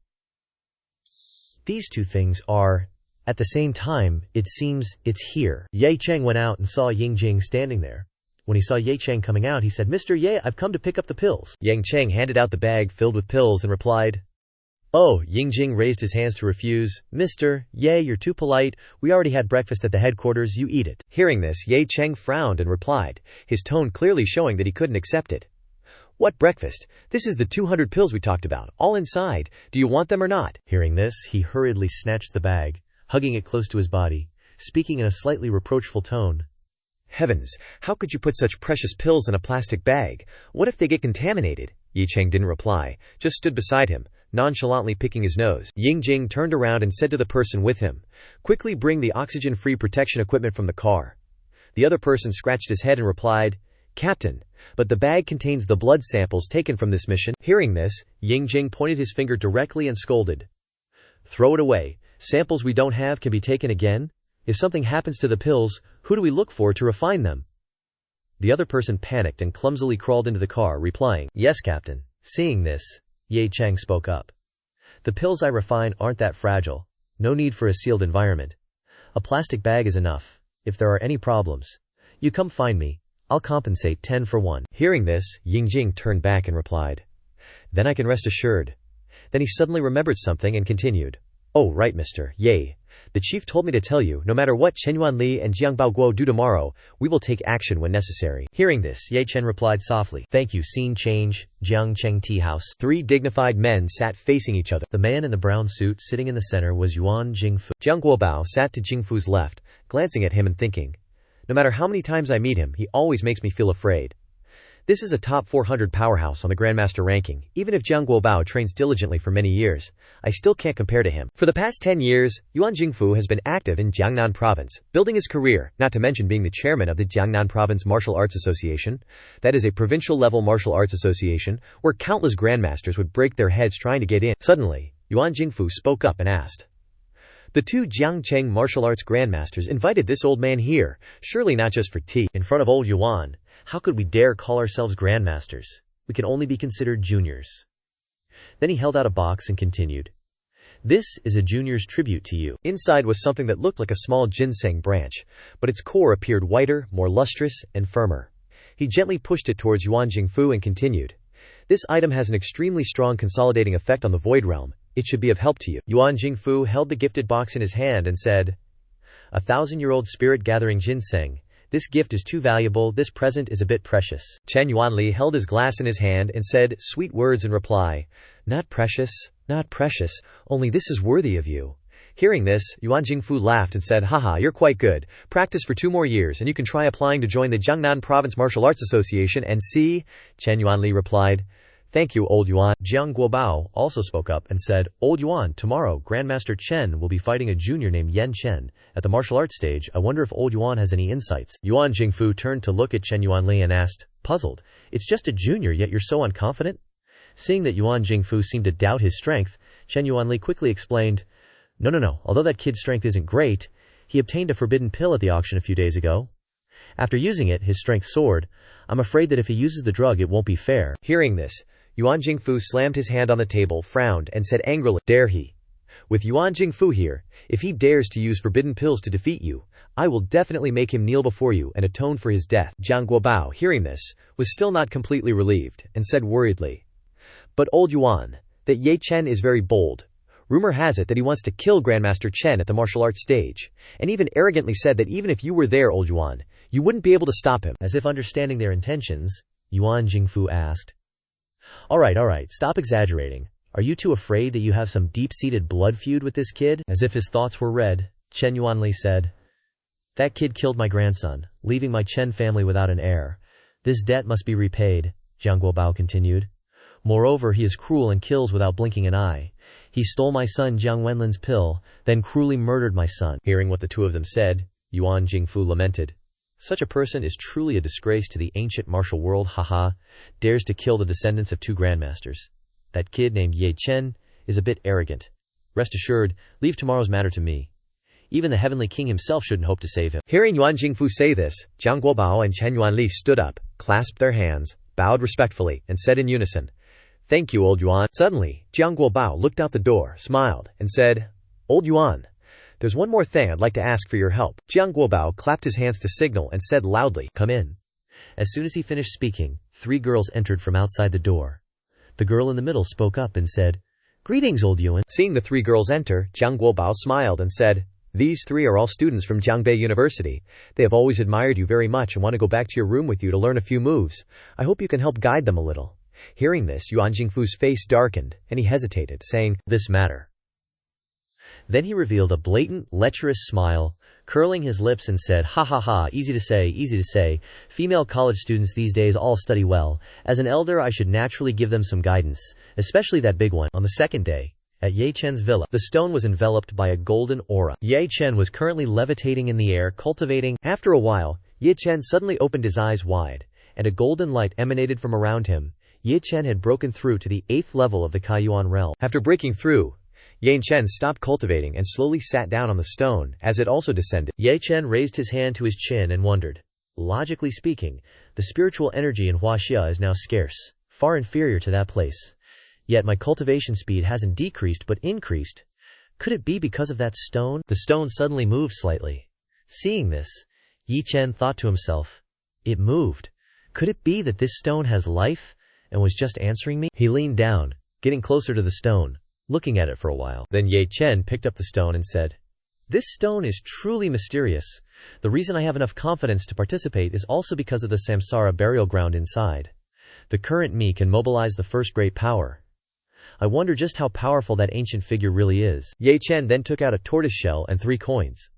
"These two things are, at the same time, it seems, it's here." Ye Cheng went out and saw Ying Jing standing there. When he saw Ye Cheng coming out, he said, "Mr. Ye, I've come to pick up the pills." Yang Cheng handed out the bag filled with pills and replied, "Oh." Ying Jing raised his hands to refuse. "Mr. Ye, you're too polite. We already had breakfast at the headquarters. You eat it." Hearing this, Ye Cheng frowned and replied, his tone clearly showing that he couldn't accept it. "What breakfast? This is the 200 pills we talked about, all inside. Do you want them or not?" Hearing this, he hurriedly snatched the bag, hugging it close to his body, speaking in a slightly reproachful tone. "Heavens, how could you put such precious pills in a plastic bag? What if they get contaminated?" Ye Cheng didn't reply, just stood beside him, nonchalantly picking his nose. Ying Jing turned around and said to the person with him, "Quickly bring the oxygen-free protection equipment from the car." The other person scratched his head and replied, "Captain, but the bag contains the blood samples taken from this mission." Hearing this, Ying Jing pointed his finger directly and scolded, "Throw it away. Samples we don't have can be taken again? If something happens to the pills, who do we look for to refine them?" The other person panicked and clumsily crawled into the car, replying, "Yes, Captain." Seeing this, Ye Cheng spoke up. "The pills I refine aren't that fragile. No need for a sealed environment. A plastic bag is enough. If there are any problems, you come find me. I'll compensate 10 for 1. Hearing this, Ying Jing turned back and replied, "Then I can rest assured." Then he suddenly remembered something and continued, "Oh, right, Mr. Ye. The chief told me to tell you, no matter what Chen Yuanli and Jiang Baoguo do tomorrow, we will take action when necessary." Hearing this, Ye Chen replied softly, "Thank you." Scene change, Jiang Cheng tea house. 3 dignified men sat facing each other. The man in the brown suit sitting in the center was Yuan Jingfu. Jiang Guobao sat to Jingfu's left, glancing at him and thinking, "No matter how many times I meet him, he always makes me feel afraid." This is a top 400 powerhouse on the Grandmaster ranking. Even if Jiang Guobao trains diligently for many years, I still can't compare to him. For the past 10 years, Yuan Jingfu has been active in Jiangnan Province, building his career, not to mention being the chairman of the Jiangnan Province Martial Arts Association. That is a provincial-level martial arts association, where countless grandmasters would break their heads trying to get in. Suddenly, Yuan Jingfu spoke up and asked, "The 2 Jiang Cheng martial arts grandmasters invited this old man here, surely not just for tea." In front of old Yuan, how could we dare call ourselves grandmasters? We can only be considered juniors. Then he held out a box and continued, "This is a junior's tribute to you." Inside was something that looked like a small ginseng branch, but its core appeared whiter, more lustrous, and firmer. He gently pushed it towards Yuan Jingfu and continued, "This item has an extremely strong consolidating effect on the void realm. It should be of help to you." Yuan Jingfu held the gifted box in his hand and said, "A 1,000-year-old spirit gathering ginseng. This gift is too valuable, this present is a bit precious. Chen Yuanli held his glass in his hand and said sweet words in reply. Not precious, not precious, only this is worthy of you. Hearing this, Yuan Jingfu laughed and said, haha, you're quite good. Practice for 2 more years and you can try applying to join the Jiangnan Province Martial Arts Association and see. Chen Yuanli replied, thank you, Old Yuan. Jiang Guobao also spoke up and said, Old Yuan, tomorrow Grandmaster Chen will be fighting a junior named Yan Chen at the martial arts stage. I wonder if Old Yuan has any insights. Yuan Jingfu turned to look at Chen Yuanli and asked, puzzled, it's just a junior yet you're so unconfident? Seeing that Yuan Jingfu seemed to doubt his strength, Chen Yuanli quickly explained, No, although that kid's strength isn't great, he obtained a forbidden pill at the auction a few days ago. After using it, his strength soared. I'm afraid that if he uses the drug, it won't be fair. Hearing this, Yuan Jingfu slammed his hand on the table, frowned, and said angrily, dare he? With Yuan Jingfu here, if he dares to use forbidden pills to defeat you, I will definitely make him kneel before you and atone for his death. Jiang Guobao, hearing this, was still not completely relieved, and said worriedly, but Old Yuan, that Ye Chen is very bold. Rumor has it that he wants to kill Grandmaster Chen at the martial arts stage, and even arrogantly said that even if you were there, Old Yuan, you wouldn't be able to stop him. As if understanding their intentions, Yuan Jingfu asked, All right, stop exaggerating. Are you too afraid that you have some deep-seated blood feud with this kid? As if his thoughts were read, Chen Yuanli said, That kid killed my grandson, leaving my Chen family without an heir. This debt must be repaid, Jiang Guobao continued. Moreover, he is cruel and kills without blinking an eye. He stole my son Jiang Wenlin's pill, then cruelly murdered my son. Hearing what the two of them said, Yuan Jingfu lamented. Such a person is truly a disgrace to the ancient martial world, haha, dares to kill the descendants of 2 grandmasters. That kid named Ye Chen is a bit arrogant. Rest assured, leave tomorrow's matter to me. Even the heavenly king himself shouldn't hope to save him. Hearing Yuan Jingfu say this, Jiang Guobao and Chen Yuanli stood up, clasped their hands, bowed respectfully, and said in unison, Thank you, Old Yuan. Suddenly, Jiang Guobao looked out the door, smiled, and said, Old Yuan, there's one more thing I'd like to ask for your help. Jiang Guobao clapped his hands to signal and said loudly, Come in. As soon as he finished speaking, 3 girls entered from outside the door. The girl in the middle spoke up and said, Greetings, Old Yuan. Seeing the 3 girls enter, Jiang Guobao smiled and said, These 3 are all students from Jiangbei University. They have always admired you very much and want to go back to your room with you to learn a few moves. I hope you can help guide them a little. Hearing this, Yuan Jingfu's face darkened, and he hesitated, saying, This matter. Then he revealed a blatant, lecherous smile, curling his lips and said, Ha ha ha, easy to say. Female college students these days all study well. As an elder, I should naturally give them some guidance, especially that big one. On the second day, at Ye Chen's villa, the stone was enveloped by a golden aura. Ye Chen was currently levitating in the air, cultivating. After a while, Ye Chen suddenly opened his eyes wide, and a golden light emanated from around him. Ye Chen had broken through to the 8th level of the Kaiyuan realm. After breaking through, Ye Chen stopped cultivating and slowly sat down on the stone, as it also descended. Ye Chen raised his hand to his chin and wondered. Logically speaking, the spiritual energy in Huaxia is now scarce, far inferior to that place. Yet my cultivation speed hasn't decreased but increased. Could it be because of that stone? The stone suddenly moved slightly. Seeing this, Ye Chen thought to himself, It moved. Could it be that this stone has life and was just answering me? He leaned down, getting closer to the stone, looking at it for a while. Then Ye Chen picked up the stone and said, This stone is truly mysterious. The reason I have enough confidence to participate is also because of the samsara burial ground inside. The current me can mobilize the first great power. I wonder just how powerful that ancient figure really is. Ye Chen then took out a tortoise shell and 3 coins.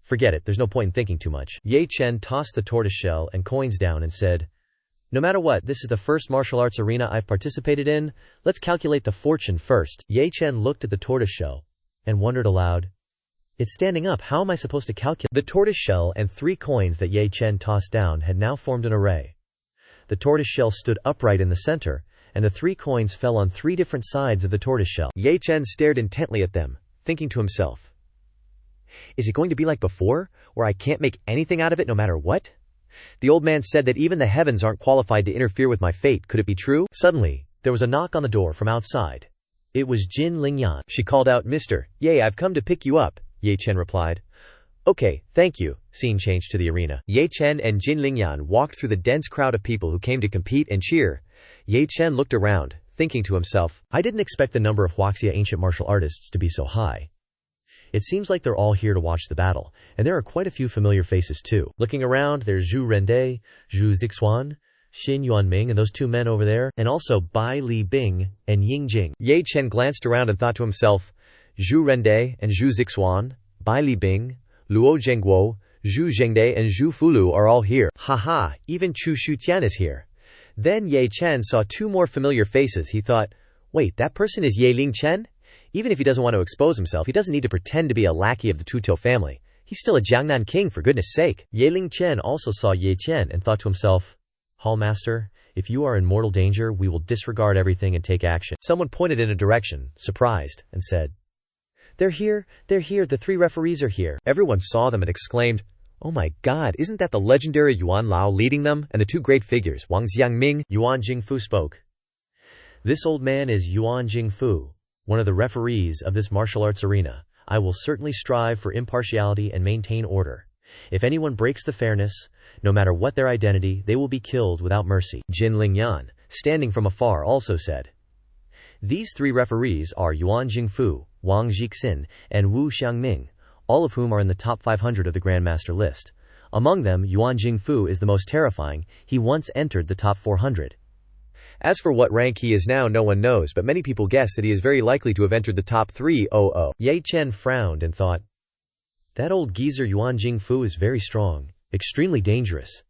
Forget it, there's no point in thinking too much. Ye Chen tossed the tortoise shell and coins down and said, No matter what, this is the first martial arts arena I've participated in. Let's calculate the fortune first. Ye Chen looked at the tortoise shell and wondered aloud, It's standing up, how am I supposed to calculate? The tortoise shell and 3 coins that Ye Chen tossed down had now formed an array. The tortoise shell stood upright in the center, and the 3 coins fell on 3 different sides of the tortoise shell. Ye Chen stared intently at them, thinking to himself, Is it going to be like before, where I can't make anything out of it no matter what? The old man said that even the heavens aren't qualified to interfere with my fate. Could it be true? Suddenly, there was a knock on the door from outside. It was Jin Lingyan. She called out, Mr. Ye, I've come to pick you up. Ye Chen replied, Okay, thank you. Scene changed to the arena. Ye Chen and Jin Lingyan walked through the dense crowd of people who came to compete and cheer. Ye Chen looked around, thinking to himself, I didn't expect the number of Huaxia ancient martial artists to be so high. It seems like they're all here to watch the battle, and there are quite a few familiar faces too. Looking around, there's Zhu Rende, Zhu Zixuan, Xin Yuanming, and those two men over there, and also Bai Li Bing and Ying Jing. Ye Chen glanced around and thought to himself, Zhu Rende and Zhu Zixuan, Bai Li Bing, Luo Zhengguo, Zhu Zhengde and Zhu Fulu are all here. Haha, even Chu Shutian is here. Then Ye Chen saw two more familiar faces. He thought, wait, that person is Ye Ling Chen? Even if he doesn't want to expose himself, he doesn't need to pretend to be a lackey of the Tutou family. He's still a Jiangnan king, for goodness sake. Ye Ling Chen also saw Ye Chen and thought to himself, Hallmaster, if you are in mortal danger, we will disregard everything and take action. Someone pointed in a direction, surprised, and said, they're here, the three referees are here. Everyone saw them and exclaimed, oh my god, isn't that the legendary Yuan Lao leading them, and the two great figures, Wang Xiangming? Yuan Jingfu spoke. This old man is Yuan Jingfu, one of the referees of this martial arts arena. I will certainly strive for impartiality and maintain order. If anyone breaks the fairness, no matter what their identity, they will be killed without mercy. Jin Lingyan, standing from afar, also said, these three referees are Yuan Jingfu, Wang Jixin, and Wu Xiangming, all of whom are in the top 500 of the Grandmaster list. Among them, Yuan Jingfu is the most terrifying. He once entered the top 400. As for what rank he is now, no one knows, but many people guess that he is very likely to have entered the top 300. Ye Chen frowned and thought, that old geezer Yuan Jingfu is very strong, extremely dangerous.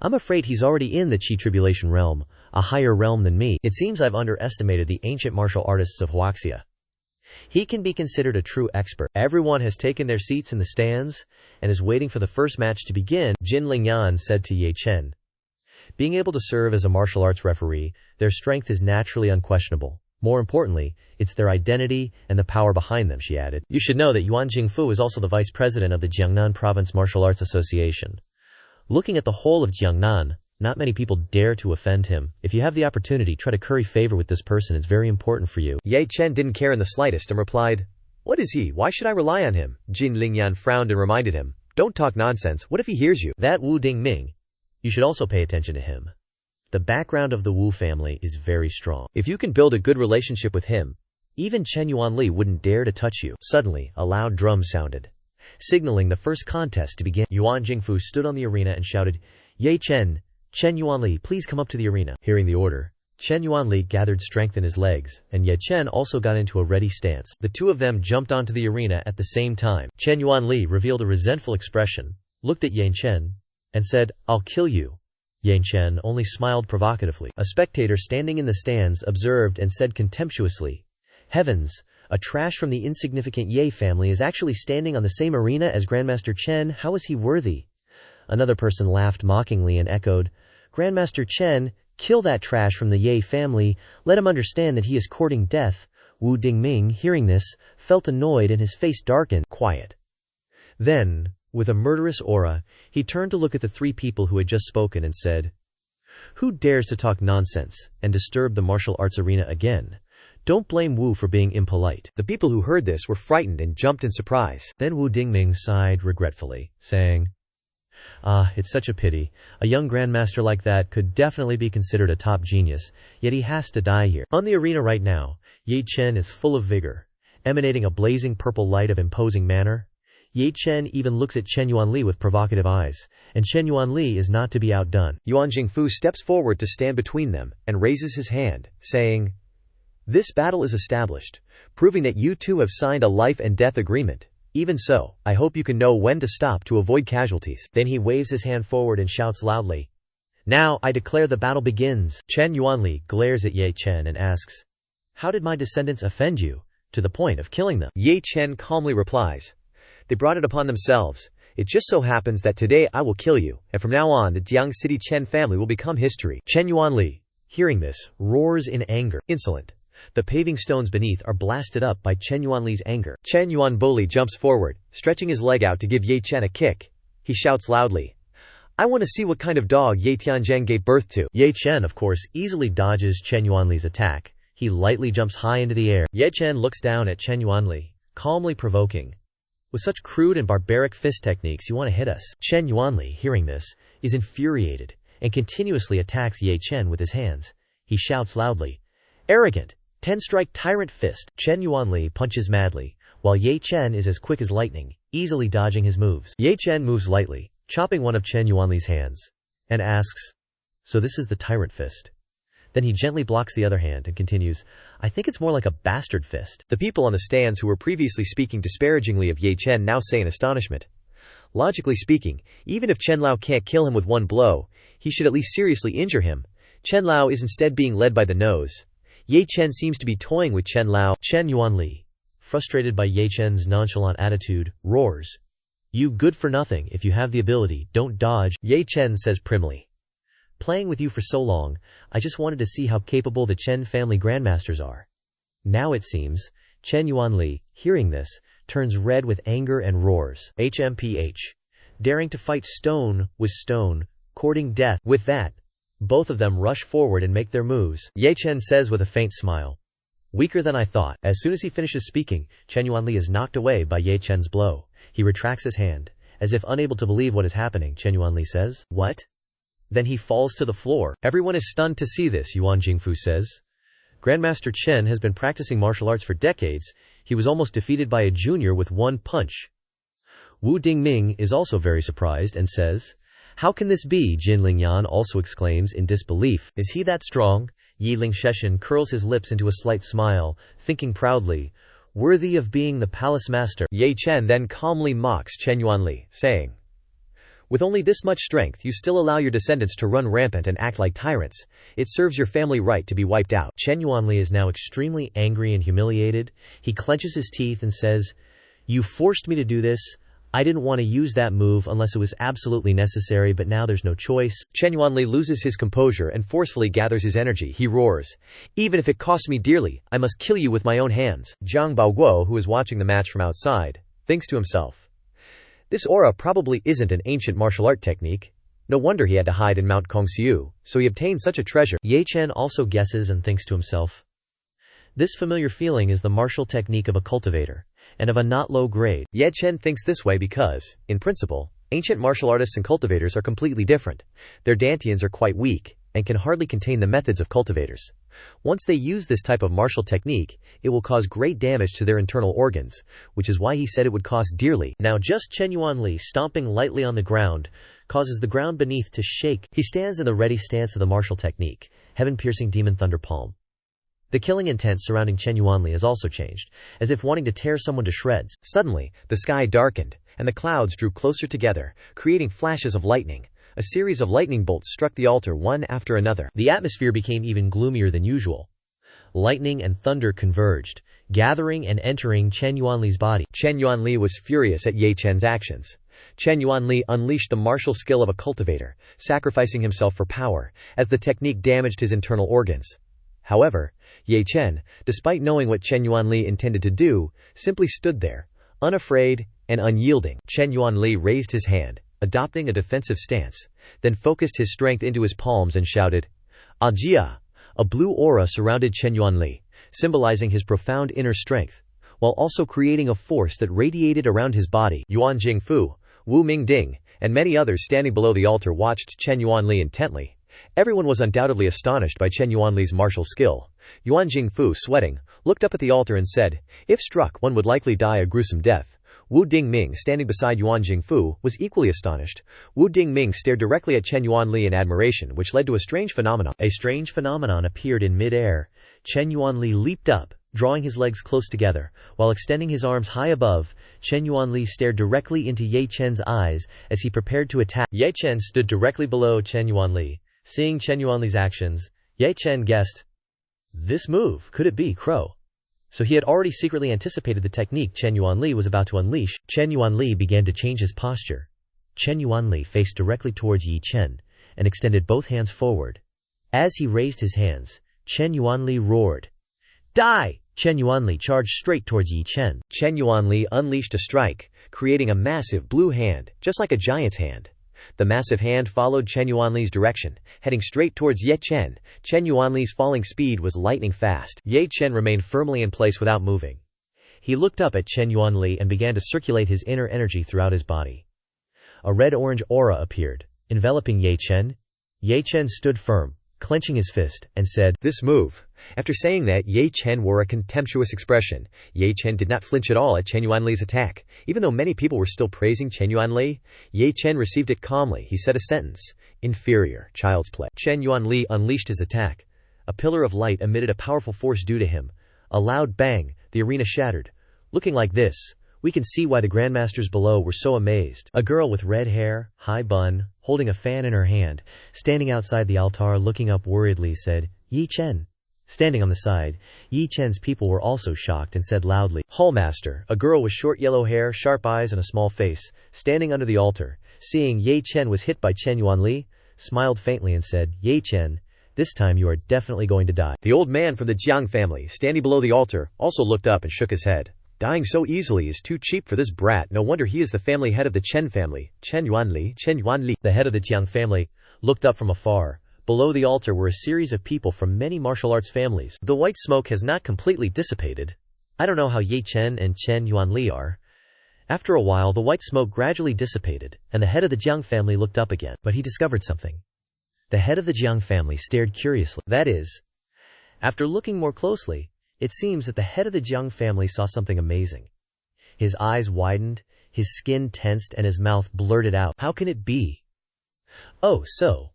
I'm afraid he's already in the Qi Tribulation realm, a higher realm than me. It seems I've underestimated the ancient martial artists of Huaxia. He can be considered a true expert. Everyone has taken their seats in the stands and is waiting for the first match to begin, Jin Lingyan said to Ye Chen. Being able to serve as a martial arts referee, their strength is naturally unquestionable. More importantly, it's their identity and the power behind them, she added. You should know that Yuan Jingfu is also the vice president of the Jiangnan Province Martial Arts Association. Looking at the whole of Jiangnan, not many people dare to offend him. If you have the opportunity, try to curry favor with this person. It's very important for you. Ye Chen didn't care in the slightest and replied, what is he? Why should I rely on him? Jin Lingyan frowned and reminded him, don't talk nonsense. What if he hears you? That Wu Dingming. You should also pay attention to him. The background of the Wu family is very strong. If you can build a good relationship with him, even Chen Yuanli wouldn't dare to touch you. Suddenly, a loud drum sounded, signaling the first contest to begin. Yuan Jingfu stood on the arena and shouted, Ye Chen, Chen Yuanli, please come up to the arena. Hearing the order, Chen Yuanli gathered strength in his legs, and Ye Chen also got into a ready stance. The two of them jumped onto the arena at the same time. Chen Yuanli revealed a resentful expression, looked at Ye Chen, and said, I'll kill you. Ye Chen only smiled provocatively. A spectator standing in the stands observed and said contemptuously, heavens, a trash from the insignificant Ye family is actually standing on the same arena as Grandmaster Chen. How is he worthy? Another person laughed mockingly and echoed, Grandmaster Chen, kill that trash from the Ye family. Let him understand that he is courting death. Wu Dingming, hearing this, felt annoyed and his face darkened. Quiet. Then, with a murderous aura, he turned to look at the three people who had just spoken and said, who dares to talk nonsense and disturb the martial arts arena again? Don't blame Wu for being impolite. The people who heard this were frightened and jumped in surprise. Then Wu Dingming sighed regretfully, saying, it's such a pity. A young grandmaster like that could definitely be considered a top genius, yet he has to die here. On the arena right now, Ye Chen is full of vigor, emanating a blazing purple light of imposing manner. Ye Chen even looks at Chen Yuanli with provocative eyes, and Chen Yuanli is not to be outdone. Yuan Jingfu steps forward to stand between them and raises his hand, saying, this battle is established, proving that you two have signed a life and death agreement. Even so, I hope you can know when to stop to avoid casualties. Then he waves his hand forward and shouts loudly, now I declare the battle begins. Chen Yuanli glares at Ye Chen and asks, how did my descendants offend you, to the point of killing them? Ye Chen calmly replies, they brought it upon themselves. It just so happens that today I will kill you, and from now on the Jiang City Chen family will become history. Chen Yuanli, hearing this, roars in anger. Insolent. The paving stones beneath are blasted up by Chen Yuanli's anger. Chen Yuanboli jumps forward, stretching his leg out to give Ye Chen a kick. He shouts loudly, I want to see what kind of dog Ye Tianzheng gave birth to. Ye Chen, of course, easily dodges Chen Yuanli's attack. He lightly jumps high into the air. Ye Chen looks down at Chen Yuanli, calmly provoking, with such crude and barbaric fist techniques, you want to hit us? Chen Yuanli, hearing this, is infuriated and continuously attacks Ye Chen with his hands. He shouts loudly, arrogant, 10-strike tyrant fist. Chen Yuanli punches madly, while Ye Chen is as quick as lightning, easily dodging his moves. Ye Chen moves lightly, chopping one of Chen Yuanli's hands, and asks, "So this is the tyrant fist?" Then he gently blocks the other hand and continues, "I think it's more like a bastard fist." The people on the stands who were previously speaking disparagingly of Ye Chen now say in astonishment. Logically speaking, even if Chen Lao can't kill him with one blow, he should at least seriously injure him. Chen Lao is instead being led by the nose. Ye Chen seems to be toying with Chen Lao. Chen Yuanli, frustrated by Ye Chen's nonchalant attitude, roars, "You good for nothing, if you have the ability, don't dodge." Ye Chen says primly, "Playing with you for so long, I just wanted to see how capable the Chen family grandmasters are." Now it seems, Chen Yuanli, hearing this, turns red with anger and roars, "HMPH. Daring to fight stone with stone, courting death with that." Both of them rush forward and make their moves. Ye Chen says with a faint smile, "Weaker than I thought." As soon as he finishes speaking, Chen Yuanli is knocked away by Ye Chen's blow. He retracts his hand. As if unable to believe what is happening, Chen Yuanli says, "What?" Then he falls to the floor. Everyone is stunned to see this, Yuan Jingfu says. Grandmaster Chen has been practicing martial arts for decades. He was almost defeated by a junior with one punch. Wu Dingming is also very surprised and says, "How can this be?" Jin Lingyan also exclaims in disbelief, "Is he that strong?" Yi Lingsheshan curls his lips into a slight smile, thinking proudly, "Worthy of being the palace master." Ye Chen then calmly mocks Chen Yuanli, saying, "With only this much strength you still allow your descendants to run rampant and act like tyrants. It serves your family right to be wiped out." Chen Yuanli is now extremely angry and humiliated. He clenches his teeth and says, "You forced me to do this. I didn't want to use that move unless it was absolutely necessary, but now there's no choice." Chen Yuanli loses his composure and forcefully gathers his energy. He roars, "Even if it costs me dearly, I must kill you with my own hands." Zhang Baoguo, who is watching the match from outside, thinks to himself, "This aura probably isn't an ancient martial art technique. No wonder he had to hide in Mount Kongxiu, so he obtained such a treasure." Ye Chen also guesses and thinks to himself, "This familiar feeling is the martial technique of a cultivator, and of a not low grade." Ye Chen thinks this way because, in principle, ancient martial artists and cultivators are completely different. Their dantians are quite weak, and can hardly contain the methods of cultivators. Once they use this type of martial technique, it will cause great damage to their internal organs, which is why he said it would cost dearly. Now just Chen Yuanli stomping lightly on the ground causes the ground beneath to shake. He stands in the ready stance of the martial technique, heaven-piercing demon thunder palm. The killing intent surrounding Chen Yuanli has also changed, as if wanting to tear someone to shreds. Suddenly, the sky darkened, and the clouds drew closer together, creating flashes of lightning. A series of lightning bolts struck the altar one after another. The atmosphere became even gloomier than usual. Lightning and thunder converged, gathering and entering Chen Yuanli's body. Chen Yuanli was furious at Ye Chen's actions. Chen Yuanli unleashed the martial skill of a cultivator, sacrificing himself for power, as the technique damaged his internal organs. However, Ye Chen, despite knowing what Chen Yuanli intended to do, simply stood there, unafraid and unyielding. Chen Yuanli raised his hand, adopting a defensive stance, then focused his strength into his palms and shouted, "Ajia!" A blue aura surrounded Chen Yuanli, symbolizing his profound inner strength, while also creating a force that radiated around his body. Yuan Jingfu, Wu Mingding, and many others standing below the altar watched Chen Yuanli intently. Everyone was undoubtedly astonished by Chen Yuanli's martial skill. Yuan Jingfu, sweating, looked up at the altar and said, "If struck, one would likely die a gruesome death." Wu Dingming, standing beside Yuan Jingfu, was equally astonished. Wu Dingming stared directly at Chen Yuanli in admiration, which led to a strange phenomenon. A strange phenomenon appeared in mid-air. Chen Yuanli leaped up, drawing his legs close together, while extending his arms high above. Chen Yuanli stared directly into Ye Chen's eyes as he prepared to attack. Ye Chen stood directly below Chen Yuanli. Seeing Chen Yuanli's actions, Ye Chen guessed, "This move, could it be Crow?" So he had already secretly anticipated the technique Chen Yuanli was about to unleash. Chen Yuanli began to change his posture. Chen Yuanli faced directly towards Ye Chen, and extended both hands forward. As he raised his hands, Chen Yuanli roared, "Die!" Chen Yuanli charged straight towards Ye Chen. Chen Yuanli unleashed a strike, creating a massive blue hand, just like a giant's hand. The massive hand followed Chen Yuanli's direction, heading straight towards Ye Chen. Chen Yuanli's falling speed was lightning fast. Ye Chen remained firmly in place without moving. He looked up at Chen Yuanli and began to circulate his inner energy throughout his body. A red-orange aura appeared, enveloping Ye Chen. Ye Chen stood firm, clenching his fist, and said, "This move." After saying that, Ye Chen wore a contemptuous expression. Ye Chen did not flinch at all at Chen Yuanli's attack. Even though many people were still praising Chen Yuanli, Ye Chen received it calmly. He said a sentence. Inferior, child's play. Chen Yuanli unleashed his attack. A pillar of light emitted a powerful force due to him. A loud bang, the arena shattered. Looking like this, we can see why the grandmasters below were so amazed. A girl with red hair, high bun, holding a fan in her hand, standing outside the altar looking up worriedly said, "Yi Chen." Standing on the side, Yi Chen's people were also shocked and said loudly, "Hallmaster," a girl with short yellow hair, sharp eyes and a small face, standing under the altar, seeing Ye Chen was hit by Chen Yuanli, smiled faintly and said, "Ye Chen, this time you are definitely going to die." The old man from the Jiang family, standing below the altar, also looked up and shook his head. Dying so easily is too cheap for this brat. No wonder he is the family head of the Chen family. Chen Yuanli, Chen Yuanli. The head of the Jiang family looked up from afar. Below the altar were a series of people from many martial arts families. The white smoke has not completely dissipated. I don't know how Ye Chen and Chen Yuanli are. After a while, the white smoke gradually dissipated, and the head of the Jiang family looked up again. But he discovered something. The head of the Jiang family stared curiously. That is, after looking more closely, it seems that the head of the Jiang family saw something amazing. His eyes widened, his skin tensed, and his mouth blurted out, "How can it be?" Oh, so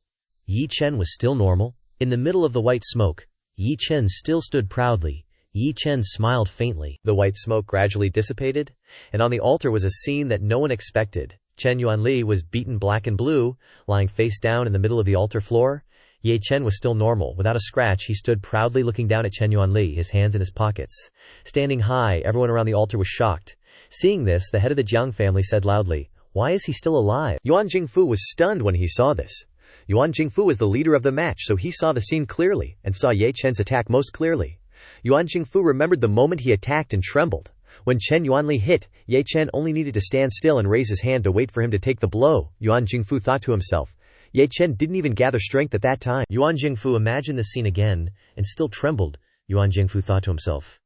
Yi Chen was still normal. In the middle of the white smoke, Yi Chen still stood proudly. Yi Chen smiled faintly. The white smoke gradually dissipated, and on the altar was a scene that no one expected. Chen Yuanli was beaten black and blue, lying face down in the middle of the altar floor. Ye Chen was still normal. Without a scratch, he stood proudly looking down at Chen Yuanli, his hands in his pockets. Standing high, everyone around the altar was shocked. Seeing this, the head of the Jiang family said loudly, "Why is he still alive?" Yuan Jingfu was stunned when he saw this. Yuan Jingfu was the leader of the match, so he saw the scene clearly, and saw Ye Chen's attack most clearly. Yuan Jingfu remembered the moment he attacked and trembled. When Chen Yuanli hit, Ye Chen only needed to stand still and raise his hand to wait for him to take the blow. Yuan Jingfu thought to himself, Ye Chen didn't even gather strength at that time. Yuan Jingfu imagined the scene again, and still trembled. Yuan Jingfu thought to himself,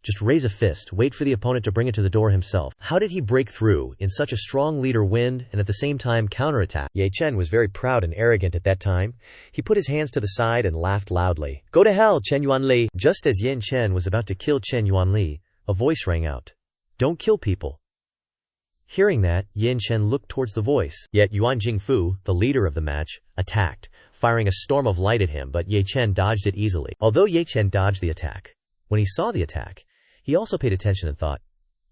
just raise a fist, wait for the opponent to bring it to the door himself. How did he break through in such a strong leader wind and at the same time counterattack? Ye Chen was very proud and arrogant at that time. He put his hands to the side and laughed loudly. "Go to hell, Chen Yuanli." Just as Yin Chen was about to kill Chen Yuanli, a voice rang out. "Don't kill people." Hearing that, Yin Chen looked towards the voice. Yet Yuan Jingfu, the leader of the match, attacked, firing a storm of light at him, but Ye Chen dodged it easily. Although Ye Chen dodged the attack, when he saw the attack, he also paid attention and thought,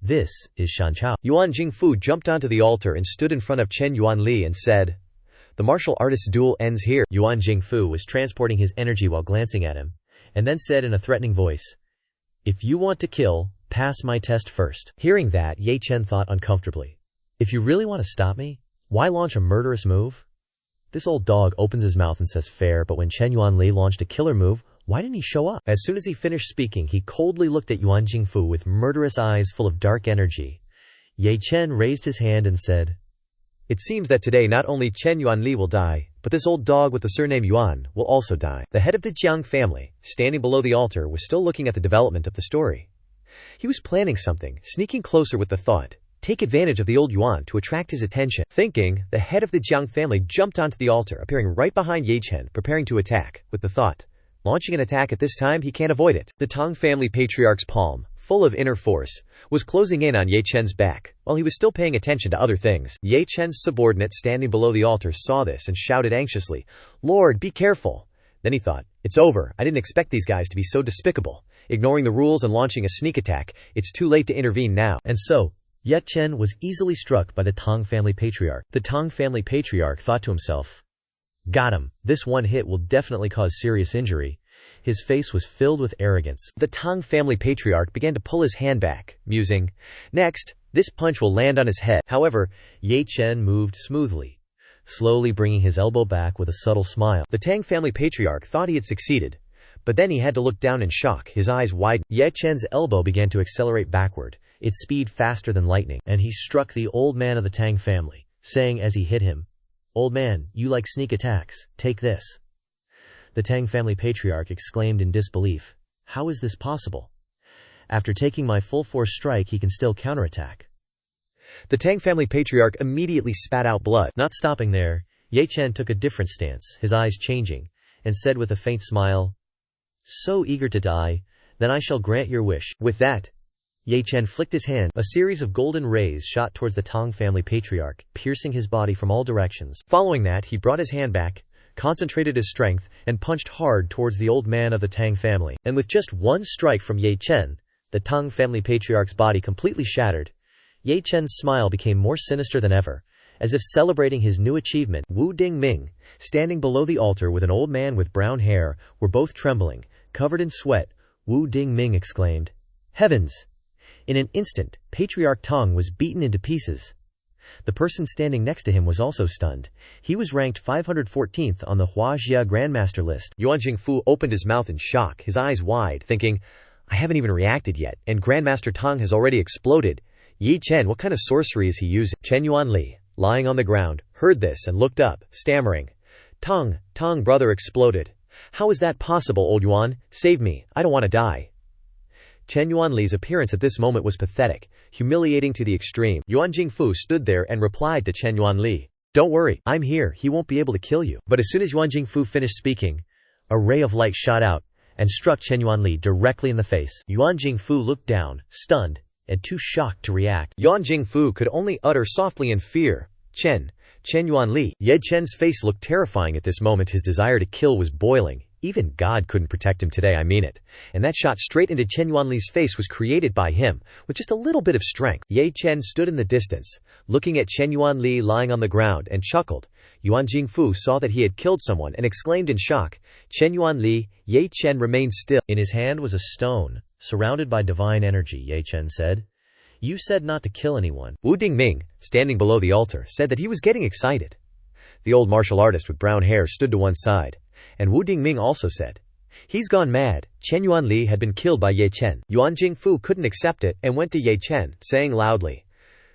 "This is Shan Chao." Yuan Jingfu jumped onto the altar and stood in front of Chen Yuanli and said, "The martial artist's duel ends here." Yuan Jingfu was transporting his energy while glancing at him, and then said in a threatening voice, "If you want to kill, pass my test first." Hearing that, Ye Chen thought uncomfortably, "If you really want to stop me, why launch a murderous move?" This old dog opens his mouth and says fair, but when Chen Yuanli launched a killer move, why didn't he show up? As soon as he finished speaking, he coldly looked at Yuan Jingfu with murderous eyes full of dark energy. Ye Chen raised his hand and said, "It seems that today not only Chen Yuanli will die, but this old dog with the surname Yuan will also die." The head of the Jiang family, standing below the altar, was still looking at the development of the story. He was planning something, sneaking closer with the thought, take advantage of the old Yuan to attract his attention. Thinking, the head of the Jiang family jumped onto the altar, appearing right behind Ye Chen, preparing to attack, with the thought, launching an attack at this time, he can't avoid it. The Tang family patriarch's palm, full of inner force, was closing in on Ye Chen's back, while he was still paying attention to other things. Ye Chen's subordinate standing below the altar saw this and shouted anxiously, "Lord, be careful." Then he thought, "It's over, I didn't expect these guys to be so despicable. Ignoring the rules and launching a sneak attack, it's too late to intervene now." And so, Ye Chen was easily struck by the Tang family patriarch. The Tang family patriarch thought to himself, "Got him. This one hit will definitely cause serious injury." His face was filled with arrogance. The Tang family patriarch began to pull his hand back, musing, "Next, this punch will land on his head." However, Ye Chen moved smoothly, slowly bringing his elbow back with a subtle smile. The Tang family patriarch thought he had succeeded, but then he had to look down in shock. His eyes widened. Ye Chen's elbow began to accelerate backward, its speed faster than lightning, and he struck the old man of the Tang family, saying as he hit him, "Old man, you like sneak attacks, take this." The Tang family patriarch exclaimed in disbelief, "How is this possible? After taking my full force strike, he can still counterattack." The Tang family patriarch immediately spat out blood. Not stopping there, Ye Chen took a different stance, his eyes changing, and said with a faint smile, "So eager to die, then I shall grant your wish." With that, Ye Chen flicked his hand. A series of golden rays shot towards the Tang family patriarch, piercing his body from all directions. Following that, he brought his hand back, concentrated his strength, and punched hard towards the old man of the Tang family. And with just one strike from Ye Chen, the Tang family patriarch's body completely shattered. Ye Chen's smile became more sinister than ever, as if celebrating his new achievement. Wu Dingming, standing below the altar with an old man with brown hair, were both trembling, covered in sweat. Wu Dingming exclaimed, "Heavens!" In an instant, Patriarch Tang was beaten into pieces. The person standing next to him was also stunned. He was ranked 514th on the Huajia Grandmaster list. Yuan Jingfu opened his mouth in shock, his eyes wide, thinking, I haven't even reacted yet, and Grandmaster Tang has already exploded. Yi Chen, what kind of sorcery is he using? Chen Yuanli, lying on the ground, heard this and looked up, stammering. Tang, brother exploded. How is that possible, old Yuan? Save me, I don't want to die. Chen Yuanli's appearance at this moment was pathetic, humiliating to the extreme. Yuan Jingfu stood there and replied to Chen Yuanli, "Don't worry, I'm here, he won't be able to kill you." But as soon as Yuan Jingfu finished speaking, a ray of light shot out and struck Chen Yuanli directly in the face. Yuan Jingfu looked down, stunned, and too shocked to react. Yuan Jingfu could only utter softly in fear, Chen Yuanli. Ye Chen's face looked terrifying at this moment. His desire to kill was boiling. Even God couldn't protect him today, I mean it. And that shot straight into Chen Yuanli's face was created by him, with just a little bit of strength. Ye Chen stood in the distance, looking at Chen Yuanli lying on the ground, and chuckled. Yuan Jingfu saw that he had killed someone and exclaimed in shock, Chen Yuanli. Ye Chen remained still. In his hand was a stone, surrounded by divine energy. Ye Chen said, "You said not to kill anyone." Wu Dingming, standing below the altar, said that he was getting excited. The old martial artist with brown hair stood to one side, and Wu Dingming also said, "He's gone mad." Chen Yuanli had been killed by Ye Chen. Yuan Jingfu couldn't accept it and went to Ye Chen, saying loudly,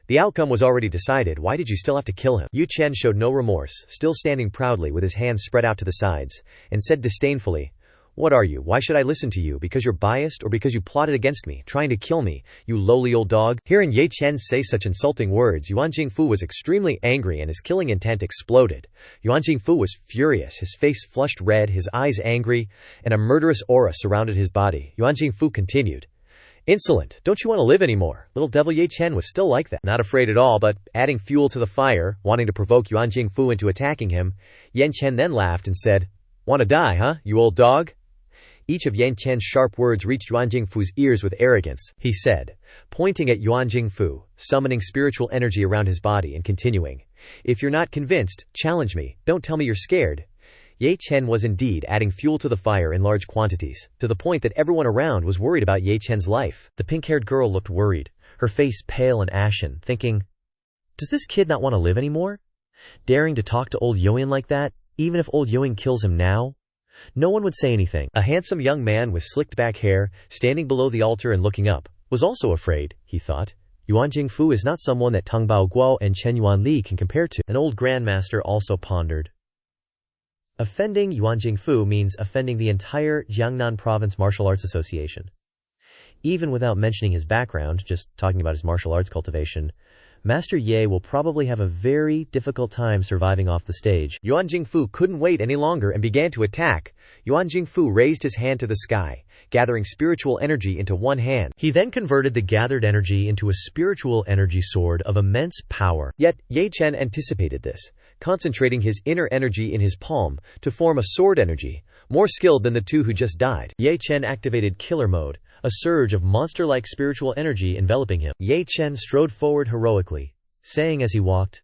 "The outcome was already decided, why did you still have to kill him?" Ye Chen showed no remorse, still standing proudly with his hands spread out to the sides, and said disdainfully, "What are you? Why should I listen to you? Because you're biased, or because you plotted against me, trying to kill me, you lowly old dog?" Hearing Ye Chen say such insulting words, Yuan Jingfu was extremely angry and his killing intent exploded. Yuan Jingfu was furious, his face flushed red, his eyes angry, and a murderous aura surrounded his body. Yuan Jingfu continued, "Insolent, don't you want to live anymore?" Little devil Ye Chen was still like that, not afraid at all, but adding fuel to the fire, wanting to provoke Yuan Jingfu into attacking him. Ye Chen then laughed and said, "Want to die, huh, you old dog?" Each of Ye Chen's sharp words reached Yuan Jingfu's ears with arrogance. He said, pointing at Yuan Jingfu, summoning spiritual energy around his body and continuing, "If you're not convinced, challenge me, don't tell me you're scared." Ye Chen was indeed adding fuel to the fire in large quantities, to the point that everyone around was worried about Ye Chen's life. The pink-haired girl looked worried, her face pale and ashen, thinking, "Does this kid not want to live anymore? Daring to talk to old Yoin like that, even if old Yoin kills him now?" No one would say anything. A handsome young man with slicked back hair, standing below the altar and looking up, was also afraid, he thought. Yuan Jingfu is not someone that Tang Baoguo and Chen Yuanli can compare to. An old grandmaster also pondered. Offending Yuan Jingfu means offending the entire Jiangnan Province Martial Arts Association. Even without mentioning his background, just talking about his martial arts cultivation, Master Ye will probably have a very difficult time surviving off the stage. Yuan Jingfu couldn't wait any longer and began to attack. Yuan Jingfu raised his hand to the sky, gathering spiritual energy into one hand. He then converted the gathered energy into a spiritual energy sword of immense power. Yet, Ye Chen anticipated this, concentrating his inner energy in his palm to form a sword energy, more skilled than the two who just died. Ye Chen activated killer mode, a surge of monster-like spiritual energy enveloping him. Ye Chen strode forward heroically, saying as he walked,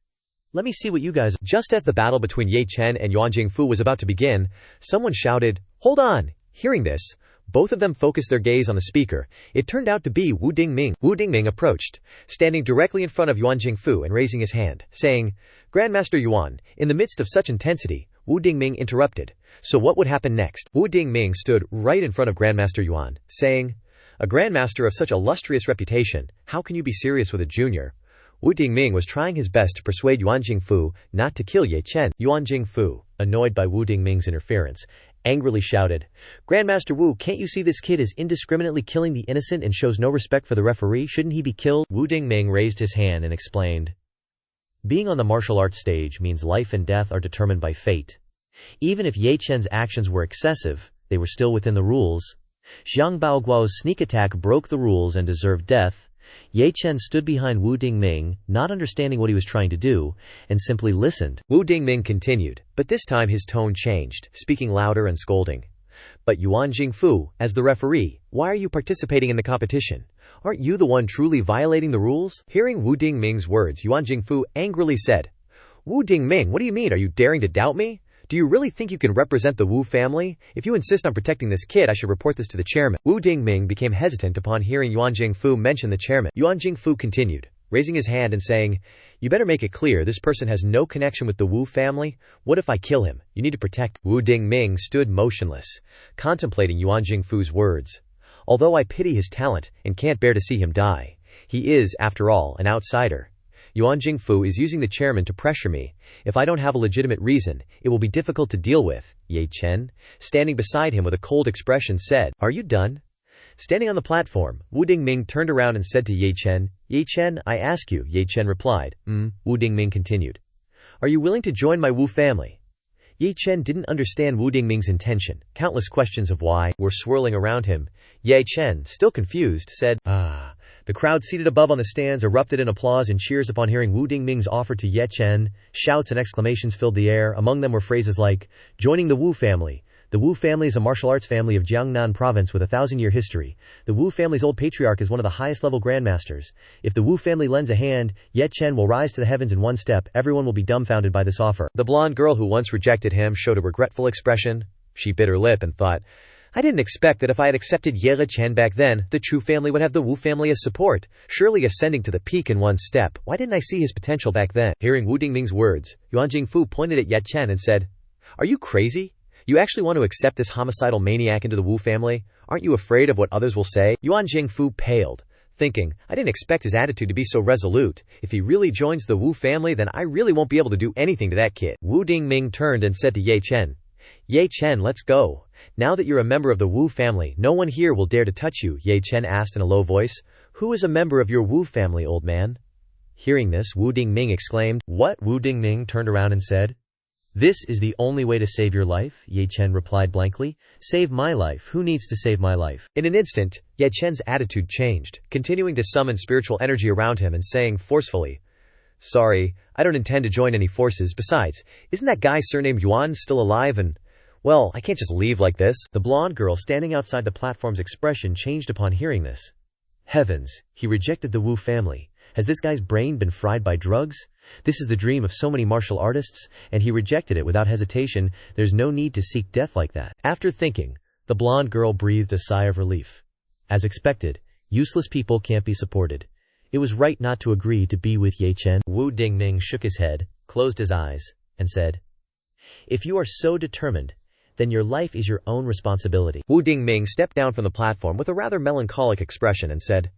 "Let me see what you guys..." Just as the battle between Ye Chen and Yuan Jingfu was about to begin, someone shouted, "Hold on!" Hearing this, both of them focused their gaze on the speaker. It turned out to be Wu Dingming. Wu Dingming approached, standing directly in front of Yuan Jingfu and raising his hand, saying, "Grandmaster Yuan." In the midst of such intensity, Wu Dingming interrupted, "So what would happen next?" Wu Dingming stood right in front of Grandmaster Yuan, saying, "A grandmaster of such illustrious reputation, how can you be serious with a junior?" Wu Dingming was trying his best to persuade Yuan Jingfu not to kill Ye Chen. Yuan Jingfu, annoyed by Wu Dingming's interference, angrily shouted, "Grandmaster Wu, can't you see this kid is indiscriminately killing the innocent and shows no respect for the referee? Shouldn't he be killed?" Wu Dingming raised his hand and explained, "Being on the martial arts stage means life and death are determined by fate. Even if Ye Chen's actions were excessive, they were still within the rules. Xiang Baoguo's sneak attack broke the rules and deserved death. Ye Chen stood behind Wu Dingming, not understanding what he was trying to do, and simply listened. Wu Dingming continued, but this time his tone changed, speaking louder and scolding. But Yuan Jingfu, as the referee, why are you participating in the competition? Aren't you the one truly violating the rules? Hearing Wu Dingming's words, Yuan Jingfu angrily said, Wu Dingming, what do you mean? Are you daring to doubt me? Do you really think you can represent the Wu family? If you insist on protecting this kid, I should report this to the chairman. Wu Dingming became hesitant upon hearing Yuan Jingfu mention the chairman. Yuan Jingfu continued, raising his hand and saying, you better make it clear this person has no connection with the Wu family. What if I kill him? You need to protect. Wu Dingming stood motionless, contemplating Yuan Jingfu's words. Although I pity his talent and can't bear to see him die, he is, after all, an outsider. Yuan Jingfu is using the chairman to pressure me. If I don't have a legitimate reason, it will be difficult to deal with. Ye Chen, standing beside him with a cold expression, said, are you done? Standing on the platform, Wu Dingming turned around and said to Ye Chen, I ask you. Ye Chen replied, Wu Dingming continued. Are you willing to join my Wu family? Ye Chen didn't understand Wu Dingming's intention. Countless questions of why were swirling around him. Ye Chen, still confused, said, The crowd seated above on the stands erupted in applause and cheers upon hearing Wu Dingming's offer to Ye Chen. Shouts and exclamations filled the air. Among them were phrases like, joining the Wu family. The Wu family is a martial arts family of Jiangnan province with a 1,000-year history. The Wu family's old patriarch is one of the highest-level grandmasters. If the Wu family lends a hand, Ye Chen will rise to the heavens in one step. Everyone will be dumbfounded by this offer. The blonde girl who once rejected him showed a regretful expression. She bit her lip and thought, I didn't expect that if I had accepted Ye Chen back then, the Chu family would have the Wu family as support, surely ascending to the peak in one step. Why didn't I see his potential back then? Hearing Wu Dingming's words, Yuan Jingfu pointed at Ye Chen and said, Are you crazy? You actually want to accept this homicidal maniac into the Wu family? Aren't you afraid of what others will say? Yuan Jingfu paled, thinking, I didn't expect his attitude to be so resolute. If he really joins the Wu family, then I really won't be able to do anything to that kid. Wu Dingming turned and said to Ye Chen, let's go. Now that you're a member of the Wu family, no one here will dare to touch you. Ye Chen asked in a low voice, Who is a member of your Wu family, old man? Hearing this, Wu Dingming exclaimed, What? Wu Dingming turned around and said, This is the only way to save your life? Ye Chen replied blankly. Save my life? Who needs to save my life? In an instant, Ye Chen's attitude changed, continuing to summon spiritual energy around him and saying forcefully, Sorry, I don't intend to join any forces. Besides, isn't that guy surnamed Yuan still alive and, well, I can't just leave like this. The blonde girl standing outside the platform's expression changed upon hearing this. Heavens, he rejected the Wu family. Has this guy's brain been fried by drugs? This is the dream of so many martial artists, and he rejected it without hesitation. There's no need to seek death like that. After thinking, the blonde girl breathed a sigh of relief. As expected, useless people can't be supported. It was right not to agree to be with Ye Chen. Wu Dingming shook his head, closed his eyes, and said, If you are so determined, then your life is your own responsibility. Wu Dingming stepped down from the platform with a rather melancholic expression and said,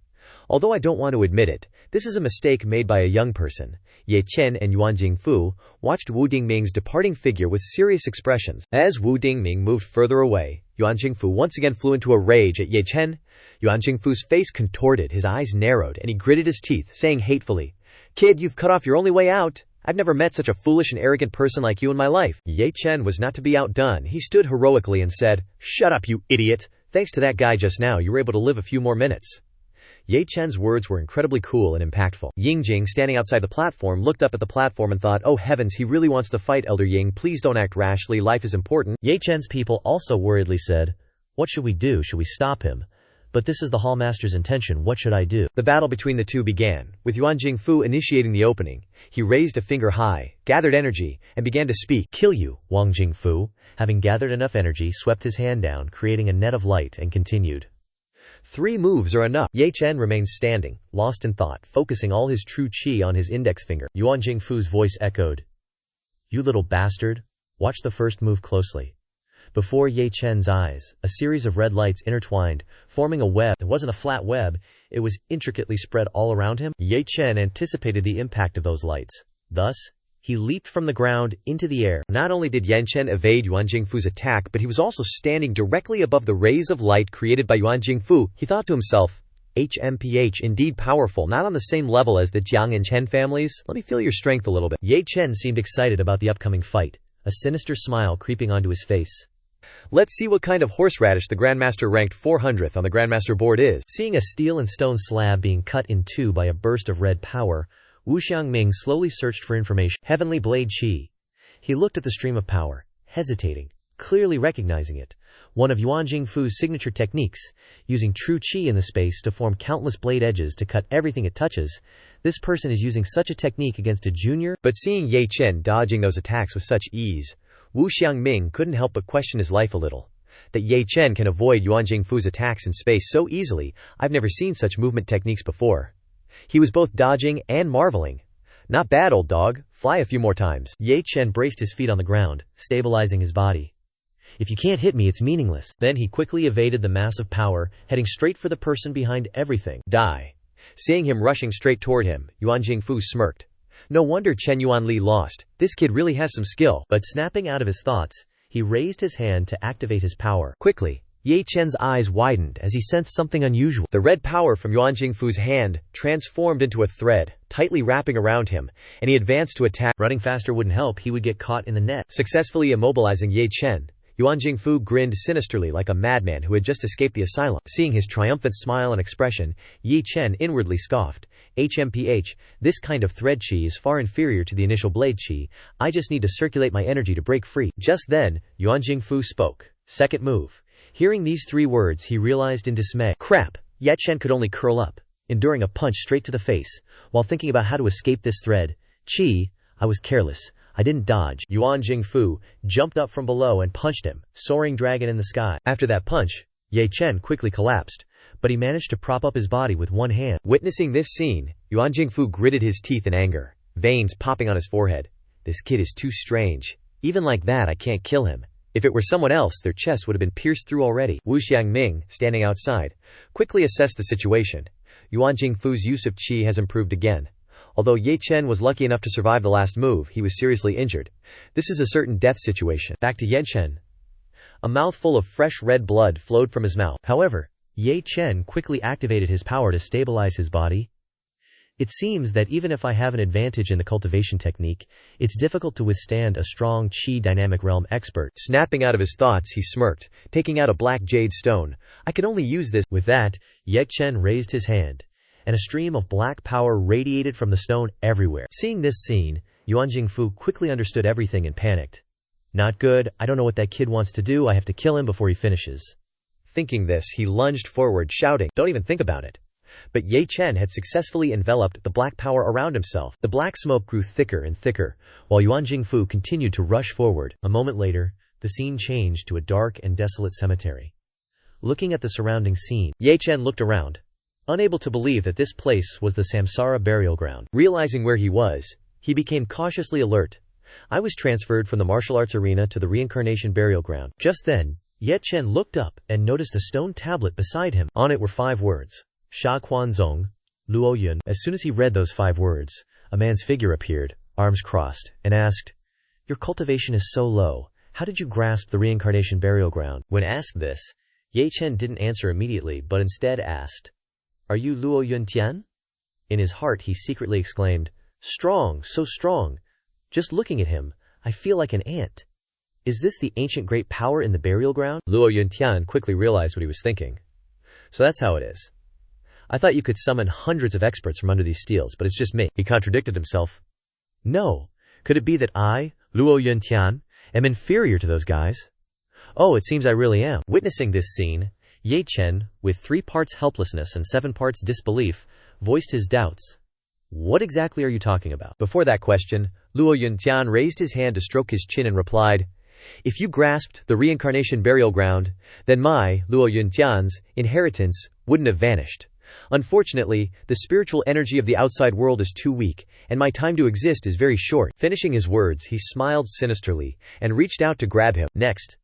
Although I don't want to admit it, this is a mistake made by a young person. Ye Chen and Yuan Jingfu watched Wu Dingming's departing figure with serious expressions. As Wu Dingming moved further away, Yuan Jingfu once again flew into a rage at Ye Chen. Yuan Jingfu's face contorted, his eyes narrowed, and he gritted his teeth, saying hatefully, Kid, you've cut off your only way out. I've never met such a foolish and arrogant person like you in my life. Ye Chen was not to be outdone. He stood heroically and said, Shut up, you idiot. Thanks to that guy just now, you were able to live a few more minutes. Ye Chen's words were incredibly cool and impactful. Yingjing, standing outside the platform, looked up at the platform and thought, Oh heavens, he really wants to fight. Elder Ying, please don't act rashly, life is important. Ye Chen's people also worriedly said, What should we do? Should we stop him? But this is the Hallmaster's intention. What should I do? The battle between the two began, with Yuan Jingfu initiating the opening. He raised a finger high, gathered energy, and began to speak. Kill you, Wang Jingfu, having gathered enough energy, swept his hand down, creating a net of light, and continued. 3 moves are enough. Ye Chen remained standing, lost in thought, focusing all his true qi on his index finger. Yuan Jingfu's voice echoed, You little bastard. Watch the first move closely. Before Ye Chen's eyes, a series of red lights intertwined, forming a web. It wasn't a flat web, it was intricately spread all around him. Ye Chen anticipated the impact of those lights. Thus, he leaped from the ground into the air. Not only did Ye Chen evade Yuan Jingfu's attack, but he was also standing directly above the rays of light created by Yuan Jingfu. He thought to himself, HMPH, indeed powerful, not on the same level as the Jiang and Chen families. Let me feel your strength a little bit. Ye Chen seemed excited about the upcoming fight. a sinister smile creeping onto his face. Let's see what kind of horseradish the Grandmaster ranked 400th on the Grandmaster board is. Seeing a steel and stone slab being cut in two by a burst of red power, Wu Xiangming slowly searched for information. Heavenly Blade Qi. He looked at the stream of power, hesitating, clearly recognizing it. One of Yuan Jingfu's signature techniques, using true qi in the space to form countless blade edges to cut everything it touches. This person is using such a technique against a junior. But seeing Ye Chen dodging those attacks with such ease, Wu Xiangming couldn't help but question his life a little. That Ye Chen can avoid Yuan Jingfu's attacks in space so easily, I've never seen such movement techniques before. He was both dodging and marveling. Not bad, old dog, fly a few more times. Ye Chen braced his feet on the ground, stabilizing his body. If you can't hit me, it's meaningless. Then he quickly evaded the mass of power, heading straight for the person behind everything. Die. Seeing him rushing straight toward him, Yuan Jingfu smirked. No wonder Chen Yuanli lost. This kid really has some skill. But snapping out of his thoughts, he raised his hand to activate his power. Quickly, Ye Chen's eyes widened as he sensed something unusual. The red power from Yuan Jingfu's hand transformed into a thread, tightly wrapping around him, and he advanced to attack. Running faster wouldn't help, he would get caught in the net. Successfully immobilizing Ye Chen, Yuan Jingfu grinned sinisterly like a madman who had just escaped the asylum. Seeing his triumphant smile and expression, Ye Chen inwardly scoffed. HMPH, this kind of thread chi is far inferior to the initial blade chi. I just need to circulate my energy to break free. Just then, Yuan Jingfu spoke. Second move. Hearing these three words, he realized in dismay. Crap! Ye Chen could only curl up, enduring a punch straight to the face. While thinking about how to escape this thread chi, I was careless. I didn't dodge. Yuan Jingfu jumped up from below and punched him, soaring dragon in the sky. After that punch, Ye Chen quickly collapsed, but he managed to prop up his body with one hand. Witnessing this scene, Yuan Jingfu gritted his teeth in anger, veins popping on his forehead. This kid is too strange. Even like that, I can't kill him. If it were someone else, their chest would have been pierced through already. Wu Xiangming, standing outside, quickly assessed the situation. Yuan Jingfu's use of qi has improved again. Although Ye Chen was lucky enough to survive the last move, he was seriously injured. This is a certain death situation. Back to Ye Chen. A mouthful of fresh red blood flowed from his mouth. However, Ye Chen quickly activated his power to stabilize his body. It seems that even if I have an advantage in the cultivation technique, it's difficult to withstand a strong qi dynamic realm expert. Snapping out of his thoughts, he smirked, taking out a black jade stone. I can only use this. With that, Ye Chen raised his hand, and a stream of black power radiated from the stone everywhere. Seeing this scene, Yuan Jingfu quickly understood everything and panicked. Not good, I don't know what that kid wants to do, I have to kill him before he finishes. Thinking this, he lunged forward, shouting, don't even think about it. But Ye Chen had successfully enveloped the black power around himself. The black smoke grew thicker and thicker, while Yuan Jingfu continued to rush forward. A moment later, the scene changed to a dark and desolate cemetery. Looking at the surrounding scene, Ye Chen looked around, unable to believe that this place was the Samsara burial ground. Realizing where he was, he became cautiously alert. I was transferred from the martial arts arena to the reincarnation burial ground. Just then, Ye Chen looked up and noticed a stone tablet beside him. On it were 5 words. Sha Quanzong, Luo Yun. As soon as he read those 5 words, a man's figure appeared, arms crossed, and asked, Your cultivation is so low. How did you grasp the reincarnation burial ground? When asked this, Ye Chen didn't answer immediately, but instead asked, Are you Luo Yun Tian? In his heart, he secretly exclaimed, Strong, so strong. Just looking at him, I feel like an ant. Is this the ancient great power in the burial ground? Luo Yun Tian quickly realized what he was thinking. So that's how it is. I thought you could summon hundreds of experts from under these steels, but it's just me. He contradicted himself. No. Could it be that I, Luo Yun Tian, am inferior to those guys? Oh, it seems I really am. Witnessing this scene, Ye Chen, with 3 parts helplessness and 7 parts disbelief, voiced his doubts. What exactly are you talking about? Before that question, Luo Yun Tian raised his hand to stroke his chin and replied, If you grasped the reincarnation burial ground, then my, Luo Yun Tian's, inheritance wouldn't have vanished. Unfortunately, the spiritual energy of the outside world is too weak, and my time to exist is very short. Finishing his words, he smiled sinisterly and reached out to grab him. Next,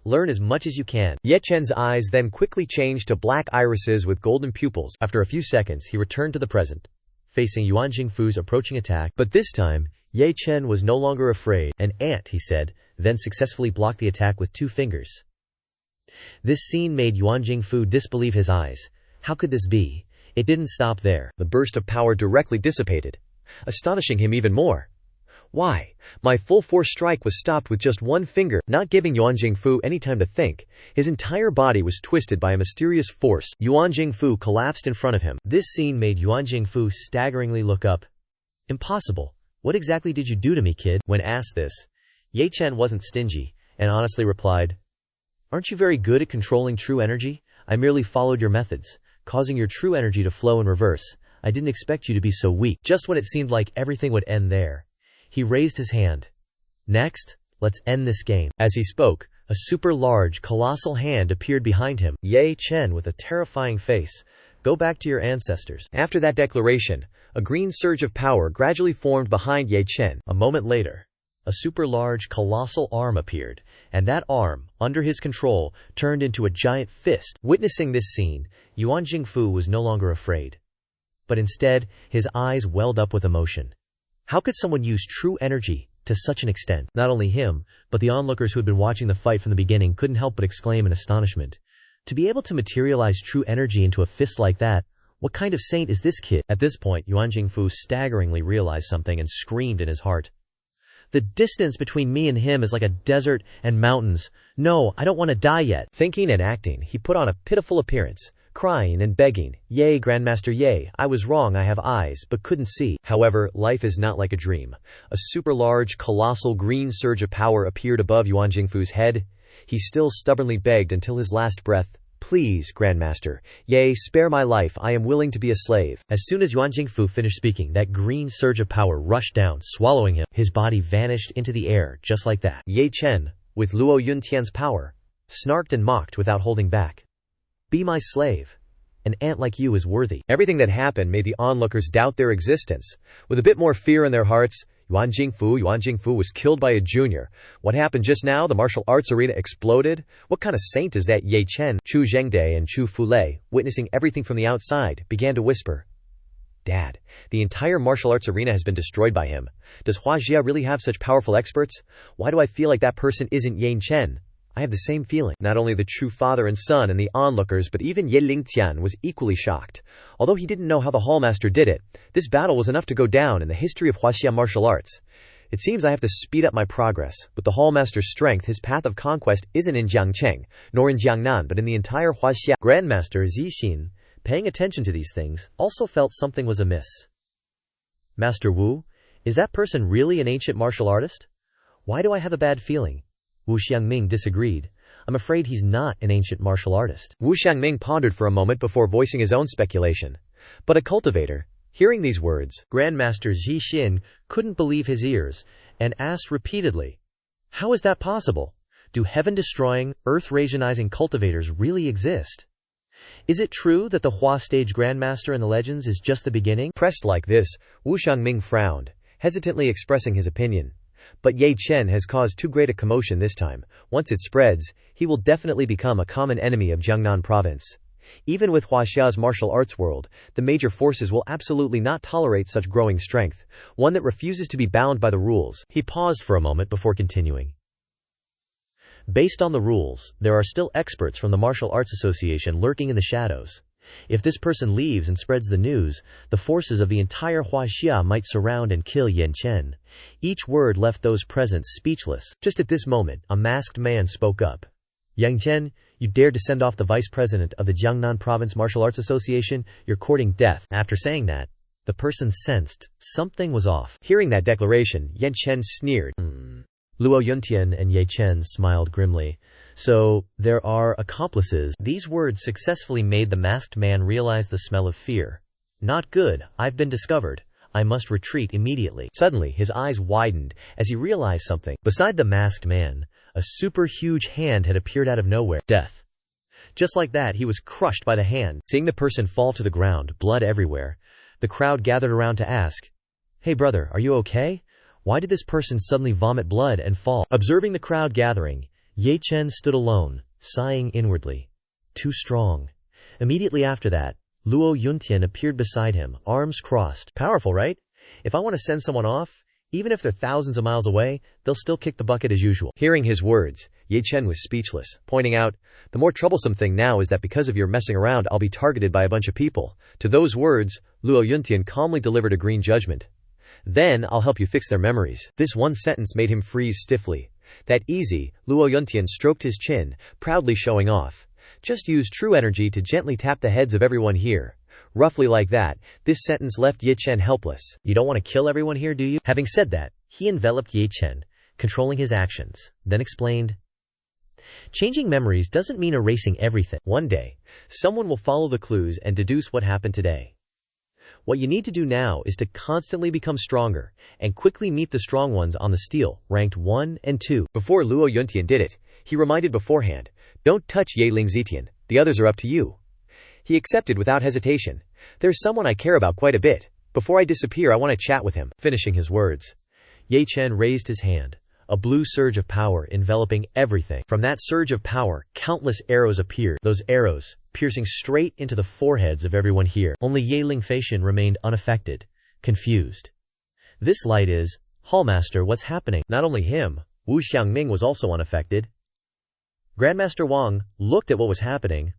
learn as much as you can. Ye Chen's eyes then quickly changed to black irises with golden pupils. After a few seconds, he returned to the present, facing Yuan Jingfu's approaching attack. But this time, Ye Chen was no longer afraid. An ant, he said, then successfully blocked the attack with 2 fingers. This scene made Yuan Jingfu disbelieve his eyes. How could this be? It didn't stop there. The burst of power directly dissipated, astonishing him even more. Why? My full force strike was stopped with just one finger, not giving Yuan Jingfu any time to think. His entire body was twisted by a mysterious force. Yuan Jingfu collapsed in front of him. This scene made Yuan Jingfu staggeringly look up. Impossible. What exactly did you do to me, kid? When asked this, Ye Chen wasn't stingy, and honestly replied, Aren't you very good at controlling true energy? I merely followed your methods, causing your true energy to flow in reverse. I didn't expect you to be so weak. Just when it seemed like everything would end there, he raised his hand. Next, let's end this game. As he spoke, a super large, colossal hand appeared behind him. Ye Chen with a terrifying face. Go back to your ancestors. After that declaration, a green surge of power gradually formed behind Ye Chen. A moment later, a super large, colossal arm appeared, and that arm, under his control, turned into a giant fist. Witnessing this scene, Yuan Jingfu was no longer afraid. But instead, his eyes welled up with emotion. How could someone use true energy to such an extent? Not only him, but the onlookers who had been watching the fight from the beginning couldn't help but exclaim in astonishment. To be able to materialize true energy into a fist like that, what kind of saint is this kid? At this point, Yuan Jingfu staggeringly realized something and screamed in his heart. The distance between me and him is like a desert and mountains. No, I don't want to die yet. Thinking and acting, he put on a pitiful appearance, crying and begging, Yea, Grandmaster, yea, I was wrong, I have eyes, but couldn't see. However, life is not like a dream. A super large, colossal green surge of power appeared above Yuan Jingfu's head. He still stubbornly begged until his last breath, Please, Grandmaster, yea, spare my life, I am willing to be a slave. As soon as Yuan Jingfu finished speaking, that green surge of power rushed down, swallowing him. His body vanished into the air, just like that. Ye Chen, with Luo Yuntian's power, snarked and mocked without holding back. Be my slave. An ant like you is worthy. Everything that happened made the onlookers doubt their existence. With a bit more fear in their hearts, Yuan Jingfu was killed by a junior. What happened just now? The martial arts arena exploded? What kind of saint is that? Ye Chen, Chu Zhengde and Chu Fulei, witnessing everything from the outside, began to whisper. Dad, the entire martial arts arena has been destroyed by him. Does Hua Jia really have such powerful experts? Why do I feel like that person isn't Ye Chen? I have the same feeling. Not only the true father and son and the onlookers, but even Ye Lingtian was equally shocked. Although he didn't know how the Hallmaster did it, this battle was enough to go down in the history of Huaxia martial arts. It seems I have to speed up my progress. With the Hallmaster's strength, his path of conquest isn't in Jiang Cheng, nor in Jiangnan, but in the entire Huaxia. Grandmaster Zixin, paying attention to these things, also felt something was amiss. Master Wu, is that person really an ancient martial artist? Why do I have a bad feeling? Wu Xiangming disagreed. I'm afraid he's not an ancient martial artist. Wu Xiangming pondered for a moment before voicing his own speculation. But a cultivator, hearing these words, Grandmaster Zixin couldn't believe his ears, and asked repeatedly, How is that possible? Do heaven-destroying, earth-rationizing cultivators really exist? Is it true that the Hua stage Grandmaster in the legends is just the beginning? Pressed like this, Wu Xiangming frowned, hesitantly expressing his opinion. But Ye Chen has caused too great a commotion this time. Once it spreads, he will definitely become a common enemy of Jiangnan province. Even with Huaxia's martial arts world, the major forces will absolutely not tolerate such growing strength, one that refuses to be bound by the rules. He paused for a moment before continuing. Based on the rules, there are still experts from the Martial Arts Association lurking in the shadows. If this person leaves and spreads the news, the forces of the entire Huaxia might surround and kill Ye Chen. Each word left those present speechless. Just at this moment, a masked man spoke up. Yang Chen, you dared to send off the vice president of the Jiangnan Province Martial Arts Association? You're courting death. After saying that, the person sensed something was off. Hearing that declaration, Ye Chen sneered. Luo Yuntian and Ye Chen smiled grimly. So, there are accomplices. These words successfully made the masked man realize the smell of fear. Not good, I've been discovered. I must retreat immediately. Suddenly, his eyes widened as he realized something. Beside the masked man, a super huge hand had appeared out of nowhere. Death. Just like that, he was crushed by the hand. Seeing the person fall to the ground, blood everywhere, the crowd gathered around to ask, Hey brother, are you okay? Why did this person suddenly vomit blood and fall? Observing the crowd gathering, Ye Chen stood alone, sighing inwardly. Too strong. Immediately after that, Luo Yuntian appeared beside him, arms crossed. Powerful, right? If I want to send someone off, even if they're thousands of miles away, they'll still kick the bucket as usual. Hearing his words, Ye Chen was speechless, pointing out, the more troublesome thing now is that because of your messing around, I'll be targeted by a bunch of people. To those words, Luo Yuntian calmly delivered a green judgment. Then I'll help you fix their memories. This one sentence made him freeze stiffly. That easy, Luo Yuntian stroked his chin, proudly showing off. Just use true energy to gently tap the heads of everyone here. Roughly like that, this sentence left Ye Chen helpless. You don't want to kill everyone here, do you? Having said that, he enveloped Ye Chen, controlling his actions, then explained, changing memories doesn't mean erasing everything. One day, someone will follow the clues and deduce what happened today. What you need to do now is to constantly become stronger and quickly meet the strong ones on the steel, ranked 1 and 2. Before Luo Yuntian did it, he reminded beforehand, don't touch Ye Ling Zitian, the others are up to you. He accepted without hesitation. There's someone I care about quite a bit. Before I disappear, I want to chat with him. Finishing his words, Ye Chen raised his hand, a blue surge of power enveloping everything. From that surge of power, countless arrows appeared, those arrows piercing straight into the foreheads of everyone here. Only Ye Ling Feishan remained unaffected, confused. This light is, Hallmaster, what's happening? Not only him, Wu Xiangming was also unaffected. Grandmaster Wang looked at what was happening.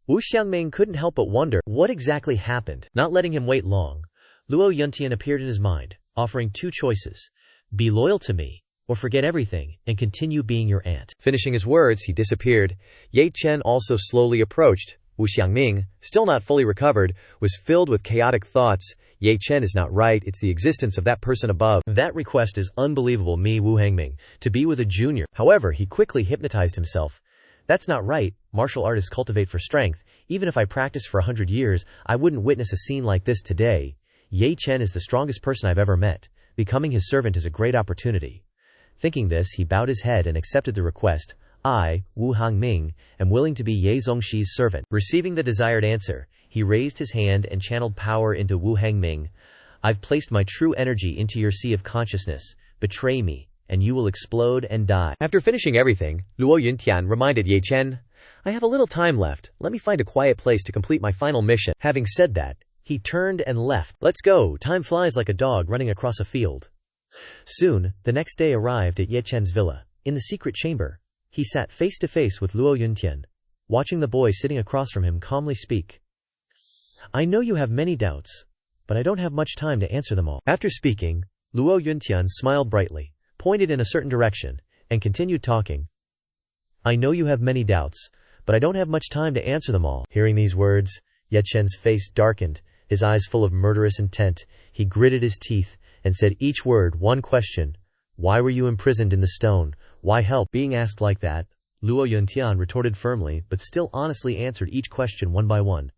Wu Xiangming couldn't help but wonder what exactly happened. Not letting him wait long, Luo Yuntian appeared in his mind, offering 2 choices. Be loyal to me, or forget everything and continue being your aunt. Finishing his words, he disappeared. Ye Chen also slowly approached. Wu Xiangming, still not fully recovered, was filled with chaotic thoughts. Ye Chen is not right, it's the existence of that person above. That request is unbelievable, me Wu Hangming, to be with a junior. However, he quickly hypnotized himself. That's not right, martial artists cultivate for strength. Even if I practice for 100 years, I wouldn't witness a scene like this today. Ye Chen is the strongest person I've ever met. Becoming his servant is a great opportunity. Thinking this, he bowed his head and accepted the request. I, Wu Hangming, am willing to be Ye Zongxi's servant. Receiving the desired answer, he raised his hand and channeled power into Wu Hangming. I've placed my true energy into your sea of consciousness. Betray me, and you will explode and die. After finishing everything, Luo Yuntian reminded Ye Chen, I have a little time left. Let me find a quiet place to complete my final mission. Having said that, he turned and left. Let's go. Time flies like a dog running across a field. Soon, the next day arrived at Ye Chen's villa. In the secret chamber, he sat face to face with Luo Yuntian, watching the boy sitting across from him calmly speak. I know you have many doubts, but I don't have much time to answer them all. After speaking, Luo Yuntian smiled brightly, pointed in a certain direction, and continued talking. I know you have many doubts, but I don't have much time to answer them all. Hearing these words, Ye Chen's face darkened, his eyes full of murderous intent. He gritted his teeth and said each word, one question. Why were you imprisoned in the stone? Why help? Being asked like that, Luo Yuntian retorted firmly, but still honestly answered each question one by one.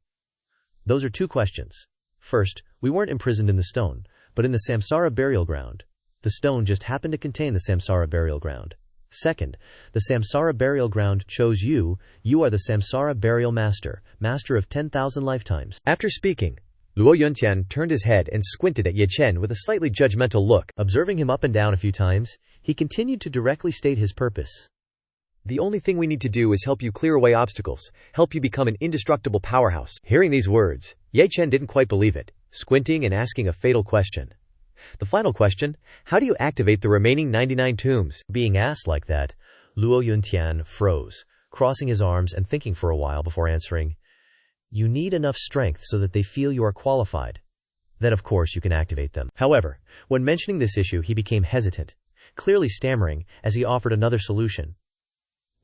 Those are 2 questions. First, we weren't imprisoned in the stone, but in the Samsara burial ground. The stone just happened to contain the Samsara burial ground. Second, the Samsara burial ground chose you. You are the Samsara burial master, master of 10,000 lifetimes. After speaking, Luo Yuntian turned his head and squinted at Ye Chen with a slightly judgmental look. Observing him up and down a few times, he continued to directly state his purpose. The only thing we need to do is help you clear away obstacles, help you become an indestructible powerhouse. Hearing these words, Ye Chen didn't quite believe it, squinting and asking a fatal question. The final question, how do you activate the remaining 99 tombs? Being asked like that, Luo Yuntian froze, crossing his arms and thinking for a while before answering. You need enough strength so that they feel you are qualified. Then of course you can activate them. However, when mentioning this issue he became hesitant, clearly stammering as he offered another solution.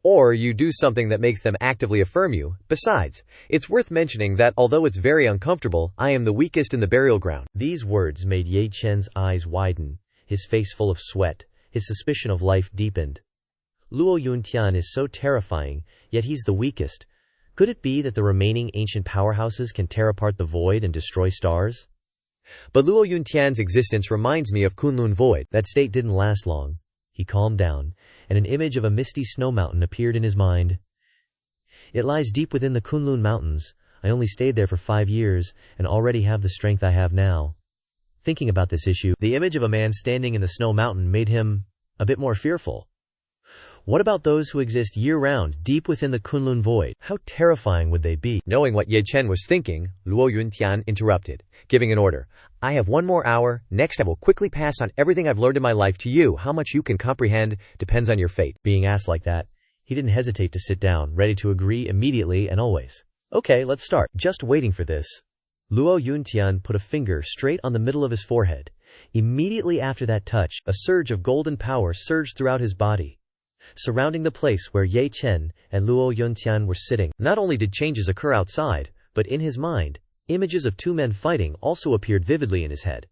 Or you do something that makes them actively affirm you. Besides, it's worth mentioning that although it's very uncomfortable, I am the weakest in the burial ground. These words made Ye Chen's eyes widen, his face full of sweat, his suspicion of life deepened. Luo Yuntian is so terrifying, yet he's the weakest. Could it be that the remaining ancient powerhouses can tear apart the void and destroy stars? But Luo Yuntian's existence reminds me of Kunlun Void. That state didn't last long. He calmed down, and an image of a misty snow mountain appeared in his mind. It lies deep within the Kunlun Mountains. I only stayed there for 5 years, and already have the strength I have now. Thinking about this issue, the image of a man standing in the snow mountain made him a bit more fearful. What about those who exist year-round, deep within the Kunlun Void? How terrifying would they be? Knowing what Ye Chen was thinking, Luo Yuntian interrupted, giving an order. I have 1 more hour, next I will quickly pass on everything I've learned in my life to you. How much you can comprehend depends on your fate. Being asked like that, he didn't hesitate to sit down, ready to agree immediately and always. Okay, let's start. Just waiting for this. Luo Yuntian put a finger straight on the middle of his forehead, Immediately after that touch, a surge of golden power surged throughout his body, surrounding the place where Ye Chen and Luo Yuntian were sitting. Not only did changes occur outside, but in his mind, images of two men fighting also appeared vividly in his head.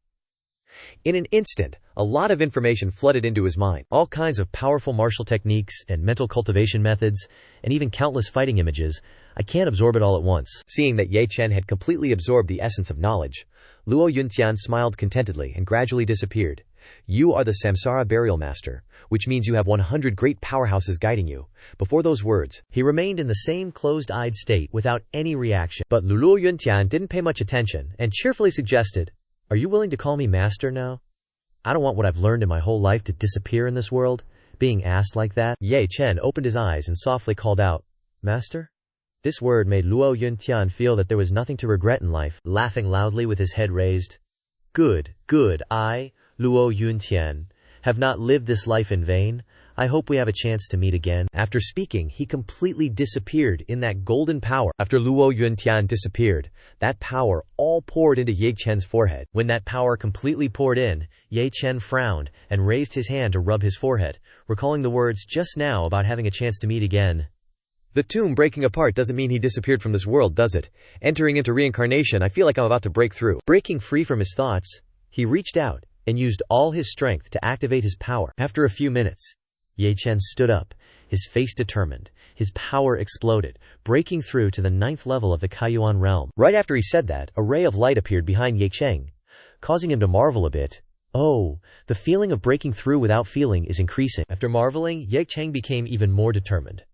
In an instant, a lot of information flooded into his mind. All kinds of powerful martial techniques and mental cultivation methods, and even countless fighting images. I can't absorb it all at once. Seeing that Ye Chen had completely absorbed the essence of knowledge, Luo Yuntian smiled contentedly and gradually disappeared. You are the Samsara burial master, which means you have 100 great powerhouses guiding you. Before those words, he remained in the same closed-eyed state without any reaction. But Luo Yuntian didn't pay much attention and cheerfully suggested, "Are you willing to call me master now? I don't want what I've learned in my whole life to disappear in this world." Being asked like that, Ye Chen opened his eyes and softly called out, "Master?" This word made Luo Yuntian feel that there was nothing to regret in life, laughing loudly with his head raised. Good, I, Luo Yuntian, have not lived this life in vain. I hope we have a chance to meet again. After speaking, he completely disappeared in that golden power. After Luo Yuntian disappeared, that power all poured into Ye Chen's forehead. When that power completely poured in, Ye Chen frowned and raised his hand to rub his forehead, recalling the words just now about having a chance to meet again. The tomb breaking apart doesn't mean he disappeared from this world, does it? Entering into reincarnation, I feel like I'm about to break through. Breaking free from his thoughts, he reached out and used all his strength to activate his power. After a few minutes, Ye Chen stood up, his face determined. His power exploded, breaking through to the 9th level of the Kaiyuan realm. Right after he said that, a ray of light appeared behind Ye Cheng, causing him to marvel a bit. Oh, the feeling of breaking through without feeling is increasing. After marveling, Ye Cheng became even more determined.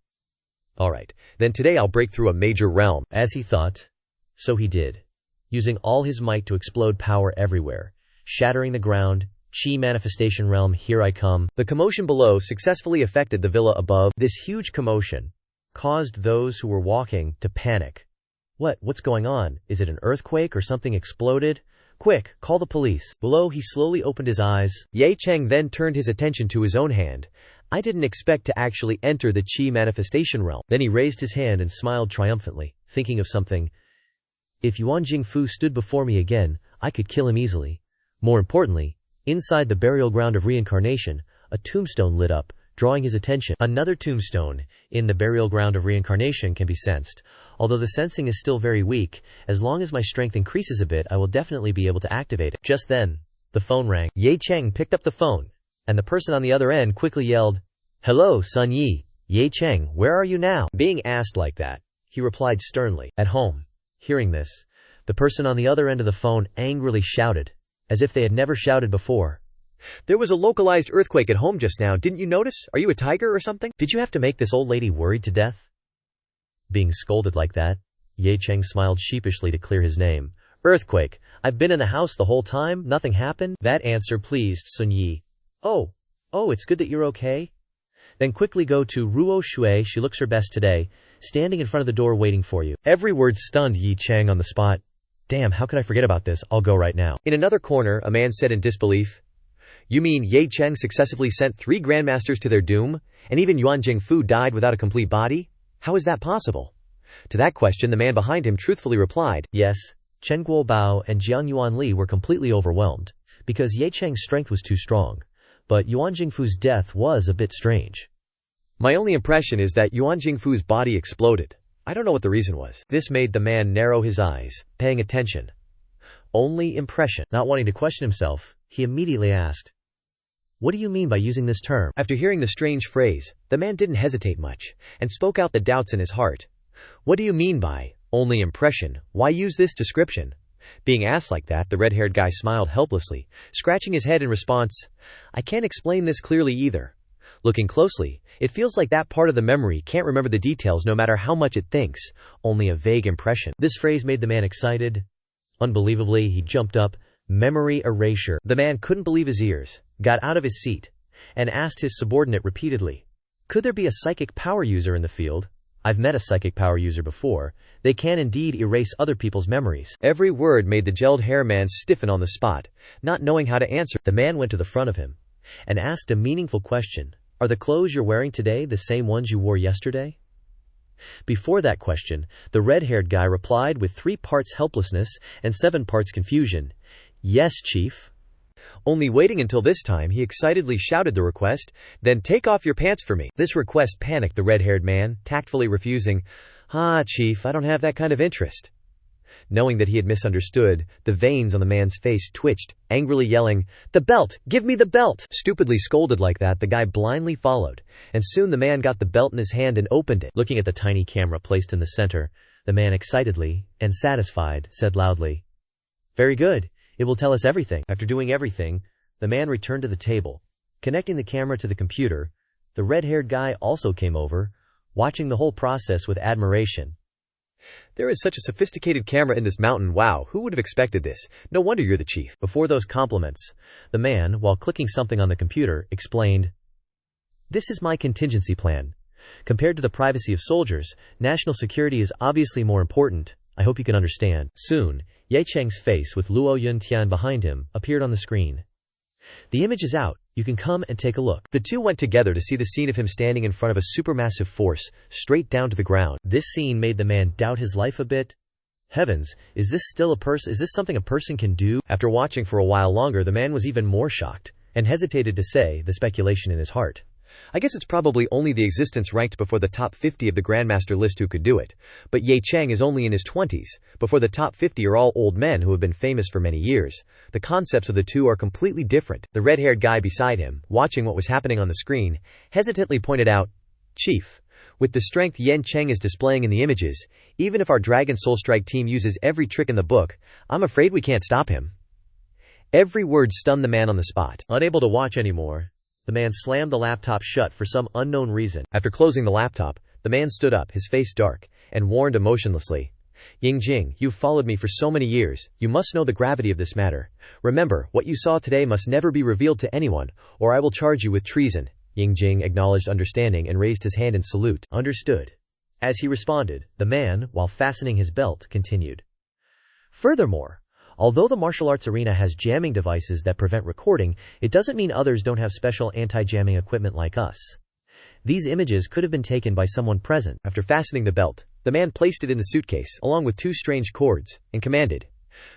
Alright, then today I'll break through a major realm. As he thought, so he did, using all his might to explode power everywhere, shattering the ground. Chi manifestation realm, here I come. The commotion below successfully affected the villa above. This huge commotion caused those who were walking to panic. What's going on? Is it an earthquake or something exploded? Quick, call the police. Below, he slowly opened his eyes. Ye Cheng then turned his attention to his own hand. I didn't expect to actually enter the Chi manifestation realm. Then he raised his hand and smiled triumphantly, thinking of something. If Yuan Jingfu stood before me again, I could kill him easily. More importantly, inside the burial ground of reincarnation, a tombstone lit up, drawing his attention. Another tombstone in the burial ground of reincarnation can be sensed. Although the sensing is still very weak, as long as my strength increases a bit, I will definitely be able to activate it. Just then, the phone rang. Ye Cheng picked up the phone, and the person on the other end quickly yelled, "Hello, Sun Yi. Ye Cheng, where are you now?" Being asked like that, he replied sternly, "At home." Hearing this, the person on the other end of the phone angrily shouted, as if they had never shouted before. "There was a localized earthquake at home just now, didn't you notice? Are you a tiger or something? Did you have to make this old lady worried to death?" Being scolded like that, Ye Cheng smiled sheepishly to clear his name. "Earthquake? I've been in the house the whole time, nothing happened?" That answer pleased Sun Yi. Oh, it's good that you're okay. Then quickly go to Ruo Shui, she looks her best today, standing in front of the door waiting for you. Every word stunned Ye Cheng on the spot. Damn, how could I forget about this? I'll go right now. In another corner, a man said in disbelief, "You mean Ye Cheng successively sent 3 grandmasters to their doom, and even Yuan Jingfu died without a complete body? How is that possible?" To that question, the man behind him truthfully replied, "Yes, Chen Guobao and Jiang Yuanli were completely overwhelmed, because Ye Cheng's strength was too strong. But Yuan Jingfu's death was a bit strange. My only impression is that Yuan Jingfu's body exploded. I don't know what the reason was." This made the man narrow his eyes, paying attention. Only impression. Not wanting to question himself, he immediately asked, "What do you mean by using this term?" After hearing the strange phrase, the man didn't hesitate much, and spoke out the doubts in his heart. "What do you mean by only impression? Why use this description?" Being asked like that, the red-haired guy smiled helplessly, scratching his head in response. "I can't explain this clearly either. Looking closely, it feels like that part of the memory can't remember the details no matter how much it thinks, only a vague impression." This phrase made the man excited. Unbelievably, he jumped up. Memory erasure. The man couldn't believe his ears, got out of his seat, and asked his subordinate repeatedly, "Could there be a psychic power user in the field? I've met a psychic power user before. They can indeed erase other people's memories." Every word made the gelled hair man stiffen on the spot, not knowing how to answer. The man went to the front of him and asked a meaningful question. "Are the clothes you're wearing today the same ones you wore yesterday?" Before that question, the red-haired guy replied with 3 parts helplessness and 7 parts confusion. "Yes, chief." Only waiting until this time, he excitedly shouted the request, "Then take off your pants for me." This request panicked the red-haired man, tactfully refusing, "Ah, Chief, I don't have that kind of interest." Knowing that he had misunderstood, the veins on the man's face twitched, angrily yelling, "The belt! Give me the belt!" Stupidly scolded like that, the guy blindly followed, and soon the man got the belt in his hand and opened it. Looking at the tiny camera placed in the center, the man excitedly, and satisfied, said loudly, "Very good. It will tell us everything." After doing everything, the man returned to the table. Connecting the camera to the computer, the red-haired guy also came over, watching the whole process with admiration. "There is such a sophisticated camera in this mountain. Wow, who would have expected this? No wonder you're the chief." Before those compliments, the man, while clicking something on the computer, explained, "This is my contingency plan. Compared to the privacy of soldiers, national security is obviously more important. I hope you can understand." Soon, Ye Cheng's face with Luo Yuntian behind him appeared on the screen. "The image is out. You can come and take a look." The two went together to see the scene of him standing in front of a supermassive force, straight down to the ground. This scene made the man doubt his life a bit. Heavens, is this something a person can do? After watching for a while longer, the man was even more shocked, and hesitated to say the speculation in his heart. I guess it's probably only the existence ranked before the top 50 of the Grandmaster list who could do it. But Ye Cheng is only in his 20s. Before the top 50 are all old men who have been famous for many years. The concepts of the two are completely different. The red-haired guy beside him, watching what was happening on the screen, hesitantly pointed out, "Chief, with the strength Ye Cheng is displaying in the images, even if our Dragon Soul Strike team uses every trick in the book, I'm afraid we can't stop him." Every word stunned the man on the spot. Unable to watch anymore, the man slammed the laptop shut for some unknown reason. After closing the laptop, the man stood up, his face dark, and warned emotionlessly, "Yingjing, you've followed me for so many years. You must know the gravity of this matter. Remember, what you saw today must never be revealed to anyone, or I will charge you with treason." Yingjing acknowledged understanding and raised his hand in salute. "Understood." As he responded, the man, while fastening his belt, continued, "Furthermore, although the martial arts arena has jamming devices that prevent recording, it doesn't mean others don't have special anti-jamming equipment like us. These images could have been taken by someone present." After fastening the belt, the man placed it in the suitcase, along with two strange cords, and commanded,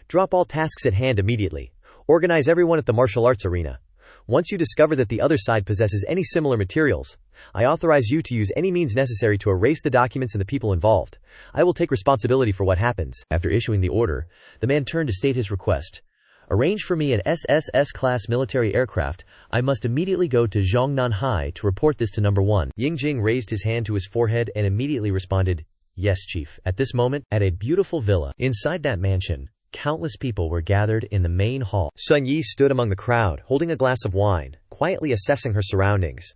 "Drop all tasks at hand immediately. Organize everyone at the martial arts arena. Once you discover that the other side possesses any similar materials, I authorize you to use any means necessary to erase the documents and the people involved. I will take responsibility for what happens." After issuing the order, the man turned to state his request. "Arrange for me an SSS-class military aircraft. I must immediately go to Zhongnanhai to report this to number 1. Yingjing raised his hand to his forehead and immediately responded, "Yes, Chief." At this moment, at a beautiful villa inside that mansion, countless people were gathered in the main hall. Sun Yi stood among the crowd, holding a glass of wine, quietly assessing her surroundings.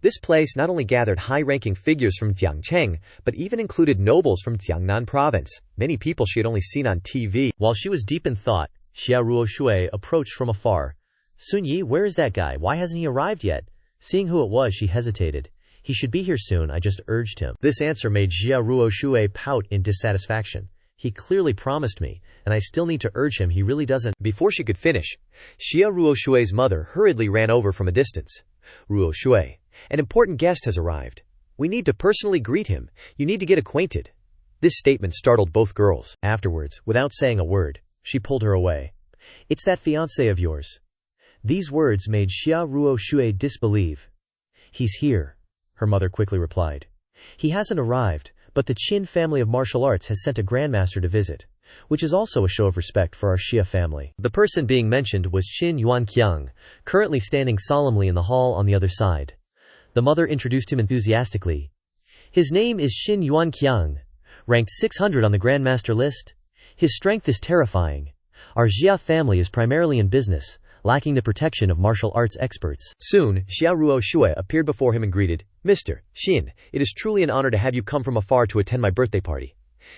This place not only gathered high-ranking figures from Jiang Cheng, but even included nobles from Jiangnan province, many people she had only seen on TV. While she was deep in thought, Xia Ruoshui approached from afar. "Sun Yi, where is that guy? Why hasn't he arrived yet?" Seeing who it was, she hesitated. "He should be here soon, I just urged him." This answer made Xia Ruoshui pout in dissatisfaction. "He clearly promised me, and I still need to urge him. He really doesn't." Before she could finish, Xia Ruoshui's mother hurriedly ran over from a distance. "Ruoshui, an important guest has arrived. We need to personally greet him. You need to get acquainted." This statement startled both girls. Afterwards, without saying a word, she pulled her away. "It's that fiancé of yours." These words made Xia Ruoshui disbelieve. "He's here," her mother quickly replied. "He hasn't arrived, but the Qin family of martial arts has sent a grandmaster to visit, which is also a show of respect for our Xia family." The person being mentioned was Qin Yuanqiang, currently standing solemnly in the hall on the other side. The mother introduced him enthusiastically. "His name is Qin Yuanqiang, ranked 600 on the grandmaster list. His strength is terrifying. Our Xia family is primarily in business, lacking the protection of martial arts experts." Soon, Xia Ruoshui appeared before him and greeted, "Mr. Xin, it is truly an honor to have you come from afar to attend my birthday party."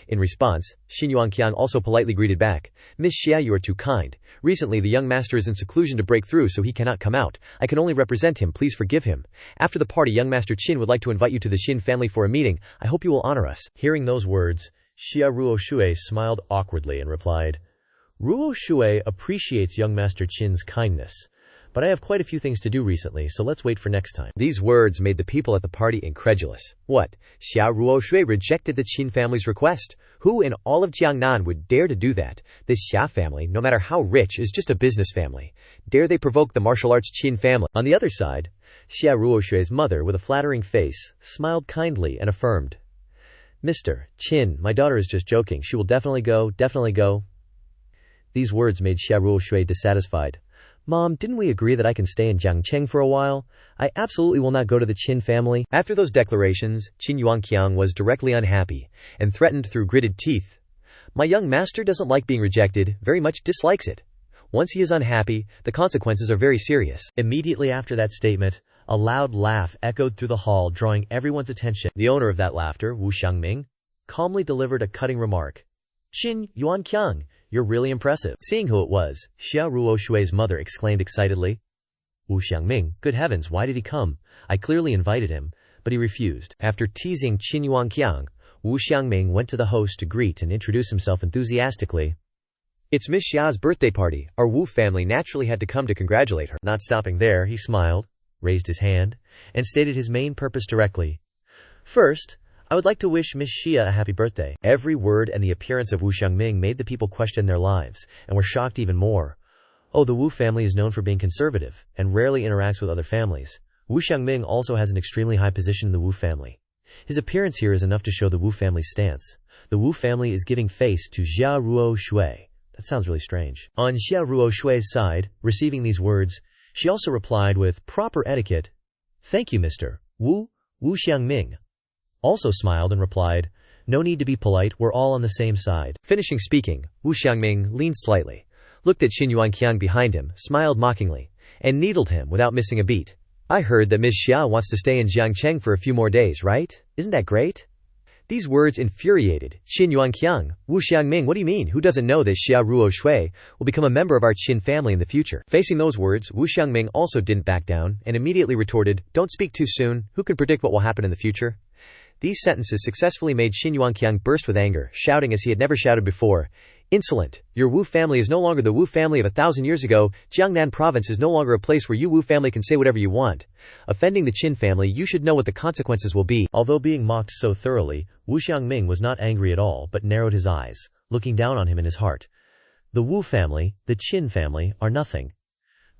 In response, Xin Yuanqiang also politely greeted back, "Miss Xia, you are too kind. Recently the young master is in seclusion to break through, so he cannot come out. I can only represent him, please forgive him. After the party, young master Qin would like to invite you to the Xin family for a meeting. I hope you will honor us." Hearing those words, Xia Ruoshui smiled awkwardly and replied, "Ruoshui appreciates young master Qin's kindness, but I have quite a few things to do recently, so let's wait for next time. These words made the people at the party incredulous. What? Xia Ruoshui rejected the Qin family's request? Who in all of Jiangnan would dare to do that? This Xia family, no matter how rich, is just a business family. Dare they provoke the martial arts Qin family? On the other side, Xia Ruoshui's mother, with a flattering face, smiled kindly and affirmed, Mr. Qin, my daughter is just joking. She will definitely go, definitely go. These words made Xia Ruoshui dissatisfied. Mom, didn't we agree that I can stay in Jiang Cheng for a while? I absolutely will not go to the Qin family. After those declarations, Qin Yuanqiang was directly unhappy and threatened through gritted teeth. My young master doesn't like being rejected, very much dislikes it. Once he is unhappy, the consequences are very serious. Immediately after that statement, a loud laugh echoed through the hall, drawing everyone's attention. The owner of that laughter, Wu Xiangming, calmly delivered a cutting remark. Qin Yuanqiang, you're really impressive. Seeing who it was, Xia Ruoshui's mother exclaimed excitedly. Wu Xiangming, good heavens, why did he come? I clearly invited him, but he refused. After teasing Qin Yuanqiang, Wu Xiangming went to the host to greet and introduce himself enthusiastically. It's Miss Xia's birthday party. Our Wu family naturally had to come to congratulate her. Not stopping there, he smiled, raised his hand, and stated his main purpose directly. First, I would like to wish Miss Xia a happy birthday. Every word and the appearance of Wu Xiangming made the people question their lives, and were shocked even more. Oh, the Wu family is known for being conservative, and rarely interacts with other families. Wu Xiangming also has an extremely high position in the Wu family. His appearance here is enough to show the Wu family's stance. The Wu family is giving face to Xia Ruoshui. That sounds really strange. On Xia Ruoshui's side, receiving these words, she also replied with proper etiquette, Thank you, Mr. Wu Xiangming. Also smiled and replied, No need to be polite, we're all on the same side. Finishing speaking, Wu Xiangming leaned slightly, looked at Qin Yuanqiang behind him, smiled mockingly, and needled him without missing a beat. I heard that Miss Xia wants to stay in Jiang Cheng for a few more days, right? Isn't that great? These words infuriated Qin Yuanqiang. Wu Xiangming, what do you mean? Who doesn't know that Xia Ruoshui will become a member of our Qin family in the future? Facing those words, Wu Xiangming also didn't back down, and immediately retorted, Don't speak too soon, who can predict what will happen in the future? These sentences successfully made Qin Yuanqiang burst with anger, shouting as he had never shouted before, Insolent! Your Wu family is no longer the Wu family of 1,000 years ago. Jiangnan province is no longer a place where you Wu family can say whatever you want. Offending the Qin family, you should know what the consequences will be. Although being mocked so thoroughly, Wu Xiangming was not angry at all, but narrowed his eyes, looking down on him in his heart. The Wu family, the Qin family, are nothing.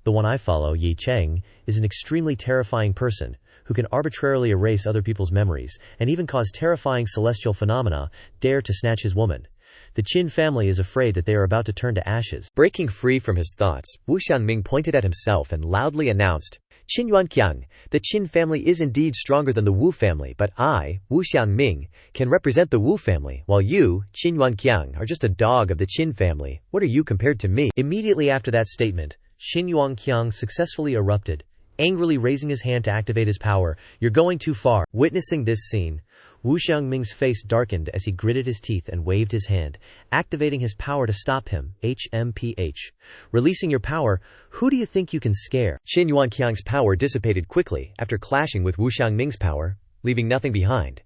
The one I follow, Yi Cheng, is an extremely terrifying person, who can arbitrarily erase other people's memories, and even cause terrifying celestial phenomena, dare to snatch his woman. The Qin family is afraid that they are about to turn to ashes. Breaking free from his thoughts, Wu Xiangming pointed at himself and loudly announced, Qin Yuanqiang, the Qin family is indeed stronger than the Wu family, but I, Wu Xiangming, can represent the Wu family, while you, Qin Yuanqiang, are just a dog of the Qin family. What are you compared to me? Immediately after that statement, Qin Yuanqiang successfully erupted, angrily raising his hand to activate his power. You're going too far. Witnessing this scene, Wu Xiangming's face darkened as he gritted his teeth and waved his hand, activating his power to stop him. HMPH. Releasing your power, who do you think you can scare? Qin Yuanqiang's power dissipated quickly after clashing with Wu Xiangming's power, leaving nothing behind.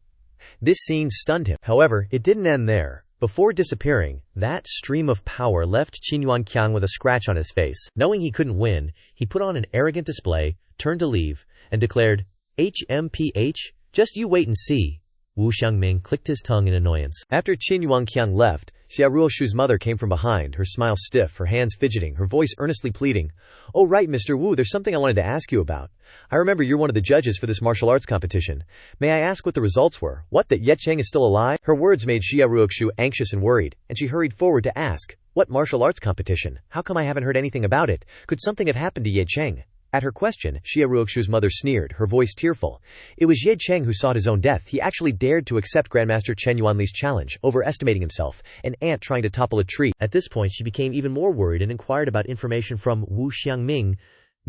This scene stunned him. However, it didn't end there. Before disappearing, that stream of power left Qin Yuanqiang with a scratch on his face. Knowing he couldn't win, he put on an arrogant display, turned to leave, and declared, HMPH, just you wait and see. Wu Xiangming clicked his tongue in annoyance. After Qin Yuanqiang left, Xia Ruoshui's mother came from behind, her smile stiff, her hands fidgeting, her voice earnestly pleading. Oh right, Mr. Wu, there's something I wanted to ask you about. I remember you're one of the judges for this martial arts competition. May I ask what the results were? What, that Ye Cheng is still alive? Her words made Xia Ruoshu anxious and worried, and she hurried forward to ask, What martial arts competition? How come I haven't heard anything about it? Could something have happened to Ye Cheng? At her question, Xia Ruoshu's mother sneered, her voice tearful. It was Ye Cheng who sought his own death. He actually dared to accept Grandmaster Chen Yuanli's challenge, overestimating himself, an ant trying to topple a tree. At this point she became even more worried and inquired about information from Wu Xiangming.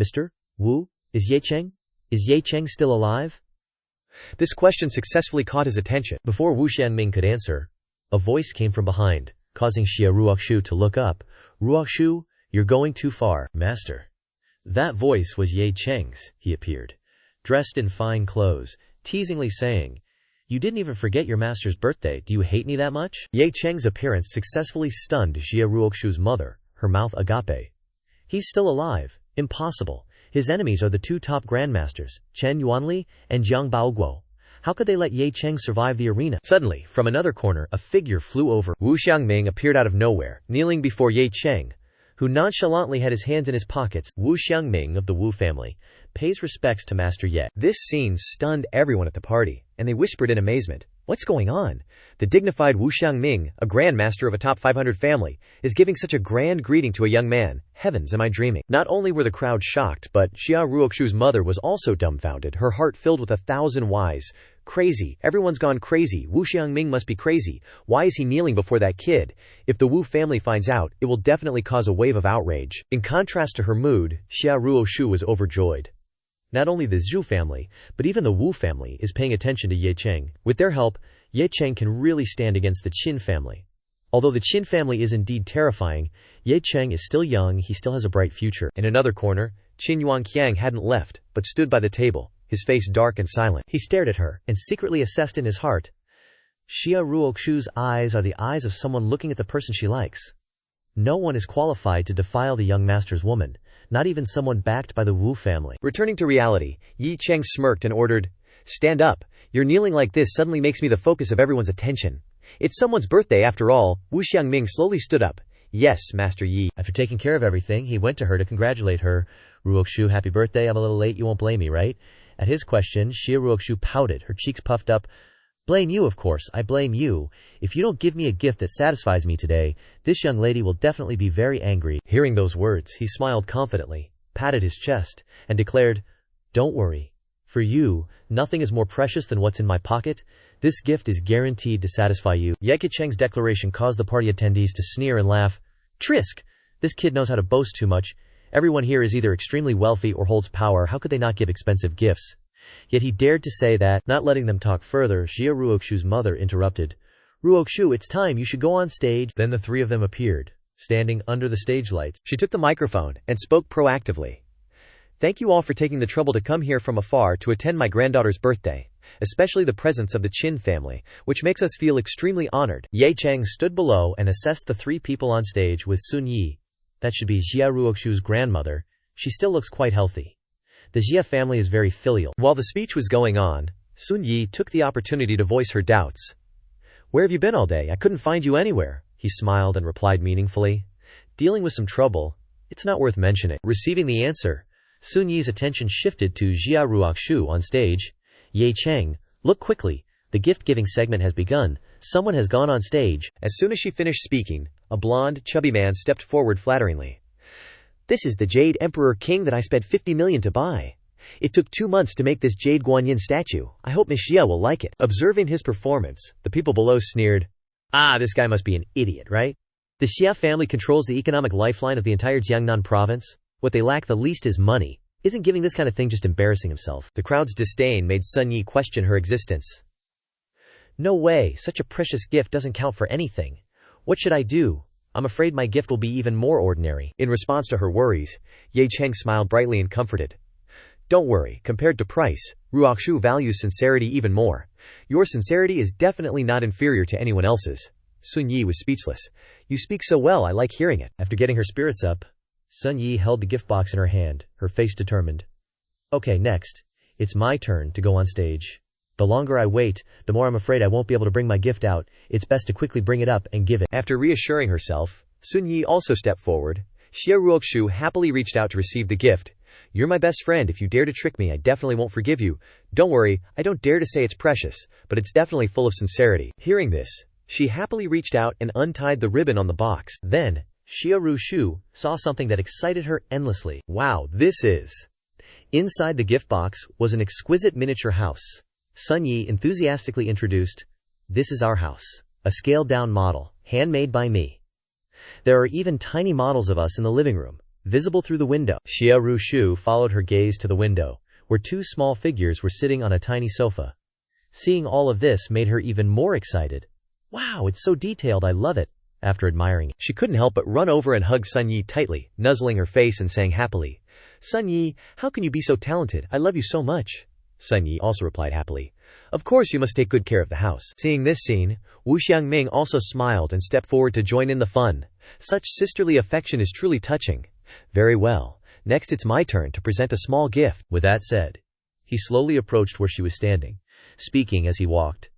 Mr. Wu, is Ye Cheng still alive? This question successfully caught his attention. Before Wu Xiangming could answer, a voice came from behind, causing Xia Ruoshu to look up. Ruoshu, you're going too far, master. That voice was Ye Cheng's. He appeared, dressed in fine clothes, teasingly saying, You didn't even forget your master's birthday. Do you hate me that much? Ye Cheng's appearance successfully stunned Xia Ruoshu's mother, her mouth agape. He's still alive. Impossible. His enemies are the two top grandmasters, Chen Yuanli and Jiang Baoguo. How could they let Ye Cheng survive the arena? Suddenly, from another corner, a figure flew over. Wu Xiangming appeared out of nowhere, kneeling before Ye Cheng, who nonchalantly had his hands in his pockets. Wu Xiangming of the Wu family pays respects to Master Ye. This scene stunned everyone at the party, and they whispered in amazement, "What's going on?" The dignified Wu Xiangming, a grandmaster of a top 500 family, is giving such a grand greeting to a young man. Heavens, am I dreaming? Not only were the crowd shocked, but Xia Ruoxu's mother was also dumbfounded, her heart filled with 1,000 whys. Crazy. Everyone's gone crazy. Wu Xiangming must be crazy. Why is he kneeling before that kid? If the Wu family finds out, it will definitely cause a wave of outrage. In contrast to her mood, Xia Ruoxu was overjoyed. Not only the Zhu family, but even the Wu family is paying attention to Ye Cheng. With their help, Ye Cheng can really stand against the Qin family. Although the Qin family is indeed terrifying, Ye Cheng is still young, he still has a bright future. In another corner, Qin Yuanqiang hadn't left, but stood by the table, his face dark and silent. He stared at her, and secretly assessed in his heart. Xia Ruoxu's eyes are the eyes of someone looking at the person she likes. No one is qualified to defile the young master's woman, not even someone backed by the Wu family. Returning to reality, Ye Cheng smirked and ordered, "Stand up. Your kneeling like this suddenly makes me the focus of everyone's attention. It's someone's birthday after all." Wu Xiangming slowly stood up. "Yes, Master Yi." After taking care of everything, he went to her to congratulate her. "Ruoxu, happy birthday. I'm a little late. You won't blame me, right?" At his question, Xia Ruoxu pouted, her cheeks puffed up. "Blame you, of course. I blame you. If you don't give me a gift that satisfies me today, this young lady will definitely be very angry." Hearing those words, he smiled confidently, patted his chest, and declared, "Don't worry. For you, nothing is more precious than what's in my pocket. This gift is guaranteed to satisfy you." Ye Cheng's declaration caused the party attendees to sneer and laugh. "Trisk! This kid knows how to boast too much. Everyone here is either extremely wealthy or holds power. How could they not give expensive gifts?" Yet he dared to say that. Not letting them talk further, Xia Ruoxu's mother interrupted. "Ruoxu, it's time. You should go on stage." Then the three of them appeared, standing under the stage lights. She took the microphone and spoke proactively. "Thank you all for taking the trouble to come here from afar to attend my granddaughter's birthday, especially the presence of the Qin family, which makes us feel extremely honored." Ye Cheng stood below and assessed the three people on stage with Sun Yi. That should be Xia Ruoxu's grandmother. She still looks quite healthy. The Xia family is very filial. While the speech was going on, Sun Yi took the opportunity to voice her doubts. "Where have you been all day? I couldn't find you anywhere." He smiled and replied meaningfully, "Dealing with some trouble. It's not worth mentioning." Receiving the answer, Sun Yi's attention shifted to Xia Ruoxu on stage. "Ye Cheng, look quickly. The gift-giving segment has begun. Someone has gone on stage." As soon as she finished speaking, a blonde, chubby man stepped forward flatteringly. "This is the Jade Emperor King that I spent 50 million to buy. It took 2 months to make this Jade Guanyin statue. I hope Miss Xia will like it." Observing his performance, the people below sneered. This guy must be an idiot, right? The Xia family controls the economic lifeline of the entire Jiangnan province. What they lack the least is money. Isn't giving this kind of thing just embarrassing himself? The crowd's disdain made Sun Yi question her existence. "No way, such a precious gift doesn't count for anything. What should I do? I'm afraid my gift will be even more ordinary." In response to her worries, Ye Cheng smiled brightly and comforted. "Don't worry, compared to price, Ruoxu values sincerity even more. Your sincerity is definitely not inferior to anyone else's." Sun Yi was speechless. "You speak so well, I like hearing it." After getting her spirits up, Sun Yi held the gift box in her hand, her face determined. "Okay, next. It's my turn to go on stage. The longer I wait, the more I'm afraid I won't be able to bring my gift out. It's best to quickly bring it up and give it." After reassuring herself, Sun Yi also stepped forward. Xia Ruoxu happily reached out to receive the gift. "You're my best friend. If you dare to trick me, I definitely won't forgive you. Don't worry, I don't dare to say it's precious, but it's definitely full of sincerity." Hearing this, she happily reached out and untied the ribbon on the box. Then, Xia Ruoxu saw something that excited her endlessly. Wow, this is... Inside the gift box was an exquisite miniature house. Sun Yi enthusiastically introduced, "This is our house. A scaled-down model, handmade by me. There are even tiny models of us in the living room, visible through the window." Xia Ruoxu followed her gaze to the window, where 2 small figures were sitting on a tiny sofa. Seeing all of this made her even more excited. "Wow, it's so detailed, I love it." After admiring it, she couldn't help but run over and hug Sun Yi tightly, nuzzling her face and saying happily, "Sun Yi, how can you be so talented? I love you so much." Sun Yi also replied happily, "Of course you must take good care of the house." Seeing this scene, Wu Xiangming also smiled and stepped forward to join in the fun. Such sisterly affection is truly touching. "Very well. Next it's my turn to present a small gift. With that said, he slowly approached where she was standing, speaking as he walked.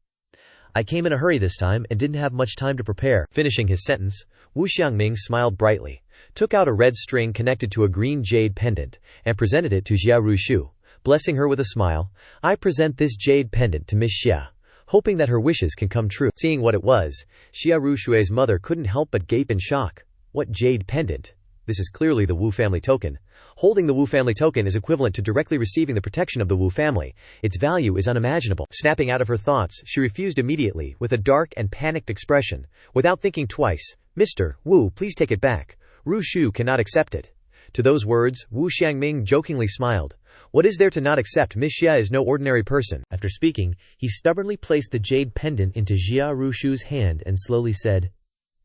I came in a hurry this time and didn't have much time to prepare. Finishing his sentence, Wu Xiangming smiled brightly, took out a red string connected to a green jade pendant, and presented it to Jia Rushu. Blessing her with a smile, I present this jade pendant to Miss Xia, hoping that her wishes can come true. Seeing what it was, Xia Rushue's mother couldn't help but gape in shock. What jade pendant? This is clearly the Wu family token. Holding the Wu family token is equivalent to directly receiving the protection of the Wu family. Its value is unimaginable. Snapping out of her thoughts, she refused immediately, with a dark and panicked expression. Without thinking twice, Mr. Wu, please take it back. Rushu cannot accept it. To those words, Wu Xiangming jokingly smiled. What is there to not accept? Miss Xia is no ordinary person. After speaking, he stubbornly placed the jade pendant into Jia Rushu's hand and slowly said,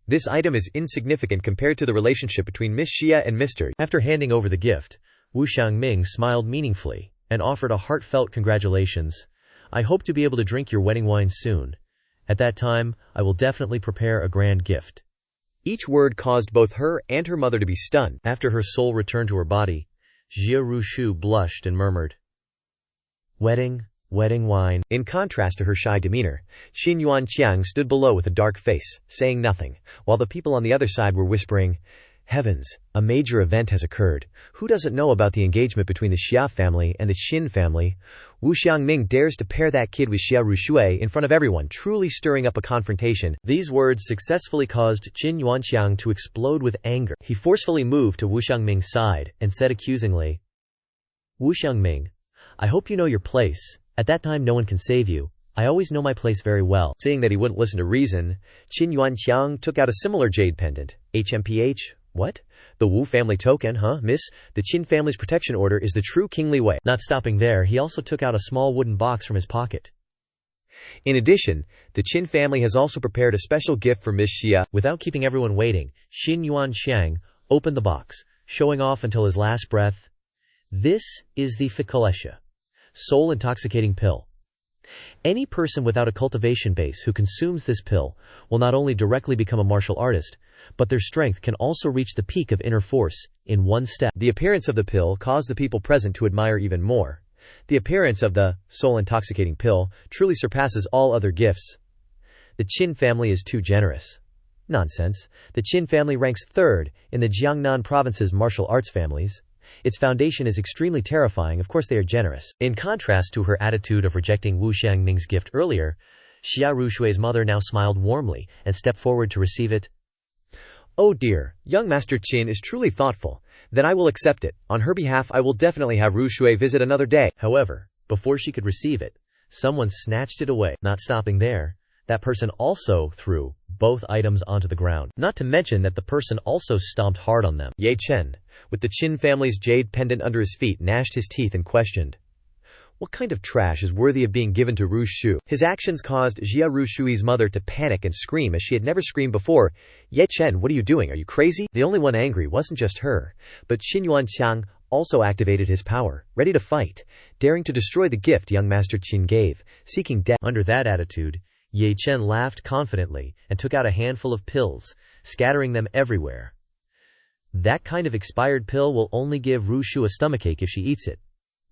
This item is insignificant compared to the relationship between Miss Xia and Mr. After handing over the gift, Wu Xiangming smiled meaningfully and offered a heartfelt congratulations. I hope to be able to drink your wedding wine soon. At that time, I will definitely prepare a grand gift. Each word caused both her and her mother to be stunned. After her soul returned to her body, Jia Rushu blushed and murmured, Wedding wine. In contrast to her shy demeanor, Qin Yuanqiang stood below with a dark face, saying nothing, while the people on the other side were whispering, Heavens, a major event has occurred. Who doesn't know about the engagement between the Xia family and the Qin family? Wu Xiangming dares to pair that kid with Xia Rushue in front of everyone, truly stirring up a confrontation. These words successfully caused Qin Yuanqiang to explode with anger. He forcefully moved to Wu Xiangming's side and said accusingly, Wu Xiangming, I hope you know your place. At that time no one can save you. I always know my place very well. Seeing that he wouldn't listen to reason, Qin Yuanqiang took out a similar jade pendant. HMPH? What? The Wu family token, huh, miss? The Qin family's protection order is the true kingly way. Not stopping there, he also took out a small wooden box from his pocket. In addition, the Qin family has also prepared a special gift for Miss Xia. Without keeping everyone waiting, Qin Yuanqiang opened the box, showing off until his last breath. This is the Cultivation, soul-intoxicating pill. Any person without a cultivation base who consumes this pill will not only directly become a martial artist, but their strength can also reach the peak of inner force in one step. The appearance of the pill caused the people present to admire even more. The appearance of the soul-intoxicating pill truly surpasses all other gifts. The Qin family is too generous. Nonsense. The Qin family ranks third in the Jiangnan province's martial arts families. Its foundation is extremely terrifying. Of course they are generous. In contrast to her attitude of rejecting Wu Xiangming's gift earlier, Xia Rushue's mother now smiled warmly and stepped forward to receive it. Oh dear, young Master Qin is truly thoughtful. Then I will accept it. On her behalf I will definitely have Rushue visit another day. However, before she could receive it, someone snatched it away. Not stopping there, that person also threw both items onto the ground. Not to mention that the person also stomped hard on them. Ye Chen, with the Qin family's jade pendant under his feet, gnashed his teeth and questioned, What kind of trash is worthy of being given to Rushu? His actions caused Jia Rushui's mother to panic and scream as she had never screamed before. Ye Chen, what are you doing? Are you crazy? The only one angry wasn't just her, but Qin Yuanqiang also activated his power, ready to fight, daring to destroy the gift young Master Qin gave, seeking death. Under that attitude, Ye Chen laughed confidently and took out a handful of pills, scattering them everywhere. That kind of expired pill will only give Rushu a stomachache if she eats it.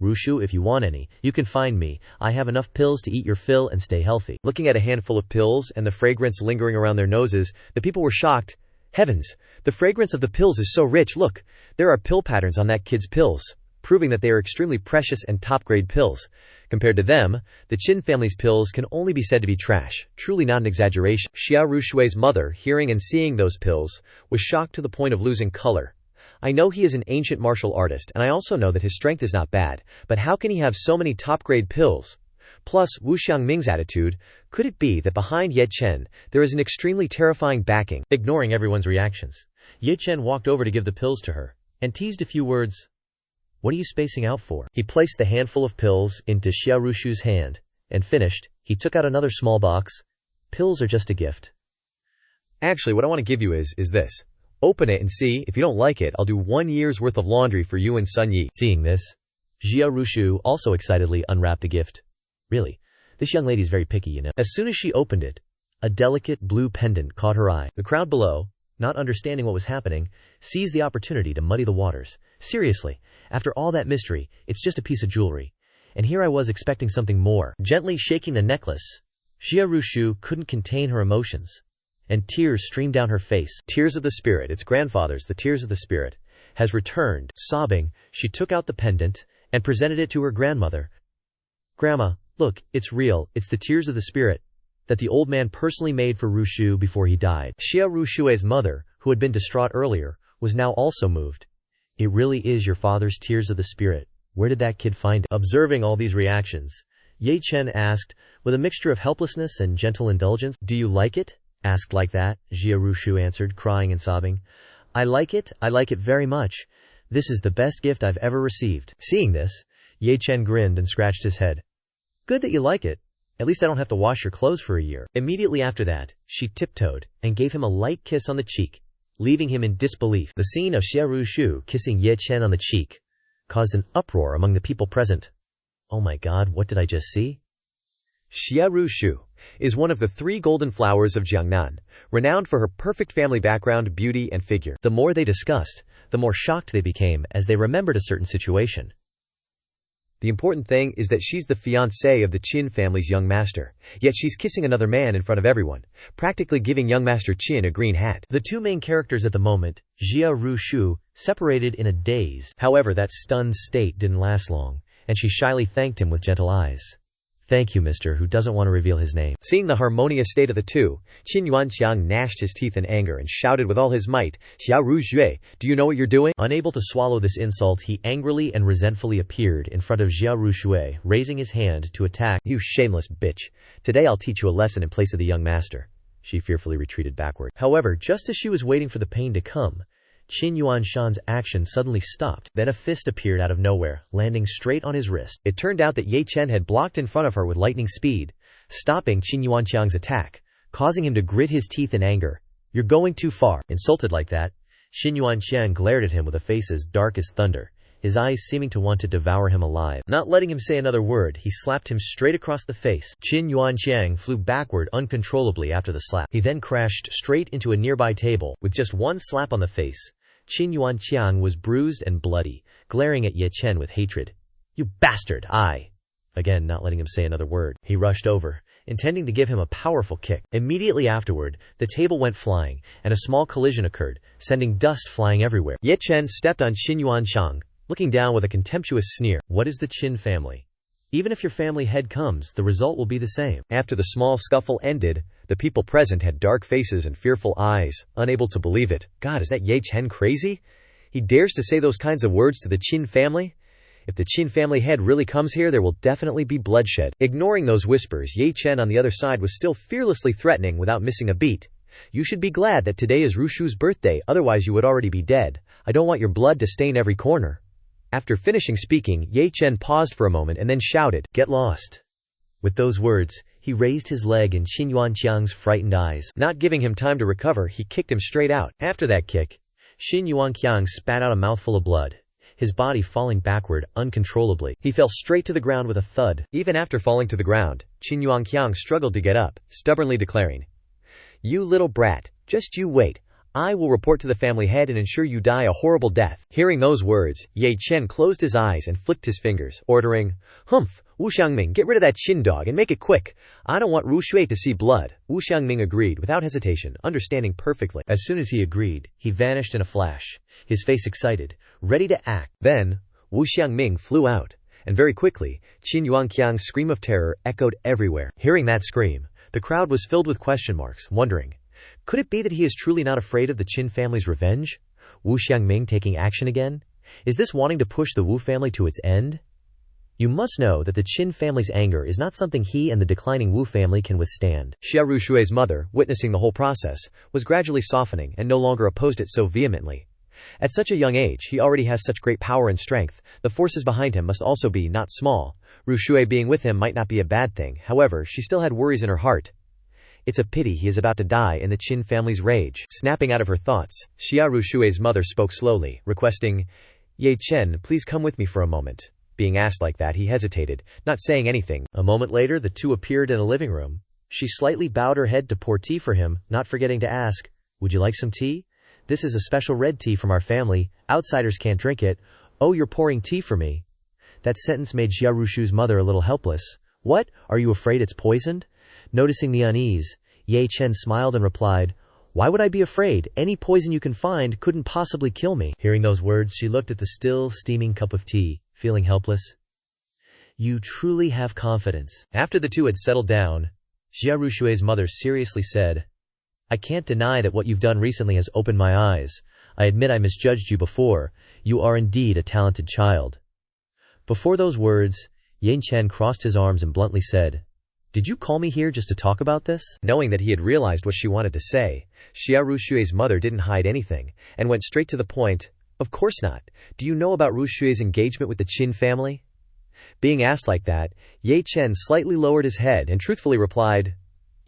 Rushu, if you want any, you can find me. I have enough pills to eat your fill and stay healthy. Looking at a handful of pills and the fragrance lingering around their noses, the people were shocked. Heavens, the fragrance of the pills is so rich. Look, there are pill patterns on that kid's pills, proving that they are extremely precious and top-grade pills. Compared to them, the Qin family's pills can only be said to be trash, truly not an exaggeration. Xia Rushue's mother, hearing and seeing those pills, was shocked to the point of losing color. I know he is an ancient martial artist, and I also know that his strength is not bad, but how can he have so many top-grade pills? Plus, Wu Xiangming's attitude, could it be that behind Ye Chen, there is an extremely terrifying backing? Ignoring everyone's reactions, Ye Chen walked over to give the pills to her, and teased a few words. What are you spacing out for? He placed the handful of pills into Xia Rushu's hand, and finished, he took out another small box. Pills are just a gift. Actually, what I want to give you is this. Open it and see. If you don't like it, I'll do 1 year's worth of laundry for you and Sun Yi. Seeing this, Xia Rushu also excitedly unwrapped the gift. Really, this young lady's very picky, you know. As soon as she opened it, a delicate blue pendant caught her eye. The crowd below, not understanding what was happening, seized the opportunity to muddy the waters. Seriously, after all that mystery, it's just a piece of jewelry. And here I was expecting something more. Gently shaking the necklace, Xia Rushu couldn't contain her emotions, and tears streamed down her face. Tears of the spirit, its grandfather's, the tears of the spirit, has returned. Sobbing, she took out the pendant and presented it to her grandmother. Grandma, look, it's real, it's the tears of the spirit that the old man personally made for Rushu before he died. Xia Rushue's mother, who had been distraught earlier, was now also moved. It really is your father's tears of the spirit. Where did that kid find it? Observing all these reactions, Ye Chen asked, with a mixture of helplessness and gentle indulgence. Do you like it? Asked like that, Xia Rushu answered, crying and sobbing. I like it very much. This is the best gift I've ever received. Seeing this, Ye Chen grinned and scratched his head. Good that you like it. At least I don't have to wash your clothes for a year. Immediately after that, she tiptoed and gave him a light kiss on the cheek, leaving him in disbelief. The scene of Xia Rushu kissing Ye Chen on the cheek caused an uproar among the people present. Oh my god, what did I just see? Xia Rushu is one of the 3 golden flowers of Jiangnan, renowned for her perfect family background, beauty, and figure. The more they discussed, the more shocked they became as they remembered a certain situation. The important thing is that she's the fiancée of the Qin family's young master, yet she's kissing another man in front of everyone, practically giving young Master Qin a green hat. The 2 main characters at the moment, Xia Rushu, separated in a daze. However, that stunned state didn't last long, and she shyly thanked him with gentle eyes. Thank you, mister, who doesn't want to reveal his name. Seeing the harmonious state of the two, Qin Yuanqiang gnashed his teeth in anger and shouted with all his might, Xia Ruzhue, do you know what you're doing? Unable to swallow this insult, he angrily and resentfully appeared in front of Xia Ruzhue, raising his hand to attack. You shameless bitch. Today I'll teach you a lesson in place of the young master. She fearfully retreated backward. However, just as she was waiting for the pain to come, Qin Yuanshan's action suddenly stopped. Then a fist appeared out of nowhere, landing straight on his wrist. It turned out that Ye Chen had blocked in front of her with lightning speed, stopping Qin Yuanqiang's attack, causing him to grit his teeth in anger. You're going too far. Insulted like that, Qin Yuanqiang glared at him with a face as dark as thunder, his eyes seeming to want to devour him alive. Not letting him say another word, he slapped him straight across the face. Qin Yuanqiang flew backward uncontrollably after the slap. He then crashed straight into a nearby table. With just one slap on the face, Qin Yuanqiang was bruised and bloody, glaring at Ye Chen with hatred. You bastard! Again, not letting him say another word, he rushed over, intending to give him a powerful kick. Immediately afterward, the table went flying, and a small collision occurred, sending dust flying everywhere. Ye Chen stepped on Qin Yuanqiang, looking down with a contemptuous sneer. What is the Qin family? Even if your family head comes, the result will be the same. After the small scuffle ended, the people present had dark faces and fearful eyes, unable to believe it. God, is that Ye Chen crazy? He dares to say those kinds of words to the Qin family? If the Qin family head really comes here, there will definitely be bloodshed. Ignoring those whispers, Ye Chen on the other side was still fearlessly threatening without missing a beat. You should be glad that today is Rushu's birthday, otherwise you would already be dead. I don't want your blood to stain every corner. After finishing speaking, Ye Chen paused for a moment and then shouted, Get lost. With those words, he raised his leg in Qin Yuanqiang's frightened eyes. Not giving him time to recover, he kicked him straight out. After that kick, Qin Yuanqiang spat out a mouthful of blood, his body falling backward uncontrollably. He fell straight to the ground with a thud. Even after falling to the ground, Qin Yuanqiang struggled to get up, stubbornly declaring, You little brat, just you wait. I will report to the family head and ensure you die a horrible death. Hearing those words, Ye Chen closed his eyes and flicked his fingers, ordering, Humph, Wu Xiangming, get rid of that Qin dog and make it quick. I don't want Ru Shui to see blood. Wu Xiangming agreed without hesitation, understanding perfectly. As soon as he agreed, he vanished in a flash, his face excited, ready to act. Then, Wu Xiangming flew out, and very quickly, Qin Yuanqiang's scream of terror echoed everywhere. Hearing that scream, the crowd was filled with question marks, wondering, could it be that he is truly not afraid of the Qin family's revenge? Wu Xiangming taking action again? Is this wanting to push the Wu family to its end? You must know that the Qin family's anger is not something he and the declining Wu family can withstand. Xia Rushue's mother, witnessing the whole process, was gradually softening and no longer opposed it so vehemently. At such a young age, he already has such great power and strength. The forces behind him must also be not small. Rushue being with him might not be a bad thing. However, she still had worries in her heart. It's a pity he is about to die in the Qin family's rage. Snapping out of her thoughts, Xia Rushue's mother spoke slowly, requesting, Ye Chen, please come with me for a moment. Being asked like that, he hesitated, not saying anything. A moment later, the two appeared in a living room. She slightly bowed her head to pour tea for him, not forgetting to ask, Would you like some tea? This is a special red tea from our family. Outsiders can't drink it. Oh, you're pouring tea for me. That sentence made Jia Rushu's mother a little helpless. What? Are you afraid it's poisoned? Noticing the unease, Ye Chen smiled and replied, why would I be afraid? Any poison you can find couldn't possibly kill me. Hearing those words, she looked at the still, steaming cup of tea, feeling helpless. You truly have confidence. After the two had settled down, Jia Rushue's mother seriously said, I can't deny that what you've done recently has opened my eyes. I admit I misjudged you before. You are indeed a talented child. Before those words, Jiang Cheng crossed his arms and bluntly said, did you call me here just to talk about this? Knowing that he had realized what she wanted to say, Jia Rushue's mother didn't hide anything, and went straight to the point. Of course not. Do you know about Rushue's engagement with the Qin family? Being asked like that, Ye Chen slightly lowered his head and truthfully replied,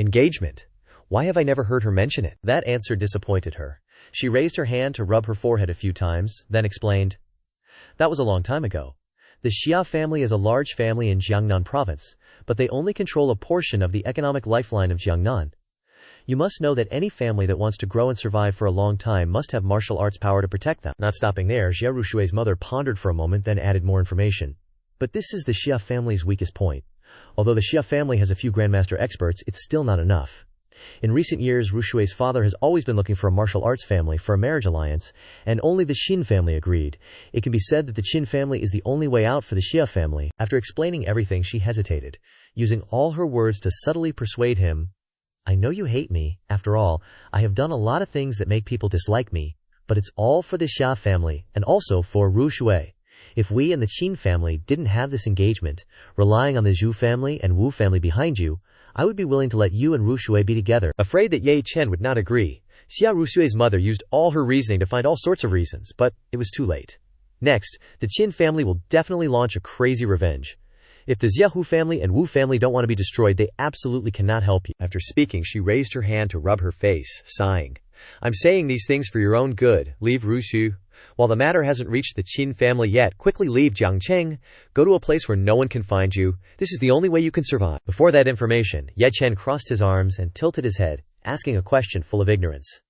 engagement? Why have I never heard her mention it? That answer disappointed her. She raised her hand to rub her forehead a few times, then explained, that was a long time ago. The Xia family is a large family in Jiangnan province, but they only control a portion of the economic lifeline of Jiangnan. You must know that any family that wants to grow and survive for a long time must have martial arts power to protect them. Not stopping there, Jia Rushue's mother pondered for a moment, then added more information. But this is the Xia family's weakest point. Although the Xia family has a few grandmaster experts, it's still not enough. In recent years, Rushue's father has always been looking for a martial arts family for a marriage alliance, and only the Qin family agreed. It can be said that the Qin family is the only way out for the Xia family. After explaining everything, she hesitated, using all her words to subtly persuade him. I know you hate me. After all, I have done a lot of things that make people dislike me, but it's all for the Xia family, and also for Rushue. If we and the Qin family didn't have this engagement, relying on the Zhu family and Wu family behind you, I would be willing to let you and Rushue be together. Afraid that Ye Chen would not agree, Xia Rushue's mother used all her reasoning to find all sorts of reasons, but it was too late. Next, the Qin family will definitely launch a crazy revenge. If the Xiaohu family and Wu family don't want to be destroyed, they absolutely cannot help you. After speaking, she raised her hand to rub her face, sighing. I'm saying these things for your own good. Leave Rushu. While the matter hasn't reached the Qin family yet, quickly leave Jiang Cheng. Go to a place where no one can find you. This is the only way you can survive. Before that information, Ye Chen crossed his arms and tilted his head, asking a question full of ignorance.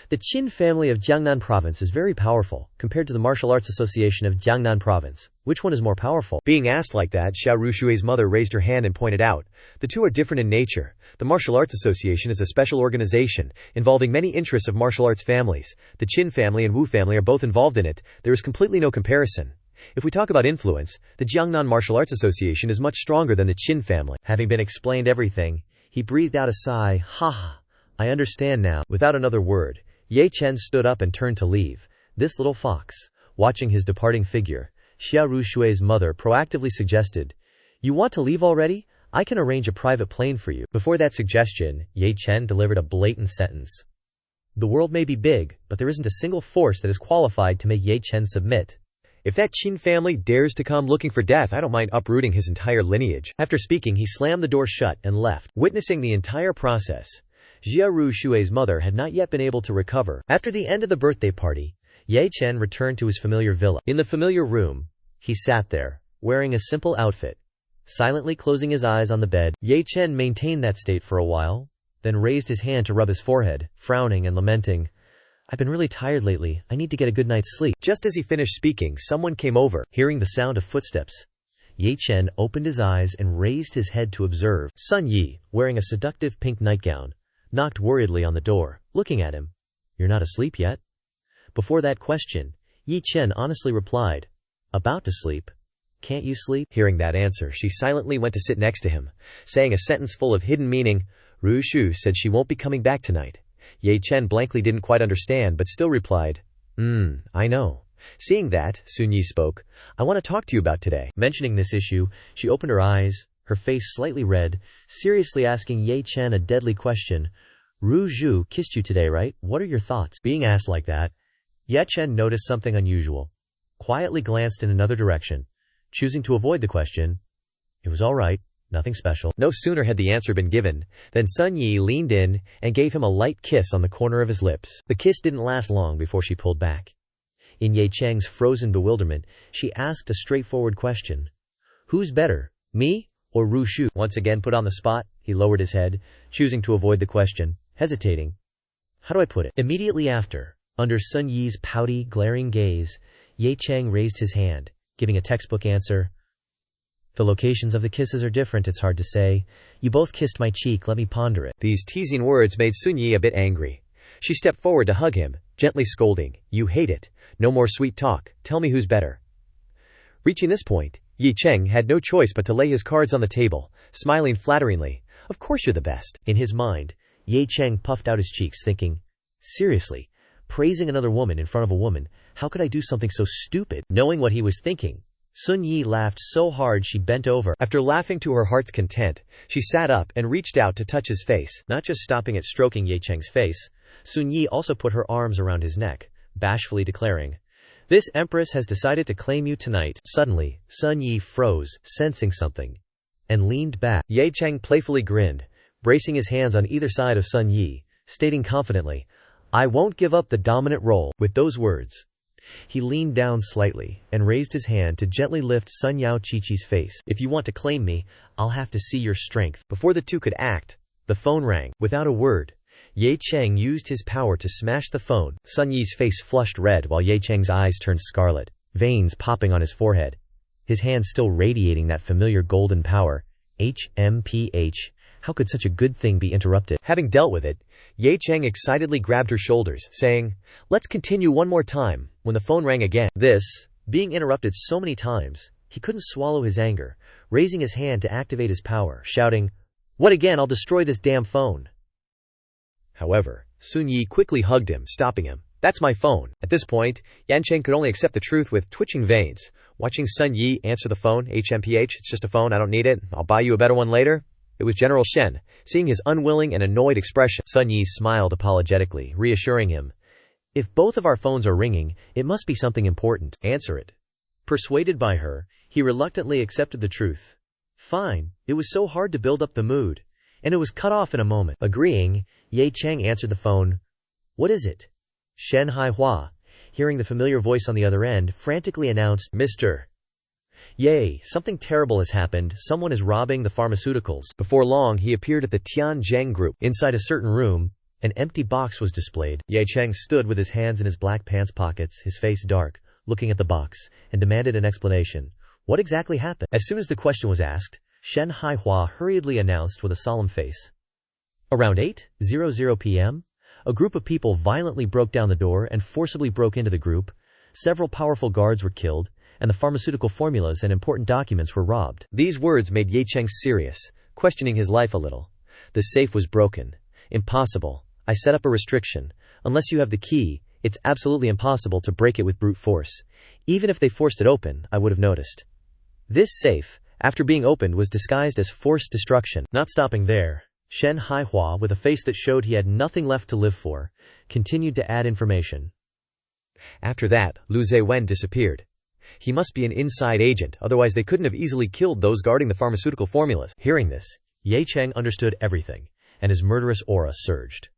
The Qin family of Jiangnan province is very powerful, compared to the Martial Arts Association of Jiangnan province. Which one is more powerful? Being asked like that, Xia Rushue's mother raised her hand and pointed out, the two are different in nature. The Martial Arts Association is a special organization, involving many interests of martial arts families. The Qin family and Wu family are both involved in it. There is completely no comparison. If we talk about influence, the Jiangnan Martial Arts Association is much stronger than the Qin family. Having been explained everything, he breathed out a sigh. Ha! I understand now. Without another word, Ye Chen stood up and turned to leave. This little fox. Watching his departing figure, Xia Rushue's mother proactively suggested, you want to leave already? I can arrange a private plane for you. Before that suggestion, Ye Chen delivered a blatant sentence. The world may be big, but there isn't a single force that is qualified to make Ye Chen submit. If that Qin family dares to come looking for death, I don't mind uprooting his entire lineage. After speaking, he slammed the door shut and left. Witnessing the entire process, Jia Rushue's mother had not yet been able to recover. After the end of the birthday party, Ye Chen returned to his familiar villa. In the familiar room, he sat there, wearing a simple outfit, silently closing his eyes on the bed. Ye Chen maintained that state for a while, then raised his hand to rub his forehead, frowning and lamenting. I've been really tired lately. I need to get a good night's sleep. Just as he finished speaking, someone came over. Hearing the sound of footsteps, Ye Chen opened his eyes and raised his head to observe. Sun Yi, wearing a seductive pink nightgown, knocked worriedly on the door, looking at him. You're not asleep yet? Before that question, Ye Chen honestly replied, about to sleep. Can't you sleep? Hearing that answer, she silently went to sit next to him, saying a sentence full of hidden meaning. Ru Shu said she won't be coming back tonight. Ye Chen blankly didn't quite understand but still replied, I know. Seeing that, Sun Yi spoke, I want to talk to you about today. Mentioning this issue, she opened her eyes, her face slightly red, seriously asking Ye Chen a deadly question. Ru Zhu kissed you today, right? What are your thoughts? Being asked like that, Ye Chen noticed something unusual, quietly glanced in another direction, choosing to avoid the question. It was all right, nothing special. No sooner had the answer been given than Sun Yi leaned in and gave him a light kiss on the corner of his lips. The kiss didn't last long before she pulled back. In Ye Cheng's frozen bewilderment, she asked a straightforward question. Who's better, me or Ru Shu? Once again put on the spot, he lowered his head, choosing to avoid the question, hesitating. How do I put it? Immediately after, Under Sun Yi's pouty, glaring gaze, Ye Cheng raised his hand, giving a textbook answer. The locations of the kisses are different, it's hard to say. You both kissed my cheek, let me ponder it. These teasing words made Sun Yi a bit angry. She stepped forward to hug him, gently scolding, "You hate it. No more sweet talk. Tell me who's better." Reaching this point, Ye Cheng had no choice but to lay his cards on the table, smiling flatteringly. "Of course you're the best." In his mind, Ye Cheng puffed out his cheeks, thinking, seriously, praising another woman in front of a woman, how could I do something so stupid? Knowing what he was thinking, Sun Yi laughed so hard she bent over. After laughing to her heart's content, she sat up and reached out to touch his face. Not just stopping at stroking Ye Cheng's face, Sun Yi also put her arms around his neck, bashfully declaring, "This empress has decided to claim you tonight." Suddenly, Sun Yi froze, sensing something, and leaned back. Ye Cheng playfully grinned, bracing his hands on either side of Sun Yi, stating confidently, "I won't give up the dominant role." With those words, he leaned down slightly and raised his hand to gently lift Sun Yao Chi-Chi's face. "If you want to claim me, I'll have to see your strength." Before the two could act, the phone rang. Without a word, Ye Cheng used his power to smash the phone. Sun Yi's face flushed red while Ye Cheng's eyes turned scarlet, veins popping on his forehead. His hands still radiating that familiar golden power. HMPH. How could such a good thing be interrupted? Having dealt with it, Ye Cheng excitedly grabbed her shoulders, saying, "Let's continue one more time," when the phone rang again. This, being interrupted so many times, he couldn't swallow his anger, raising his hand to activate his power, shouting, "What again? I'll destroy this damn phone." However, Sun Yi quickly hugged him, stopping him. "That's my phone." At this point, Yan Cheng could only accept the truth with twitching veins. Watching Sun Yi answer the phone, "HMPH, it's just a phone, I don't need it. I'll buy you a better one later." It was General Shen. Seeing his unwilling and annoyed expression, Sun Yi smiled apologetically, reassuring him, "If both of our phones are ringing, it must be something important. Answer it." Persuaded by her, he reluctantly accepted the truth. Fine, it was so hard to build up the mood, and it was cut off in a moment. Agreeing, Ye Cheng answered the phone. "What is it?" Shen Haihua, hearing the familiar voice on the other end, frantically announced, "Mr. Ye, something terrible has happened. Someone is robbing the pharmaceuticals." Before long, he appeared at the Tianzheng group. Inside a certain room, an empty box was displayed. Ye Cheng stood with his hands in his black pants pockets, his face dark, looking at the box, and demanded an explanation. What exactly happened? As soon as the question was asked, Shen Haihua hurriedly announced with a solemn face. Around 8:00 p.m., a group of people violently broke down the door and forcibly broke into the group. Several powerful guards were killed, and the pharmaceutical formulas and important documents were robbed. These words made Ye Cheng serious, questioning his life a little. "The safe was broken. Impossible. I set up a restriction. Unless you have the key, it's absolutely impossible to break it with brute force. Even if they forced it open, I would have noticed." This safe, after being opened, was disguised as forced destruction. Not stopping there, Shen Haihua, with a face that showed he had nothing left to live for, continued to add information. After that, Lu Zewen disappeared. He must be an inside agent, otherwise they couldn't have easily killed those guarding the pharmaceutical formulas. Hearing this, Ye Cheng understood everything, and his murderous aura surged.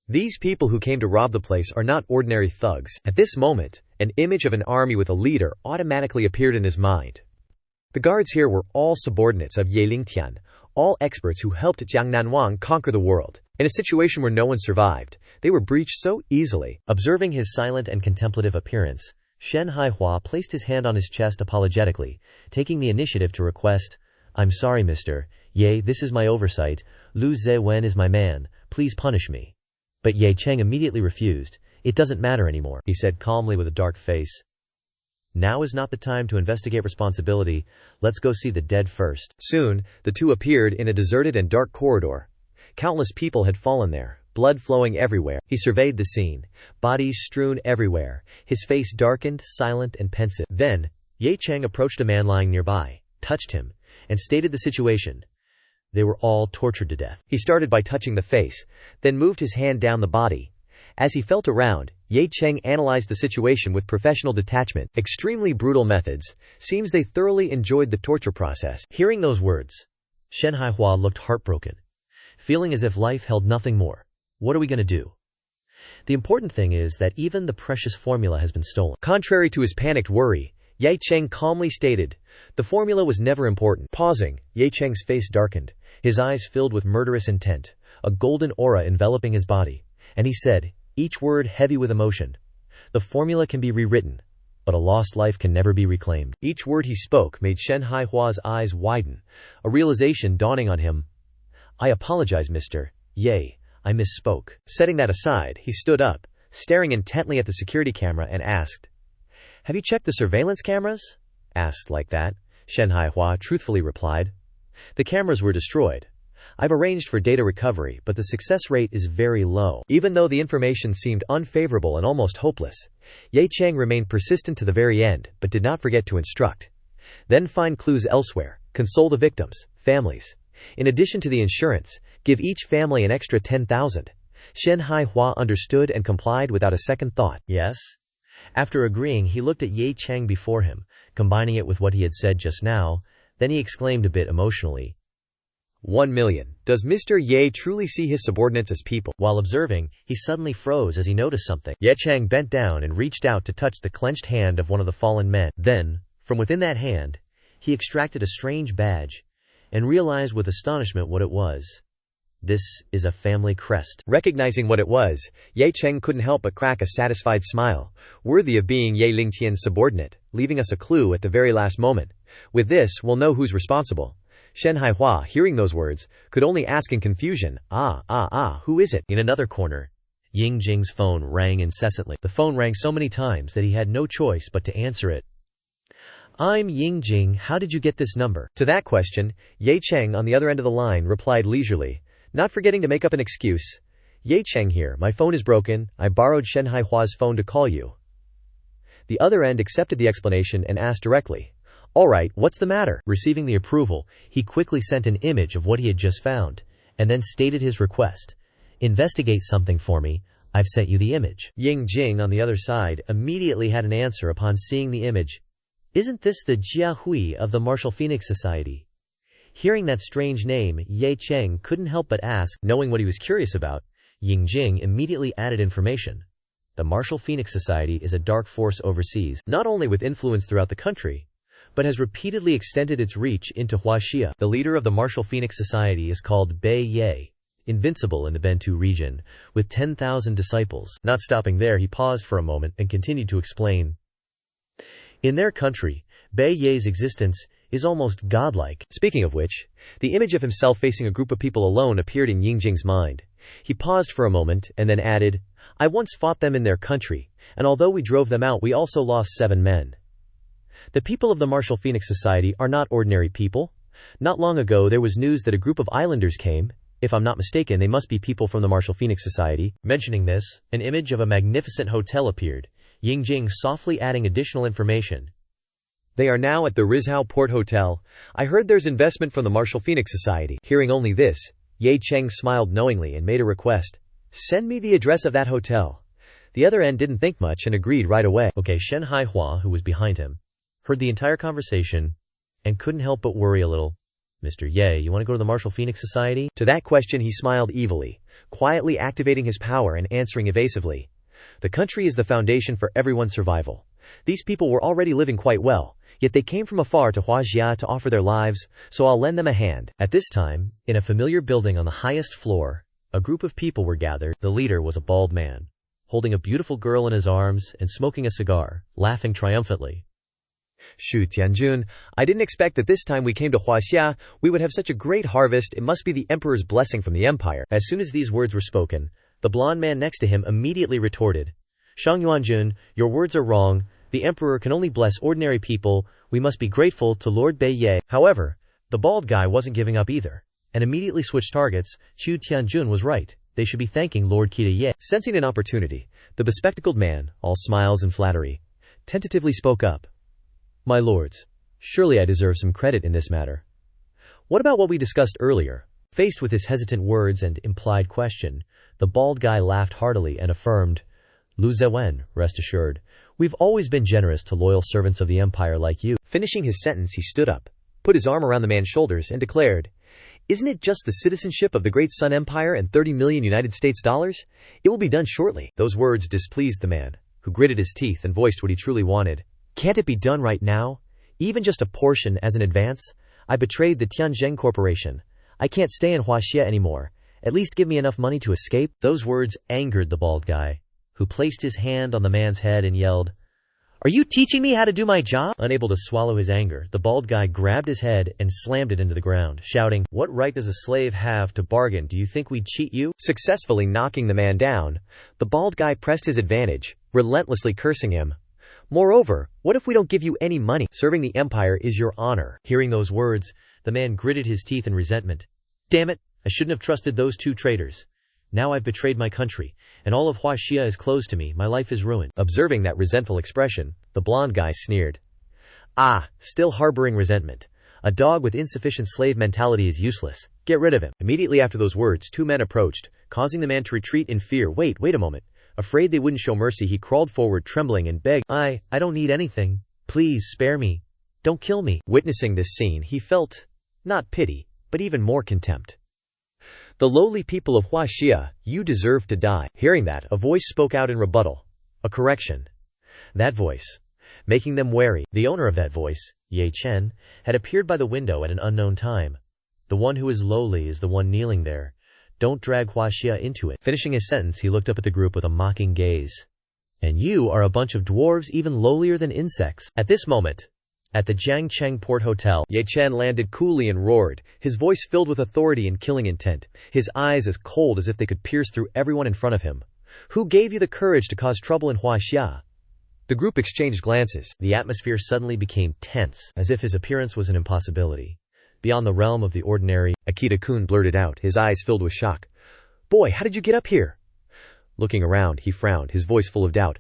These people who came to rob the place are not ordinary thugs. At this moment, an image of an army with a leader automatically appeared in his mind. The guards here were all subordinates of Ye Lingtian, all experts who helped Jiang Nanwang conquer the world. In a situation where no one survived, they were breached so easily. Observing his silent and contemplative appearance, Shen Haihua placed his hand on his chest apologetically, taking the initiative to request, "I'm sorry, Mr. Ye, this is my oversight. Lu Zewen is my man. Please punish me." But Ye Cheng immediately refused. "It doesn't matter anymore," he said calmly with a dark face. "Now is not the time to investigate responsibility. Let's go see the dead first." Soon, the two appeared in a deserted and dark corridor. Countless people had fallen there, blood flowing everywhere. He surveyed the scene, bodies strewn everywhere, his face darkened, silent and pensive. Then, Ye Cheng approached a man lying nearby, touched him, and stated the situation. They were all tortured to death. He started by touching the face, then moved his hand down the body. As he felt around, Ye Cheng analyzed the situation with professional detachment. Extremely brutal methods. Seems they thoroughly enjoyed the torture process. Hearing those words, Shen Haihua looked heartbroken, feeling as if life held nothing more. What are we going to do? The important thing is that even the precious formula has been stolen. Contrary to his panicked worry, Ye Cheng calmly stated, "The formula was never important." Pausing, Ye Cheng's face darkened, his eyes filled with murderous intent, a golden aura enveloping his body, and he said, each word heavy with emotion, The formula can be rewritten, but a lost life can never be reclaimed. Each word he spoke made Shen Haihua's eyes widen, a realization dawning on him. I apologize, Mr. Ye, I misspoke. Setting that aside, he stood up, staring intently at the security camera and asked, Have you checked the surveillance cameras? Asked like that, Shen Haihua truthfully replied. The cameras were destroyed. I've arranged for data recovery, but the success rate is very low. Even though the information seemed unfavorable and almost hopeless, Ye Cheng remained persistent to the very end, but did not forget to instruct. Then find clues elsewhere, console the victims, families. In addition to the insurance, give each family an extra 10,000. Shen Haihua understood and complied without a second thought. Yes? After agreeing, he looked at Ye Cheng before him, combining it with what he had said just now. Then he exclaimed a bit emotionally, 1 million. Does Mr. Ye truly see his subordinates as people? While observing, he suddenly froze as he noticed something. Ye Cheng bent down and reached out to touch the clenched hand of one of the fallen men. Then, from within that hand, he extracted a strange badge and realized with astonishment what it was. This is a family crest. Recognizing what it was, Ye Cheng couldn't help but crack a satisfied smile, worthy of being Ye Lingtian's subordinate, leaving us a clue at the very last moment. With this, we'll know who's responsible. Shen Haihua, hearing those words, could only ask in confusion, who is it? In another corner, Ying Jing's phone rang incessantly. The phone rang so many times that he had no choice but to answer it. I'm Ying Jing, how did you get this number? To that question, Ye Cheng on the other end of the line replied leisurely, not forgetting to make up an excuse. Ye Cheng here, my phone is broken, I borrowed Shen Haihua's phone to call you. The other end accepted the explanation and asked directly, all right, what's the matter? Receiving the approval, he quickly sent an image of what he had just found, and then stated his request. Investigate something for me, I've sent you the image. Ying Jing on the other side immediately had an answer upon seeing the image. Isn't this the Jia Hui of the Martial Phoenix Society? Hearing that strange name, Ye Cheng couldn't help but ask. Knowing what he was curious about, Ying Jing immediately added information. The Martial Phoenix Society is a dark force overseas, not only with influence throughout the country, but has repeatedly extended its reach into Huaxia. The leader of the Martial Phoenix Society is called Bei Ye, invincible in the Bentu region, with 10,000 disciples. Not stopping there, he paused for a moment and continued to explain. In their country, Bei Ye's existence is almost godlike. Speaking of which, the image of himself facing a group of people alone appeared in Ying Jing's mind. He paused for a moment and then added, I once fought them in their country, and although we drove them out, we also lost 7 men. The people of the Martial Phoenix Society are not ordinary people. Not long ago there was news that a group of islanders came. If I'm not mistaken, they must be people from the Martial Phoenix Society. Mentioning this, an image of a magnificent hotel appeared, Ying Jing softly adding additional information. They are now at the Rizhao Port Hotel. I heard there's investment from the Martial Phoenix Society. Hearing only this, Ye Cheng smiled knowingly and made a request. Send me the address of that hotel. The other end didn't think much and agreed right away. Okay, Shen Haihua, who was behind him, heard the entire conversation and couldn't help but worry a little. Mr. Ye, you want to go to the Martial Phoenix Society? To that question he smiled evilly, quietly activating his power and answering evasively. The country is the foundation for everyone's survival. These people were already living quite well, yet they came from afar to Huaxia to offer their lives, so I'll lend them a hand. At this time, in a familiar building on the highest floor, a group of people were gathered. The leader was a bald man, holding a beautiful girl in his arms and smoking a cigar, laughing triumphantly. Shu Tianjun, I didn't expect that this time we came to Huaxia, we would have such a great harvest. It must be the emperor's blessing from the empire. As soon as these words were spoken, the blond man next to him immediately retorted, Shang Yuanjun, your words are wrong. The emperor can only bless ordinary people. We must be grateful to Lord Bei Ye. However, the bald guy wasn't giving up either, and immediately switched targets. Chu Tianjun was right. They should be thanking Lord Qi Ye. Sensing an opportunity, the bespectacled man, all smiles and flattery, tentatively spoke up. My lords, surely I deserve some credit in this matter. What about what we discussed earlier? Faced with his hesitant words and implied question, the bald guy laughed heartily and affirmed, Lu Zewen, rest assured, we've always been generous to loyal servants of the empire like you. Finishing his sentence, he stood up, put his arm around the man's shoulders and declared, Isn't it just the citizenship of the Great Sun Empire and 30 million United States dollars? It will be done shortly. Those words displeased the man, who gritted his teeth and voiced what he truly wanted. Can't it be done right now? Even just a portion as an advance? I betrayed the Tianzheng Corporation. I can't stay in Huaxia anymore. At least give me enough money to escape. Those words angered the bald guy, who placed his hand on the man's head and yelled, "Are you teaching me how to do my job?" Unable to swallow his anger, the bald guy grabbed his head and slammed it into the ground, shouting, "What right does a slave have to bargain? Do you think we'd cheat you?" Successfully knocking the man down, the bald guy pressed his advantage, relentlessly cursing him. "Moreover, what if we don't give you any money? Serving the empire is your honor." Hearing those words, the man gritted his teeth in resentment. "Damn it, I shouldn't have trusted those two traitors. Now I've betrayed my country, and all of Huaxia is closed to me. My life is ruined." Observing that resentful expression, the blond guy sneered. "Ah, still harboring resentment. A dog with insufficient slave mentality is useless. Get rid of him." Immediately after those words, two men approached, causing the man to retreat in fear. Wait a moment. Afraid they wouldn't show mercy, he crawled forward trembling and begged, I don't need anything. Please spare me. Don't kill me." Witnessing this scene, he felt not pity, but even more contempt. "The lowly people of Huaxia, you deserve to die." Hearing that, a voice spoke out in rebuttal. A correction. That voice, making them wary. The owner of that voice, Ye Chen, had appeared by the window at an unknown time. "The one who is lowly is the one kneeling there. Don't drag Huaxia into it." Finishing his sentence, he looked up at the group with a mocking gaze. "And you are a bunch of dwarves even lowlier than insects." At this moment, at the Jiang Cheng Port Hotel, Ye Chen landed coolly and roared, his voice filled with authority and killing intent, his eyes as cold as if they could pierce through everyone in front of him. "Who gave you the courage to cause trouble in Huaxia?" The group exchanged glances. The atmosphere suddenly became tense, as if his appearance was an impossibility. Beyond the realm of the ordinary, Akita-kun blurted out, his eyes filled with shock. "Boy, how did you get up here?" Looking around, he frowned, his voice full of doubt.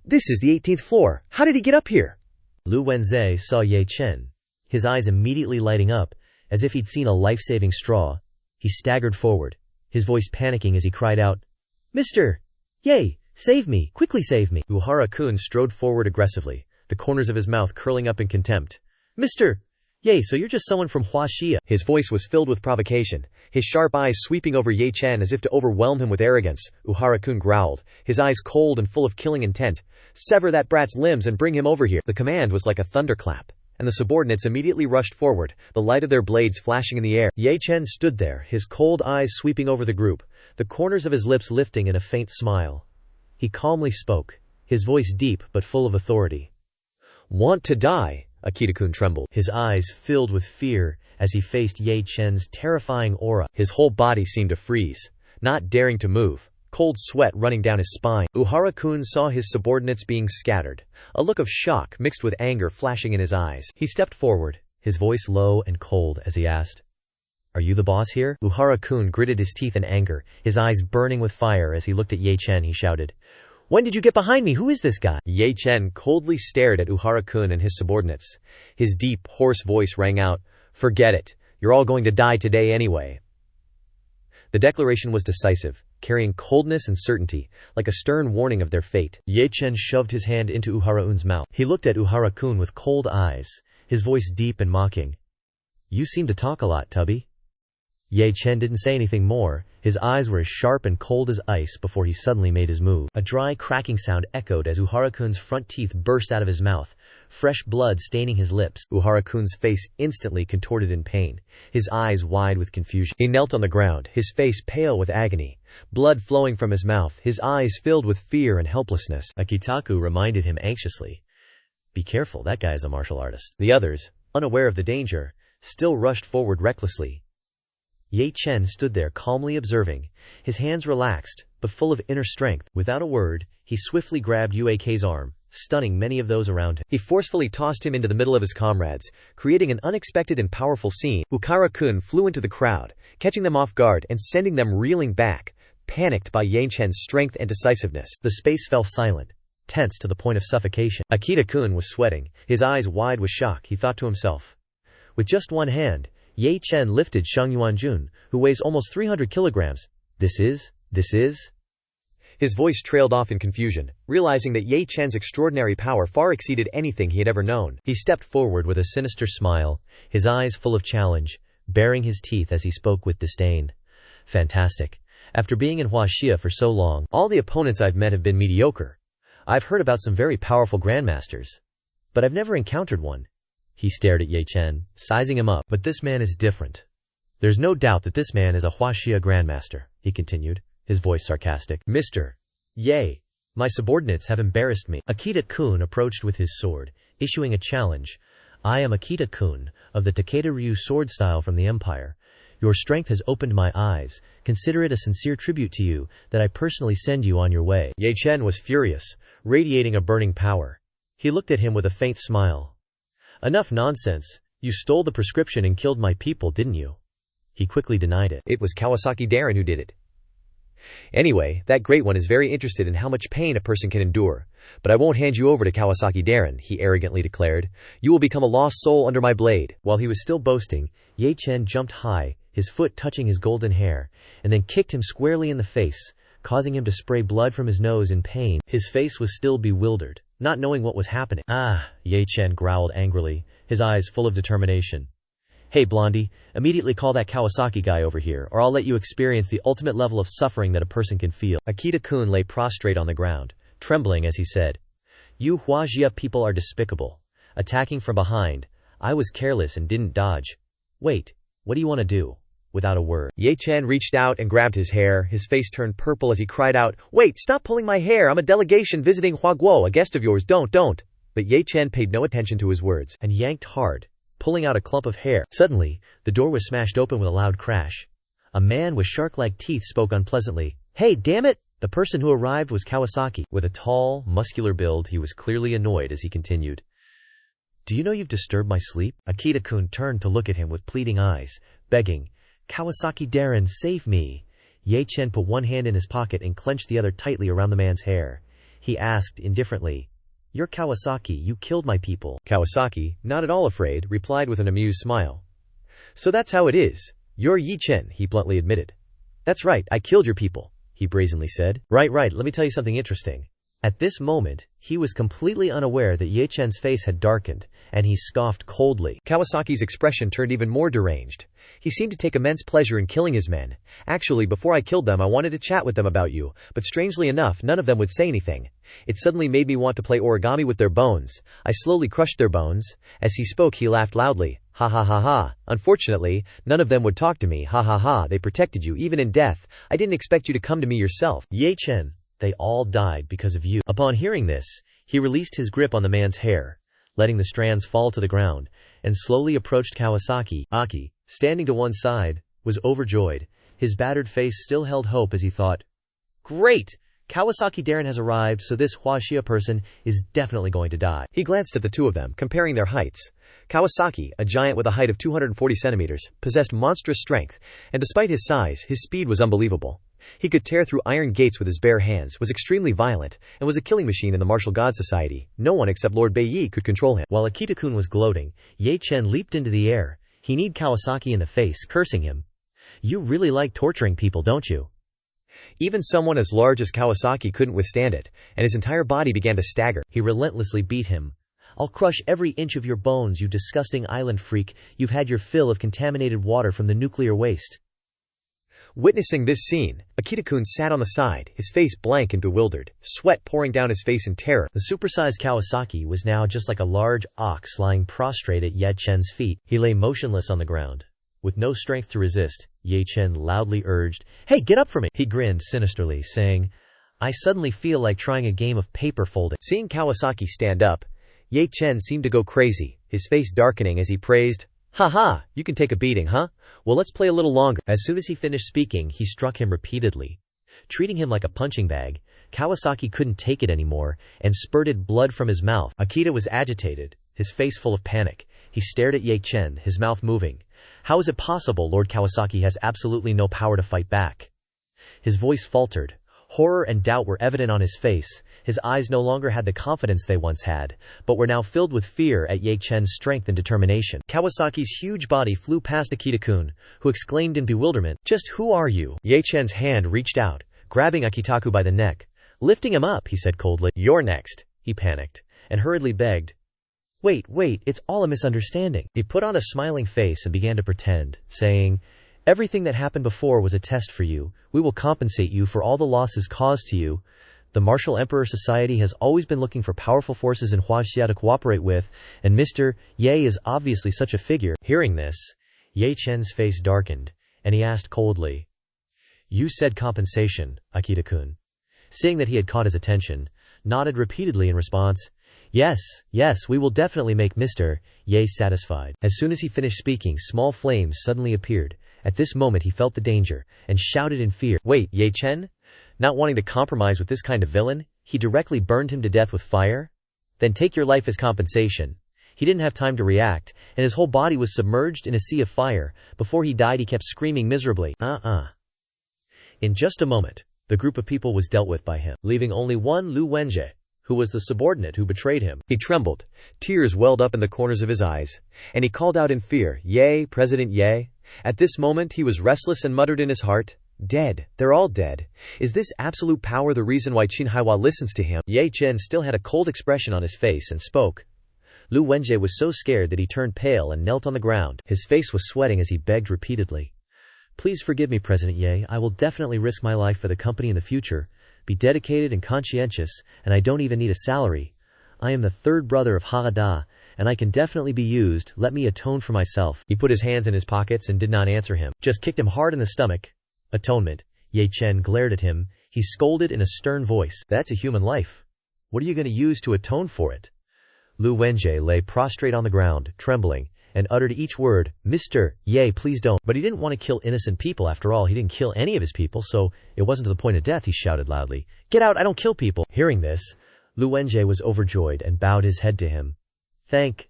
"This is the 18th floor. How did he get up here?" Lu Wenzhe saw Ye Chen, his eyes immediately lighting up, as if he'd seen a life-saving straw. He staggered forward, his voice panicking as he cried out, "Mr. Ye, save me, quickly save me." Uhara-kun strode forward aggressively, the corners of his mouth curling up in contempt. "Mr. Ye, so you're just someone from Huaxia?" His voice was filled with provocation, his sharp eyes sweeping over Ye Chen as if to overwhelm him with arrogance. Uhara-kun growled, his eyes cold and full of killing intent. "Sever that brat's limbs and bring him over here." The command was like a thunderclap, and the subordinates immediately rushed forward, the light of their blades flashing in the air. Ye Chen stood there, his cold eyes sweeping over the group, the corners of his lips lifting in a faint smile. He calmly spoke, his voice deep but full of authority. "Want to die?" Akita-kun trembled, his eyes filled with fear as he faced Ye Chen's terrifying aura. His whole body seemed to freeze, not daring to move, cold sweat running down his spine. Uhara-kun saw his subordinates being scattered, a look of shock mixed with anger flashing in his eyes. He stepped forward, his voice low and cold as he asked, "Are you the boss here?" Uhara-kun gritted his teeth in anger, his eyes burning with fire as he looked at Ye Chen. He shouted, "When did you get behind me? Who is this guy?" Ye Chen coldly stared at Uhara-kun and his subordinates. His deep, hoarse voice rang out, "Forget it. You're all going to die today anyway." The declaration was decisive, carrying coldness and certainty, like a stern warning of their fate. Ye Chen shoved his hand into Uhara-kun's mouth. He looked at Uhara-kun with cold eyes, his voice deep and mocking. "You seem to talk a lot, Tubby." Ye Chen didn't say anything more, his eyes were as sharp and cold as ice before he suddenly made his move. A dry cracking sound echoed as Uhara-kun's front teeth burst out of his mouth, fresh blood staining his lips. Uhara-kun's face instantly contorted in pain, his eyes wide with confusion. He knelt on the ground, his face pale with agony, blood flowing from his mouth, his eyes filled with fear and helplessness. Akitaku reminded him anxiously, "Be careful, that guy is a martial artist." The others, unaware of the danger, still rushed forward recklessly. Ye Chen stood there calmly observing, his hands relaxed, but full of inner strength. Without a word, he swiftly grabbed Uak's arm, stunning many of those around him. He forcefully tossed him into the middle of his comrades, creating an unexpected and powerful scene. Uhara-kun flew into the crowd, catching them off guard and sending them reeling back, panicked by Ye Chen's strength and decisiveness. The space fell silent, tense to the point of suffocation. Akita-kun was sweating, his eyes wide with shock. He thought to himself. With just one hand, Ye Chen lifted Shang Yuanjun, who weighs almost 300 kilograms. This is? His voice trailed off in confusion, realizing that Ye Chen's extraordinary power far exceeded anything he had ever known. He stepped forward with a sinister smile, his eyes full of challenge, baring his teeth as he spoke with disdain. "Fantastic. After being in Huaxia for so long, all the opponents I've met have been mediocre. I've heard about some very powerful grandmasters, but I've never encountered one." He stared at Ye Chen, sizing him up. "But this man is different. There's no doubt that this man is a Huaxia grandmaster," he continued, his voice sarcastic. "Mr. Ye, My subordinates have embarrassed me. Akita-kun approached with his sword, issuing a challenge. I am Akita-kun, of the Takeda-ryu sword style from the Empire. Your strength has opened my eyes. Consider it a sincere tribute to you, that I personally send you on your way. Ye Chen was furious, radiating a burning power. He looked at him with a faint smile. Enough nonsense. You stole the prescription and killed my people, didn't you? He quickly denied it. It was Kawasaki Darren who did it. Anyway, that great one is very interested in how much pain a person can endure. But I won't hand you over to Kawasaki Darren, he arrogantly declared. You will become a lost soul under my blade. While he was still boasting, Ye Chen jumped high, his foot touching his golden hair, and then kicked him squarely in the face, causing him to spray blood from his nose in pain. His face was still bewildered, not knowing what was happening. Ah, Ye Chen growled angrily, his eyes full of determination. Hey Blondie, immediately call that Kawasaki guy over here, or I'll let you experience the ultimate level of suffering that a person can feel. Akita-kun lay prostrate on the ground, trembling as he said, You Huajia people are despicable. Attacking from behind. I was careless and didn't dodge. Wait, what do you want to do? Without a word, Ye Chen reached out and grabbed his hair. His face turned purple as he cried out, Wait, stop pulling my hair. I'm a delegation visiting Huaguo, a guest of yours. Don't. But Ye Chen paid no attention to his words and yanked hard, pulling out a clump of hair. Suddenly, the door was smashed open with a loud crash. A man with shark-like teeth spoke unpleasantly. Hey, damn it! The person who arrived was Kawasaki. With a tall, muscular build, he was clearly annoyed as he continued. Do you know you've disturbed my sleep? Akita-kun turned to look at him with pleading eyes, begging, Kawasaki Darren, save me. Ye Chen put one hand in his pocket and clenched the other tightly around the man's hair. He asked indifferently, You're Kawasaki, you killed my people. Kawasaki, not at all afraid, replied with an amused smile. So that's how it is. You're Ye Chen, he bluntly admitted. That's right, I killed your people, he brazenly said. Right, let me tell you something interesting. At this moment, he was completely unaware that Ye Chen's face had darkened, and he scoffed coldly. Kawasaki's expression turned even more deranged. He seemed to take immense pleasure in killing his men. Actually, before I killed them, I wanted to chat with them about you, but strangely enough, none of them would say anything. It suddenly made me want to play origami with their bones. I slowly crushed their bones. As he spoke, he laughed loudly. Ha ha ha ha. Unfortunately, none of them would talk to me. Ha ha ha. They protected you, even in death. I didn't expect you to come to me yourself. Ye Chen. They all died because of you. Upon hearing this, he released his grip on the man's hair, letting the strands fall to the ground, and slowly approached Kawasaki. Aki, standing to one side, was overjoyed. His battered face still held hope as he thought, Great! Kawasaki Darren has arrived, so this Huaxia person is definitely going to die. He glanced at the two of them, comparing their heights. Kawasaki, a giant with a height of 240 centimeters, possessed monstrous strength, and despite his size, his speed was unbelievable. He could tear through iron gates with his bare hands, was extremely violent, and was a killing machine in the martial god society. No one except Lord Beiyi could control him. While Akita-kun was gloating, Ye Chen leaped into the air. He kneed Kawasaki in the face, cursing him. You really like torturing people, don't you? Even someone as large as Kawasaki couldn't withstand it, and his entire body began to stagger. He relentlessly beat him. I'll crush every inch of your bones, you disgusting island freak. You've had your fill of contaminated water from the nuclear waste. Witnessing this scene, Akita-kun sat on the side, his face blank and bewildered, sweat pouring down his face in terror. The supersized Kawasaki was now just like a large ox lying prostrate at Ye Chen's feet. He lay motionless on the ground. With no strength to resist, Ye Chen loudly urged, Hey, get up from me! He grinned sinisterly, saying, I suddenly feel like trying a game of paper folding. Seeing Kawasaki stand up, Ye Chen seemed to go crazy, his face darkening as he praised, Ha ha, you can take a beating, huh? Well, let's play a little longer. As soon as he finished speaking, he struck him repeatedly. Treating him like a punching bag, Kawasaki couldn't take it anymore and spurted blood from his mouth. Akita was agitated, his face full of panic. He stared at Ye Chen, his mouth moving. How is it possible Lord Kawasaki has absolutely no power to fight back? His voice faltered. Horror and doubt were evident on his face. His eyes no longer had the confidence they once had, but were now filled with fear at Ye Chen's strength and determination. Kawasaki's huge body flew past Akita-kun, who exclaimed in bewilderment, Just who are you? Ye Chen's hand reached out, grabbing Akitaku by the neck. Lifting him up, he said coldly. You're next. He panicked, and hurriedly begged. Wait, it's all a misunderstanding. He put on a smiling face and began to pretend, saying, Everything that happened before was a test for you. We will compensate you for all the losses caused to you. The Martial Emperor Society has always been looking for powerful forces in Huaxia to cooperate with, and Mr. Ye is obviously such a figure. Hearing this, Ye Chen's face darkened, and he asked coldly, You said compensation, Akita-kun. seeing that he had caught his attention, nodded repeatedly in response. Yes, yes, we will definitely make Mr. Ye satisfied. As soon as he finished speaking, small flames suddenly appeared. At this moment he felt the danger, and shouted in fear, "Wait, Ye Chen? Not wanting to compromise with this kind of villain, he directly burned him to death with fire? Then take your life as compensation." He didn't have time to react, and his whole body was submerged in a sea of fire. Before he died he kept screaming miserably, In just a moment, the group of people was dealt with by him, leaving only one Lu Wenjie, who was the subordinate who betrayed him. He trembled, tears welled up in the corners of his eyes, and he called out in fear, "Ye, President Ye." At this moment he was restless and muttered in his heart, "Dead, they're all dead. Is this absolute power the reason why Qin Haiwa listens to him?" Ye Chen still had a cold expression on his face and spoke. Lu Wenjie was so scared that he turned pale and knelt on the ground. His face was sweating as he begged repeatedly. "Please forgive me, President Ye. I will definitely risk my life for the company in the future, be dedicated and conscientious, and I don't even need a salary. I am the third brother of Hagada, and I can definitely be used. Let me atone for myself." He put his hands in his pockets and did not answer him, just kicked him hard in the stomach. Atonement. Ye Chen glared at him. He scolded in a stern voice, "That's a human life. What are you going to use to atone for it?" Lu Wenjie lay prostrate on the ground, trembling, and uttered each word, "Mr. Ye, please don't." But he didn't want to kill innocent people. After all, he didn't kill any of his people, so it wasn't to the point of death. He shouted loudly, "Get out, I don't kill people." Hearing this, Lu Wenjie was overjoyed and bowed his head to him. Thank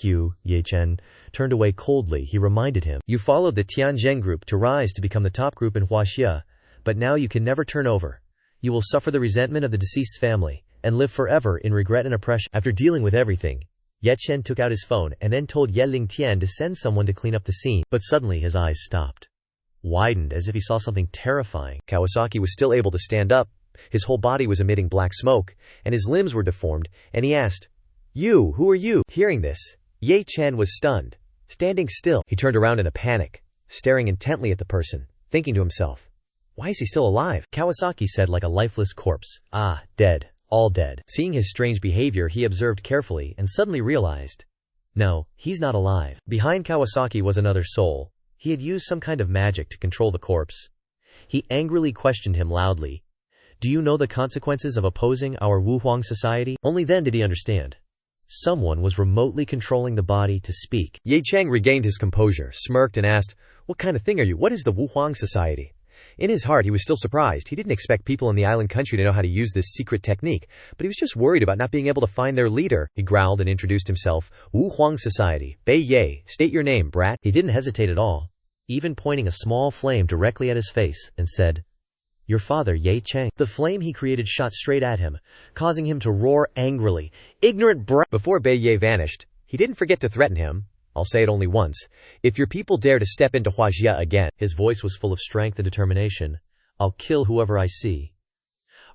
you." Ye Chen turned away coldly. He reminded him, "You followed the Tianzheng group to rise to become the top group in Huaxia, but now you can never turn over. You will suffer the resentment of the deceased's family, and live forever in regret and oppression." After dealing with everything, Ye Chen took out his phone and then told Ye Lingtian to send someone to clean up the scene. But suddenly his eyes stopped, widened as if he saw something terrifying. Kawasaki was still able to stand up. His whole body was emitting black smoke, and his limbs were deformed, and he asked, Who are you?" Hearing this, Ye Chen was stunned. Standing still, he turned around in a panic, staring intently at the person, thinking to himself, "Why is he still alive?" Kawasaki said like a lifeless corpse, "Dead. All dead." Seeing his strange behavior, he observed carefully and suddenly realized, no, he's not alive. Behind Kawasaki was another soul. He had used some kind of magic to control the corpse. He angrily questioned him loudly, "Do you know the consequences of opposing our Wuhuang society?" Only then did he understand. Someone was remotely controlling the body to speak. Ye Cheng regained his composure, smirked, and asked, "What kind of thing are you? What is the Wuhuang society?" In his heart he was still surprised. He didn't expect people in the island country to know how to use this secret technique, but he was just worried about not being able to find their leader. He growled and introduced himself. "Wu Huang Society. Bei Ye. State your name, brat." He didn't hesitate at all, even pointing a small flame directly at his face, and said, "Your father, Ye Cheng." The flame he created shot straight at him, causing him to roar angrily, "Ignorant brat!" Before Bei Ye vanished, he didn't forget to threaten him. "I'll say it only once. If your people dare to step into Huaxia again," his voice was full of strength and determination, "I'll kill whoever I see."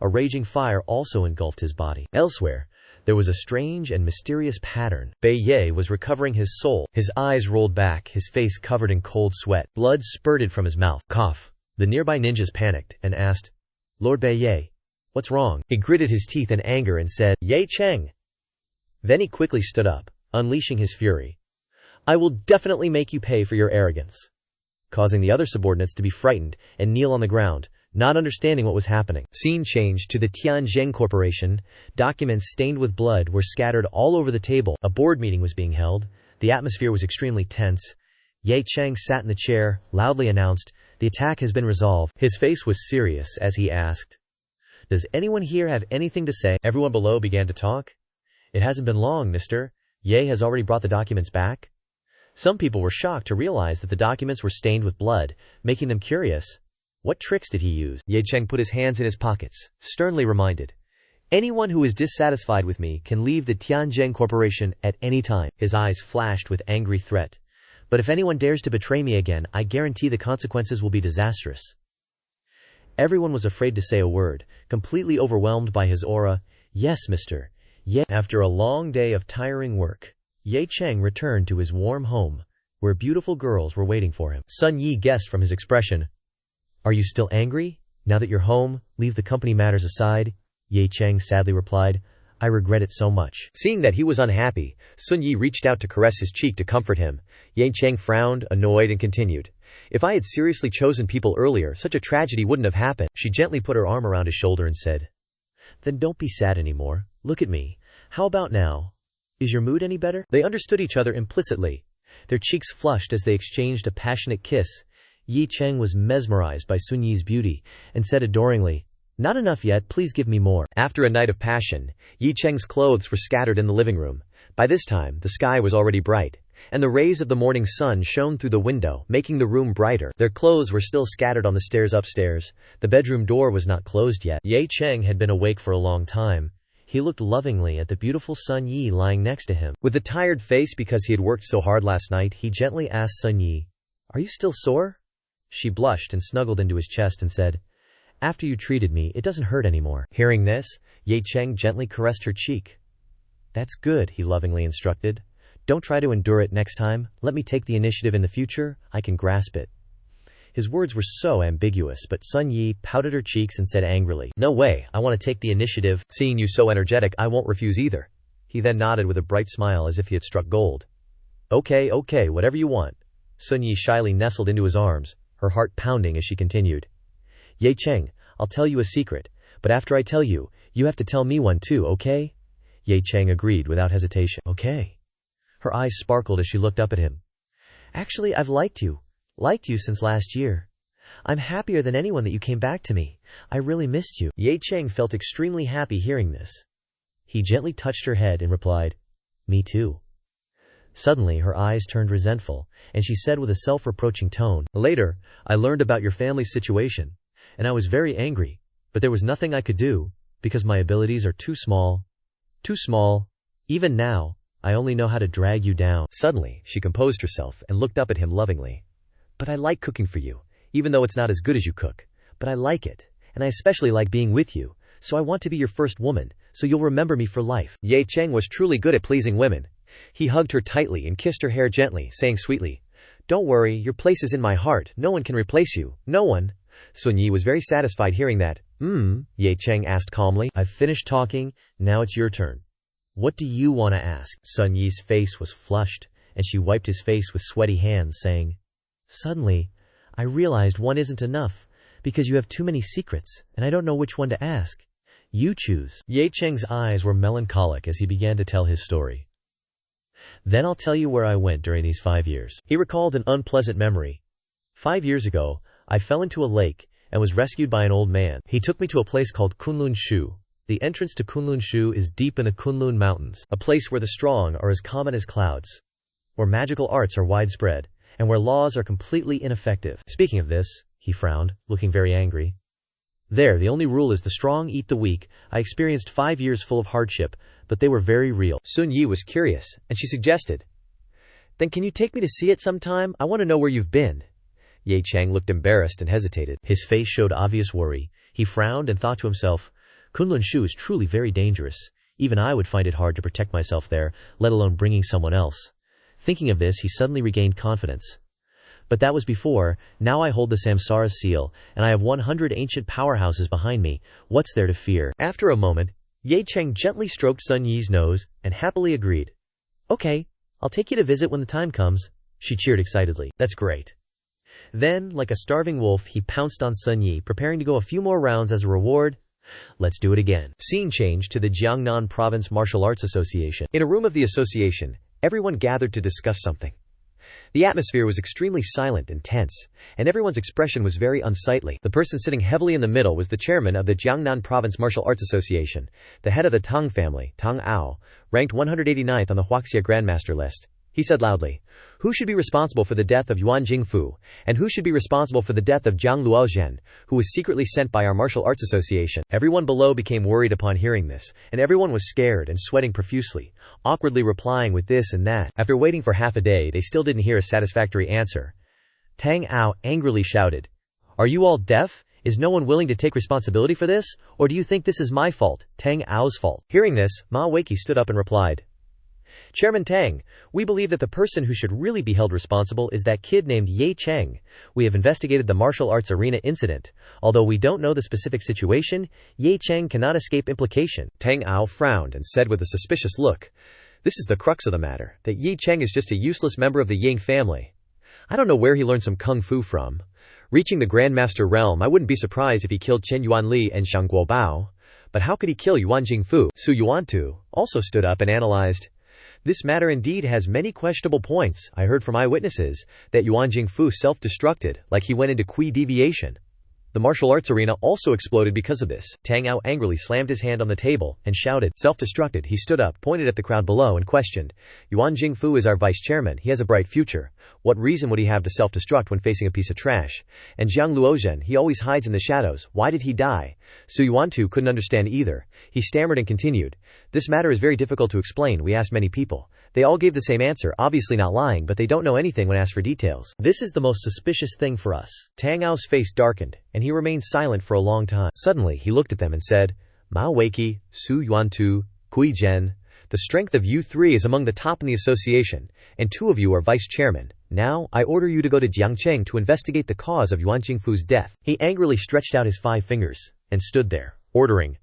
A raging fire also engulfed his body. Elsewhere, there was a strange and mysterious pattern. Bei Ye was recovering his soul. His eyes rolled back, his face covered in cold sweat. Blood spurted from his mouth. Cough. The nearby ninjas panicked and asked, "Lord Bei Ye, what's wrong?" He gritted his teeth in anger and said, "Ye Cheng." Then he quickly stood up, unleashing his fury. "I will definitely make you pay for your arrogance," causing the other subordinates to be frightened and kneel on the ground, not understanding what was happening. Scene changed to the Tianzheng Corporation. Documents stained with blood were scattered all over the table. A board meeting was being held. The atmosphere was extremely tense. Ye Cheng sat in the chair, loudly announced, "The attack has been resolved." His face was serious as he asked, "Does anyone here have anything to say?" Everyone below began to talk. "It hasn't been long, mister. Ye has already brought the documents back." Some people were shocked to realize that the documents were stained with blood, making them curious. What tricks did he use? Ye Cheng put his hands in his pockets, sternly reminded, "Anyone who is dissatisfied with me can leave the Tianzheng Corporation at any time." His eyes flashed with angry threat. "But if anyone dares to betray me again, I guarantee the consequences will be disastrous." Everyone was afraid to say a word, completely overwhelmed by his aura. "Yes, mister. Ye." After a long day of tiring work, Ye Cheng returned to his warm home, where beautiful girls were waiting for him. Sun Yi guessed from his expression, "Are you still angry? Now that you're home, leave the company matters aside." Ye Cheng sadly replied, "I regret it so much." Seeing that he was unhappy, Sun Yi reached out to caress his cheek to comfort him. Ye Cheng frowned, annoyed, and continued, If I had seriously chosen people earlier, such a tragedy wouldn't have happened. She gently put her arm around his shoulder and said, "Then don't be sad anymore. Look at me. How about now? Is your mood any better?" They understood each other implicitly. Their cheeks flushed as they exchanged a passionate kiss. Yi Cheng was mesmerized by Sun Yi's beauty and said adoringly, "Not enough yet, please give me more." After a night of passion, Yi Cheng's clothes were scattered in the living room. By this time, the sky was already bright, and the rays of the morning sun shone through the window, making the room brighter. Their clothes were still scattered on the stairs upstairs. The bedroom door was not closed yet. Yi Cheng had been awake for a long time. He looked lovingly at the beautiful Sun Yi lying next to him. With a tired face because he had worked so hard last night, he gently asked Sun Yi, "Are you still sore?" She blushed and snuggled into his chest and said, "After you treated me, it doesn't hurt anymore." Hearing this, Yi Cheng gently caressed her cheek. "That's good," he lovingly instructed. "Don't try to endure it next time. Let me take the initiative in the future. I can grasp it." His words were so ambiguous, but Sun Yi pouted her cheeks and said angrily, "No way, I want to take the initiative. Seeing you so energetic, I won't refuse either." He then nodded with a bright smile as if he had struck gold. Okay, whatever you want." Sun Yi shyly nestled into his arms, her heart pounding as she continued. "Yi Cheng, I'll tell you a secret, but after I tell you, you have to tell me one too, okay?" Yi Cheng agreed without hesitation. "Okay." Her eyes sparkled as she looked up at him. "Actually, I've liked you since last year. I'm happier than anyone that you came back to me. I really missed you." Yi Cheng felt extremely happy hearing this. He gently touched her head and replied, "Me too." Suddenly, her eyes turned resentful, and she said with a self-reproaching tone, "Later, I learned about your family's situation, and I was very angry, but there was nothing I could do, because my abilities are too small. Too small. Even now, I only know how to drag you down." Suddenly, she composed herself and looked up at him lovingly. "But I like cooking for you, even though it's not as good as you cook. But I like it, and I especially like being with you, so I want to be your first woman, so you'll remember me for life." Yi Cheng was truly good at pleasing women. He hugged her tightly and kissed her hair gently, saying sweetly, "Don't worry, your place is in my heart. No one can replace you. No one." Sun Yi was very satisfied hearing that. Yi Cheng asked calmly. "I've finished talking, now it's your turn. What do you want to ask?" Sun Yi's face was flushed, and she wiped his face with sweaty hands, saying, "Suddenly, I realized one isn't enough, because you have too many secrets, and I don't know which one to ask. You choose." Yi Cheng's eyes were melancholic as he began to tell his story. "Then I'll tell you where I went during these 5 years." He recalled an unpleasant memory. 5 years ago, I fell into a lake and was rescued by an old man. He took me to a place called Kunlun Shu. The entrance to Kunlun Shu is deep in the Kunlun Mountains, a place where the strong are as common as clouds, where magical arts are widespread, and where laws are completely ineffective. Speaking of this, he frowned, looking very angry. There, the only rule is the strong eat the weak. I experienced 5 years full of hardship, but they were very real. Sun Yi was curious, and she suggested, "Then can you take me to see it sometime? I want to know where you've been." Yi Cheng looked embarrassed and hesitated. His face showed obvious worry. He frowned and thought to himself, Kunlun Shu is truly very dangerous. Even I would find it hard to protect myself there, let alone bringing someone else. Thinking of this, he suddenly regained confidence. But that was before. Now I hold the Samsara seal, and I have 100 ancient powerhouses behind me. What's there to fear? After a moment, Yi Cheng gently stroked Sun Yi's nose and happily agreed. "Okay, I'll take you to visit when the time comes." She cheered excitedly. "That's great." Then, like a starving wolf, he pounced on Sun Yi, preparing to go a few more rounds as a reward. Let's do it again. Scene changed to the Jiangnan Province Martial Arts Association. In a room of the association, everyone gathered to discuss something. The atmosphere was extremely silent and tense, and everyone's expression was very unsightly. The person sitting heavily in the middle was the chairman of the Jiangnan Province Martial Arts Association, the head of the Tang family, Tang Ao, ranked 189th on the Huaxia Grandmaster list. He said loudly, "Who should be responsible for the death of Yuan Jingfu, and who should be responsible for the death of Jiang Luozhen, who was secretly sent by our Martial Arts Association?" Everyone below became worried upon hearing this, and everyone was scared and sweating profusely, awkwardly replying with this and that. After waiting for half a day, they still didn't hear a satisfactory answer. Tang Ao angrily shouted, "Are you all deaf? Is no one willing to take responsibility for this? Or do you think this is my fault, Tang Ao's fault?" Hearing this, Ma Weiqi stood up and replied, "Chairman Tang, we believe that the person who should really be held responsible is that kid named Yi Cheng. We have investigated the martial arts arena incident. Although we don't know the specific situation, Yi Cheng cannot escape implication." Tang Ao frowned and said with a suspicious look, "This is the crux of the matter, that Yi Cheng is just a useless member of the Ying family. I don't know where he learned some kung fu from. Reaching the Grandmaster realm, I wouldn't be surprised if he killed Chen Yuanli and Xiang Guobao. But how could he kill Yuan Jingfu? Su Yuantu also stood up and analyzed. This matter indeed has many questionable points. I heard from eyewitnesses that Yuan Jingfu self-destructed, like he went into Qui deviation. The martial arts arena also exploded because of this. Tang Ao angrily slammed his hand on the table and shouted, "Self-destructed." He stood up, pointed at the crowd below and questioned, "Yuan Jingfu is our vice chairman. He has a bright future. What reason would he have to self-destruct when facing a piece of trash? And Jiang Luozhen, he always hides in the shadows. Why did he die?" Su Yuantu couldn't understand either. He stammered and continued, "This matter is very difficult to explain. We asked many people. They all gave the same answer, obviously not lying, but they don't know anything when asked for details. This is the most suspicious thing for us." Tang Ao's face darkened, and he remained silent for a long time. Suddenly, he looked at them and said, "Mao Weiqi, Su Yuantu, Kui Zhen, the strength of you three is among the top in the association, and 2 of you are vice chairman. Now, I order you to go to Jiang Cheng to investigate the cause of Yuan Jingfu's death." He angrily stretched out his 5 fingers, and stood there, ordering,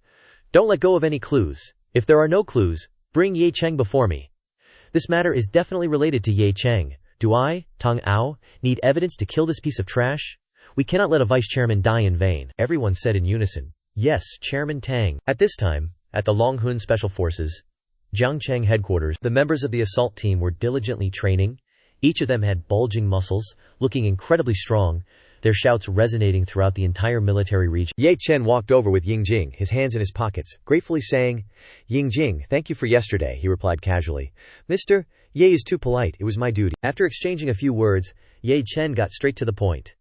"Don't let go of any clues. If there are no clues, bring Ye Cheng before me. This matter is definitely related to Ye Cheng. Do I, Tang Ao, need evidence to kill this piece of trash? We cannot let a vice chairman die in vain." Everyone said in unison, "Yes, Chairman Tang." At this time, at the Longhun Special Forces, Jiang Cheng headquarters, the members of the assault team were diligently training. Each of them had bulging muscles, looking incredibly strong, their shouts resonating throughout the entire military region. Ye Chen walked over with Yingjing, his hands in his pockets, gratefully saying, "Yingjing, thank you for yesterday," he replied casually. "Mr. Ye is too polite, it was my duty." After exchanging a few words, Ye Chen got straight to the point.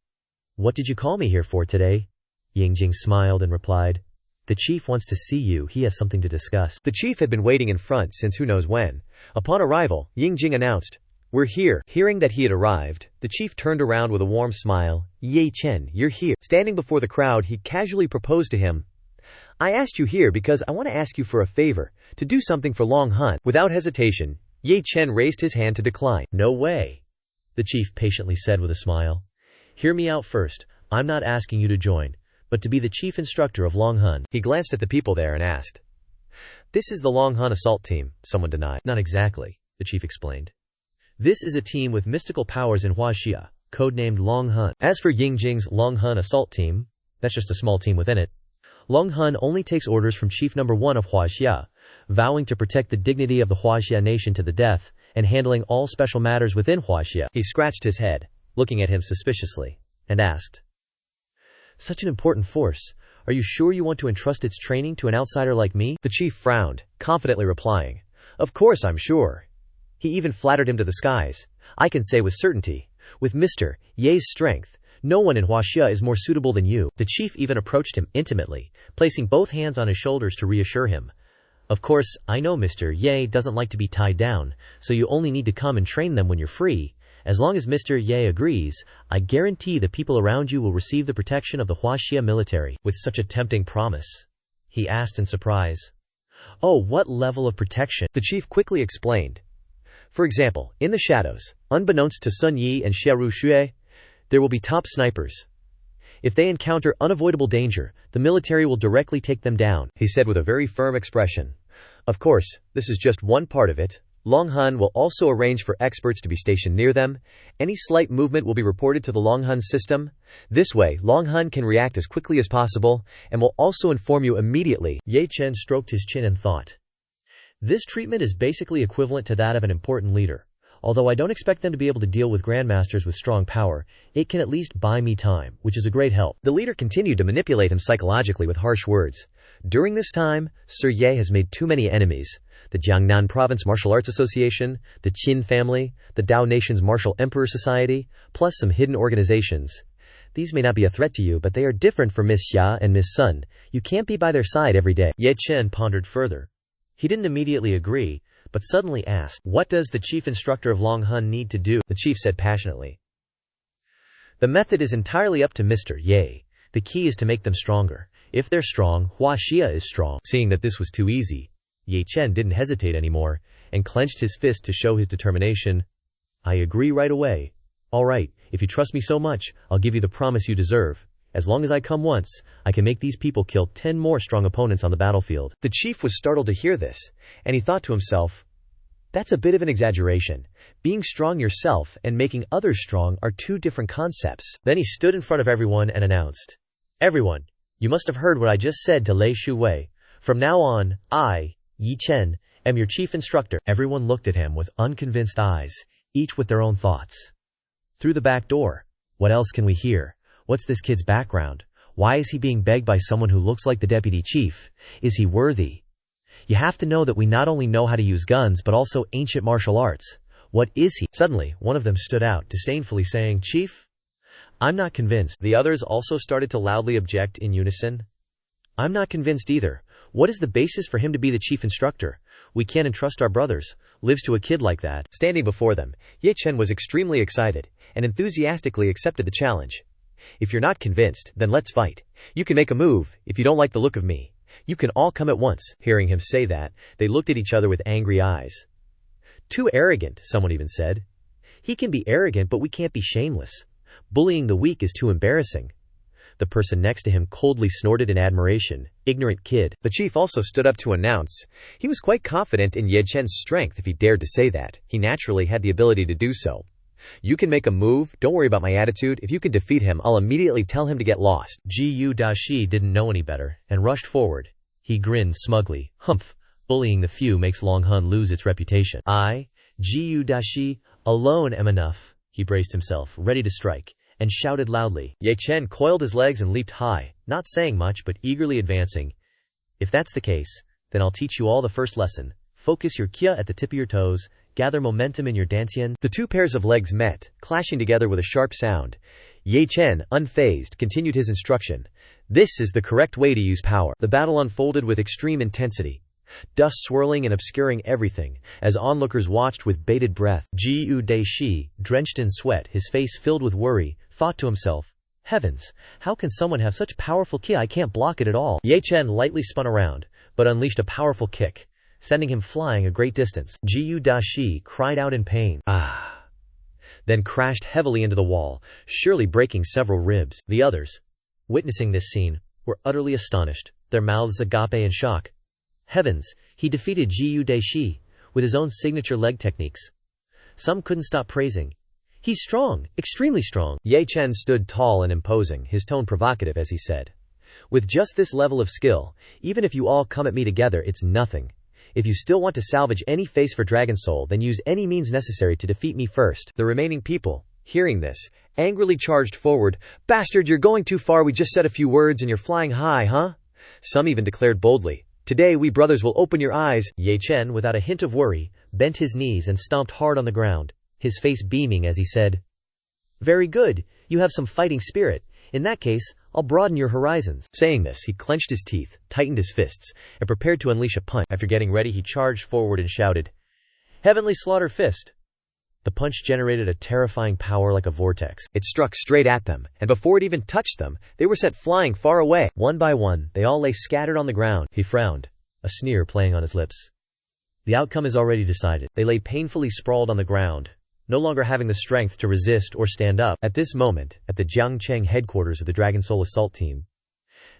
"What did you call me here for today?" Yingjing smiled and replied, "The chief wants to see you, he has something to discuss." The chief had been waiting in front since who knows when. Upon arrival, Yingjing announced, "We're here." Hearing that he had arrived, the chief turned around with a warm smile. "Ye Chen, you're here." Standing before the crowd, he casually proposed to him, "I asked you here because I want to ask you for a favor, to do something for Long Hun." Without hesitation, Ye Chen raised his hand to decline. "No way," the chief patiently said with a smile. "Hear me out first. I'm not asking you to join, but to be the chief instructor of Long Hun." He glanced at the people there and asked, "This is the Long Hun assault team," someone denied. "Not exactly," the chief explained. "This is a team with mystical powers in Huaxia, codenamed Long Hun. As for Yingjing's Long Hun assault team, that's just a small team within it. Long Hun only takes orders from Chief Number 1 of Huaxia, vowing to protect the dignity of the Huaxia nation to the death, and handling all special matters within Huaxia." He scratched his head, looking at him suspiciously, and asked, "Such an important force, are you sure you want to entrust its training to an outsider like me?" The chief frowned, confidently replying, "Of course I'm sure." He even flattered him to the skies. "I can say with certainty, with Mr. Ye's strength, no one in Huaxia is more suitable than you." The chief even approached him intimately, placing both hands on his shoulders to reassure him. "Of course, I know Mr. Ye doesn't like to be tied down, so you only need to come and train them when you're free. As long as Mr. Ye agrees, I guarantee the people around you will receive the protection of the Huaxia military." With such a tempting promise, he asked in surprise, "Oh, what level of protection?" The chief quickly explained. "For example, in the shadows, unbeknownst to Sun Yi and Xiaoru Xue, there will be top snipers. If they encounter unavoidable danger, the military will directly take them down," he said with a very firm expression. "Of course, this is just one part of it. Long Hun will also arrange for experts to be stationed near them. Any slight movement will be reported to the Long Hun system. This way, Long Hun can react as quickly as possible, and will also inform you immediately." Ye Chen stroked his chin and thought, "This treatment is basically equivalent to that of an important leader. Although I don't expect them to be able to deal with grandmasters with strong power, it can at least buy me time, which is a great help." The leader continued to manipulate him psychologically with harsh words. "During this time, Sir Ye has made too many enemies. The Jiangnan Province Martial Arts Association, the Qin family, the Dao Nation's Martial Emperor Society, plus some hidden organizations. These may not be a threat to you, but they are different for Miss Xia and Miss Sun. You can't be by their side every day." Ye Chen pondered further. He didn't immediately agree, but suddenly asked, "What does the chief instructor of Long Hun need to do?" The chief said passionately, "The method is entirely up to Mr. Ye. The key is to make them stronger. If they're strong, Huaxia is strong." Seeing that this was too easy, Ye Chen didn't hesitate anymore, and clenched his fist to show his determination. "I agree right away. All right, if you trust me so much, I'll give you the promise you deserve. As long as I come once, I can make these people kill 10 more strong opponents on the battlefield." The chief was startled to hear this, and he thought to himself, That's a bit of an exaggeration. Being strong yourself and making others strong are two different concepts. Then he stood in front of everyone and announced, "Everyone, you must have heard what I just said to Lei Shuwei. From now on, I, Yi Chen, am your chief instructor." Everyone looked at him with unconvinced eyes, each with their own thoughts. Through the back door. What else can we hear? What's this kid's background? Why is he being begged by someone who looks like the deputy chief? Is he worthy? You have to know that we not only know how to use guns but also ancient martial arts. What is he? Suddenly, one of them stood out, disdainfully saying, "Chief? I'm not convinced." The others also started to loudly object in unison. "I'm not convinced either. What is the basis for him to be the chief instructor? We can't entrust our brothers. Lives to a kid like that." Standing before them, Ye Chen was extremely excited and enthusiastically accepted the challenge. "If you're not convinced, then let's fight. You can make a move. If you don't like the look of me, you can all come at once." Hearing him say that, they looked at each other with angry eyes. "Too arrogant," someone even said. "He can be arrogant, but we can't be shameless. Bullying the weak is too embarrassing." The person next to him coldly snorted in admiration. "Ignorant kid." The chief also stood up to announce. He was quite confident in Ye Chen's strength if he dared to say that. He naturally had the ability to do so. "You can make a move. Don't worry about my attitude. If you can defeat him, I'll immediately tell him to get lost." Jiu Dashi didn't know any better and rushed forward. He grinned smugly. "Humph. Bullying the few makes Long Hun lose its reputation. I, Jiu Dashi, alone am enough." He braced himself, ready to strike, and shouted loudly. Ye Chen coiled his legs and leaped high, not saying much but eagerly advancing. "If that's the case, then I'll teach you all the first lesson. Focus your kia at the tip of your toes. Gather momentum in your dantian." The two pairs of legs met, clashing together with a sharp sound. Ye Chen, unfazed, continued his instruction. "This is the correct way to use power." The battle unfolded with extreme intensity. Dust swirling and obscuring everything, as onlookers watched with bated breath. Jiu Daishi, drenched in sweat, his face filled with worry, thought to himself, "Heavens, how can someone have such powerful ki? I can't block it at all." Ye Chen lightly spun around, but unleashed a powerful kick, sending him flying a great distance. Jiu Dashi cried out in pain. "Ah!" Then crashed heavily into the wall, surely breaking several ribs. The others, witnessing this scene, were utterly astonished, their mouths agape in shock. Heavens, he defeated Jiu Daishi with his own signature leg techniques. Some couldn't stop praising. "He's strong, extremely strong." Ye Chen stood tall and imposing, his tone provocative as he said, "With just this level of skill, even if you all come at me together, it's nothing. If you still want to salvage any face for Dragon Soul, then use any means necessary to defeat me first." The remaining people, hearing this, angrily charged forward. "Bastard, you're going too far. We just said a few words and you're flying high, huh?" Some even declared boldly, "Today we brothers will open your eyes." Ye Chen, without a hint of worry, bent his knees and stomped hard on the ground, his face beaming as he said, "Very good, you have some fighting spirit. In that case, I'll broaden your horizons." Saying this, he clenched his teeth, tightened his fists, and prepared to unleash a punch. After getting ready, he charged forward and shouted, "Heavenly Slaughter Fist!" The punch generated a terrifying power like a vortex. It struck straight at them, and before it even touched them, they were sent flying far away. One by one, they all lay scattered on the ground. He frowned, a sneer playing on his lips. The outcome is already decided. They lay painfully sprawled on the ground, no longer having the strength to resist or stand up. At this moment, at the Jiang Cheng headquarters of the Dragon Soul Assault Team,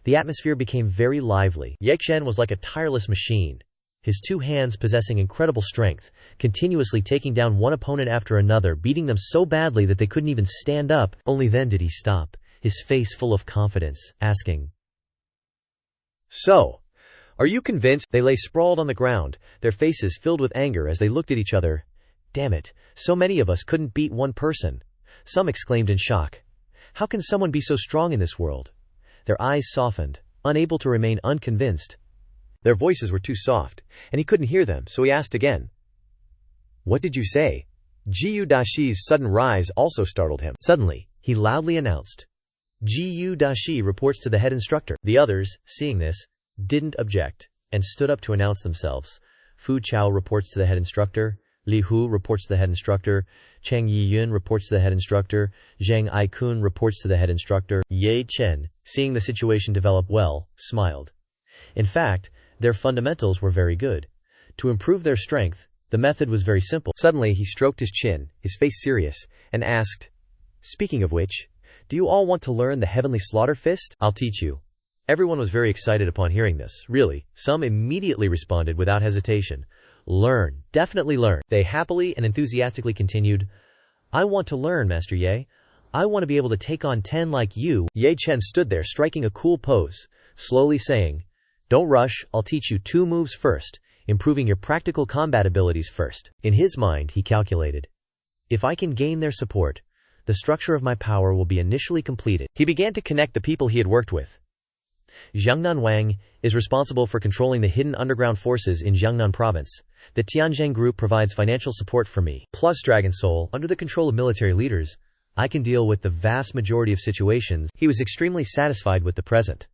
the atmosphere became very lively. Ye Chen was like a tireless machine, his two hands possessing incredible strength, continuously taking down one opponent after another, beating them so badly that they couldn't even stand up. Only then did he stop, his face full of confidence, asking, "So, are you convinced?" They lay sprawled on the ground, their faces filled with anger as they looked at each other. "Damn it, so many of us couldn't beat one person." Some exclaimed in shock. "How can someone be so strong in this world?" Their eyes softened, unable to remain unconvinced. Their voices were too soft, and he couldn't hear them, so he asked again, "What did you say?" Jiu Dashi's sudden rise also startled him. Suddenly, he loudly announced, "Jiu Dashi reports to the head instructor." The others, seeing this, didn't object, and stood up to announce themselves. Fu Chao reports to the head instructor. Li Hu reports to the head instructor. Cheng Yiyun reports to the head instructor. Zhang Aikun reports to the head instructor. Ye Chen, seeing the situation develop well, smiled. In fact, their fundamentals were very good. To improve their strength, the method was very simple. Suddenly, he stroked his chin, his face serious, and asked, "Speaking of which, do you all want to learn the Heavenly Slaughter Fist? I'll teach you." Everyone was very excited upon hearing this. Really, some immediately responded without hesitation. Learn, definitely learn. They happily and enthusiastically continued, I want to learn, Master Ye. I want to be able to take on 10 like you. Ye Chen stood there striking a cool pose, slowly saying, don't rush, I'll teach you 2 moves first, improving your practical combat abilities first. In his mind, he calculated, if I can gain their support, the structure of my power will be initially completed. He began to connect the people he had worked with. Jiangnan Wang is responsible for controlling the hidden underground forces in Jiangnan province. The Tianzheng group provides financial support for me. Plus Dragon Soul, under the control of military leaders, I can deal with the vast majority of situations. He was extremely satisfied with the present.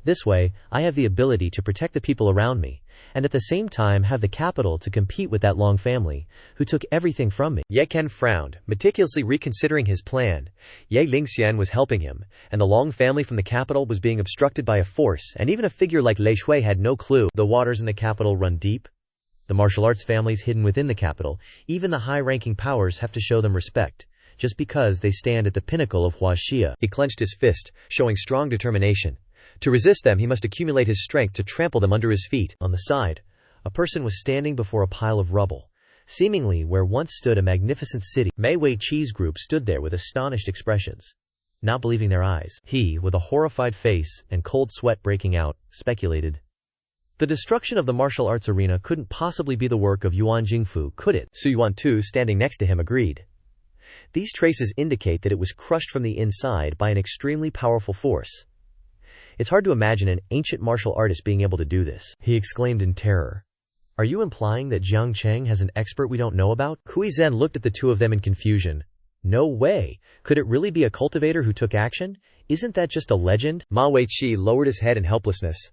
This way, I have the ability to protect the people around me, and at the same time have the capital to compete with that Long family, who took everything from me. Ye Ken frowned, meticulously reconsidering his plan. Ye Lingxian was helping him, and the Long family from the capital was being obstructed by a force, and even a figure like Lei Shui had no clue. The waters in the capital run deep. The martial arts families hidden within the capital, even the high-ranking powers have to show them respect, just because they stand at the pinnacle of Huaxia. He clenched his fist, showing strong determination. To resist them, he must accumulate his strength to trample them under his feet. On the side, a person was standing before a pile of rubble, seemingly where once stood a magnificent city. Mei Wei Qi's group stood there with astonished expressions, not believing their eyes. He, with a horrified face and cold sweat breaking out, speculated, the destruction of the martial arts arena couldn't possibly be the work of Yuan Jingfu, could it? Su Yuan Tu, standing next to him, agreed. These traces indicate that it was crushed from the inside by an extremely powerful force. It's hard to imagine an ancient martial artist being able to do this, he exclaimed in terror. Are you implying that Jiang Cheng has an expert we don't know about? Kui Zhen looked at the two of them in confusion. No way. Could it really be a cultivator who took action? Isn't that just a legend? Ma Weiqi lowered his head in helplessness.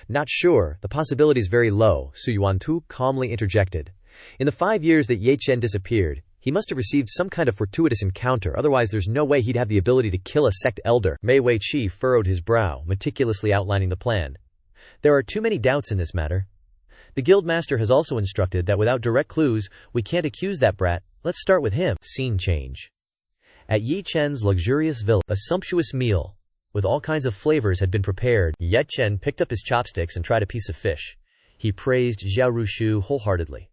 Not sure. The possibility is very low, Su Yuantu calmly interjected. In the 5 years that Ye Chen disappeared, he must have received some kind of fortuitous encounter, otherwise there's no way he'd have the ability to kill a sect elder. Mei Weiqi furrowed his brow, meticulously outlining the plan. There are too many doubts in this matter. The guildmaster has also instructed that without direct clues, we can't accuse that brat. Let's start with him. Scene change. At Yi Chen's luxurious villa, a sumptuous meal with all kinds of flavors had been prepared. Ye Chen picked up his chopsticks and tried a piece of fish. He praised Zhao Rushu wholeheartedly.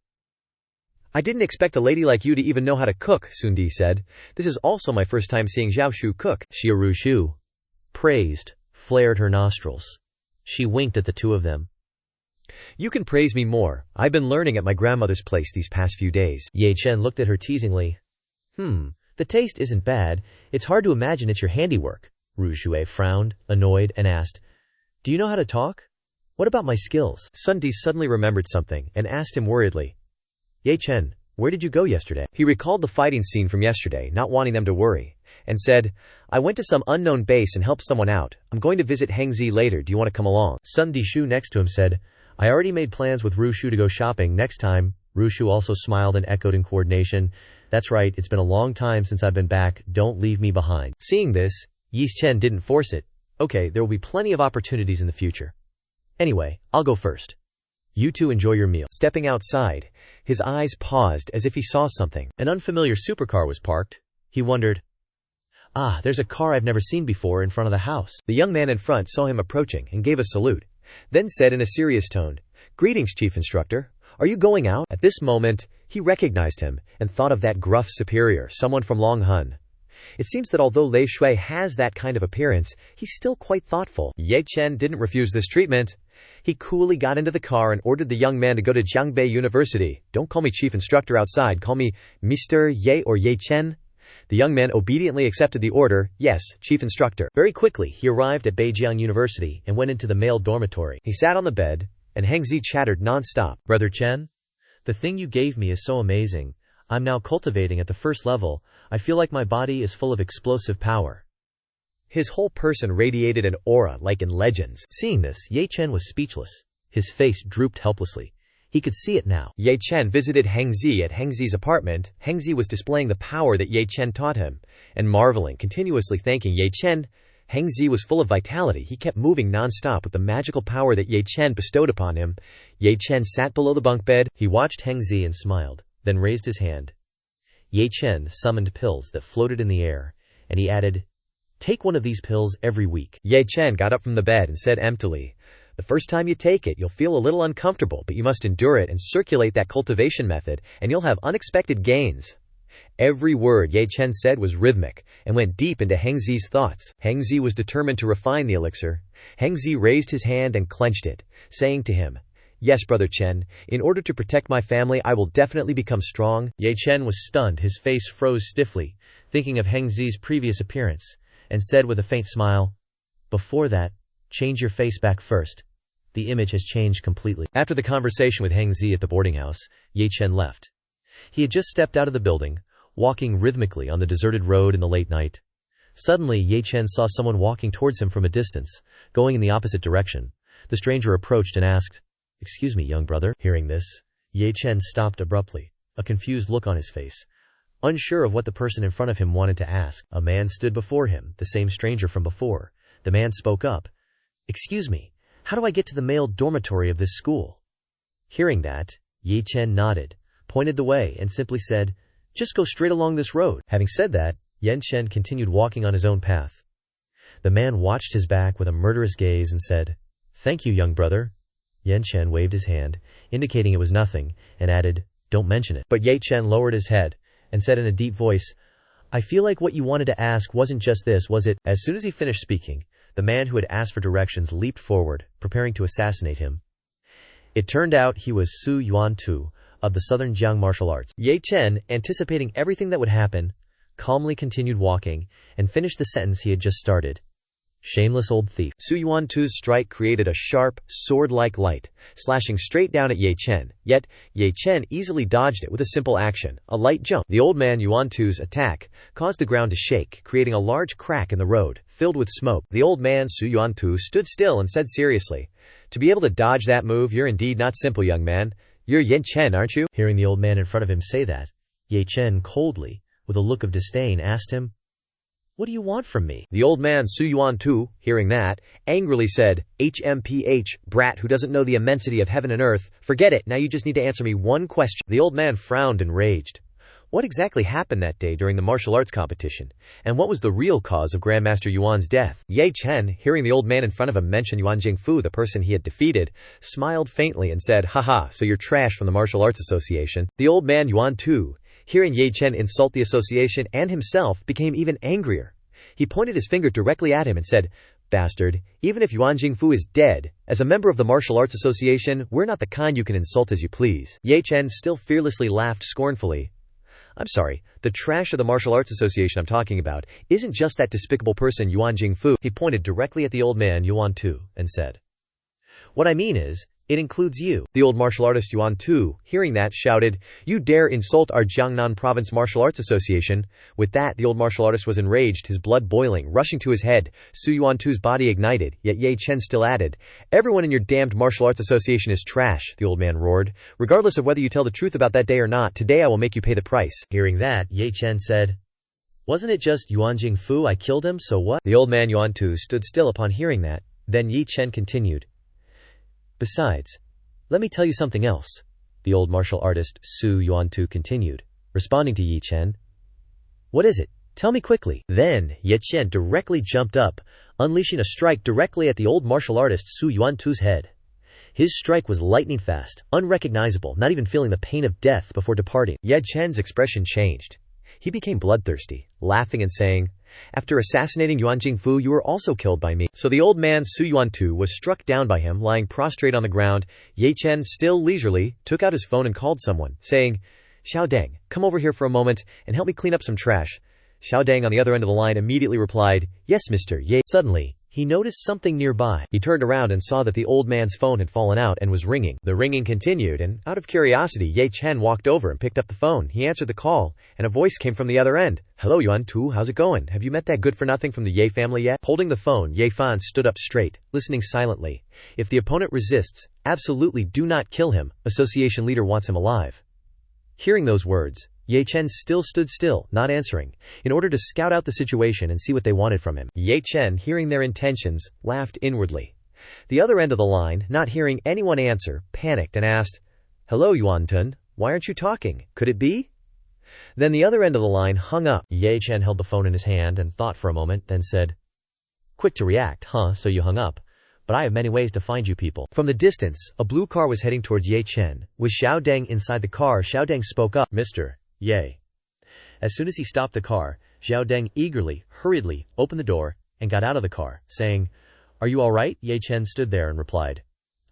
I didn't expect a lady like you to even know how to cook, Sundi said. This is also my first time seeing Zhao Shu cook. Xia Rushu praised, flared her nostrils. She winked at the two of them. You can praise me more. I've been learning at my grandmother's place these past few days. Ye Chen looked at her teasingly. The taste isn't bad. It's hard to imagine it's your handiwork. Rushue frowned, annoyed, and asked, do you know how to talk? What about my skills? Sundi suddenly remembered something and asked him worriedly. Ye Chen, where did you go yesterday? He recalled the fighting scene from yesterday, not wanting them to worry, and said, I went to some unknown base and helped someone out. I'm going to visit Hengzi later. Do you want to come along? Sundi Shu next to him said, I already made plans with Rushu to go shopping next time. Rushu also smiled and echoed in coordination. That's right, it's been a long time since I've been back. Don't leave me behind. Seeing this, Yi Chen didn't force it. Okay, there will be plenty of opportunities in the future. Anyway, I'll go first. You two enjoy your meal. Stepping outside, his eyes paused as if he saw something. An unfamiliar supercar was parked. He wondered, there's a car I've never seen before in front of the house. The young man in front saw him approaching and gave a salute, then said in a serious tone, Greetings, Chief Instructor. Are you going out? At this moment, he recognized him and thought of that gruff superior, someone from Long Hun. It seems that although Lei Shui has that kind of appearance, he's still quite thoughtful. Ye Chen didn't refuse this treatment. He coolly got into the car and ordered the young man to go to Jiangbei University. Don't call me Chief Instructor outside, call me Mr. Ye or Ye Chen. The young man obediently accepted the order. Yes, Chief Instructor. Very quickly, he arrived at Beijiang University and went into the male dormitory. He sat on the bed, and Hengzi chattered non-stop. Brother Chen, the thing you gave me is so amazing. I'm now cultivating at the first level. I feel like my body is full of explosive power. His whole person radiated an aura like in legends. Seeing this, Ye Chen was speechless. His face drooped helplessly. He could see it now. Ye Chen visited Hengzi at Hengzi's apartment. Hengzi was displaying the power that Ye Chen taught him, and marveling, continuously thanking Ye Chen. Hengzi was full of vitality. He kept moving non-stop with the magical power that Ye Chen bestowed upon him. Ye Chen sat below the bunk bed. He watched Hengzi and smiled, then raised his hand. Ye Chen summoned pills that floated in the air, and he added, Take one of these pills every week. Ye Chen got up from the bed and said emptily, The first time you take it, you'll feel a little uncomfortable, but you must endure it and circulate that cultivation method, and you'll have unexpected gains. Every word Ye Chen said was rhythmic and went deep into Heng Zi's thoughts. Heng Zi was determined to refine the elixir. Heng Zi raised his hand and clenched it, saying to him, "Yes, Brother Chen, in order to protect my family, I will definitely become strong." Ye Chen was stunned, his face froze stiffly, thinking of Heng Zi's previous appearance, and said with a faint smile, "Before that, change your face back first. The image has changed completely." After the conversation with Heng Zi at the boarding house, Ye Chen left. He had just stepped out of the building, walking rhythmically on the deserted road in the late night. Suddenly, Ye Chen saw someone walking towards him from a distance, going in the opposite direction. The stranger approached and asked, "Excuse me, young brother." Hearing this, Ye Chen stopped abruptly, a confused look on his face. Unsure of what the person in front of him wanted to ask, a man stood before him, the same stranger from before. The man spoke up, "Excuse me, how do I get to the male dormitory of this school?" Hearing that, Ye Chen nodded, pointed the way, and simply said, "Just go straight along this road." Having said that, Ye Chen continued walking on his own path. The man watched his back with a murderous gaze and said, "Thank you, young brother." Ye Chen waved his hand, indicating it was nothing, and added, "Don't mention it." But Ye Chen lowered his head and said in a deep voice, "I feel like what you wanted to ask wasn't just this, was it?" As soon as he finished speaking, the man who had asked for directions leaped forward, preparing to assassinate him. It turned out he was Su Yuan-tu, of the Southern Jiang martial arts. Ye Chen, anticipating everything that would happen, calmly continued walking, and finished the sentence he had just started. "Shameless old thief." Su Yuan-tu's strike created a sharp, sword-like light, slashing straight down at Ye Chen, yet Ye Chen easily dodged it with a simple action, a light jump. The old man Yuan-tu's attack caused the ground to shake, creating a large crack in the road, filled with smoke. The old man Su Yuan-tu stood still and said seriously, "To be able to dodge that move, you're indeed not simple, young man. You're Ye Chen, aren't you?" Hearing the old man in front of him say that, Ye Chen coldly, with a look of disdain, asked him, "What do you want from me?" The old man Su Yuan-tu, hearing that, angrily said, "HMPH, brat who doesn't know the immensity of heaven and earth, forget it, now you just need to answer me one question." The old man frowned and raged. What exactly happened that day during the martial arts competition, and what was the real cause of Grandmaster Yuan's death? Ye Chen, hearing the old man in front of him mention Yuan Jingfu, the person he had defeated, smiled faintly and said, "Haha, so you're trash from the Martial Arts Association." The old man Yuan-tu, hearing Ye Chen insult the association and himself, became even angrier. He pointed his finger directly at him and said, "Bastard, even if Yuan Jingfu is dead, as a member of the Martial Arts Association, we're not the kind you can insult as you please." Ye Chen still fearlessly laughed scornfully. "I'm sorry, the trash of the Martial Arts Association I'm talking about isn't just that despicable person Yuan Jingfu." He pointed directly at the old man Yuan-tu and said, "What I mean is, it includes you." The old martial artist Yuan-tu, hearing that, shouted, "You dare insult our Jiangnan Province Martial Arts Association?" With that, the old martial artist was enraged, his blood boiling, rushing to his head. Su Yuan-tu's body ignited, yet Ye Chen still added, "Everyone in your damned martial arts association is trash," the old man roared. "Regardless of whether you tell the truth about that day or not, today I will make you pay the price." Hearing that, Ye Chen said, "Wasn't it just Yuan Jingfu? I killed him, so what?" The old man Yuan-tu stood still upon hearing that. Then Ye Chen continued, "Besides, let me tell you something else," the old martial artist Su Yuan-tu continued, responding to Ye Chen. "What is it? Tell me quickly." Then Ye Chen directly jumped up, unleashing a strike directly at the old martial artist Su Yuan-tu's head. His strike was lightning fast, unrecognizable, not even feeling the pain of death before departing. Ye Chen's expression changed. He became bloodthirsty, laughing and saying, "After assassinating Yuan Jingfu, you were also killed by me." So the old man Su Yuan-tu was struck down by him, lying prostrate on the ground. Ye Chen, still leisurely, took out his phone and called someone, saying, "Xiao Deng, come over here for a moment and help me clean up some trash." Xiao Deng on the other end of the line immediately replied, "Yes, Mr. Ye." Suddenly, he noticed something nearby. He turned around and saw that the old man's phone had fallen out and was ringing. The ringing continued, and out of curiosity, Ye Chen walked over and picked up the phone. He answered the call, and a voice came from the other end. "Hello, Yuan-tu, how's it going? Have you met that good-for-nothing from the Ye family yet?" Holding the phone, Ye Fan stood up straight, listening silently. "If the opponent resists, absolutely do not kill him. Association leader wants him alive." Hearing those words, Ye Chen still stood still, not answering, in order to scout out the situation and see what they wanted from him. Ye Chen, hearing their intentions, laughed inwardly. The other end of the line, not hearing anyone answer, panicked and asked, "Hello, Yuan-tun, why aren't you talking? Could it be?" Then the other end of the line hung up. Ye Chen held the phone in his hand and thought for a moment, then said, "Quick to react, huh? So you hung up. but I have many ways to find you people. From the distance, a blue car was heading towards Ye Chen. With Xiao Deng inside the car, Xiao Deng spoke up, Mr. Ye. As soon as he stopped the car, Xiao Deng hurriedly opened the door and got out of the car, saying, "Are you all right?" Ye Chen stood there and replied,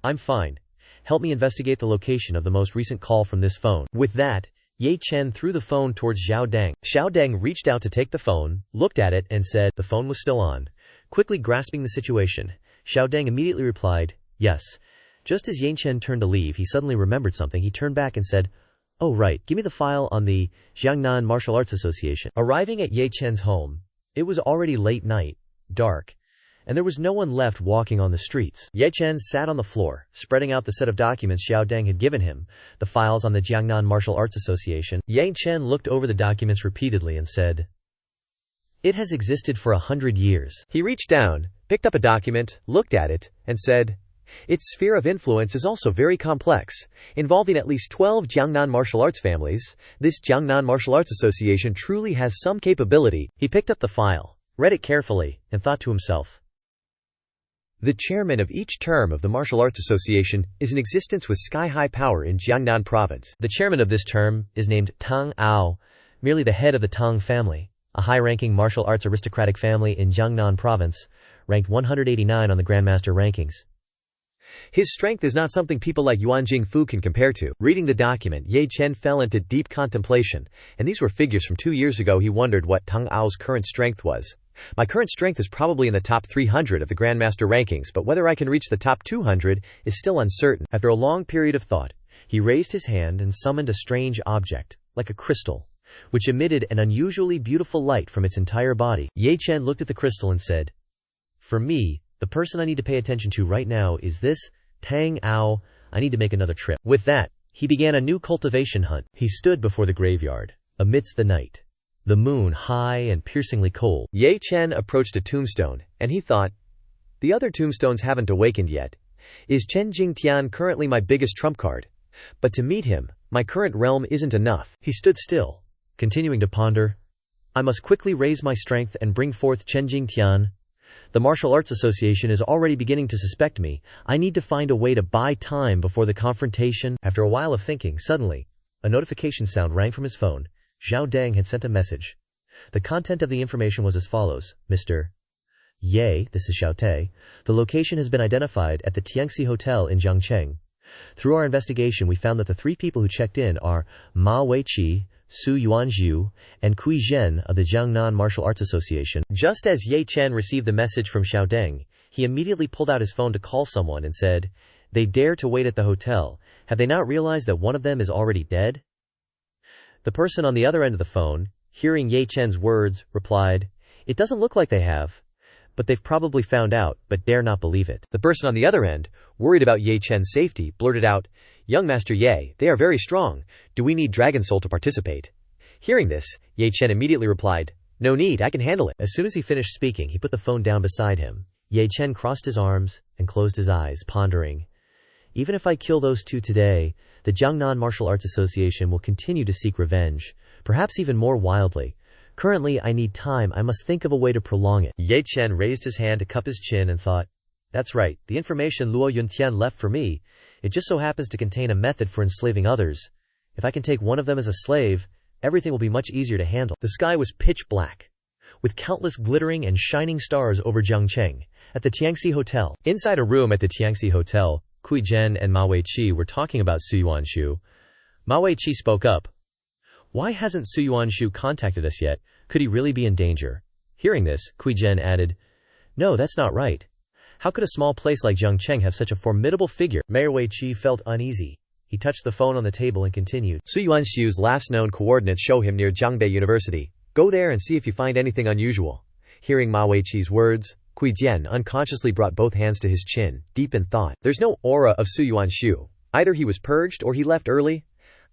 "I'm fine. Help me investigate the location of the most recent call from this phone." With that, Ye Chen threw the phone towards Xiao Deng. Xiao Deng reached out to take the phone, looked at it, and said the phone was still on. Quickly grasping the situation, Xiao Deng immediately replied, "Yes." Just as Ye Chen turned to leave, he suddenly remembered something. He turned back and said, "Oh right, give me the file on the Jiangnan Martial Arts Association." Arriving at Ye Chen's home, it was already late night, dark, and there was no one left walking on the streets. Ye Chen sat on the floor, spreading out the set of documents Xiao Deng had given him, the files on the Jiangnan Martial Arts Association. Ye Chen looked over the documents repeatedly and said, "It has existed for 100 years. He reached down, picked up a document, looked at it, and said, "Its sphere of influence is also very complex, involving at least 12 Jiangnan martial arts families. This Jiangnan Martial Arts Association truly has some capability." He picked up the file, read it carefully, and thought to himself, "The chairman of each term of the Martial Arts Association is in existence with sky-high power in Jiangnan province. The chairman of this term is named Tang Ao, merely the head of the Tang family, a high-ranking martial arts aristocratic family in Jiangnan province, ranked 189 on the Grandmaster rankings. His strength is not something people like Yuan Jingfu can compare to." Reading the document, Ye Chen fell into deep contemplation, and these were figures from 2 years ago. He wondered what Tang Ao's current strength was. "My current strength is probably in the top 300 of the Grandmaster rankings, but whether I can reach the top 200 is still uncertain." After a long period of thought, he raised his hand and summoned a strange object, like a crystal, which emitted an unusually beautiful light from its entire body. Ye Chen looked at the crystal and said, "For me, the person I need to pay attention to right now is this Tang Ao. I need to make another trip." With that, he began a new cultivation hunt. He stood before the graveyard, amidst the night, the moon high and piercingly cold. Ye Chen approached a tombstone, and he thought, "The other tombstones haven't awakened yet. Is Chen Jingtian currently my biggest trump card? But to meet him, my current realm isn't enough." He stood still, continuing to ponder, "I must quickly raise my strength and bring forth Chen Jingtian. The Martial Arts Association is already beginning to suspect me. I need to find a way to buy time before the confrontation." After a while of thinking, suddenly, a notification sound rang from his phone. Xiao Deng had sent a message. The content of the information was as follows: "Mr. Ye, this is Xiao Te. The location has been identified at the Tiangxi Hotel in Jiang Cheng. Through our investigation, we found that the 3 people who checked in are Ma Weiqi, Su Yuanzhu, and Kui Zhen of the Jiangnan Martial Arts Association." Just as Ye Chen received the message from Xiao Deng, he immediately pulled out his phone to call someone and said, "They dare to wait at the hotel. Have they not realized that one of them is already dead?" The person on the other end of the phone, hearing Ye Chen's words, replied, "It doesn't look like they have, but they've probably found out, but dare not believe it." The person on the other end, worried about Ye Chen's safety, blurted out, "Young Master Ye, they are very strong. Do we need Dragon Soul to participate?" Hearing this, Ye Chen immediately replied, "No need, I can handle it." As soon as he finished speaking, he put the phone down beside him. Ye Chen crossed his arms and closed his eyes, pondering, "Even if I kill those 2 today, the Jiangnan Martial Arts Association will continue to seek revenge, perhaps even more wildly. Currently, I need time. I must think of a way to prolong it." Ye Chen raised his hand to cup his chin and thought, "That's right, the information Luo Yuntian left for me, it just so happens to contain a method for enslaving others. If I can take one of them as a slave, everything will be much easier to handle." The sky was pitch black, with countless glittering and shining stars over Jiang Cheng. At the Tiangxi Hotel. Inside a room at the Tiangxi Hotel, Kui Zhen and Ma Weiqi were talking about Su Yuanzhu. Ma Weiqi spoke up. "Why hasn't Su Yuanzhu contacted us yet? Could he really be in danger?" Hearing this, Kui Zhen added, "No, that's not right. How could a small place like Jiang Cheng have such a formidable figure?" Ma Weiqi felt uneasy. He touched the phone on the table and continued, "Su Yuanzhu's last known coordinates show him near Jiangbei University. Go there and see if you find anything unusual." Hearing Ma Weiqi's words, Kui Zhen unconsciously brought both hands to his chin, deep in thought. There's no aura of Su Yuanzhu. Either he was purged or he left early.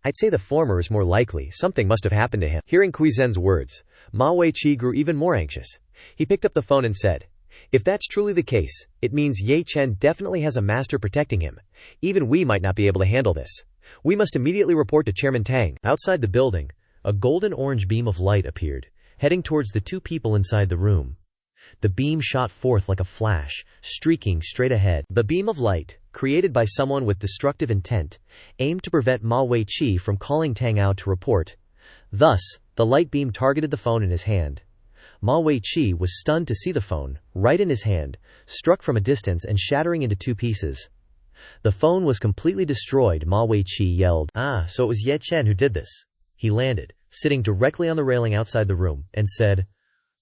I'd say the former is more likely. Something must have happened to him. Hearing Kui Zhen's words, Ma Weiqi grew even more anxious. He picked up the phone and said, "If that's truly the case, it means Ye Chen definitely has a master protecting him. Even we might not be able to handle this. We must immediately report to Chairman Tang." Outside the building, a golden-orange beam of light appeared, heading towards the 2 people inside the room. The beam shot forth like a flash, streaking straight ahead. The beam of light, created by someone with destructive intent, aimed to prevent Ma Weiqi from calling Tang Ao to report. Thus, the light beam targeted the phone in his hand. Ma Weiqi was stunned to see the phone, right in his hand, struck from a distance and shattering into 2 pieces. The phone was completely destroyed. Ma Weiqi yelled, "Ah, so it was Ye Chen who did this." He landed, sitting directly on the railing outside the room, and said,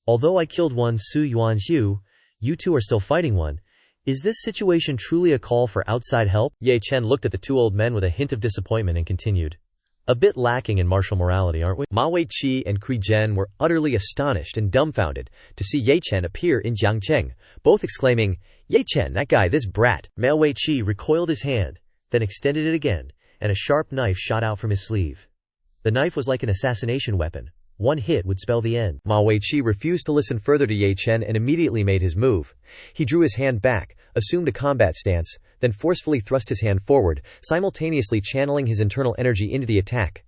"Although I killed one Su Yuanzhu, you two are still fighting one. Is this situation truly a call for outside help?" Ye Chen looked at the 2 old men with a hint of disappointment and continued, "A bit lacking in martial morality, aren't we?" Ma Weiqi and Kui Zhen were utterly astonished and dumbfounded to see Ye Chen appear in Jiang Cheng, both exclaiming, "Ye Chen, that guy, this brat!" Ma Weiqi recoiled his hand, then extended it again, and a sharp knife shot out from his sleeve. The knife was like an assassination weapon. One hit would spell the end. Ma Weiqi refused to listen further to Ye Chen and immediately made his move. He drew his hand back, assumed a combat stance, then forcefully thrust his hand forward, simultaneously channeling his internal energy into the attack.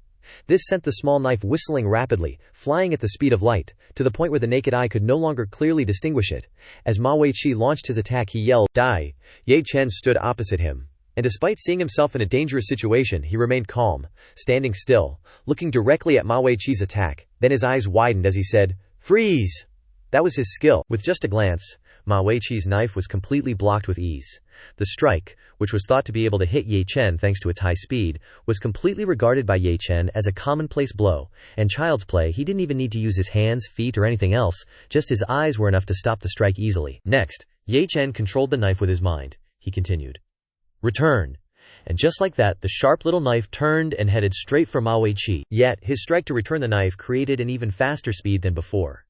This sent the small knife whistling rapidly, flying at the speed of light, to the point where the naked eye could no longer clearly distinguish it. As Ma Weiqi launched his attack, he yelled, "Die!" Ye Chen stood opposite him, and despite seeing himself in a dangerous situation, he remained calm, standing still, looking directly at Ma Weiqi's attack. Then his eyes widened as he said, "Freeze!" That was his skill. With just a glance, Ma Weiqi's knife was completely blocked with ease. The strike, which was thought to be able to hit Ye Chen thanks to its high speed, was completely regarded by Ye Chen as a commonplace blow, and child's play. He didn't even need to use his hands, feet, or anything else, just his eyes were enough to stop the strike easily. Next, Ye Chen controlled the knife with his mind. He continued, "Return." And just like that, the sharp little knife turned and headed straight for Ma Weiqi. Yet, his strike to return the knife created an even faster speed than before.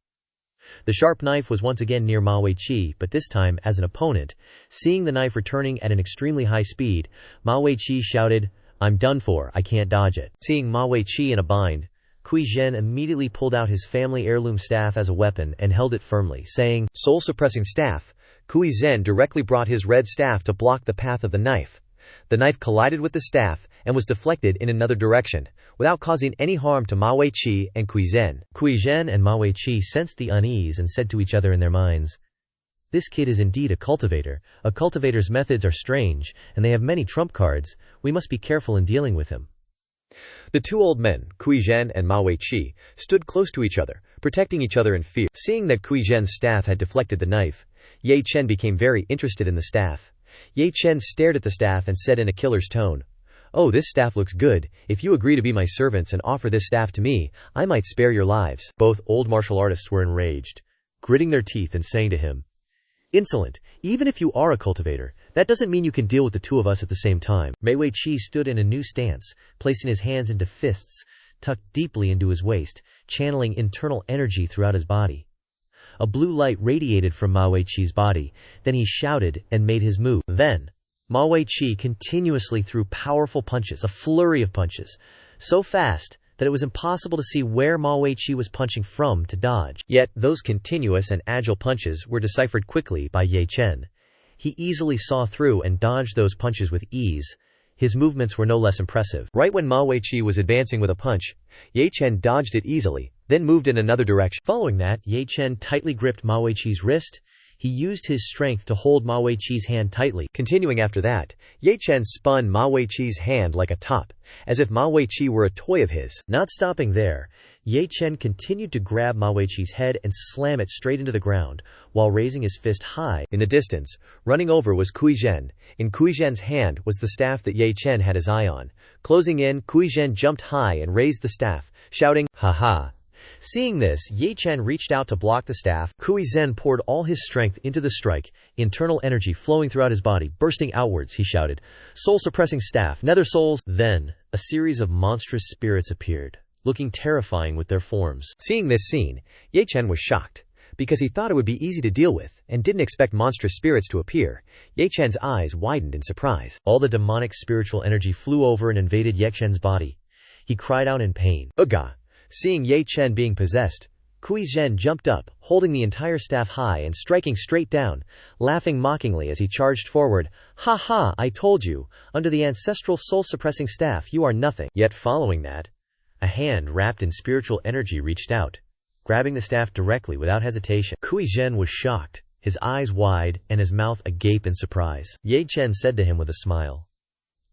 The sharp knife was once again near Ma Weiqi, but this time as an opponent. Seeing the knife returning at an extremely high speed, Ma Weiqi shouted, "I'm done for, I can't dodge it." Seeing Ma Weiqi in a bind, Kui Zhen immediately pulled out his family heirloom staff as a weapon and held it firmly, saying, "Soul-suppressing staff." Kui Zhen directly brought his red staff to block the path of the knife. The knife collided with the staff and was deflected in another direction, without causing any harm to Ma Weiqi and Kui Zhen. Kui Zhen and Ma Weiqi sensed the unease and said to each other in their minds, "This kid is indeed a cultivator. A cultivator's methods are strange, and they have many trump cards. We must be careful in dealing with him." The 2 old men, Kui Zhen and Ma Weiqi, stood close to each other, protecting each other in fear. Seeing that Kui Zhen's staff had deflected the knife, Ye Chen became very interested in the staff. Ye Chen stared at the staff and said in a killer's tone, "Oh, this staff looks good. If you agree to be my servants and offer this staff to me, I might spare your lives." Both old martial artists were enraged, gritting their teeth and saying to him, "Insolent, even if you are a cultivator, that doesn't mean you can deal with the 2 of us at the same time." Ma Weiqi stood in a new stance, placing his hands into fists, tucked deeply into his waist, channeling internal energy throughout his body. A blue light radiated from Ma Weiqi's body. Then he shouted and made his move. Then, Ma Weiqi continuously threw powerful punches, a flurry of punches, so fast that it was impossible to see where Ma Weiqi was punching from to dodge. Yet, those continuous and agile punches were deciphered quickly by Ye Chen. He easily saw through and dodged those punches with ease. His movements were no less impressive. Right when Ma Weiqi was advancing with a punch, Ye Chen dodged it easily, then moved in another direction. Following that, Ye Chen tightly gripped Ma Weiqi's wrist. He used his strength to hold Ma Weiqi's hand tightly. Continuing after that, Ye Chen spun Ma Weiqi's hand like a top, as if Ma Weiqi were a toy of his. Not stopping there, Ye Chen continued to grab Ma Weiqi's head and slam it straight into the ground, while raising his fist high. In the distance, running over was Kui Zhen. In Kui Zhen's hand was the staff that Ye Chen had his eye on. Closing in, Kui Zhen jumped high and raised the staff, shouting, "Ha ha!" Seeing this, Ye Chen reached out to block the staff. Kui Zhen poured all his strength into the strike, internal energy flowing throughout his body. Bursting outwards, he shouted, "Soul-suppressing staff, nether souls!" Then, a series of monstrous spirits appeared, looking terrifying with their forms. Seeing this scene, Ye Chen was shocked, because he thought it would be easy to deal with, and didn't expect monstrous spirits to appear. Ye Chen's eyes widened in surprise. All the demonic spiritual energy flew over and invaded Ye Chen's body. He cried out in pain. "Uga!" Seeing Ye Chen being possessed, Kui Zhen jumped up, holding the entire staff high and striking straight down, laughing mockingly as he charged forward. "Ha ha, I told you, under the ancestral soul-suppressing staff you are nothing." Yet following that, a hand wrapped in spiritual energy reached out. grabbing the staff directly without hesitation. Kui Zhen was shocked, his eyes wide and his mouth agape in surprise. Ye Chen said to him with a smile,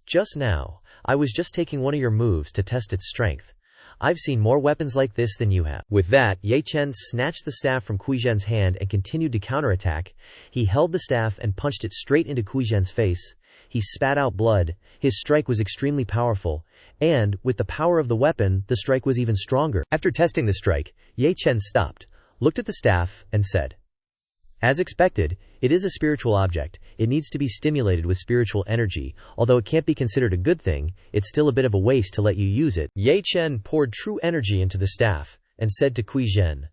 "Just now, I was just taking one of your moves to test its strength. I've seen more weapons like this than you have." With that, Ye Chen snatched the staff from Kui Zhen's hand and continued to counterattack. He held the staff and punched it straight into Kui Zhen's face. He spat out blood. His strike was extremely powerful, and, with the power of the weapon, the strike was even stronger. After testing the strike, Ye Chen stopped, looked at the staff, and said, "As expected, it is a spiritual object. It needs to be stimulated with spiritual energy. Although it can't be considered a good thing, it's still a bit of a waste to let you use it." Ye Chen poured true energy into the staff, and said to Kui Zhen,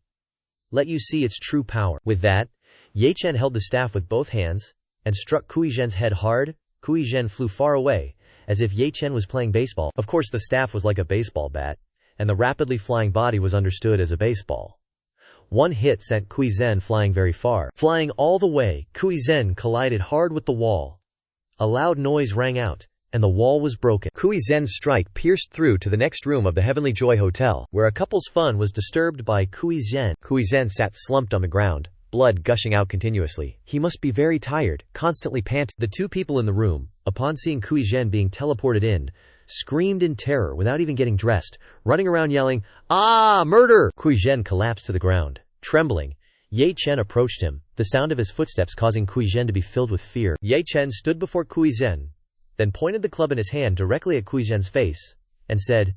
"Let you see its true power." With that, Ye Chen held the staff with both hands, and struck Kui Zhen's head hard. Kui Zhen flew far away, as if Ye Chen was playing baseball. Of course the staff was like a baseball bat, and the rapidly flying body was understood as a baseball. One hit sent Kui Zhen flying very far. Flying all the way, Kui Zhen collided hard with the wall. A loud noise rang out, and the wall was broken. Kui Zhen's strike pierced through to the next room of the Heavenly Joy Hotel, where a couple's fun was disturbed by Kui Zhen. Kui Zhen sat slumped on the ground, blood gushing out continuously. He must be very tired, constantly panting. The two people in the room, upon seeing Kui Zhen being teleported in, screamed in terror without even getting dressed, running around yelling, "Ah, murder!" Kui Zhen collapsed to the ground. Trembling, Ye Chen approached him, the sound of his footsteps causing Kui Zhen to be filled with fear. Ye Chen stood before Kui Zhen, then pointed the club in his hand directly at Kui Zhen's face, and said,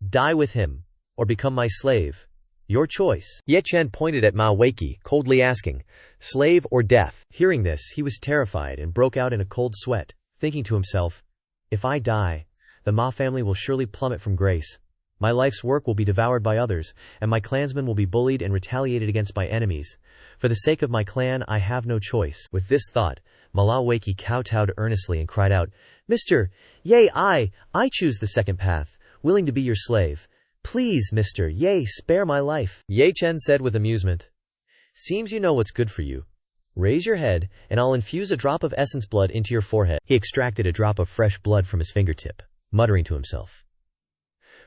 "Die with him, or become my slave. Your choice." Ye Chen pointed at Ma Weiqi, coldly asking, "Slave or death?" Hearing this, he was terrified and broke out in a cold sweat, thinking to himself, "If I die, the Ma family will surely plummet from grace. My life's work will be devoured by others, and my clansmen will be bullied and retaliated against by enemies. For the sake of my clan, I have no choice." With this thought, Ma Weiqi kowtowed earnestly and cried out, "Mr. Ye, I choose the second path, willing to be your slave. Please, Mr. Ye, spare my life." Ye Chen said with amusement, "Seems you know what's good for you. Raise your head, and I'll infuse a drop of essence blood into your forehead." He extracted a drop of fresh blood from his fingertip, muttering to himself,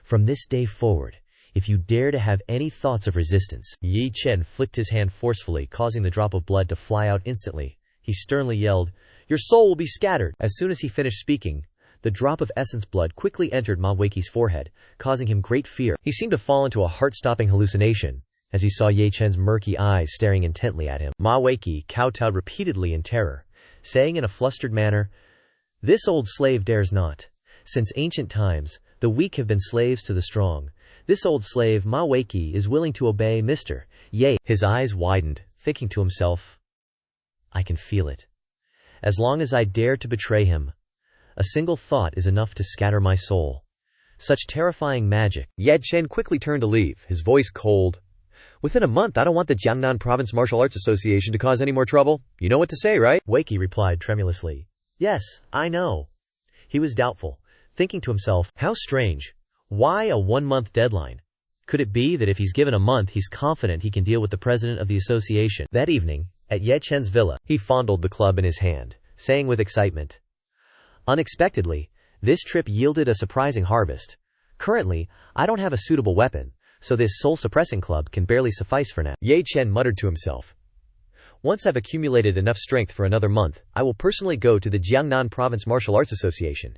"From this day forward, if you dare to have any thoughts of resistance." Ye Chen flicked his hand forcefully, causing the drop of blood to fly out instantly. He sternly yelled, "Your soul will be scattered." As soon as he finished speaking, the drop of essence blood quickly entered Ma Weiqi's forehead, causing him great fear. He seemed to fall into a heart-stopping hallucination, as he saw Ye Chen's murky eyes staring intently at him. Ma Weiqi kowtowed repeatedly in terror, saying in a flustered manner, "This old slave dares not. Since ancient times, the weak have been slaves to the strong. This old slave, Ma Weiqi, is willing to obey Mr. Ye." His eyes widened, thinking to himself, "I can feel it. As long as I dare to betray him, a single thought is enough to scatter my soul. Such terrifying magic." Ye Chen quickly turned to leave, his voice cold. "Within a month, I don't want the Jiangnan Province Martial Arts Association to cause any more trouble. You know what to say, right?" Weiqi replied tremulously, "Yes, I know." He was doubtful, thinking to himself, how strange. Why a 1-month deadline? Could it be that if he's given a month, he's confident he can deal with the president of the association? That evening, at Ye Chen's villa, he fondled the club in his hand, saying with excitement, "Unexpectedly, this trip yielded a surprising harvest. Currently, I don't have a suitable weapon, so this soul-suppressing club can barely suffice for now." Ye Chen muttered to himself, "Once I've accumulated enough strength for another month, I will personally go to the Jiangnan Province Martial Arts Association.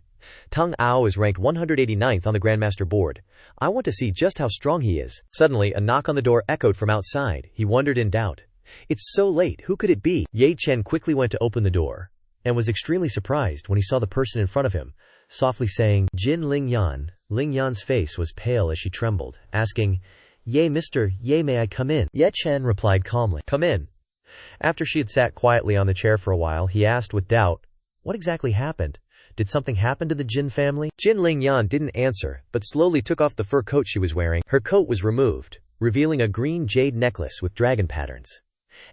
Tang Ao is ranked 189th on the Grandmaster board. I want to see just how strong he is." Suddenly, a knock on the door echoed from outside. He wondered in doubt. "It's so late, who could it be?" Ye Chen quickly went to open the door, and was extremely surprised when he saw the person in front of him, softly saying, "Jin Ling Yan." Ling Yan's face was pale as she trembled, asking, "Ye, Mr. Ye, may I come in?" Ye Chen replied calmly, "Come in." After she had sat quietly on the chair for a while, he asked with doubt, "What exactly happened? Did something happen to the Jin family?" Jin Ling Yan didn't answer, but slowly took off the fur coat she was wearing. Her coat was removed, revealing a green jade necklace with dragon patterns,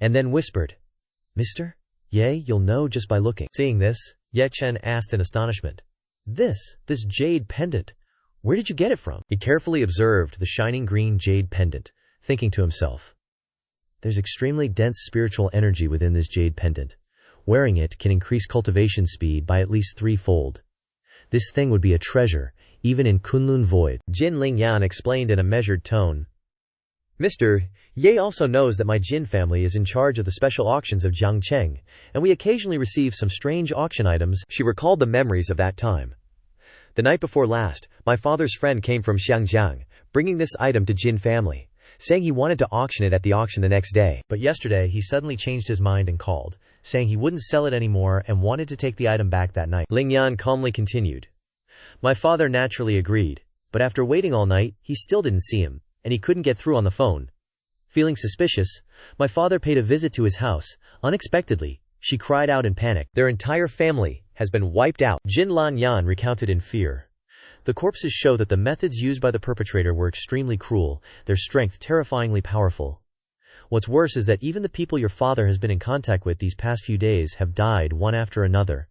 and then whispered, "Mr. Ye, you'll know just by looking." Seeing this, Ye Chen asked in astonishment, This jade pendant, where did you get it from?" He carefully observed the shining green jade pendant, thinking to himself, "There's extremely dense spiritual energy within this jade pendant. Wearing it can increase cultivation speed by at least 3-fold. This thing would be a treasure, even in Kunlun Void." Jin Ling Yan explained in a measured tone, Mr. Ye also knows that my Jin family is in charge of the special auctions of Jiang Cheng, and we occasionally receive some strange auction items. She recalled the memories of that time. The night before last, my father's friend came from Xiangjiang, bringing this item to Jin family, saying he wanted to auction it at the auction the next day. But yesterday he suddenly changed his mind and called, saying he wouldn't sell it anymore and wanted to take the item back that night. Ling Yan calmly continued. My father naturally agreed, but after waiting all night, he still didn't see him, and he couldn't get through on the phone. Feeling suspicious, my father paid a visit to his house. Unexpectedly, she cried out in panic. Their entire family has been wiped out, Jin Lan Yan recounted in fear. The corpses show that the methods used by the perpetrator were extremely cruel, their strength terrifyingly powerful. What's worse is that even the people your father has been in contact with these past few days have died one after another.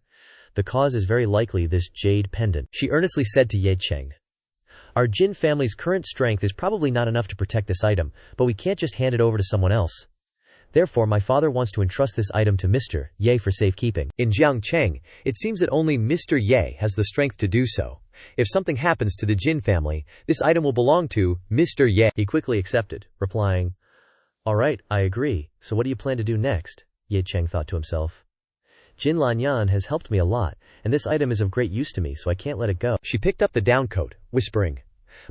The cause is very likely this jade pendant, she earnestly said to Ye Cheng. Our Jin family's current strength is probably not enough to protect this item, but we can't just hand it over to someone else. Therefore, my father wants to entrust this item to Mr. Ye for safekeeping. In Jiang Cheng, it seems that only Mr. Ye has the strength to do so. If something happens to the Jin family, this item will belong to Mr. Ye. He quickly accepted, replying, All right, I agree. So what do you plan to do next? Ye Cheng thought to himself. Jin Lanyan has helped me a lot, and this item is of great use to me, so I can't let it go. She picked up the downcoat, whispering,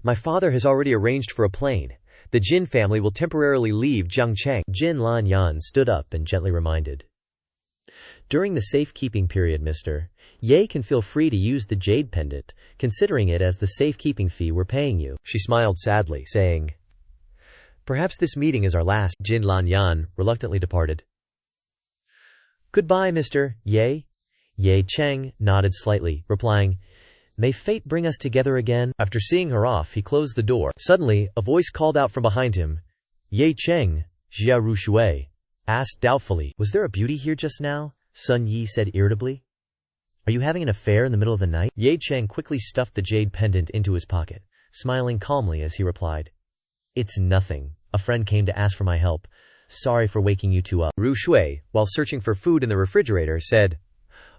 My father has already arranged for a plane. The Jin family will temporarily leave Jiang Cheng. Jin Lanyan stood up and gently reminded. During the safekeeping period, Mr. Ye can feel free to use the jade pendant, considering it as the safekeeping fee we're paying you. She smiled sadly, saying, Perhaps this meeting is our last. Jin Lanyan reluctantly departed. Goodbye, Mr. Ye. Ye Cheng nodded slightly, replying, May fate bring us together again. After seeing her off, he closed the door. Suddenly, a voice called out from behind him. Ye Cheng, Jia Rushui asked doubtfully, Was there a beauty here just now? Sun Yi said irritably. Are you having an affair in the middle of the night? Ye Cheng quickly stuffed the jade pendant into his pocket, smiling calmly as he replied, It's nothing. A friend came to ask for my help. Sorry for waking you two up. Ru Shui, while searching for food in the refrigerator, said,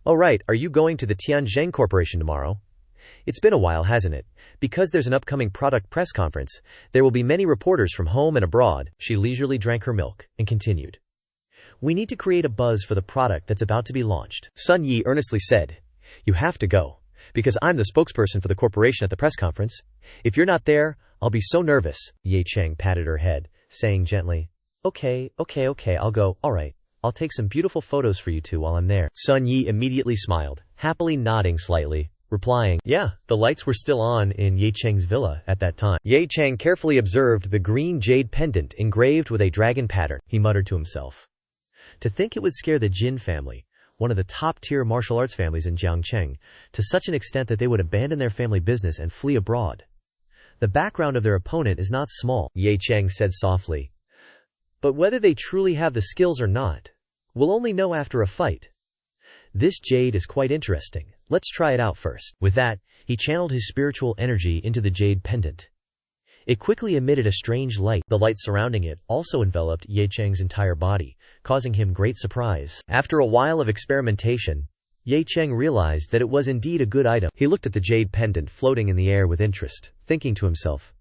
Oh right, are you going to the Tianzheng Corporation tomorrow? It's been a while, hasn't it? Because there's an upcoming product press conference, there will be many reporters from home and abroad. She leisurely drank her milk and continued. We need to create a buzz for the product that's about to be launched. Sun Yi earnestly said, You have to go, because I'm the spokesperson for the corporation at the press conference. If you're not there, I'll be so nervous. Ye Cheng patted her head, saying gently, Okay, I'll go. All right, I'll take some beautiful photos for you two while I'm there. Sun Yi immediately smiled, happily nodding slightly, replying, Yeah, the lights were still on in Ye Cheng's villa at that time. Ye Cheng carefully observed the green jade pendant engraved with a dragon pattern. He muttered to himself. To think it would scare the Jin family, one of the top-tier martial arts families in Jiang Cheng, to such an extent that they would abandon their family business and flee abroad. The background of their opponent is not small, Ye Cheng said softly. But whether they truly have the skills or not, we'll only know after a fight. This jade is quite interesting. Let's try it out first. With that, he channeled his spiritual energy into the jade pendant. It quickly emitted a strange light. The light surrounding it also enveloped Ye Cheng's entire body, causing him great surprise. After a while of experimentation, Ye Cheng realized that it was indeed a good item. He looked at the jade pendant floating in the air with interest, thinking to himself,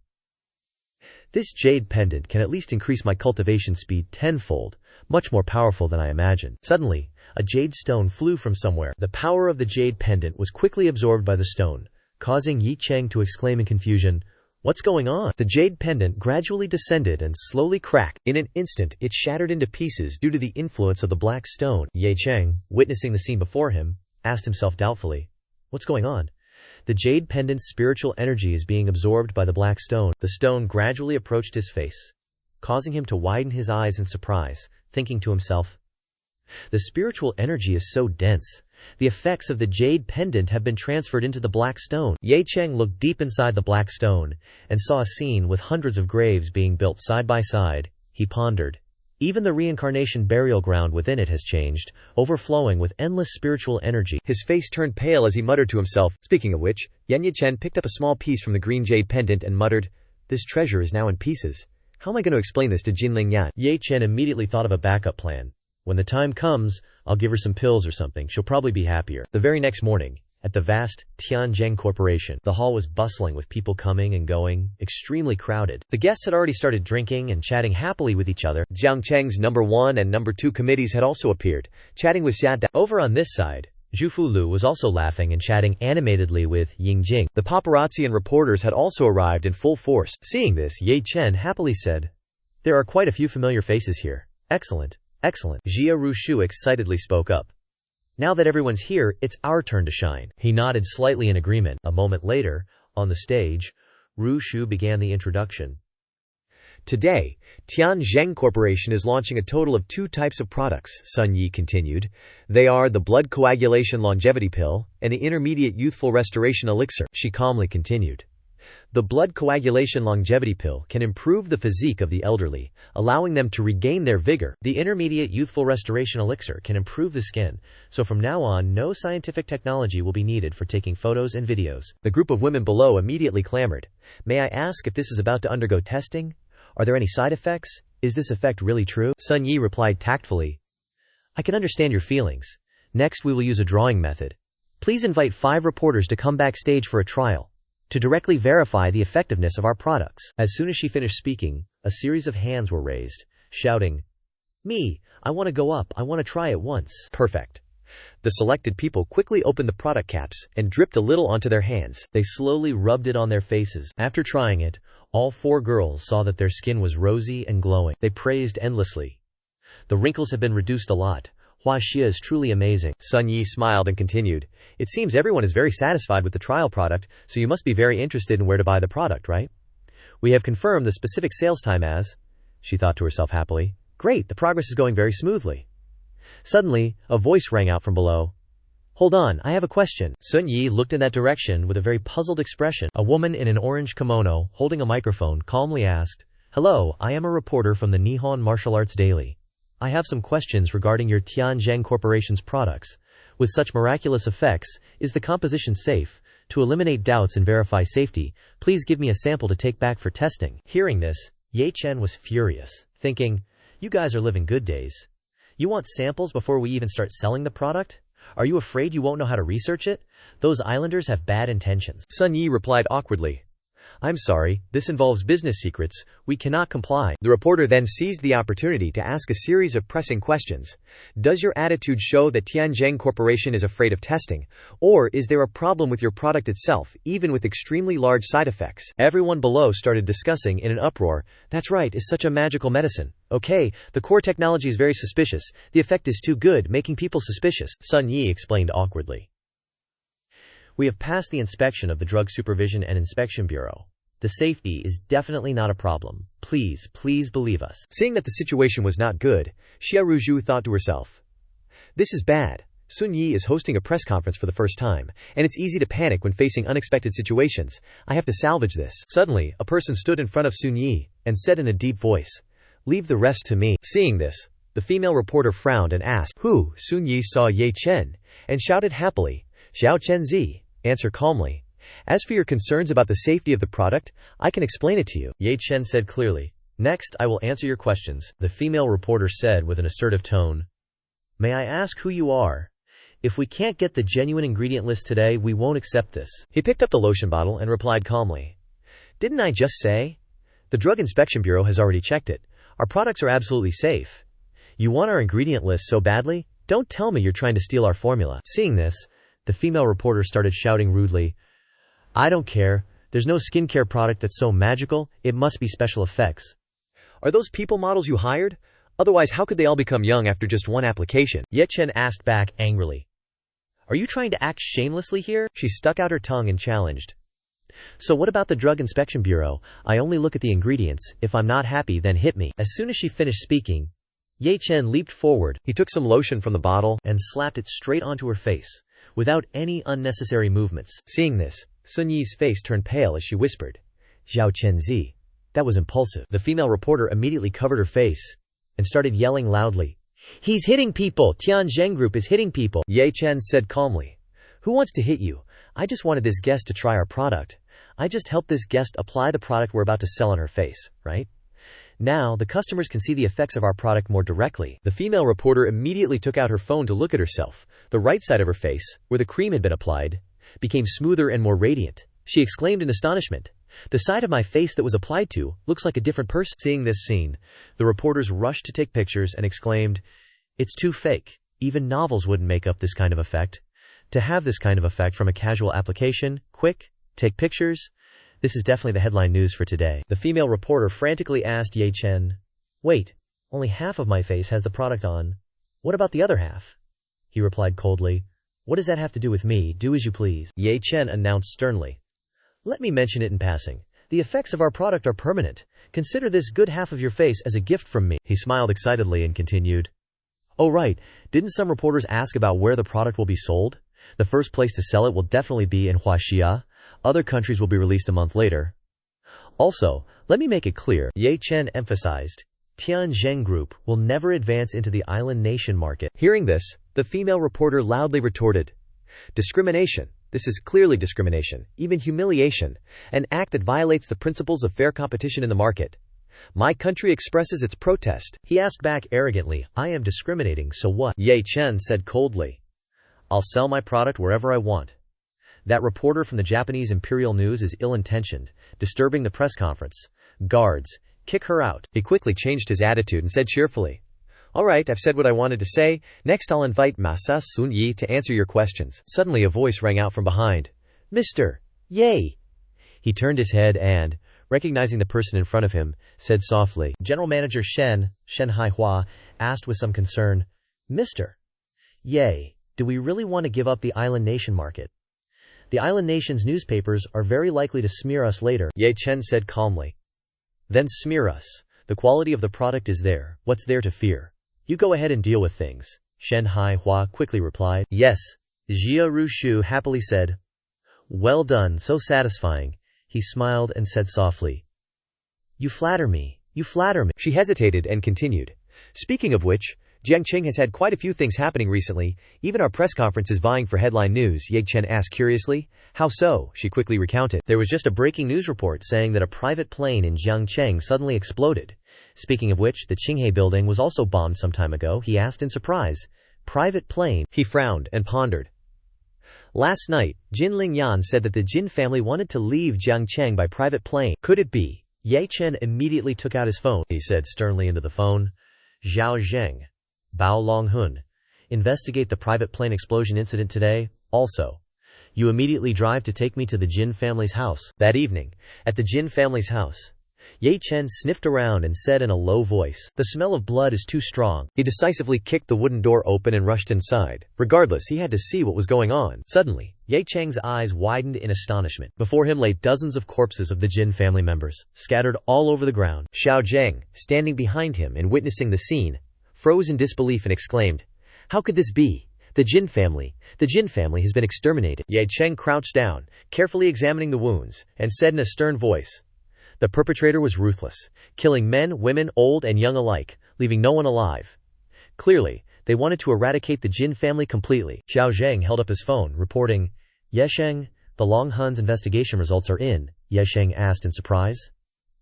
This jade pendant can at least increase my cultivation speed tenfold, much more powerful than I imagined. Suddenly, a jade stone flew from somewhere. The power of the jade pendant was quickly absorbed by the stone, causing Ye Cheng to exclaim in confusion, What's going on? The jade pendant gradually descended and slowly cracked. In an instant, it shattered into pieces due to the influence of the black stone. Ye Cheng, witnessing the scene before him, asked himself doubtfully, What's going on? The jade pendant's spiritual energy is being absorbed by the black stone. The stone gradually approached his face, causing him to widen his eyes in surprise, thinking to himself, The spiritual energy is so dense. The effects of the jade pendant have been transferred into the black stone. Ye Cheng looked deep inside the black stone and saw a scene with hundreds of graves being built side by side. He pondered. Even the reincarnation burial ground within it has changed, overflowing with endless spiritual energy. His face turned pale as he muttered to himself. Speaking of which, Yan Yichen picked up a small piece from the green jade pendant and muttered, This treasure is now in pieces. How am I going to explain this to Jinling Yan? Ye Chen immediately thought of a backup plan. When the time comes, I'll give her some pills or something. She'll probably be happier. The very next morning, at the vast Jiang Cheng Corporation. The hall was bustling with people coming and going, extremely crowded. The guests had already started drinking and chatting happily with each other. Jiang Cheng's number 1 and number 2 committees had also appeared, chatting with Xia Da. Over on this side, Zhu Lu was also laughing and chatting animatedly with Ying Jing. The paparazzi and reporters had also arrived in full force. Seeing this, Ye Chen happily said, "There are quite a few familiar faces here. Excellent, excellent." Jia Rushu excitedly spoke up. "Now that everyone's here, it's our turn to shine." He nodded slightly in agreement. A moment later, on the stage, Rushu began the introduction. Today, Jiang Cheng Corporation is launching a total of 2 types of products, Sun Yi continued. They are the blood coagulation longevity pill and the intermediate youthful restoration elixir. She calmly continued. The blood coagulation longevity pill can improve the physique of the elderly, allowing them to regain their vigor. The intermediate youthful restoration elixir can improve the skin, so from now on no scientific technology will be needed for taking photos and videos. The group of women below immediately clamored. "May I ask if this is about to undergo testing? Are there any side effects? Is this effect really true?" Sun Yi replied tactfully. "I can understand your feelings. Next we will use a drawing method. Please invite 5 reporters to come backstage for a trial, to directly verify the effectiveness of our products." As soon as she finished speaking, a series of hands were raised, shouting, "Me, I want to go up, I want to try it once." Perfect. The selected people quickly opened the product caps and dripped a little onto their hands. They slowly rubbed it on their faces. After trying it, all 4 girls saw that their skin was rosy and glowing. They praised endlessly. "The wrinkles have been reduced a lot. Hua Xia is truly amazing." Sun Yi smiled and continued. "It seems everyone is very satisfied with the trial product, so you must be very interested in where to buy the product, right? We have confirmed the specific sales time as," she thought to herself happily. "Great, the progress is going very smoothly." Suddenly, a voice rang out from below. "Hold on, I have a question." Sun Yi looked in that direction with a very puzzled expression. A woman in an orange kimono, holding a microphone, calmly asked, "Hello, I am a reporter from the Nihon Martial Arts Daily. I have some questions regarding your Jiang Cheng Corporation's products. With such miraculous effects, is the composition safe? To eliminate doubts and verify safety, please give me a sample to take back for testing." Hearing this, Ye Chen was furious, thinking, "You guys are living good days. You want samples before we even start selling the product? Are you afraid you won't know how to research it? Those islanders have bad intentions." Sun Yi replied awkwardly. "I'm sorry, this involves business secrets. We cannot comply." The reporter then seized the opportunity to ask a series of pressing questions. Does your attitude show that Jiang Cheng Corporation is afraid of testing? Or is there a problem with your product itself, even with extremely large side effects? Everyone below started discussing in an uproar. "That's right, it's such a magical medicine. Okay, the core technology is very suspicious. The effect is too good, making people suspicious." Sun Yi explained awkwardly. "We have passed the inspection of the Drug Supervision and Inspection Bureau. The safety is definitely not a problem. Please believe us." Seeing that the situation was not good, Xia Ruzhu thought to herself, "This is bad. Sun Yi is hosting a press conference for the first time, and it's easy to panic when facing unexpected situations. I have to salvage this." Suddenly, a person stood in front of Sun Yi and said in a deep voice, "Leave the rest to me." Seeing this, the female reporter frowned and asked, "Who?" Sun Yi saw Ye Chen and shouted happily, "Xiao Chenzi, answer calmly. As for your concerns about the safety of the product, I can explain it to you." Ye Chen said clearly, "Next, I will answer your questions." The female reporter said with an assertive tone, "May I ask who you are? If we can't get the genuine ingredient list today, we won't accept this." He picked up the lotion bottle and replied calmly, "Didn't I just say? The Drug Inspection Bureau has already checked it. Our products are absolutely safe. You want our ingredient list so badly? Don't tell me you're trying to steal our formula." Seeing this, the female reporter started shouting rudely, "I don't care. There's no skincare product that's so magical, it must be special effects." "Are those people models you hired? Otherwise, how could they all become young after just one application?" Ye Chen asked back angrily. "Are you trying to act shamelessly here?" She stuck out her tongue and challenged. "So what about the Drug Inspection Bureau? I only look at the ingredients. If I'm not happy, then hit me." As soon as she finished speaking, Ye Chen leaped forward. He took some lotion from the bottle and slapped it straight onto her face, without any unnecessary movements. Seeing this, Sun Yi's face turned pale as she whispered, "Xiao Chenzi, that was impulsive." The female reporter immediately covered her face and started yelling loudly, "He's hitting people! Jiang Cheng Group is hitting people!" Ye Chen said calmly, "Who wants to hit you? I just wanted this guest to try our product. I just helped this guest apply the product we're about to sell on her face, right? Now, the customers can see the effects of our product more directly." The female reporter immediately took out her phone to look at herself, the right side of her face, where the cream had been applied. became smoother and more radiant. She exclaimed in astonishment. The side of my face that was applied to looks like a different person. Seeing this scene, the reporters rushed to take pictures and exclaimed, "It's too fake. Even novels wouldn't make up this kind of effect. To have this kind of effect from a casual application, quick, take pictures. This is definitely the headline news for today." The female reporter frantically asked Ye Chen, "Wait, only half of my face has the product on. What about the other half?" He replied coldly, "What does that have to do with me? Do as you please." Ye Chen announced sternly, "Let me mention it in passing. The effects of our product are permanent. Consider this good half of your face as a gift from me." He smiled excitedly and continued, "Oh right, didn't some reporters ask about where the product will be sold? The first place to sell it will definitely be in Huaxia. Other countries will be released a month later. Also, let me make it clear," Ye Chen emphasized, "Tianzheng Group will never advance into the island nation market." Hearing this, the female reporter loudly retorted, "Discrimination. This is clearly discrimination, even humiliation, an act that violates the principles of fair competition in the market. My country expresses its protest." He asked back arrogantly, "I am discriminating, so what?" Ye Chen said coldly, "I'll sell my product wherever I want. That reporter from the Japanese Imperial News is ill-intentioned, disturbing the press conference. Guards, kick her out." He quickly changed his attitude and said cheerfully, "All right, I've said what I wanted to say. Next I'll invite Masa Sun Yi to answer your questions." Suddenly a voice rang out from behind. "Mr. Ye." He turned his head and, recognizing the person in front of him, said softly. General Manager Shen Haihua, asked with some concern, "Mr. Ye, do we really want to give up the island nation market? The island nation's newspapers are very likely to smear us later." Ye Chen said calmly, "Then smear us. The quality of the product is there. What's there to fear? You go ahead and deal with things." Shen Haihua quickly replied. "Yes," Jia Rushu happily said. "Well done, so satisfying." He smiled and said softly, "You flatter me, you flatter me." She hesitated and continued, "Speaking of which, Jiang Cheng has had quite a few things happening recently. Even our press conference is vying for headline news." Ye Chen asked curiously, "How so?" She quickly recounted. "There was just a breaking news report saying that a private plane in Jiang Cheng suddenly exploded. Speaking of which, the Qinghe building was also bombed some time ago." He asked in surprise, "Private plane?" He frowned and pondered. "Last night, Jin Lingyan said that the Jin family wanted to leave Jiang Cheng by private plane. Could it be?" Ye Chen immediately took out his phone. He said sternly into the phone, "Zhao Zheng, Bao Longhun, investigate the private plane explosion incident today. Also, you immediately drive to take me to the Jin family's house." That evening, at the Jin family's house, Ye Chen sniffed around and said in a low voice, "The smell of blood is too strong." He decisively kicked the wooden door open and rushed inside. Regardless, he had to see what was going on. Suddenly, Ye Cheng's eyes widened in astonishment. Before him lay dozens of corpses of the Jin family members, scattered all over the ground. Xiao Zheng, standing behind him and witnessing the scene, froze in disbelief and exclaimed, "How could this be? The Jin family has been exterminated." Ye Cheng crouched down, carefully examining the wounds, and said in a stern voice, "The perpetrator was ruthless, killing men, women, old and young alike, leaving no one alive. Clearly, they wanted to eradicate the Jin family completely." Xiao Zheng held up his phone, reporting, "Ye Sheng, the Long Hun's investigation results are in." Ye Sheng asked in surprise.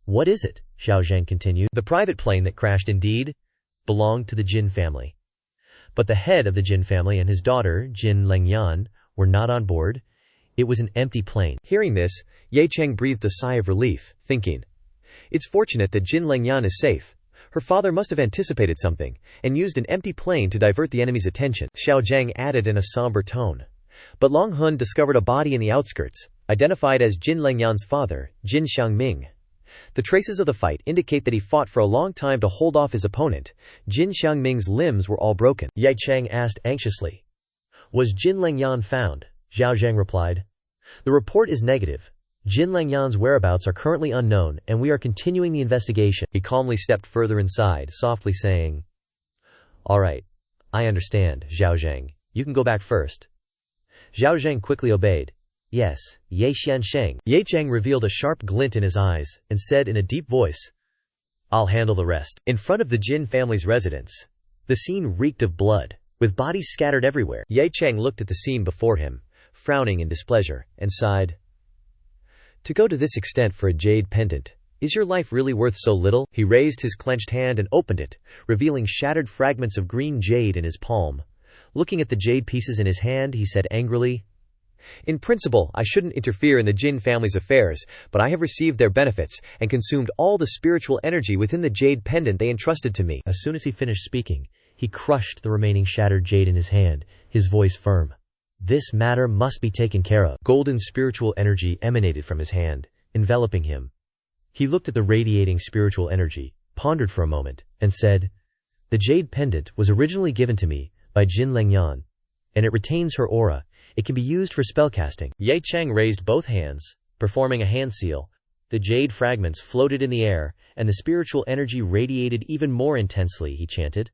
"What is it?" Xiao Zheng continued. "The private plane that crashed indeed belonged to the Jin family. But the head of the Jin family and his daughter, Jin Lengyan, were not on board. It was an empty plane." Hearing this, Ye Cheng breathed a sigh of relief, thinking, "It's fortunate that Jin Lengyan is safe. Her father must have anticipated something, and used an empty plane to divert the enemy's attention." Xiao Zheng added in a somber tone, "But Long Hun discovered a body in the outskirts, identified as Jin Lengyan's father, Jin Xiangming. The traces of the fight indicate that he fought for a long time to hold off his opponent. Jin Xiangming's limbs were all broken." Ye Cheng asked anxiously, "Was Jin Lengyan found?" Xiao Zheng replied, "The report is negative. Jin Lengyan's whereabouts are currently unknown, and we are continuing the investigation." He calmly stepped further inside, softly saying, "All right, I understand, Zhao Zheng. You can go back first." Zhao Zheng quickly obeyed. "Yes, Ye Xiansheng." Ye Cheng revealed a sharp glint in his eyes, and said in a deep voice, "I'll handle the rest." In front of the Jin family's residence, the scene reeked of blood, with bodies scattered everywhere. Ye Cheng looked at the scene before him, frowning in displeasure, and sighed. "To go to this extent for a jade pendant, is your life really worth so little?" He raised his clenched hand and opened it, revealing shattered fragments of green jade in his palm. Looking at the jade pieces in his hand, he said angrily, In principle, I shouldn't interfere in the Jin family's affairs, but I have received their benefits and consumed all the spiritual energy within the jade pendant they entrusted to me." As soon as he finished speaking, he crushed the remaining shattered jade in his hand, his voice firm. "This matter must be taken care of." Golden spiritual energy emanated from his hand, enveloping him. He looked at the radiating spiritual energy, pondered for a moment, and said, "The jade pendant was originally given to me by Jin Lengyan, and it retains her aura. It can be used for spellcasting." Ye Cheng raised both hands, performing a hand seal. The jade fragments floated in the air, and the spiritual energy radiated even more intensely, he chanted.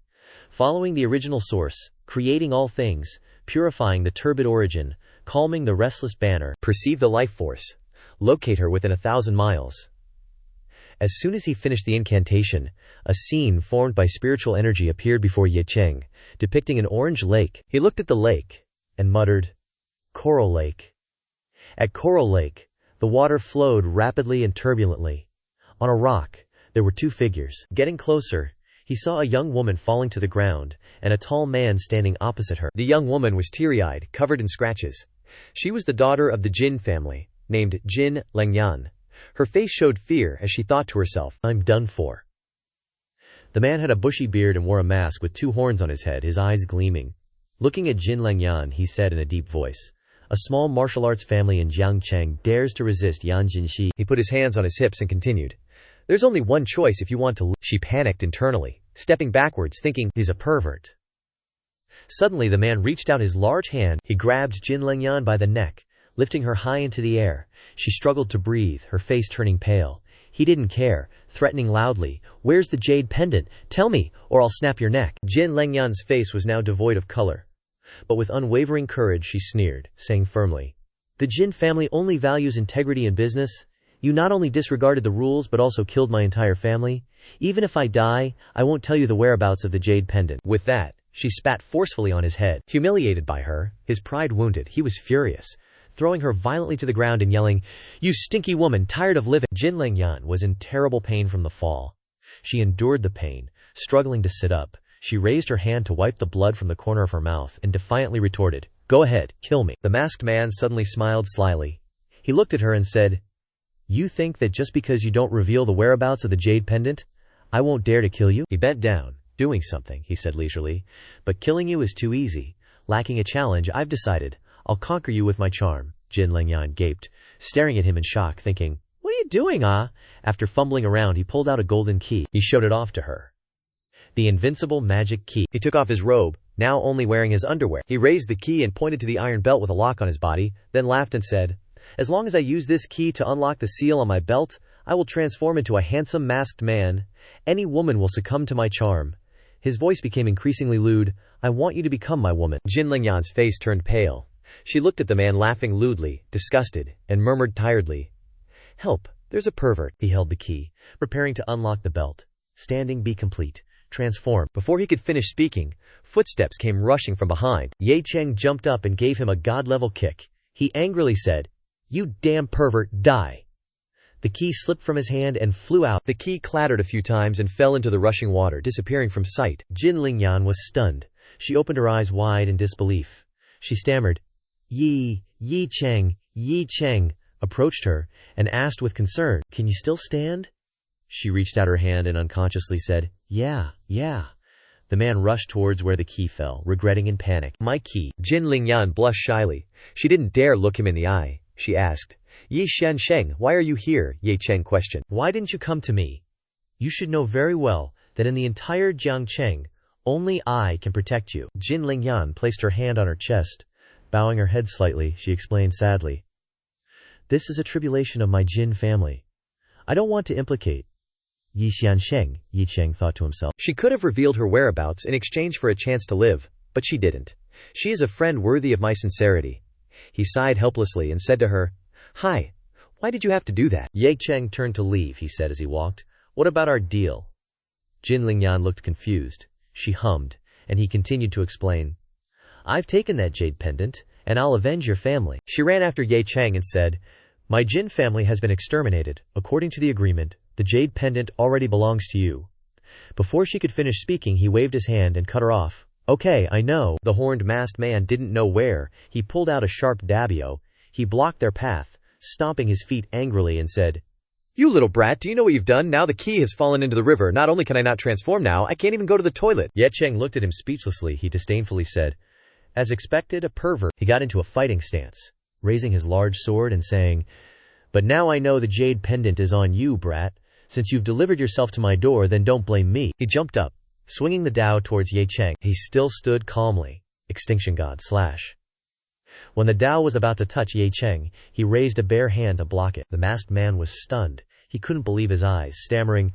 Following the original source, creating all things, purifying the turbid origin, calming the restless banner, perceive the life force, locate her within 1,000 miles. As soon as he finished the incantation, a scene formed by spiritual energy appeared before Ye Cheng, depicting an orange lake. He looked at the lake and muttered, "Coral Lake." At Coral Lake, the water flowed rapidly and turbulently. On a rock, there were two figures. Getting closer, he saw a young woman falling to the ground, and a tall man standing opposite her. The young woman was teary-eyed, covered in scratches. She was the daughter of the Jin family, named Jin Lengyan. Her face showed fear as she thought to herself, "I'm done for." The man had a bushy beard and wore a mask with two horns on his head, his eyes gleaming. Looking at Jin Lengyan, he said in a deep voice, "A small martial arts family in Jiang Cheng dares to resist Yan Jinxi." He put his hands on his hips and continued, "There's only one choice if you want to live." She panicked internally, stepping backwards, thinking, "He's a pervert." Suddenly the man reached out his large hand. He grabbed Jin Lengyan by the neck, lifting her high into the air. She struggled to breathe, her face turning pale. He didn't care, threatening loudly, "Where's the jade pendant? Tell me, or I'll snap your neck." Jin Lengyan's face was now devoid of color. But with unwavering courage she sneered, saying firmly, "The Jin family only values integrity in business. You not only disregarded the rules but also killed my entire family. Even if I die, I won't tell you the whereabouts of the jade pendant." With that, she spat forcefully on his head. Humiliated by her, his pride wounded, he was furious, throwing her violently to the ground and yelling, "You stinky woman, tired of living." Jin Lengyan was in terrible pain from the fall. She endured the pain, struggling to sit up. She raised her hand to wipe the blood from the corner of her mouth and defiantly retorted, "Go ahead, kill me." The masked man suddenly smiled slyly. He looked at her and said, "You think that just because you don't reveal the whereabouts of the jade pendant, I won't dare to kill you?" He bent down, doing something, he said leisurely, "But killing you is too easy. Lacking a challenge, I've decided. I'll conquer you with my charm." Jin Lengyan gaped, staring at him in shock, thinking, "What are you doing, ah?" After fumbling around, he pulled out a golden key. He showed it off to her. The invincible magic key. He took off his robe, now only wearing his underwear. He raised the key and pointed to the iron belt with a lock on his body, then laughed and said, "As long as I use this key to unlock the seal on my belt, I will transform into a handsome masked man. Any woman will succumb to my charm." His voice became increasingly lewd. "I want you to become my woman." Jin Lengyan's face turned pale. She looked at the man laughing lewdly, disgusted, and murmured tiredly, "Help, there's a pervert." He held the key, preparing to unlock the belt. Standing, be complete. Transform. Before he could finish speaking, footsteps came rushing from behind. Ye Cheng jumped up and gave him a god-level kick. He angrily said, "You damn pervert, die." The key slipped from his hand and flew out. The key clattered a few times and fell into the rushing water, disappearing from sight. Jin Lengyan was stunned. She opened her eyes wide in disbelief. She stammered, Yi Cheng, approached her, and asked with concern, "Can you still stand?" She reached out her hand and unconsciously said, Yeah. The man rushed towards where the key fell, regretting in panic. "My key." Jin Lengyan blushed shyly. She didn't dare look him in the eye. She asked, "Yi Sheng, why are you here?" Ye Cheng questioned. "Why didn't you come to me? You should know very well that in the entire Jiang Cheng, only I can protect you." Jin Lengyan placed her hand on her chest. Bowing her head slightly, she explained sadly, "This is a tribulation of my Jin family. I don't want to implicate Yi Sheng," Yi Cheng thought to himself. She could have revealed her whereabouts in exchange for a chance to live, but she didn't. She is a friend worthy of my sincerity. He sighed helplessly and said to her, "Hi, why did you have to do that?" Ye Cheng turned to leave, he said as he walked. "What about our deal?" Jin Lengyan looked confused. She hummed, and he continued to explain, "I've taken that jade pendant, and I'll avenge your family." She ran after Ye Cheng and said, "My Jin family has been exterminated. According to the agreement, the jade pendant already belongs to you." Before she could finish speaking, he waved his hand and cut her off. Okay, I know. The horned masked man didn't know where. He pulled out a sharp dabio. He blocked their path, stomping his feet angrily and said, You little brat, do you know what you've done? Now the key has fallen into the river. Not only can I not transform now, I can't even go to the toilet. Ye Cheng looked at him speechlessly. He disdainfully said, As expected, a pervert. He got into a fighting stance, raising his large sword and saying, But now I know the jade pendant is on you, brat. Since you've delivered yourself to my door, then don't blame me. He jumped up, swinging the dao towards Ye Cheng. He still stood calmly. Extinction God / When the dao was about to touch Ye Cheng, he raised a bare hand to block it. The masked man was stunned. He couldn't believe his eyes, stammering,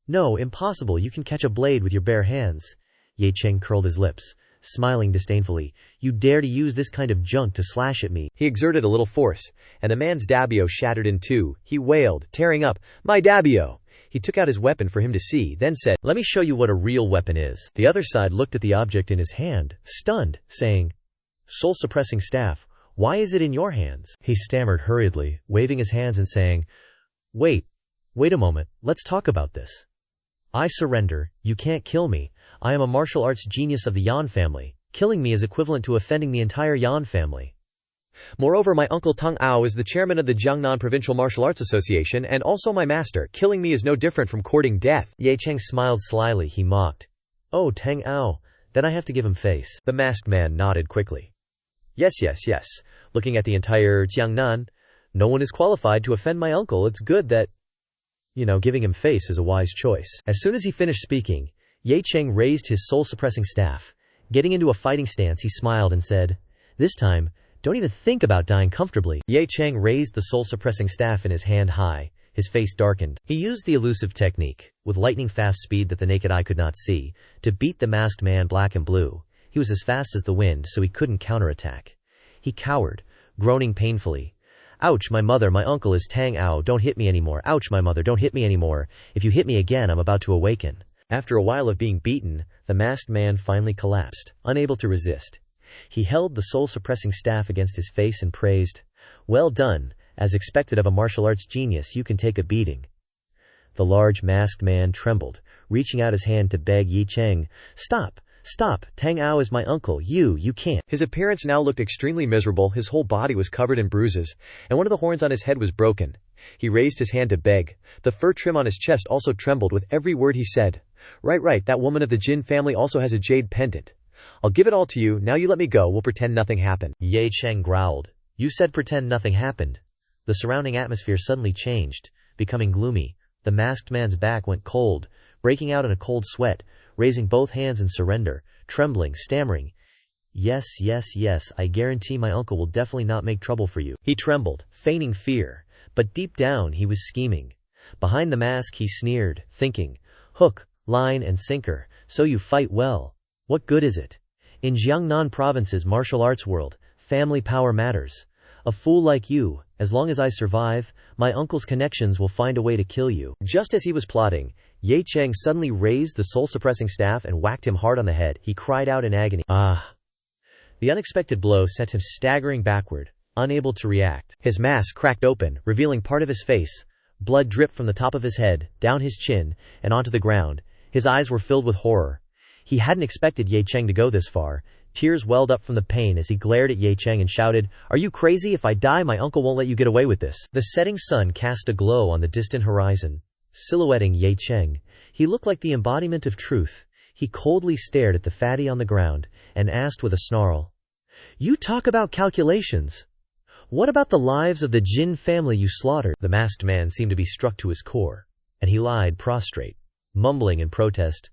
No, impossible, you can catch a blade with your bare hands. Ye Cheng curled his lips, smiling disdainfully. You dare to use this kind of junk to slash at me. He exerted a little force, and the man's dabio shattered in two. He wailed, tearing up, My dabio! He took out his weapon for him to see, then said, Let me show you what a real weapon is. The other side looked at the object in his hand, stunned, saying, Soul-suppressing staff, why is it in your hands? He stammered hurriedly, waving his hands and saying, Wait a moment, let's talk about this. I surrender, you can't kill me. I am a martial arts genius of the Yan family. Killing me is equivalent to offending the entire Yan family. Moreover, my uncle Tang Ao is the chairman of the Jiangnan Provincial Martial Arts Association and also my master. Killing me is no different from courting death. Ye Cheng smiled slyly. He mocked, Oh, Tang Ao, then I have to give him face. The masked man nodded quickly. Yes. Looking at the entire Jiangnan, no one is qualified to offend my uncle. It's good that, giving him face is a wise choice. As soon as he finished speaking, Ye Cheng raised his soul-suppressing staff. Getting into a fighting stance, he smiled and said, This time, don't even think about dying comfortably. Ye Cheng raised the soul-suppressing staff in his hand high. His face darkened. He used the elusive technique, with lightning-fast speed that the naked eye could not see, to beat the masked man black and blue. He was as fast as the wind, so he couldn't counterattack. He cowered, groaning painfully. Ouch, my mother, my uncle is Tang Ao, don't hit me anymore. Ouch, my mother, don't hit me anymore. If you hit me again, I'm about to awaken. After a while of being beaten, the masked man finally collapsed, unable to resist. He held the soul-suppressing staff against his face and praised, Well done, as expected of a martial arts genius, you can take a beating. The large masked man trembled, reaching out his hand to beg Ye Cheng, Stop, Tang Ao is my uncle, you can't. His appearance now looked extremely miserable. His whole body was covered in bruises, and one of the horns on his head was broken. He raised his hand to beg. The fur trim on his chest also trembled with every word he said. Right, that woman of the Jin family also has a jade pendant. I'll give it all to you, now you let me go, we'll pretend nothing happened. Ye Cheng growled. You said pretend nothing happened. The surrounding atmosphere suddenly changed, becoming gloomy. The masked man's back went cold, breaking out in a cold sweat, raising both hands in surrender, trembling, stammering, Yes, I guarantee my uncle will definitely not make trouble for you. He trembled, feigning fear, but deep down he was scheming. Behind the mask he sneered, thinking, Hook, line and sinker, so you fight well. What good is it? In Jiangnan Province's martial arts world, family power matters. A fool like you, as long as I survive, my uncle's connections will find a way to kill you. Just as he was plotting, Ye Cheng suddenly raised the soul-suppressing staff and whacked him hard on the head. He cried out in agony. Ah! The unexpected blow sent him staggering backward, unable to react. His mask cracked open, revealing part of his face. Blood dripped from the top of his head, down his chin, and onto the ground. His eyes were filled with horror. He hadn't expected Ye Cheng to go this far. Tears welled up from the pain as he glared at Ye Cheng and shouted, Are you crazy? If I die, my uncle won't let you get away with this. The setting sun cast a glow on the distant horizon, silhouetting Ye Cheng. He looked like the embodiment of truth. He coldly stared at the fatty on the ground and asked with a snarl, You talk about calculations. What about the lives of the Jin family you slaughtered? The masked man seemed to be struck to his core, and he lied prostrate, mumbling in protest,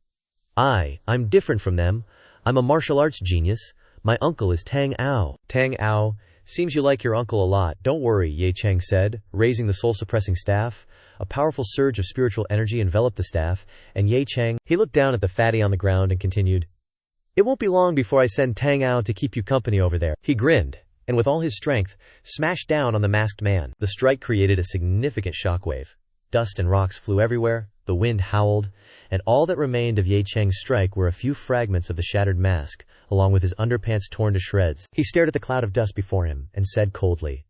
I'm different from them. I'm a martial arts genius. My uncle is Tang Ao. Tang Ao, seems you like your uncle a lot. Don't worry, Ye Cheng said, raising the soul-suppressing staff. A powerful surge of spiritual energy enveloped the staff, and Ye Cheng, he looked down at the fatty on the ground and continued, It won't be long before I send Tang Ao to keep you company over there. He grinned, and with all his strength, smashed down on the masked man. The strike created a significant shockwave. Dust and rocks flew everywhere, the wind howled, and all that remained of Ye Cheng's strike were a few fragments of the shattered mask, along with his underpants torn to shreds. He stared at the cloud of dust before him, and said coldly,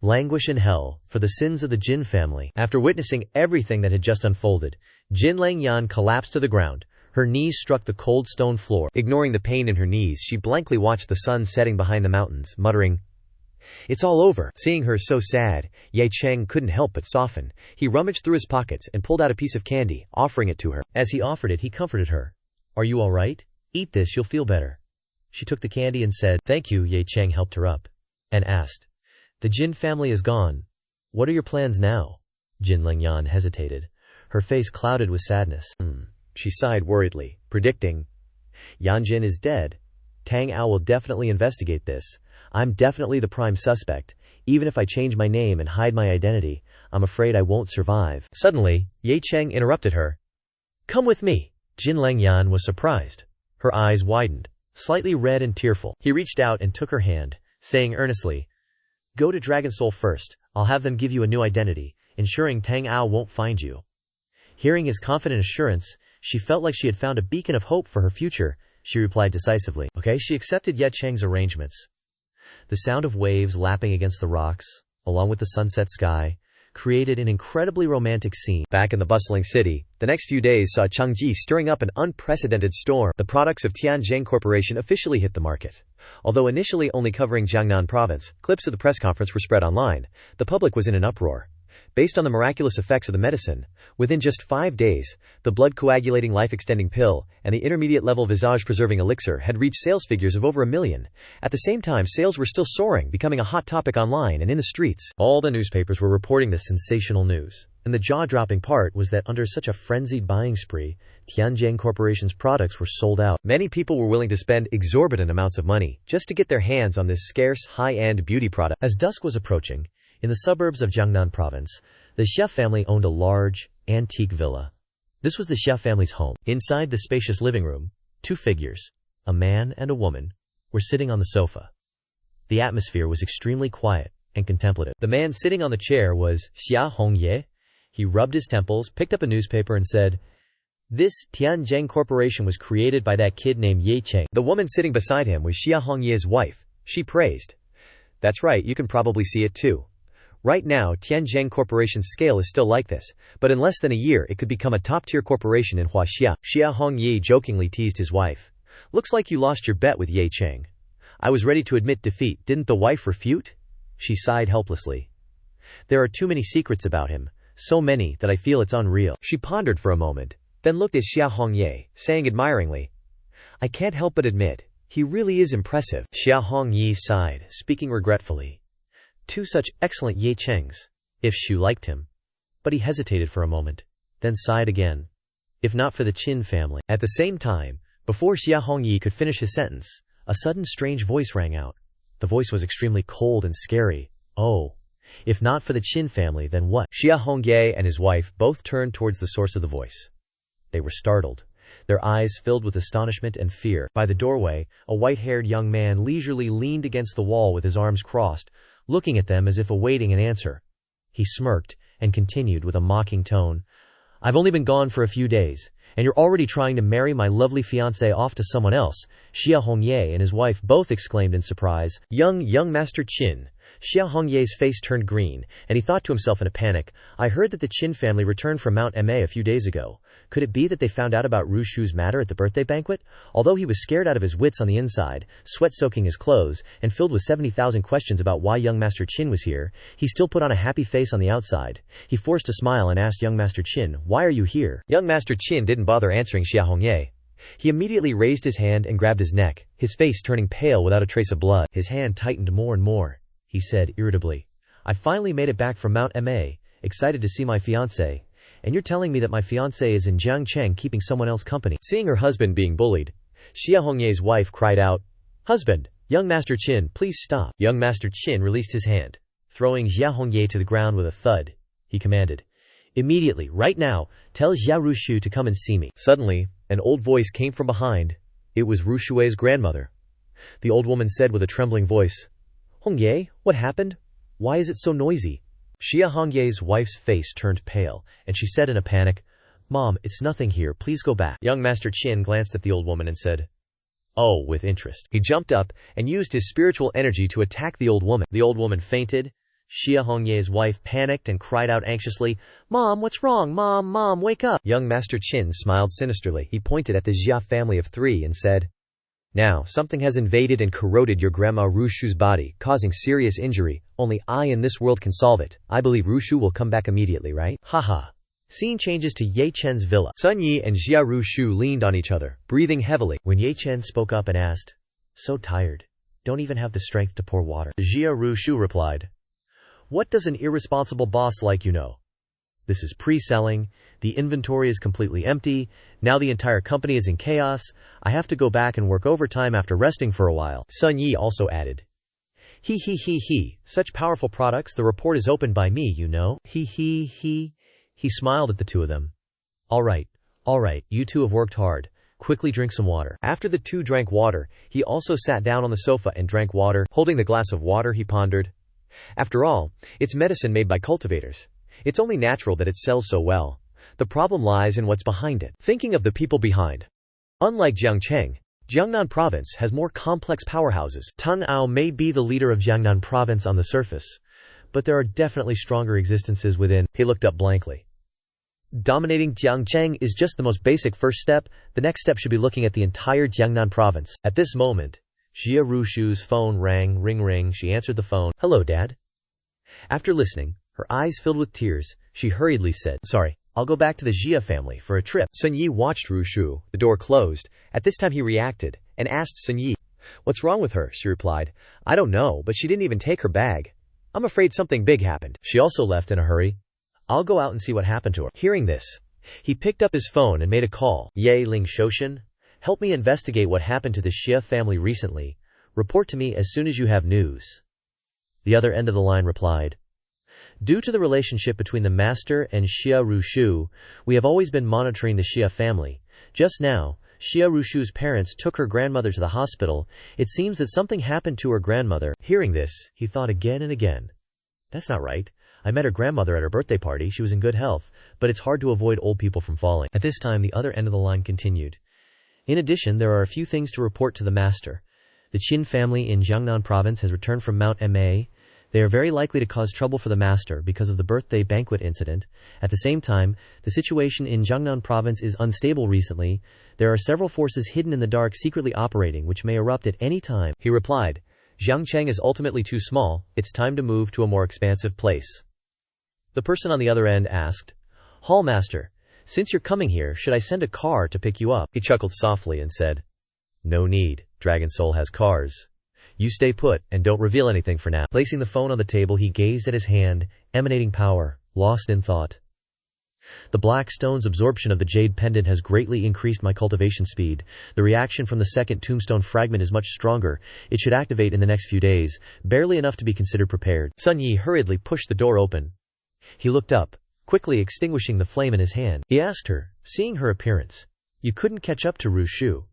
Languish in hell, for the sins of the Jin family. After witnessing everything that had just unfolded, Jin Langyan collapsed to the ground. Her Her knees struck the cold stone floor. Ignoring the pain in her knees, she blankly watched the sun setting behind the mountains, muttering, "It's all over." Seeing her so sad, Ye Cheng couldn't help but soften. He rummaged through his pockets and pulled out a piece of candy, offering it to her. As he offered it, he comforted her. "Are you all right? Eat this, you'll feel better." She took the candy and said, "Thank you." Ye Cheng helped her up and asked, "The Jin family is gone. What are your plans now?" Jin Lengyan hesitated, her face clouded with sadness. She sighed worriedly, predicting, "Yan Jin is dead. Tang Ao will definitely investigate this. I'm definitely the prime suspect. Even if I change my name and hide my identity, I'm afraid I won't survive." Suddenly, Ye Cheng interrupted her. "Come with me." Jin Lengyan was surprised. Her eyes widened, slightly red and tearful. He reached out and took her hand, saying earnestly, "Go to Dragon Soul first. I'll have them give you a new identity, ensuring Tang Ao won't find you." Hearing his confident assurance, she felt like she had found a beacon of hope for her future. She replied decisively, "Okay." She accepted Ye Cheng's arrangements. The sound of waves lapping against the rocks, along with the sunset sky, created an incredibly romantic scene. Back in the bustling city, the next few days saw Changji stirring up an unprecedented storm. The products of Tianjin Corporation officially hit the market. Although initially only covering Jiangnan province, clips of the press conference were spread online. The public was in an uproar. Based on the miraculous effects of the medicine, within just 5 days, the blood-coagulating life-extending pill and the intermediate-level visage-preserving elixir had reached sales figures of over 1 million. At the same time, sales were still soaring, becoming a hot topic online and in the streets. All the newspapers were reporting this sensational news. And the jaw-dropping part was that under such a frenzied buying spree, Tianjin Corporation's products were sold out. Many people were willing to spend exorbitant amounts of money just to get their hands on this scarce, high-end beauty product. As dusk was approaching, in the suburbs of Jiangnan province, the Xia family owned a large, antique villa. This was the Xia family's home. Inside the spacious living room, 2 figures, a man and a woman, were sitting on the sofa. The atmosphere was extremely quiet and contemplative. The man sitting on the chair was Xia Hongye. He rubbed his temples, picked up a newspaper and said, "This Tianjin Corporation was created by that kid named Ye Cheng." The woman sitting beside him was Xia Hongye's wife. She praised, "That's right, you can probably see it too. Right now, Tianjin Corporation's scale is still like this, but in less than a year it could become a top-tier corporation in Huaxia." Xia Hongye jokingly teased his wife. "Looks like you lost your bet with Ye Cheng." "I was ready to admit defeat, didn't the wife refute?" She sighed helplessly. "There are too many secrets about him, so many that I feel it's unreal." She pondered for a moment, then looked at Xia Hongye, saying admiringly, "I can't help but admit, he really is impressive." Xia Hongye sighed, speaking regretfully. 2 such excellent Ye Chengs, if Shu liked him. But he hesitated for a moment, then sighed again. If not for the Qin family. At the same time, before Xia Hongye could finish his sentence, a sudden strange voice rang out. The voice was extremely cold and scary. "Oh, if not for the Qin family, then what?" Xia Hongye and his wife both turned towards the source of the voice. They were startled, their eyes filled with astonishment and fear. By the doorway, a white-haired young man leisurely leaned against the wall with his arms crossed, looking at them as if awaiting an answer. He smirked and continued with a mocking tone, "I've only been gone for a few days, and you're already trying to marry my lovely fiancé off to someone else." Xia Hongye and his wife both exclaimed in surprise, Young Master Qin." Xia Hongye's face turned green, and he thought to himself in a panic, "I heard that the Qin family returned from Mount Ma a few days ago. Could it be that they found out about Ru Shu's matter at the birthday banquet?" Although he was scared out of his wits on the inside, sweat soaking his clothes, and filled with 70,000 questions about why young Master Qin was here, he still put on a happy face on the outside. He forced a smile and asked young Master Qin, "Why are you here?" Young Master Qin didn't bother answering Xia Hongye. He immediately raised his hand and grabbed his neck, his face turning pale without a trace of blood. His hand tightened more and more. He said irritably, "I finally made it back from Mount Ma, excited to see my fiancé. And you're telling me that my fiancé is in Jiang Cheng keeping someone else company." Seeing her husband being bullied, Xia Hongye's wife cried out, "Husband, young Master Qin, please stop." Young Master Qin released his hand. Throwing Xia Hongye to the ground with a thud, he commanded, "Immediately, right now, tell Xia Rushu to come and see me." Suddenly, an old voice came from behind. It was Rushue's grandmother. The old woman said with a trembling voice, "Hongye, what happened? Why is it so noisy?" Xia Hongye's wife's face turned pale, and she said in a panic, "Mom, it's nothing here, please go back." Young Master Qin glanced at the old woman and said, "Oh," with interest. He jumped up and used his spiritual energy to attack the old woman. The old woman fainted, Xia Hongye's wife panicked and cried out anxiously, "Mom, what's wrong? Mom, wake up!" Young Master Qin smiled sinisterly. He pointed at the Jia family of 3 and said, "Now, something has invaded and corroded your grandma Rushu's body, causing serious injury. Only I in this world can solve it. I believe Rushu will come back immediately, right?" Haha. Scene changes to Ye Chen's villa. Sun Yi and Jia Rushu leaned on each other, breathing heavily. When Ye Chen spoke up and asked, "So tired. Don't even have the strength to pour water." Jia Rushu replied, "What does an irresponsible boss like you know? This is pre-selling. The inventory is completely empty. Now the entire company is in chaos. I have to go back and work overtime after resting for a while." Sun Yi also added, He. Such powerful products, the report is opened by me, you know. He. He smiled at the two of them. All right, you two have worked hard. Quickly drink some water." After the two drank water, he also sat down on the sofa and drank water. Holding the glass of water, he pondered, "After all, it's medicine made by cultivators. It's only natural that it sells so well. The problem lies in what's behind it." Thinking of the people behind. Unlike Jiang Cheng, Jiangnan Province has more complex powerhouses. Tan Ao may be the leader of Jiangnan Province on the surface, but there are definitely stronger existences within. He looked up blankly. Dominating Jiang Cheng is just the most basic first step. The next step should be looking at the entire Jiangnan Province. At this moment, Jia Rushu's phone rang. Ring. She answered the phone. "Hello, Dad." After listening, her eyes filled with tears, she hurriedly said, "Sorry, I'll go back to the Jia family for a trip." Sun Yi watched Rushu. The door closed. At this time he reacted, and asked Sun Yi, "What's wrong with her?" She replied, "I don't know, but she didn't even take her bag. I'm afraid something big happened." She also left in a hurry. "I'll go out and see what happened to her." Hearing this, he picked up his phone and made a call. "Ye Ling Shoshan, help me investigate what happened to the Xia family recently. Report to me as soon as you have news." The other end of the line replied, "Due to the relationship between the master and Xia Rushu, we have always been monitoring the Xia family. Just now, Xia Rushu's parents took her grandmother to the hospital. It seems that something happened to her grandmother." Hearing this, he thought again and again, "That's not right. I met her grandmother at her birthday party. She was in good health, but it's hard to avoid old people from falling." At this time, the other end of the line continued. "In addition, there are a few things to report to the master. The Qin family in Jiangnan Province has returned from Mount Ma. They are very likely to cause trouble for the master because of the birthday banquet incident. At the same time, the situation in Jiangnan Province is unstable recently. There are several forces hidden in the dark secretly operating which may erupt at any time." He replied, "Jiang Cheng is ultimately too small. It's time to move to a more expansive place." The person on the other end asked, "Hallmaster, since you're coming here, should I send a car to pick you up?" He chuckled softly and said, "No need. Dragon Soul has cars. You stay put and don't reveal anything for now." Placing the phone on the table, he gazed at his hand, emanating power, lost in thought. "The black stone's absorption of the jade pendant has greatly increased my cultivation speed. The reaction from the second tombstone fragment is much stronger. It should activate in the next few days, barely enough to be considered prepared." Sun Yi hurriedly pushed the door open. He looked up, quickly extinguishing the flame in his hand. He asked her, seeing her appearance, "You couldn't catch up to Rushu?"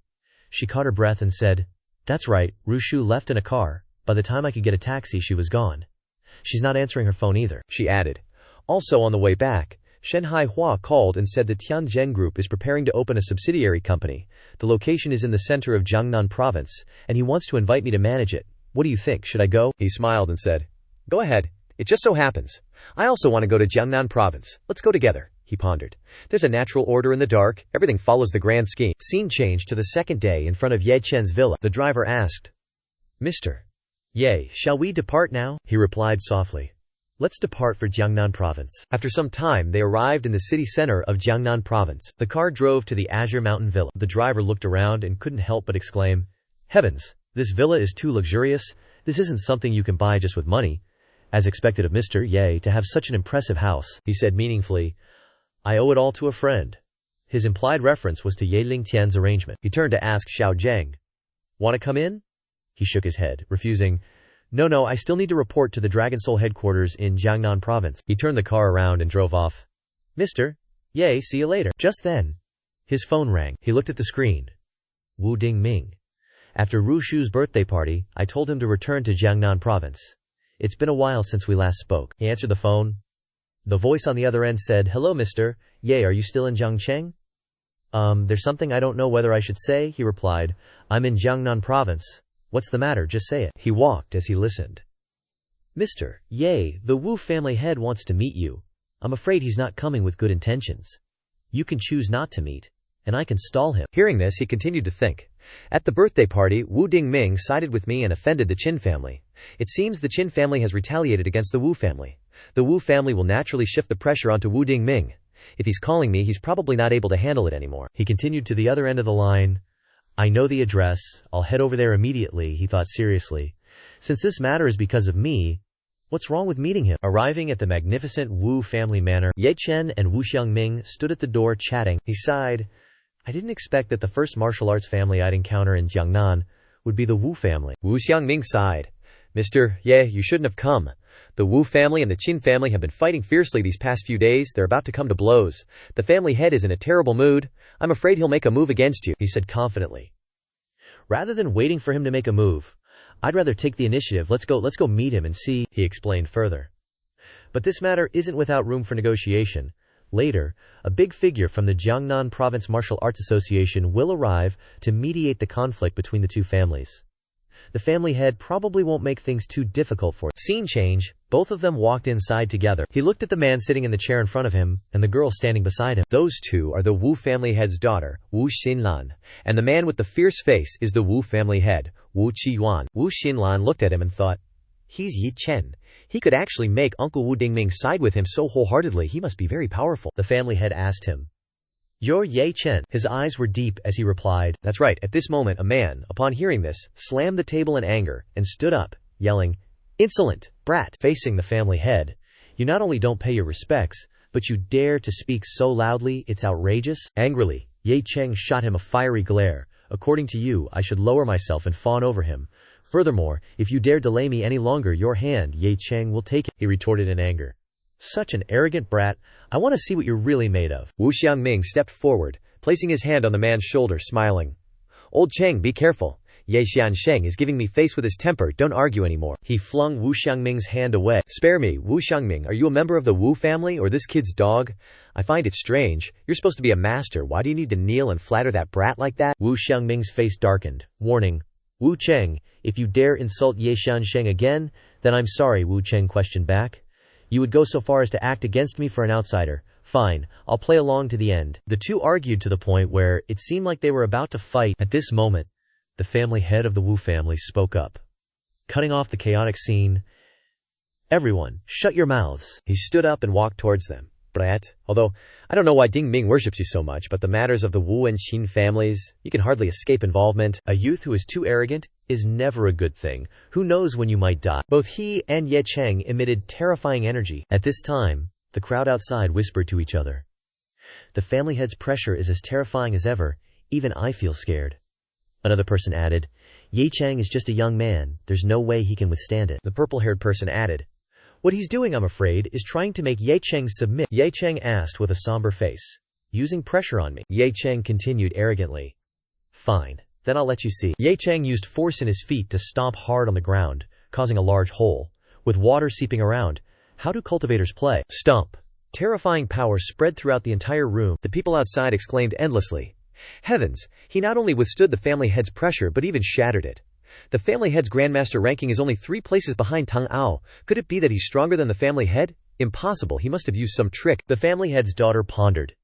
She caught her breath and said, "That's right, Rushu left in a car. By the time I could get a taxi, she was gone. She's not answering her phone either." She added, "Also on the way back, Shenhai Hua called and said the Tianzhen Group is preparing to open a subsidiary company. The location is in the center of Jiangnan Province, and he wants to invite me to manage it. What do you think, should I go?" He smiled and said, "Go ahead. It just so happens I also want to go to Jiangnan Province. Let's go together." He pondered. There's a natural order in the dark. Everything follows the grand scheme. Scene changed to the second day in front of Ye Chen's villa. The driver asked, "Mr. Ye, shall we depart now?" He replied softly, "Let's depart for Jiangnan Province." After some time, they arrived in the city center of Jiangnan Province. The car drove to the Azure Mountain Villa. The driver looked around and couldn't help but exclaim, "Heavens, this villa is too luxurious. This isn't something you can buy just with money." "As expected of Mr. Ye to have such an impressive house," he said meaningfully. "I owe it all to a friend." His implied reference was to Ye Lingtian's arrangement. He turned to ask Xiao Zheng, "Want to come in?" He shook his head, refusing. No, I still need to report to the Dragon Soul headquarters in Jiangnan Province." He turned the car around and drove off. "Mr. Ye, see you later." Just then, his phone rang. He looked at the screen. Wu Ding Ming. "After Rushu's birthday party, I told him to return to Jiangnan Province. It's been a while since we last spoke." He answered the phone. The voice on the other end said, "Hello, Mr. Ye, are you still in Jiang Cheng?" There's something I don't know whether I should say," he replied. "I'm in Jiangnan Province. What's the matter? Just say it." He walked as he listened. Mr. Ye, the Wu family head wants to meet you. I'm afraid he's not coming with good intentions. You can choose not to meet, and I can stall him. Hearing this, he continued to think. At the birthday party, Wu Dingming sided with me and offended the Qin family. It seems the Qin family has retaliated against the Wu family. The Wu family will naturally shift the pressure onto Wu Dingming. If he's calling me, he's probably not able to handle it anymore. He continued to the other end of the line. I know the address. I'll head over there immediately, he thought seriously. Since this matter is because of me, what's wrong with meeting him? Arriving at the magnificent Wu family manor, Ye Chen and Wu Xiangming stood at the door chatting. He sighed. I didn't expect that the first martial arts family I'd encounter in Jiangnan would be the Wu family. Wu Xiangming sighed. Mr. Ye, you shouldn't have come. The Wu family and the Qin family have been fighting fiercely these past few days. They're about to come to blows. The family head is in a terrible mood. I'm afraid he'll make a move against you, he said confidently. Rather than waiting for him to make a move, I'd rather take the initiative. Let's go meet him and see, he explained further. But this matter isn't without room for negotiation. Later, a big figure from the Jiangnan Province Martial Arts Association will arrive to mediate the conflict between the two families. The family head probably won't make things too difficult for it. Scene change, both of them walked inside together. He looked at the man sitting in the chair in front of him, and the girl standing beside him. Those two are the Wu family head's daughter, Wu Xinlan, and the man with the fierce face is the Wu family head, Wu Qiyuan. Wu Xinlan looked at him and thought, he's Ye Chen. He could actually make Uncle Wu Dingming side with him so wholeheartedly. He must be very powerful. The family head asked him. You're Ye Chen. His eyes were deep as he replied. That's right. At this moment, a man, upon hearing this, slammed the table in anger and stood up, yelling, Insolent brat! Facing the family head. You not only don't pay your respects, but you dare to speak so loudly, it's outrageous. Angrily, Ye Cheng shot him a fiery glare. According to you, I should lower myself and fawn over him. Furthermore, if you dare delay me any longer, your hand, Ye Cheng, will take it, he retorted in anger. Such an arrogant brat. I want to see what you're really made of. Wu Xiangming stepped forward, placing his hand on the man's shoulder, smiling. Old Cheng, be careful. Ye Xiansheng is giving me face with his temper. Don't argue anymore. He flung Wu Xiangming's hand away. Spare me, Wu Xiangming. Are you a member of the Wu family or this kid's dog? I find it strange. You're supposed to be a master. Why do you need to kneel and flatter that brat like that? Wu Xiangming's face darkened, warning. Wu Cheng, if you dare insult Ye Xiansheng again, then I'm sorry, Wu Cheng questioned back. You would go so far as to act against me for an outsider. Fine, I'll play along to the end. The two argued to the point where it seemed like they were about to fight. At this moment, the family head of the Wu family spoke up, cutting off the chaotic scene. Everyone, shut your mouths. He stood up and walked towards them. Brat, although I don't know why Ding Ming worships you so much, but the matters of the Wu and Qin families, you can hardly escape involvement. A youth who is too arrogant is never a good thing. Who knows when you might die? Both he and Ye Cheng emitted terrifying energy. At this time, the crowd outside whispered to each other. The family head's pressure is as terrifying as ever. Even I feel scared. Another person added, Ye Cheng is just a young man. There's no way he can withstand it. The purple-haired person added, What he's doing, I'm afraid, is trying to make Ye Cheng submit. Ye Cheng asked with a somber face. Using pressure on me. Ye Cheng continued arrogantly. Fine, then I'll let you see. Ye Cheng used force in his feet to stomp hard on the ground, causing a large hole, with water seeping around. How do cultivators play? Stomp. Terrifying power spread throughout the entire room. The people outside exclaimed endlessly. Heavens, he not only withstood the family head's pressure but even shattered it. The family head's grandmaster ranking is only 3 places behind Tang Ao. Could it be that he's stronger than the family head? Impossible, he must have used some trick. The family head's daughter pondered.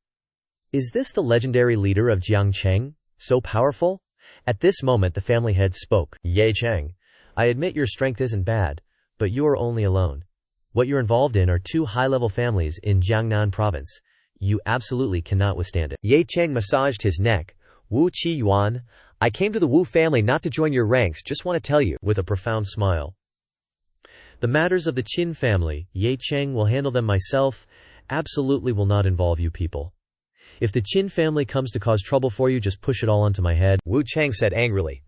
Is this the legendary leader of Jiang Cheng? So powerful? At this moment the family head spoke. Ye Cheng, I admit your strength isn't bad, but you are only alone. What you're involved in are 2 high-level families in Jiangnan province. You absolutely cannot withstand it. Ye Cheng massaged his neck. Wu Qiyuan, I came to the Wu family not to join your ranks, just want to tell you, with a profound smile. The matters of the Qin family, Ye Cheng will handle them myself, absolutely will not involve you people. If the Qin family comes to cause trouble for you, just push it all onto my head. Wu Cheng said angrily.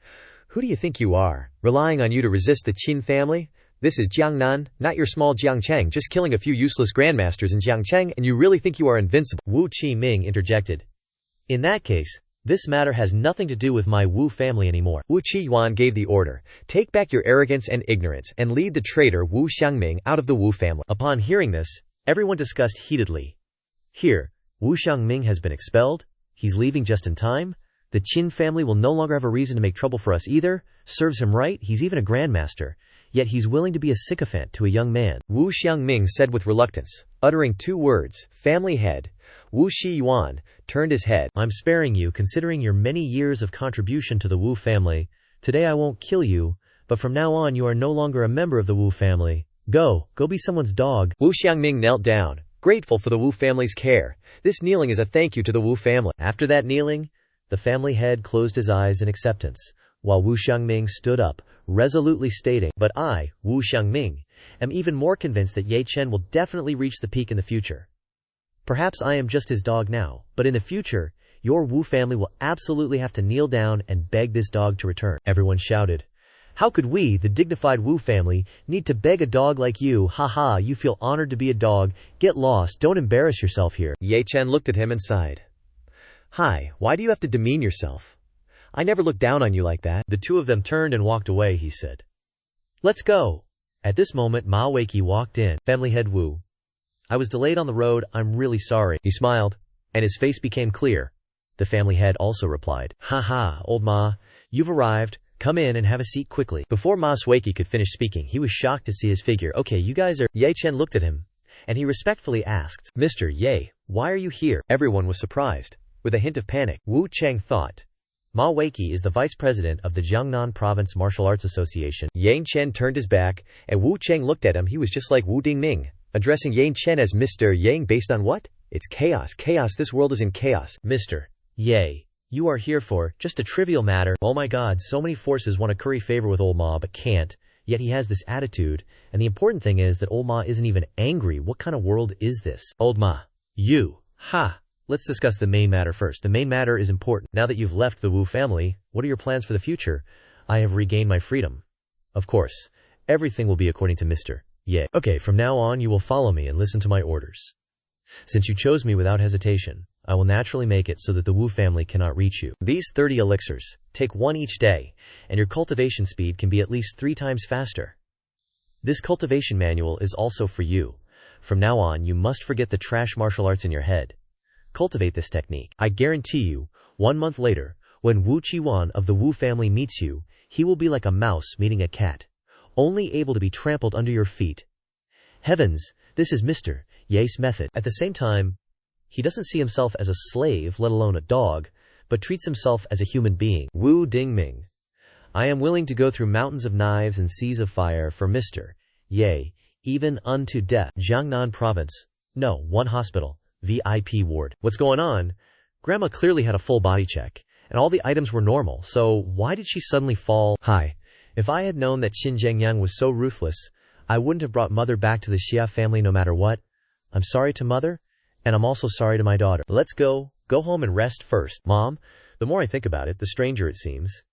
Who do you think you are, relying on you to resist the Qin family? This is Jiangnan, not your small Jiang Cheng, just killing a few useless grandmasters in Jiang Cheng, and you really think you are invincible? Wu Qiming interjected. In that case, this matter has nothing to do with my Wu family anymore. Wu Qiyuan gave the order, take back your arrogance and ignorance, and lead the traitor Wu Xiangming out of the Wu family. Upon hearing this, everyone discussed heatedly. Here, Wu Xiangming has been expelled? He's leaving just in time? The Qin family will no longer have a reason to make trouble for us either? Serves him right, he's even a grandmaster. yet he's willing to be a sycophant to a young man. Wu Xiangming said with reluctance, uttering 2 words, family head. Wu Shiyuan turned his head. I'm sparing you considering your many years of contribution to the Wu family. Today I won't kill you, but from now on you are no longer a member of the Wu family. Go be someone's dog. Wu Xiangming knelt down, grateful for the Wu family's care. This kneeling is a thank you to the Wu family. After that kneeling, the family head closed his eyes in acceptance, while Wu Xiangming stood up, resolutely stating, but I, Wu Xiangming, am even more convinced that Ye Chen will definitely reach the peak in the future. Perhaps I am just his dog now, but in the future, your Wu family will absolutely have to kneel down and beg this dog to return. Everyone shouted. How could we, the dignified Wu family, need to beg a dog like you? Haha, you feel honored to be a dog. Get lost, don't embarrass yourself here. Ye Chen looked at him and sighed. Hi, why do you have to demean yourself? I never looked down on you like that. The 2 of them turned and walked away, he said. Let's go. At this moment Ma Weiqi walked in. Family head Wu. I was delayed on the road, I'm really sorry. He smiled, and his face became clear. The family head also replied. Haha, old Ma, you've arrived. Come in and have a seat quickly. Before Ma Weiqi could finish speaking, he was shocked to see his figure. Okay, you guys are... Ye Chen looked at him, and he respectfully asked, Mr. Ye, why are you here? Everyone was surprised, with a hint of panic. Wu Cheng thought. Ma Weiqi is the vice president of the Jiangnan Province Martial Arts Association. Yang Chen turned his back, and Wu Cheng looked at him. He was just like Wu Dingming, addressing Yang Chen as Mr. Yang based on what? It's chaos. Chaos. This world is in chaos. Mr. Ye, you are here for just a trivial matter. Oh my god, so many forces want to curry favor with old Ma but can't, yet he has this attitude, and the important thing is that old Ma isn't even angry. What kind of world is this? Old Ma, you. Ha! Let's discuss the main matter first. The main matter is important. Now that you've left the Wu family, what are your plans for the future? I have regained my freedom. Of course, everything will be according to Mr. Ye. Okay, from now on you will follow me and listen to my orders. Since you chose me without hesitation, I will naturally make it so that the Wu family cannot reach you. These 30 elixirs, take 1 each day, and your cultivation speed can be at least 3 times faster. This cultivation manual is also for you. From now on you must forget the trash martial arts in your head. Cultivate this technique. I guarantee you, 1 month later, when Wu Qiwan of the Wu family meets you, he will be like a mouse meeting a cat, only able to be trampled under your feet. Heavens, this is Mr. Ye's method. At the same time, he doesn't see himself as a slave, let alone a dog, but treats himself as a human being. Wu Dingming. I am willing to go through mountains of knives and seas of fire for Mr. Ye, even unto death. Jiangnan Province. No, 1 hospital. VIP ward. What's going on? Grandma clearly had a full body check, and all the items were normal, so why did she suddenly fall? Hi. If I had known that Qin Zhengyang was so ruthless, I wouldn't have brought Mother back to the Xia family no matter what. I'm sorry to Mother, and I'm also sorry to my daughter. Let's go home and rest first. Mom, the more I think about it, the stranger it seems.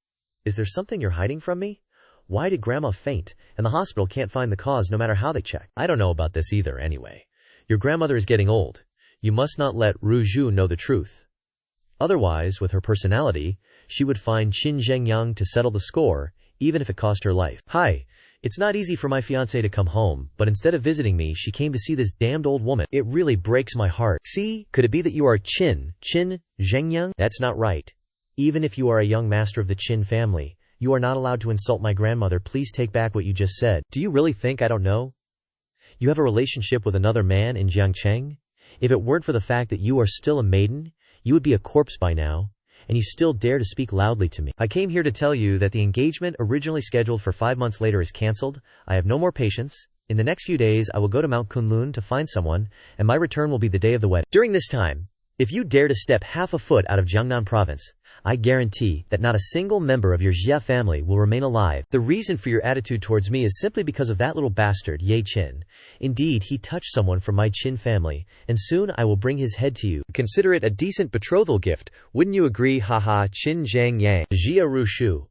Is there something you're hiding from me? Why did Grandma faint, and the hospital can't find the cause no matter how they check? I don't know about this either anyway. Your grandmother is getting old. You must not let Ru Zhu know the truth. Otherwise, with her personality, she would find Qin Zhengyang to settle the score, even if it cost her life. Hi, it's not easy for my fiancée to come home, but instead of visiting me, she came to see this damned old woman. It really breaks my heart. See, could it be that you are Qin Zhengyang? That's not right. Even if you are a young master of the Qin family, you are not allowed to insult my grandmother. Please take back what you just said. Do you really think I don't know? You have a relationship with another man in Jiang Cheng? If it weren't for the fact that you are still a maiden, you would be a corpse by now, and you still dare to speak loudly to me. I came here to tell you that the engagement originally scheduled for 5 months later is cancelled. I have no more patience. In the next few days I will go to Mount Kunlun to find someone, and my return will be the day of the wedding. During this time, if you dare to step half a foot out of Jiangnan province, I guarantee that not a single member of your Xia family will remain alive. The reason for your attitude towards me is simply because of that little bastard, Ye Qin. Indeed, he touched someone from my Qin family, and soon I will bring his head to you. Consider it a decent betrothal gift, wouldn't you agree? Haha, Qin Zhang Yang. Jia Ru Shu.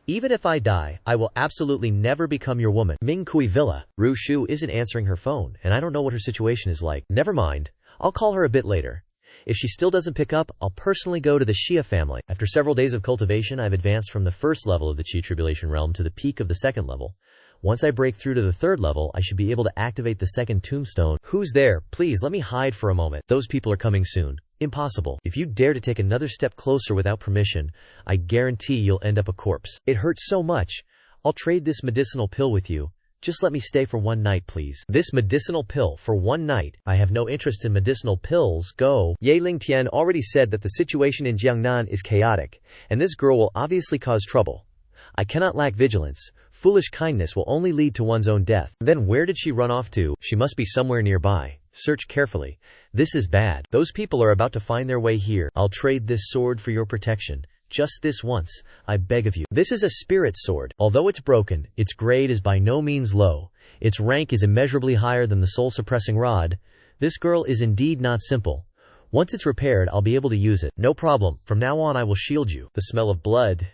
Even if I die, I will absolutely never become your woman. Ming Kui Villa. Ru Shu isn't answering her phone, and I don't know what her situation is like. Never mind. I'll call her a bit later. If she still doesn't pick up, I'll personally go to the Xia family. After several days of cultivation, I've advanced from the first level of the Qi Tribulation Realm to the peak of the second level. Once I break through to the third level, I should be able to activate the second tombstone. Who's there? Please let me hide for a moment. Those people are coming soon. Impossible. If you dare to take another step closer without permission, I guarantee you'll end up a corpse. It hurts so much. I'll trade this medicinal pill with you. Just let me stay for one night, please. This medicinal pill for one night? I have no interest in medicinal pills. Go. Ye Lingtian already said that the situation in Jiangnan is chaotic, and this girl will obviously cause trouble. I cannot lack vigilance. Foolish kindness will only lead to one's own death. Then where did she run off to? She must be somewhere nearby. Search carefully. This is bad. Those people are about to find their way here. I'll trade this sword for your protection. Just this once, I beg of you. This is a spirit sword. Although it's broken, its grade is by no means low. Its rank is immeasurably higher than the soul-suppressing rod. This girl is indeed not simple. Once it's repaired, I'll be able to use it. No problem. From now on I will shield you. The smell of blood.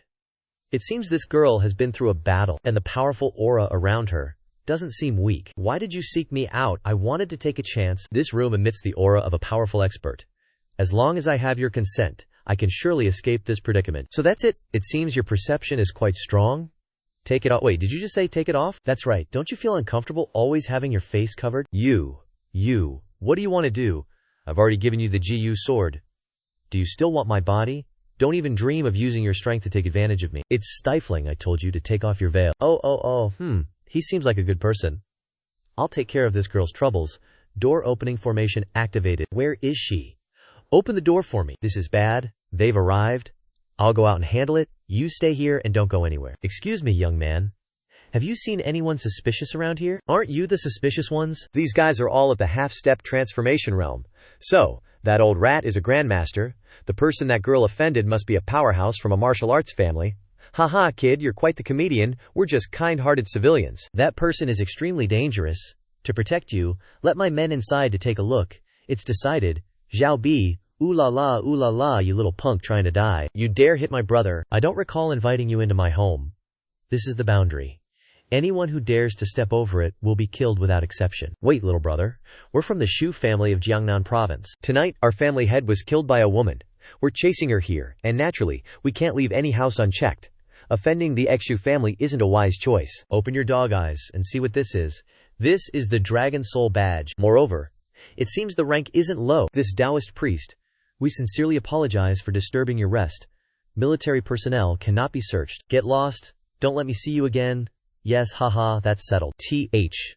It seems this girl has been through a battle, and the powerful aura around her doesn't seem weak. Why did you seek me out? I wanted to take a chance. This room emits the aura of a powerful expert. As long as I have your consent, I can surely escape this predicament. So that's it. It seems your perception is quite strong. Take it off. Wait, did you just say take it off? That's right. Don't you feel uncomfortable always having your face covered? You, what do you want to do? I've already given you the GU sword. Do you still want my body? Don't even dream of using your strength to take advantage of me. It's stifling. I told you to take off your veil. He seems like a good person. I'll take care of this girl's troubles. Door opening formation activated. Where is she? Open the door for me. This is bad. They've arrived. I'll go out and handle it. You stay here and don't go anywhere. Excuse me, young man. Have you seen anyone suspicious around here? Aren't you the suspicious ones? These guys are all at the half-step transformation realm. So, that old rat is a grandmaster. The person that girl offended must be a powerhouse from a martial arts family. Haha, kid, you're quite the comedian. We're just kind-hearted civilians. That person is extremely dangerous. To protect you, let my men inside to take a look. It's decided. Zhao Bi, ooh la la, you little punk trying to die. You dare hit my brother. I don't recall inviting you into my home. This is the boundary. Anyone who dares to step over it will be killed without exception. Wait, little brother. We're from the Shu family of Jiangnan province. Tonight, our family head was killed by a woman. We're chasing her here, and naturally, we can't leave any house unchecked. Offending the Xu family isn't a wise choice. Open your dog eyes and see what this is. This is the Dragon Soul badge. Moreover, it seems the rank isn't low. This Taoist priest. We sincerely apologize for disturbing your rest. Military personnel cannot be searched. Get lost. Don't let me see you again. Yes, haha, that's settled. TH.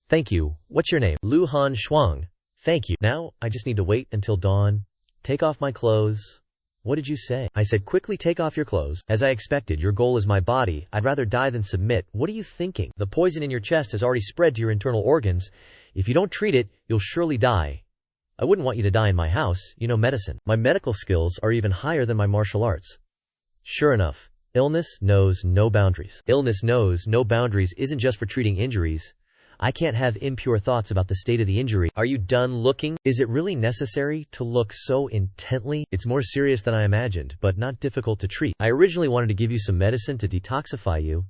Thank you. What's your name? Lu Han Shuang. Thank you. Now, I just need to wait until dawn. Take off my clothes. What did you say? I said quickly take off your clothes. As I expected, your goal is my body. I'd rather die than submit. What are you thinking? The poison in your chest has already spread to your internal organs. If you don't treat it, you'll surely die. I wouldn't want you to die in my house. You know medicine. My medical skills are even higher than my martial arts. Sure enough. Illness knows no boundaries. Illness knows no boundaries isn't just for treating injuries. I can't have impure thoughts about the state of the injury. Are you done looking? Is it really necessary to look so intently? It's more serious than I imagined, but not difficult to treat. I originally wanted to give you some medicine to detoxify you.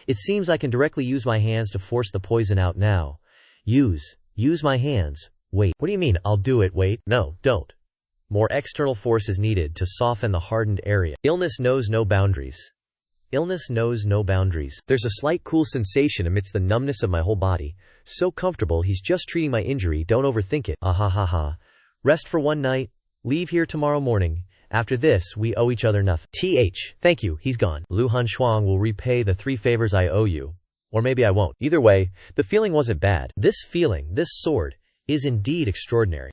It seems I can directly use my hands to force the poison out now. Use my hands. Wait, what do you mean, I'll do it? Wait, no, don't. More external force is needed to soften the hardened area. Illness knows no boundaries. Illness knows no boundaries. There's a slight cool sensation amidst the numbness of my whole body. So comfortable, he's just treating my injury, don't overthink it. Ahahaha. Rest for one night. Leave here tomorrow morning. After this, we owe each other nothing. TH. Thank you, he's gone. Lu Han Shuang will repay the 3 favors I owe you. Or maybe I won't. Either way, the feeling wasn't bad. This feeling, this sword, is indeed extraordinary.